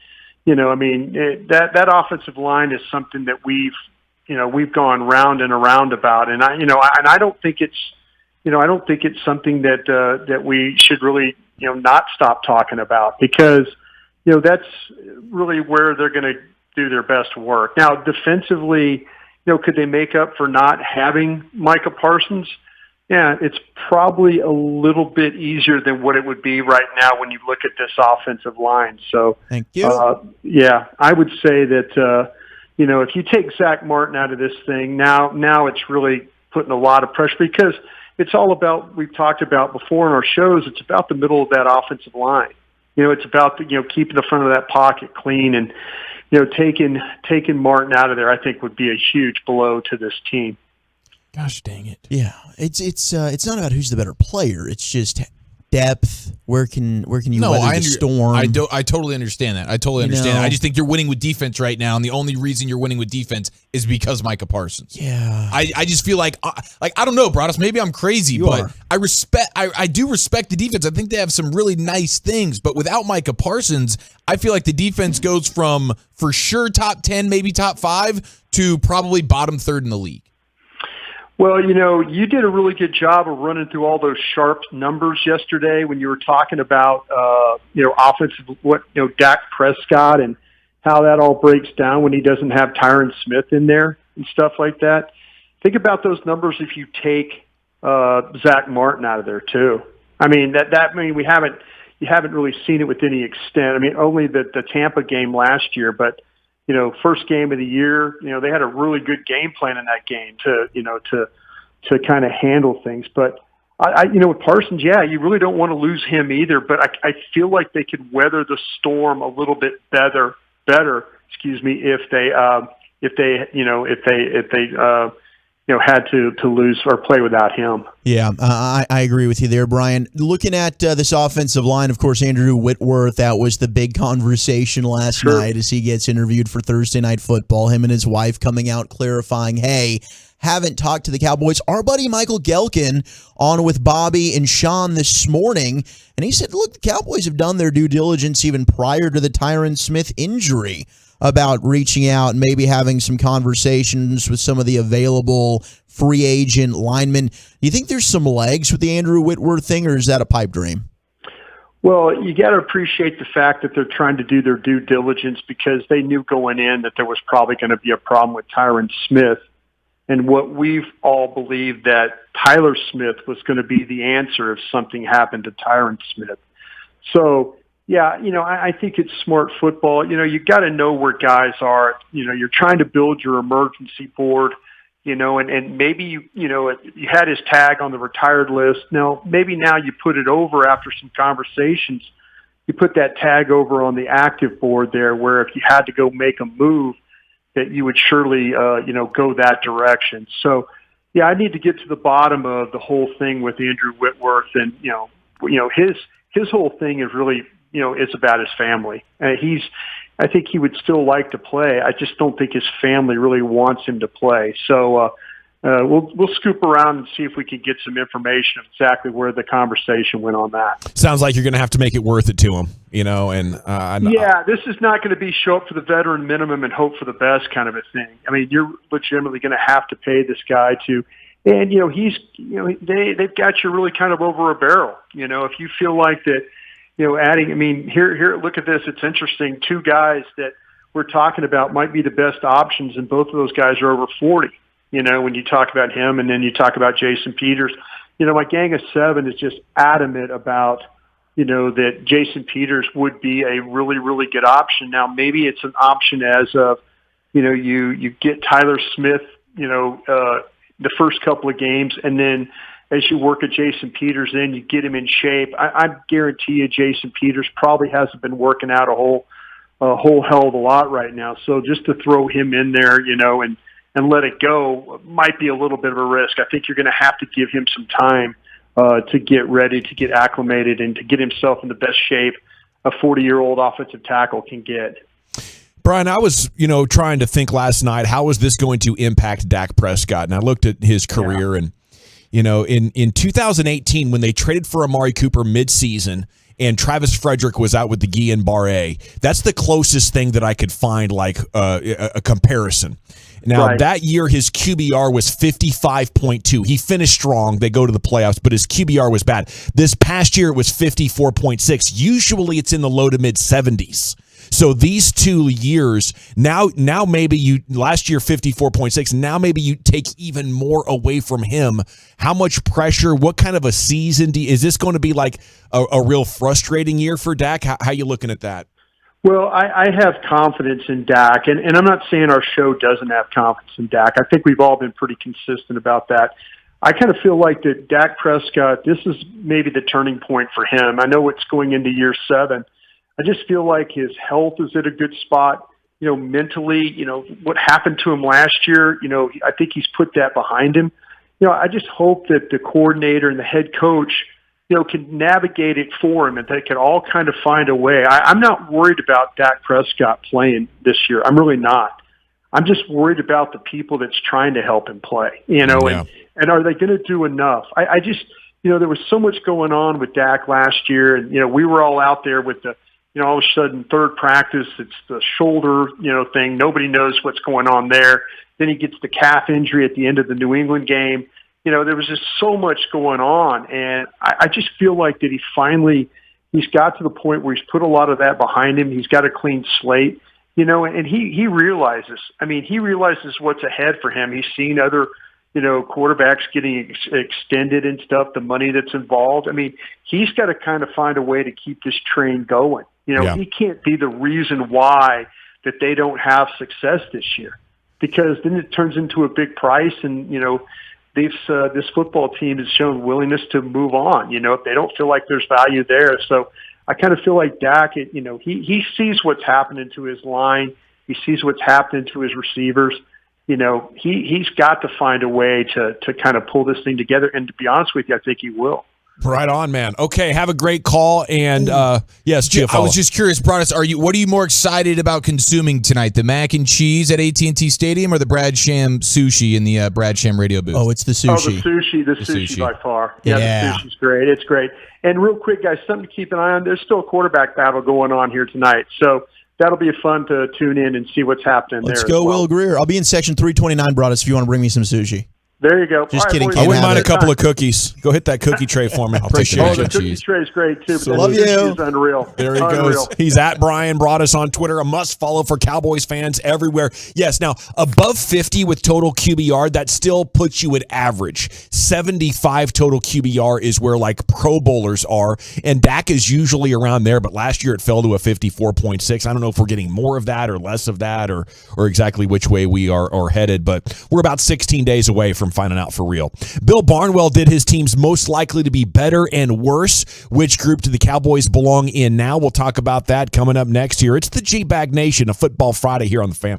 that offensive line is something that we've gone round and around about. And I don't think it's, I don't think it's something that we should really, not stop talking about, because, that's really where they're going to do their best work. Now, defensively, could they make up for not having Micah Parsons? Yeah, it's probably a little bit easier than what it would be right now when you look at this offensive line. So, thank you. I would say that, if you take Zach Martin out of this thing, now it's really putting a lot of pressure, because it's all about, we've talked about before in our shows, it's about the middle of that offensive line. It's about keeping the front of that pocket clean, and taking Martin out of there, I think, would be a huge blow to this team. Gosh dang it! Yeah, it's not about who's the better player. It's just depth. Where can you weather the storm? I totally understand that. I totally understand that. I just think you're winning with defense right now, and the only reason you're winning with defense is because Micah Parsons. Yeah. I just feel like I don't know, Broaddus, maybe I'm crazy, but I do respect the defense. I think they have some really nice things, but without Micah Parsons, I feel like the defense goes from for sure top 10, maybe top 5 to probably bottom 3rd in the league. Well, you did a really good job of running through all those sharp numbers yesterday when you were talking about, offensive, Dak Prescott and how that all breaks down when he doesn't have Tyron Smith in there and stuff like that. Think about those numbers if you take Zach Martin out of there too. I mean, you haven't really seen it with any extent. I mean, only the Tampa game last year, but first game of the year, they had a really good game plan in that game to kind of handle things. But with Parsons, you really don't want to lose him either. But I feel like they could weather the storm a little bit better, if they had to lose or play without him. Yeah, I agree with you there, Brian. Looking at this offensive line, of course, Andrew Whitworth, that was the big conversation last night as he gets interviewed for Thursday Night Football. Him and his wife coming out clarifying, hey, haven't talked to the Cowboys. Our buddy Michael Gehlken on with Bobby and Sean this morning, and he said, look, the Cowboys have done their due diligence even prior to the Tyron Smith injury. about reaching out and maybe having some conversations with some of the available free agent linemen. Do you think there's some legs with the Andrew Whitworth thing, or is that a pipe dream? Well, you got to appreciate the fact that they're trying to do their due diligence because they knew going in that there was probably going to be a problem with Tyron Smith. And what we've all believed that Tyler Smith was going to be the answer if something happened to Tyron Smith. So, yeah, I think it's smart football. You got to know where guys are. You're trying to build your emergency board, and maybe, you had his tag on the retired list. Now, maybe now you put it over after some conversations. You put that tag over on the active board there where if you had to go make a move, that you would surely, go that direction. So, yeah, I need to get to the bottom of the whole thing with Andrew Whitworth. And, his whole thing is really, it's about his family. I think he would still like to play. I just don't think his family really wants him to play. So we'll scoop around and see if we can get some information of exactly where the conversation went on that. Sounds like you're going to have to make it worth it to him, and this is not going to be show up for the veteran minimum and hope for the best kind of a thing. I mean, you're legitimately going to have to pay this guy to, and they've got you really kind of over a barrel. If you feel like that. Adding, here, look at this. It's interesting. Two guys that we're talking about might be the best options, and both of those guys are over 40, when you talk about him, and then you talk about Jason Peters. My gang of seven is just adamant about, that Jason Peters would be a really, really good option. Now, maybe it's an option as of, you get Tyler Smith, the first couple of games, and then as you work at Jason Peters in, you get him in shape. I guarantee you Jason Peters probably hasn't been working out a whole hell of a lot right now. So just to throw him in there, and let it go might be a little bit of a risk. I think you're going to have to give him some time to get ready, to get acclimated, and to get himself in the best shape a 40-year-old offensive tackle can get. Brian, I was, trying to think last night, how is this going to impact Dak Prescott? And I looked at his career and in 2018, when they traded for Amari Cooper midseason and Travis Frederick was out with the Guillain-Barré, that's the closest thing that I could find, like a comparison. Now, that year, his QBR was 55.2. He finished strong. They go to the playoffs, but his QBR was bad. This past year, it was 54.6. Usually, it's in the low to mid-70s. So these 2 years, now maybe last year 54.6, now maybe you take even more away from him. How much pressure, what kind of a season, is this going to be like a real frustrating year for Dak? How you looking at that? Well, I have confidence in Dak, and I'm not saying our show doesn't have confidence in Dak. I think we've all been pretty consistent about that. I kind of feel like that Dak Prescott, this is maybe the turning point for him. I know it's going into year 7. I just feel like his health is at a good spot. Mentally, what happened to him last year, I think he's put that behind him. I just hope that the coordinator and the head coach, can navigate it for him and they can all kind of find a way. I'm not worried about Dak Prescott playing this year. I'm really not. I'm just worried about the people that's trying to help him play, and are they going to do enough? I just, there was so much going on with Dak last year, and, we were all out there with the, all of a sudden third practice, it's the shoulder, thing. Nobody knows what's going on there. Then he gets the calf injury at the end of the New England game. There was just so much going on. And I just feel like that he's got to the point where he's put a lot of that behind him. He's got a clean slate, and he realizes, he realizes what's ahead for him. He's seen other, quarterbacks getting extended and stuff, the money that's involved. He's got to kind of find a way to keep this train going. He can't be the reason why that they don't have success this year, because then it turns into a big price, and this football team has shown willingness to move on. If they don't feel like there's value there, so I kind of feel like Dak. He sees what's happening to his line, he sees what's happening to his receivers. He's got to find a way to kind of pull this thing together, and to be honest with you, I think he will. Right on, man. Okay, have a great call, and yes, Giaffalo. I was just curious, Broadus, what are you more excited about consuming tonight? The mac and cheese at AT&T Stadium, or the Brad Sham sushi in the Brad Sham radio booth? Oh, it's the sushi. The sushi by far. Yeah, the sushi's great. It's great. And real quick, guys, something to keep an eye on. There's still a quarterback battle going on here tonight. So that'll be fun to tune in and see what's happening Let's there. go, as well. Will Greer. I'll be in section 329, Broadus, if you want to bring me some sushi. There you go. Just All kidding. boys, I wouldn't mind a couple of time. cookies. Go hit that cookie tray for me. I'll Appreciate take Oh, the the cookie cheese. tray is great too. But Love the you. sushi is unreal. There he Unreal. goes. He's at Brian Broadus on Twitter. A must follow for Cowboys fans everywhere. Yes, now above 50 with total QBR, that still puts you at average. 75 total QBR is where like Pro Bowlers are, and Dak is usually around there. But last year it fell to a 54.6. I don't know if we're getting more of that or less of that, or exactly which way we are headed. But we're about 16 days away from finding out for real. Bill Barnwell did his teams most likely to be better and worse. Which group do the Cowboys belong in now? We'll talk about that coming up next here. It's the G-Bag Nation, a Football Friday here on The Fan.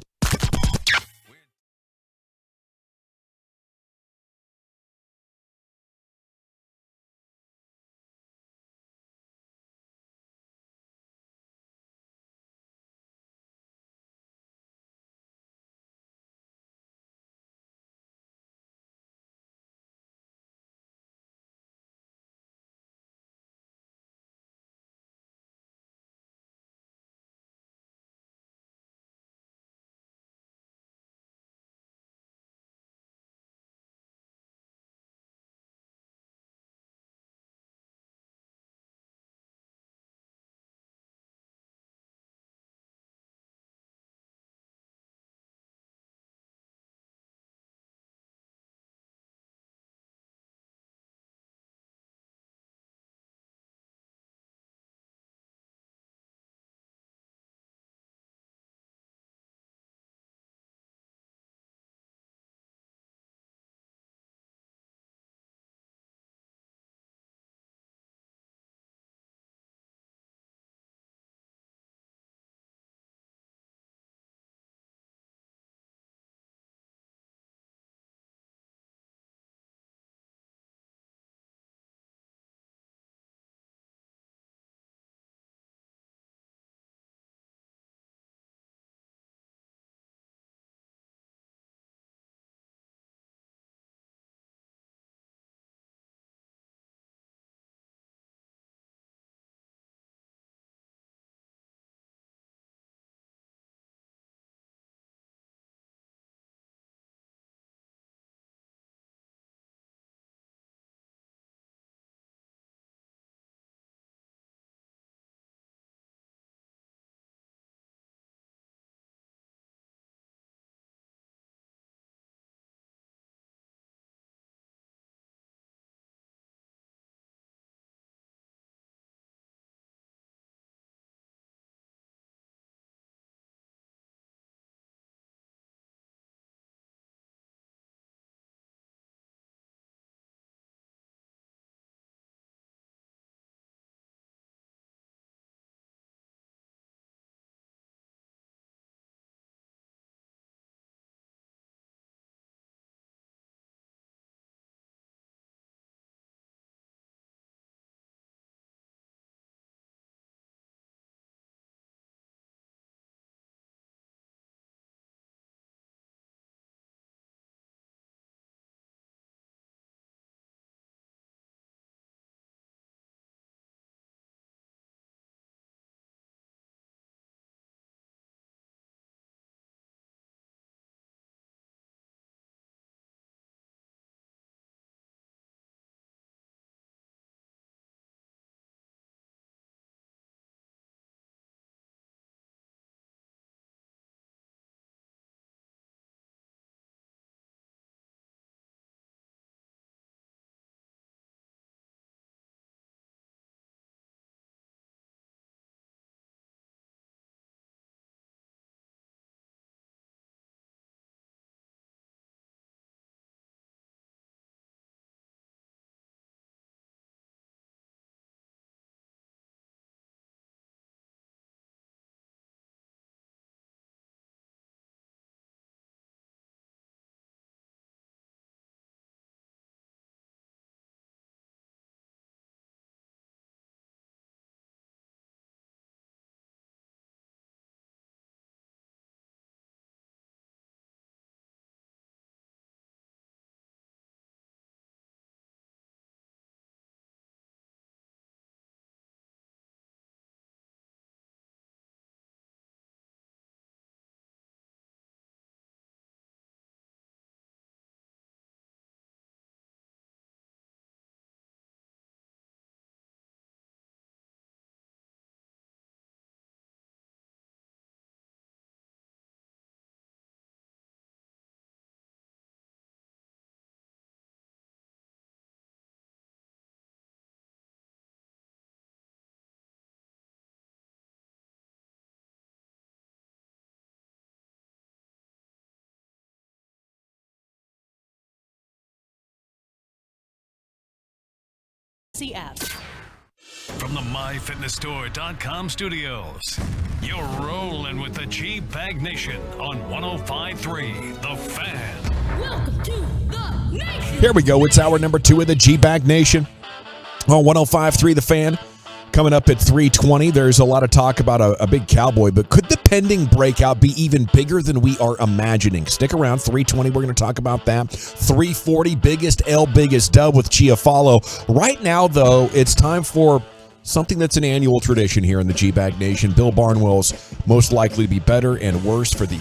FTC app. From the MyFitnessStore.com studios, you're rolling with the G-Bag Nation on 105.3 The Fan. Welcome to the Nation. Here we go. It's hour number 2 of the G-Bag Nation on 105.3 The Fan. Coming up at 3:20, there's a lot of talk about a big Cowboy, but could the pending breakout be even bigger than we are imagining? Stick around. 3:20, we're going to talk about that. 3:40, biggest L, biggest dub with Chiafalo. Right now, though, it's time for something that's an annual tradition here in the G-Bag Nation. Bill Barnwell's most likely to be better and worse for the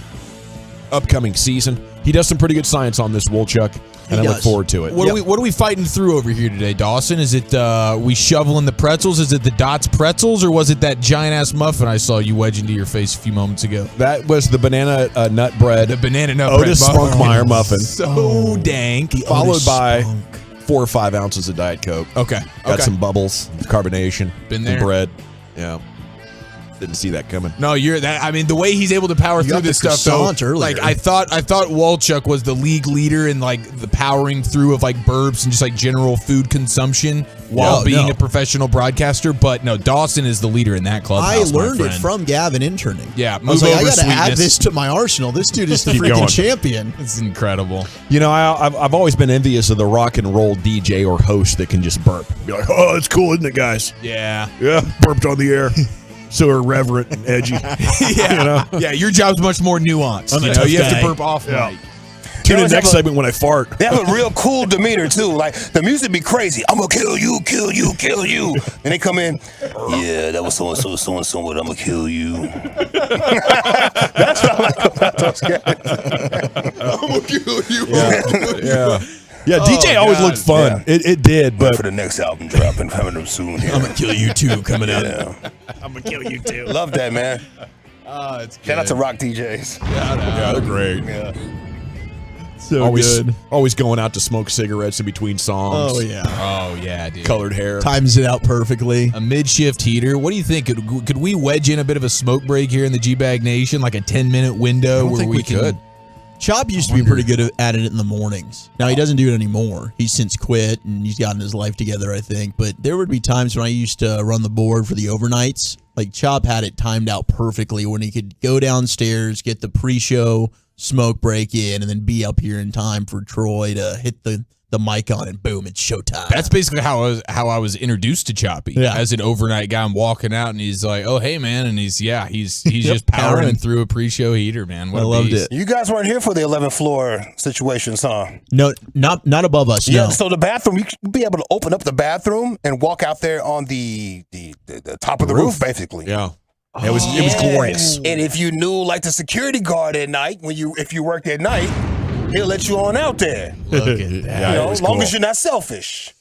upcoming season. He does some pretty good science on this, Wolchuk, and I look forward to it. What are we fighting through over here today, Dawson? Is it we shoveling the pretzels? Is it the Dots pretzels, or was it that giant-ass muffin I saw you wedge into your face a few moments ago? That was the banana nut bread. The banana nut Otis bread. Spunkmeyer muffin. So dank. Followed by 4 or 5 ounces of Diet Coke. Okay. Got some bubbles, carbonation. Been there. The bread. Yeah. Didn't see that coming. No, you're that. I mean, the way he's able to power through this stuff, though. Like I thought Wolchuk was the league leader in like the powering through of like burps and just like general food consumption while being a professional broadcaster. But no, Dawson is the leader in that clubhouse. I learned it from Gavin interning. Yeah, I was like, I got to add this to my arsenal. This dude is the freaking champion. It's incredible. You know, I've always been envious of the rock and roll DJ or host that can just burp. Be like, oh, it's cool, isn't it, guys? Yeah. Yeah, burped on the air. So irreverent and edgy. Yeah, you know? Yeah, your job's much more nuanced. You have to burp off mic. Tune in next segment when I fart. They have a real cool demeanor, too. Like, the music be crazy. I'm going to kill you, kill you, kill you. And they come in, yeah, that was so-and-so, so-and-so, but I'm going to kill you. That's what I like about those guys. I'm going to kill you. Yeah. Yeah, DJ always looked fun. Yeah. It did, but for the next album dropping, coming up soon. Here. I'm gonna kill you too, coming out. I'm gonna kill you too. Love that, man. It's shout out to rock DJs. Yeah, they're great. Yeah. So good. Always going out to smoke cigarettes in between songs. Oh yeah, dude. Colored hair. Times it out perfectly. A mid-shift heater. What do you think? Could we wedge in a bit of a smoke break here in the G-Bag Nation, like a 10-minute window where we could? Chop used to be pretty good at it in the mornings. Now, he doesn't do it anymore. He's since quit, and he's gotten his life together, I think. But there would be times when I used to run the board for the overnights. Like, Chop had it timed out perfectly when he could go downstairs, get the pre-show smoke break in, and then be up here in time for Troy to hit the mic on, and boom, it's showtime. That's basically how I was introduced to Choppy as an overnight guy. I'm walking out, and he's like, "Oh, hey, man," and he's just powering through a pre-show heater, man. What I loved it. You guys weren't here for the 11th floor situations, huh? No, not above us. Yeah. No. So the bathroom, you could be able to open up the bathroom and walk out there on the top of the roof, basically. Yeah. It was glorious. And if you knew, like the security guard at night, if you worked at night, he'll let you on out there. Look at that. As long as you're not selfish.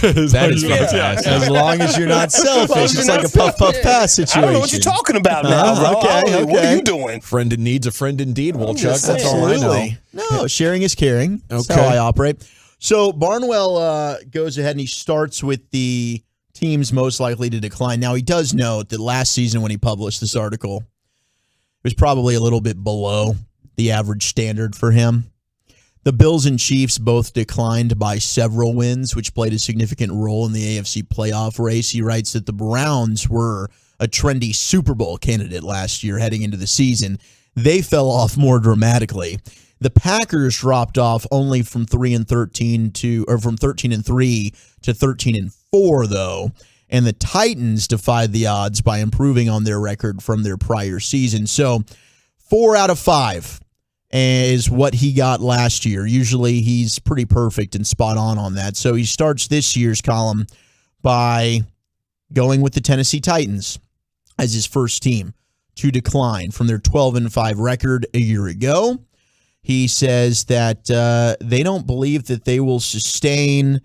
That is fantastic. As long as you're not selfish. It's like a puff-puff-pass situation. I don't know what you're talking about now. Okay. What are you doing? Friend in need's a friend indeed, Wolchuk. That's all I know. No, sharing is caring. That's how I operate. So Barnwell goes ahead and he starts with the teams most likely to decline. Now, he does note that last season when he published this article, it was probably a little bit below the average standard for him. The Bills and Chiefs both declined by several wins, which played a significant role in the AFC playoff race. He writes that the Browns were a trendy Super Bowl candidate last year heading into the season. They fell off more dramatically. The Packers dropped off only from 13-3 to 13-4, though. And the Titans defied the odds by improving on their record from their prior season. So 4 out of 5 is what he got last year. Usually he's pretty perfect and spot on that. So he starts this year's column by going with the Tennessee Titans as his first team to decline from their 12-5 record a year ago. He says that they don't believe that they will sustain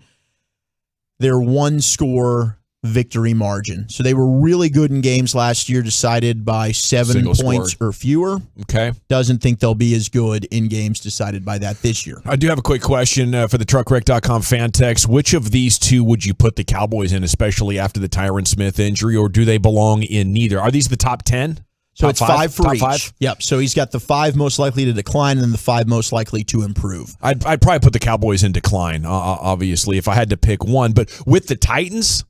their one-score victory margin. So they were really good in games last year, decided by 7 points or fewer. Okay. Doesn't think they'll be as good in games decided by that this year. I do have a quick question for the truckwreck.com fan text. Which of these two would you put the Cowboys in, especially after the Tyron Smith injury, or do they belong in neither? Are these the top 10? So Top it's five for Top each. five? Yep. So he's got the 5 most likely to decline and then the 5 most likely to improve. I'd probably put the Cowboys in decline, obviously, if I had to pick one. But with the Titans,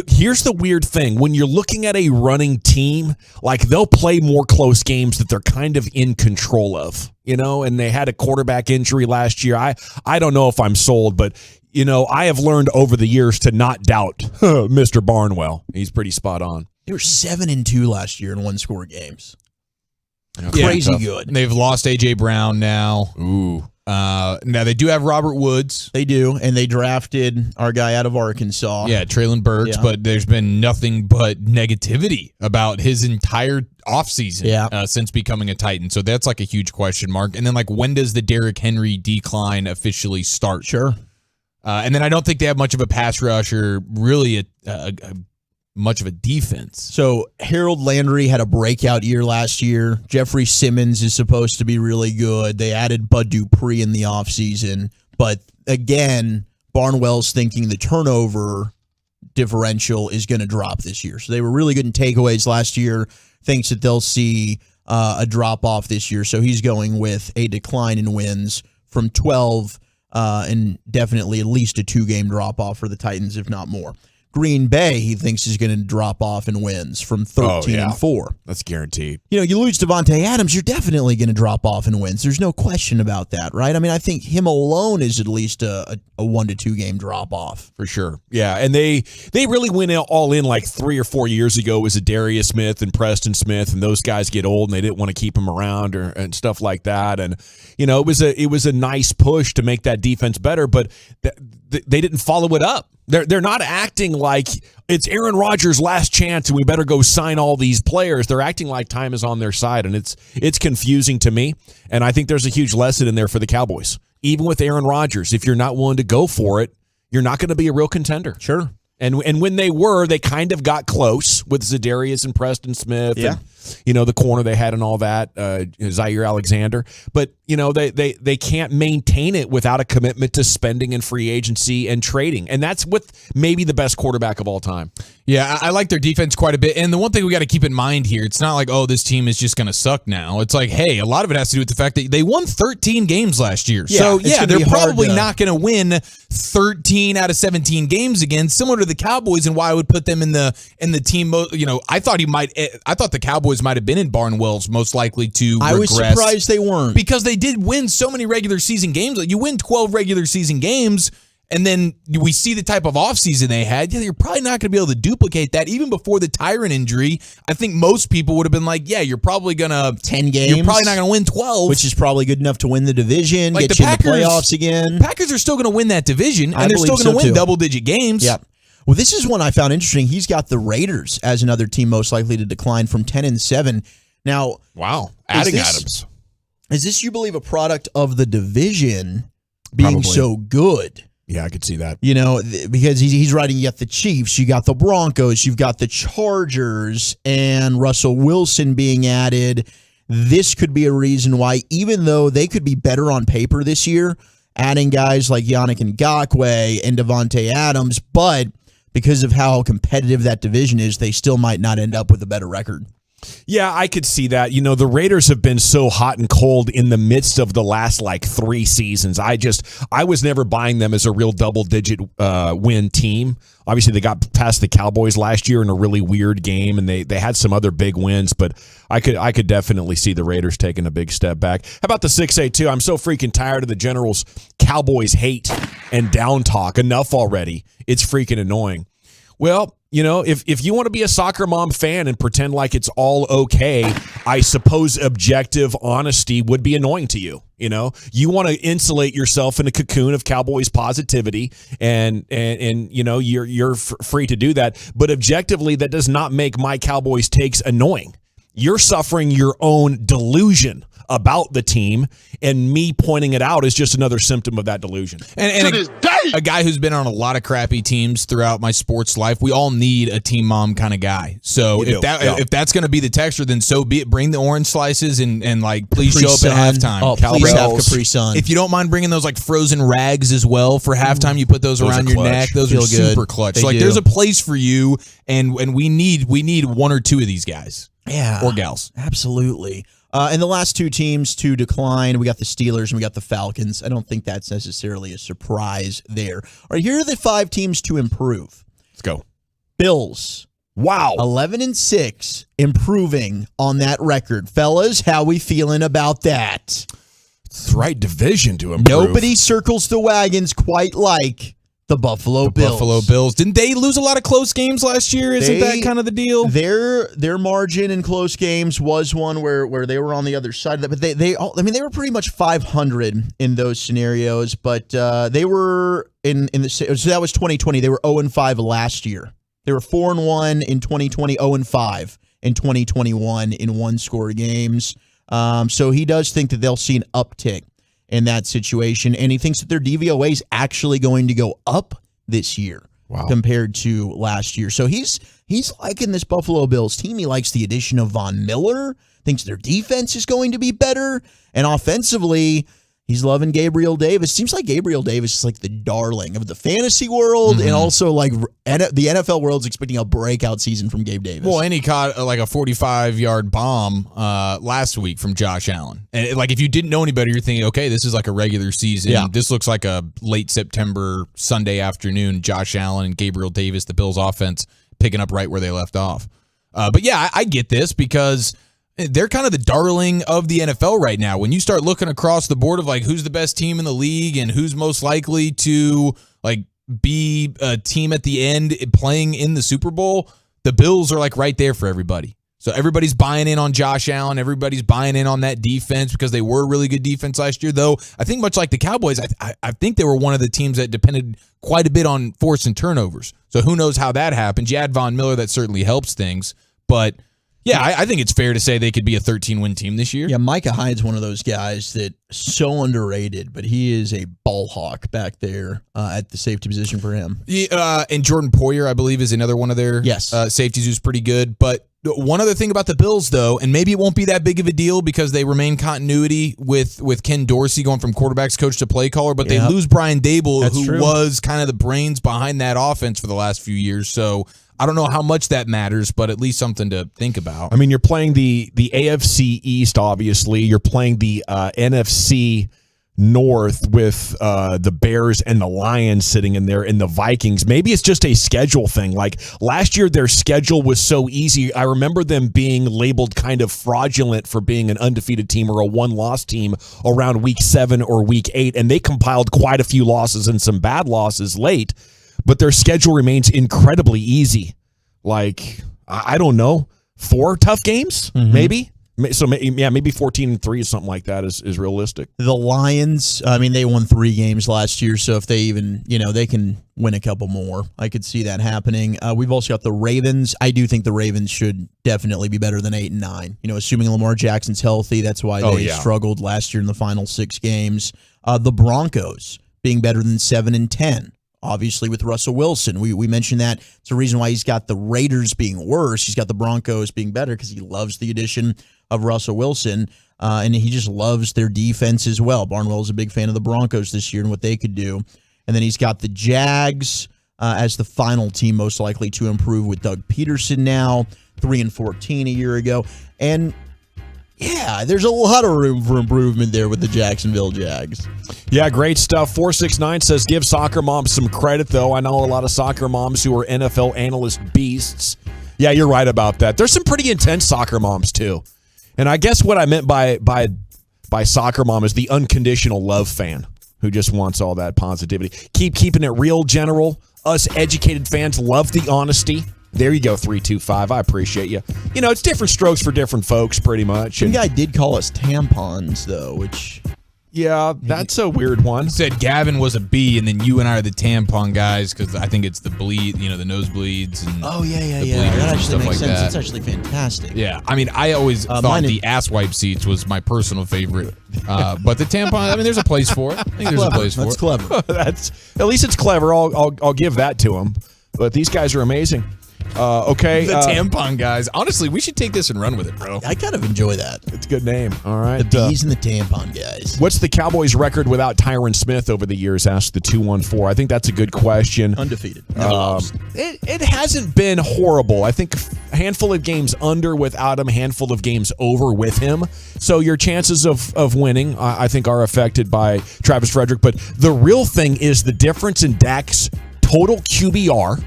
here's the weird thing. When you're looking at a running team, like they'll play more close games that they're kind of in control of, and they had a quarterback injury last year. I don't know if I'm sold, but, I have learned over the years to not doubt Mr. Barnwell. He's pretty spot on. They were 7-2 last year in 1-score games. Yeah, Crazy good. They've lost A.J. Brown now. Ooh. Now they do have Robert Woods. They do, and they drafted our guy out of Arkansas. Yeah, Traylon Burks, but there's been nothing but negativity about his entire offseason since becoming a Titan. So that's like a huge question mark. And then when does the Derrick Henry decline officially start? Sure. And then I don't think they have much of a pass rush or really much of a defense. So Harold Landry had a breakout year last year. Jeffrey Simmons is supposed to be really good. They added Bud Dupree in the offseason. But again, Barnwell's thinking the turnover differential is going to drop this year. So they were really good in takeaways last year. Thinks that they'll see a drop off this year. So he's going with a decline in wins from 12 and definitely at least a 2-game drop off for the Titans, if not more. Green Bay, he thinks, is going to drop off in wins from 13-4. That's guaranteed. You lose Devontae Adams, you're definitely going to drop off in wins. There's no question about that, right? I mean, I think him alone is at least a 1 to 2 game drop off. For sure. Yeah, and they really went all in 3 or 4 years ago. It was Darius Smith and Preston Smith, and those guys get old, and they didn't want to keep them around and stuff like that. And, it was a nice push to make that defense better, but they didn't follow it up. They're not acting like it's Aaron Rodgers' last chance and we better go sign all these players. They're acting like time is on their side, and it's confusing to me. And I think there's a huge lesson in there for the Cowboys. Even with Aaron Rodgers, if you're not willing to go for it, you're not going to be a real contender. Sure. And when they were, they kind of got close with Za'Darius and Preston Smith. Yeah. And, the corner they had and all that, Zaire Alexander. But, they can't maintain it without a commitment to spending and free agency and trading. And that's with maybe the best quarterback of all time. Yeah, I like their defense quite a bit. And the one thing we got to keep in mind here, it's not like, this team is just going to suck now. It's like, hey, a lot of it has to do with the fact that they won 13 games last year. Yeah, so, they're probably not going to win 13 out of 17 games again, similar to the Cowboys, and why I would put them in the team. I thought the Cowboys might have been in Barnwell's most likely to regress. I was surprised they weren't. Because they did win so many regular season games. You win 12 regular season games, and then we see the type of offseason they had. You're probably not going to be able to duplicate that. Even before the Tyron injury, I think most people would have been like, you're probably going to 10 games. You're probably not going to win 12. Which is probably good enough to win the division, get you in the playoffs again. Packers are still going to win that division, and they're still going to win double-digit games. Yep. Well, this is one I found interesting. He's got the Raiders as another team most likely to decline from 10-7. Now, wow, adding Adams. Is this, you believe, a product of the division being so good? Yeah, I could see that. Because he's writing, you got the Chiefs, you got the Broncos, you've got the Chargers, and Russell Wilson being added. This could be a reason why, even though they could be better on paper this year, adding guys like Yannick Ngakoue and Devontae Adams, but because of how competitive that division is, they still might not end up with a better record. Yeah, I could see that. The Raiders have been so hot and cold in the midst of the last 3 seasons. I was never buying them as a real double-digit win team. Obviously, they got past the Cowboys last year in a really weird game, and they had some other big wins, but I could definitely see the Raiders taking a big step back. How about the 6-8-2? I'm so freaking tired of the Generals' Cowboys hate and down talk. Enough already. It's freaking annoying. Well, if you want to be a soccer mom fan and pretend like it's all okay, I suppose objective honesty would be annoying to you. You want to insulate yourself in a cocoon of Cowboys positivity, and you're free to do that. But objectively, that does not make my Cowboys takes annoying. You're suffering your own delusion about the team, and me pointing it out is just another symptom of that delusion. And a guy who's been on a lot of crappy teams throughout my sports life, we all need a team mom kind of guy. So if that's going to be the texture, then so be it. Bring the orange slices and please show up at halftime. Oh, please have Capri Sun. If you don't mind bringing those frozen rags as well for halftime, you put those around your neck. Those are super clutch. So there's a place for you, and we need 1 or 2 of these guys. Yeah. Or gals. Absolutely. And the last two teams to decline, we got the Steelers and we got the Falcons. I don't think that's necessarily a surprise there. All right, here are the 5 teams to improve. Let's go. Bills. Wow. 11-6, improving on that record. Fellas, how we feeling about that? It's the right division to improve. Nobody circles the wagons quite like the Buffalo Bills. Buffalo Bills. Didn't they lose a lot of close games last year? Isn't that kind of the deal? Their margin in close games was one where they were on the other side of that. But they were pretty much 500 in those scenarios. But they were in the so that was 2020. They were 0-5 last year. They were 4-1 in 2020, 0-5 in 2021 in one-score games. So he does think that they'll see an uptick in that situation, and he thinks that their DVOA is actually going to go up this year compared to last year. So he's liking this Buffalo Bills team. He likes the addition of Von Miller, thinks their defense is going to be better, and offensively, he's loving Gabriel Davis. Seems like Gabriel Davis is like the darling of the fantasy world, and also like the NFL world's expecting a breakout season from Gabe Davis. Well, and he caught like a 45-yard bomb last week from Josh Allen. And if you didn't know any better, you're thinking, okay, this is like a regular season. Yeah. This looks like a late September, Sunday afternoon, Josh Allen and Gabriel Davis, the Bills offense, picking up right where they left off. But yeah, I get this because they're kind of the darling of the NFL right now. When you start looking across the board of like who's the best team in the league and who's most likely to like be a team at the end playing in the Super Bowl, the Bills are like right there for everybody. So everybody's buying in on Josh Allen. Everybody's buying in on that defense because they were a really good defense last year. Though I think much like the Cowboys, I think they were one of the teams that depended quite a bit on forcing turnovers. So who knows how that happens. You add Von Miller, that certainly helps things. But yeah, I think it's fair to say they could be a 13-win team this year. Yeah, Micah Hyde's one of those guys that so underrated, but he is a ball hawk back there at the safety position for him. Yeah, and Jordan Poyer, I believe, is another one of their safeties who's pretty good. But one other thing about the Bills, though, and maybe it won't be that big of a deal because they remain continuity with Ken Dorsey going from quarterbacks coach to play caller, but they lose Brian Dable, who was kind of the brains behind that offense for the last few years. So I don't know how much that matters, but at least something to think about. I mean, you're playing the AFC East, obviously. You're playing the NFC North with the Bears and the Lions sitting in there and the Vikings. Maybe it's just a schedule thing. Like last year, their schedule was so easy. I remember them being labeled kind of fraudulent for being an undefeated team or a one-loss team around week 7 or week 8, and they compiled quite a few losses and some bad losses late. But their schedule remains incredibly easy. Like, I don't know, 4 tough games, maybe? So, yeah, maybe 14-3 or something like that is realistic. The Lions, I mean, they won 3 games last year, so if they even, they can win a couple more. I could see that happening. We've also got the Ravens. I do think the Ravens should definitely be better than 8-9. Assuming Lamar Jackson's healthy, that's why they struggled last year in the final 6 games. The Broncos being better than 7-10. Obviously, with Russell Wilson, we mentioned that. It's the reason why he's got the Raiders being worse. He's got the Broncos being better because he loves the addition of Russell Wilson, and he just loves their defense as well. Barnwell's a big fan of the Broncos this year and what they could do. And then he's got the Jags as the final team most likely to improve with Doug Peterson now, 3-14 a year ago. And yeah, there's a lot of room for improvement there with the Jacksonville Jags. Yeah, great stuff. 469 says, give soccer moms some credit, though. I know a lot of soccer moms who are NFL analyst beasts. Yeah, you're right about that. There's some pretty intense soccer moms, too. And I guess what I meant by soccer mom is the unconditional love fan who just wants all that positivity. Keep keeping it real, General. Us educated fans love the honesty. There you go, 325. I appreciate you. It's different strokes for different folks, pretty much. The guy did call us tampons, though, which... Yeah, that's a weird one. He said Gavin was a B, and then you and I are the tampon guys because I think it's the bleed, the nosebleeds. And That actually makes sense. It's actually fantastic. Yeah, I mean, I always thought the ass wipe seats was my personal favorite. But the tampon, I mean, there's a place for it. I think there's a place for it. That's clever. At least it's clever. I'll give that to him. But these guys are amazing. Okay. The tampon guys. Honestly, we should take this and run with it, bro. I kind of enjoy that. It's a good name. All right. The bees and the tampon guys. What's the Cowboys' record without Tyron Smith over the years? Asked the 214. I think that's a good question. Undefeated. Never lost. It hasn't been horrible. I think a handful of games under without him, handful of games over with him. So your chances of winning, I think, are affected by Travis Frederick. But the real thing is the difference in Dak's total QBR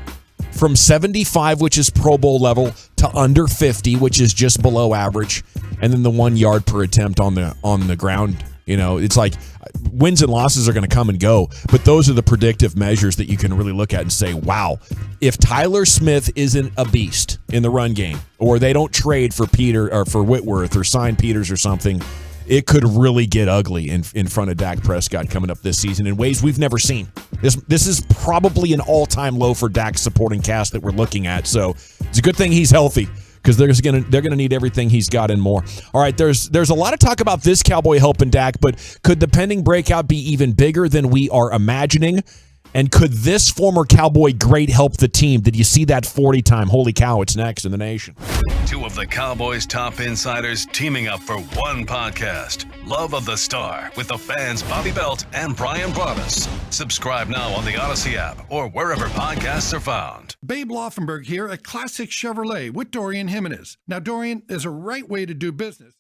from 75, which is Pro Bowl level, to under 50, which is just below average, and then the 1 yard per attempt on the ground. You know, it's like wins and losses are going to come and go, but those are the predictive measures that you can really look at and say, wow, if Tyler Smith isn't a beast in the run game, or they don't trade for Peter or for Whitworth or sign Peters or something, it could really get ugly in front of Dak Prescott coming up this season in ways we've never seen. This is probably an all-time low for Dak's supporting cast that we're looking at. So it's a good thing he's healthy, because they're gonna need everything he's got and more. All right, there's a lot of talk about this Cowboy helping Dak, but could the pending breakout be even bigger than we are imagining? And could this former Cowboy great help the team? Did you see that 40 time? Holy cow, it's next in the nation. Two of the Cowboys' top insiders teaming up for one podcast. Love of the Star with the fans Bobby Belt and Brian Broaddus. Subscribe now on the Odyssey app or wherever podcasts are found. Babe Loffenberg here at Classic Chevrolet with Dorian Jimenez. Now, Dorian, there's a right way to do business.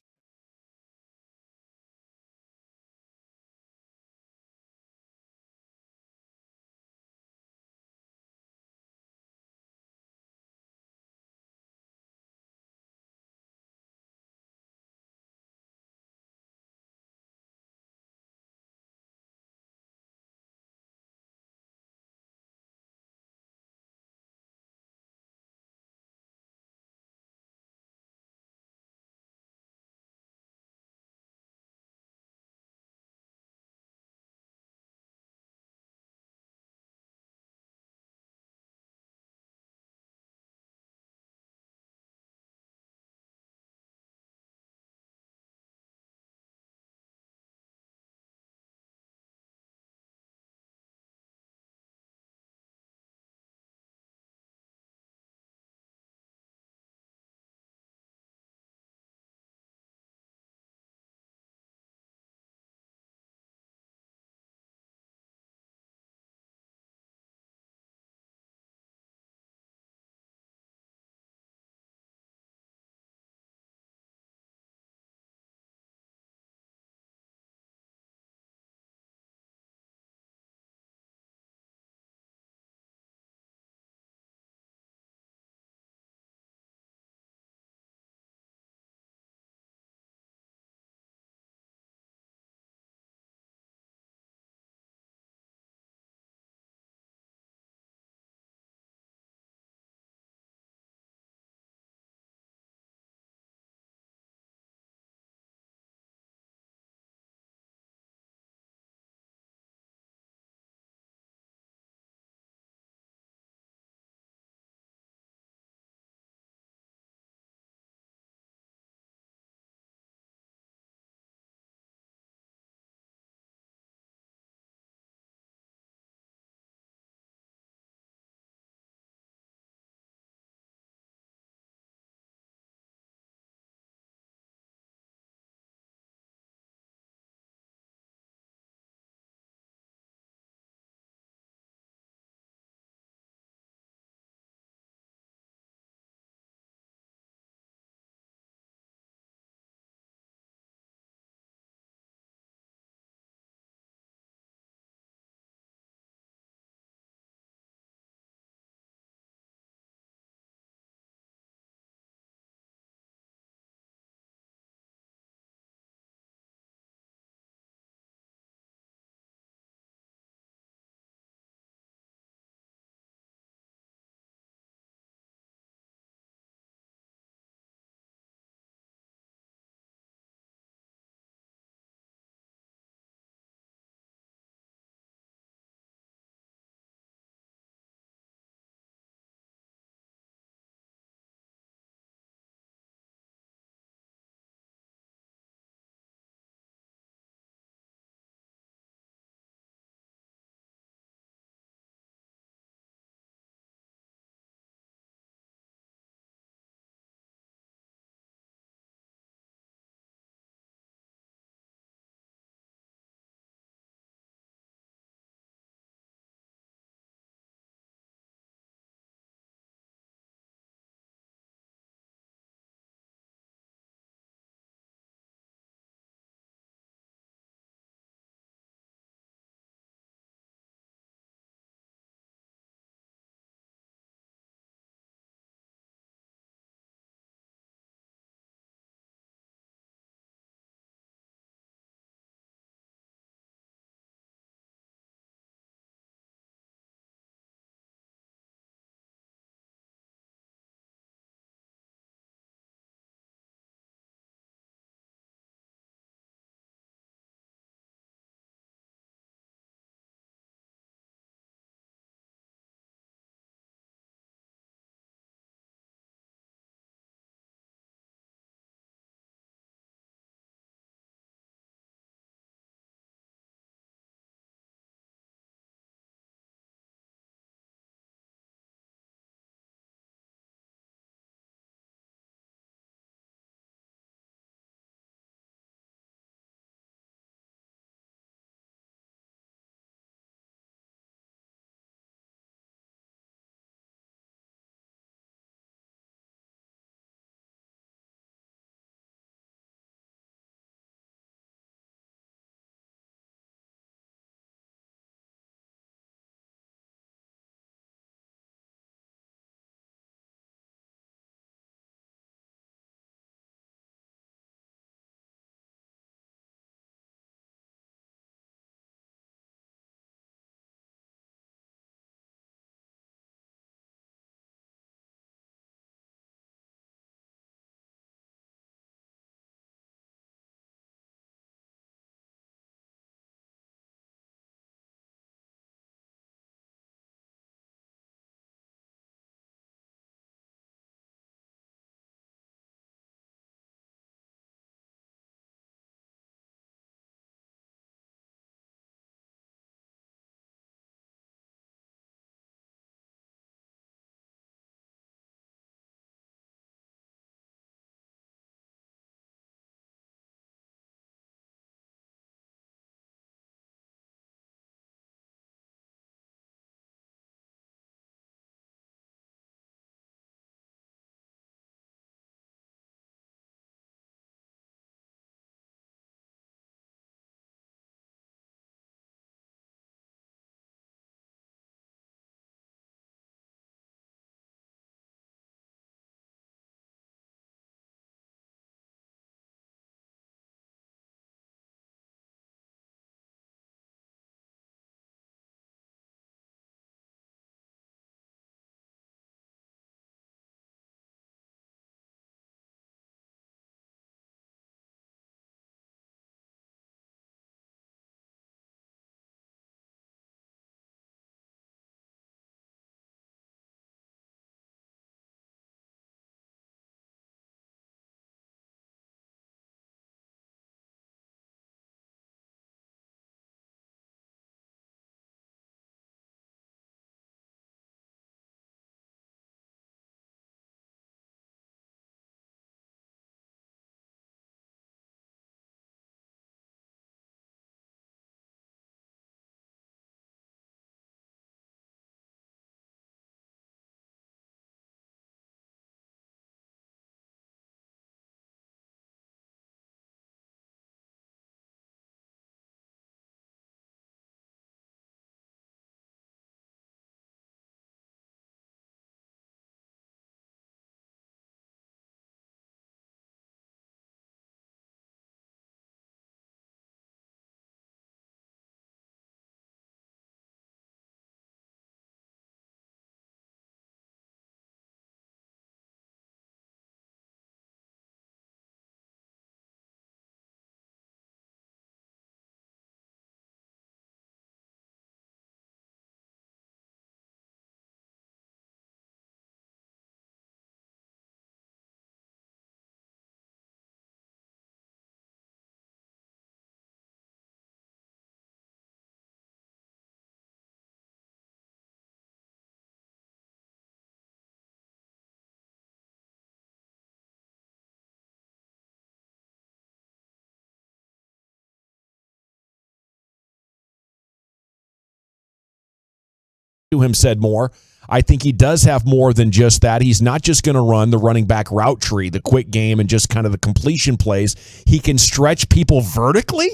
to him said more. I think he does have more than just that. He's not just going to run the running back route tree, the quick game, and just kind of the completion plays. He can stretch people vertically,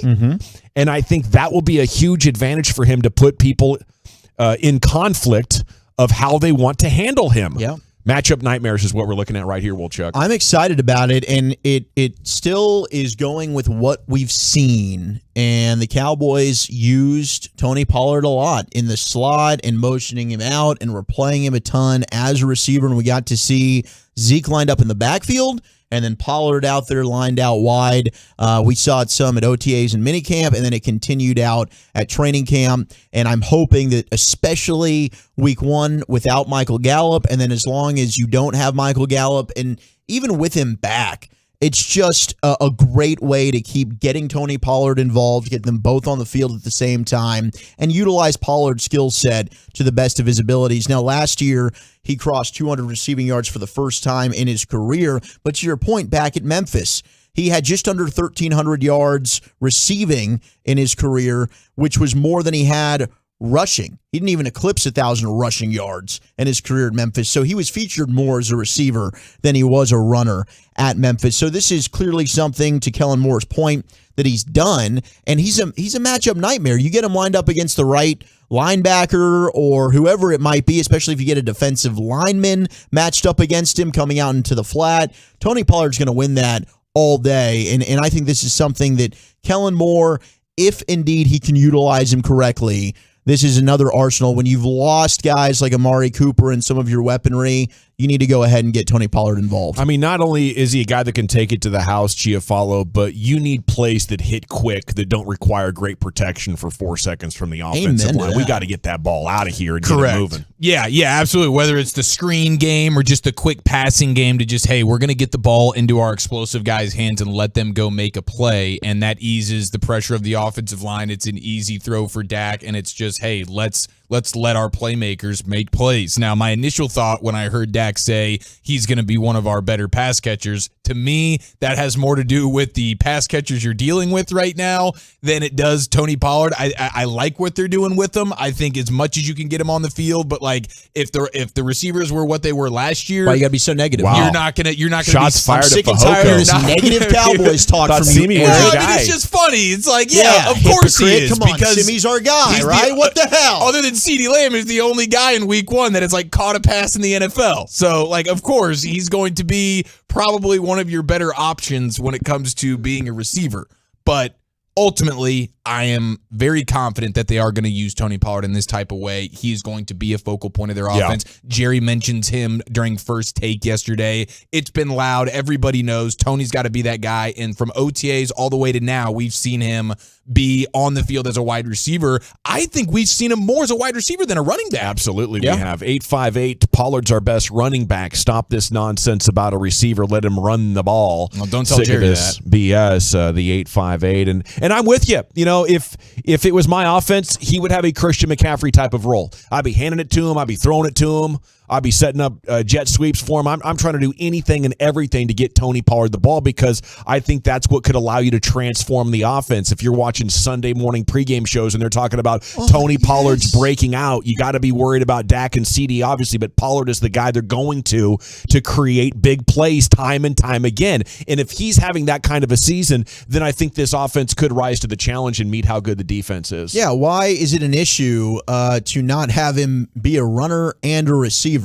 and I think that will be a huge advantage for him to put people in conflict of how they want to handle him. Yeah. Matchup nightmares is what we're looking at right here, Wolchuk. I'm excited about it, and it still is going with what we've seen. And the Cowboys used Tony Pollard a lot in the slot and motioning him out, and we're playing him a ton as a receiver. And we got to see Zeke lined up in the backfield, and then Pollard out there lined out wide. We saw it some at OTAs and minicamp, and then it continued out at training camp. And I'm hoping that especially week 1 without Michael Gallup, and then as long as you don't have Michael Gallup, and even with him back, it's just a great way to keep getting Tony Pollard involved, get them both on the field at the same time, and utilize Pollard's skill set to the best of his abilities. Now, last year, he crossed 200 receiving yards for the first time in his career, but to your point, back at Memphis, he had just under 1,300 yards receiving in his career, which was more than he had rushing. He didn't even eclipse 1,000 rushing yards in his career at Memphis. So he was featured more as a receiver than he was a runner at Memphis. So this is clearly something, to Kellen Moore's point, that he's done. And he's a matchup nightmare. You get him lined up against the right linebacker or whoever it might be, especially if you get a defensive lineman matched up against him coming out into the flat. Tony Pollard's going to win that all day. And I think this is something that Kellen Moore, if indeed he can utilize him correctly, this is another arsenal. When you've lost guys like Amari Cooper and some of your weaponry, you need to go ahead and get Tony Pollard involved. I mean, not only is he a guy that can take it to the house, Chiafalo, but you need plays that hit quick that don't require great protection for 4 seconds from the offensive line. We got to get that ball out of here and get it moving. Yeah, absolutely. Whether it's the screen game or just the quick passing game to just, hey, we're going to get the ball into our explosive guys' hands and let them go make a play, and that eases the pressure of the offensive line. It's an easy throw for Dak, and it's just, hey, let's let our playmakers make plays. Now, my initial thought when I heard Dak say he's going to be one of our better pass catchers, to me, that has more to do with the pass catchers you're dealing with right now than it does Tony Pollard. I like what they're doing with him. I think as much as you can get him on the field, but like if the receivers were what they were last year, why you got to be so negative? Wow. You're not gonna shots fired. I'm sick and tired of this negative Cowboys talk from you. Well, I mean, it's just funny. It's like, of course he is. Come on, because Simmy's our guy, right? What the hell? Other than CeeDee Lamb is the only guy in week 1 that has like caught a pass in the NFL. So like, of course, he's going to be probably one of your better options when it comes to being a receiver. But ultimately, I am very confident that they are going to use Tony Pollard in this type of way. He's going to be a focal point of their offense. Jerry mentions him during First Take yesterday. It's been loud. Everybody knows Tony's got to be that guy. And from OTAs all the way to now, we've seen him be on the field as a wide receiver. I think we've seen him more as a wide receiver than a running back. Absolutely, we have. 858, Pollard's our best running back. Stop this nonsense about a receiver. Let him run the ball. Well, don't tell Jerry that. BS, the 858. And I'm with you. You know, if it was my offense, he would have a Christian McCaffrey type of role. I'd be handing it to him. I'd be throwing it to him. I'd be setting up jet sweeps for him. I'm trying to do anything and everything to get Tony Pollard the ball because I think that's what could allow you to transform the offense. If you're watching Sunday morning pregame shows and they're talking about Tony Pollard's breaking out, you got to be worried about Dak and CeeDee, obviously, but Pollard is the guy they're going to create big plays time and time again. And if he's having that kind of a season, then I think this offense could rise to the challenge and meet how good the defense is. Yeah, why is it an issue to not have him be a runner and a receiver?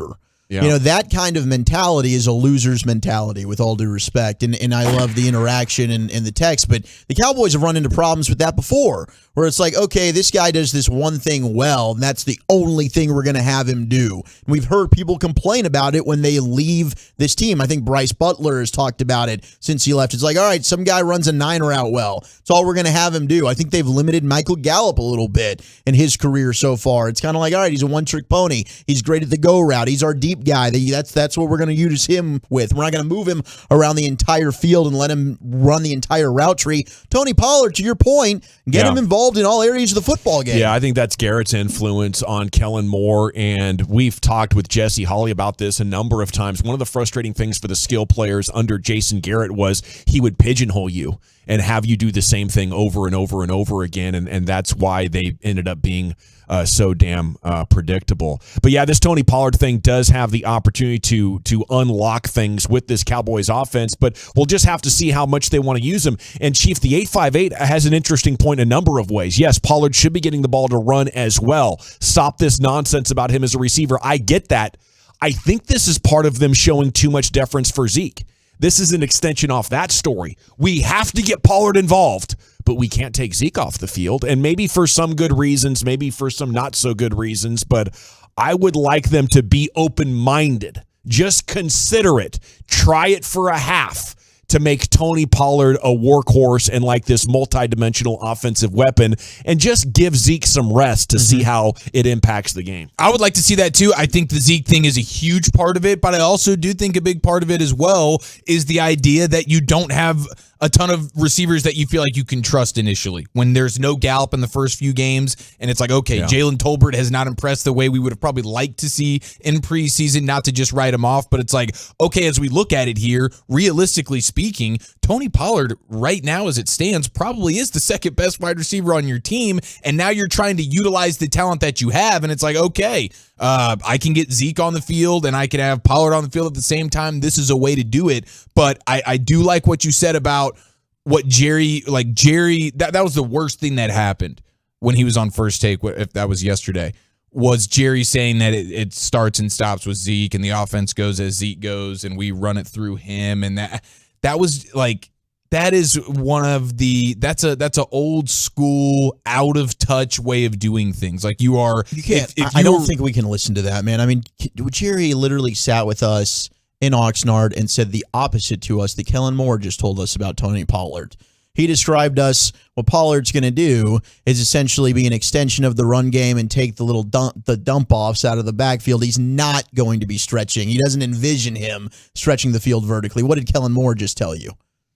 Yeah. You know, that kind of mentality is a loser's mentality, with all due respect. And I love the interaction and the text, but the Cowboys have run into problems with that before, where it's like, okay, this guy does this one thing well, and that's the only thing we're going to have him do. And we've heard people complain about it when they leave this team. I think Bryce Butler has talked about it since he left. It's like, all right, some guy runs a 9 route well. It's all we're going to have him do. I think they've limited Michael Gallup a little bit in his career so far. It's kind of like, all right, he's a one-trick pony. He's great at the go route. He's our deep guy. That's what we're going to use him with. We're not going to move him around the entire field and let him run the entire route tree. Tony Pollard, to your point, get him involved in all areas of the football game. Yeah, I think that's Garrett's influence on Kellen Moore, and we've talked with Jesse Holley about this a number of times. One of the frustrating things for the skill players under Jason Garrett was he would pigeonhole you. and have you do the same thing over and over and over again, and that's why they ended up being so damn predictable. But yeah, this Tony Pollard thing does have the opportunity to unlock things with this Cowboys offense, but we'll just have to see how much they want to use him. And Chief, the 858 has an interesting point in a number of ways. Yes, Pollard should be getting the ball to run as well. Stop this nonsense about him as a receiver. I get that. I think this is part of them showing too much deference for Zeke. This is an extension off that story. We have to get Pollard involved, but we can't take Zeke off the field. And maybe for some good reasons, maybe for some not so good reasons, but I would like them to be open-minded. Just consider it. Try it for a half to make Tony Pollard a workhorse and like this multi-dimensional offensive weapon, and just give Zeke some rest to see how it impacts the game. I would like to see that too. I think the Zeke thing is a huge part of it, but I also do think a big part of it as well is the idea that you don't have a ton of receivers that you feel like you can trust initially. When there's no Gallup in the first few games, and it's like, okay, Jalen Tolbert has not impressed the way we would have probably liked to see in preseason, not to just write him off, but it's like, okay, as we look at it here, realistically speaking, Tony Pollard right now as it stands probably is the second best wide receiver on your team, and now you're trying to utilize the talent that you have, and it's like, okay, I can get Zeke on the field and I can have Pollard on the field at the same time. This is a way to do it, but I do like what you said about what Jerry, that was the worst thing that happened when he was on First Take, if that was yesterday, was Jerry saying that it starts and stops with Zeke and the offense goes as Zeke goes and we run it through him. And that was like, that is one of that's a old school, out of touch way of doing things. Like you can't, I don't think we can listen to that, man. I mean, Jerry literally sat with us in Oxnard and said the opposite to us that Kellen Moore just told us about Tony Pollard. He described us, what Pollard's going to do is essentially be an extension of the run game and take the dump offs out of the backfield. He's not going to be stretching. He doesn't envision him stretching the field vertically. What did Kellen Moore just tell you?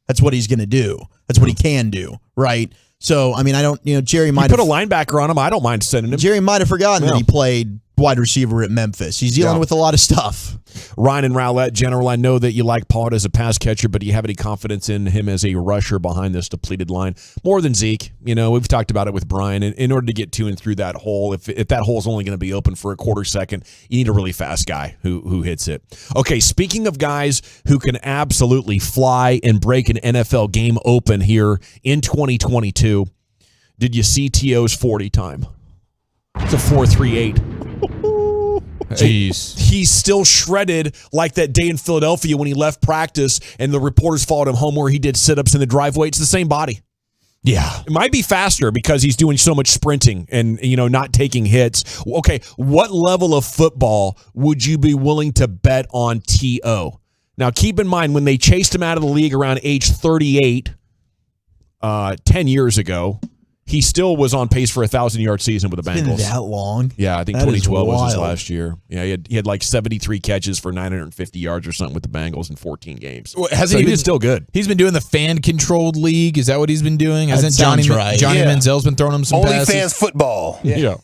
That's what he's going to do. That's what he can do, right? So, I mean, Jerry might put a linebacker on him. I don't mind sending him. Jerry might have forgotten that he played wide receiver at Memphis. He's dealing with a lot of stuff. Ryan and Rowlett, General, I know that you like Pollard as a pass catcher, but do you have any confidence in him as a rusher behind this depleted line? More than Zeke. We've talked about it with Brian. In order to get to and through that hole, if that hole is only going to be open for a quarter second, you need a really fast guy who hits it. Okay, speaking of guys who can absolutely fly and break an NFL game open here in 2022, did you see T.O.'s 40 time? It's a 4.38. Jeez. He's still shredded like that day in Philadelphia when he left practice and the reporters followed him home where he did sit-ups in the driveway. It's the same body. Yeah. It might be faster because he's doing so much sprinting and, not taking hits. Okay, what level of football would you be willing to bet on T.O.? Now, keep in mind, when they chased him out of the league around age 38, 10 years ago, he still was on pace for a 1,000-yard season with the Bengals. Been that long? Yeah, I think that 2012 was his last year. Yeah, he had like 73 catches for 950 yards or something with the Bengals in 14 games. Well, he's still good. He's been doing the fan-controlled league. Is that what he's been doing? Hasn't Johnny Manziel's been throwing him some passes? Fans football. Yeah.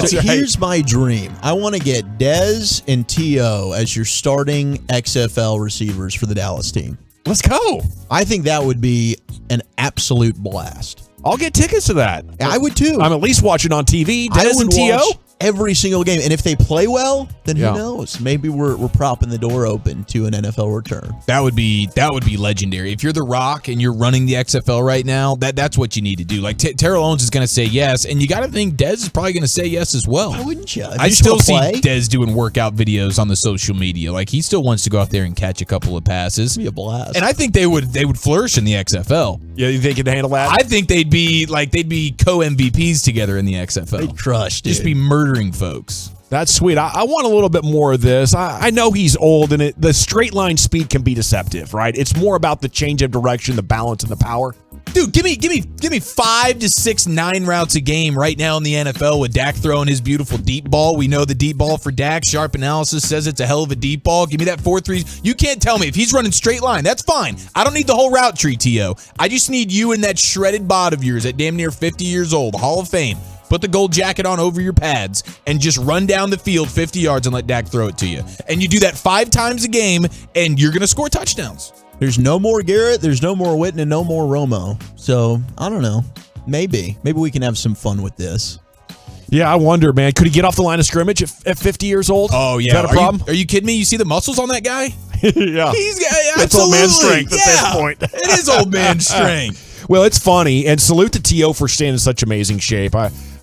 So here's my dream. I want to get Dez and T.O. as your starting XFL receivers for the Dallas team. Let's go. I think that would be an absolute blast. I'll get tickets to that. I would too. I'm at least watching on TV. Dez and T.O. Every single game. And if they play well, then who knows? Maybe we're propping the door open to an NFL return. That would be legendary. If you're The Rock and you're running the XFL right now, that's what you need to do. Like Terrell Owens is going to say yes, and you got to think Dez is probably going to say yes as well. Why wouldn't you? I still see Dez doing workout videos on the social media. Like he still wants to go out there and catch a couple of passes. It'd be a blast. And I think they would flourish in the XFL. Yeah, you think they could handle that? I think they'd be co-MVPs together in the XFL. They'd crush, dude. Just be murdering folks. That's sweet. I want a little bit more of this. I know he's old, and the straight line speed can be deceptive, right? It's more about the change of direction, the balance, and the power. Dude, give me 5 to 6 9 routes a game right now in the NFL with Dak throwing his beautiful deep ball. We know the deep ball for Dak. Sharp analysis says it's a hell of a deep ball. Give me that 4-3. You can't tell me if he's running straight line. That's fine. I don't need the whole route tree, T.O. I just need you and that shredded bod of yours at damn near 50 years old, Hall of Fame. Put the gold jacket on over your pads and just run down the field 50 yards and let Dak throw it to you. And you do that 5 times a game, and you're going to score touchdowns. There's no more Garrett, there's no more Witten, and no more Romo. So, I don't know. Maybe we can have some fun with this. Yeah, I wonder, man. Could he get off the line of scrimmage at 50 years old? Oh, yeah. Is that a problem? Are you kidding me? You see the muscles on that guy? Yeah. That's old man strength at this point. It is old man strength. Well, it's funny, and salute to T.O. for staying in such amazing shape.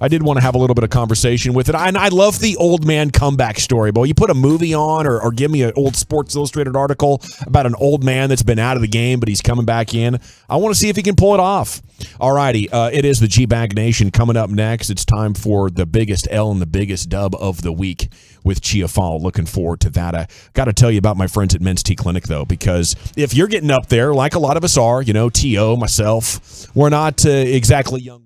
I did want to have a little bit of conversation with it. And I love the old man comeback story. But you put a movie on or give me an old Sports Illustrated article about an old man that's been out of the game, but he's coming back in. I want to see if he can pull it off. All righty. It is the G-Bag Nation coming up next. It's time for the biggest L and the biggest dub of the week with Chia Fall. Looking forward to that. I got to tell you about my friends at Men's T Clinic, though, because if you're getting up there, like a lot of us are, T.O., myself, we're not exactly young.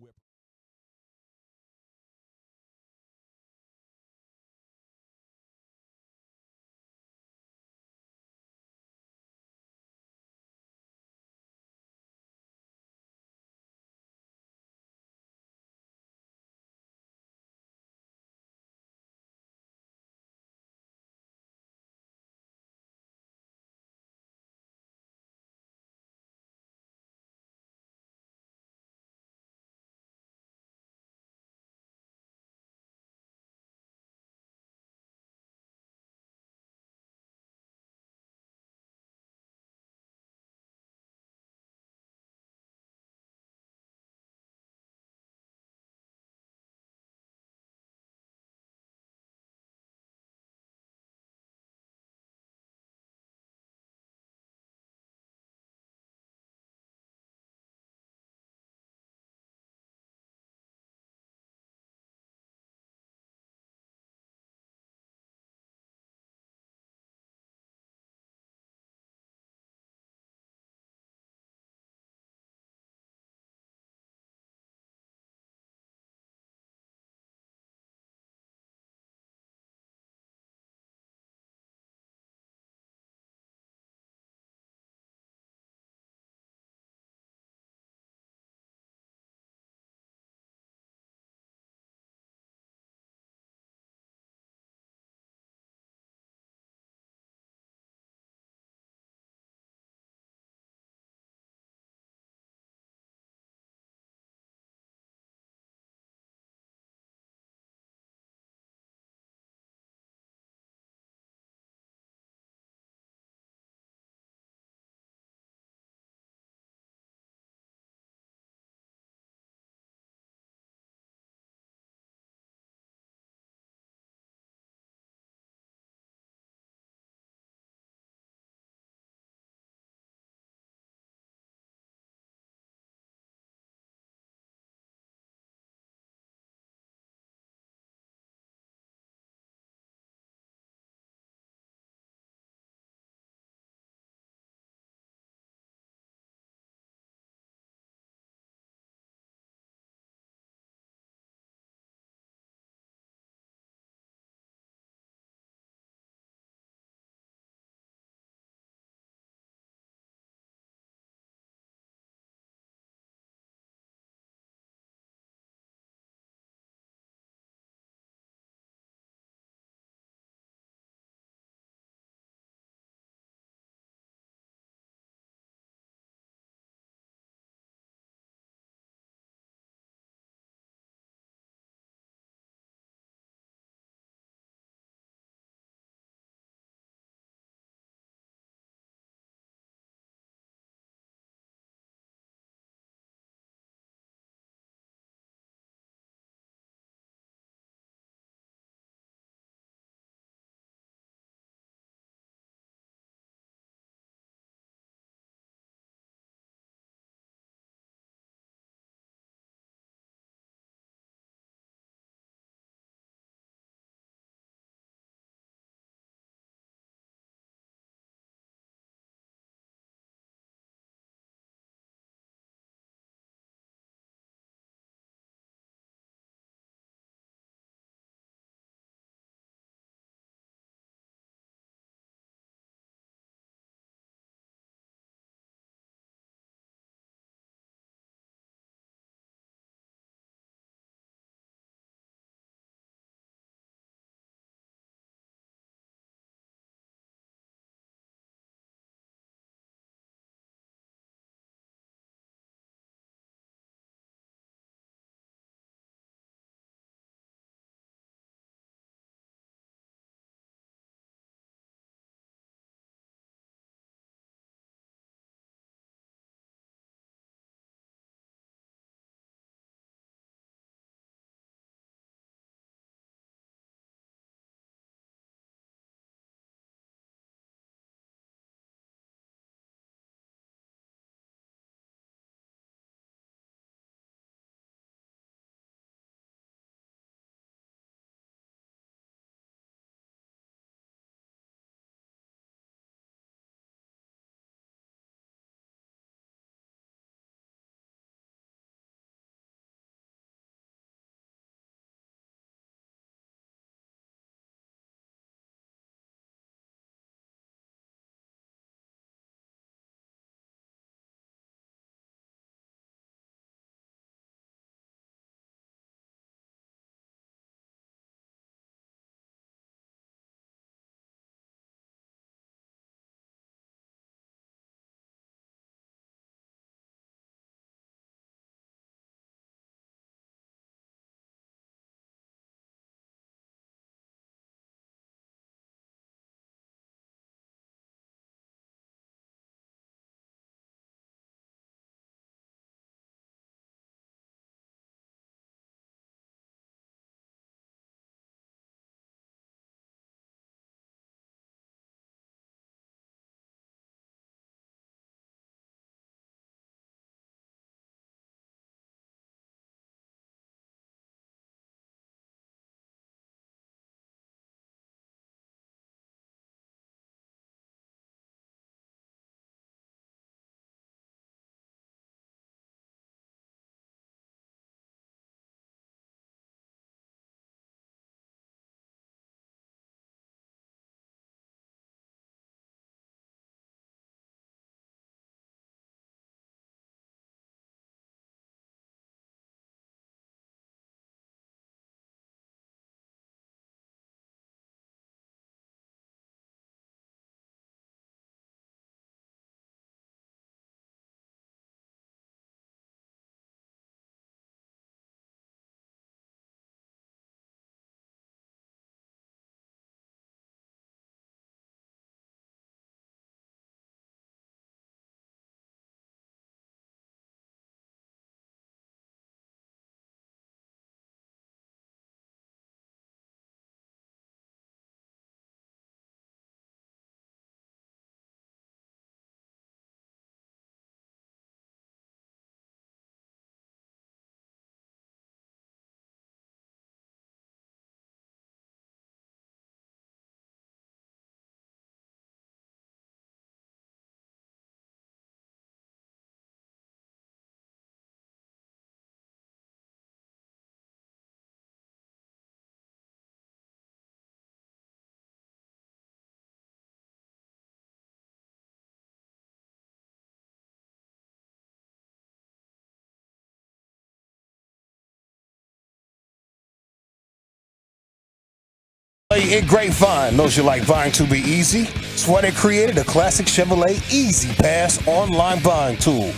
Hey, at Grapevine, knows you like buying to be easy. That's why they created a Classic Chevrolet Easy Pass online buying tool.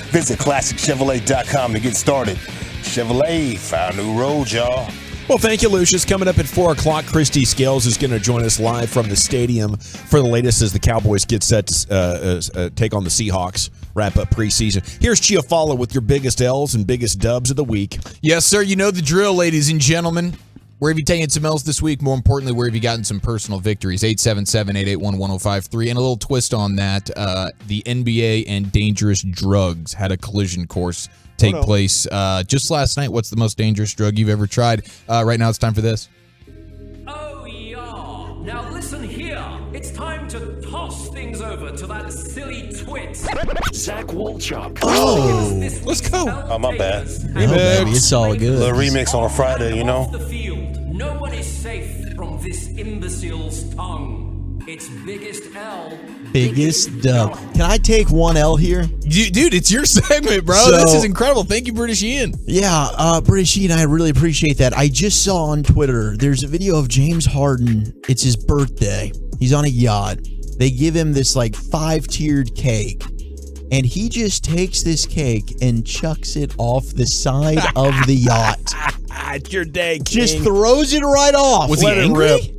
Visit ClassicChevrolet.com to get started. Chevrolet, found new road, y'all. Well, thank you, Lucius. Coming up at 4 o'clock, Christy Scales is going to join us live from the stadium for the latest as the Cowboys get set to take on the Seahawks, wrap up preseason. Here's Chiafalo with your biggest L's and biggest dubs of the week. Yes, sir. You know the drill, ladies and gentlemen. Where have you taken some L's this week? More importantly, where have you gotten some personal victories? 877-881-1053. And a little twist on that, the NBA and dangerous drugs had a collision course take place just last night. What's the most dangerous drug you've ever tried? Right now, it's time for this. Oh, yeah. Now listen here. It's time to toss things over to that silly twit, Zach Wolchuk. Oh, let's go. Oh, my bad. Hey, baby, it's all good. Little remix on a Friday, you know. Off the field, no one is safe from this imbecile's tongue. Its biggest L. Biggest dub. Can I take one L here? Dude, it's your segment, bro. This is incredible. Thank you, British Ian. Yeah, British Ian, I really appreciate that. I just saw on Twitter, there's a video of James Harden. It's his birthday. He's on a yacht. They give him this like 5-tiered cake. And he just takes this cake and chucks it off the side of the yacht. It's your day, King. Just throws it right off. Was he angry?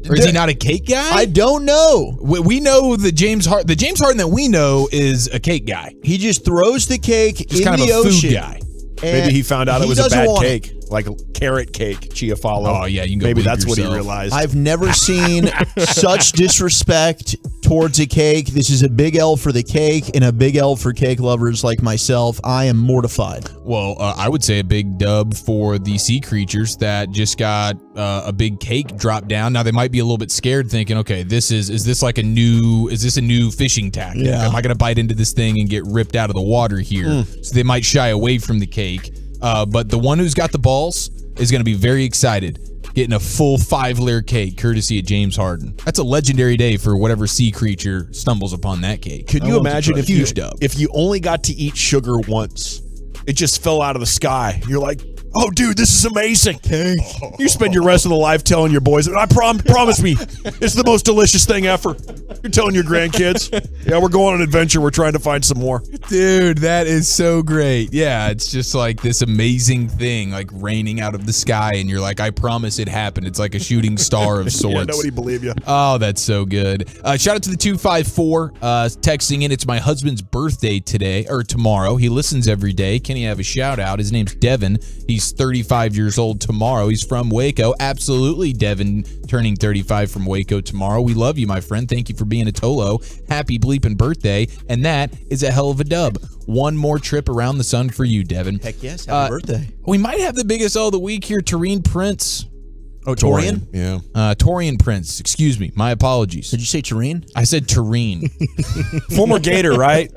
Or is he not a cake guy? I don't know. We know the James Harden that we know is a cake guy. He just throws the cake in kind the of a ocean. food guy. Maybe he found out it was a bad cake, like a carrot cake, Chiafalo. Oh, yeah, you can go Maybe believe that's yourself. what he realized. I've never seen such disrespect towards a cake. This is a big L for the cake and a big L for cake lovers like myself. I am mortified. Well, I would say a big dub for the sea creatures that just got a big cake dropped down. Now they might be a little bit scared, thinking, "Okay, is this a new fishing tactic? Yeah. Am I going to bite into this thing and get ripped out of the water here?" So they might shy away from the cake. But the one who's got the balls is going to be very excited, getting a full 5-layer cake courtesy of James Harden. That's a legendary day for whatever sea creature stumbles upon that cake. Could you imagine if dub. if you only got to eat sugar once, it just fell out of the sky? You're like, oh, dude, this is amazing. You spend your rest of the life telling your boys, promise me, it's the most delicious thing ever. You're telling your grandkids, yeah, we're going on an adventure. We're trying to find some more. Dude, that is so great. Yeah, it's just like this amazing thing, like raining out of the sky, and you're like, I promise it happened. It's like a shooting star of sorts. Yeah, nobody believe you. Oh, that's so good. Shout out to the 254 texting in. It's my husband's birthday today, or tomorrow. He listens every day. Can he have a shout out? His name's Devin. He's 35 years old tomorrow. He's from Waco. Absolutely, Devin, turning 35 from Waco tomorrow. We love you, my friend. Thank you for being a Tolo. Happy bleeping birthday. And that is a hell of a dub. One more trip around the sun for you, Devin. Heck yes. Happy birthday. We might have the biggest L of the week here. Torian Prince. Oh, Torian? Yeah. Torian Prince. Excuse me. My apologies. Did you say Torian? I said Torian. Former Gator, right?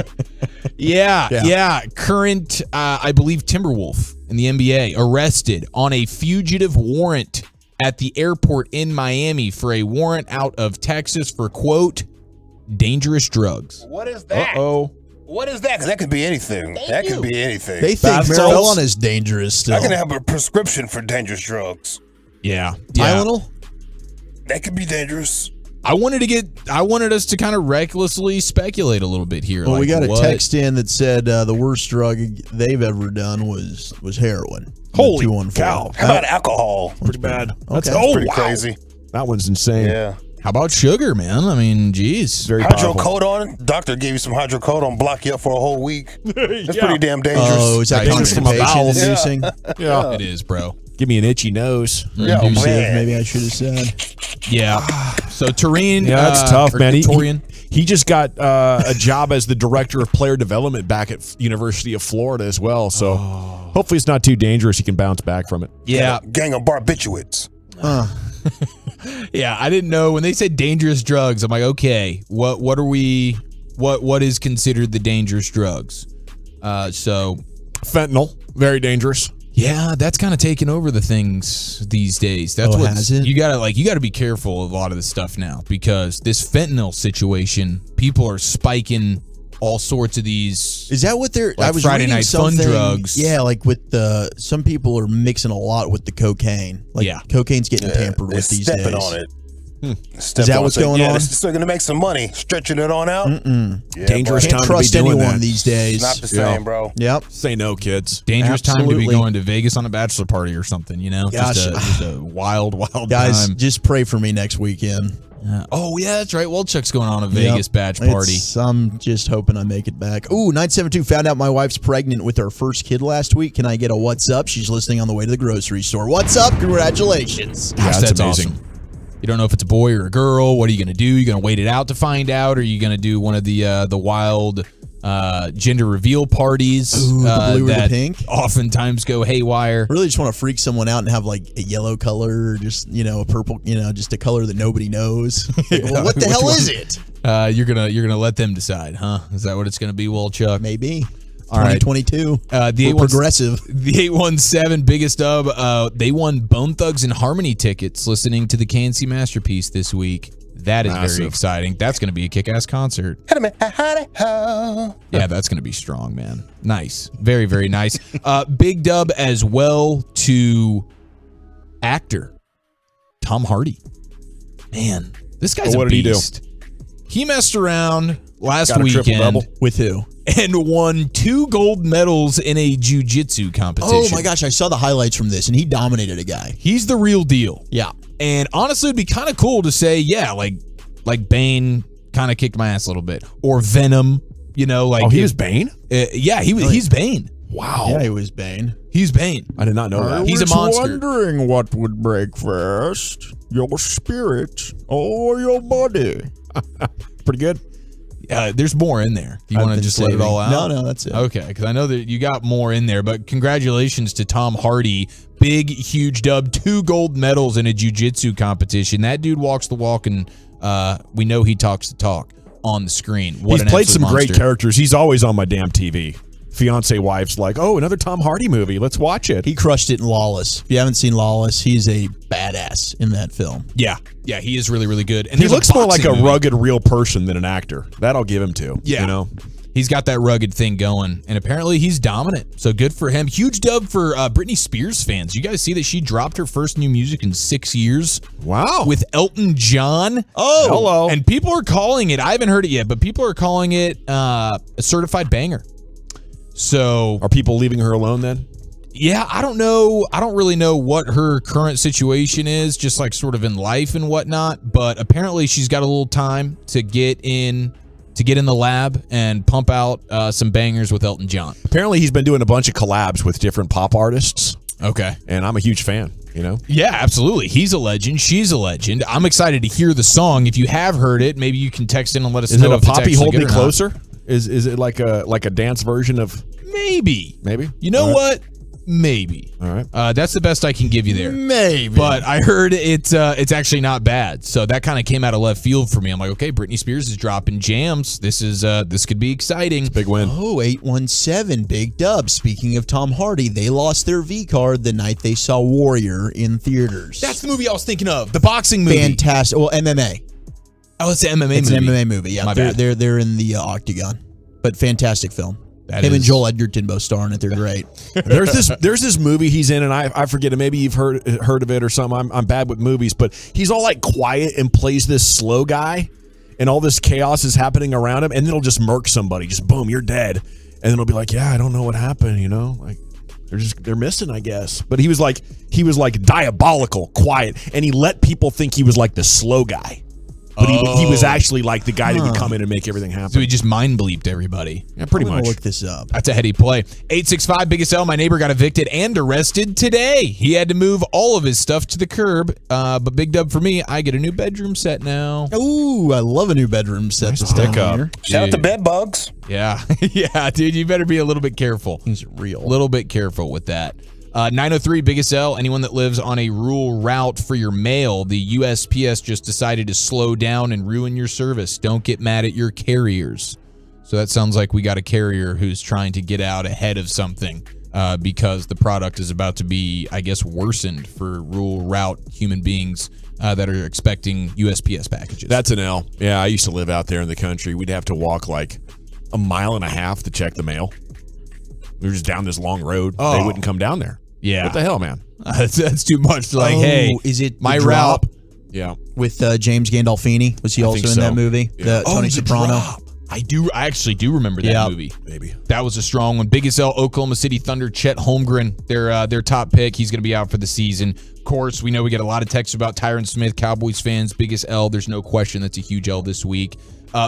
Yeah. Current, I believe, Timberwolf in the NBA arrested on a fugitive warrant at the airport in Miami for a warrant out of Texas for, quote, dangerous drugs. What is that? Uh-oh. What is that? Because that could be anything. Could be anything. They think marijuana is dangerous still. I can have a prescription for dangerous drugs. Yeah. Tylenol? That could be dangerous. I wanted us to kind of recklessly speculate a little bit here. Well, we got a text in that said the worst drug they've ever done was heroin. Holy cow. How about alcohol? Pretty bad. Okay. That's pretty crazy. That one's insane. Yeah. How about sugar, man? I mean, geez. Very powerful. Hydrocodone. Doctor gave you some hydrocodone, block you up for a whole week. That's pretty damn dangerous. Oh, is that constipation inducing? Yeah. It is, bro. Give me an itchy nose. Yeah, man. Maybe I should have said. Yeah. So Torian. Yeah, that's tough, man. He just got a job as the director of player development back at University of Florida as well. So hopefully it's not too dangerous. He can bounce back from it. Yeah. Gang of barbiturates. Yeah, I didn't know when they said dangerous drugs. I'm like, okay, what is considered the dangerous drugs? So fentanyl, very dangerous. Yeah, that's kind of taken over the things these days. That's what has it? you gotta be careful of a lot of this stuff now because this fentanyl situation, people are spiking all sorts of these. Is that what they're? Like I was Friday reading night fun something, drugs. Yeah, like with the some people are mixing a lot with the cocaine. Like cocaine's getting tampered with these days. Stepping on it. Is that what's going on? They're still going to make some money, stretching it on out. Dangerous time to be doing that these days. Not the same, bro. Yep. Say no, kids. Dangerous time to Absolutely. be going to Vegas on a bachelor party or something, you know? Gosh. Just a wild Guys, time. just pray for me next weekend. Oh, yeah, that's right. Chuck's going on a Vegas batch party. I'm just hoping I make it back. Ooh, 972 found out my wife's pregnant with our first kid last week. Can I get a what's up? She's listening on the way to the grocery store. What's up? Congratulations. Gosh, that's amazing. Awesome. You don't know if it's a boy or a girl. What are you going to do? You going to wait it out to find out? Or are you going to do one of the wild gender reveal parties the blue or that the pink? Oftentimes go haywire? Really just want to freak someone out and have like a yellow color or just, a purple, just a color that nobody knows. Well, what the hell is it? You're gonna let them decide, huh? Is that what it's gonna be, Chuck? Maybe. All right. 2022. The progressive. The 817 biggest dub. They won Bone Thugs and Harmony tickets listening to the KNC Masterpiece this week. That is very exciting. That's going to be a kick-ass concert. Yeah, that's going to be strong, man. Nice. Very, very nice. Big dub as well to actor Tom Hardy. Man, this guy's a beast. He messed around last weekend. With who? And won 2 gold medals in a jiu-jitsu competition. Oh my gosh, I saw the highlights from this, and he dominated a guy. He's the real deal. Yeah. And honestly, it'd be kind of cool to say, yeah, like Bane kind of kicked my ass a little bit. Or Venom, he was Bane? Yeah, he's Bane. Wow. Yeah, he was Bane. He's Bane. I did not know that. He's a monster. Wondering what would break first, your spirit or your body. Pretty good. There's more in there. Do you want to just let it all out? No, that's it. Okay, because I know that you got more in there, but congratulations to Tom Hardy. Big, huge dub. 2 gold medals in a jiu-jitsu competition. That dude walks the walk, and we know he talks the talk on the screen. He's played some great characters. He's always on my damn TV. Fiance wife's like, oh, another Tom Hardy movie. Let's watch it. He crushed it in Lawless. If you haven't seen Lawless, he's a badass in that film. Yeah, he is really, really good. And he looks more like a rugged, real person than an actor. That I'll give him to. Yeah. He's got that rugged thing going, and apparently he's dominant. So good for him. Huge dub for Britney Spears fans. You guys see that she dropped her first new music in 6 years? Wow. With Elton John. Oh. Hello. And people are calling it, I haven't heard it yet, but people are calling it a certified banger. So are people leaving her alone then? Yeah, I don't know. I don't really know what her current situation is, just like sort of in life and whatnot. But apparently she's got a little time to get in the lab and pump out some bangers with Elton John. Apparently he's been doing a bunch of collabs with different pop artists. Okay. And I'm a huge fan, Yeah, absolutely. He's a legend. She's a legend. I'm excited to hear the song. If you have heard it, maybe you can text in and let us know. Is it a Poppy Hold Me Closer? Not. Is it like a dance version of? Maybe. You know All right. what? Maybe. All right. That's the best I can give you there. Maybe. But I heard it's actually not bad. So that kind of came out of left field for me. I'm like, okay, Britney Spears is dropping jams. This could be exciting. Big win. Oh, 817, big dub. Speaking of Tom Hardy, they lost their V card the night they saw Warrior in theaters. That's the movie I was thinking of. The boxing movie. Fantastic. Well, MMA. Oh, it's an MMA movie. It's an MMA movie. Yeah, My bad. they're in the octagon. But fantastic film. That Him is. and Joel Edgerton both star in it. They're great. There's this movie he's in, and I forget it. Maybe you've heard of it or something. I'm bad with movies, but he's all like quiet and plays this slow guy, and all this chaos is happening around him, and then he'll just murk somebody, just boom, you're dead, and then he'll be like, yeah, I don't know what happened, like they're missing, I guess. But he was like diabolical, quiet, and he let people think he was like the slow guy. But he was actually like the guy that would come in and make everything happen. So he just mind bleeped everybody. Yeah, pretty much. Look this up. That's a heady play. 865 Biggest L. My neighbor got evicted and arrested today. He had to move all of his stuff to the curb. But big dub for me. I get a new bedroom set now. Ooh, I love a new bedroom set. Nice stick up. Shout out to bed bugs. Yeah. Yeah, dude. You better be a little bit careful. Things are real. A little bit careful with that. 903 Biggest L. Anyone that lives on a rural route for your mail, the USPS just decided to slow down and ruin your service. Don't get mad at your carriers. So that sounds like we got a carrier who's trying to get out ahead of something because the product is about to be, I guess, worsened for rural route human beings that are expecting USPS packages. That's an L. Yeah, I used to live out there in the country. We'd have to walk like a mile and a half to check the mail. We were just down this long road. Oh. They wouldn't come down there. Yeah. What the hell, man? That's too much. Like, hey, is it my The route? Drop Yeah. with James Gandolfini? Was he I also think in so. that movie? Yeah. Tony The Soprano. Drop. I actually do remember that movie. Maybe. That was a strong one. Biggest L, Oklahoma City Thunder, Chet Holmgren, their top pick. He's going to be out for the season. Of course, we know we get a lot of texts about Tyron Smith, Cowboys fans. Biggest L, there's no question that's a huge L this week.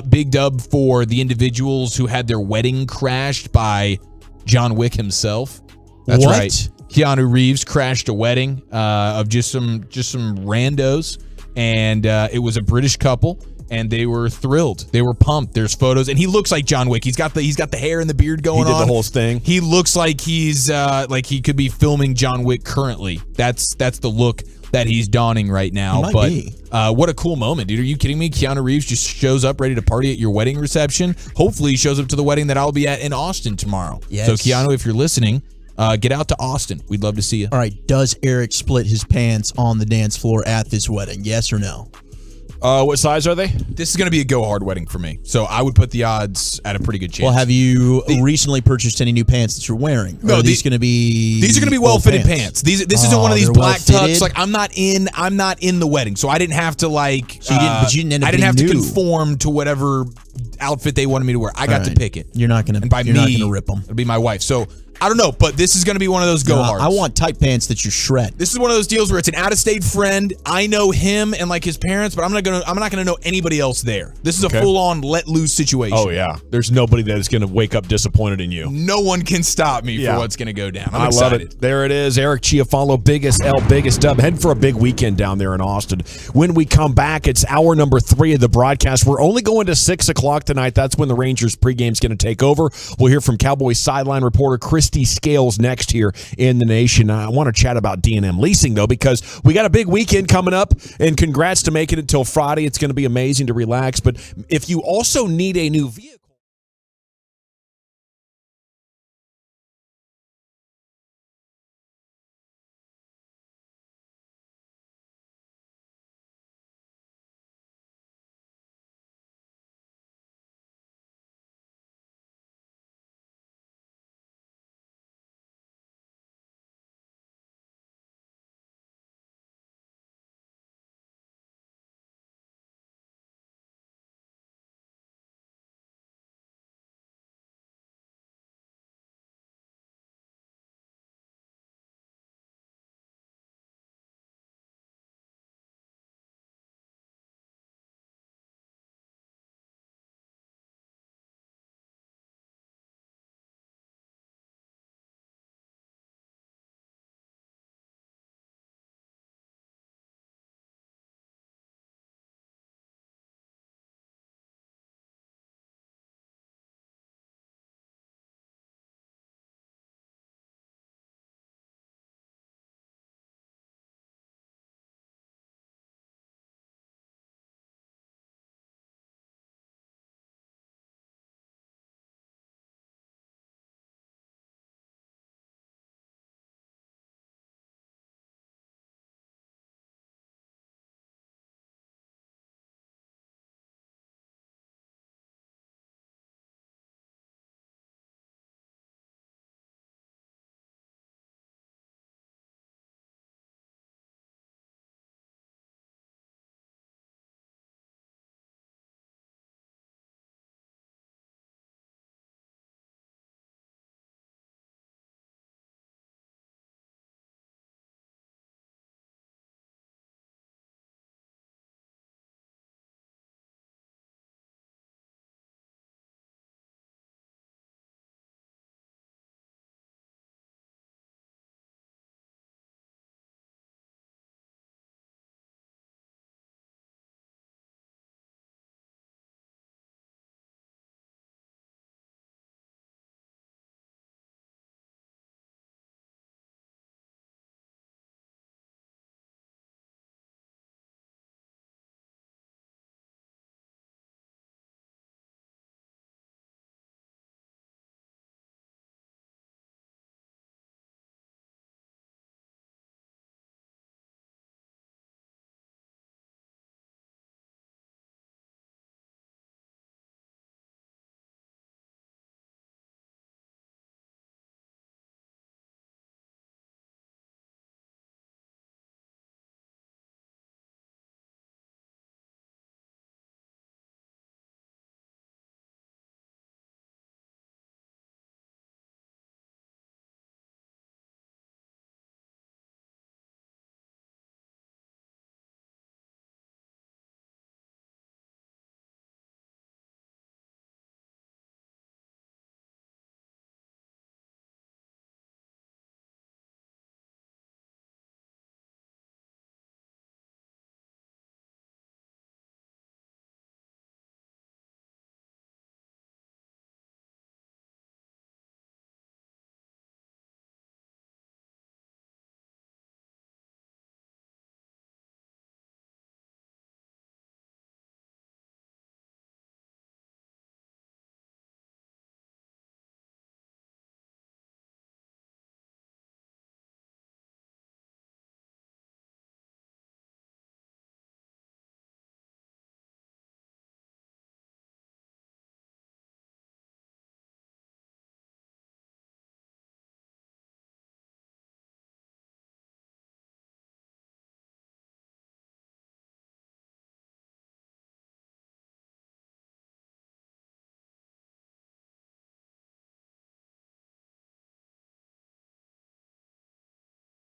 Big dub for the individuals who had their wedding crashed by John Wick himself. That's What? right. Keanu Reeves crashed a wedding of just some randos, and it was a British couple. And they were thrilled. They were pumped. There's photos, and he looks like John Wick. He's got the hair and the beard going on. He did the whole thing. He looks like he's like he could be filming John Wick currently. That's the look that he's donning right now. He might be. What a cool moment, dude. Are you kidding me? Keanu Reeves just shows up ready to party at your wedding reception. Hopefully he shows up to the wedding that I'll be at in Austin tomorrow. Yes. So Keanu, if you're listening, get out to Austin. We'd love to see you. All right, does Eric split his pants on the dance floor at this wedding? Yes or no? What size are they? This is going to be a go hard wedding for me. So I would put the odds at a pretty good chance. Well, have you recently purchased any new pants that you're wearing? No, are these going to be These are going to be well fitted pants. This isn't one of these they're black well-fitted? tux. Like I'm not in the wedding, so I didn't have to like. So you didn't end up I didn't have getting to new. conform to whatever outfit they wanted me to wear. I got to pick it. You're not going to. And by you're me, not going to rip them. It'll be my wife. So I don't know, but this is going to be one of those go hards. I want tight pants that you shred. This is one of those deals where it's an out-of-state friend. I know him and like his parents, but I'm not gonna know anybody else there. This is a Okay. full-on let-loose situation. Oh, yeah. There's nobody that is going to wake up disappointed in you. No one can stop me Yeah. for what's going to go down. I'm I love excited. it. There it is. Eric Chiafalo, biggest L, biggest dub. Heading for a big weekend down there in Austin. When we come back, it's hour number 3 of the broadcast. We're only going to 6 o'clock tonight. That's when the Rangers pregame is going to take over. We'll hear from Cowboys sideline reporter Christy Scales next here in the nation. I want to chat about D&M leasing, though, because we got a big weekend coming up, and congrats to making it till Friday. It's going to be amazing to relax. But if you also need a new vehicle,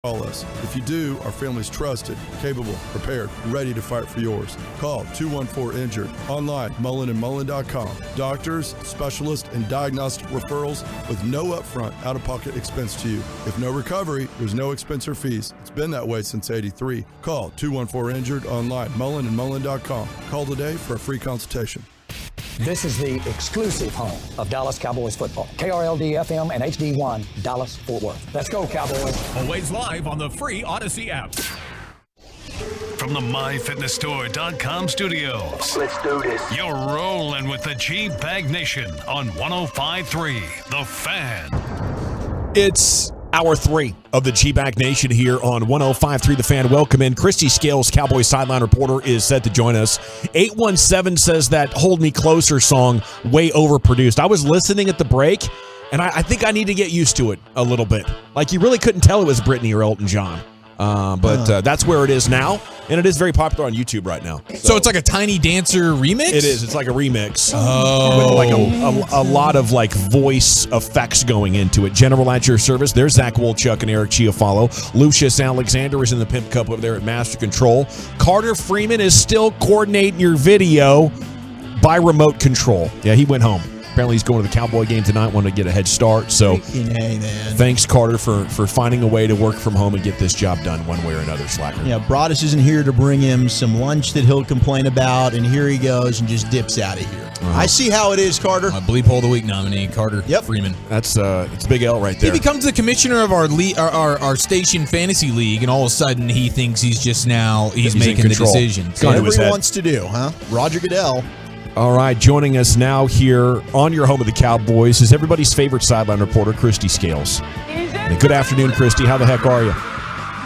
Call us. If you do, our family's trusted, capable, prepared, and ready to fight for yours. Call 214-INJURED. Online, mullenandmullen.com. Doctors, specialists, and diagnostic referrals with no upfront, out-of-pocket expense to you. If no recovery, there's no expense or fees. It's been that way since '83. Call 214-INJURED. Online, mullenandmullen.com. Call today for a free consultation. This is the exclusive home of Dallas Cowboys football. KRLD FM and HD1, Dallas, Fort Worth. Let's go, Cowboys. Always live on the free Odyssey app. From the MyFitnessStore.com studios. Let's do this. You're rolling with the G-Bag Nation on 105.3 The Fan. It's Hour 3 of the G-Bag Nation here on 105.3 The Fan. Welcome in. Christy Scales, Cowboys sideline reporter, is set to join us. 817 says that Hold Me Closer song, way overproduced. I was listening at the break, and I think I need to get used to it a little bit. Like, you really couldn't tell it was Britney or Elton John. But that's where it is now, and it is very popular on YouTube right now. So it's like a Tiny Dancer remix? It is. It's like a remix. Oh. With like a lot of like voice effects going into it. General at your service. There's Zach Wolchuk and Eric Chiafalo. Lucius Alexander is in the Pimp Cup over there at Master Control. Carter Freeman is still coordinating your video by remote control. Yeah, he went home. Apparently he's going to the Cowboy game tonight, wanted to get a head start. So hey, man. Thanks, Carter, for finding a way to work from home and get this job done one way or another, Slacker. Yeah, Broadus isn't here to bring him some lunch that he'll complain about, and here he goes and just dips out of here. I see how it is, Carter. My Bleep Hole of the Week nominee, Carter Freeman. That's it's a big L right there. He becomes the commissioner of our station fantasy league, and all of a sudden he thinks he's making the decisions. Whatever he wants to do, huh? Roger Goodell. All right, joining us now here on your home of the Cowboys is everybody's favorite sideline reporter, Christy Scales. Good afternoon, Christy. How the heck are you?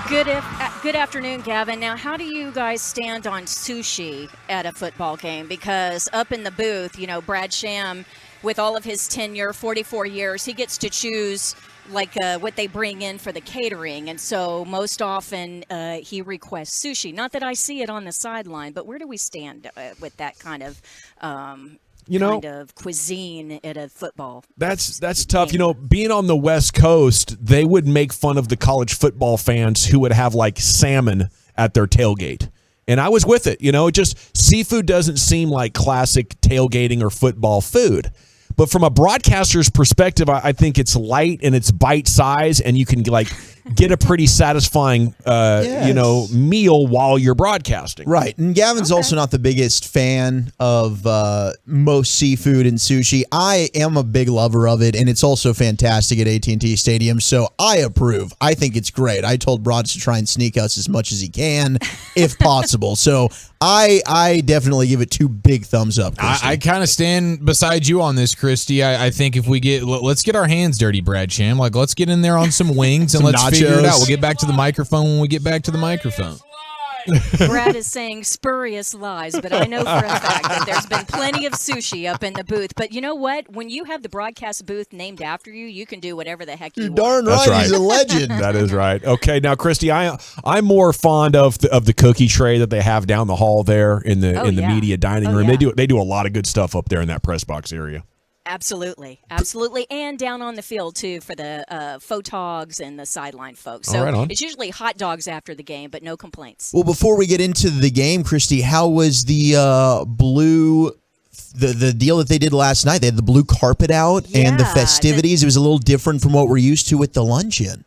Good afternoon, Gavin. Now, how do you guys stand on sushi at a football game? Because up in the booth, Brad Sham, with all of his tenure, 44 years, he gets to choose what they bring in for the catering, and so most often he requests sushi. Not that I see it on the sideline, but where do we stand with that kind of cuisine at a football? That's tough. Being on the West Coast, they would make fun of the college football fans who would have like salmon at their tailgate. And I was with it. Just seafood doesn't seem like classic tailgating or football food. But from a broadcaster's perspective, I think it's light and it's bite size, and you can get a pretty satisfying meal while you're broadcasting. Right. And Gavin's also not the biggest fan of most seafood and sushi. I am a big lover of it, and it's also fantastic at AT&T Stadium, so I approve. I think it's great. I told Broads to try and sneak us as much as he can, if possible. So I definitely give it 2 big thumbs up, Christy. I kind of stand beside you on this, Christy. I think if let's get our hands dirty, Brad Sham. Let's get in there on some wings and let's figure it out. We'll get back to the microphone when we get back to the microphone. Brad is saying spurious lies, but I know for a fact that there's been plenty of sushi up in the booth. But you know what? When you have the broadcast booth named after you, you can do whatever the heck you want. Darn right. That's He's a legend. That is right. Okay, now, Christy, I'm more fond of the cookie tray that they have down the hall there in the media dining room. Yeah. They do a lot of good stuff up there in that press box area. Absolutely. And down on the field, too, for the photogs and the sideline folks. So right on. It's usually hot dogs after the game, but no complaints. Well, before we get into the game, Christy, how was the blue the deal that they did last night? They had the blue carpet out and the festivities. It was a little different from what we're used to with the luncheon.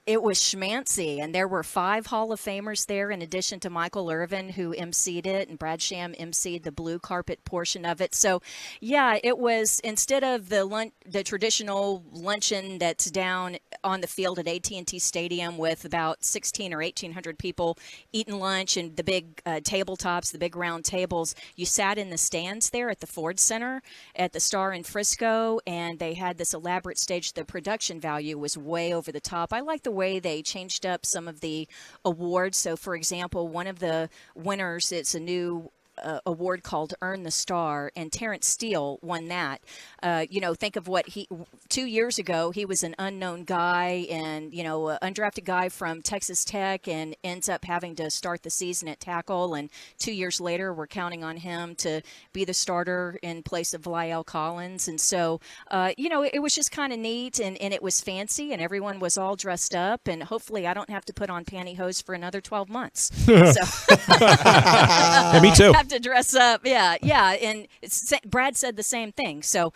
It was schmancy, and there were 5 Hall of Famers there in addition to Michael Irvin, who emceed it, and Brad Sham emceed the blue carpet portion of it. So, yeah, it was, instead of the traditional luncheon that's down on the field at AT&T Stadium with about 1,600 or 1,800 people eating lunch and the big tabletops, the big round tables, you sat in the stands there at the Ford Center at the Star in Frisco, and they had this elaborate stage. The production value was way over the top. I like the way they changed up some of the awards. So, for example, one of the winners, it's a new award called Earn the Star, and Terrence Steele won that. Think of what 2 years ago, he was an unknown guy and, an undrafted guy from Texas Tech, and ends up having to start the season at tackle. And 2 years later, we're counting on him to be the starter in place of Lyle Collins. And so, it was just kind of neat, and it was fancy, and everyone was all dressed up. And hopefully I don't have to put on pantyhose for another 12 months. So yeah, me too. Have to dress up. Yeah. And Brad said the same thing. So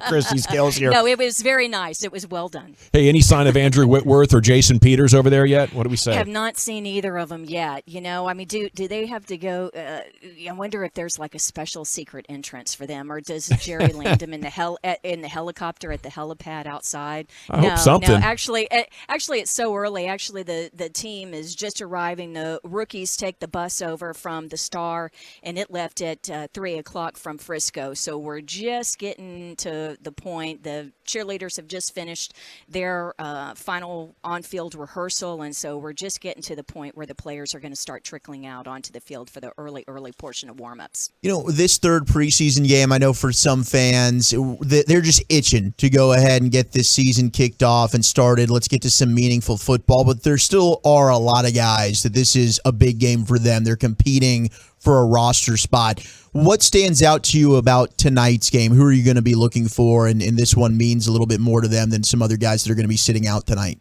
Christy Scales here. No, it was very nice. It was well done. Hey, any sign of Andrew Whitworth or Jason Peters over there yet? What do we say? I have not seen either of them yet. Do they have to go? I wonder if there's like a special secret entrance for them, or does Jerry land them in the helicopter at the helipad outside? I hope something. No, actually, it's so early. Actually, the team is just arriving. The rookies take the bus over from the Star, and it left at 3:00 from Frisco. So we're just getting to the point. The cheerleaders have just finished their final on-field rehearsal, and so we're just getting to the point where the players are going to start trickling out onto the field for the early portion of warm-ups. This third preseason game, I know for some fans, they're just itching to go ahead and get this season kicked off and started. Let's get to some meaningful football, but there still are a lot of guys that this is a big game for them. They're competing for a roster spot. What stands out to you about tonight's game? Who are you going to be looking for? And this one means a little bit more to them than some other guys that are going to be sitting out tonight.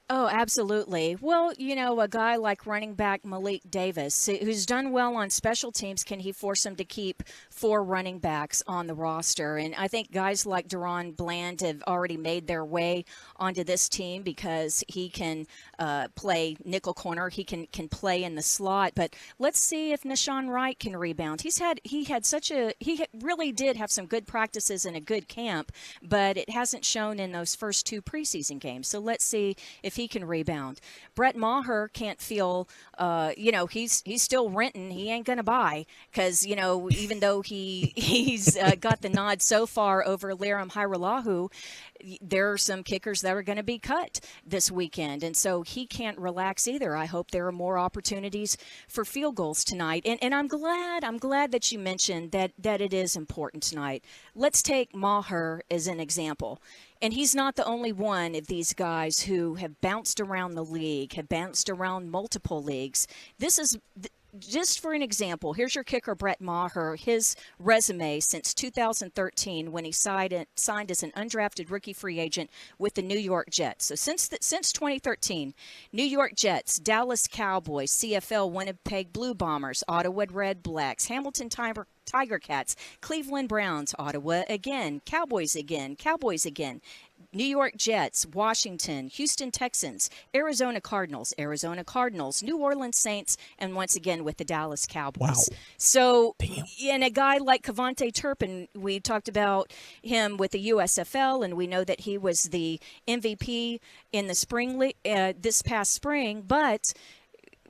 Oh, absolutely. Well, a guy like running back Malik Davis, who's done well on special teams, can he force him to keep 4 running backs on the roster? And I think guys like Deron Bland have already made their way onto this team because he can play nickel corner. He can play in the slot. But let's see if Nashawn Wright can rebound. He really did have some good practices and a good camp, but it hasn't shown in those first 2 preseason games. So let's see if he can rebound. Brett Maher can't feel, he's still renting. He ain't going to buy because, even though he's got the nod so far over Liram Hiralahu, there are some kickers that are going to be cut this weekend, and so he can't relax either. I hope there are more opportunities for field goals tonight, and I'm glad that you mentioned that it is important tonight. Let's take Maher as an example. And he's not the only one of these guys who have bounced around the league, have bounced around multiple leagues. This is just for an example. Here's your kicker, Brett Maher. His resume since 2013, when he signed as an undrafted rookie free agent with the New York Jets. So since 2013, New York Jets, Dallas Cowboys, CFL Winnipeg Blue Bombers, Ottawa Red Blacks, Hamilton Tiger Cats, Cleveland Browns, Ottawa again, Cowboys again, New York Jets, Washington, Houston Texans, Arizona Cardinals, New Orleans Saints, and once again with the Dallas Cowboys. Wow. So, and a guy like Kavonte Turpin, we talked about him with the USFL, and we know that he was the MVP in the spring this past spring, but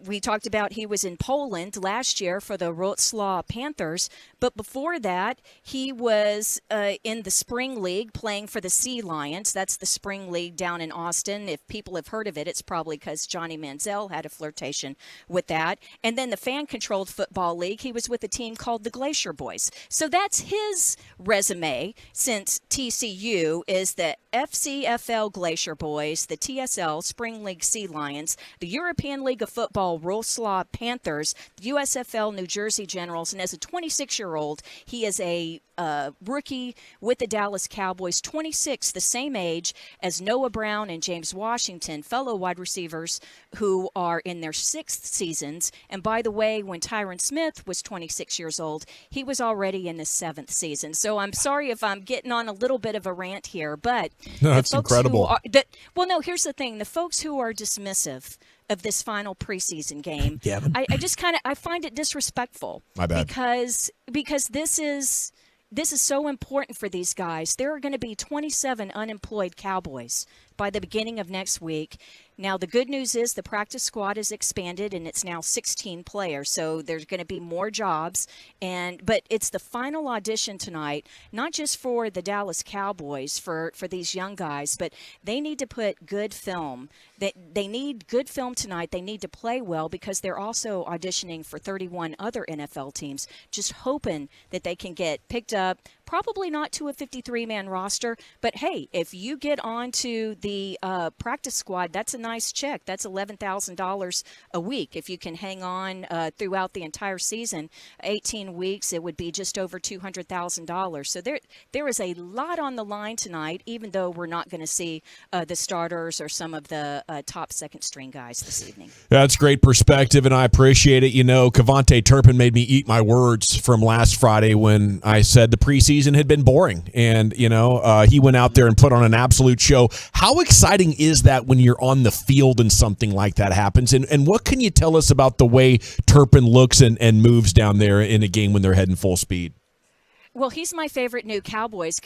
we talked about he was in Poland last year for the Wrocław Panthers, but before that, he was in the Spring League playing for the Sea Lions. That's the Spring League down in Austin. If people have heard of it, it's probably because Johnny Manziel had a flirtation with that. And then the fan-controlled football league, he was with a team called the Glacier Boys. So that's his resume since TCU is the FCFL Glacier Boys, the TSL Spring League Sea Lions, the European League of Football Wrocław Panthers, the USFL New Jersey Generals, and as a 26-year-old, he is a rookie with the Dallas Cowboys, 26, the same age as Noah Brown and James Washington, fellow wide receivers who are in their 6th seasons. And by the way, when Tyron Smith was 26 years old, he was already in his 7th season. So I'm sorry if I'm getting on a little bit of a rant here, but that's incredible. Here's the thing. The folks who are dismissive of this final preseason game, I just I find it disrespectful. My bad. Because this is so important for these guys. There are going to be 27 unemployed Cowboys by the beginning of next week. Now, the good news is the practice squad is expanded, and it's now 16 players, so there's going to be more jobs. But it's the final audition tonight, not just for the Dallas Cowboys, for these young guys, but they need to put good film. They need good film tonight. They need to play well because they're also auditioning for 31 other NFL teams, just hoping that they can get picked up, probably not to a 53-man roster, but hey, if you get onto the practice squad, that's a nice check. That's $11,000 a week. If you can hang on throughout the entire season, 18 weeks, it would be just over $200,000. So there is a lot on the line tonight, even though we're not going to see the starters or some of the top second-string guys this evening. That's great perspective, and I appreciate it. You know, Kevontae Turpin made me eat my words from last Friday when I said the preseason had been boring, and, you know, he went out there and put on an absolute show. How exciting is that when you're on the field and something like that happens, and what can you tell us about the way Turpin looks and moves down there in a game when they're heading full speed? Well, he's my favorite new Dallas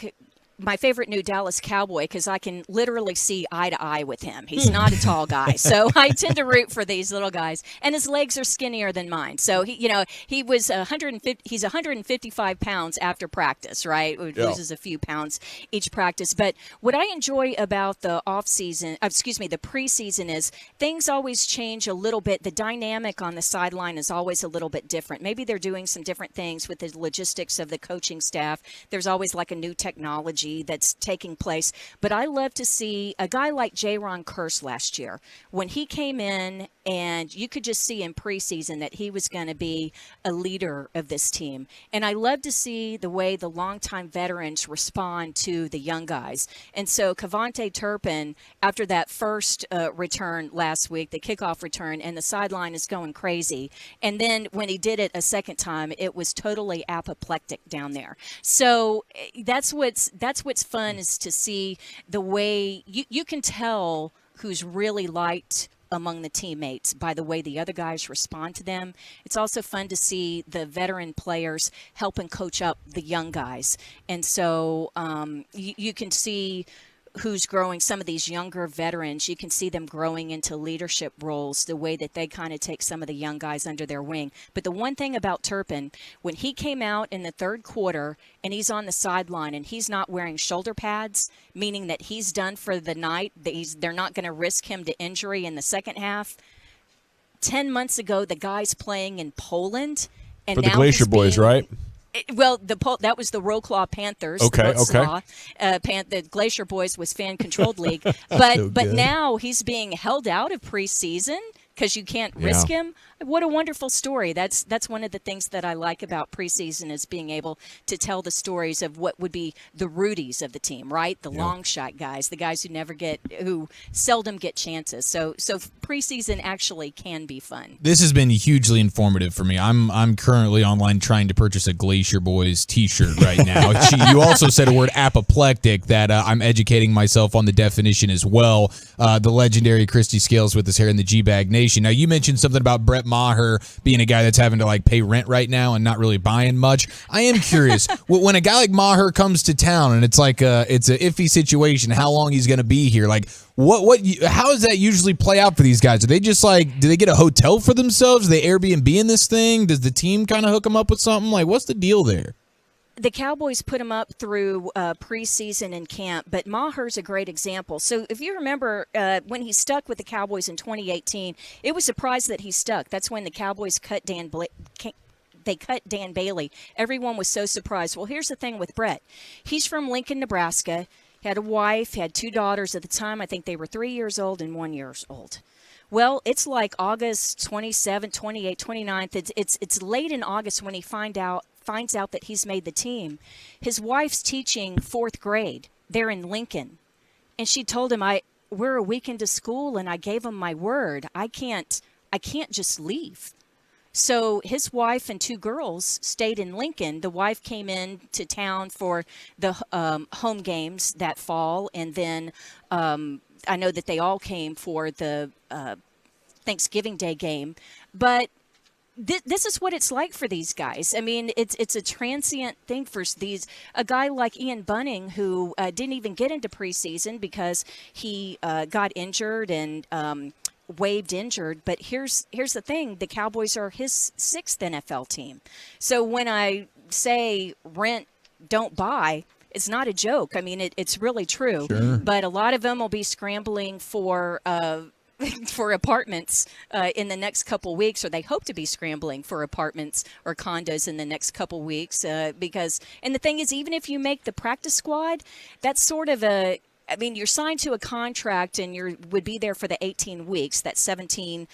Cowboy because I can literally see eye to eye with him. He's not a tall guy, so I tend to root for these little guys. And his legs are skinnier than mine. So he was 150. He's 155 pounds after practice, right? He loses a few pounds each practice. But what I enjoy about the the preseason is things always change a little bit. The dynamic on the sideline is always a little bit different. Maybe they're doing some different things with the logistics of the coaching staff. There's always like a new technology that's taking place. But I love to see a guy like Jaron Kearse last year. When he came in, and you could just see in preseason that he was going to be a leader of this team. And I love to see the way the longtime veterans respond to the young guys. And so Kevontae Turpin, after that first return last week, the kickoff return, and the sideline is going crazy. And then when he did it a second time, it was totally apoplectic down there. So that's what's fun, is to see the way you can tell who's really liked among the teammates by the way the other guys respond to them. It's also fun to see the veteran players helping coach up the young guys. And so you can see who's growing. Some of these younger veterans, you can see them growing into leadership roles, the way that they kind of take some of the young guys under their wing. But the one thing about Turpin, when he came out in the third quarter and he's on the sideline and he's not wearing shoulder pads, meaning that he's done for the night, they're not going to risk him to injury in the second half. 10 months ago, the guy's playing in Poland. And for the Glacier Boys, right? Well, that was the Roclaw Panthers. Okay. The Glacier Boys was fan-controlled league. But now he's being held out of preseason because you can't risk him. What a wonderful story. That's one of the things that I like about preseason, is being able to tell the stories of what would be the Rudies of the team, right? The long shot guys, the guys who seldom get chances. So preseason actually can be fun. This has been hugely informative for me. I'm currently online trying to purchase a Glacier Boys t-shirt right now. You also said a word, apoplectic, that I'm educating myself on the definition as well. The legendary Christy Scales with us here in the G-Bag Nation. Now, you mentioned something about Brett Maher being a guy that's having to pay rent right now and not really buying much. I am curious, when a guy like Maher comes to town and it's it's an iffy situation, how long he's going to be here? How does that usually play out for these guys? Are they just do they get a hotel for themselves? Do they Airbnb in this thing? Does the team kind of hook them up with something? What's the deal there? The Cowboys put him up through preseason and camp, but Maher's a great example. So if you remember when he stuck with the Cowboys in 2018, it was surprised that he stuck. That's when the Cowboys cut Dan Bailey. Everyone was so surprised. Well, here's the thing with Brett. He's from Lincoln, Nebraska. He had a wife, had 2 daughters at the time. I think they were 3 years old and 1 year old. Well, it's like August 27th, 28th, 29th. It's late in August when he finds out that he's made the team. His wife's teaching 4th grade. They're in Lincoln. And she told him, we're a week into school, and I gave him my word. I can't just leave. So his wife and 2 girls stayed in Lincoln. The wife came in to town for the home games that fall, and then I know that they all came for the Thanksgiving Day game. But this is what it's like for these guys. I mean, it's a transient thing for a guy like Ian Bunning who didn't even get into preseason because he got injured and waived injured. But here's the thing: the Cowboys are his 6th NFL team. So when I say rent, don't buy, it's not a joke. I mean, it's really true. Sure. But a lot of them will be scrambling for apartments in the next couple weeks, or they hope to be scrambling for apartments or condos in the next couple weeks because, and the thing is, even if you make the practice squad, that's sort of you're signed to a contract and you would be there for the 18 weeks, that's 17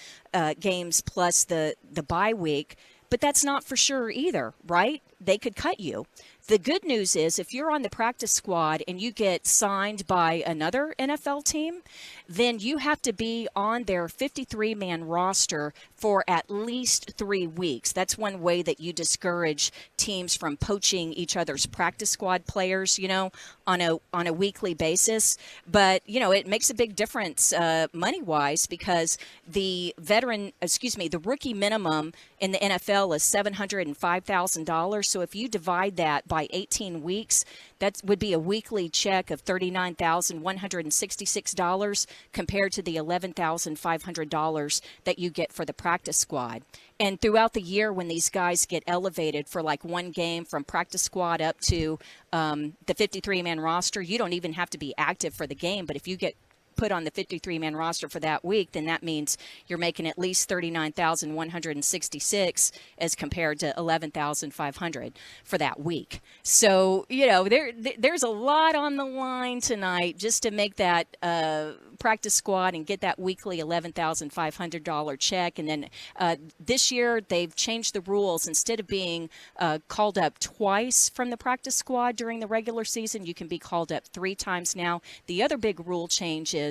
games plus the bye week, but that's not for sure either, right? They could cut you. The good news is if you're on the practice squad and you get signed by another NFL team, then you have to be on their 53-man roster for at least 3 weeks. That's one way that you discourage teams from poaching each other's practice squad players, on a weekly basis. But, it makes a big difference money-wise because the rookie minimum in the NFL is $705,000. So if you divide that by 18 weeks, that would be a weekly check of $39,166 compared to the $11,500 that you get for the practice squad. And throughout the year, when these guys get elevated for like one game from practice squad up to the 53-man roster, you don't even have to be active for the game. But if you get put on the 53-man roster for that week, then that means you're making at least $39,166 as compared to $11,500 for that week. So, there's a lot on the line tonight just to make that practice squad and get that weekly $11,500 check. And then this year they've changed the rules. Instead of being called up twice from the practice squad during the regular season, you can be called up 3 times now. The other big rule change is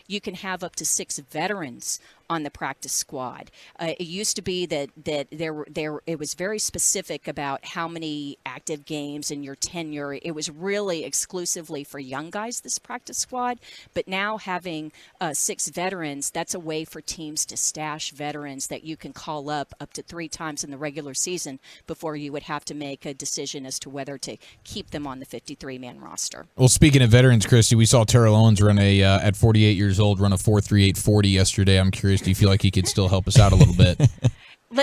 you can have up to 6 veterans on the practice squad. It used to be that it was very specific about how many active games and your tenure. It was really exclusively for young guys, this practice squad. But now having 6 veterans, that's a way for teams to stash veterans that you can call up to 3 times in the regular season before you would have to make a decision as to whether to keep them on the 53-man roster. Well, speaking of veterans, Christy, we saw Terrell Owens run at 48 years old, run a 4.3840 yesterday. I'm curious, do you feel like he could still help us out a little bit?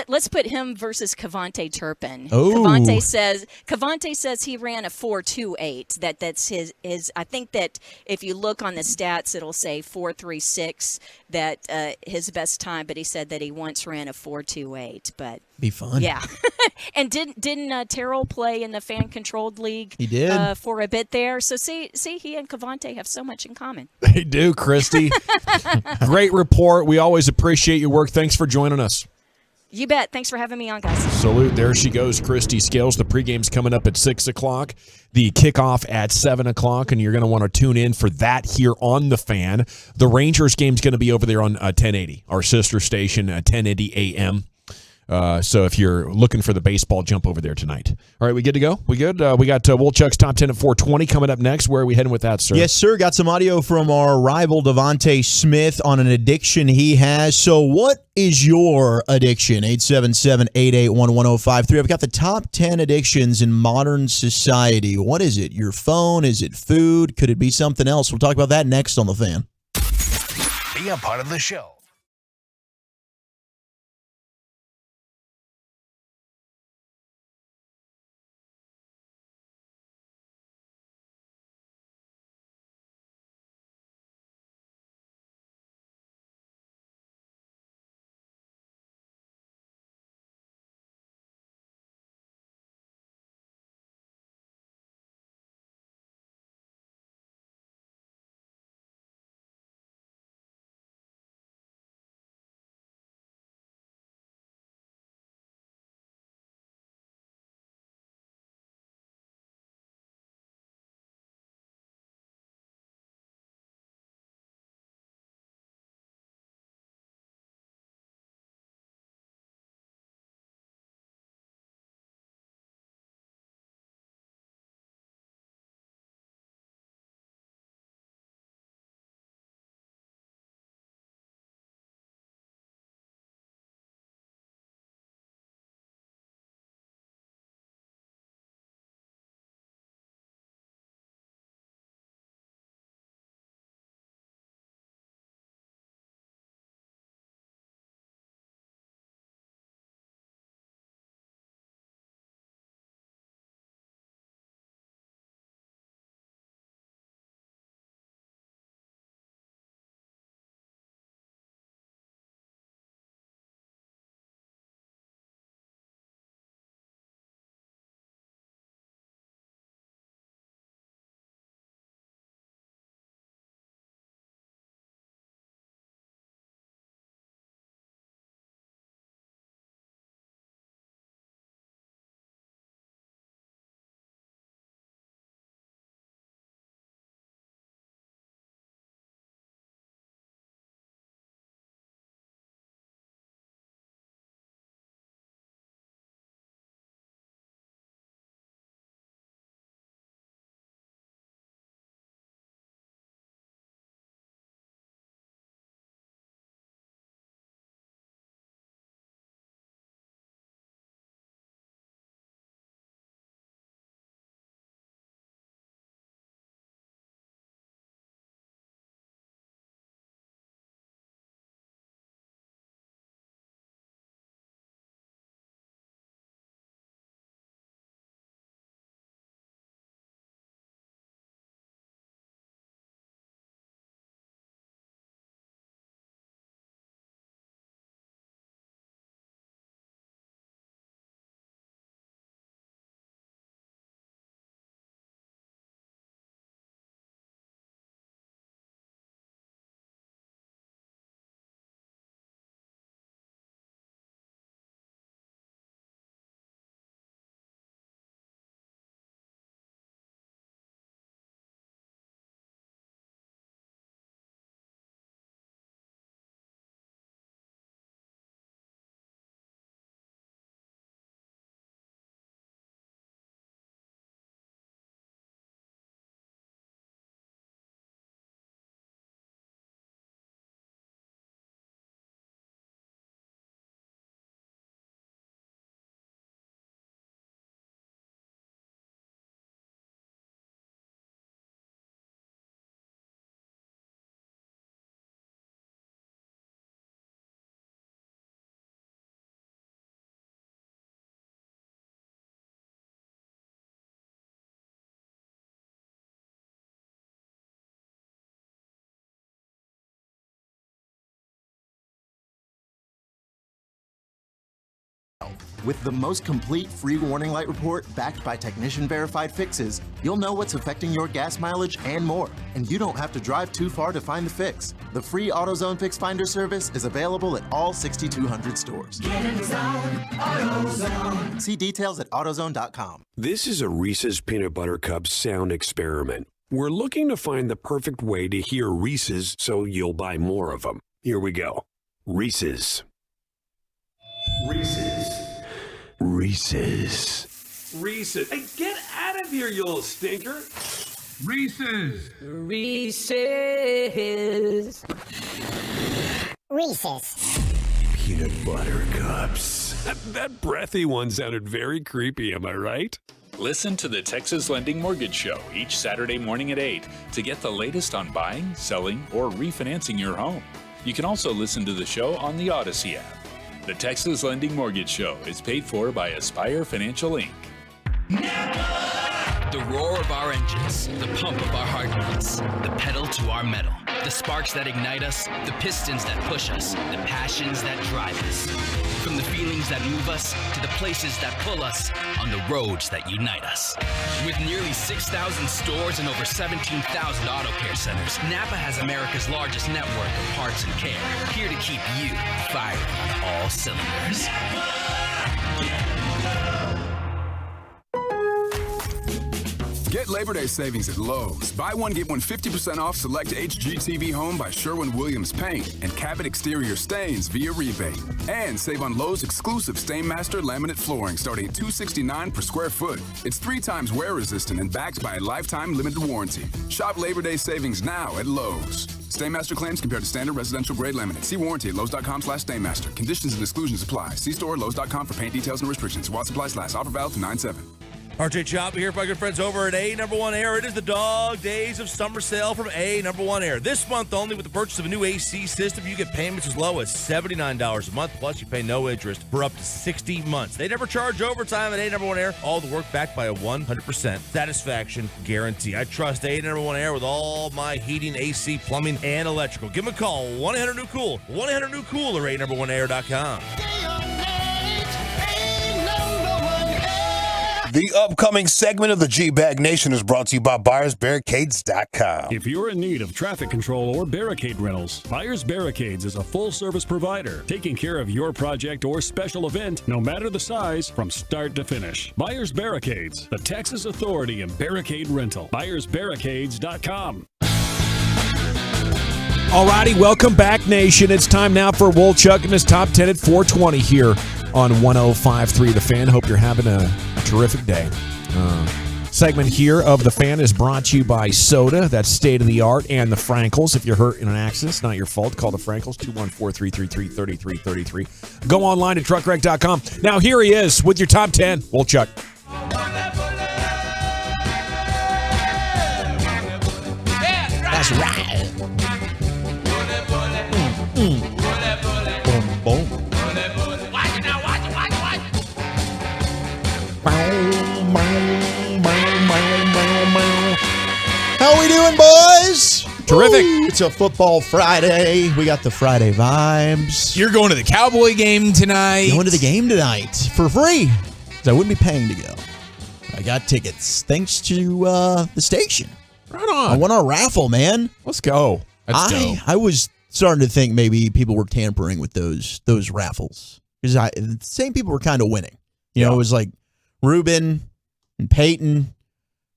Let's put him versus Cavante Turpin. Oh. Cavante says he ran a 4.28. That's his. I think that if you look on the stats, it'll say 4.36. That his best time. But he said that he once ran a 4.28. But be fun. Yeah. And didn't Terrell play in the fan-controlled league? He did for a bit there. So see, he and Cavante have so much in common. They do, Christy. Great report. We always appreciate your work. Thanks for joining us. You bet. Thanks for having me on, guys. Salute. There she goes, Christy Scales. The pregame's coming up at 6 o'clock. The kickoff at 7 o'clock, and you're going to want to tune in for that here on The Fan. The Rangers game's going to be over there on 1080, our sister station, 1080 a.m. So if you're looking for the baseball, jump over there tonight. All right, we good to go? We good? We got Wolchuk's Top 10 at 420 coming up next. Where are we heading with that, sir? Yes, sir. Got some audio from our rival Devontae Smith on an addiction he has. So what is your addiction? 877-881-1053. I've got the top 10 addictions in modern society. What is it? Your phone? Is it food? Could it be something else? We'll talk about that next on The Fan. Be a part of the show. With the most complete free warning light report backed by technician-verified fixes, you'll know what's affecting your gas mileage and more. And you don't have to drive too far to find the fix. The free AutoZone Fix Finder service is available at all 6,200 stores. Get in the zone, AutoZone. See details at AutoZone.com. This is a Reese's Peanut Butter Cup sound experiment. We're looking to find the perfect way to hear Reese's so you'll buy more of them. Here we go. Reese's. Reese's. Reese's. Reese's. Hey, get out of here, you little stinker. Reese's. Reese's. Reese's. Peanut Butter Cups. That breathy one sounded very creepy, am I right? Listen to the Texas Lending Mortgage Show each Saturday morning at 8 to get the latest on buying, selling, or refinancing your home. You can also listen to the show on the Odyssey app. The Texas Lending Mortgage Show is paid for by Aspire Financial Inc. The roar of our engines, the pump of our heartbeats, the pedal to our metal, the sparks that ignite us, the pistons that push us, the passions that drive us. From the feelings that move us to the places that pull us on the roads that unite us. With nearly 6,000 stores and over 17,000 auto care centers, Napa has America's largest network of parts and care, here to keep you firing on all cylinders. Get Labor Day savings at Lowe's. Buy one, get one 50% off select HGTV Home by Sherwin-Williams Paint and Cabot Exterior Stains via rebate. And save on Lowe's exclusive Stainmaster laminate flooring starting at $269 per square foot. It's 3 times wear resistant and backed by a lifetime limited warranty. Shop Labor Day savings now at Lowe's. Stainmaster claims compared to standard residential grade laminate. See warranty at Lowe's.com/Stainmaster. Conditions and exclusions apply. See store at Lowe's.com for paint details and restrictions. While supplies last. Offer valid through 9/7. RJ Choppy here with my good friends over at A Number One Air. It is the dog days of summer sale from A Number One Air. This month only, with the purchase of a new AC system, you get payments as low as $79 a month, plus you pay no interest for up to 60 months. They never charge overtime at A Number One Air. All the work backed by a 100% satisfaction guarantee. I trust A Number One Air with all my heating, AC, plumbing, and electrical. Give them a call, 1-800-NEW-COOL, 1-800-NEW-COOL, or ANumber1air.com. The upcoming segment of the G-Bag Nation is brought to you by BuyersBarricades.com. If you're in need of traffic control or barricade rentals, Buyers Barricades is a full-service provider, taking care of your project or special event, no matter the size, from start to finish. Buyers Barricades, the Texas authority in barricade rental. BuyersBarricades.com. Alrighty, welcome back, Nation. It's time now for Wolchuk and his top 10 at 420 here on 105.3 The Fan. Hope you're having a terrific day. Segment here of The Fan is brought to you by Soda. That's state-of-the-art, and the Frankels. If you're hurt in an accident, it's not your fault. Call the Frankels, 214-333-3333. Go online to truckwreck.com. Now, here he is with your top 10. Wolchuk. That's right. Boom, boom. How we doing, boys? Terrific. Woo. It's a football Friday. We got the Friday vibes. You're going to the Cowboy game tonight. Going to the game tonight for free, because I wouldn't be paying to go. I got tickets thanks to the station. Right on. I won our raffle, man. Let's go. I was starting to think maybe people were tampering with those raffles, because the same people were kind of winning. You know, it was like Ruben and Peyton.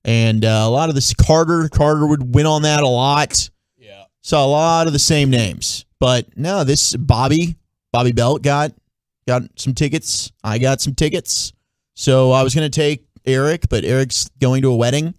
And a lot of this Carter would win on that a lot. Yeah. Saw a lot of the same names. But no, this Bobby Belt got some tickets. I got some tickets. So I was going to take Eric, but Eric's going to a wedding.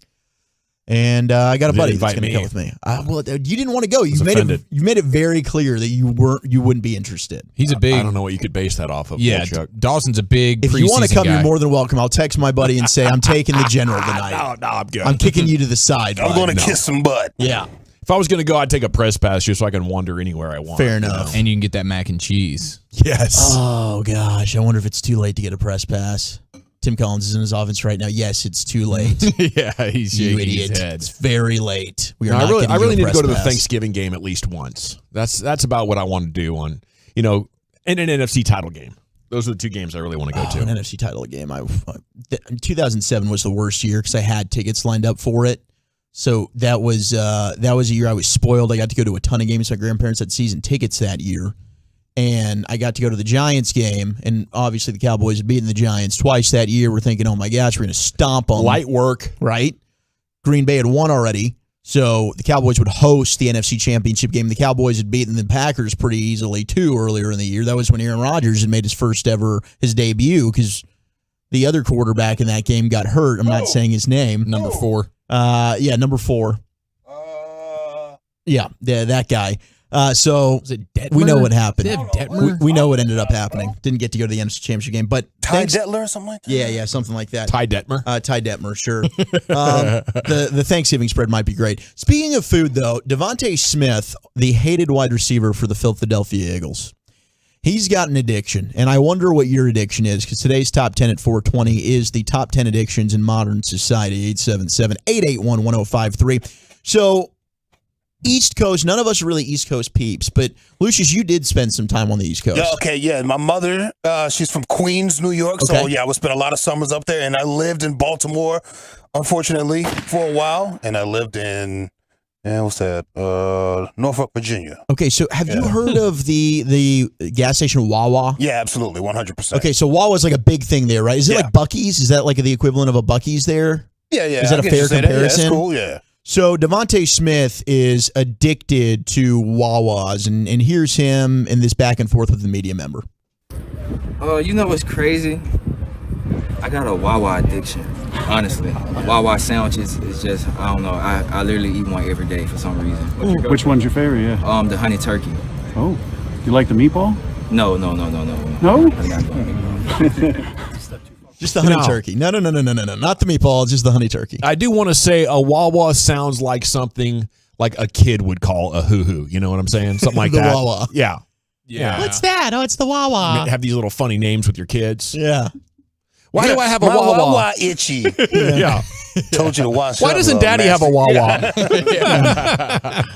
And I got a buddy that's going to come with me. Well, you didn't want to go. You made it very clear that you wouldn't be interested. He's a big. I don't know what you could base that off of. Yeah, Dawson's a big. If you want to come, guy. You're more than welcome. I'll text my buddy and say I'm taking the general tonight. No, I'm good. I'm kicking you to the side. I'm going to kiss some butt. Yeah. If I was going to go, I'd take a press pass just so I can wander anywhere I want. Fair enough. And you can get that mac and cheese. Yes. Oh gosh, I wonder if it's too late to get a press pass. Tim Collins is in his office right now. Yes, it's too late. Yeah, he's shaking idiot. his head. It's very late. I really need to go to the Thanksgiving game at least once. That's about what I want to do in an NFC title game. Those are the two games I really want to go to. An NFC title game. 2007 was the worst year because I had tickets lined up for it. So that was a year I was spoiled. I got to go to a ton of games. My grandparents had season tickets that year. And I got to go to the Giants game. And obviously the Cowboys had beaten the Giants twice that year. We're thinking, oh my gosh, we're going to stomp them. Light work. Right? Green Bay had won already. So the Cowboys would host the NFC Championship game. The Cowboys had beaten the Packers pretty easily, too, earlier in the year. That was when Aaron Rodgers had made his debut, because the other quarterback in that game got hurt. I'm not saying his name. Number 4. Number 4. Yeah, that guy. So we know what happened. We know what ended up happening. Didn't get to go to the NFC Championship game, but Ty Detmer or something like that? Yeah, something like that. Ty Detmer? Ty Detmer, sure. The Thanksgiving spread might be great. Speaking of food, though, Devontae Smith, the hated wide receiver for the Philadelphia Eagles, he's got an addiction, and I wonder what your addiction is, because today's top 10 at 420 is the top 10 addictions in modern society, 877-881-1053. So East Coast, none of us are really East Coast peeps, but Lucius, you did spend some time on the East Coast. Yeah. My mother, she's from Queens, New York, so I would spend a lot of summers up there, and I lived in Baltimore, unfortunately, for a while, and I lived in, Norfolk, Virginia. Okay, so have you heard of the gas station Wawa? Yeah, absolutely, 100%. Okay, so Wawa's like a big thing there, right? Is it like Buc-ee's? Is that like the equivalent of a Buc-ee's there? Yeah. Is that a fair comparison? Yeah, that's cool, yeah. So Devontae Smith is addicted to Wawas, and here's him in this back and forth with the media member. You know what's crazy? I got a Wawa addiction, honestly. Wawa sandwiches is just, I don't know, I literally eat one every day for some reason. Which one's your favorite, yeah? The honey turkey. Oh, you like the meatball? No. No? Just the honey turkey. No. Not the meatball, just the honey turkey. I do want to say a Wawa sounds like something like a kid would call a hoo-hoo. You know what I'm saying? Something like the that. Wawa. Yeah. What's that? Oh, it's the Wawa. Have these little funny names with your kids. Yeah. Why do I have a My Wawa? Wawa itchy. Yeah. Told you to wash Why up, doesn't Daddy have a Wawa?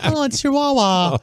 Oh, it's your Wawa.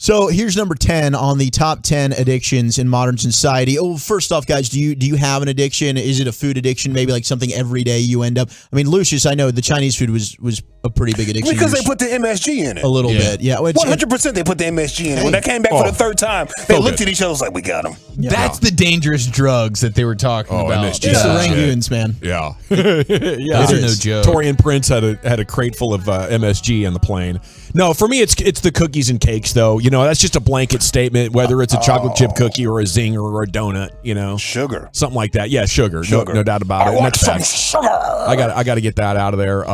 So here's number 10 on the top 10 addictions in modern society. Oh, first off, guys, do you have an addiction? Is it a food addiction? Maybe like something every day you end up. I mean, Lucius, I know the Chinese food was a pretty big addiction. Because they put the MSG in it. A little bit, yeah. 100% they put the MSG in it. When they came back for the third time, they looked at each other like, we got them. That's the dangerous drugs that they were talking about. MSG. It's the Rangoons, man. Yeah. Those are no joke. Torian Prince had a crate full of MSG on the plane. No, for me, it's the cookies and cakes, though. You know, that's just a blanket statement, whether it's a chocolate chip cookie or a zinger or a donut, you know. Sugar. Something like that. Yeah, sugar. No doubt about it. I want some sugar. I got to get that out of there.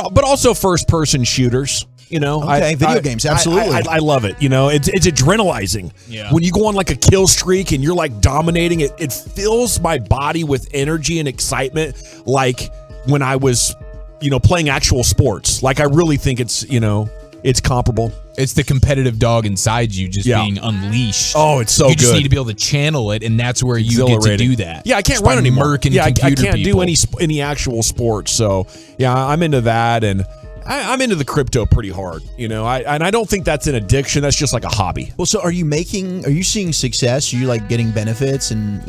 But also first-person shooters. You know, video games, absolutely. I love it. You know, it's adrenalizing. Yeah. When you go on like a kill streak and you're like dominating it, it fills my body with energy and excitement, like when I was, playing actual sports. Like I really think it's comparable. It's the competitive dog inside you just being unleashed. Oh, it's so good. You just good. need to be able to channel it, and that's where you get to do that. Yeah, I can't run anymore. I can't people. do any actual sports. So yeah, I'm into that, and I'm into the crypto pretty hard, and I don't think that's an addiction. That's just like a hobby. Well, so are you seeing success? Are you like getting benefits and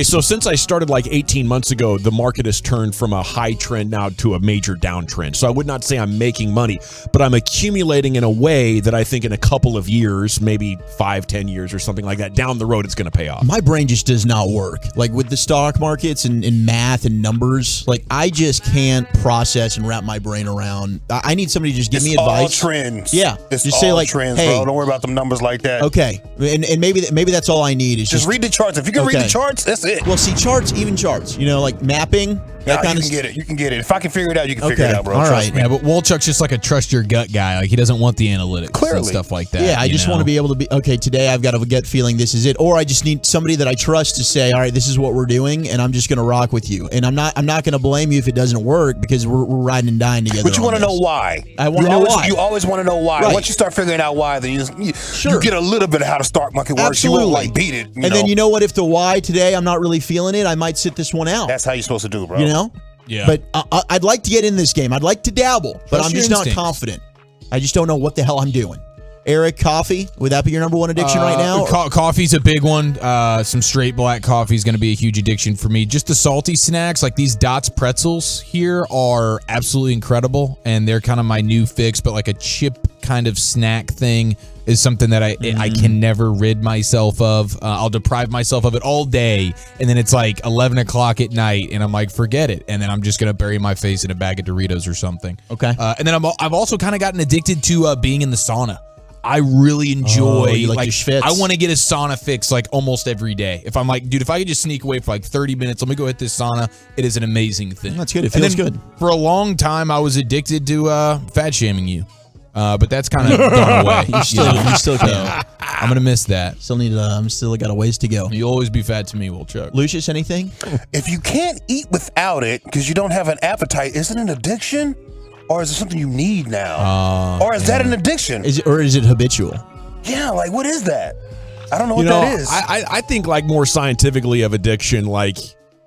so since I started like 18 months ago, the market has turned from a high trend now to a major downtrend. So I would not say I'm making money, but I'm accumulating in a way that I think in a couple of years, maybe 5-10 years or something like that, down the road, it's going to pay off. My brain just does not work. Like with the stock markets and math and numbers, like I just can't process and wrap my brain around. I need somebody to just give me advice. It's all trends. Yeah. It's just all say like, trends, hey, bro. Don't worry about them numbers like that. Okay. And maybe that's all I need is just read the charts. If you can read the charts, that's it. Well, see, even charts, like mapping. That kind you can get it. You can get it. If I can figure it out, you can figure it out, bro. All right. Yeah, but Wolchuk's just like a trust your gut guy. Like he doesn't want the analytics and stuff like that. Yeah, I just want to be able to be, okay, today I've got a gut feeling this is it. Or I just need somebody that I trust to say, all right, this is what we're doing, and I'm just going to rock with you. And I'm not going to blame you if it doesn't work because we're riding and dying together. But you want to know why. I want to know why. You always want to know why. Right. Once you start figuring out why, then you get a little bit of how the stock market works. Absolutely. You won't like beat it. And then you know what? If the why today I'm not really feeling it, I might sit this one out. That's how you're supposed to do, bro. Yeah. But I'd like to get in this game. I'd like to dabble, but I'm just not confident. I just don't know what the hell I'm doing. Eric, coffee, would that be your number one addiction right now? Coffee's a big one. Some straight black coffee is going to be a huge addiction for me. Just the salty snacks, like these Dots pretzels here are absolutely incredible, and they're kind of my new fix, but like a chip kind of snack thing is something that I can never rid myself of. I'll deprive myself of it all day, and then it's like 11 o'clock at night, and I'm like, forget it, and then I'm just going to bury my face in a bag of Doritos or something. Okay. And then I've also kind of gotten addicted to being in the sauna. I really enjoy, you like your schwitz. I want to get a sauna fix like almost every day. If I'm like, dude, if I could just sneak away for like 30 minutes, let me go hit this sauna. It is an amazing thing. That's good. It feels good. For a long time, I was addicted to fat shaming you. But that's kind of gone away. You still can. I'm going to miss that. Still got a ways to go. You'll always be fat to me, Will Chuck. Lucius, anything? If you can't eat without it because you don't have an appetite, is it an addiction? Or is it something you need now? Or is that an addiction? Is it habitual? Yeah, like what is that? I don't know what that is. I think like more scientifically of addiction, like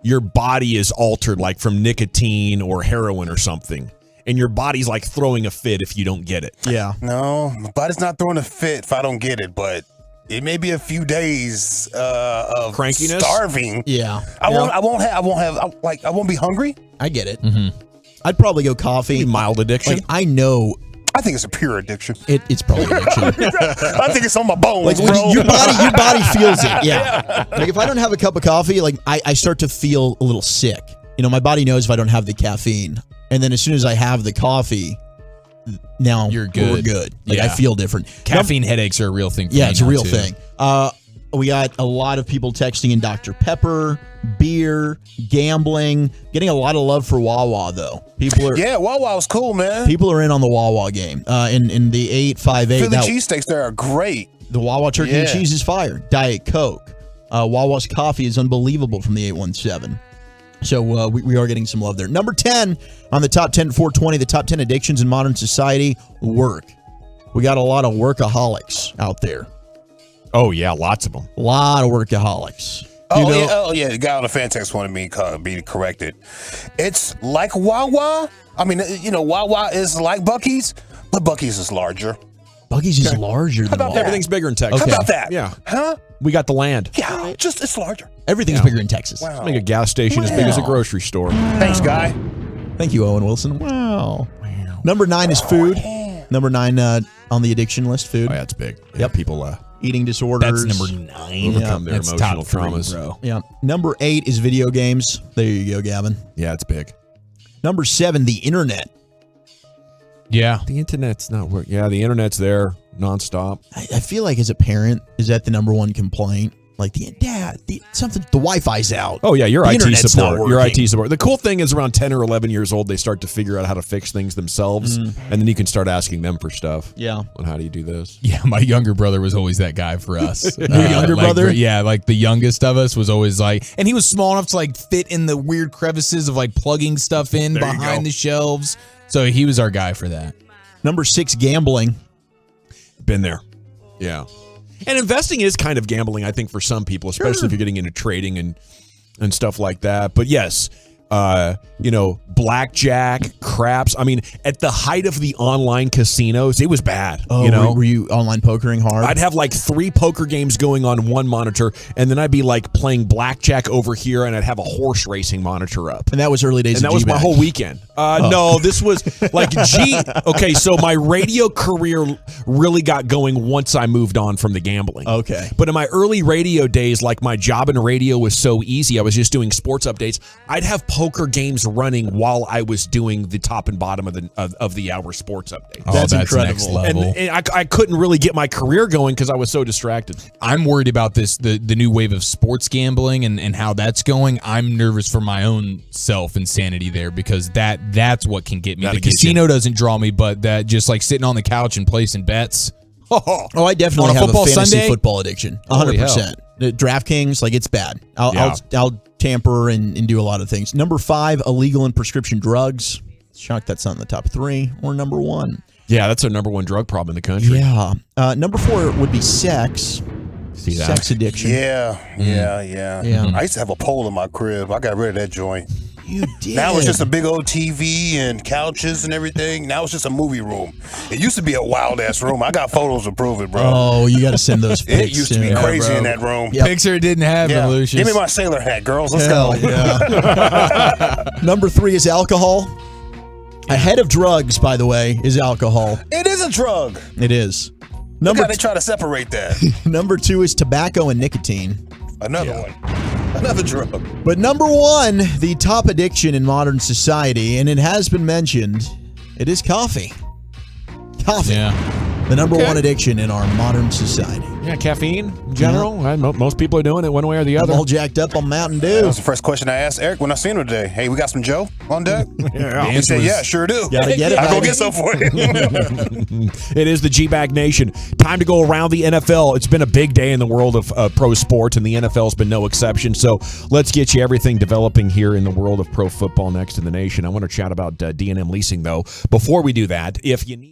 your body is altered like from nicotine or heroin or something. And your body's like throwing a fit if you don't get it. Yeah. No, my body's not throwing a fit if I don't get it, but it may be a few days of crankiness, starving. Yeah. I won't be hungry. I get it. Mm-hmm. I'd probably go coffee. Mild addiction. Like, I know. I think it's a pure addiction. It's probably addiction. I think it's on my bones, like, bro. Your body feels it. Yeah. Like if I don't have a cup of coffee, like I start to feel a little sick. You know, my body knows if I don't have the caffeine, and then as soon as I have the coffee, now you're good. We're good. Like I feel different. Caffeine headaches are a real thing. For yeah, me it's a now, real too. thing. We got a lot of people texting in Dr. Pepper, beer, gambling, getting a lot of love for Wawa though. Wawa was cool, man. People are in on the Wawa game. In the 858, Philly cheesesteaks there are great. The Wawa turkey and cheese is fire. Diet Coke. Wawa's coffee is unbelievable from the 817. So we are getting some love there. Number 10 on the top 10 420, the top 10 addictions in modern society, work. We got a lot of workaholics out there. Oh, yeah, lots of them. A lot of workaholics. Yeah. The guy on the fan text wanted me to be corrected. It's like Wawa. I mean, Wawa is like Buc-ee's, but Buc-ee's is larger. Buc-ee's is larger than Wawa. Everything's bigger in Texas. How about that? Yeah. Huh? We got the land. Yeah, it's larger. Everything's bigger in Texas. Wow. Let's make a gas station as big as a grocery store. Thanks, guy. Thank you, Owen Wilson. Wow. Number 9 is food. Number 9 on the addiction list, food. Oh, yeah, it's big. Yep. People eating disorders. That's number 9. overcome their That's emotional top 3, traumas. bro. Yeah. Number 8 is video games. There you go, Gavin. Yeah, it's big. Number 7, the internet. Yeah. The internet's not working. Yeah, the internet's there nonstop. I feel like as a parent, is that the number one complaint? Like the Wi-Fi's out. Oh yeah, your The IT internet's not support. Your working. IT support. The cool thing is around 10 or 11 years old, they start to figure out how to fix things themselves, and then you can start asking them for stuff. Yeah. On how do you do this? Yeah, my younger brother was always that guy for us. Your younger brother? Yeah, like the youngest of us was always like, and he was small enough to like fit in the weird crevices of like plugging stuff in There you behind go. the shelves. So he was our guy for that. Number 6, gambling. Been there. Yeah. And investing is kind of gambling, I think, for some people, especially if you're getting into trading and stuff like that. But yes, blackjack, craps. I mean, at the height of the online casinos, it was bad. Oh, were you online pokering hard? I'd have like 3 poker games going on one monitor, and then I'd be like playing blackjack over here, and I'd have a horse racing monitor up. And that was early days And of that was my G-Bag. whole weekend. No, this was like Okay, so my radio career really got going once I moved on from the gambling. Okay. But in my early radio days, like my job in radio was so easy. I was just doing sports updates. I'd have poker games running while I was doing the top and bottom of the hour sports update. Oh, that's incredible. next level. And I couldn't really get my career going because I was so distracted. I'm worried about the new wave of sports gambling and how that's going. I'm nervous for my own self and sanity there because that's what can get me. That'll The get casino doesn't draw me, but that just like sitting on the couch and placing bets. Oh, I definitely On a have a football fantasy Sunday? football addiction. Holy 100%. The DraftKings, like it's bad. Yeah. I'll tamper and do a lot of things. Number 5, illegal and prescription drugs. Shocked that's not in the top 3 or number 1. Yeah, that's our number 1 drug problem in the country. Yeah. Number 4 would be sex. See that? Sex addiction. Yeah. Yeah. I used to have a pole in my crib. I got rid of that joint. You did. Now it's just a big old TV and couches and everything. Now it's just a movie room. It used to be a wild ass room. I got photos to prove it, bro. Oh, you got to send those pics. It used to be crazy in that room. Picture didn't have Yeah. Lucius. Give me my sailor hat, girls. Let's Hell go. yeah. Number 3 is alcohol. Ahead of drugs, by the way, is alcohol. It is a drug. It is. Look how they try to separate that. Number 2 is tobacco and nicotine. Another one. Another drug. But number 1, the top addiction in modern society, and it has been mentioned, it is coffee. Coffee. Yeah. The number 1 addiction in our modern society. Yeah, caffeine in general. Most people are doing it one way or the other. I'm all jacked up on Mountain Dew. That was the first question I asked Eric when I seen him today. Hey, we got some Joe on deck? He said, yeah, sure do. Gotta get it, I'll go baby. get some for you. It is the G-Bag Nation. Time to go around the NFL. It's been a big day in the world of pro sports, and the NFL's been no exception. So let's get you everything developing here in the world of pro football next in the nation. I want to chat about D&M leasing, though. Before we do that, if you need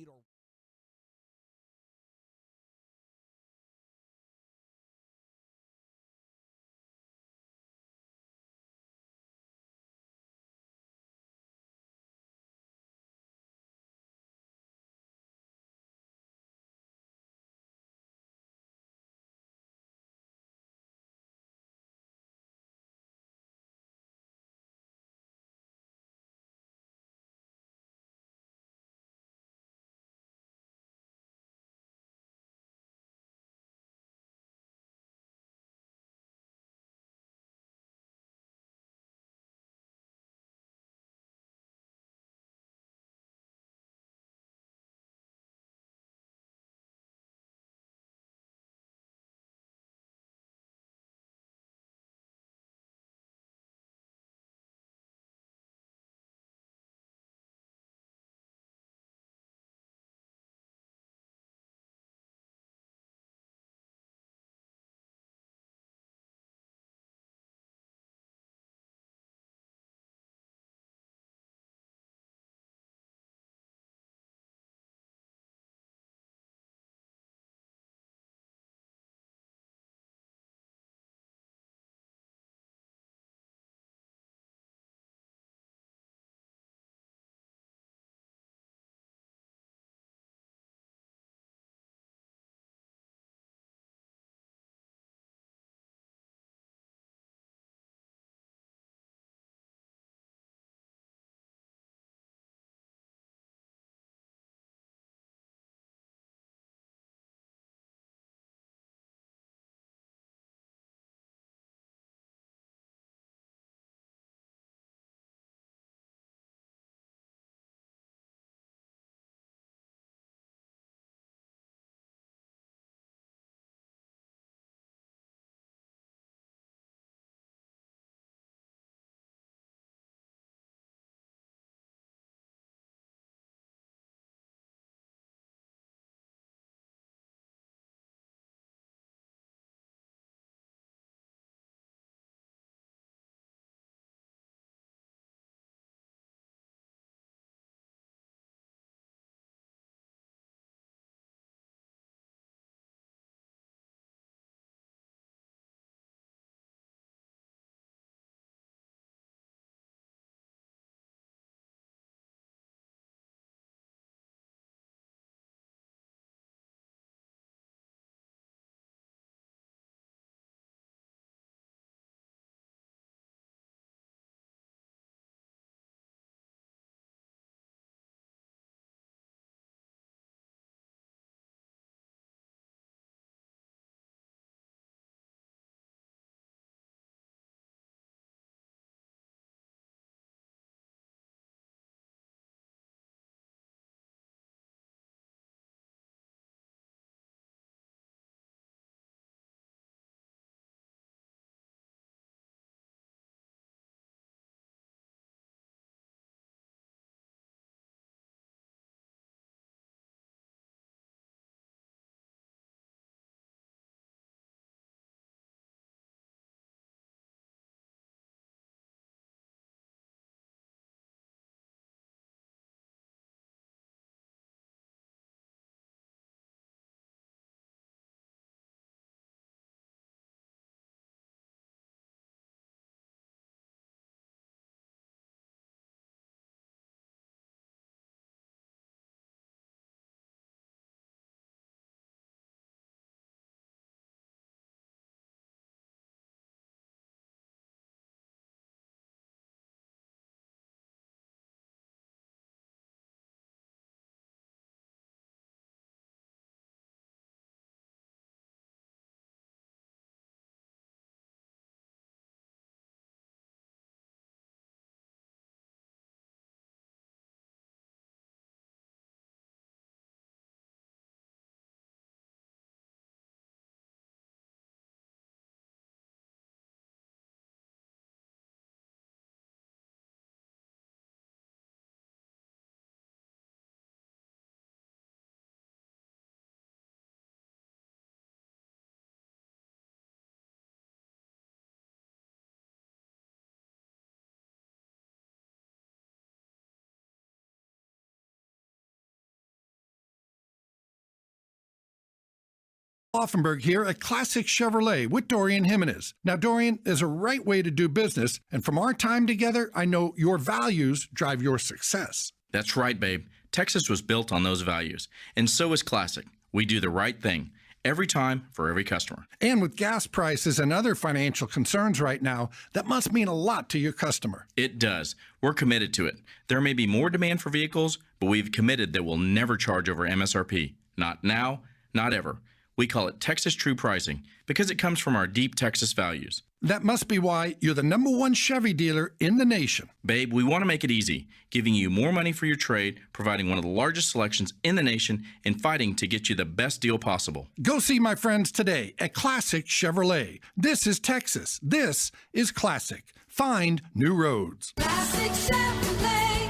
Offenberg here at Classic Chevrolet with Dorian Jimenez. Now, Dorian, there's a right way to do business, and from our time together, I know your values drive your success. That's right, babe. Texas was built on those values, and so is Classic. We do the right thing every time for every customer. And with gas prices and other financial concerns right now, that must mean a lot to your customer. It does. We're committed to it. There may be more demand for vehicles, but we've committed that we'll never charge over MSRP. Not now, not ever. We call it Texas True Pricing because it comes from our deep Texas values. That must be why you're the #1 Chevy dealer in the nation. Babe, we want to make it easy, giving you more money for your trade, providing one of the largest selections in the nation, and fighting to get you the best deal possible. Go see my friends today at Classic Chevrolet. This is Texas. This is Classic. Find new roads. Classic Chevrolet.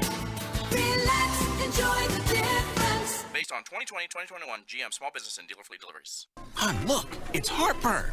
Relax, enjoy the difference. Based on 2020-2021 GM Small Business and Dealer Fleet deliveries. Hon, look, it's heartburn.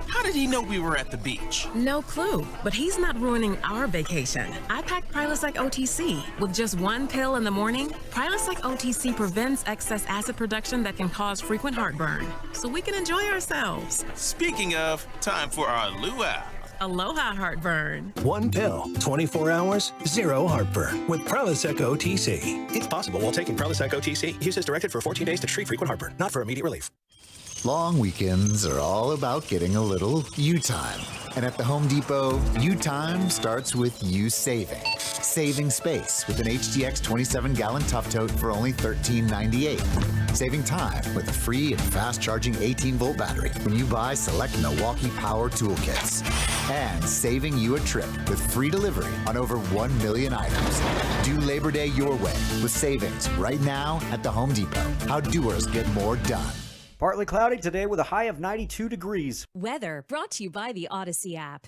How did he know we were at the beach? No clue, but he's not ruining our vacation. I packed Prilosec OTC. With just one pill in the morning, Prilosec OTC prevents excess acid production that can cause frequent heartburn, so we can enjoy ourselves. Speaking of, time for our luau. Aloha heartburn. One pill, 24 hours, zero heartburn with Prilosec OTC. It's possible while taking Prilosec OTC. Use as directed for 14 days to treat frequent heartburn, not for immediate relief. Long weekends are all about getting a little you time. And at the Home Depot, you time starts with you saving. Saving space with an HDX 27-gallon Tough Tote for only $13.98. Saving time with a free and fast-charging 18-volt battery when you buy select Milwaukee Power Toolkits. And saving you a trip with free delivery on over 1 million items. Do Labor Day your way with savings right now at the Home Depot. How doers get more done. Partly cloudy today with a high of 92 degrees. Weather brought to you by the Odyssey app.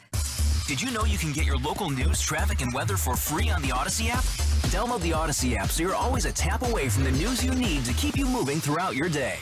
Did you know you can get your local news, traffic, and weather for free on the Odyssey app? Download the Odyssey app so you're always a tap away from the news you need to keep you moving throughout your day.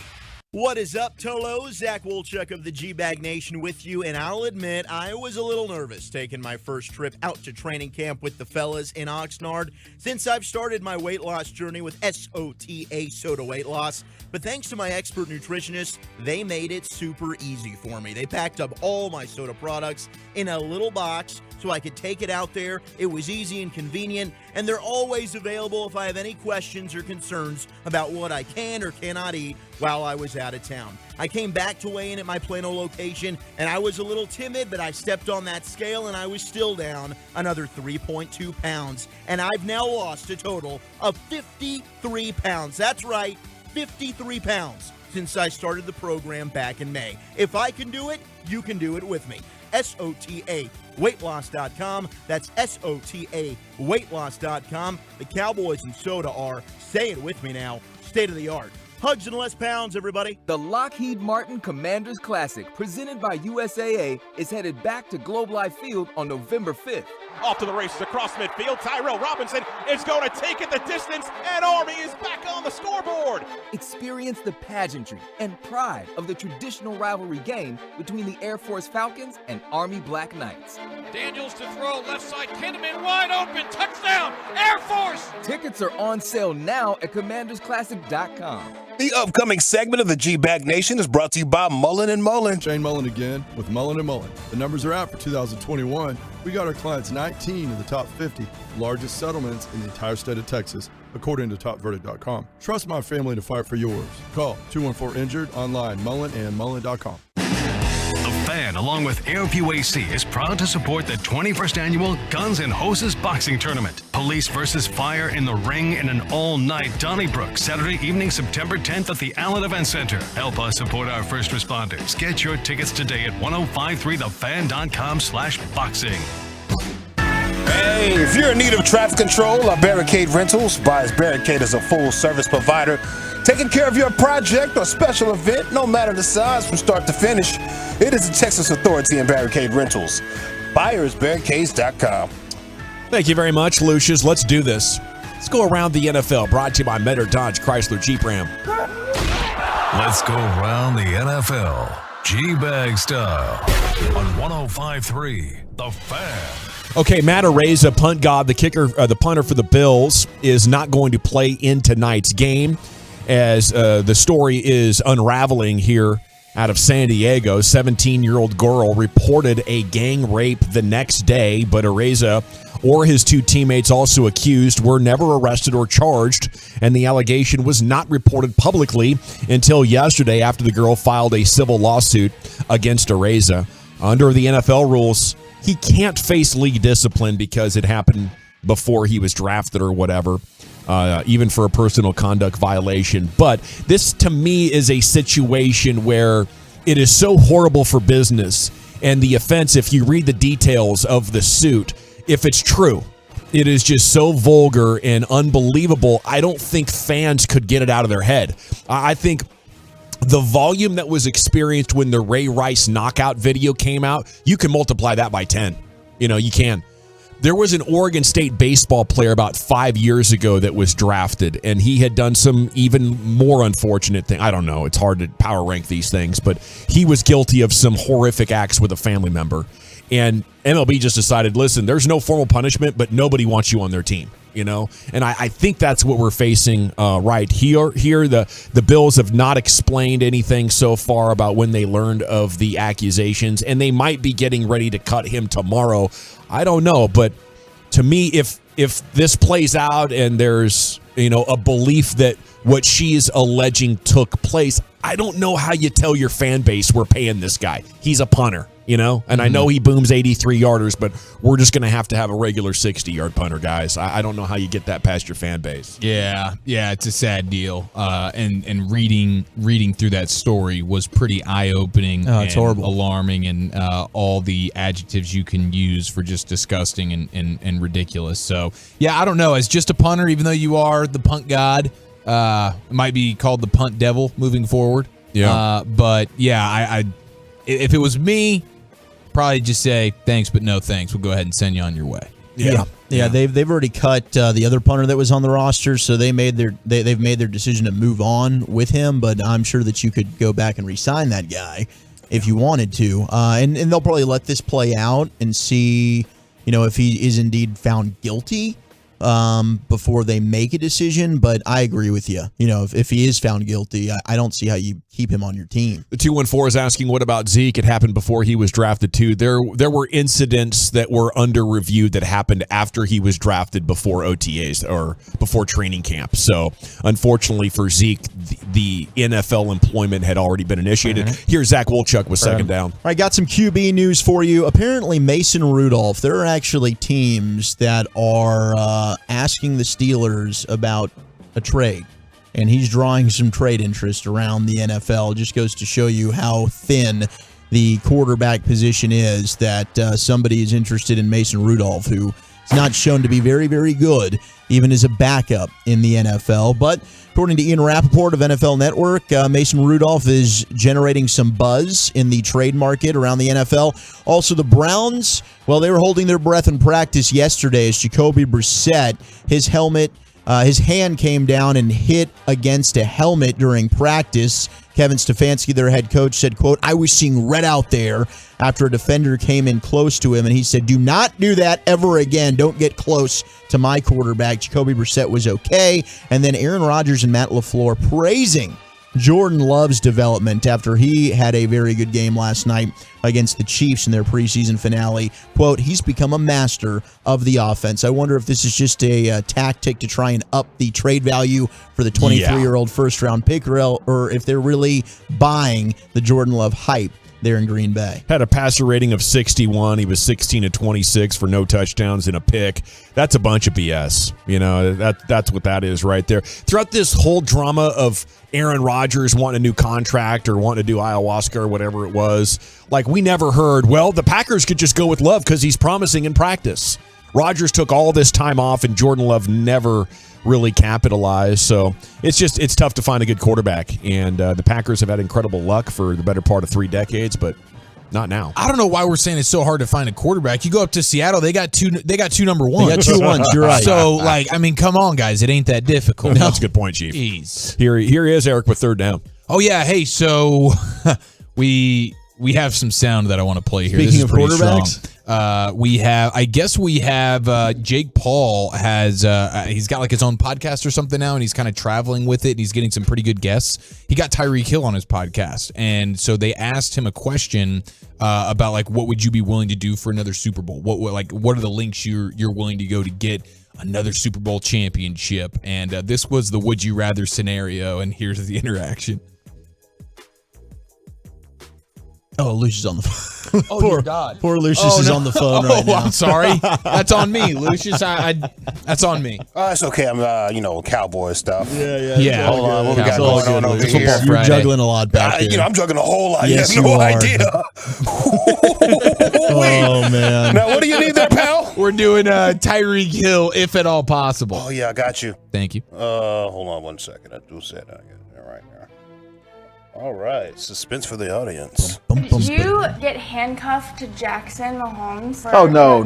What is up, Tolo? Zach Wolchuk of the G-Bag Nation with you, and I'll admit I was a little nervous taking my first trip out to training camp with the fellas in Oxnard since I've started my weight loss journey with SOTA Soda Weight Loss. But thanks to my expert nutritionists, they made it super easy for me. They packed up all my soda products in a little box so I could take it out there. It was easy and convenient, and they're always available if I have any questions or concerns about what I can or cannot eat while I was out of town. I came back to weigh in at my Plano location, and I was a little timid, but I stepped on that scale, and I was still down another 3.2 pounds. And I've now lost a total of 53 pounds. That's right, 53 pounds since I started the program back in May. If I can do it, you can do it with me. SOTA weightloss.com. That's SOTA weightloss.com. The Cowboys and soda are, say it with me now, state of the art. Hugs and less pounds, everybody. The Lockheed Martin Commanders Classic, presented by USAA, is headed back to Globe Life Field on November 5th. Off to the races across midfield. Tyrell Robinson is going to take it the distance, and Army is back on the scoreboard. Experience the pageantry and pride of the traditional rivalry game between the Air Force Falcons and Army Black Knights. Daniels to throw, left side, Kinnaman wide open, touchdown, Air Force! Tickets are on sale now at commandersclassic.com. The upcoming segment of the G-Bag Nation is brought to you by Mullen & Mullen. Shane Mullen again with Mullen & Mullen. The numbers are out for 2021. We got our clients 19 in the top 50 largest settlements in the entire state of Texas, according to TopVerdict.com. Trust my family to fight for yours. Call 214-INJURED, online, mullenandmullen.com. The Fan, along with Airview AC, is proud to support the 21st annual Guns and Hoses Boxing Tournament. Police versus fire in the ring in an all-night Donnybrook, Saturday evening, September 10th at the Allen Event Center. Help us support our first responders. Get your tickets today at 1053thefan.com/boxing. Hey, if you're in need of traffic control, our Barricade Rentals. Buyers Barricade is a full-service provider taking care of your project or special event, no matter the size, from start to finish. It is the Texas Authority in Barricade Rentals. BuyersBarricades.com. Thank you very much, Lucius. Let's do this. Let's go around the NFL, brought to you by Metter Dodge Chrysler Jeep Ram. Let's go around the NFL, G-Bag style, on 105.3 The Fan. Okay, Matt Araiza, Punt God, the kicker, the punter for the Bills, is not going to play in tonight's game. as the story is unraveling here out of San Diego. 17-year-old girl reported a gang rape the next day, but Araiza or his two teammates, also accused, were never arrested or charged, and the allegation was not reported publicly until yesterday after the girl filed a civil lawsuit against Araiza. Under the NFL rules, he can't face league discipline because it happened before he was drafted or whatever, even for a personal conduct violation. But this, to me, is a situation where it is so horrible for business, and the offense, if you read the details of the suit, if it's true, it is just so vulgar and unbelievable. I don't think fans could get it out of their head. I think the volume that was experienced when the Ray Rice knockout video came out, you can multiply that by 10. You can. There was an Oregon State baseball player about 5 years ago that was drafted, and he had done some even more unfortunate thing. I don't know. It's hard to power rank these things, but he was guilty of some horrific acts with a family member. And MLB just decided, listen, there's no formal punishment, but nobody wants you on their team, And I think that's what we're facing right here. The Bills have not explained anything so far about when they learned of the accusations, and they might be getting ready to cut him tomorrow. I don't know, but to me, if this plays out and there's a belief that what she's alleging took place, I don't know how you tell your fan base we're paying this guy. He's a punter. And I know he booms 83-yarders, but we're just going to have a regular 60-yard punter, guys. I don't know how you get that past your fan base. Yeah, it's a sad deal. And reading through that story was pretty eye-opening it's horrible, alarming, and all the adjectives you can use for just disgusting and ridiculous. So, yeah, I don't know. As just a punter, even though you are the punt god, it might be called the punt devil moving forward. Yeah. But, yeah, if it was me, probably just say thanks, but no thanks. We'll go ahead and send you on your way. Yeah. They've already cut the other punter that was on the roster, so they've made their decision to move on with him. But I'm sure that you could go back and re-sign that guy if you wanted to, and they'll probably let this play out and see, if he is indeed found guilty before they make a decision. But I agree with you. If he is found guilty, I don't see how you keep him on your team. The 214 is asking, what about Zeke? It happened before he was drafted too. There were incidents that were under review that happened after he was drafted, before OTAs or before training camp. So unfortunately for Zeke, the NFL employment had already been initiated. Here's Zach Wolchuk with second down. All right, got some QB news for you. Apparently Mason Rudolph, there are actually teams that are asking the Steelers about a trade. And he's drawing some trade interest around the NFL. It just goes to show you how thin the quarterback position is, that somebody is interested in Mason Rudolph, who is not shown to be very, very good, even as a backup in the NFL. But according to Ian Rappaport of NFL Network, Mason Rudolph is generating some buzz in the trade market around the NFL. Also, the Browns, well, they were holding their breath in practice yesterday as Jacoby Brissett, his hand came down and hit against a helmet during practice. Kevin Stefanski, their head coach, said, quote, "I was seeing red out there," after a defender came in close to him, and he said, "Do not do that ever again. Don't get close to my quarterback." Jacoby Brissett was okay. And then Aaron Rodgers and Matt LaFleur praising Jordan Love's development after he had a very good game last night against the Chiefs in their preseason finale. Quote, "He's become a master of the offense." I wonder if this is just a tactic to try and up the trade value for the 23-year-old first-round pick, or if they're really buying the Jordan Love hype there in Green Bay. Had a passer rating of 61. He was 16 of 26 for no touchdowns and a pick. That's a bunch of BS. That's what that is right there. Throughout this whole drama of Aaron Rodgers wanting a new contract or wanting to do ayahuasca or whatever it was, we never heard, well, the Packers could just go with Love because he's promising in practice. Rodgers took all this time off, and Jordan Love never really capitalized. So it's tough to find a good quarterback. And the Packers have had incredible luck for the better part of 3 decades, but not now. I don't know why we're saying it's so hard to find a quarterback. You go up to Seattle, they got two number ones. They got 2 ones, you're right. So, come on, guys. It ain't that difficult. No. That's a good point, Chief. Jeez. Here he is, Eric, with third down. Oh, yeah. Hey, so we have some sound that I want to play here. Speaking this is of pretty quarterbacks? strong. we have Jake Paul has he's got like his own podcast or something now, and he's kind of traveling with it, and he's getting some pretty good guests. He got Tyreek Hill on his podcast, and so they asked him a question about like, what would you be willing to do for another Super Bowl? What are the links you're willing to go to get another Super Bowl championship? And this was the would you rather scenario, and here's the interaction. Oh, Lucius on the phone. Oh, God. Poor Lucius is on the phone right now. I'm sorry. That's on me, Lucius. That's on me. It's okay. I'm, Cowboy stuff. Yeah. Hold on. What we got all going on over Football here? You're juggling a lot back there. I'm juggling a whole lot. Yes, you have you no are. idea. Oh, man. Now, what do you need there, pal? We're doing Tyreek Hill, if at all possible. Oh, yeah, I got you. Thank you. Hold on 1 second. I do say that. All right. All right. Suspense for the audience. Did you get handcuffed to Jackson Mahomes? Oh, no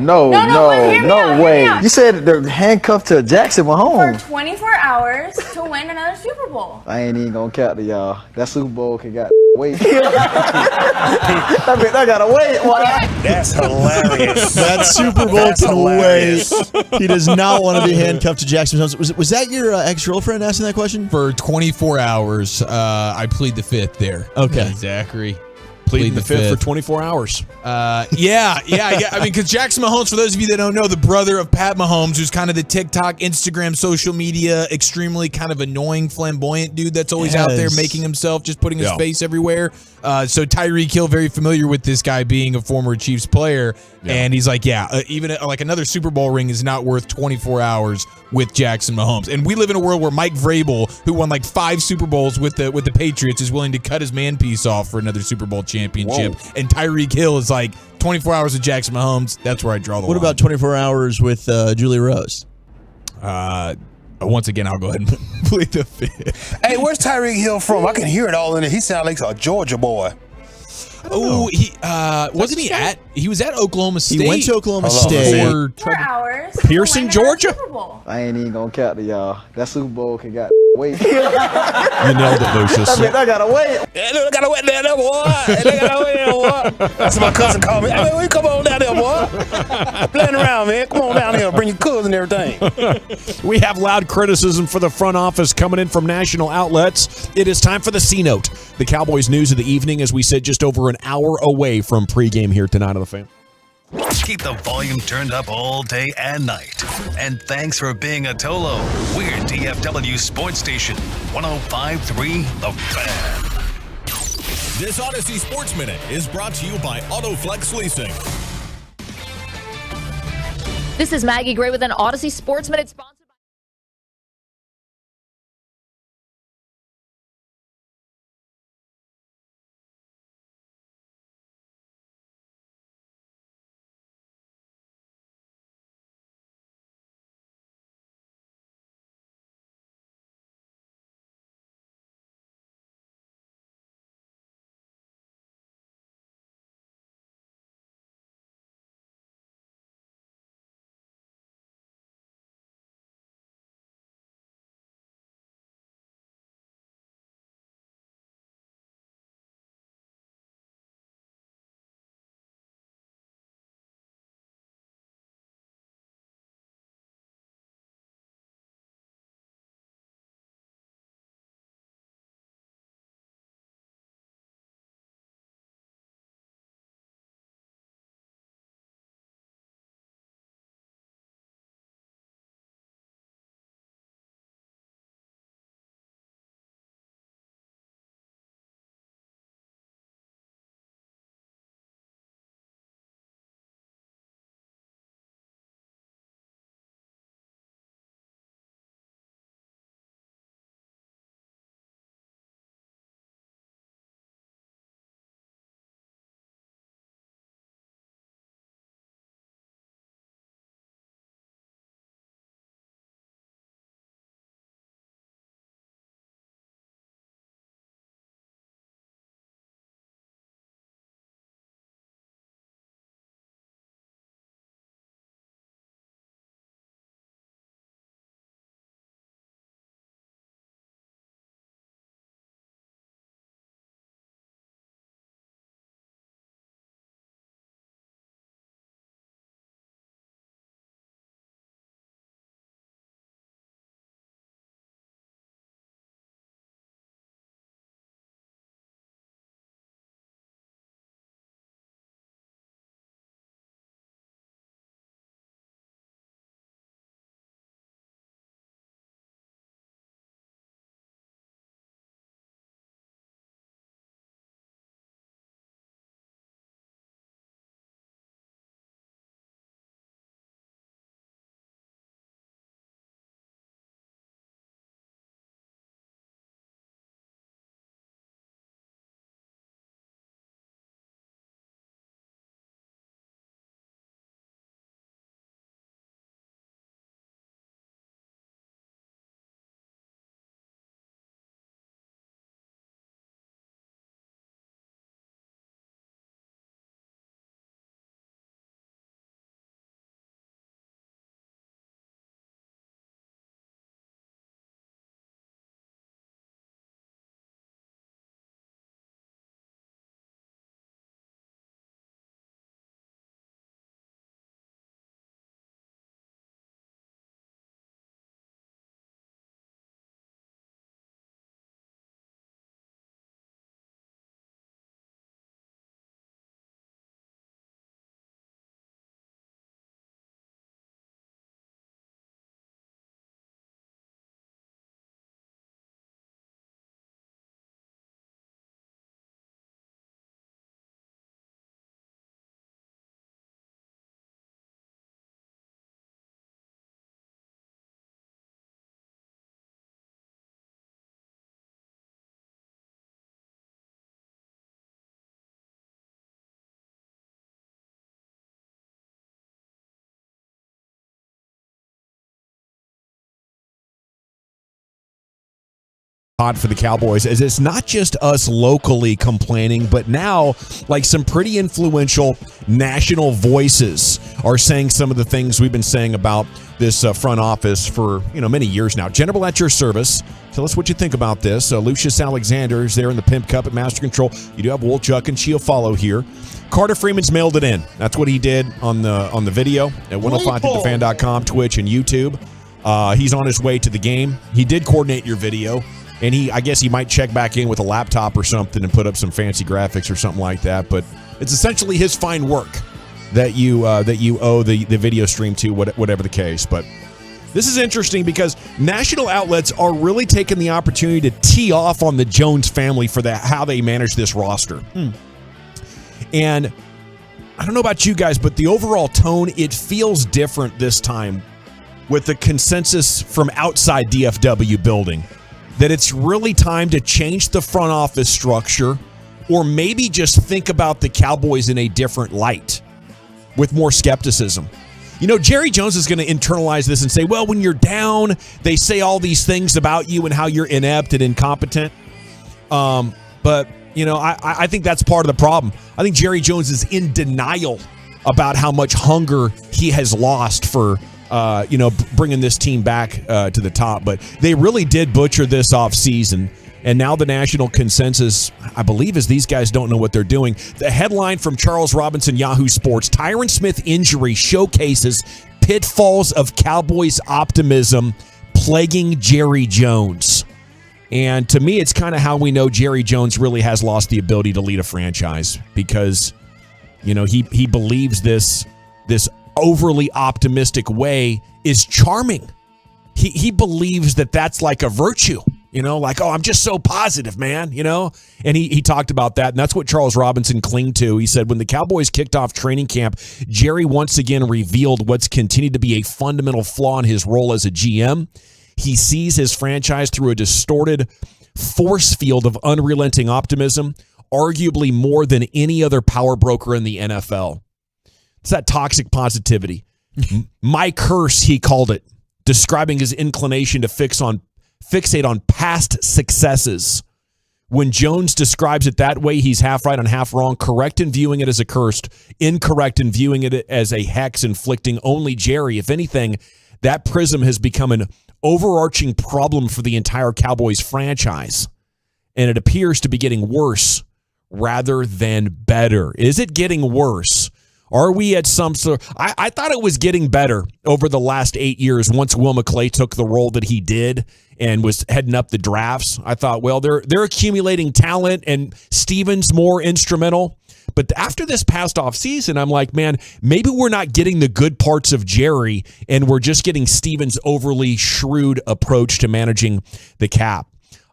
way. You said they're handcuffed to Jackson Mahomes. For 24 hours to win another Super Bowl. I ain't even gonna count to y'all. That Super Bowl can wait. I gotta wait. That's hilarious. That Super Bowl can wait. He does not want to be handcuffed to Jackson Mahomes. Was that your ex-girlfriend asking that question? For 24 hours, I plead the fifth there. Okay. Zachary. Pleading the fifth for 24 hours. Yeah. I mean, because Jackson Mahomes, for those of you that don't know, the brother of Pat Mahomes, who's kind of the TikTok, Instagram, social media, extremely kind of annoying, flamboyant dude that's always out there making himself, just putting his face everywhere. So Tyreek Hill, very familiar with this guy being a former Chiefs player. And he's like, even like another Super Bowl ring is not worth 24 hours with Jackson Mahomes. And we live in a world where Mike Vrabel, who won like 5 Super Bowls with the Patriots, is willing to cut his man piece off for another Super Bowl championship. Whoa. And Tyreek Hill is like 24 hours with Jackson Mahomes. That's where I draw the line. What about 24 hours with Julie Rose? Once again, I'll go ahead and plead the fifth. Hey, where's Tyreek Hill from? I can hear it all in it. He sounds like a Georgia boy. Oh, he was at Oklahoma State. He went to Oklahoma State. For 4 hours. Pearson, Georgia? Super Bowl. I ain't even gonna count to y'all. That Super Bowl can wait. You nailed it, Lucius. I gotta wait. I gotta wait there, boy. That's what my cousin called me. Hey, man, come on down there, boy. Playing around, man. Come on down here. Bring your cousin and everything. We have loud criticism for the front office coming in from national outlets. It is time for the C-Note, the Cowboys news of the evening, as we sit just over an hour away from pregame here tonight on The Fan. Keep the volume turned up all day and night. And thanks for being a Tolo. We're DFW Sports Station 105.3 The Fan. This Odyssey Sports Minute is brought to you by AutoFlex Leasing. This is Maggie Gray with an Odyssey Sports Minute sponsor. hot for the Cowboys is it's not just us locally complaining, but now like some pretty influential national voices are saying some of the things we've been saying about this front office for many years now. General at your service. Tell us what you think about this. Lucius Alexander is there in the Pimp Cup at Master Control. You do have Wolchuk and Chiafalo here. Carter Freeman's mailed it in. That's what he did on the video at 105thefan.com, Twitch, and YouTube. He's on his way to the game. He did coordinate your video. And I guess he might check back in with a laptop or something and put up some fancy graphics or something like that. But it's essentially his fine work that you owe the video stream to, whatever the case. But this is interesting because national outlets are really taking the opportunity to tee off on the Jones family for how they manage this roster. And I don't know about you guys, but the overall tone, it feels different this time with the consensus from outside DFW building. That it's really time to change the front office structure or maybe just think about the Cowboys in a different light with more skepticism. Jerry Jones is going to internalize this and say, well, when you're down, they say all these things about you and how you're inept and incompetent. But, I think that's part of the problem. I think Jerry Jones is in denial about how much hunger he has lost for bringing this team back to the top. But they really did butcher this offseason. And now the national consensus, I believe, is these guys don't know what they're doing. The headline from Charles Robinson, Yahoo Sports, Tyron Smith injury showcases pitfalls of Cowboys optimism plaguing Jerry Jones. And to me, it's kind of how we know Jerry Jones really has lost the ability to lead a franchise because, he believes this overly optimistic way is charming. He believes that that's like a virtue, like, oh, I'm just so positive, man, and he talked about that. And that's what Charles Robinson clinged to. He said, when the Cowboys kicked off training camp, Jerry once again revealed what's continued to be a fundamental flaw in his role as a GM. He sees his franchise through a distorted force field of unrelenting optimism, arguably more than any other power broker in the NFL. It's that toxic positivity. My curse, he called it, describing his inclination to fixate on past successes. When Jones describes it that way, he's half right and half wrong, correct in viewing it as a curse, incorrect in viewing it as a hex inflicting only Jerry. If anything, that prism has become an overarching problem for the entire Cowboys franchise, and it appears to be getting worse rather than better. Is it getting worse? Are we at some sort? I thought it was getting better over the last 8 years once Will McClay took the role that he did and was heading up the drafts. I thought, well, they're accumulating talent and Stevens more instrumental. But after this past offseason, I'm like, man, maybe we're not getting the good parts of Jerry and we're just getting Stevens' overly shrewd approach to managing the cap.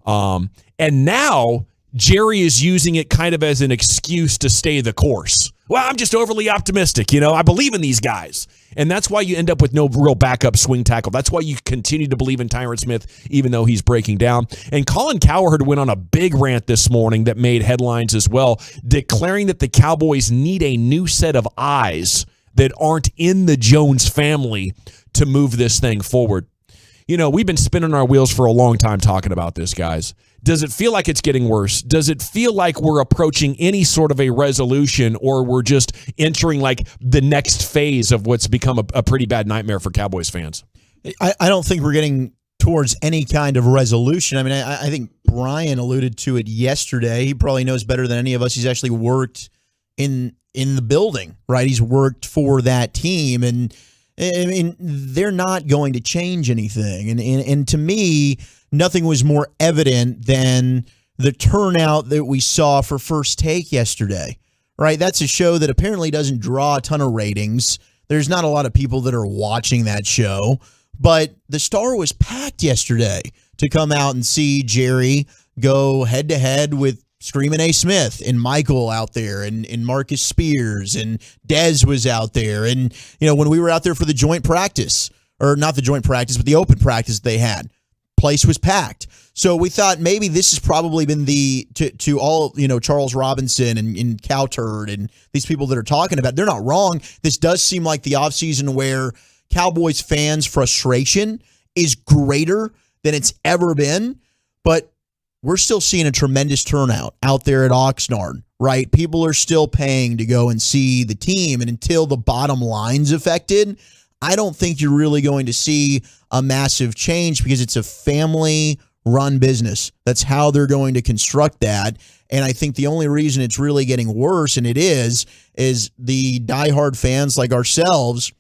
And now Jerry is using it kind of as an excuse to stay the course. Well, I'm just overly optimistic. I believe in these guys. And that's why you end up with no real backup swing tackle. That's why you continue to believe in Tyron Smith, even though he's breaking down. And Colin Cowherd went on a big rant this morning that made headlines as well, declaring that the Cowboys need a new set of eyes that aren't in the Jones family to move this thing forward. We've been spinning our wheels for a long time talking about this, guys. Does it feel like it's getting worse? Does it feel like we're approaching any sort of a resolution, or we're just entering like the next phase of what's become a pretty bad nightmare for Cowboys fans? I don't think we're getting towards any kind of resolution. I mean, I think Brian alluded to it yesterday. He probably knows better than any of us. He's actually worked in the building, right? He's worked for that team, and I mean, they're not going to change anything. And to me, nothing was more evident than the turnout that we saw for First Take yesterday, right? That's a show that apparently doesn't draw a ton of ratings. There's not a lot of people that are watching that show, but the Star was packed yesterday to come out and see Jerry go head-to-head with Screaming A. Smith and Michael out there and Marcus Spears and Dez was out there. And, when we were out there for the joint practice, or not the joint practice, but the open practice they had, place was packed. So we thought maybe this has probably been to all, Charles Robinson and Cowturd and these people that are talking about it, they're not wrong. This does seem like the offseason where Cowboys fans' frustration is greater than it's ever been. But we're still seeing a tremendous turnout out there at Oxnard, right? People are still paying to go and see the team. And until the bottom line's affected, I don't think you're really going to see a massive change because it's a family-run business. That's how they're going to construct that. And I think the only reason it's really getting worse, and it is the diehard fans like ourselves,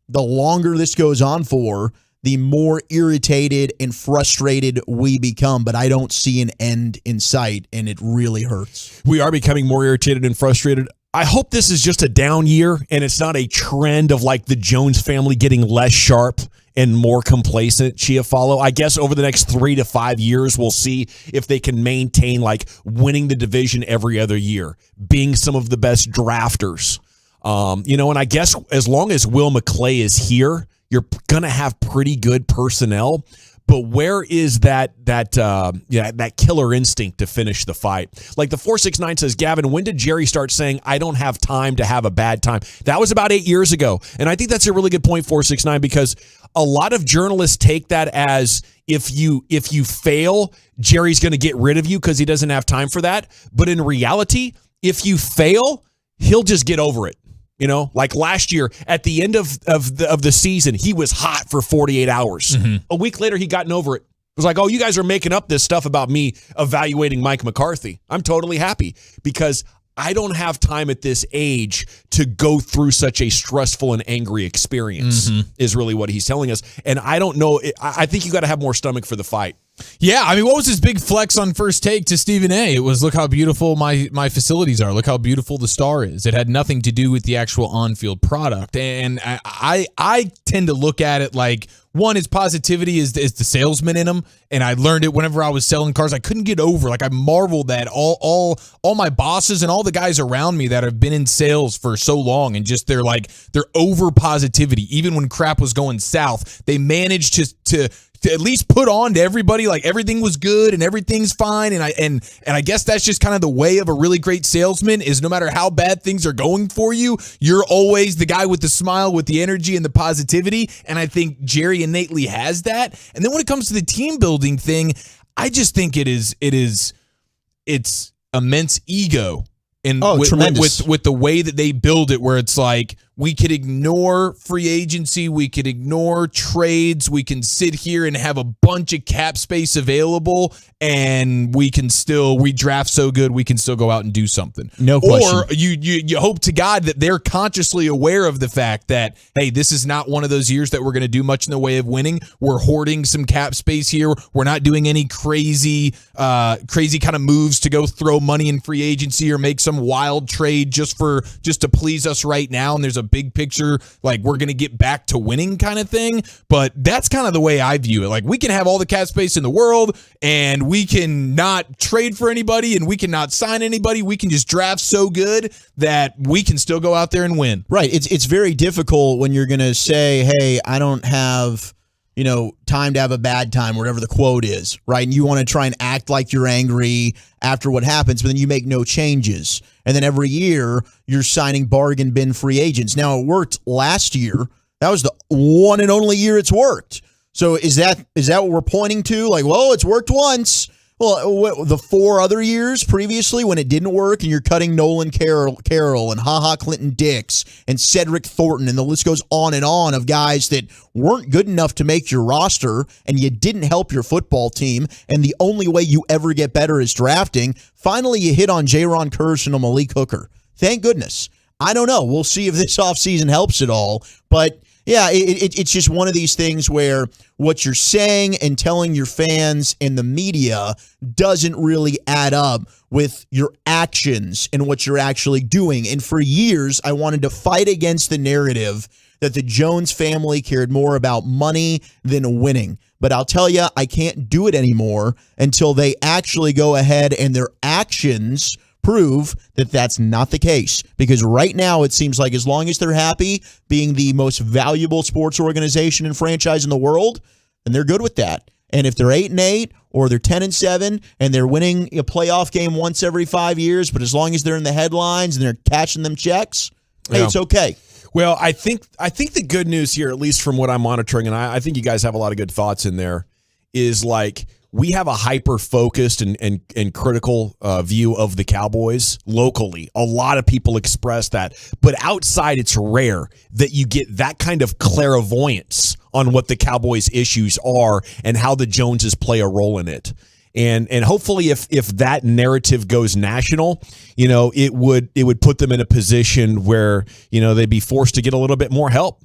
the longer this goes on for, the more irritated and frustrated we become. But I don't see an end in sight, and it really hurts. We are becoming more irritated and frustrated. I hope this is just a down year, and it's not a trend of like the Jones family getting less sharp and more complacent. Chiafalo, I guess over the next 3 to 5 years, we'll see if they can maintain like winning the division every other year, being some of the best drafters. And I guess as long as Will McClay is here, you're going to have pretty good personnel. But where is that killer instinct to finish the fight? Like the 469 says, Gavin, when did Jerry start saying, I don't have time to have a bad time? That was about 8 years ago. And I think that's a really good point, 469, because a lot of journalists take that as if you fail, Jerry's going to get rid of you because he doesn't have time for that. But in reality, if you fail, he'll just get over it. Like last year at the end of the season, he was hot for 48 hours. Mm-hmm. A week later, he gotten over it. It was like, oh, you guys are making up this stuff about me evaluating Mike McCarthy. I'm totally happy because I don't have time at this age to go through such a stressful and angry experience, is really what he's telling us. And I don't know. I think you got to have more stomach for the fight. Yeah, I mean, what was his big flex on First Take to Stephen A? It was, look how beautiful my facilities are. Look how beautiful the Star is. It had nothing to do with the actual on-field product. And I tend to look at it like, one, his positivity is the salesman in him. And I learned it whenever I was selling cars. I couldn't get over. Like, I marveled that all my bosses and all the guys around me that have been in sales for so long and just their over positivity. Even when crap was going south, they managed to at least put on to everybody like everything was good and everything's fine. And I guess that's just kind of the way of a really great salesman is no matter how bad things are going for you, you're always the guy with the smile, with the energy and the positivity. And I think Jerry innately has that. And then when it comes to the team building thing, I just think it's immense ego. And with the way that they build it, where it's like we could ignore free agency, we could ignore trades, we can sit here and have a bunch of cap space available, and we draft so good we can still go out and do something. No question. Or you hope to God that they're consciously aware of the fact that, hey, this is not one of those years that we're going to do much in the way of winning. We're hoarding some cap space here. We're not doing any crazy kind of moves to go throw money in free agency or make some wild trade just to please us right now. And there's a big picture, like we're going to get back to winning kind of thing. But that's kind of the way I view it. Like we can have all the cap space in the world and we can not trade for anybody and we cannot sign anybody. We can just draft so good that we can still go out there and win. Right. It's very difficult when you're going to say, hey, I don't have time to have a bad time, whatever the quote is, right? And you want to try and act like you're angry after what happens, but then you make no changes. And then every year you're signing bargain bin free agents. Now it worked last year. That was the one and only year it's worked. So is that what we're pointing to? Like, well, it's worked once. Well, the 4 other years previously when it didn't work and you're cutting Nolan Carroll and HaHa Clinton Dix and Cedric Thornton and the list goes on and on of guys that weren't good enough to make your roster and you didn't help your football team and the only way you ever get better is drafting. Finally, you hit on Jaron Kearse and Malik Hooker. Thank goodness. I don't know. We'll see if this offseason helps at all. But yeah, it's just one of these things where what you're saying and telling your fans and the media doesn't really add up with your actions and what you're actually doing. And for years, I wanted to fight against the narrative that the Jones family cared more about money than winning. But I'll tell you, I can't do it anymore until they actually go ahead and their actions prove that that's not the case. Because right now it seems like as long as they're happy being the most valuable sports organization and franchise in the world, then they're good with that. And if they're 8-8 or they're 10-7 and they're winning a playoff game once every 5 years, but as long as they're in the headlines and they're cashing them checks, hey, it's okay. Well, I think the good news here, at least from what I'm monitoring, and I think you guys have a lot of good thoughts in there, is like we have a hyper-focused and critical view of the Cowboys locally. A lot of people express that. But outside, it's rare that you get that kind of clairvoyance on what the Cowboys' issues are and how the Joneses play a role in it. And hopefully if that narrative goes national, it would put them in a position where, they'd be forced to get a little bit more help,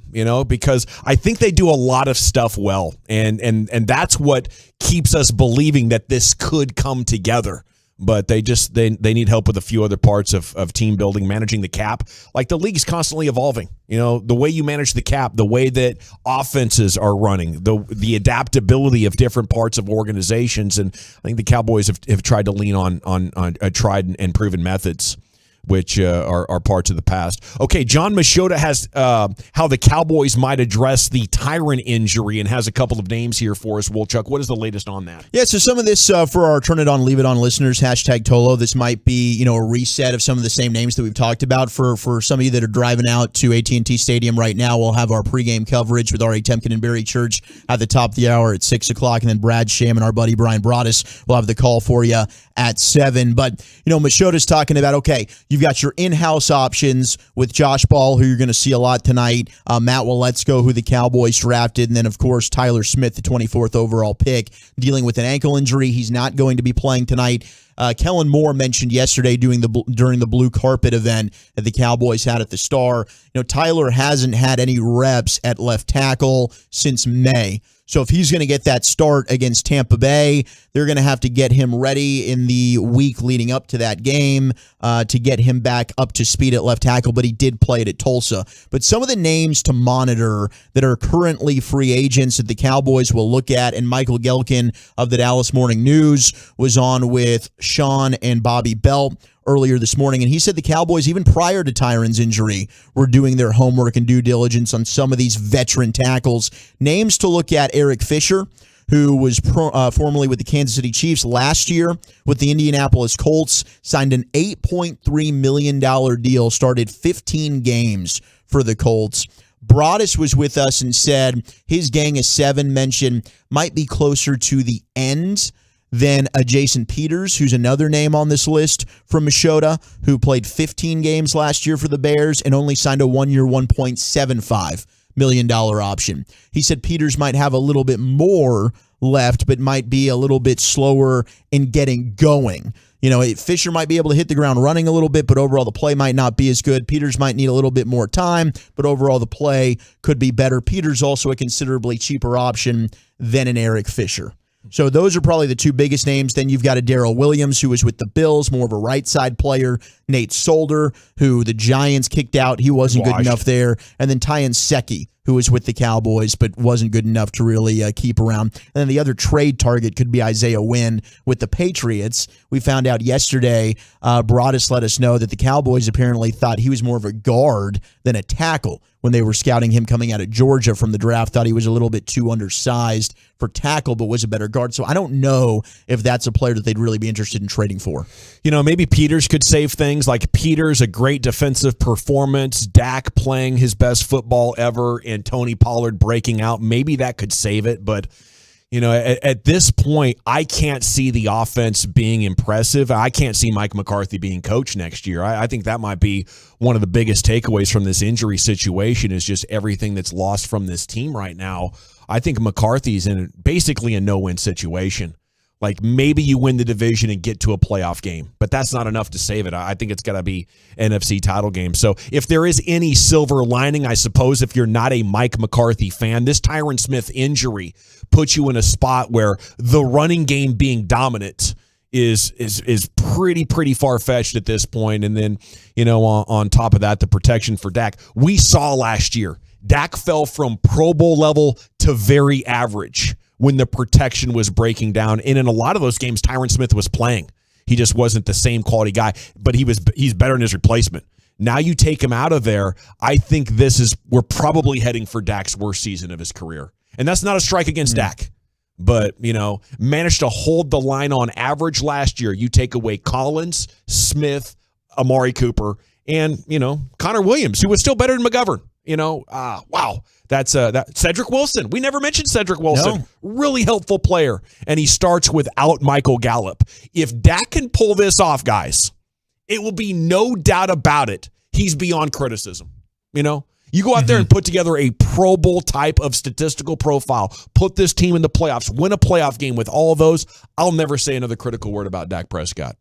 because I think they do a lot of stuff well. And that's what keeps us believing that this could come together. But they need help with a few other parts of team building, managing the cap. Like, the league's constantly evolving. The way you manage the cap, the way that offenses are running, the adaptability of different parts of organizations. And I think the Cowboys have tried to lean on tried and proven methods, which are parts of the past. Okay, John Machota has how the Cowboys might address the Tyron injury and has a couple of names here for us. Chuck, what is the latest on that? Yeah, so some of this for our Turn It On, Leave It On listeners, #Tolo, this might be a reset of some of the same names that we've talked about. For some of you that are driving out to AT&T Stadium right now, we'll have our pregame coverage with R.A. Temkin and Barry Church at the top of the hour at 6 o'clock, and then Brad Sham and our buddy Brian Broaddus will have the call for you at 7. But, Machota's talking about, okay, you've got your in-house options with Josh Ball, who you're going to see a lot tonight, Matt Waletzko, who the Cowboys drafted, and then, of course, Tyler Smith, the 24th overall pick, dealing with an ankle injury. He's not going to be playing tonight. Kellen Moore mentioned yesterday during the blue carpet event that the Cowboys had at the Star. Tyler hasn't had any reps at left tackle since May. So if he's going to get that start against Tampa Bay, they're going to have to get him ready in the week leading up to that game to get him back up to speed at left tackle, but he did play it at Tulsa. But some of the names to monitor that are currently free agents that the Cowboys will look at, and Michael Gehlken of the Dallas Morning News was on with Sean and Bobby Belt earlier this morning, and he said the Cowboys, even prior to Tyron's injury, were doing their homework and due diligence on some of these veteran tackles. Names to look at: Eric Fisher, who was formerly with the Kansas City Chiefs last year with the Indianapolis Colts, signed an $8.3 million deal, started 15 games for the Colts. Broaddus was with us and said his gang of 7 mentioned might be closer to the end than a Jason Peters, who's another name on this list from Machota, who played 15 games last year for the Bears and only signed a 1-year, $1.75 million option. He said Peters might have a little bit more left, but might be a little bit slower in getting going. Fisher might be able to hit the ground running a little bit, but overall the play might not be as good. Peters might need a little bit more time, but overall the play could be better. Peters also a considerably cheaper option than an Eric Fisher. So those are probably the two biggest names. Then you've got a Darrell Williams, who was with the Bills, more of a right side player. Nate Solder, who the Giants kicked out. He wasn't good enough there. And then Tyan Secchi, who was with the Cowboys but wasn't good enough to really keep around. And then the other trade target could be Isaiah Wynn with the Patriots. We found out yesterday, Broaddus let us know that the Cowboys apparently thought he was more of a guard than a tackle when they were scouting him coming out of Georgia from the draft. Thought he was a little bit too undersized for tackle, but was a better guard. So I don't know if that's a player that they'd really be interested in trading for. Maybe Peters could save things. Like Peters, a great defensive performance, Dak playing his best football ever, and Tony Pollard breaking out. Maybe that could save it, but at this point, I can't see the offense being impressive. I can't see Mike McCarthy being coach next year. I think that might be one of the biggest takeaways from this injury situation, is just everything that's lost from this team right now. I think McCarthy's in basically a no-win situation. Like, maybe you win the division and get to a playoff game, but that's not enough to save it. I think it's got to be NFC title game. So if there is any silver lining, I suppose, if you're not a Mike McCarthy fan, this Tyron Smith injury puts you in a spot where the running game being dominant is pretty far-fetched at this point. And then, on top of that, the protection for Dak. We saw last year, Dak fell from Pro Bowl level to very average when the protection was breaking down. And in a lot of those games, Tyron Smith was playing. He just wasn't the same quality guy, but he's better than his replacement. Now you take him out of there, I think we're probably heading for Dak's worst season of his career. And that's not a strike against Dak, but, managed to hold the line on average last year. You take away Collins, Smith, Amari Cooper, and, Connor Williams, who was still better than McGovern. Wow. That's that Cedric Wilson. We never mentioned Cedric Wilson. No. Really helpful player. And he starts without Michael Gallup. If Dak can pull this off, guys, it will be no doubt about it. He's beyond criticism. You go out there and put together a Pro Bowl type of statistical profile, put this team in the playoffs, win a playoff game with all those. I'll never say another critical word about Dak Prescott.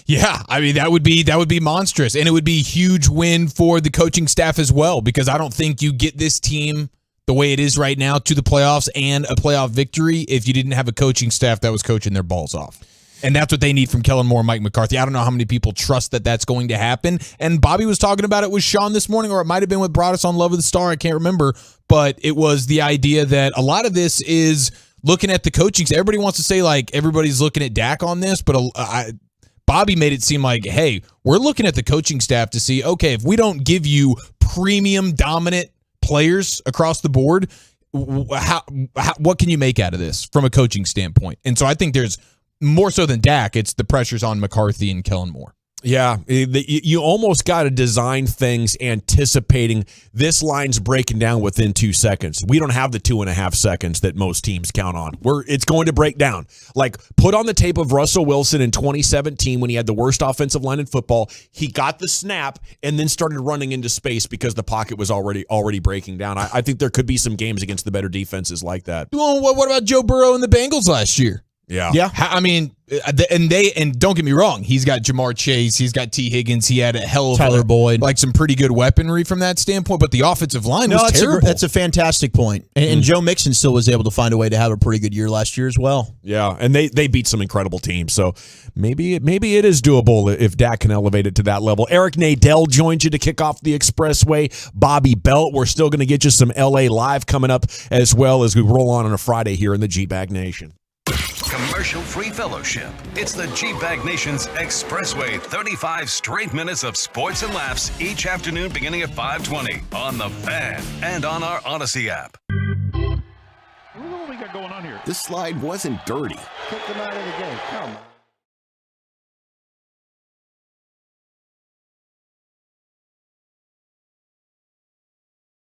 Yeah, I mean that would be monstrous, and it would be a huge win for the coaching staff as well, because I don't think you get this team the way it is right now to the playoffs and a playoff victory if you didn't have a coaching staff that was coaching their balls off. And that's what they need from Kellen Moore and Mike McCarthy. I don't know how many people trust that that's going to happen. And Bobby was talking about it with Sean this morning, or it might have been with Broadus on Love of the Star. I can't remember. But it was the idea that a lot of this is looking at the coaching. Everybody wants to say, like, everybody's looking at Dak on this. But Bobby made it seem like, hey, we're looking at the coaching staff to see, okay, if we don't give you premium dominant players across the board, what can you make out of this from a coaching standpoint? And so I think there's more so than Dak, it's the pressures on McCarthy and Kellen Moore. Yeah, you almost got to design things anticipating this line's breaking down within 2 seconds. We don't have the 2.5 seconds that most teams count on. It's going to break down. Like, put on the tape of Russell Wilson in 2017 when he had the worst offensive line in football. He got the snap and then started running into space because the pocket was already breaking down. I think there could be some games against the better defenses like that. Well, what about Joe Burrow and the Bengals last year? Yeah. I mean, and don't get me wrong, he's got Jamar Chase, he's got T. Higgins, he had a hell of Tyler Boyd, like some pretty good weaponry from that standpoint. But the offensive line was terrible. That's a fantastic point. And Joe Mixon still was able to find a way to have a pretty good year last year as well. Yeah, and they beat some incredible teams. So maybe it is doable if Dak can elevate it to that level. Eric Nadell joins you to kick off the Expressway. Bobby Belt, we're still going to get you some LA Live coming up as well as we roll on a Friday here in the G-Bag Nation. Commercial-free fellowship. It's the G-Bag Nation's Expressway. 35 straight minutes of sports and laughs each afternoon beginning at 5:20 on The Fan and on our Odyssey app. What do we got going on here? This slide wasn't dirty. Kick them out of the game. Come on.